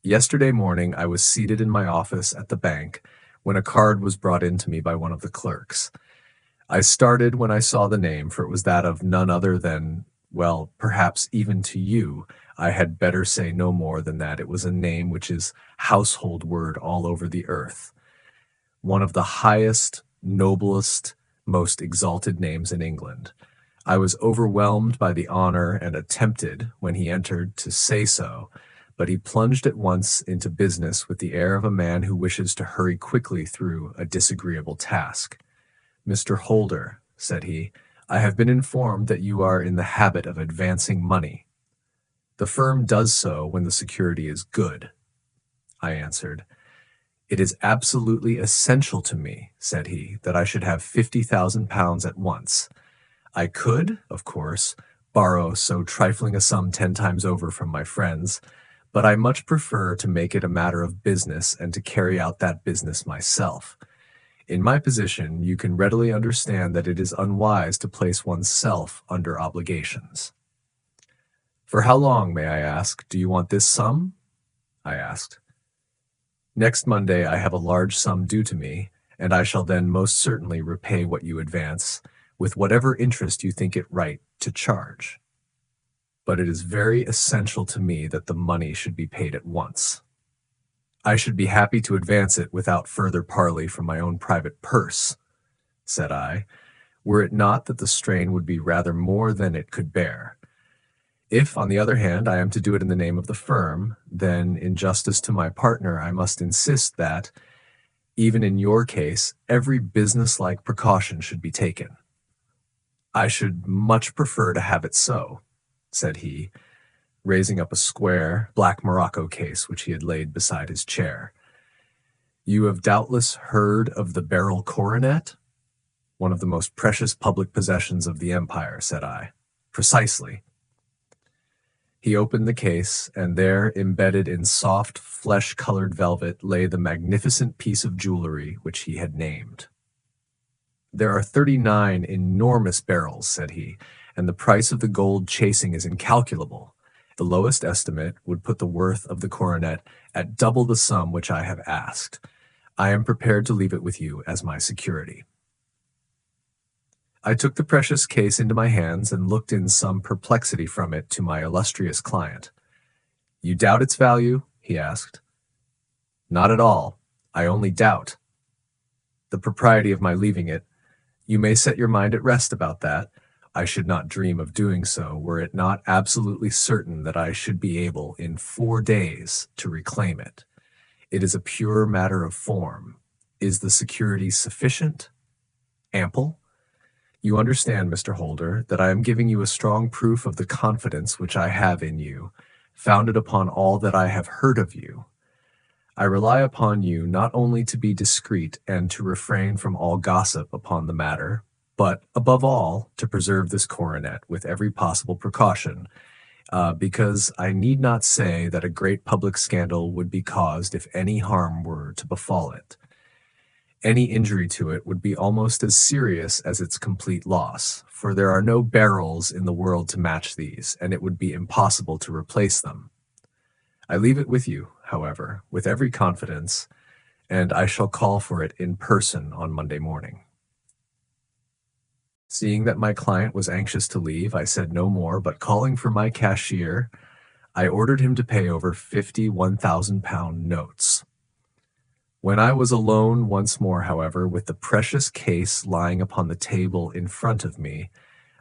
Yesterday morning, I was seated in my office at the bank when a card was brought in to me by one of the clerks. I started when I saw the name, for it was that of none other than, well, perhaps even to you, I had better say no more than that it was a name which is household word all over the earth, one of the highest, noblest, most exalted names in England. I was overwhelmed by the honor and attempted, when he entered, to say so, but he plunged at once into business with the air of a man who wishes to hurry quickly through a disagreeable task. "Mr. Holder," said he, "I have been informed that you are in the habit of advancing money." "The firm does so when the security is good," I answered. "It is absolutely essential to me," said he, "that I should have £50,000 at once. I could, of course, borrow so trifling a sum 10 times over from my friends, but I much prefer to make it a matter of business and to carry out that business myself. In my position, you can readily understand that it is unwise to place one's self under obligations." "For how long, may I ask, do you want this sum?" I asked. "Next Monday I have a large sum due to me, and I shall then most certainly repay what you advance, with whatever interest you think it right to charge. But it is very essential to me that the money should be paid at once." "I should be happy to advance it without further parley from my own private purse," said I, "were it not that the strain would be rather more than it could bear. If, on the other hand, I am to do it in the name of the firm, then, in justice to my partner, I must insist that, even in your case, every business-like precaution should be taken." "I should much prefer to have it so," said he, raising up a square, black morocco case which he had laid beside his chair. "You have doubtless heard of the beryl coronet?" "One of the most precious public possessions of the empire," said I. "Precisely." He opened the case, and there, embedded in soft, flesh-colored velvet, lay the magnificent piece of jewelry which he had named. "There are 39 enormous beryls," said he, "and the price of the gold chasing is incalculable. The lowest estimate would put the worth of the coronet at double the sum which I have asked. I am prepared to leave it with you as my security." I took the precious case into my hands and looked in some perplexity from it to my illustrious client. "You doubt its value?" he asked. "Not at all. I only doubt the propriety of my leaving it. You may set your mind at rest about that. I should not dream of doing so were it not absolutely certain that I should be able, in 4 days, to reclaim it. It is a pure matter of form. Is the security sufficient? Ample? You understand, Mr. Holder, that I am giving you a strong proof of the confidence which I have in you, founded upon all that I have heard of you. I rely upon you not only to be discreet and to refrain from all gossip upon the matter, but, above all, to preserve this coronet with every possible precaution, because I need not say that a great public scandal would be caused if any harm were to befall it. Any injury to it would be almost as serious as its complete loss, for there are no beryls in the world to match these, and it would be impossible to replace them. I leave it with you, however, with every confidence, and I shall call for it in person on Monday morning." Seeing that my client was anxious to leave, I said no more, but calling for my cashier, I ordered him to pay over 50 £1,000 notes. When I was alone once more, however, with the precious case lying upon the table in front of me,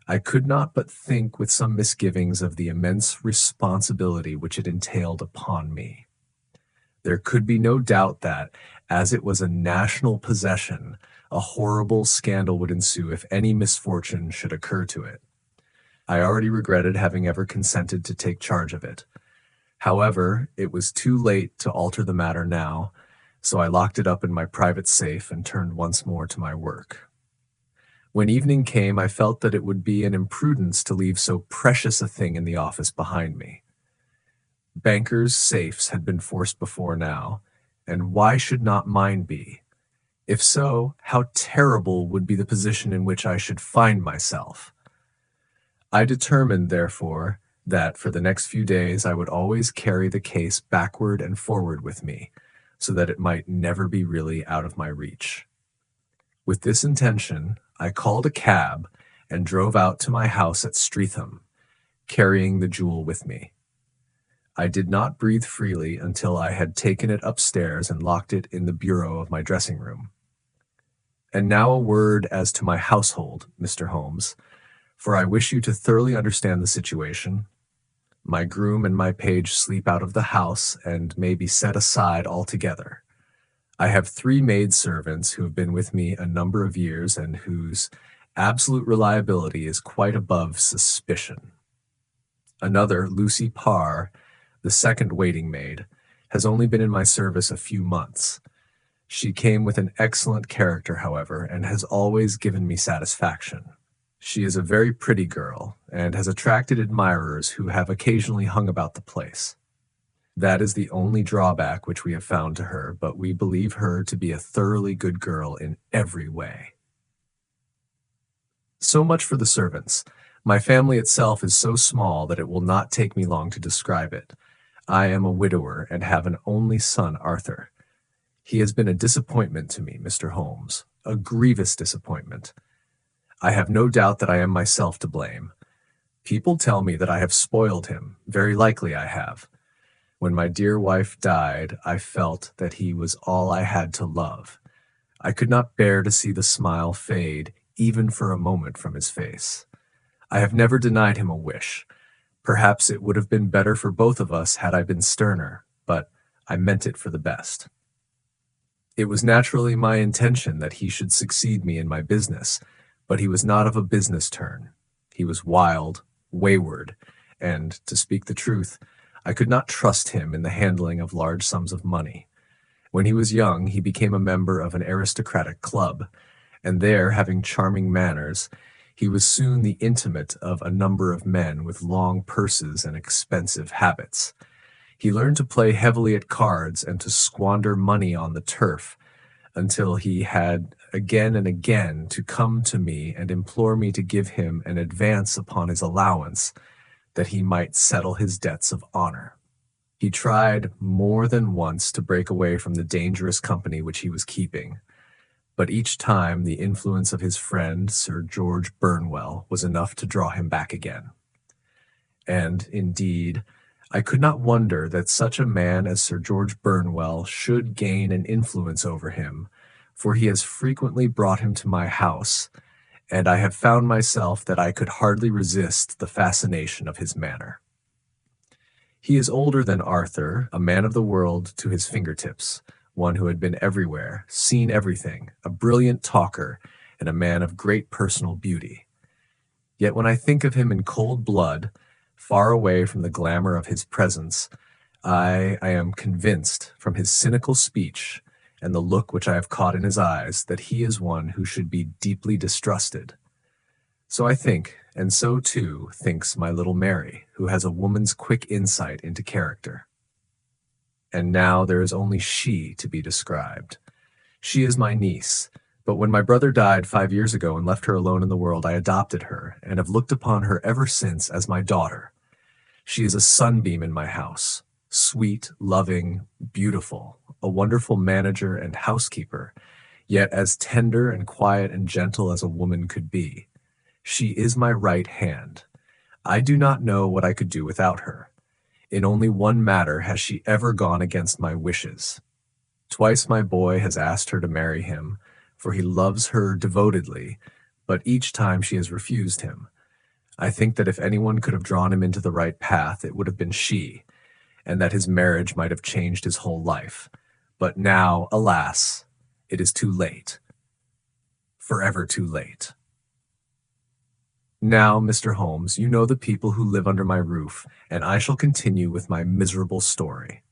I could not but think with some misgivings of the immense responsibility which it entailed upon me. There could be no doubt that, as it was a national possession, a horrible scandal would ensue if any misfortune should occur to it. I already regretted having ever consented to take charge of it. However, it was too late to alter the matter now, so I locked it up in my private safe and turned once more to my work. When evening came, I felt that it would be an imprudence to leave so precious a thing in the office behind me. Bankers' safes had been forced before now, and why should not mine be? If so, how terrible would be the position in which I should find myself! I determined, therefore, that for the next few days I would always carry the case backward and forward with me, so that it might never be really out of my reach. With this intention, I called a cab and drove out to my house at Streatham, carrying the jewel with me. I did not breathe freely until I had taken it upstairs and locked it in the bureau of my dressing room. And now a word as to my household, Mr. Holmes, for I wish you to thoroughly understand the situation. My groom and my page sleep out of the house and may be set aside altogether. I have 3 maidservants who have been with me a number of years and whose absolute reliability is quite above suspicion. Another, Lucy Parr, the second waiting maid, has only been in my service a few months. She came with an excellent character, however, and has always given me satisfaction. She is a very pretty girl, and has attracted admirers who have occasionally hung about the place. That is the only drawback which we have found to her, but we believe her to be a thoroughly good girl in every way. So much for the servants. My family itself is so small that it will not take me long to describe it. I am a widower and have an only son, Arthur. He has been a disappointment to me, Mr. Holmes, a grievous disappointment. I have no doubt that I am myself to blame. People tell me that I have spoiled him. Very likely I have. When my dear wife died, I felt that he was all I had to love. I could not bear to see the smile fade, even for a moment, from his face. I have never denied him a wish. Perhaps it would have been better for both of us had I been sterner, but I meant it for the best. It was naturally my intention that he should succeed me in my business, but he was not of a business turn. He was wild, wayward, and, to speak the truth, I could not trust him in the handling of large sums of money. When he was young, he became a member of an aristocratic club, and there, having charming manners, he was soon the intimate of a number of men with long purses and expensive habits. He learned to play heavily at cards and to squander money on the turf, until he had again and again to come to me and implore me to give him an advance upon his allowance, that he might settle his debts of honor. He tried more than once to break away from the dangerous company which he was keeping, but each time the influence of his friend, Sir George Burnwell, was enough to draw him back again. And, indeed, I could not wonder that such a man as Sir George Burnwell should gain an influence over him, for he has frequently brought him to my house, and I have found myself that I could hardly resist the fascination of his manner. He is older than Arthur, a man of the world to his fingertips, one who had been everywhere, seen everything, a brilliant talker, and a man of great personal beauty. Yet when I think of him in cold blood, far away from the glamour of his presence, I am convinced from his cynical speech and the look which I have caught in his eyes that he is one who should be deeply distrusted. So I think, and so too thinks my little Mary, who has a woman's quick insight into character. And now there is only she to be described. She is my niece, but when my brother died 5 years ago and left her alone in the world, I adopted her, and have looked upon her ever since as my daughter. She is a sunbeam in my house, sweet, loving, beautiful, a wonderful manager and housekeeper, yet as tender and quiet and gentle as a woman could be. She is my right hand. I do not know what I could do without her. In only one matter has she ever gone against my wishes. Twice my boy has asked her to marry him, for he loves her devotedly, but each time she has refused him. I think that if anyone could have drawn him into the right path, it would have been she, and that his marriage might have changed his whole life. But now, alas, it is too late. Forever too late. Now, Mr. Holmes, you know the people who live under my roof, and I shall continue with my miserable story.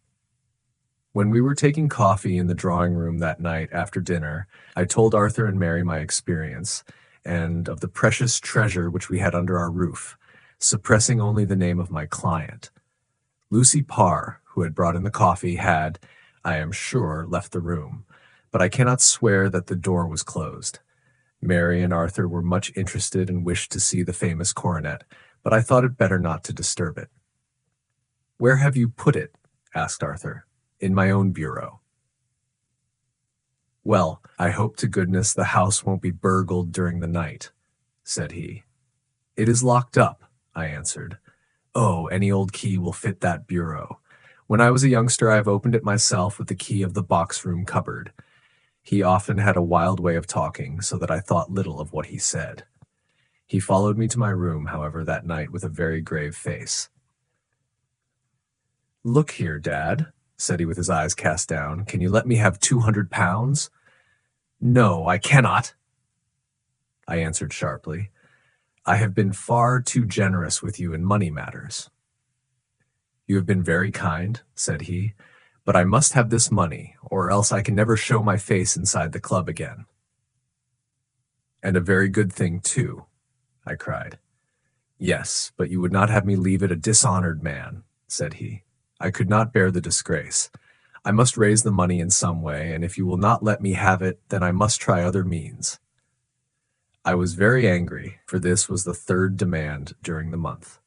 When we were taking coffee in the drawing-room that night after dinner, I told Arthur and Mary my experience, and of the precious treasure which we had under our roof, suppressing only the name of my client. Lucy Parr, who had brought in the coffee, had, I am sure, left the room, but I cannot swear that the door was closed. Mary and Arthur were much interested and wished to see the famous coronet, but I thought it better not to disturb it. "Where have you put it?" asked Arthur. "In my own bureau." "Well, I hope to goodness the house won't be burgled during the night," said he. "It is locked up," I answered. "Oh, any old key will fit that bureau. When I was a youngster, I've opened it myself with the key of the box-room cupboard." He often had a wild way of talking, so that I thought little of what he said. He followed me to my room, however, that night with a very grave face. "Look here, Dad," said he with his eyes cast down, "can you let me have £200? "No, I cannot," I answered sharply. "I have been far too generous with you in money matters." "You have been very kind," said he, "but I must have this money, or else I can never show my face inside the club again." "And a very good thing, too," I cried. "Yes, but you would not have me leave it a dishonored man," said he. "I could not bear the disgrace. I must raise the money in some way, and if you will not let me have it, then I must try other means." I was very angry, for this was the third demand during the month.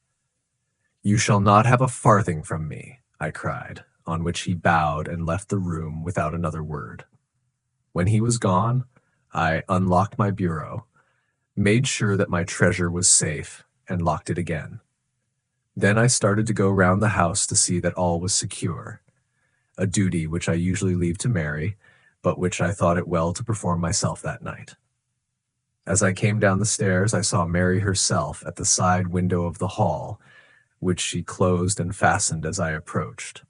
"You shall not have a farthing from me," I cried, on which he bowed and left the room without another word. When he was gone, I unlocked my bureau, made sure that my treasure was safe, and locked it again. Then I started to go round the house to see that all was secure, a duty which I usually leave to Mary, but which I thought it well to perform myself that night. As I came down the stairs, I saw Mary herself at the side window of the hall, which she closed and fastened as I approached.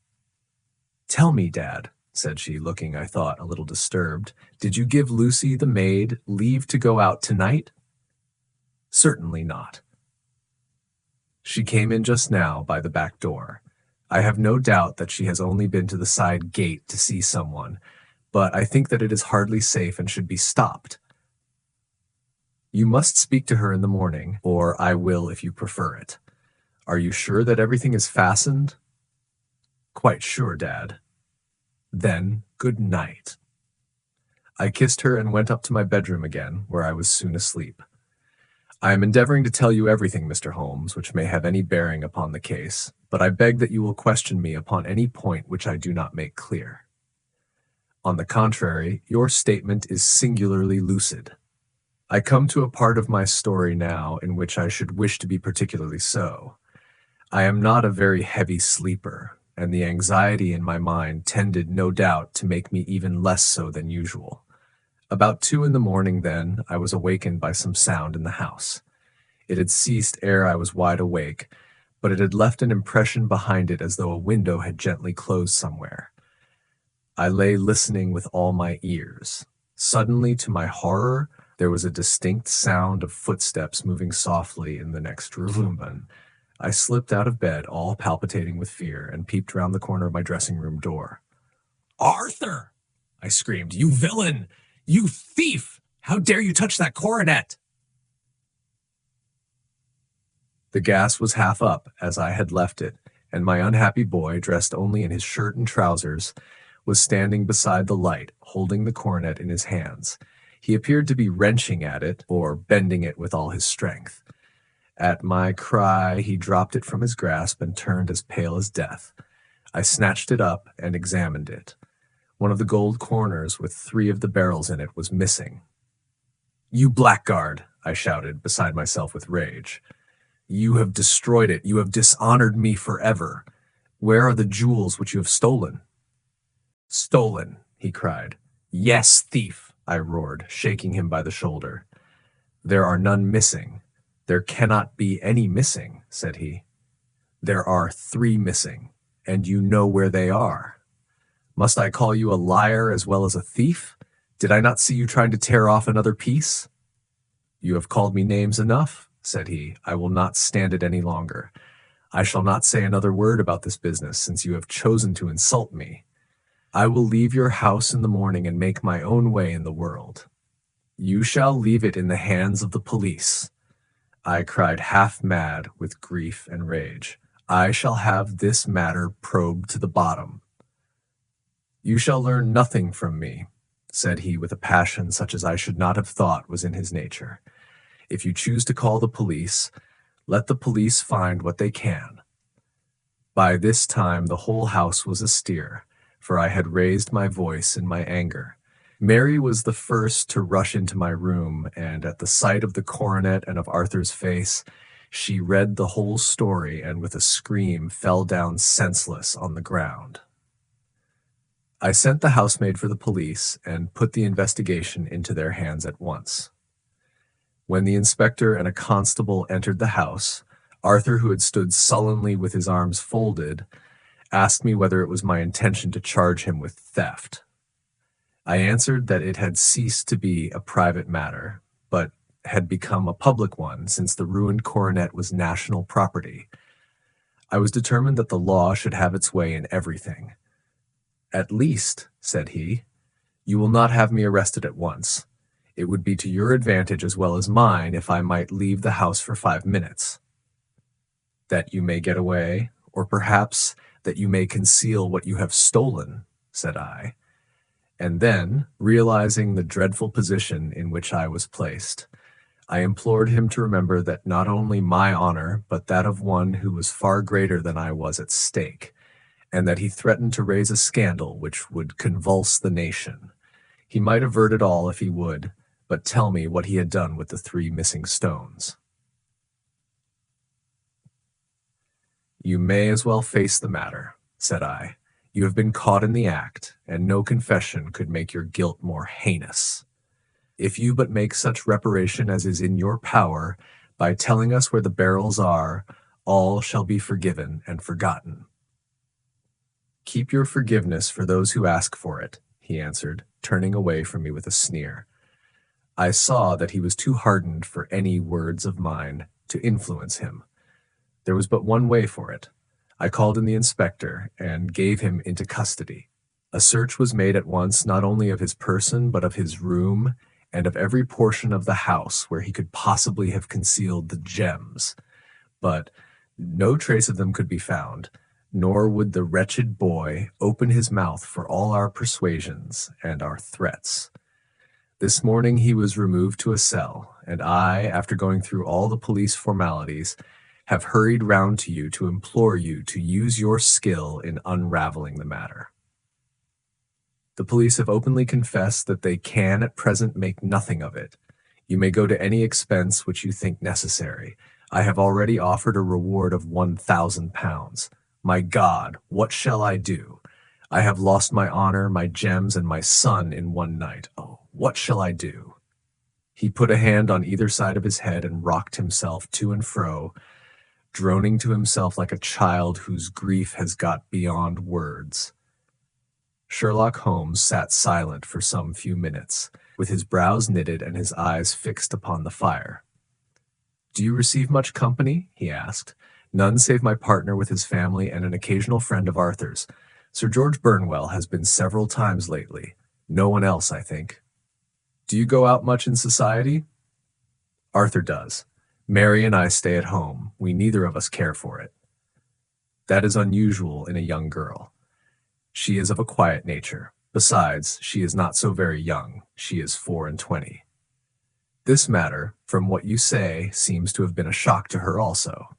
"Tell me, Dad," said she, looking, I thought, a little disturbed, "did you give Lucy, the maid, leave to go out tonight?" "Certainly not." "She came in just now by the back door. I have no doubt that she has only been to the side gate to see someone, but I think that it is hardly safe and should be stopped. You must speak to her in the morning, or I will if you prefer it. Are you sure that everything is fastened?" "Quite sure, Dad." "Then, good night." I kissed her and went up to my bedroom again, where I was soon asleep. I am endeavoring to tell you everything, Mr. Holmes, which may have any bearing upon the case, but I beg that you will question me upon any point which I do not make clear. On the contrary, your statement is singularly lucid. I come to a part of my story now in which I should wish to be particularly so. I am not a very heavy sleeper, and the anxiety in my mind tended, no doubt, to make me even less so than usual. About 2 in the morning, then, I was awakened by some sound in the house. It had ceased ere I was wide awake, but it had left an impression behind it as though a window had gently closed somewhere. I lay listening with all my ears. Suddenly, to my horror, there was a distinct sound of footsteps moving softly in the next room. I slipped out of bed, all palpitating with fear, and peeped round the corner of my dressing-room door. "Arthur!" I screamed. "You villain! You thief! How dare you touch that coronet?" The gas was half up, as I had left it, and my unhappy boy, dressed only in his shirt and trousers, was standing beside the light, holding the coronet in his hands. He appeared to be wrenching at it, or bending it with all his strength. At my cry, he dropped it from his grasp and turned as pale as death. I snatched it up and examined it. One of the gold corners with 3 of the barrels in it was missing. "You blackguard!" I shouted, beside myself with rage. "You have destroyed it. You have dishonored me forever. Where are the jewels which you have stolen?" "Stolen!" he cried. "Yes, thief!" I roared, shaking him by the shoulder. "There are none missing. There cannot be any missing," said he. "There are 3 missing, and you know where they are. Must I call you a liar as well as a thief? Did I not see you trying to tear off another piece?" "You have called me names enough," said he. "I will not stand it any longer. I shall not say another word about this business, since you have chosen to insult me. I will leave your house in the morning and make my own way in the world." "You shall leave it in the hands of the police," I cried, half mad with grief and rage. "I shall have this matter probed to the bottom." "You shall learn nothing from me," said he with a passion such as I should not have thought was in his nature. "If you choose to call the police, Let the police find what they can. By this time the whole house was astir, for I had raised my voice in my anger. Mary was the first to rush into my room, and at the sight of the coronet and of Arthur's face, she read the whole story and with a scream fell down senseless on the ground. I sent the housemaid for the police and put the investigation into their hands at once. When the inspector and a constable entered the house, Arthur, who had stood sullenly with his arms folded, asked me whether it was my intention to charge him with theft. I answered that it had ceased to be a private matter, but had become a public one since the ruined coronet was national property. I was determined that the law should have its way in everything. "At least," said he, "you will not have me arrested at once. It would be to your advantage as well as mine if I might leave the house for 5 minutes." "That you may get away, or perhaps that you may conceal what you have stolen," said I. And then, realizing the dreadful position in which I was placed, I implored him to remember that not only my honor, but that of one who was far greater than I was at stake, and that he threatened to raise a scandal which would convulse the nation. He might avert it all if he would, but tell me what he had done with the 3 missing stones. "You may as well face the matter," said I. "You have been caught in the act, and no confession could make your guilt more heinous. If you but make such reparation as is in your power, by telling us where the barrels are, all shall be forgiven and forgotten." "Keep your forgiveness for those who ask for it," he answered, turning away from me with a sneer. I saw that he was too hardened for any words of mine to influence him. There was but one way for it. I called in the inspector and gave him into custody. A search was made at once not only of his person but of his room and of every portion of the house where he could possibly have concealed the gems, but no trace of them could be found, nor would the wretched boy open his mouth for all our persuasions and our threats. This morning he was removed to a cell, and I, after going through all the police formalities, have hurried round to you to implore you to use your skill in unraveling the matter. The police have openly confessed that they can at present make nothing of it. You may go to any expense which you think necessary. I have already offered a reward of £1,000. My God, what shall I do? I have lost my honor, my gems, and my son in one night. Oh, what shall I do? He put a hand on either side of his head and rocked himself to and fro, droning to himself like a child whose grief has got beyond words. Sherlock Holmes sat silent for some few minutes, with his brows knitted and his eyes fixed upon the fire. "Do you receive much company?" he asked. "None save my partner with his family and an occasional friend of Arthur's. Sir George Burnwell has been several times lately. No one else, I think." "Do you go out much in society?" "Arthur does. Mary and I stay at home. We neither of us care for it." "That is unusual in a young girl. She is of a quiet nature. Besides, she is not so very young. She is 24. This matter, from what you say, seems to have been a shock to her also."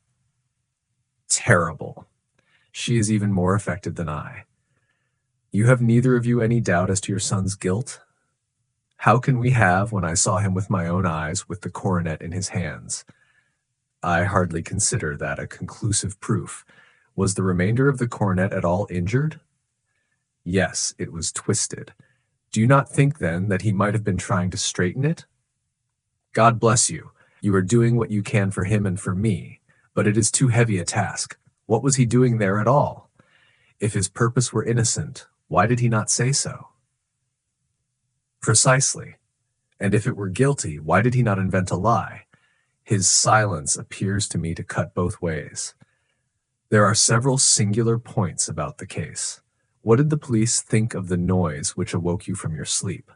"Terrible. She is even more affected than I. You have neither of you any doubt as to your son's guilt?" "How can we have when I saw him with my own eyes with the coronet in his hands?" "I hardly consider that a conclusive proof. Was the remainder of the coronet at all injured?" "Yes, it was twisted. Do you not think, then, that he might have been trying to straighten it?" "God bless you. You are doing what you can for him and for me, but it is too heavy a task. What was he doing there at all? If his purpose were innocent, why did he not say so?" "Precisely. And if it were guilty, why did he not invent a lie? His silence appears to me to cut both ways. There are several singular points about the case. What did the police think of the noise which awoke you from your sleep?"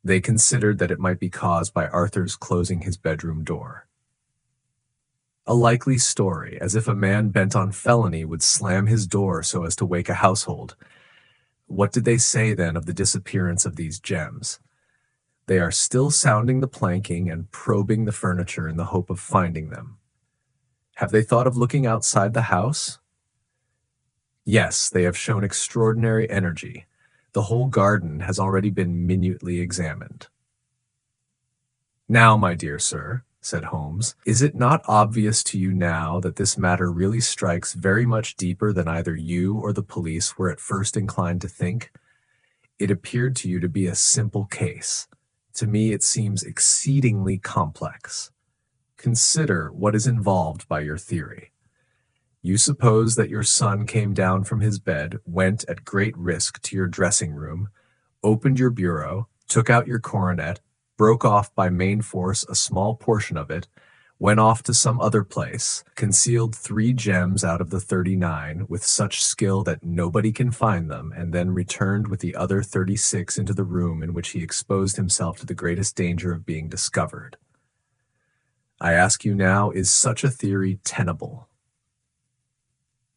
"They considered that it might be caused by Arthur's closing his bedroom door." "A likely story, as if a man bent on felony would slam his door so as to wake a household. What did they say, then, of the disappearance of these gems?" "They are still sounding the planking and probing the furniture in the hope of finding them." Have they thought of looking outside the house? Yes, they have shown extraordinary energy. The whole garden has already been minutely examined. Now, my dear sir, said Holmes, is it not obvious to you now that this matter really strikes very much deeper than either you or the police were at first inclined to think? It appeared to you to be a simple case. To me, it seems exceedingly complex. Consider what is involved by your theory. You suppose that your son came down from his bed, went at great risk to your dressing room, opened your bureau, took out your coronet, broke off by main force a small portion of it, went off to some other place, concealed 3 gems out of the 39 with such skill that nobody can find them, and then returned with the other 36 into the room in which he exposed himself to the greatest danger of being discovered. I ask you now, is such a theory tenable?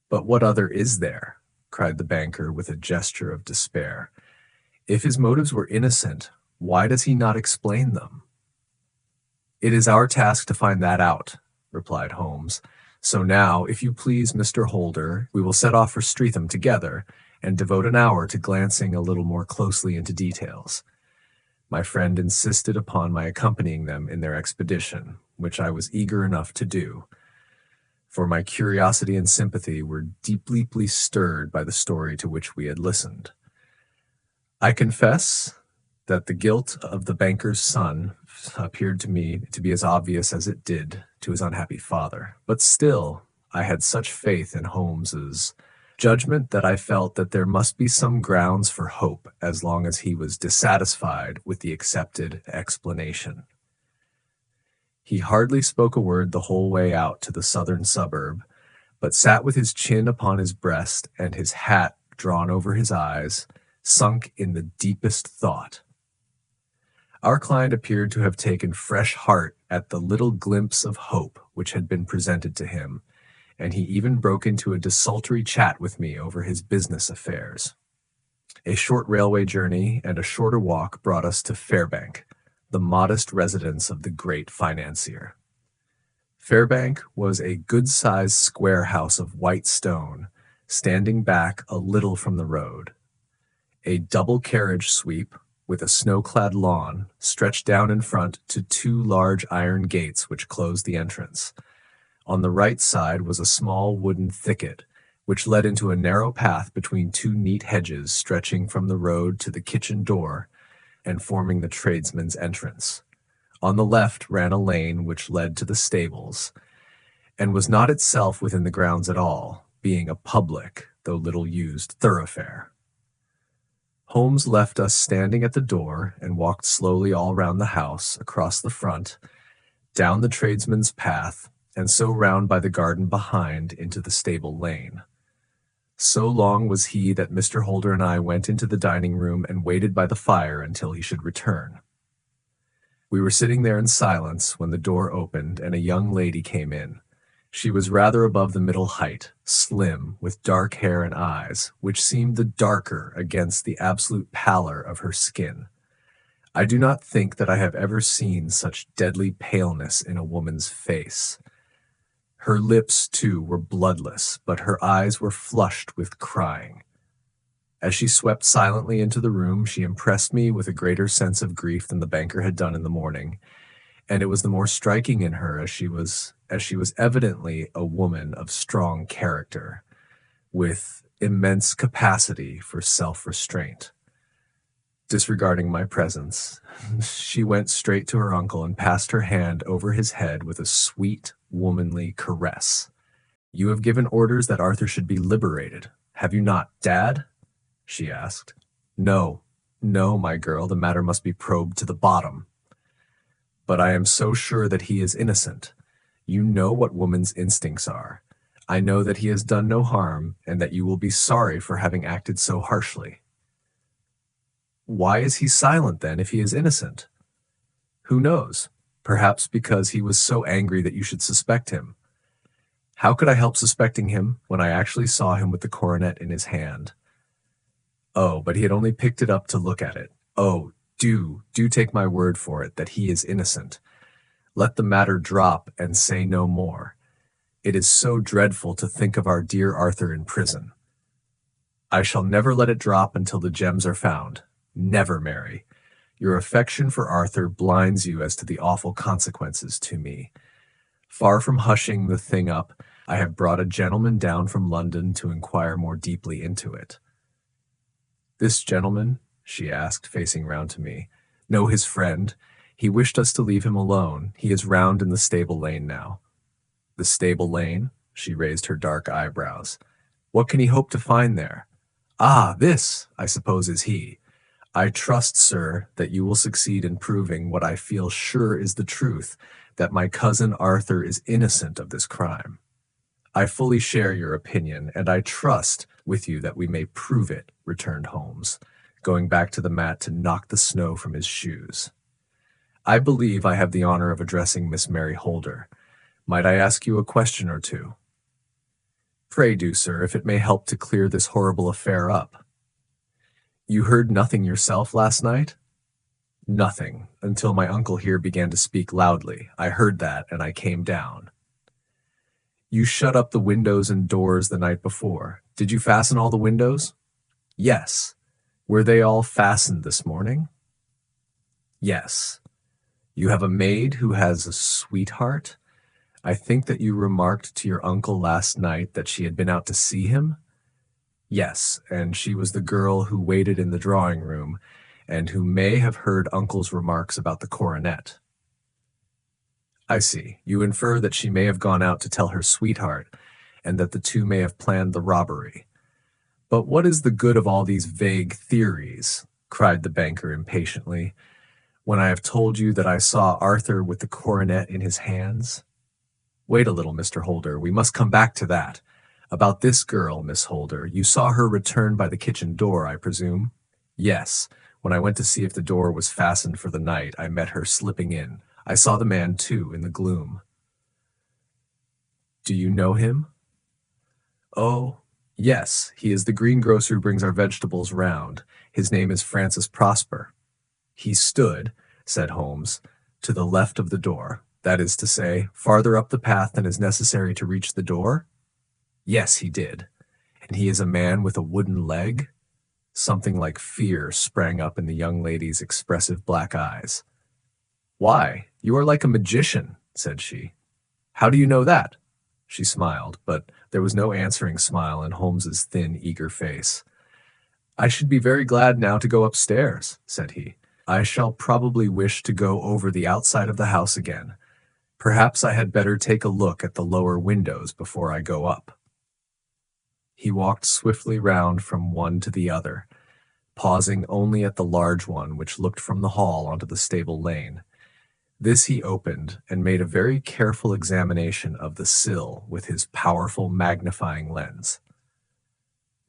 But what other is there? Cried the banker with a gesture of despair. If his motives were innocent, why does he not explain them? It is our task to find that out, replied Holmes. So now, if you please, Mr. Holder, we will set off for Streatham together and devote an hour to glancing a little more closely into details. My friend insisted upon my accompanying them in their expedition, which I was eager enough to do, for my curiosity and sympathy were deeply stirred by the story to which we had listened. I confess that the guilt of the banker's son appeared to me to be as obvious as it did to his unhappy father, but still I had such faith in Holmes's judgment that I felt that there must be some grounds for hope as long as he was dissatisfied with the accepted explanation. He hardly spoke a word the whole way out to the southern suburb, but sat with his chin upon his breast and his hat drawn over his eyes, sunk in the deepest thought. Our client appeared to have taken fresh heart at the little glimpse of hope which had been presented to him, and he even broke into a desultory chat with me over his business affairs. A short railway journey and a shorter walk brought us to Fairbank, the modest residence of the great financier. Fairbank was a good-sized square house of white stone, standing back a little from the road. A double carriage sweep, with a snow-clad lawn, stretched down in front to 2 large iron gates which closed the entrance. On the right side was a small wooden thicket, which led into a narrow path between 2 neat hedges stretching from the road to the kitchen door and forming the tradesman's entrance. On the left ran a lane which led to the stables, and was not itself within the grounds at all, being a public, though little used, thoroughfare. Holmes left us standing at the door and walked slowly all round the house, across the front, down the tradesman's path, and so round by the garden behind into the stable lane. So long was he that Mr. Holder and I went into the dining room and waited by the fire until he should return. We were sitting there in silence when the door opened and a young lady came in. She was rather above the middle height, slim, with dark hair and eyes, which seemed the darker against the absolute pallor of her skin. I do not think that I have ever seen such deadly paleness in a woman's face. Her lips, too, were bloodless, but her eyes were flushed with crying. As she swept silently into the room, she impressed me with a greater sense of grief than the banker had done in the morning, and it was the more striking in her as she was evidently a woman of strong character, with immense capacity for self-restraint. Disregarding my presence, she went straight to her uncle and passed her hand over his head with a sweet, womanly caress. "You have given orders that Arthur should be liberated, have you not, Dad?" she asked. No, my girl, the matter must be probed to the bottom. But I am so sure that he is innocent. You know what woman's instincts are. I know that he has done no harm, and that you will be sorry for having acted so harshly." "Why is he silent, then, if he is innocent?" "Who knows? Perhaps because he was so angry that you should suspect him." "How could I help suspecting him when I actually saw him with the coronet in his hand?" "Oh, but he had only picked it up to look at it. Oh, do take my word for it that he is innocent. Let the matter drop and say no more. It is so dreadful to think of our dear Arthur in prison. I shall never let it drop until the gems are found. Never, Mary. Your affection for Arthur blinds you as to the awful consequences to me. Far from hushing the thing up, I have brought a gentleman down from London to inquire more deeply into it. This gentleman, she asked, facing round to me, know his friend. He wished us to leave him alone. He is round in the stable lane now. The stable lane? She raised her dark eyebrows. What can he hope to find there? Ah, this, I suppose, is he. I trust, sir, that you will succeed in proving what I feel sure is the truth, that my cousin Arthur is innocent of this crime. I fully share your opinion, and I trust with you that we may prove it, returned Holmes, going back to the mat to knock the snow from his shoes. I believe I have the honor of addressing Miss Mary Holder. Might I ask you a question or two? Pray do, sir, if it may help to clear this horrible affair up. You heard nothing yourself last night? Nothing, until my uncle here began to speak loudly. I heard that, and I came down. You shut up the windows and doors the night before. Did you fasten all the windows? Yes. Were they all fastened this morning? Yes. You have a maid who has a sweetheart? I think that you remarked to your uncle last night that she had been out to see him? Yes, and she was the girl who waited in the drawing-room, and who may have heard uncle's remarks about the coronet. I see. You infer that she may have gone out to tell her sweetheart, and that the two may have planned the robbery. But what is the good of all these vague theories? Cried the banker impatiently, when I have told you that I saw Arthur with the coronet in his hands? Wait a little, Mr. Holder. We must come back to that. About this girl, Miss Holder. You saw her return by the kitchen door, I presume? Yes. When I went to see if the door was fastened for the night, I met her slipping in. I saw the man, too, in the gloom. Do you know him? Oh, yes. He is the greengrocer who brings our vegetables round. His name is Francis Prosper. He stood, said Holmes, to the left of the door. That is to say, farther up the path than is necessary to reach the door? Yes, he did. And he is a man with a wooden leg? Something like fear sprang up in the young lady's expressive black eyes. Why, you are like a magician, said she. How do you know that? She smiled, but there was no answering smile in Holmes's thin, eager face. I should be very glad now to go upstairs, said he. I shall probably wish to go over the outside of the house again. Perhaps I had better take a look at the lower windows before I go up. He walked swiftly round from one to the other, pausing only at the large one which looked from the hall onto the stable lane. This he opened and made a very careful examination of the sill with his powerful magnifying lens.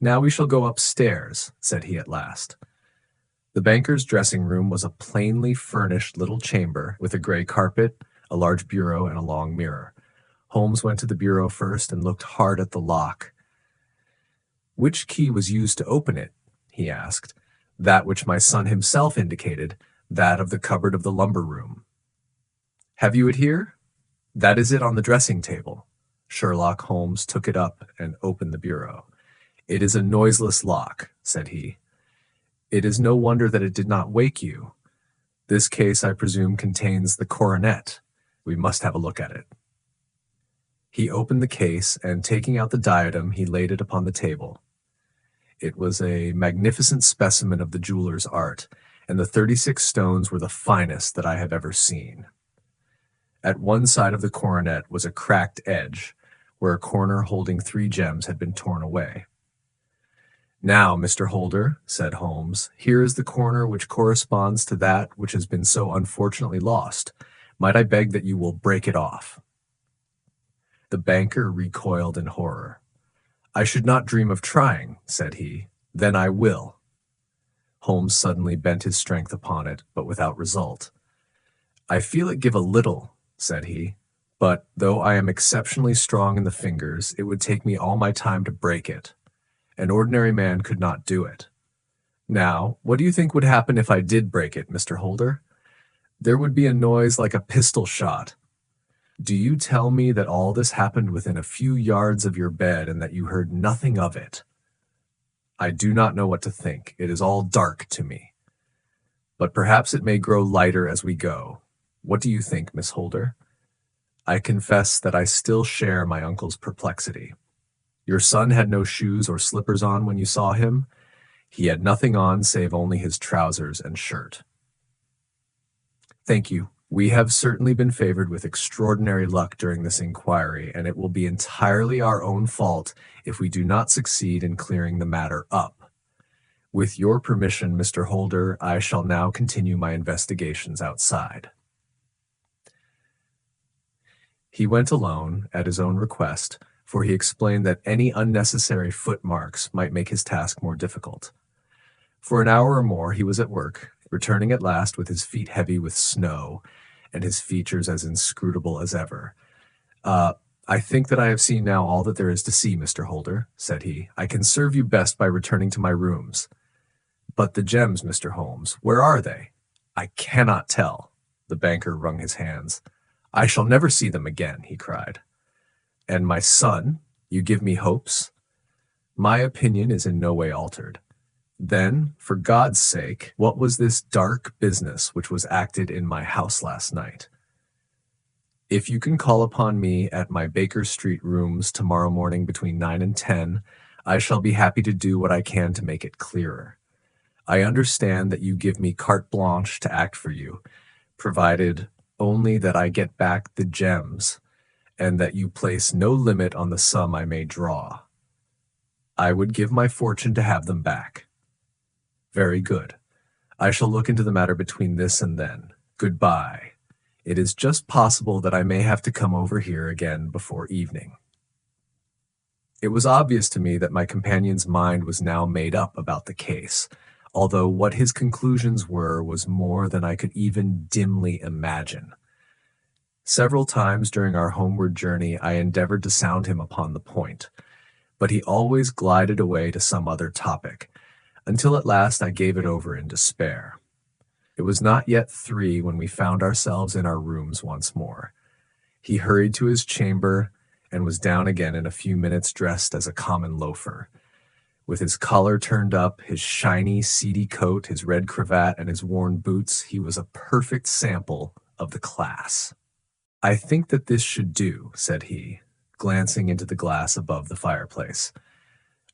Now we shall go upstairs, said he at last. The banker's dressing-room was a plainly furnished little chamber with a gray carpet, a large bureau, and a long mirror. Holmes went to the bureau first and looked hard at the lock. Which key was used to open it? He asked. That which my son himself indicated, that of the cupboard of the lumber room. Have you it here? That is it on the dressing table. Sherlock Holmes took it up and opened the bureau. It is a noiseless lock, said he. It is no wonder that it did not wake you. This case, I presume, contains the coronet. We must have a look at it. He opened the case, and taking out the diadem, he laid it upon the table. It was a magnificent specimen of the jeweler's art, and the 36 stones were the finest that I have ever seen. At one side of the coronet was a cracked edge, where a corner holding 3 gems had been torn away. Now, Mr. Holder, said Holmes, here is the corner which corresponds to that which has been so unfortunately lost. Might I beg that you will break it off? The banker recoiled in horror. I should not dream of trying, said he. Then I will. Holmes suddenly bent his strength upon it, but without result. I feel it give a little, said he, but though I am exceptionally strong in the fingers, it would take me all my time to break it. An ordinary man could not do it. Now, what do you think would happen if I did break it, Mr. Holder? There would be a noise like a pistol shot. Do you tell me that all this happened within a few yards of your bed and that you heard nothing of it? I do not know what to think. It is all dark to me. But perhaps it may grow lighter as we go. What do you think, Miss Holder? I confess that I still share my uncle's perplexity. Your son had no shoes or slippers on when you saw him. He had nothing on save only his trousers and shirt. Thank you. We have certainly been favored with extraordinary luck during this inquiry, and it will be entirely our own fault if we do not succeed in clearing the matter up. With your permission, Mr. Holder, I shall now continue my investigations outside. He went alone, at his own request, for he explained that any unnecessary footmarks might make his task more difficult. For an hour or more he was at work, returning at last with his feet heavy with snow, and his features as inscrutable as ever. I think that I have seen now all that there is to see, Mr. Holder, said he. I can serve you best by returning to my rooms. But the gems, Mr. Holmes, where are they? I cannot tell. The banker wrung his hands. I shall never see them again, he cried. And my son, you give me hopes? My opinion is in no way altered. Then, for God's sake, what was this dark business which was acted in my house last night? If you can call upon me at my Baker Street rooms tomorrow morning between 9 and 10, I shall be happy to do what I can to make it clearer. I understand that you give me carte blanche to act for you, provided only that I get back the gems, and that you place no limit on the sum I may draw. I would give my fortune to have them back. Very good. I shall look into the matter between this and then. Goodbye. It is just possible that I may have to come over here again before evening. It was obvious to me that my companion's mind was now made up about the case, although what his conclusions were was more than I could even dimly imagine. Several times during our homeward journey I endeavored to sound him upon the point, but he always glided away to some other topic, until at last I gave it over in despair. It was not yet 3 when we found ourselves in our rooms once more. He hurried to his chamber and was down again in a few minutes dressed as a common loafer. With his collar turned up, his shiny, seedy coat, his red cravat, and his worn boots, he was a perfect sample of the class. I think that this should do, said he, glancing into the glass above the fireplace.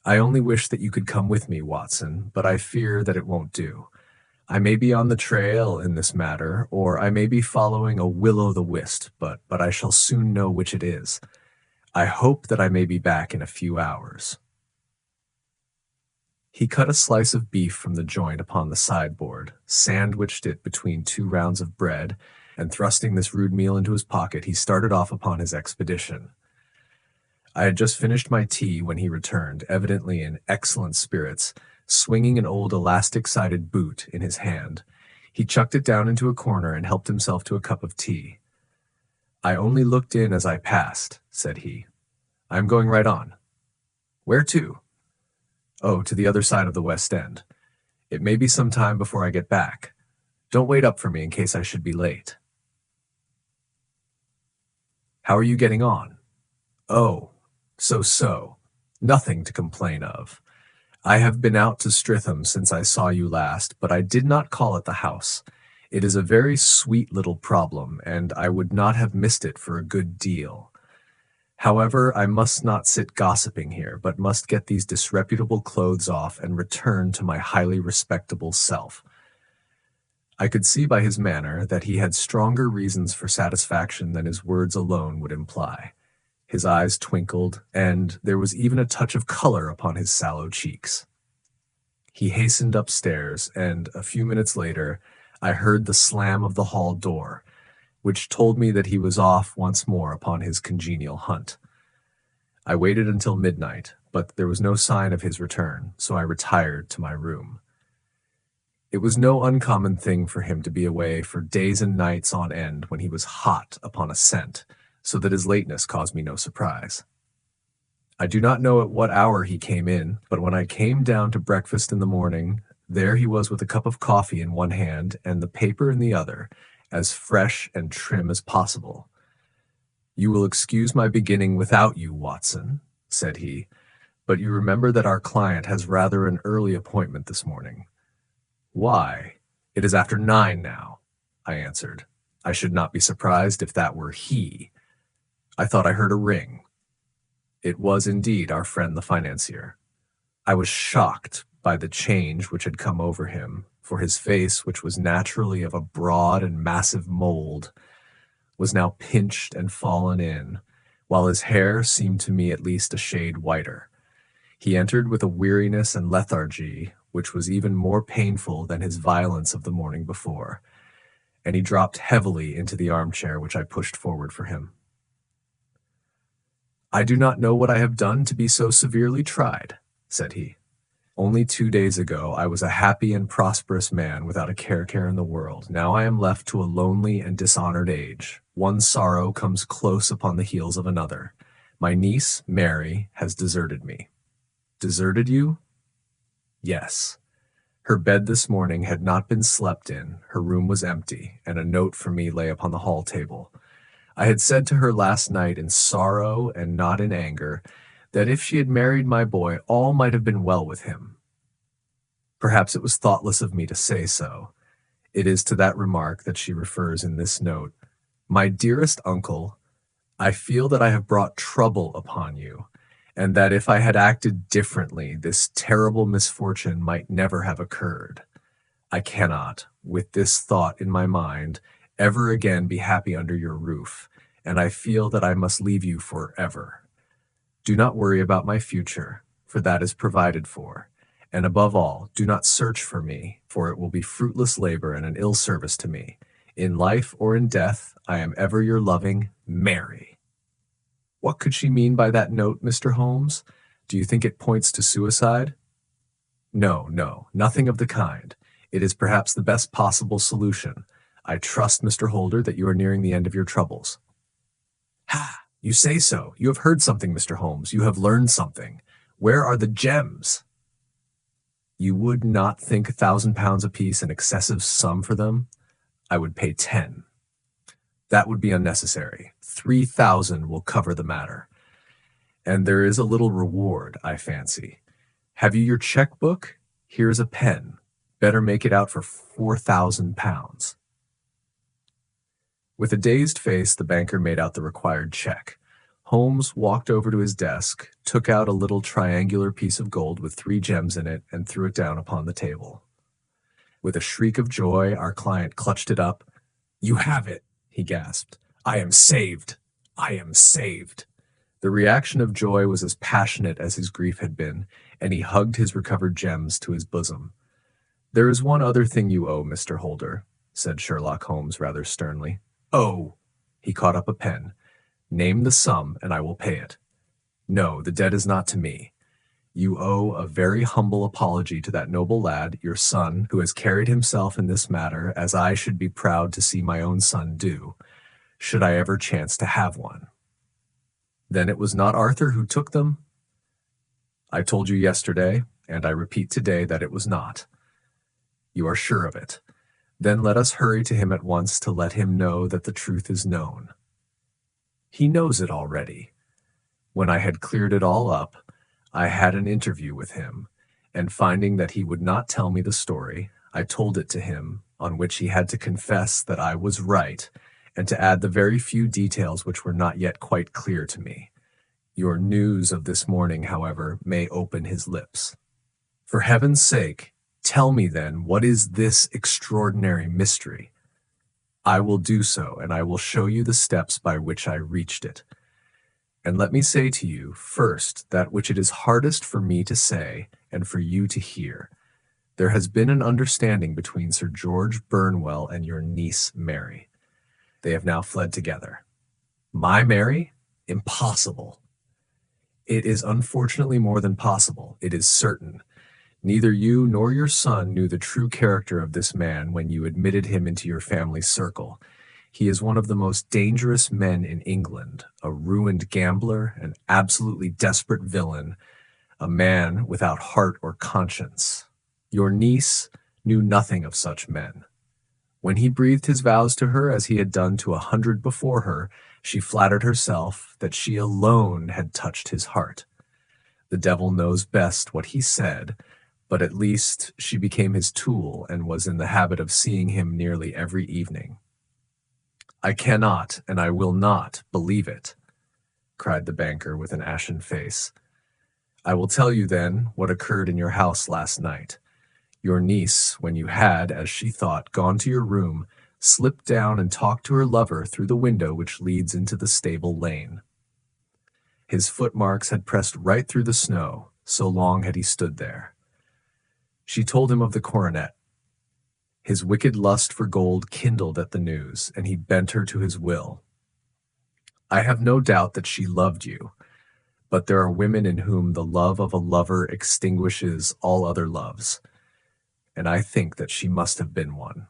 I only wish that you could come with me, Watson, but I fear that it won't do. I may be on the trail in this matter, or I may be following a will-o'-the-wisp, but I shall soon know which it is. I hope that I may be back in a few hours. He cut a slice of beef from the joint upon the sideboard, sandwiched it between 2 rounds of bread, and thrusting this rude meal into his pocket, he started off upon his expedition. I had just finished my tea when he returned, evidently in excellent spirits, swinging an old elastic-sided boot in his hand. He chucked it down into a corner and helped himself to a cup of tea. I only looked in as I passed, said he. I am going right on. Where to? Oh, to the other side of the West End. It may be some time before I get back. Don't wait up for me in case I should be late. How are you getting on? Oh, so. Nothing to complain of. I have been out to Streatham since I saw you last, but I did not call at the house. It is a very sweet little problem, and I would not have missed it for a good deal. However, I must not sit gossiping here, but must get these disreputable clothes off and return to my highly respectable self. I could see by his manner that he had stronger reasons for satisfaction than his words alone would imply. His eyes twinkled, and there was even a touch of color upon his sallow cheeks. He hastened upstairs, and a few minutes later I heard the slam of the hall door, which told me that he was off once more upon his congenial hunt. I waited until midnight, but there was no sign of his return, so I retired to my room. It was no uncommon thing for him to be away for days and nights on end when he was hot upon a scent, so that his lateness caused me no surprise. I do not know at what hour he came in, but when I came down to breakfast in the morning, there he was with a cup of coffee in one hand and the paper in the other, as fresh and trim as possible. "You will excuse my beginning without you, Watson," said he, "but you remember that our client has rather an early appointment this morning." "Why, it is after 9 now," I answered. "I should not be surprised if that were he. I thought I heard a ring." It was indeed our friend the financier. I was shocked by the change which had come over him, for his face, which was naturally of a broad and massive mold, was now pinched and fallen in, while his hair seemed to me at least a shade whiter. He entered with a weariness and lethargy which was even more painful than his violence of the morning before, and he dropped heavily into the armchair which I pushed forward for him. "I do not know what I have done to be so severely tried," said he. "Only 2 days ago I was a happy and prosperous man without a care in the world. Now I am left to a lonely and dishonored age. One sorrow comes close upon the heels of another. My niece, Mary, has deserted me." "Deserted you?" "Yes. Her bed this morning had not been slept in, her room was empty, and a note for me lay upon the hall table. I had said to her last night in sorrow and not in anger, that if she had married my boy, all might have been well with him. Perhaps it was thoughtless of me to say so. It is to that remark that she refers in this note. "My dearest uncle, I feel that I have brought trouble upon you, and that if I had acted differently, this terrible misfortune might never have occurred. I cannot, with this thought in my mind, ever again be happy under your roof, and I feel that I must leave you forever. Do not worry about my future, for that is provided for, and above all, do not search for me, for it will be fruitless labor and an ill service to me. In life or in death, I am ever your loving Mary." What could she mean by that note, Mr. Holmes? Do you think it points to suicide? No, nothing of the kind. It is perhaps the best possible solution. I trust, Mr. Holder, that you are nearing the end of your troubles. "Ha! You say so. You have heard something, Mr. Holmes. You have learned something. Where are the gems?" "You would not think £1,000 apiece an excessive sum for them? I would pay 10. "That would be unnecessary. 3,000 will cover the matter. And there is a little reward, I fancy. Have you your checkbook? Here is a pen. Better make it out for £4,000. With a dazed face, the banker made out the required check. Holmes walked over to his desk, took out a little triangular piece of gold with 3 gems in it, and threw it down upon the table. With a shriek of joy, our client clutched it up. "You have it," he gasped. "I am saved! I am saved!" The reaction of joy was as passionate as his grief had been, and he hugged his recovered gems to his bosom. "There is one other thing you owe, Mr. Holder," said Sherlock Holmes rather sternly. "Oh!" He caught up a pen. "Name the sum, and I will pay it." "No, the debt is not to me. You owe a very humble apology to that noble lad, your son, who has carried himself in this matter as I should be proud to see my own son do, should I ever chance to have one." "Then it was not Arthur who took them?" "I told you yesterday, and I repeat today, that it was not." "You are sure of it? Then let us hurry to him at once to let him know that the truth is known." "He knows it already. When I had cleared it all up, I had an interview with him, and finding that he would not tell me the story, I told it to him, on which he had to confess that I was right, and to add the very few details which were not yet quite clear to me. Your news of this morning, however, may open his lips. For heaven's sake, tell me then, what is this extraordinary mystery? I will do so, and I will show you the steps by which I reached it. And let me say to you, first, that which it is hardest for me to say, and for you to hear. There has been an understanding between Sir George Burnwell and your niece Mary. They have now fled together. My Mary? Impossible. It is unfortunately more than possible. It is certain. Neither you nor your son knew the true character of this man when you admitted him into your family circle. He is one of the most dangerous men in England, a ruined gambler, an absolutely desperate villain, a man without heart or conscience. Your niece knew nothing of such men. When he breathed his vows to her as he had done to 100 before her, she flattered herself that she alone had touched his heart. The devil knows best what he said, but at least she became his tool and was in the habit of seeing him nearly every evening. "I cannot, and I will not, believe it," cried the banker with an ashen face. "I will tell you, then, what occurred in your house last night. Your niece, when you had, as she thought, gone to your room, slipped down and talked to her lover through the window which leads into the stable lane. His footmarks had pressed right through the snow, so long had he stood there. She told him of the coronet. His wicked lust for gold kindled at the news, and he bent her to his will. I have no doubt that she loved you, but there are women in whom the love of a lover extinguishes all other loves, and I think that she must have been one.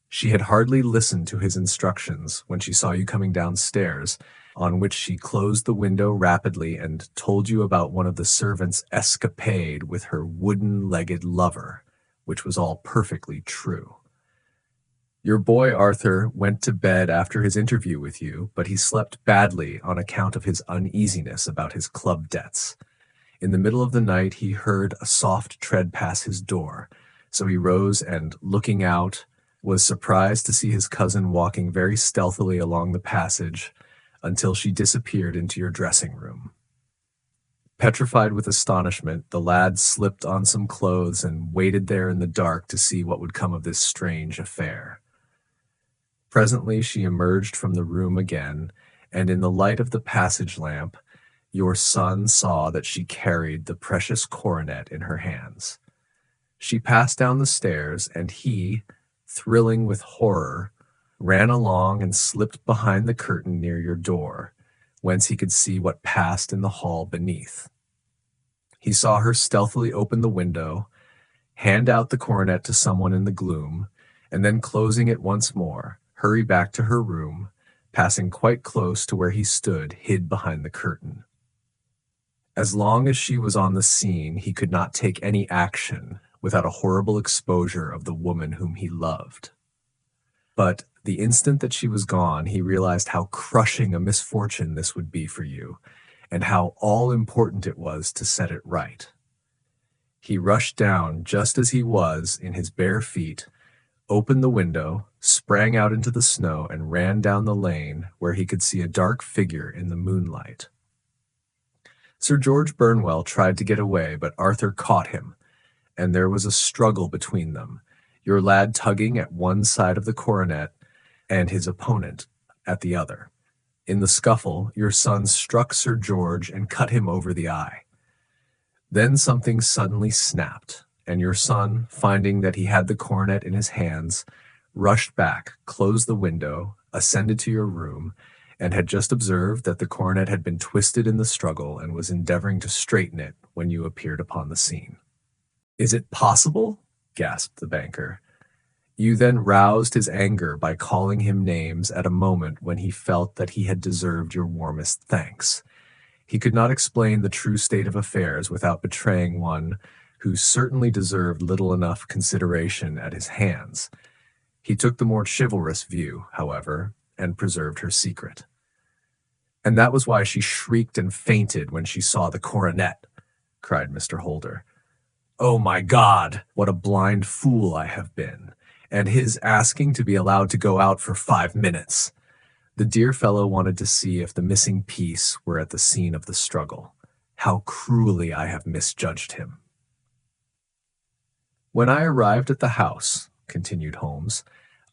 She had hardly listened to his instructions when she saw you coming downstairs, on which she closed the window rapidly and told you about one of the servants' escapade with her wooden-legged lover, which was all perfectly true. Your boy Arthur went to bed after his interview with you, but he slept badly on account of his uneasiness about his club debts. In the middle of the night he heard a soft tread pass his door, so he rose and, looking out, was surprised to see his cousin walking very stealthily along the passage until she disappeared into your dressing room. Petrified with astonishment, the lad slipped on some clothes and waited there in the dark to see what would come of this strange affair. Presently she emerged from the room again, and in the light of the passage lamp, your son saw that she carried the precious coronet in her hands. She passed down the stairs, and he, thrilling with horror, ran along and slipped behind the curtain near your door, whence he could see what passed in the hall beneath. He saw her stealthily open the window, hand out the coronet to someone in the gloom, and then closing it once more, hurry back to her room, passing quite close to where he stood, hid behind the curtain. As long as she was on the scene, he could not take any action without a horrible exposure of the woman whom he loved. But the instant that she was gone, he realized how crushing a misfortune this would be for you, and how all-important it was to set it right. He rushed down just as he was, in his bare feet, opened the window, sprang out into the snow, and ran down the lane where he could see a dark figure in the moonlight. Sir George Burnwell tried to get away, but Arthur caught him, and there was a struggle between them, your lad tugging at one side of the coronet and his opponent at the other. In the scuffle, your son struck Sir George and cut him over the eye. Then something suddenly snapped, and your son, finding that he had the coronet in his hands, rushed back, closed the window, ascended to your room, and had just observed that the coronet had been twisted in the struggle and was endeavoring to straighten it when you appeared upon the scene. "Is it possible?" gasped the banker. You then roused his anger by calling him names at a moment when he felt that he had deserved your warmest thanks. He could not explain the true state of affairs without betraying one who certainly deserved little enough consideration at his hands. He took the more chivalrous view, however, and preserved her secret. "And that was why she shrieked and fainted when she saw the coronet," cried Mr. Holder. "Oh, my God, what a blind fool I have been! And his asking to be allowed to go out for 5 minutes. The dear fellow wanted to see if the missing piece were at the scene of the struggle. How cruelly I have misjudged him." "When I arrived at the house," continued Holmes,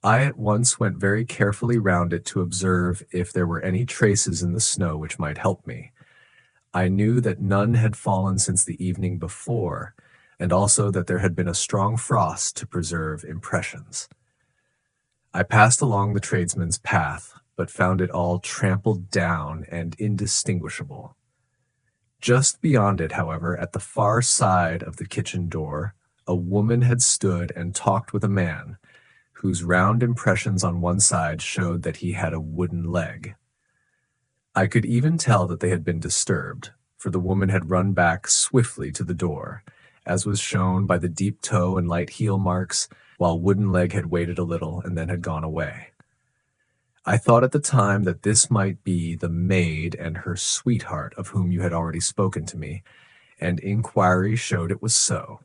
"I at once went very carefully round it to observe if there were any traces in the snow which might help me. I knew that none had fallen since the evening before, and also that there had been a strong frost to preserve impressions. I passed along the tradesman's path, but found it all trampled down and indistinguishable. Just beyond it, however, at the far side of the kitchen door, a woman had stood and talked with a man, whose round impressions on one side showed that he had a wooden leg. I could even tell that they had been disturbed, for the woman had run back swiftly to the door, as was shown by the deep toe and light heel marks while Wooden Leg had waited a little and then had gone away. I thought at the time that this might be the maid and her sweetheart of whom you had already spoken to me, and inquiry showed it was so.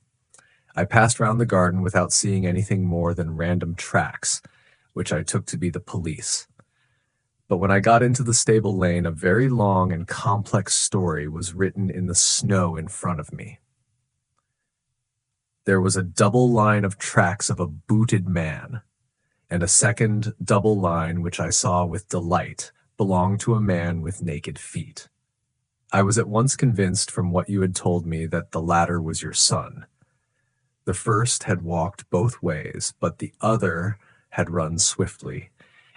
I passed round the garden without seeing anything more than random tracks, which I took to be the police. But when I got into the stable lane, a very long and complex story was written in the snow in front of me. There was a double line of tracks of a booted man, and a second double line, which I saw with delight, belonged to a man with naked feet. I was at once convinced from what you had told me that the latter was your son. The first had walked both ways, but the other had run swiftly,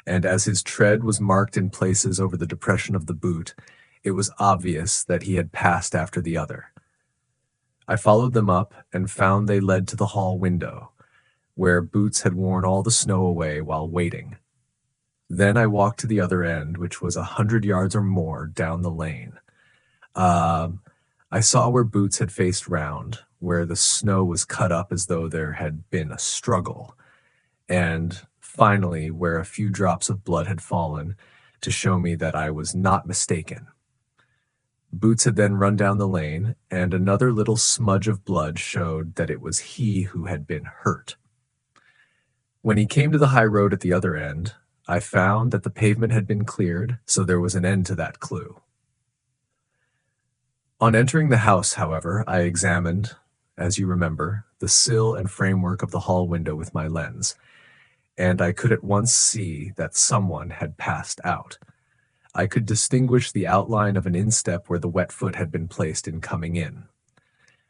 and as his tread was marked in places over the depression of the boot, it was obvious that he had passed after the other. I followed them up and found they led to the hall window, where Boots had worn all the snow away while waiting. Then I walked to the other end, which was 100 yards or more down the lane. I saw where Boots had faced round, where the snow was cut up as though there had been a struggle, and finally where a few drops of blood had fallen to show me that I was not mistaken. Boots had then run down the lane, and another little smudge of blood showed that it was he who had been hurt. When he came to the high road at the other end, I found that the pavement had been cleared, so there was an end to that clue. On entering the house, however, I examined, as you remember, the sill and framework of the hall window with my lens, and I could at once see that someone had passed out. I could distinguish the outline of an instep where the wet foot had been placed in coming in.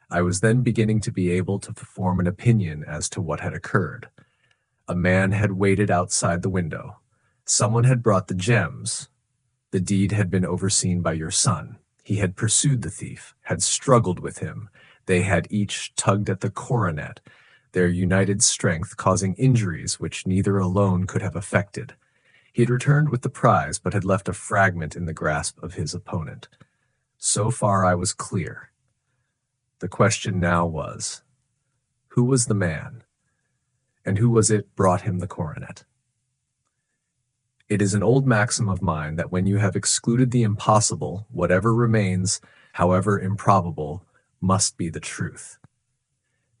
I was then beginning to be able to form an opinion as to what had occurred. A man had waited outside the window. Someone had brought the gems. The deed had been overseen by your son. He had pursued the thief, had struggled with him. They had each tugged at the coronet, their united strength causing injuries which neither alone could have effected. He had returned with the prize, but had left a fragment in the grasp of his opponent. So far I was clear. The question now was, who was the man, and who was it brought him the coronet? It is an old maxim of mine that when you have excluded the impossible, whatever remains, however improbable, must be the truth.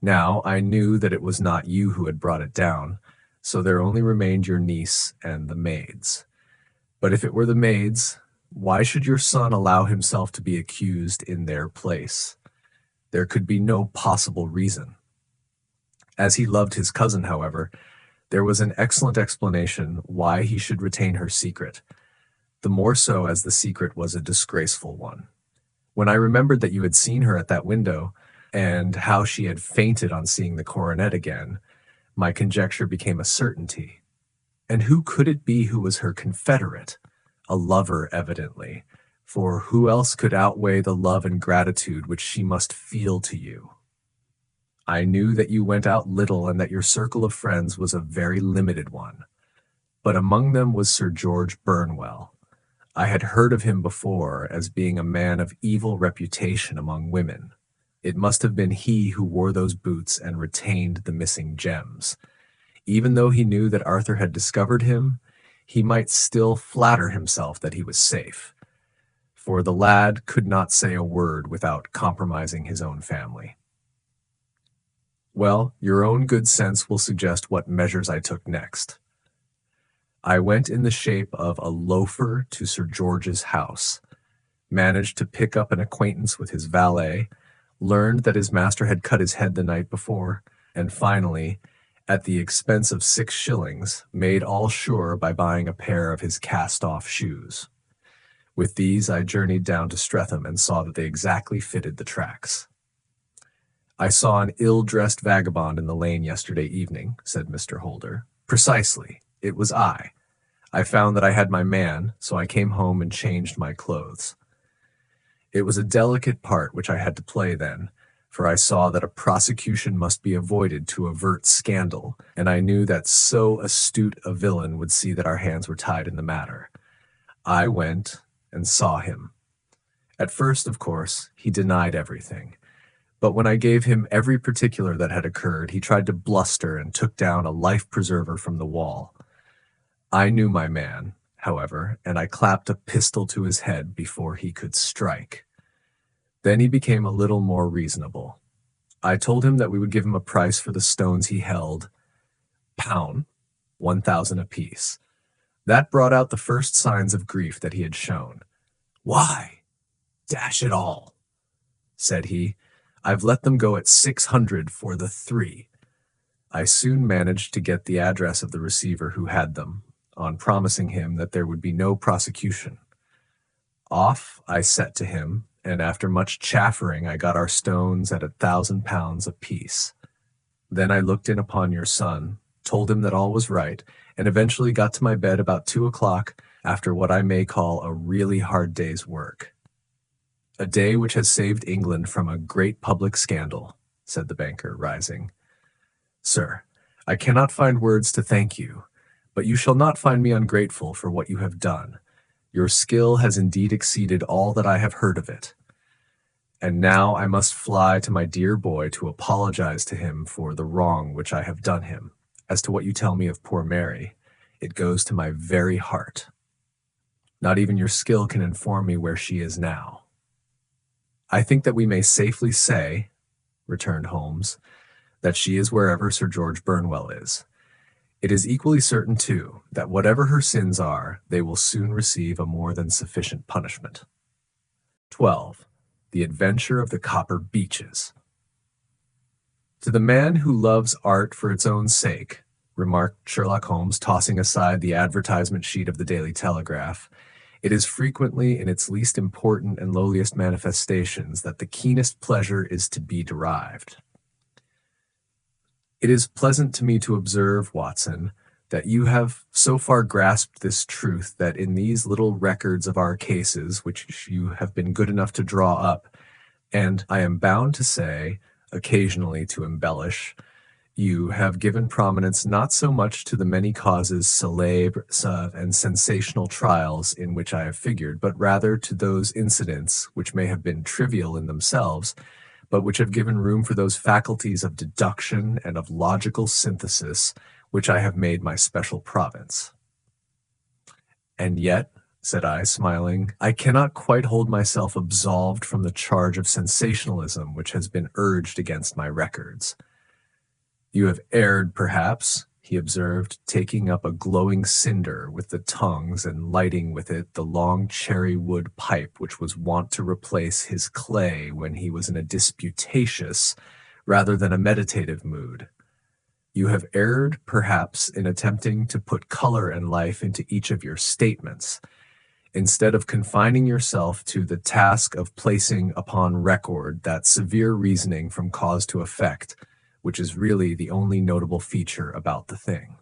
Now I knew that it was not you who had brought it down, so there only remained your niece and the maids. But if it were the maids, why should your son allow himself to be accused in their place? There could be no possible reason. As he loved his cousin, however, there was an excellent explanation why he should retain her secret, the more so as the secret was a disgraceful one. When I remembered that you had seen her at that window, and how she had fainted on seeing the coronet again, my conjecture became a certainty. And who could it be who was her confederate? A lover, evidently, for who else could outweigh the love and gratitude which she must feel to you? I knew that you went out little and that your circle of friends was a very limited one, but among them was Sir George Burnwell. I had heard of him before as being a man of evil reputation among women. It must have been he who wore those boots and retained the missing gems. Even though he knew that Arthur had discovered him, he might still flatter himself that he was safe, for the lad could not say a word without compromising his own family. Well, your own good sense will suggest what measures I took next. I went in the shape of a loafer to Sir George's house, managed to pick up an acquaintance with his valet, learned that his master had cut his head the night before, and finally, at the expense of 6 shillings, made all sure by buying a pair of his cast-off shoes. With these I journeyed down to Streatham and saw that they exactly fitted the tracks. I saw an ill-dressed vagabond in the lane yesterday evening, said Mr. Holder. Precisely. It was I. I found that I had my man, so I came home and changed my clothes. It was a delicate part which I had to play then, for I saw that a prosecution must be avoided to avert scandal, and I knew that so astute a villain would see that our hands were tied in the matter. I went and saw him. At first, of course, he denied everything, But when I gave him every particular that had occurred, he tried to bluster and took down a life-preserver from the wall. I knew my man, however, and I clapped a pistol to his head before he could strike. Then he became a little more reasonable. I told him that we would give him a price for the stones he held, pound, 1,000 apiece. That brought out the first signs of grief that he had shown. "Why, dash it all," said he, "I've let them go at 600 for the 3. I soon managed to get the address of the receiver who had them, on promising him that there would be no prosecution. Off I set to him, and after much chaffering I got our stones at 1,000 pounds apiece. Then I looked in upon your son, told him that all was right, and eventually got to my bed about 2 o'clock after what I may call a really hard day's work. A day which has saved England from a great public scandal," said the banker, rising. "Sir, I cannot find words to thank you, but you shall not find me ungrateful for what you have done. Your skill has indeed exceeded all that I have heard of it. And now I must fly to my dear boy to apologize to him for the wrong which I have done him. As to what you tell me of poor Mary, it goes to my very heart. Not even your skill can inform me where she is now." "I think that we may safely say," returned Holmes, "that she is wherever Sir George Burnwell is. It is equally certain, too, that whatever her sins are, they will soon receive a more than sufficient punishment." 12. The Adventure of the Copper Beeches. "To the man who loves art for its own sake," remarked Sherlock Holmes, tossing aside the advertisement sheet of the Daily Telegraph, "it is frequently in its least important and lowliest manifestations that the keenest pleasure is to be derived. It is pleasant to me to observe, Watson, that you have so far grasped this truth that in these little records of our cases, which you have been good enough to draw up, and, I am bound to say, occasionally to embellish, you have given prominence not so much to the many causes célèbres and sensational trials in which I have figured, but rather to those incidents which may have been trivial in themselves, but which have given room for those faculties of deduction and of logical synthesis which I have made my special province." "And yet," said I, smiling, "I cannot quite hold myself absolved from the charge of sensationalism which has been urged against my records." "You have erred, perhaps," he observed, taking up a glowing cinder with the tongues and lighting with it the long cherry-wood pipe which was wont to replace his clay when he was in a disputatious rather than a meditative mood. "You have erred, perhaps, in attempting to put color and life into each of your statements, instead of confining yourself to the task of placing upon record that severe reasoning from cause to effect, which is really the only notable feature about the thing."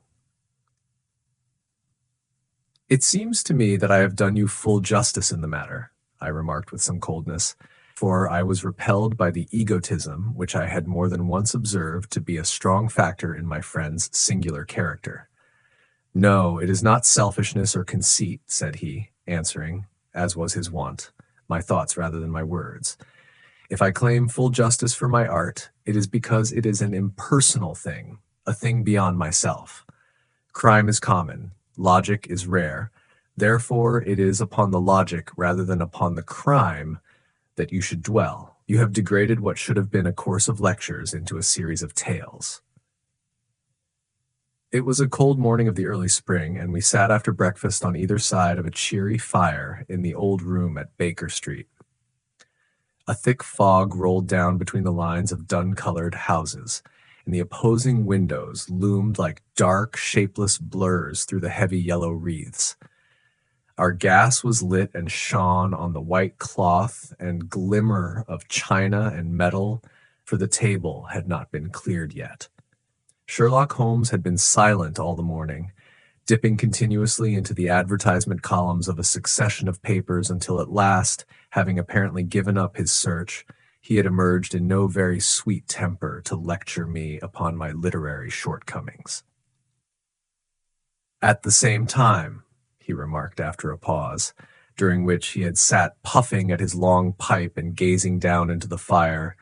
"It seems to me that I have done you full justice in the matter," I remarked with some coldness, for I was repelled by the egotism which I had more than once observed to be a strong factor in my friend's singular character. "No, it is not selfishness or conceit," said he, answering, as was his wont, my thoughts rather than my words. "If I claim full justice for my art, it is because it is an impersonal thing, a thing beyond myself. Crime is common, logic is rare, therefore it is upon the logic rather than upon the crime that you should dwell. You have degraded what should have been a course of lectures into a series of tales." It was a cold morning of the early spring, and we sat after breakfast on either side of a cheery fire in the old room at Baker Street. A thick fog rolled down between the lines of dun-colored houses, and the opposing windows loomed like dark, shapeless blurs through the heavy yellow wreaths. Our gas was lit and shone on the white cloth and glimmer of china and metal, for the table had not been cleared yet. Sherlock Holmes had been silent all the morning, dipping continuously into the advertisement columns of a succession of papers until at last, having apparently given up his search, he had emerged in no very sweet temper to lecture me upon my literary shortcomings. "At the same time," he remarked after a pause, during which he had sat puffing at his long pipe and gazing down into the fire,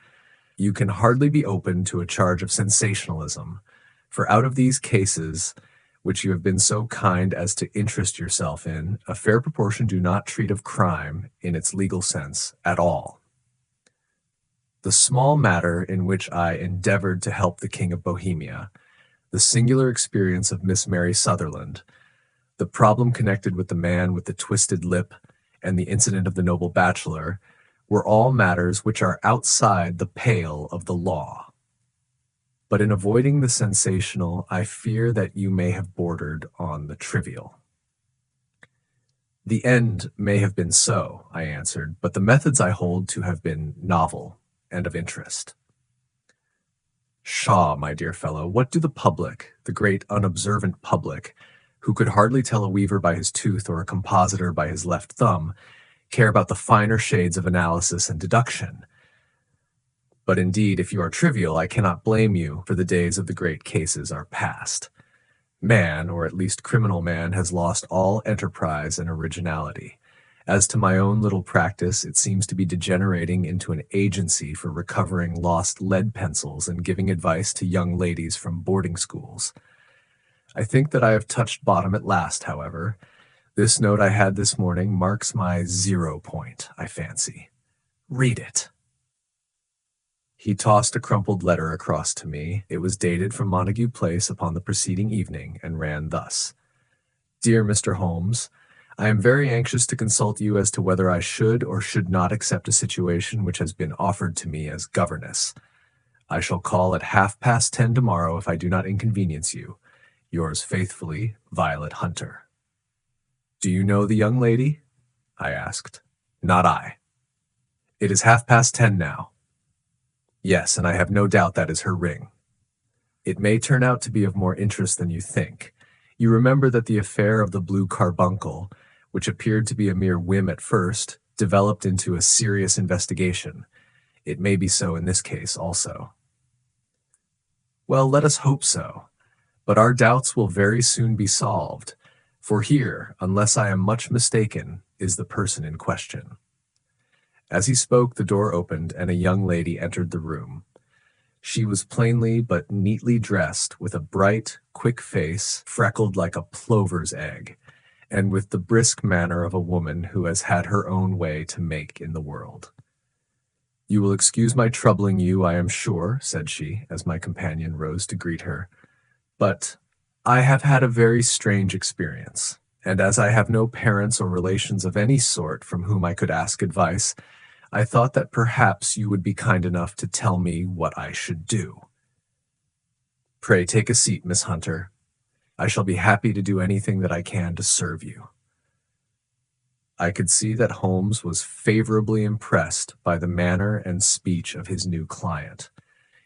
You can hardly be open to a charge of sensationalism, for out of these cases, which you have been so kind as to interest yourself in, a fair proportion do not treat of crime in its legal sense at all. The small matter in which I endeavored to help the King of Bohemia, the singular experience of Miss Mary Sutherland, the problem connected with the man with the twisted lip, and the incident of the noble bachelor, were all matters which are outside the pale of the law. But in avoiding the sensational, I fear that you may have bordered on the trivial. The end may have been so, I answered, but the methods I hold to have been novel and of interest. Pshaw, my dear fellow, what do the public, the great unobservant public, who could hardly tell a weaver by his tooth or a compositor by his left thumb, care about the finer shades of analysis and deduction? But indeed, if you are trivial, I cannot blame you, for the days of the great cases are past. Man, or at least criminal man, has lost all enterprise and originality. As to my own little practice, it seems to be degenerating into an agency for recovering lost lead pencils and giving advice to young ladies from boarding schools. I think that I have touched bottom at last, however. This note I had this morning marks my 0 point, I fancy. Read it. He tossed a crumpled letter across to me. It was dated from Montague Place upon the preceding evening, and ran thus. Dear Mr. Holmes, I am very anxious to consult you as to whether I should or should not accept a situation which has been offered to me as governess. I shall call at 10:30 tomorrow if I do not inconvenience you. Yours faithfully, Violet Hunter. Do you know the young lady? I asked. Not I. It is 10:30 now. Yes, and I have no doubt that is her ring. It may turn out to be of more interest than you think. You remember that the affair of the blue carbuncle, which appeared to be a mere whim at first, developed into a serious investigation. It may be so in this case also. Well, let us hope so. But our doubts will very soon be solved, for here, unless I am much mistaken, is the person in question. As he spoke, the door opened, and a young lady entered the room. She was plainly but neatly dressed, with a bright, quick face, freckled like a plover's egg, and with the brisk manner of a woman who has had her own way to make in the world. You will excuse my troubling you, I am sure, said she, as my companion rose to greet her. But I have had a very strange experience, and as I have no parents or relations of any sort from whom I could ask advice, I thought that perhaps you would be kind enough to tell me what I should do. Pray take a seat, Miss Hunter. I shall be happy to do anything that I can to serve you. I could see that Holmes was favorably impressed by the manner and speech of his new client.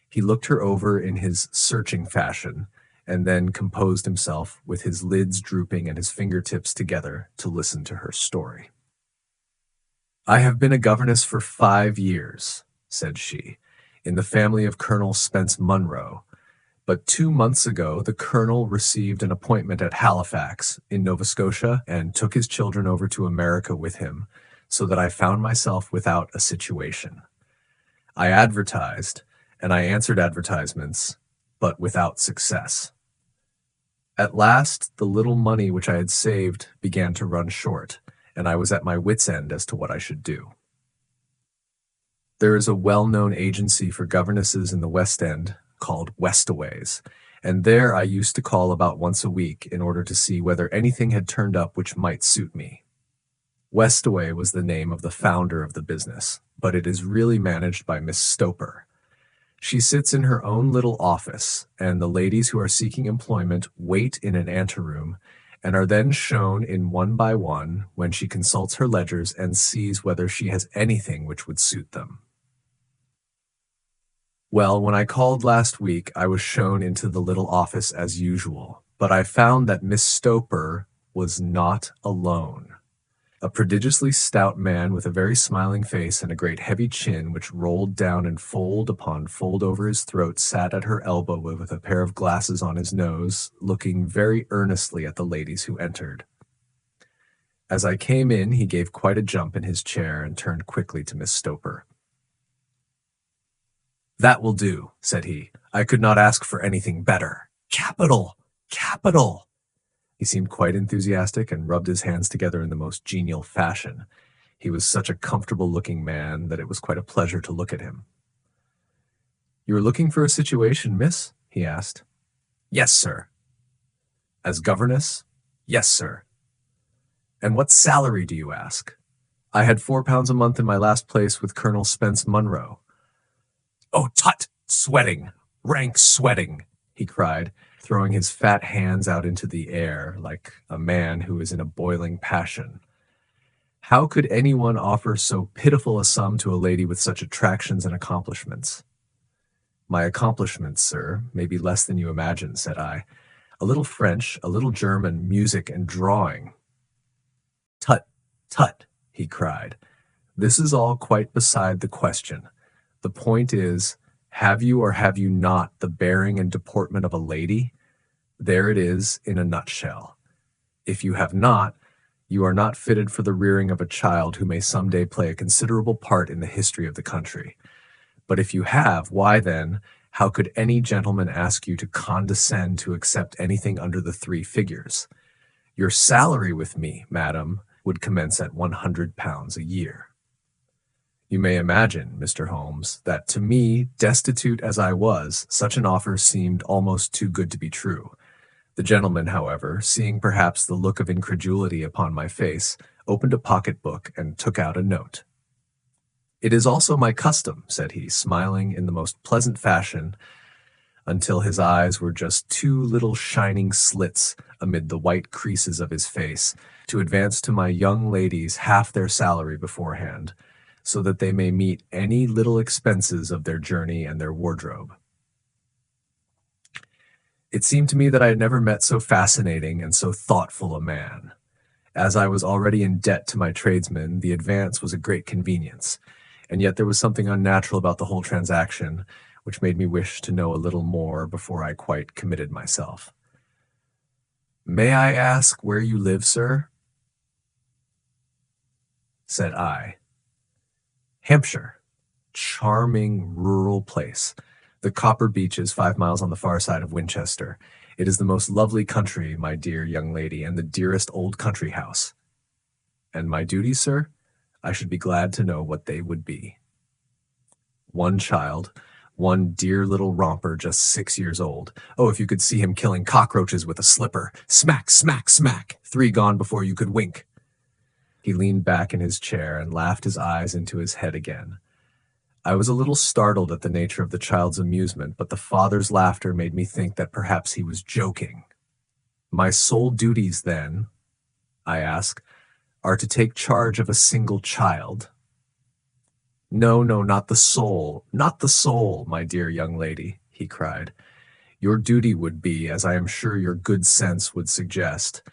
He looked her over in his searching fashion, and then composed himself with his lids drooping and his fingertips together to listen to her story. I have been a governess for 5 years, said she, in the family of Colonel Spence Munro, but 2 months ago the colonel received an appointment at Halifax in Nova Scotia and took his children over to America with him, so that I found myself without a situation. I advertised, and I answered advertisements, but without success. At last, the little money which I had saved began to run short, and I was at my wits' end as to what I should do. There is a well-known agency for governesses in the West End called Westaway's, and there I used to call about once a week in order to see whether anything had turned up which might suit me. Westaway was the name of the founder of the business, but it is really managed by Miss Stoper. She sits in her own little office, and the ladies who are seeking employment wait in an anteroom and are then shown in one by one when she consults her ledgers and sees whether she has anything which would suit them. Well, when I called last week, I was shown into the little office as usual, but I found that Miss Stoper was not alone. A prodigiously stout man with a very smiling face and a great heavy chin which rolled down in fold upon fold over his throat sat at her elbow with a pair of glasses on his nose, looking very earnestly at the ladies who entered. As I came in, he gave quite a jump in his chair and turned quickly to Miss Stoper. That will do, said he. I could not ask for anything better. Capital! Capital! He seemed quite enthusiastic and rubbed his hands together in the most genial fashion. He was such a comfortable-looking man that it was quite a pleasure to look at him. You are looking for a situation, miss? He asked. Yes, sir. As governess? Yes, sir. And what salary do you ask? I had £4 a month in my last place with Colonel Spence Munro. Oh, tut! Sweating! Rank sweating! He cried, throwing his fat hands out into the air like a man who is in a boiling passion. How could anyone offer so pitiful a sum to a lady with such attractions and accomplishments? My accomplishments, sir, may be less than you imagine, said I. A little French, a little German, music, and drawing. Tut, tut, he cried. This is all quite beside the question. The point is, have you or have you not the bearing and deportment of a lady? There it is in a nutshell. If you have not, you are not fitted for the rearing of a child who may someday play a considerable part in the history of the country. But if you have, why then, how could any gentleman ask you to condescend to accept anything under the 3 figures? Your salary with me, madam, would commence at £100 a year. You may imagine, Mr. Holmes, that to me, destitute as I was, such an offer seemed almost too good to be true. The gentleman, however, seeing perhaps the look of incredulity upon my face, opened a pocket-book and took out a note. It is also my custom, said he, smiling in the most pleasant fashion, until his eyes were just 2 little shining slits amid the white creases of his face, to advance to my young ladies half their salary beforehand, so that they may meet any little expenses of their journey and their wardrobe. It seemed to me that I had never met so fascinating and so thoughtful a man. As I was already in debt to my tradesmen, the advance was a great convenience, and yet there was something unnatural about the whole transaction, which made me wish to know a little more before I quite committed myself. May I ask where you live, sir? Said I. Hampshire. Charming rural place. The Copper Beeches 5 miles on the far side of Winchester. It is the most lovely country, my dear young lady, and the dearest old country house. And my duties, sir? I should be glad to know what they would be. 1 child, 1 dear little romper just 6 years old. Oh, if you could see him killing cockroaches with a slipper. Smack, smack, smack. 3 gone before you could wink. He leaned back in his chair and laughed his eyes into his head again. I was a little startled at the nature of the child's amusement, but the father's laughter made me think that perhaps he was joking. My sole duties, then, I asked, are to take charge of a single child. No, no, not the soul, not the soul, my dear young lady, he cried. Your duty would be, as I am sure your good sense would suggest,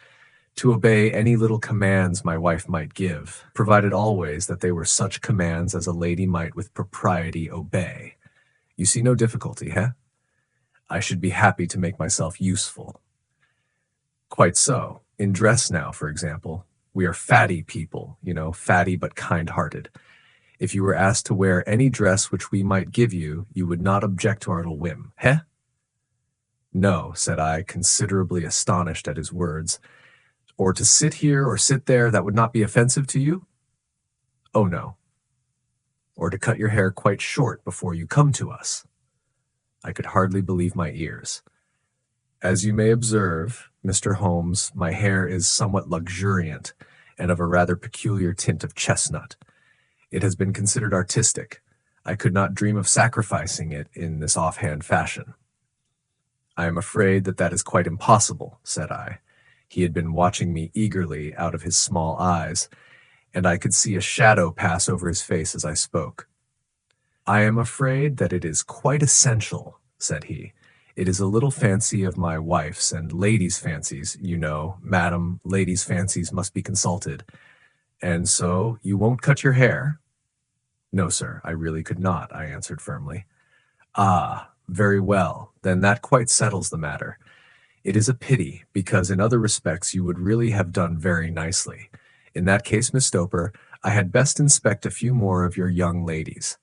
to obey any little commands my wife might give, provided always that they were such commands as a lady might with propriety obey. You see no difficulty, I should be happy to make myself useful. Quite so. In dress now, for example. We are fatty people, fatty but kind-hearted. If you were asked to wear any dress which we might give you, you would not object to our little whim, No, said I, considerably astonished at his words. Or to sit here or sit there, that would not be offensive to you? Oh, no. Or to cut your hair quite short before you come to us. I could hardly believe my ears. As you may observe, Mr. Holmes, my hair is somewhat luxuriant and of a rather peculiar tint of chestnut. It has been considered artistic. I could not dream of sacrificing it in this offhand fashion. I am afraid that is quite impossible, said I. He had been watching me eagerly out of his small eyes, and I could see a shadow pass over his face as I spoke. I am afraid that it is quite essential, said he. It is a little fancy of my wife's and ladies' fancies, madam, ladies' fancies must be consulted. And so you won't cut your hair? No, sir, I really could not, I answered firmly. Ah, very well, then that quite settles the matter. It is a pity, because in other respects you would really have done very nicely. In that case, Miss Stoper, I had best inspect a few more of your young ladies.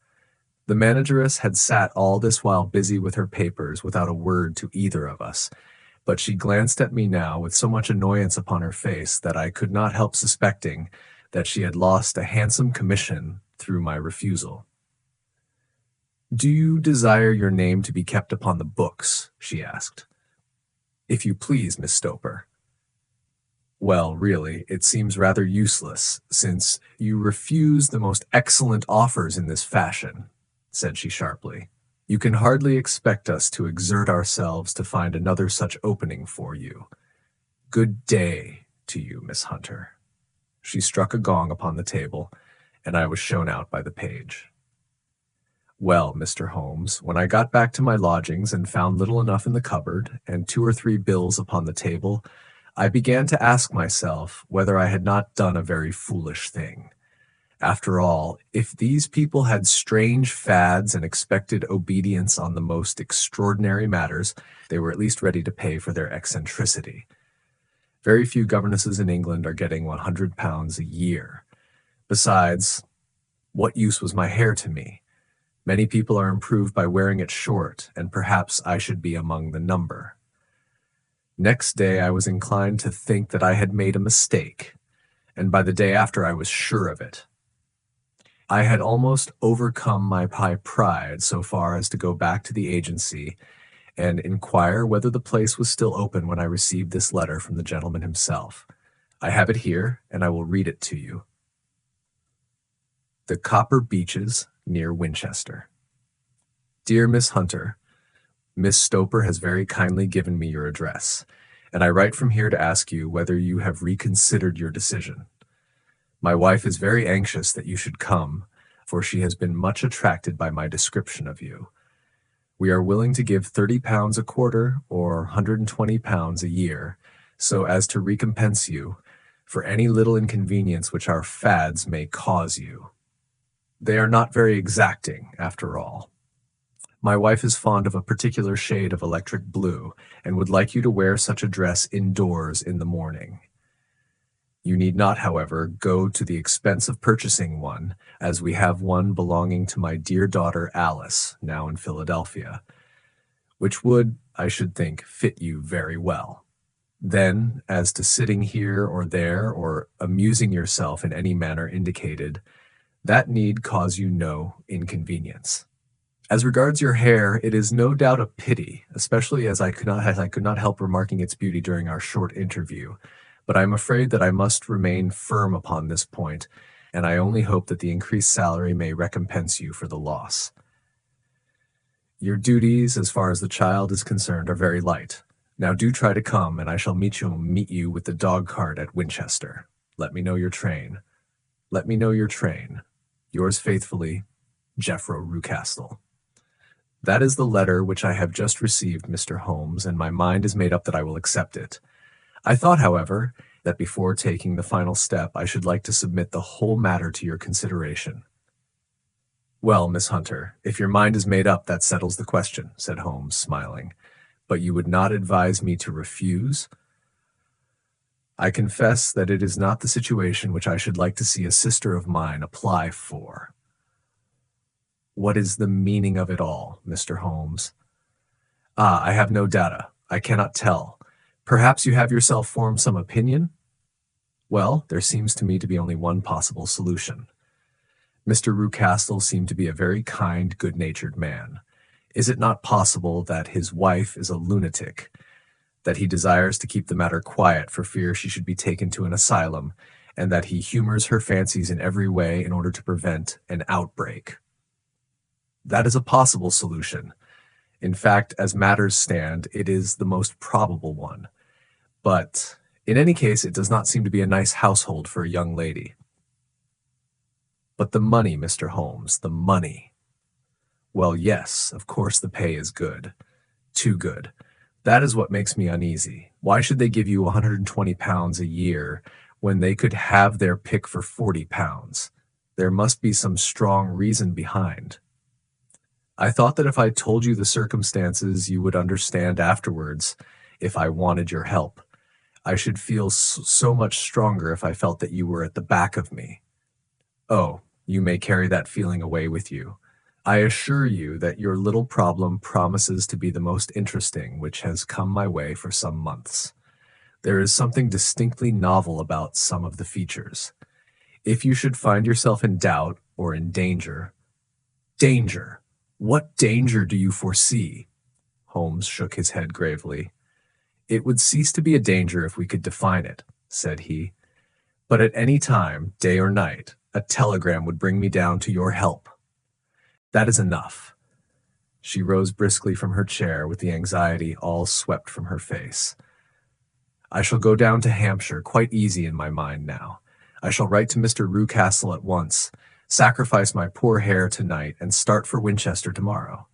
The manageress had sat all this while busy with her papers without a word to either of us, but she glanced at me now with so much annoyance upon her face that I could not help suspecting that she had lost a handsome commission through my refusal. "Do you desire your name to be kept upon the books?" she asked. "If you please, Miss Stoper." "Well, really, it seems rather useless, since you refuse the most excellent offers in this fashion," said she sharply. "You can hardly expect us to exert ourselves to find another such opening for you. Good day to you, Miss Hunter." She struck a gong upon the table, and I was shown out by the page. Well, Mr. Holmes, when I got back to my lodgings and found little enough in the cupboard and 2 or 3 bills upon the table, I began to ask myself whether I had not done a very foolish thing. After all, if these people had strange fads and expected obedience on the most extraordinary matters, they were at least ready to pay for their eccentricity. Very few governesses in England are getting £100 a year. Besides, what use was my hair to me? Many people are improved by wearing it short, and perhaps I should be among the number. Next day I was inclined to think that I had made a mistake, and by the day after I was sure of it. I had almost overcome my high pride so far as to go back to the agency and inquire whether the place was still open when I received this letter from the gentleman himself. I have it here, and I will read it to you. The Copper Beeches, near Winchester. Dear Miss Hunter, Miss Stoper has very kindly given me your address, and I write from here to ask you whether you have reconsidered your decision. My wife is very anxious that you should come, for she has been much attracted by my description of you. We are willing to give £30 a quarter or £120 a year, so as to recompense you for any little inconvenience which our fads may cause you. They are not very exacting, after all. My wife is fond of a particular shade of electric blue, and would like you to wear such a dress indoors in the morning. You need not, however, go to the expense of purchasing one, as we have one belonging to my dear daughter Alice, now in Philadelphia, which would, I should think, fit you very well. Then, as to sitting here or there, or amusing yourself in any manner indicated, that need cause you no inconvenience. As regards your hair, it is no doubt a pity, especially as I could not help remarking its beauty during our short interview, but I am afraid that I must remain firm upon this point, and I only hope that the increased salary may recompense you for the loss. Your duties, as far as the child is concerned, are very light. Now do try to come, and I shall meet you with the dog-cart at Winchester. Let me know your train. Let me know your train. Yours faithfully, Jeffro Rucastle. That is the letter which I have just received, Mr. Holmes, and my mind is made up that I will accept it. I thought, however, that before taking the final step, I should like to submit the whole matter to your consideration. Well, Miss Hunter, if your mind is made up, that settles the question, said Holmes, smiling. But you would not advise me to refuse? I confess that it is not the situation which I should like to see a sister of mine apply for. What is the meaning of it all, Mr. Holmes? I have no data. I cannot tell. Perhaps you have yourself formed some opinion? Well, there seems to me to be only one possible solution. Mr. Rucastle seemed to be a very kind, good-natured man. Is it not possible that his wife is a lunatic, that he desires to keep the matter quiet for fear she should be taken to an asylum, and that he humors her fancies in every way in order to prevent an outbreak? That is a possible solution. In fact, as matters stand, it is the most probable one. But in any case, it does not seem to be a nice household for a young lady. But the money, Mr. Holmes, the money. Well, yes, of course the pay is good. Too good. That is what makes me uneasy. Why should they give you £120 a year when they could have their pick for £40? There must be some strong reason behind. I thought that if I told you the circumstances, you would understand afterwards if I wanted your help. I should feel so much stronger if I felt that you were at the back of me. Oh, you may carry that feeling away with you. I assure you that your little problem promises to be the most interesting which has come my way for some months. There is something distinctly novel about some of the features. If you should find yourself in doubt or in danger— Danger! What danger do you foresee? Holmes shook his head gravely. It would cease to be a danger if we could define it, said he. But at any time, day or night, a telegram would bring me down to your help. That is enough. She rose briskly from her chair with the anxiety all swept from her face. I shall go down to Hampshire quite easy in my mind now. I shall write to Mr. Rucastle at once, sacrifice my poor hair tonight, and start for Winchester tomorrow.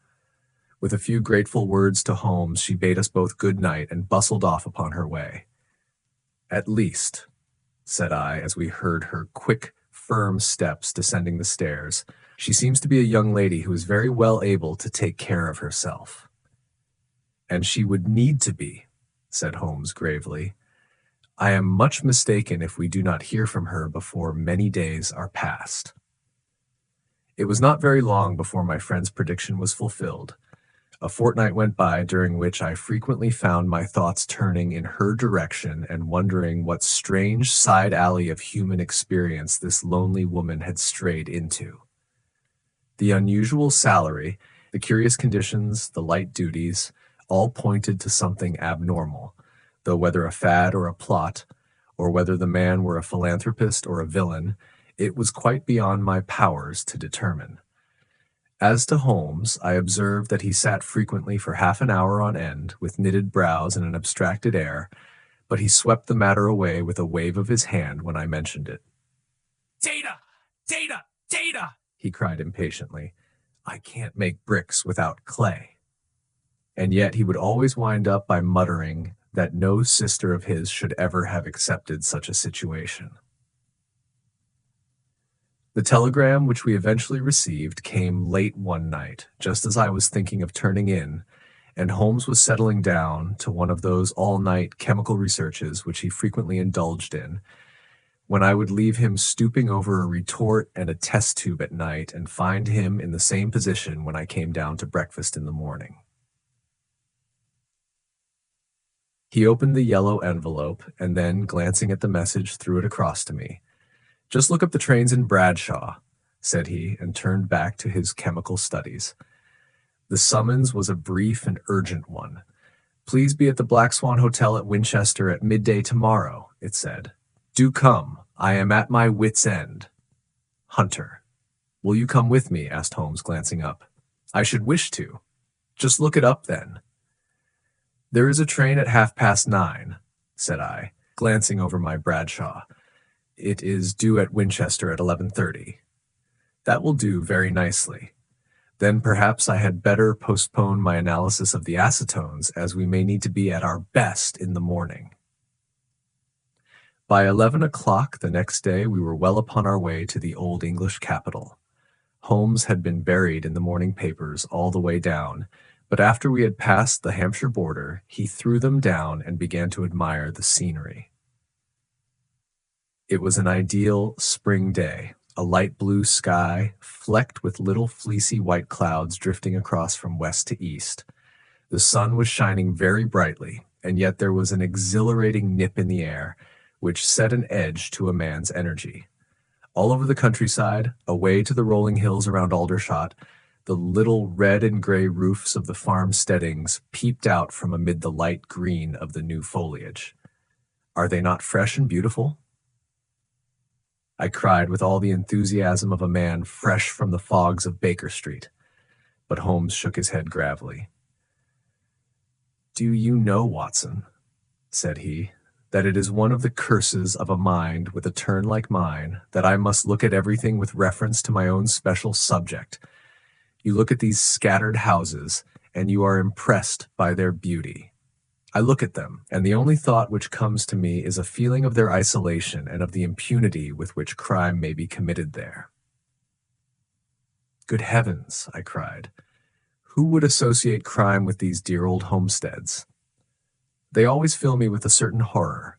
With a few grateful words to Holmes, she bade us both good night and bustled off upon her way. At least, said I, as we heard her quick, firm steps descending the stairs, she seems to be a young lady who is very well able to take care of herself. And she would need to be, said Holmes gravely. I am much mistaken if we do not hear from her before many days are past. It was not very long before my friend's prediction was fulfilled. A fortnight went by, during which I frequently found my thoughts turning in her direction and wondering what strange side alley of human experience this lonely woman had strayed into. The unusual salary, the curious conditions, the light duties, all pointed to something abnormal, though whether a fad or a plot, or whether the man were a philanthropist or a villain, it was quite beyond my powers to determine. As to Holmes, I observed that he sat frequently for half an hour on end, with knitted brows and an abstracted air, but he swept the matter away with a wave of his hand when I mentioned it. Data! Data! Data! He cried impatiently. I can't make bricks without clay. And yet he would always wind up by muttering that no sister of his should ever have accepted such a situation. The telegram which we eventually received came late one night, just as I was thinking of turning in, and Holmes was settling down to one of those all-night chemical researches which he frequently indulged in, when I would leave him stooping over a retort and a test tube at night and find him in the same position when I came down to breakfast in the morning. He opened the yellow envelope and then, glancing at the message, threw it across to me. Just look up the trains in Bradshaw, said he, and turned back to his chemical studies. The summons was a brief and urgent one. Please be at the Black Swan Hotel at Winchester at midday tomorrow, it said. Do come. I am at my wit's end. Hunter. Will you come with me? Asked Holmes, glancing up. I should wish to. Just look it up then. There is a train at 9:30, said I, glancing over my Bradshaw. It is due at Winchester at 11:30. That will do very nicely. Then perhaps I had better postpone my analysis of the acetones, as we may need to be at our best in the morning. By 11 o'clock the next day we were well upon our way to the old English capital. Holmes had been buried in the morning papers all the way down, but after we had passed the Hampshire border, he threw them down and began to admire the scenery. It was an ideal spring day, a light blue sky, flecked with little fleecy white clouds drifting across from west to east. The sun was shining very brightly, and yet there was an exhilarating nip in the air, which set an edge to a man's energy. All over the countryside, away to the rolling hills around Aldershot, the little red and gray roofs of the farm steadings peeped out from amid the light green of the new foliage. Are they not fresh and beautiful? I cried with all the enthusiasm of a man fresh from the fogs of Baker Street, but Holmes shook his head gravely. Do you know, Watson, said he, that it is one of the curses of a mind with a turn like mine that I must look at everything with reference to my own special subject. You look at these scattered houses, and you are impressed by their beauty. I look at them, and the only thought which comes to me is a feeling of their isolation and of the impunity with which crime may be committed there. Good heavens, I cried. Who would associate crime with these dear old homesteads? They always fill me with a certain horror.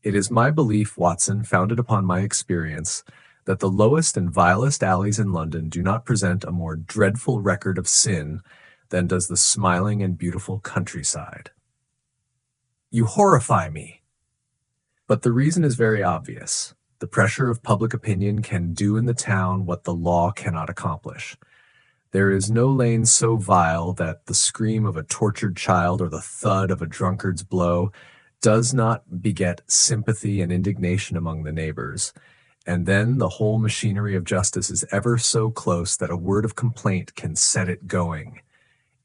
It is my belief, Watson, founded upon my experience, that the lowest and vilest alleys in London do not present a more dreadful record of sin than does the smiling and beautiful countryside. You horrify me. But the reason is very obvious. The pressure of public opinion can do in the town what the law cannot accomplish. There is no lane so vile that the scream of a tortured child or the thud of a drunkard's blow does not beget sympathy and indignation among the neighbors, and then the whole machinery of justice is ever so close that a word of complaint can set it going,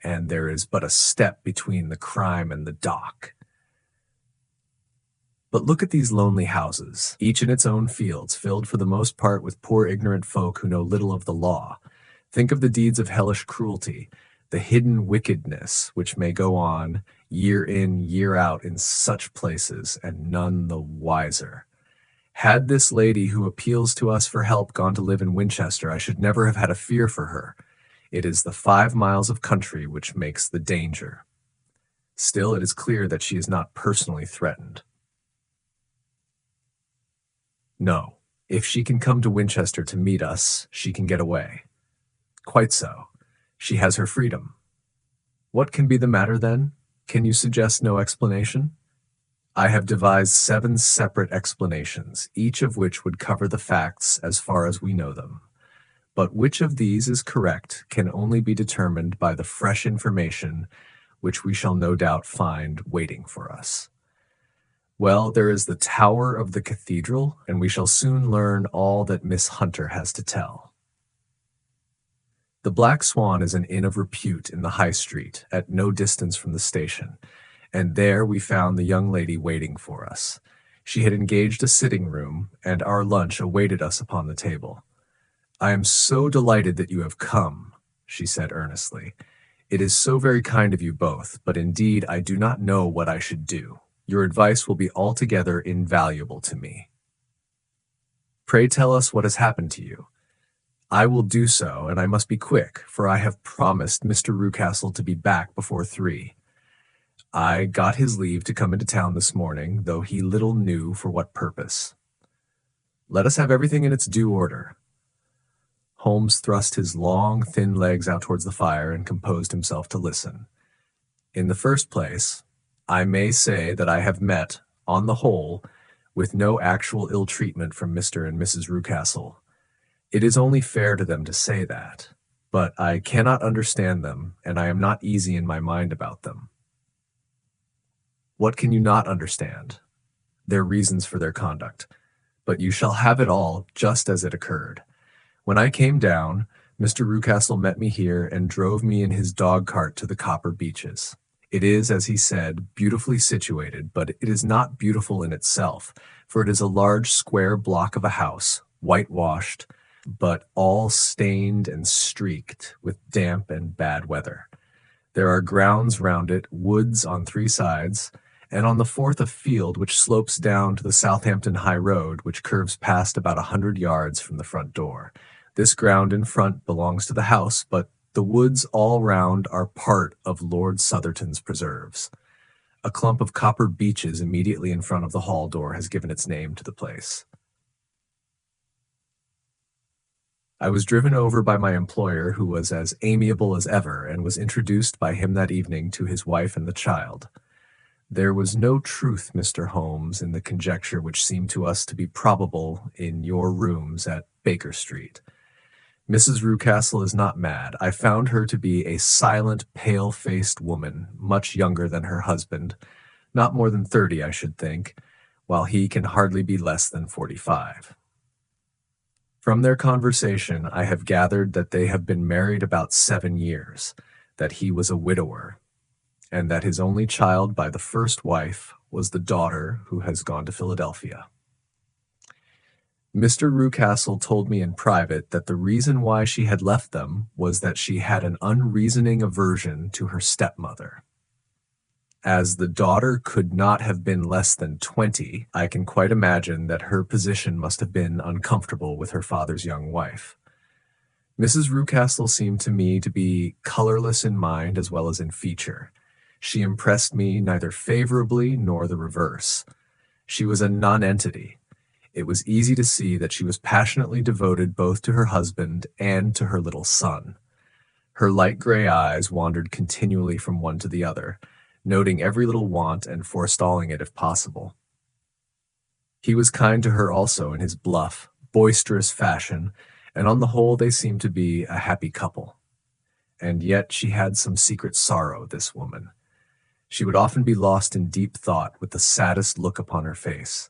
and there is but a step between the crime and the dock. But look at these lonely houses, each in its own fields, filled for the most part with poor ignorant folk who know little of the law. Think of the deeds of hellish cruelty, the hidden wickedness which may go on year in, year out in such places, and none the wiser. Had this lady who appeals to us for help gone to live in Winchester, I should never have had a fear for her. It is the 5 miles of country which makes the danger. Still, it is clear that she is not personally threatened. No, if she can come to Winchester to meet us, she can get away. Quite so. She has her freedom. What can be the matter then? Can you suggest no explanation? I have devised 7 separate explanations, each of which would cover the facts as far as we know them. But which of these is correct can only be determined by the fresh information which we shall no doubt find waiting for us. Well, there is the tower of the cathedral, and we shall soon learn all that Miss Hunter has to tell. The Black Swan is an inn of repute in the High Street, at no distance from the station, and there we found the young lady waiting for us. She had engaged a sitting room, and our lunch awaited us upon the table. "I am so delighted that you have come," she said earnestly. "It is so very kind of you both, but indeed I do not know what I should do. Your advice will be altogether invaluable to me. Pray tell us what has happened to you." "I will do so, and I must be quick, for I have promised Mr. Rucastle to be back before 3. I got his leave to come into town this morning, though he little knew for what purpose. Let us have everything in its due order." Holmes thrust his long, thin legs out towards the fire and composed himself to listen. "In the first place, I may say that I have met, on the whole, with no actual ill treatment from Mr. and Mrs. Rucastle. It is only fair to them to say that, but I cannot understand them, and I am not easy in my mind about them." "What can you not understand?" "Their reasons for their conduct. But you shall have it all just as it occurred. When I came down, Mr. Rucastle met me here and drove me in his dog-cart to the Copper Beeches. It is, as he said, beautifully situated, but it is not beautiful in itself, for it is a large square block of a house, whitewashed, but all stained and streaked with damp and bad weather. There are grounds round it, woods on 3 sides, and on the 4th a field which slopes down to the Southampton High Road, which curves past about 100 yards from the front door. This ground in front belongs to the house, but the woods all round are part of Lord Southerton's preserves. A clump of copper beeches immediately in front of the hall door has given its name to the place. I was driven over by my employer, who was as amiable as ever, and was introduced by him that evening to his wife and the child. There was no truth, Mr. Holmes, in the conjecture which seemed to us to be probable in your rooms at Baker Street. Mrs. Rucastle is not mad. I found her to be a silent, pale-faced woman, much younger than her husband, not more than 30, I should think, while he can hardly be less than 45. From their conversation, I have gathered that they have been married about 7 years, that he was a widower, and that his only child by the first wife was the daughter who has gone to Philadelphia. Mr. Rucastle told me in private that the reason why she had left them was that she had an unreasoning aversion to her stepmother. As the daughter could not have been less than 20, I can quite imagine that her position must have been uncomfortable with her father's young wife. Mrs. Rucastle seemed to me to be colorless in mind as well as in feature. She impressed me neither favorably nor the reverse. She was a nonentity. It was easy to see that she was passionately devoted both to her husband and to her little son. Her light gray eyes wandered continually from one to the other, noting every little want and forestalling it if possible. He was kind to her also in his bluff, boisterous fashion, and on the whole they seemed to be a happy couple. And yet she had some secret sorrow, this woman. She would often be lost in deep thought with the saddest look upon her face.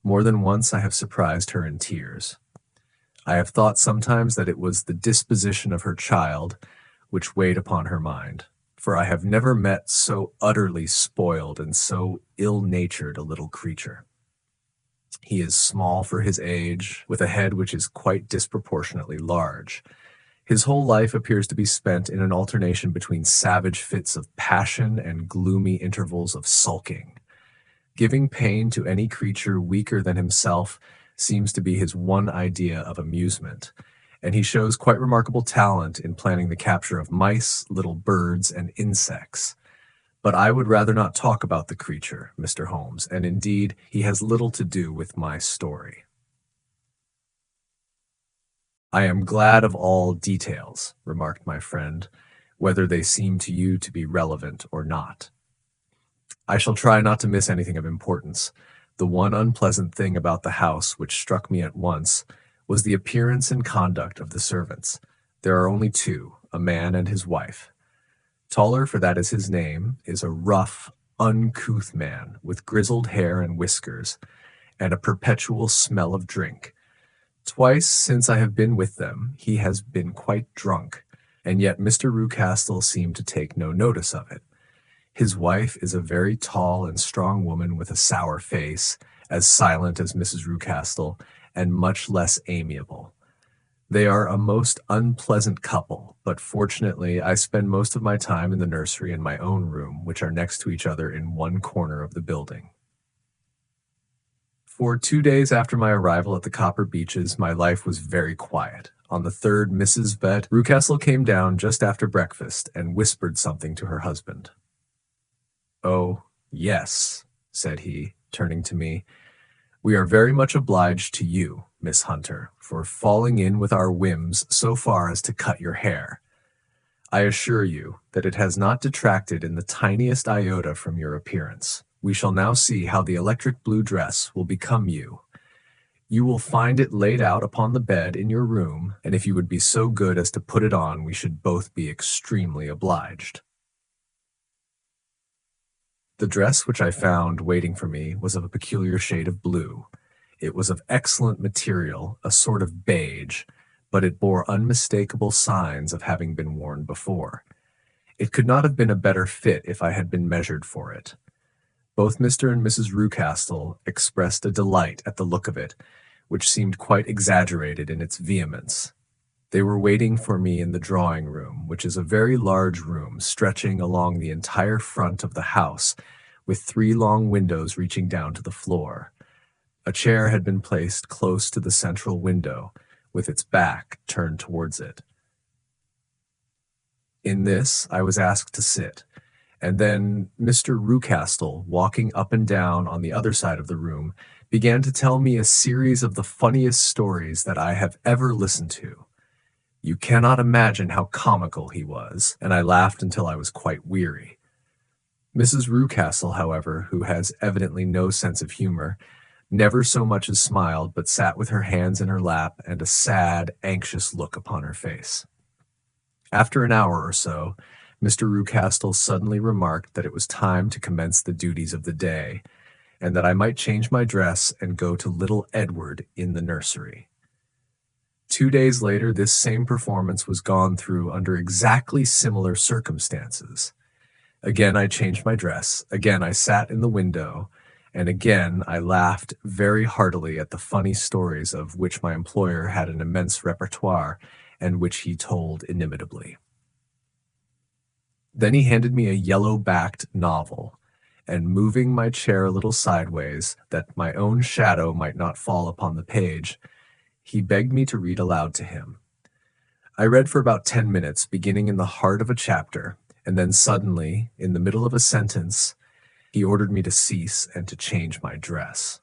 More than once I have surprised her in tears. I have thought sometimes that it was the disposition of her child which weighed upon her mind, for I have never met so utterly spoiled and so ill-natured a little creature. He is small for his age, with a head which is quite disproportionately large. His whole life appears to be spent in an alternation between savage fits of passion and gloomy intervals of sulking. Giving pain to any creature weaker than himself seems to be his one idea of amusement, and he shows quite remarkable talent in planning the capture of mice, little birds, and insects. But I would rather not talk about the creature, Mr. Holmes, and indeed he has little to do with my story. I am glad of all details, remarked my friend, whether they seem to you to be relevant or not. I shall try not to miss anything of importance. The one unpleasant thing about the house which struck me at once was the appearance and conduct of the servants. There are only two, a man and his wife. Taller, for that is his name, is a rough, uncouth man with grizzled hair and whiskers, and a perpetual smell of drink. Twice since I have been with them, he has been quite drunk, and yet Mr. Rucastle seemed to take no notice of it. His wife is a very tall and strong woman with a sour face, as silent as Mrs. Rucastle, and much less amiable. They are a most unpleasant couple, but fortunately I spend most of my time in the nursery and my own room, which are next to each other in one corner of the building. For 2 days after my arrival at the Copper Beeches, my life was very quiet. On the third, Mrs. Bet Rucastle came down just after breakfast and whispered something to her husband. "Oh, yes," said he, turning to me. "We are very much obliged to you, Miss Hunter, for falling in with our whims so far as to cut your hair. I assure you that it has not detracted in the tiniest iota from your appearance. We shall now see how the electric blue dress will become you. You will find it laid out upon the bed in your room, and if you would be so good as to put it on, we should both be extremely obliged." The dress which I found waiting for me was of a peculiar shade of blue. It was of excellent material, a sort of beige, but it bore unmistakable signs of having been worn before. It could not have been a better fit if I had been measured for it. Both Mr. and Mrs. Rucastle expressed a delight at the look of it, which seemed quite exaggerated in its vehemence. They were waiting for me in the drawing-room, which is a very large room stretching along the entire front of the house, with 3 long windows reaching down to the floor. A chair had been placed close to the central window, with its back turned towards it. In this I was asked to sit, and then Mr. Rucastle, walking up and down on the other side of the room, began to tell me a series of the funniest stories that I have ever listened to. You cannot imagine how comical he was, and I laughed until I was quite weary. Mrs. Rucastle, however, who has evidently no sense of humor, never so much as smiled, but sat with her hands in her lap and a sad, anxious look upon her face. After an hour or so, Mr. Rucastle suddenly remarked that it was time to commence the duties of the day, and that I might change my dress and go to little Edward in the nursery. 2 days later, this same performance was gone through under exactly similar circumstances. Again I changed my dress, again I sat in the window, and again I laughed very heartily at the funny stories of which my employer had an immense repertoire, and which he told inimitably. Then he handed me a yellow-backed novel, and moving my chair a little sideways, that my own shadow might not fall upon the page, he begged me to read aloud to him. I read for about 10 minutes, beginning in the heart of a chapter, and then suddenly, in the middle of a sentence, he ordered me to cease and to change my dress.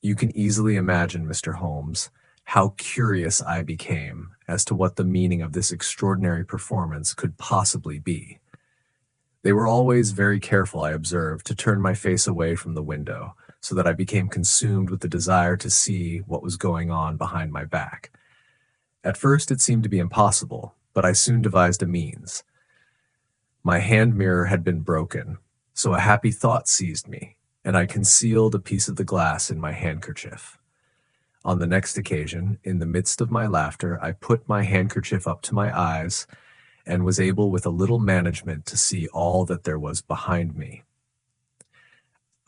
You can easily imagine, Mr. Holmes, how curious I became as to what the meaning of this extraordinary performance could possibly be. They were always very careful, I observed, to turn my face away from the window, so that I became consumed with the desire to see what was going on behind my back. At first it seemed to be impossible, but I soon devised a means. My hand mirror had been broken, so a happy thought seized me, and I concealed a piece of the glass in my handkerchief. On the next occasion, in the midst of my laughter, I put my handkerchief up to my eyes and was able with a little management to see all that there was behind me.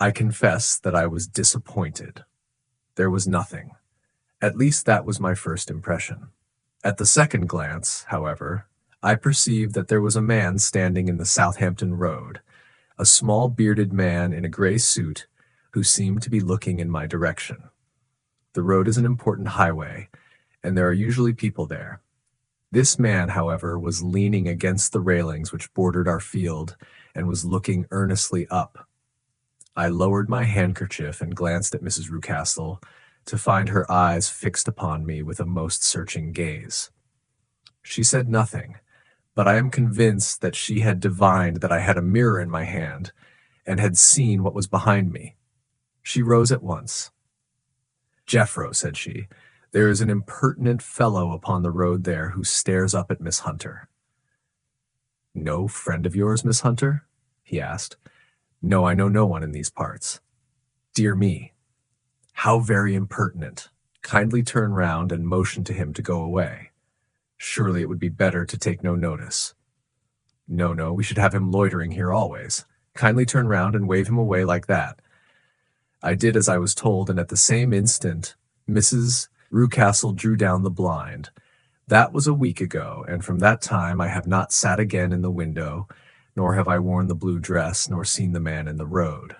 I confess that I was disappointed. There was nothing. At least that was my first impression. At the second glance, however, I perceived that there was a man standing in the Southampton Road, a small bearded man in a gray suit who seemed to be looking in my direction. The road is an important highway, and there are usually people there. This man, however, was leaning against the railings which bordered our field and was looking earnestly up. I lowered my handkerchief and glanced at Mrs. Rucastle to find her eyes fixed upon me with a most searching gaze. She said nothing, but I am convinced that she had divined that I had a mirror in my hand and had seen what was behind me. She rose at once. "Jeffro," said she, "there is an impertinent fellow upon the road there who stares up at Miss Hunter." "No friend of yours, Miss Hunter?" he asked. "No, I know no one in these parts." "Dear me, how very impertinent. Kindly turn round and motion to him to go away. Surely it would be better to take no notice." No, we should have him loitering here always. Kindly turn round and wave him away like that." I did as I was told, and at the same instant Mrs. Rucastle drew down the blind. That was a week ago, and from that time I have not sat again in the window, nor have I worn the blue dress, nor seen the man in the road.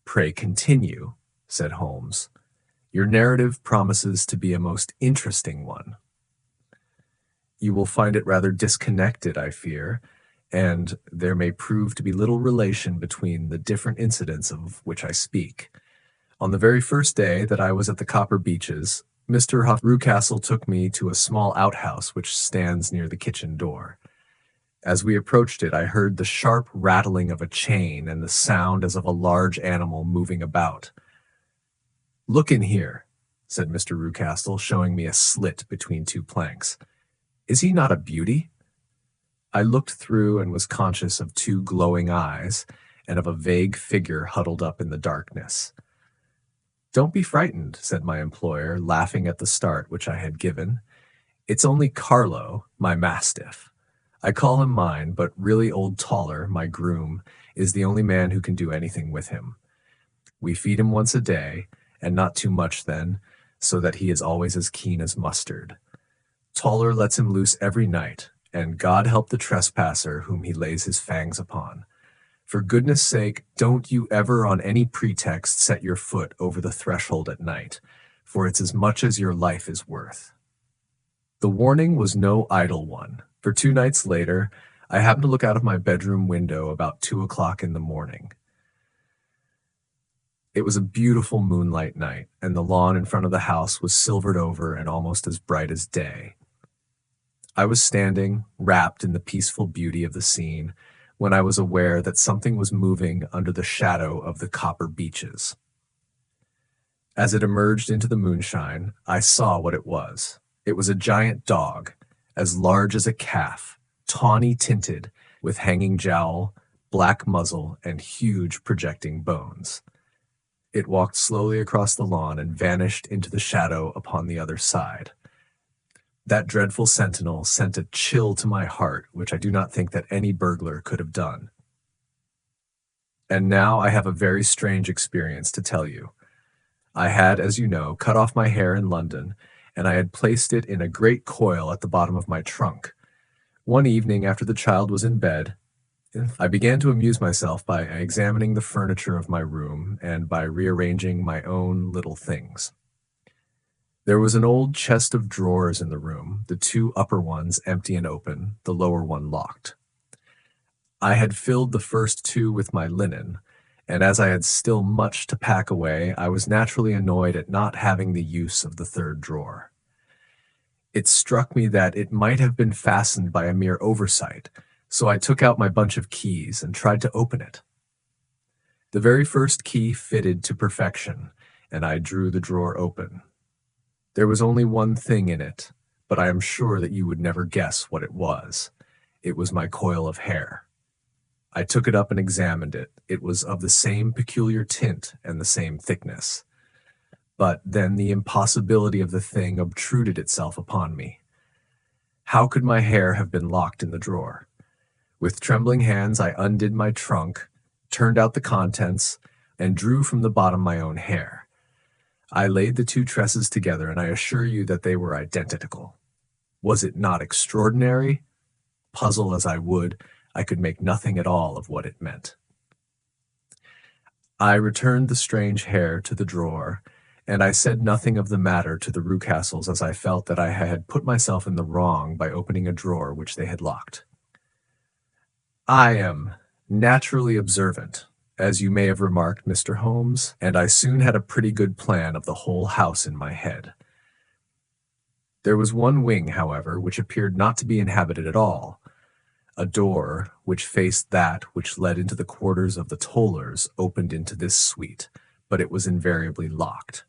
"Pray continue," said Holmes. "Your narrative promises to be a most interesting one." "You will find it rather disconnected, I fear, and there may prove to be little relation between the different incidents of which I speak. On the very first day that I was at the Copper Beeches, Mr. Rucastle took me to a small outhouse which stands near the kitchen door. As we approached it, I heard the sharp rattling of a chain and the sound as of a large animal moving about. "Look in here," said Mr. Rucastle, showing me a slit between two planks. "Is he not a beauty?" I looked through and was conscious of two glowing eyes and of a vague figure huddled up in the darkness. "Don't be frightened," said my employer, laughing at the start which I had given. "It's only Carlo, my mastiff. I call him mine, but really old Toller, my groom, is the only man who can do anything with him. We feed him once a day, and not too much then, so that he is always as keen as mustard. Toller lets him loose every night, and God help the trespasser whom he lays his fangs upon. For goodness sake, don't you ever on any pretext set your foot over the threshold at night, for it's as much as your life is worth." The warning was no idle one, for 2 nights later I happened to look out of my bedroom window about 2 o'clock in the morning. It was a beautiful moonlight night, and the lawn in front of the house was silvered over and almost as bright as day. I was standing, wrapped in the peaceful beauty of the scene, when I was aware that something was moving under the shadow of the Copper Beeches. As it emerged into the moonshine, I saw what it was. It was a giant dog, as large as a calf, tawny tinted, with hanging jowl, black muzzle, and huge projecting bones. It walked slowly across the lawn and vanished into the shadow upon the other side. That dreadful sentinel sent a chill to my heart which I do not think that any burglar could have done. And now I have a very strange experience to tell you. I had, as you know, cut off my hair in London, and I had placed it in a great coil at the bottom of my trunk. One evening, after the child was in bed, I began to amuse myself by examining the furniture of my room and by rearranging my own little things. There was an old chest of drawers in the room, the 2 upper ones empty and open, the lower one locked. I had filled the first 2 with my linen, and as I had still much to pack away, I was naturally annoyed at not having the use of the third drawer. It struck me that it might have been fastened by a mere oversight, so I took out my bunch of keys and tried to open it. The very first key fitted to perfection, and I drew the drawer open. There was only one thing in it, but I am sure that you would never guess what it was. It was my coil of hair. I took it up and examined it. It was of the same peculiar tint and the same thickness. But then the impossibility of the thing obtruded itself upon me. How could my hair have been locked in the drawer? With trembling hands, I undid my trunk, turned out the contents, and drew from the bottom my own hair. I laid the two tresses together, and I assure you that they were identical. Was it not extraordinary? Puzzle as I would, I could make nothing at all of what it meant. I returned the strange hair to the drawer, and I said nothing of the matter to the Rucastles, as I felt that I had put myself in the wrong by opening a drawer which they had locked. I am naturally observant, as you may have remarked, Mr. Holmes, and I soon had a pretty good plan of the whole house in my head. There was one wing, however, which appeared not to be inhabited at all. A door, which faced that which led into the quarters of the tollers, opened into this suite, but it was invariably locked.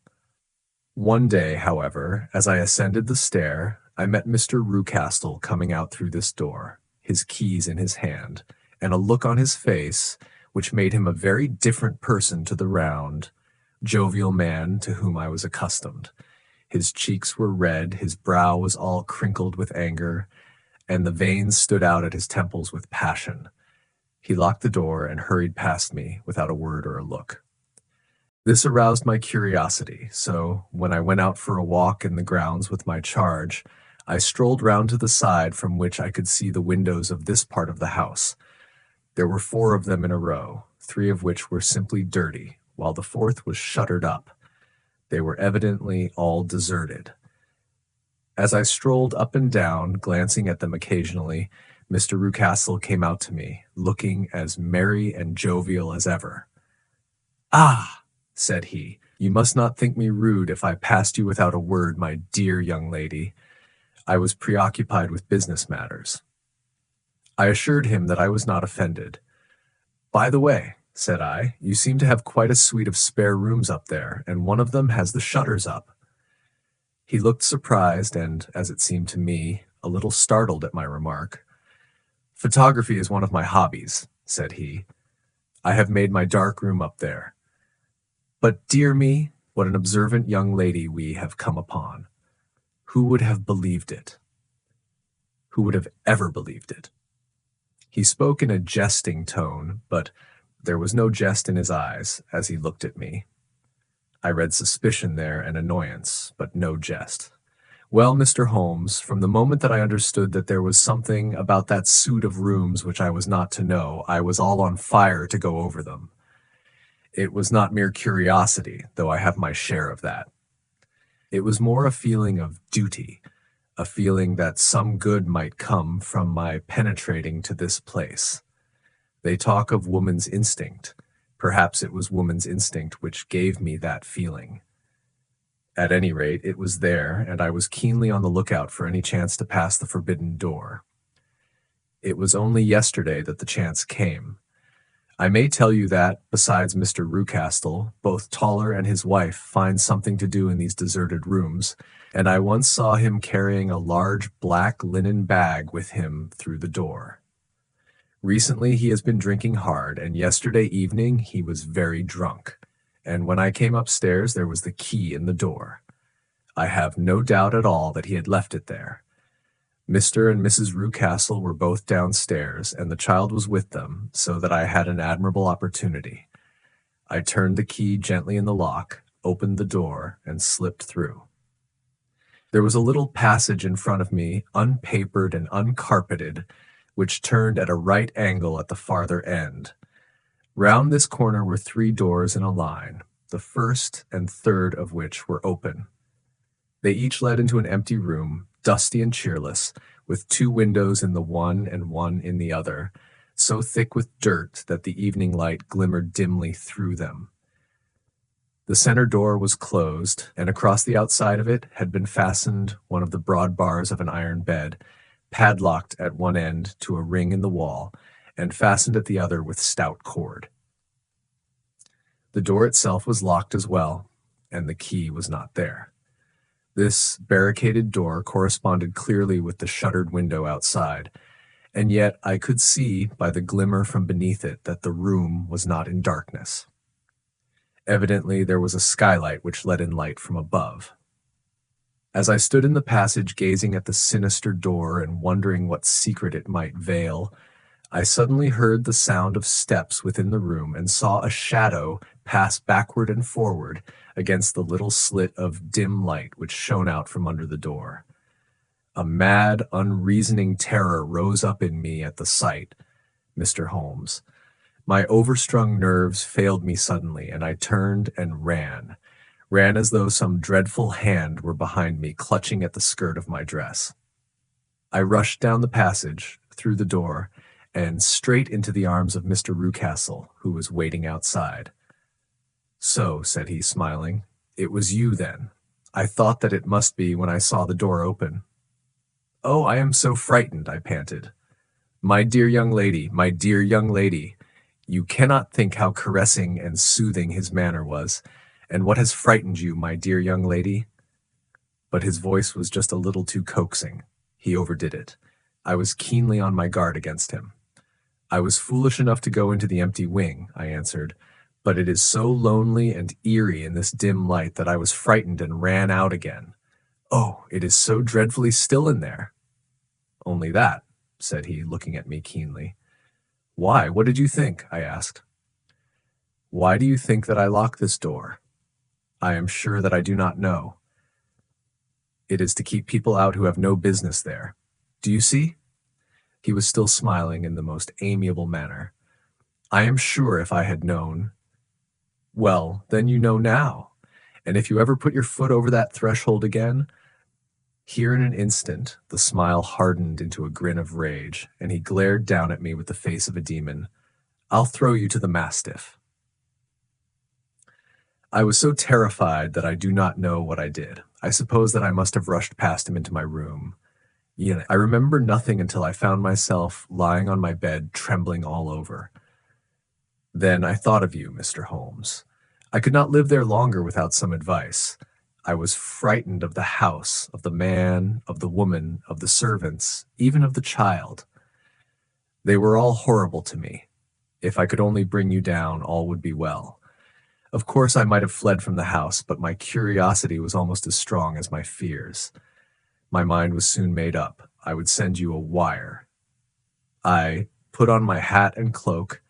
One day, however, as I ascended the stair, I met Mr. Rucastle coming out through this door, his keys in his hand, and a look on his face which made him a very different person to the round, jovial man to whom I was accustomed. His cheeks were red, his brow was all crinkled with anger, and the veins stood out at his temples with passion. He locked the door and hurried past me without a word or a look. This aroused my curiosity, so when I went out for a walk in the grounds with my charge, I strolled round to the side from which I could see the windows of this part of the house. There were 4 of them in a row, 3 of which were simply dirty, while the 4th was shuttered up. They were evidently all deserted. As I strolled up and down, glancing at them occasionally, Mr. Rucastle came out to me, looking as merry and jovial as ever. "Ah," said he, "you must not think me rude if I passed you without a word, my dear young lady. I was preoccupied with business matters." I assured him that I was not offended. "By the way," said I, "you seem to have quite a suite of spare rooms up there, and one of them has the shutters up." He looked surprised and, as it seemed to me, a little startled at my remark. "Photography is one of my hobbies," said he. "I have made my dark room up there. But, dear me, what an observant young lady we have come upon. Who would have believed it? Who would have ever believed it?" He spoke in a jesting tone, but there was no jest in his eyes as he looked at me. I read suspicion there and annoyance, but no jest. Well, Mr. Holmes, from the moment that I understood that there was something about that suite of rooms which I was not to know, I was all on fire to go over them. It was not mere curiosity, though I have my share of that. It was more a feeling of duty, a feeling that some good might come from my penetrating to this place. They talk of woman's instinct. Perhaps it was woman's instinct which gave me that feeling. At any rate, it was there, and I was keenly on the lookout for any chance to pass the forbidden door. It was only yesterday that the chance came. I may tell you that, besides Mr. Rucastle, both Toller and his wife find something to do in these deserted rooms, and I once saw him carrying a large black linen bag with him through the door. Recently he has been drinking hard, and yesterday evening he was very drunk, and when I came upstairs there was the key in the door. I have no doubt at all that he had left it there. Mr. and Mrs. Rucastle were both downstairs, and the child was with them, so that I had an admirable opportunity. I turned the key gently in the lock, opened the door, and slipped through. There was a little passage in front of me, unpapered and uncarpeted, which turned at a right angle at the farther end. Round this corner were 3 doors in a line, the first and third of which were open. They each led into an empty room, dusty and cheerless, with 2 windows in the one and one in the other, so thick with dirt that the evening light glimmered dimly through them. The center door was closed, and across the outside of it had been fastened one of the broad bars of an iron bed, padlocked at one end to a ring in the wall, and fastened at the other with stout cord. The door itself was locked as well, and the key was not there. This barricaded door corresponded clearly with the shuttered window outside, and yet I could see by the glimmer from beneath it that the room was not in darkness. Evidently, there was a skylight which let in light from above. As I stood in the passage gazing at the sinister door and wondering what secret it might veil, I suddenly heard the sound of steps within the room and saw a shadow pass backward and forward against the little slit of dim light which shone out from under the door. A mad, unreasoning terror rose up in me at the sight, Mr. Holmes. My overstrung nerves failed me suddenly, and I turned and ran as though some dreadful hand were behind me, clutching at the skirt of my dress. I rushed down the passage, through the door, and straight into the arms of Mr. Rucastle, who was waiting outside. "So," said he, smiling, "it was you, then. I thought that it must be when I saw the door open." "Oh, I am so frightened," I panted. My dear young lady, you cannot think how caressing and soothing his manner was, and what has frightened you, my dear young lady?" But his voice was just a little too coaxing. He overdid it. I was keenly on my guard against him. "I was foolish enough to go into the empty wing," I answered, "but it is so lonely and eerie in this dim light that I was frightened and ran out again. Oh, it is so dreadfully still in there." "Only that," said he, looking at me keenly. "Why, what did you think?" I asked. "Why do you think that I locked this door? I am sure that I do not know. It is to keep people out who have no business there. Do you see?" He was still smiling in the most amiable manner. "I am sure if I had known—" "Well, then you know now, and if you ever put your foot over that threshold again—" Here in an instant the smile hardened into a grin of rage, and he glared down at me with the face of a demon. "I'll throw you to the mastiff." I was so terrified that I do not know what I did. I suppose that I must have rushed past him into my room. Yet I remember nothing until I found myself lying on my bed, trembling all over. Then I thought of you, Mr. Holmes. I could not live there longer without some advice. I was frightened of the house, of the man, of the woman, of the servants, even of the child. They were all horrible to me. If I could only bring you down, all would be well. Of course I might have fled from the house, but my curiosity was almost as strong as my fears. My mind was soon made up. I would send you a wire. I put on my hat and cloak,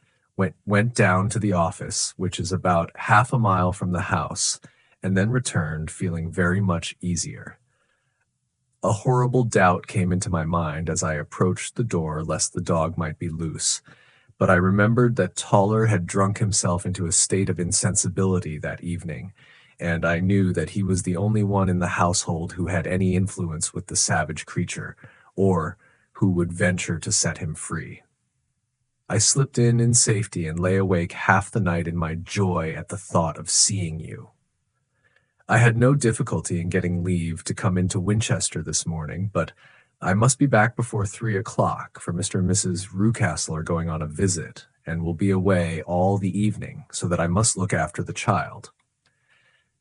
went down to the office, which is about half a mile from the house, and then returned feeling very much easier. A horrible doubt came into my mind as I approached the door lest the dog might be loose, but I remembered that Toller had drunk himself into a state of insensibility that evening, and I knew that he was the only one in the household who had any influence with the savage creature, or who would venture to set him free. I slipped in safety and lay awake half the night in my joy at the thought of seeing you. I had no difficulty in getting leave to come into Winchester this morning, but I must be back before 3 o'clock, for Mr. and Mrs. Rucastle are going on a visit, and will be away all the evening, so that I must look after the child.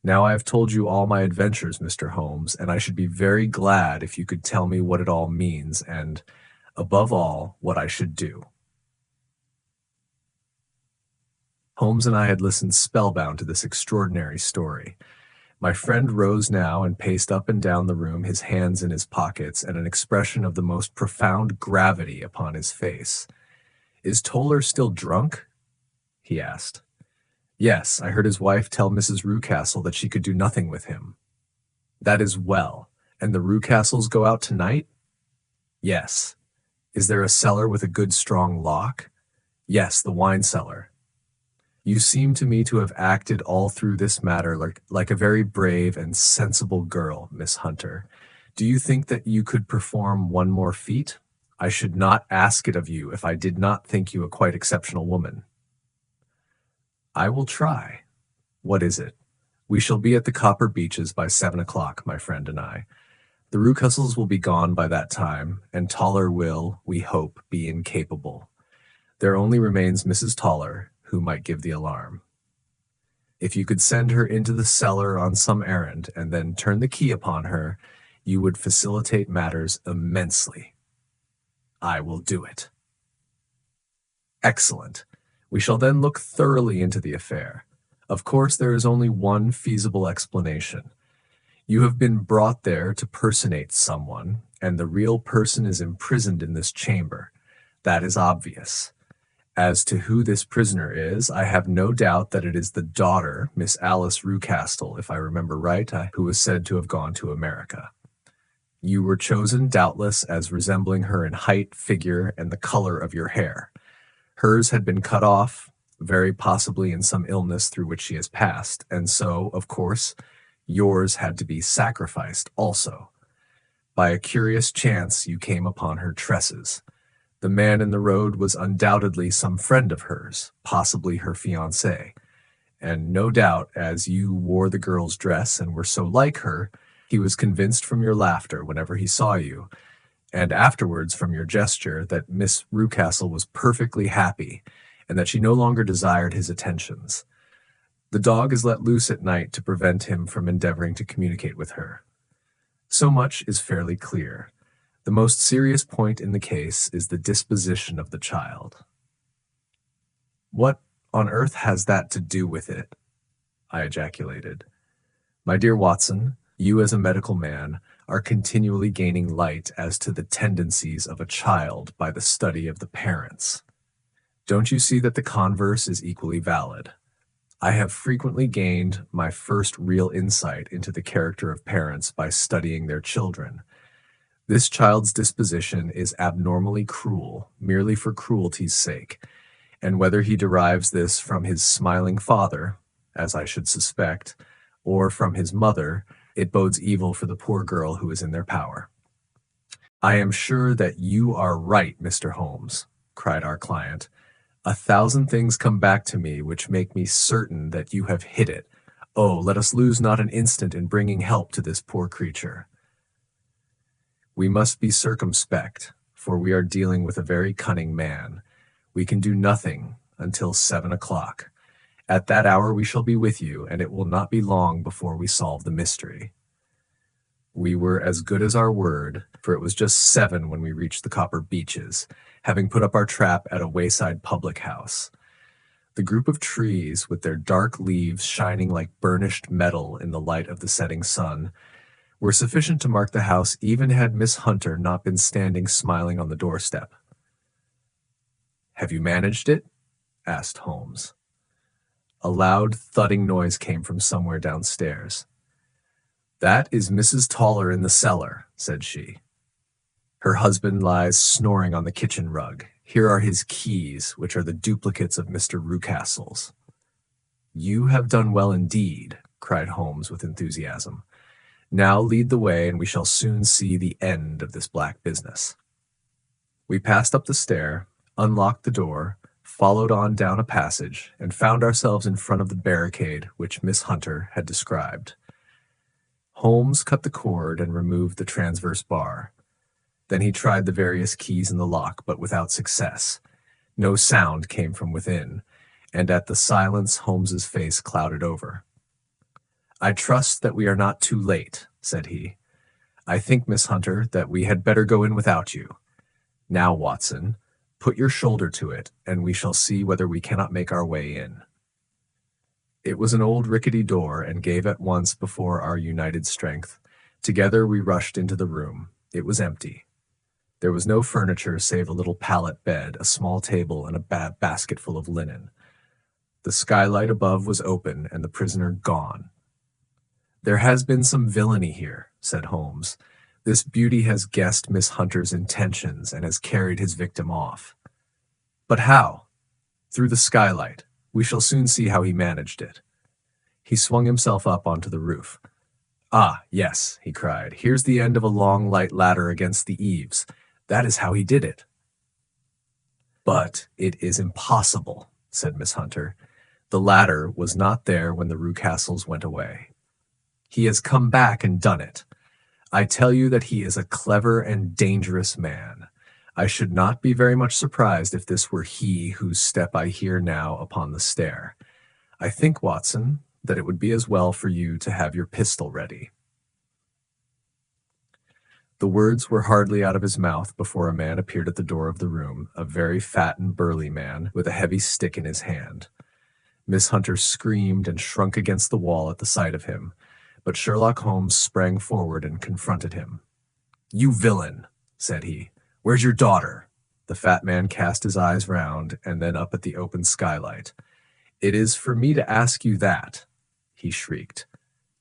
Now I have told you all my adventures, Mr. Holmes, and I should be very glad if you could tell me what it all means, and, above all, what I should do." Holmes and I had listened spellbound to this extraordinary story. My friend rose now and paced up and down the room, his hands in his pockets, and an expression of the most profound gravity upon his face. "Is Toller still drunk?" he asked. "Yes, I heard his wife tell Mrs. Rucastle that she could do nothing with him." "That is well. And the Rucastles go out tonight?" "Yes." "Is there a cellar with a good strong lock?" "Yes, the wine cellar." "You seem to me to have acted all through this matter like a very brave and sensible girl, Miss Hunter. Do you think that you could perform one more feat? I should not ask it of you if I did not think you a quite exceptional woman. I will try. What is it? We shall be at the Copper Beeches by 7 o'clock, my friend and I. The Rewcastles will be gone by that time, and Toller will, we hope, be incapable. There only remains Mrs. Toller, who might give the alarm. If you could send her into the cellar on some errand and then turn the key upon her, you would facilitate matters immensely. I will do it. Excellent. We shall then look thoroughly into the affair. Of course, there is only one feasible explanation. You have been brought there to personate someone, and the real person is imprisoned in this chamber. That is obvious. As to who this prisoner is, I have no doubt that it is the daughter, Miss Alice Rewcastle, if I remember right, who was said to have gone to America. You were chosen, doubtless, as resembling her in height, figure, and the color of your hair. Hers had been cut off, very possibly in some illness through which she has passed, and so, of course, yours had to be sacrificed also. By a curious chance, you came upon her tresses. The man in the road was undoubtedly some friend of hers, possibly her fiancé, and no doubt, as you wore the girl's dress and were so like her, he was convinced from your laughter whenever he saw you, and afterwards from your gesture, that Miss Rewcastle was perfectly happy, and that she no longer desired his attentions. The dog is let loose at night to prevent him from endeavoring to communicate with her. So much is fairly clear. The most serious point in the case is the disposition of the child. What on earth has that to do with it? I ejaculated. My dear Watson, you as a medical man are continually gaining light as to the tendencies of a child by the study of the parents. Don't you see that the converse is equally valid? I have frequently gained my first real insight into the character of parents by studying their children. This child's disposition is abnormally cruel, merely for cruelty's sake, and whether he derives this from his smiling father, as I should suspect, or from his mother, it bodes evil for the poor girl who is in their power. I am sure that you are right, Mr. Holmes, cried our client. 1,000 things come back to me which make me certain that you have hit it. Oh, let us lose not an instant in bringing help to this poor creature. We must be circumspect, for we are dealing with a very cunning man. We can do nothing until 7 o'clock. At that hour we shall be with you, and it will not be long before we solve the mystery. We were as good as our word, for it was just 7 when we reached the Copper Beeches, having put up our trap at a wayside public house. The group of trees, with their dark leaves shining like burnished metal in the light of the setting sun, were sufficient to mark the house even had Miss Hunter not been standing smiling on the doorstep. "Have you managed it?" asked Holmes. A loud thudding noise came from somewhere downstairs. "That is Mrs. Toller in the cellar," said she. "Her husband lies snoring on the kitchen rug. Here are his keys, which are the duplicates of Mr. Rewcastle's." "You have done well indeed," cried Holmes with enthusiasm. "Now lead the way, and we shall soon see the end of this black business." We passed up the stair, unlocked the door, followed on down a passage, and found ourselves in front of the barricade which Miss Hunter had described. Holmes cut the cord and removed the transverse bar. Then he tried the various keys in the lock, but without success. No sound came from within, and at the silence Holmes's face clouded over. "I trust that we are not too late," said he. "I think, Miss Hunter, that we had better go in without you. Now, Watson, put your shoulder to it, and we shall see whether we cannot make our way in." It was an old rickety door, and gave at once before our united strength. Together we rushed into the room. It was empty. There was no furniture save a little pallet bed, a small table, and a basket full of linen. The skylight above was open, and the prisoner gone. "There has been some villainy here," said Holmes. "This beauty has guessed Miss Hunter's intentions and has carried his victim off." "But how?" "Through the skylight. We shall soon see how he managed it." He swung himself up onto the roof. "Ah, yes," he cried. "Here's the end of a long light ladder against the eaves. That is how he did it. But it is impossible, said Miss Hunter. The ladder was not there when the Rucastles went away. He has come back and done it. I tell you that he is a clever and dangerous man. I should not be very much surprised if this were he whose step I hear now upon the stair. I think, Watson, that it would be as well for you to have your pistol ready. The words were hardly out of his mouth before a man appeared at the door of the room, a very fat and burly man with a heavy stick in his hand. Miss Hunter screamed and shrunk against the wall at the sight of him, but Sherlock Holmes sprang forward and confronted him. "You villain," said he. "Where's your daughter?" The fat man cast his eyes round and then up at the open skylight. "It is for me to ask you that," he shrieked.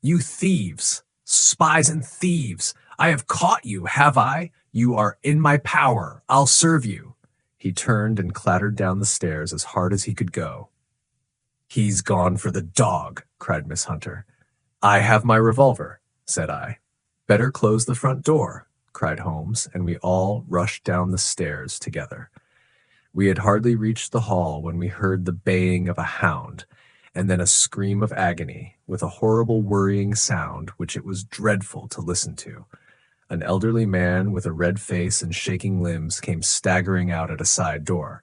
"You thieves! Spies and thieves! I have caught you, have I? You are in my power. I'll serve you." He turned and clattered down the stairs as hard as he could go. "He's gone for the dog," cried Miss Hunter. "I have my revolver," said I. "Better close the front door," cried Holmes, and we all rushed down the stairs together. We had hardly reached the hall when we heard the baying of a hound, and then a scream of agony, with a horrible worrying sound which it was dreadful to listen to. An elderly man with a red face and shaking limbs came staggering out at a side door.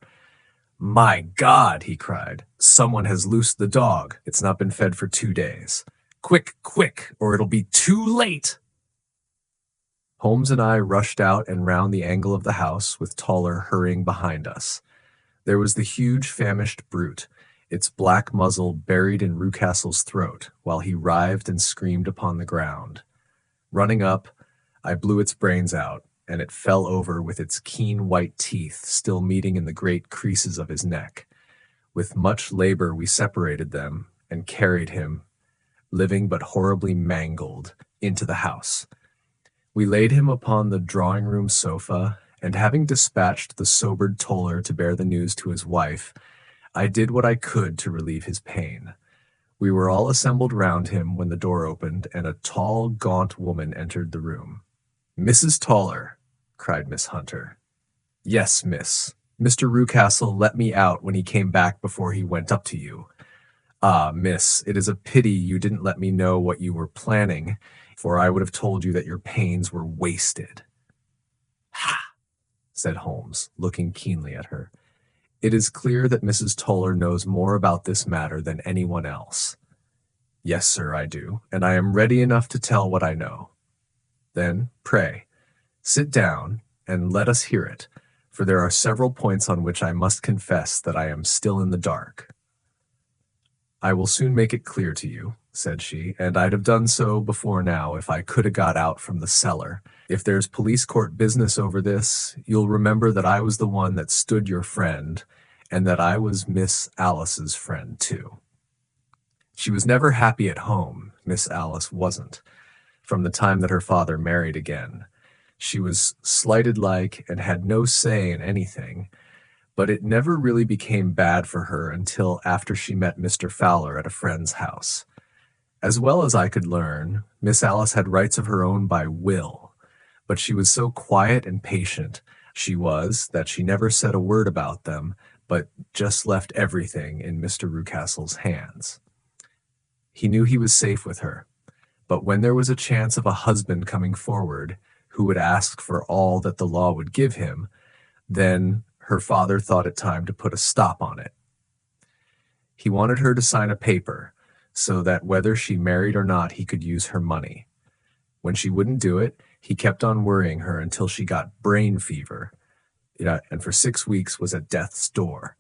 "My God!" he cried. "Someone has loosed the dog. It's not been fed for 2 days. Quick, quick, or it'll be too late!" Holmes and I rushed out and round the angle of the house, with Toller hurrying behind us. There was the huge famished brute, its black muzzle buried in Rucastle's throat, while he writhed and screamed upon the ground. Running up, I blew its brains out, and it fell over with its keen white teeth still meeting in the great creases of his neck. With much labor we separated them and carried him, living but horribly mangled, into the house. We laid him upon the drawing-room sofa, and having dispatched the sobered Toller to bear the news to his wife, I did what I could to relieve his pain. We were all assembled round him when the door opened, and a tall, gaunt woman entered the room. "Mrs. Toller," cried Miss Hunter. "Yes, miss. Mr. Rucastle let me out when he came back before he went up to you. Ah, miss, it is a pity you didn't let me know what you were planning, for I would have told you that your pains were wasted." "Ha!" said Holmes, looking keenly at her. "It is clear that Mrs. Toller knows more about this matter than anyone else." "Yes, sir, I do, and I am ready enough to tell what I know." "Then, pray, sit down, and let us hear it, for there are several points on which I must confess that I am still in the dark." "I will soon make it clear to you," said she, "and I'd have done so before now if I could have got out from the cellar. If there's police court business over this, you'll remember that I was the one that stood your friend, and that I was Miss Alice's friend, too. She was never happy at home, Miss Alice wasn't, from the time that her father married again. She was slighted-like and had no say in anything, but it never really became bad for her until after she met Mr. Fowler at a friend's house. As well as I could learn, Miss Alice had rights of her own by will, but she was so quiet and patient that she never said a word about them, but just left everything in Mr. Rucastle's hands. He knew he was safe with her, but when there was a chance of a husband coming forward who would ask for all that the law would give him, then her father thought it time to put a stop on it. He wanted her to sign a paper, so that whether she married or not he could use her money. When she wouldn't do it, he kept on worrying her until she got brain fever, and for 6 weeks was at death's door.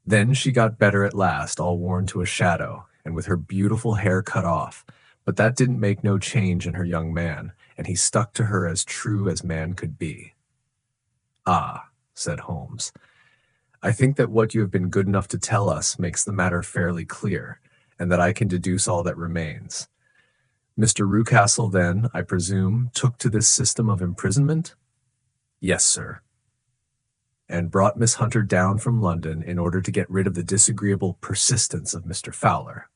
Then she got better at last, all worn to a shadow, and with her beautiful hair cut off, but that didn't make no change in her young man, and he stuck to her as true as man could be. "Ah," said Holmes, "I think that what you have been good enough to tell us makes the matter fairly clear, and that I can deduce all that remains. Mr. Rucastle, then, I presume, took to this system of imprisonment?" "Yes, sir." "And brought Miss Hunter down from London in order to get rid of the disagreeable persistence of Mr. Fowler?"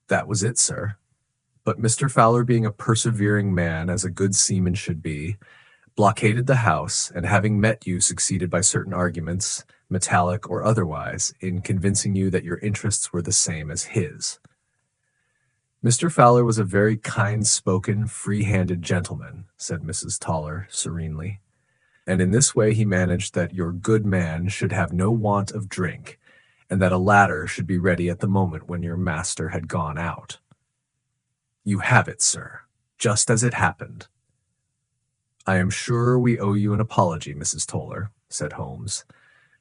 "That was it, sir. But Mr. Fowler being a persevering man, as a good seaman should be, blockaded the house, and having met you succeeded by certain arguments, metallic or otherwise, in convincing you that your interests were the same as his. Mr. Fowler was a very kind-spoken, free-handed gentleman, said Mrs. Toller serenely, and in this way he managed that your good man should have no want of drink, and that a ladder should be ready at the moment when your master had gone out. You have it, sir, just as it happened. I am sure we owe you an apology, Mrs. Toller, said Holmes,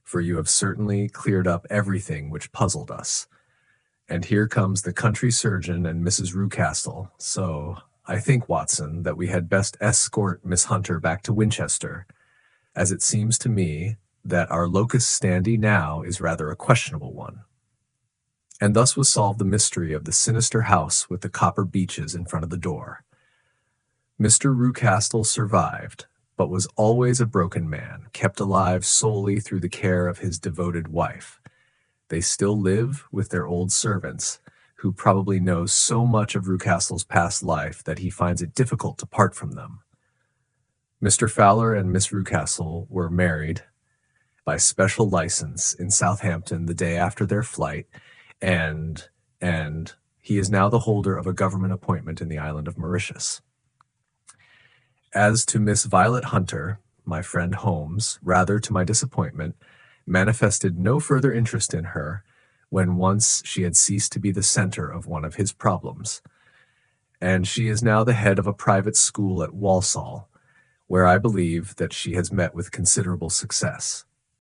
for you have certainly cleared up everything which puzzled us. And here comes the country surgeon and Mrs. Rucastle, so I think, Watson, that we had best escort Miss Hunter back to Winchester, as it seems to me that our locus standi now is rather a questionable one. And thus was solved the mystery of the sinister house with the copper beeches in front of the door. Mr. Rucastle survived, but was always a broken man, kept alive solely through the care of his devoted wife. They still live with their old servants, who probably know so much of Rucastle's past life that he finds it difficult to part from them. Mr. Fowler and Miss Rucastle were married by special license in Southampton the day after their flight, and he is now the holder of a government appointment in the island of Mauritius. As to Miss Violet Hunter, my friend Holmes, rather to my disappointment, manifested no further interest in her when once she had ceased to be the center of one of his problems, and she is now the head of a private school at Walsall, where I believe that she has met with considerable success.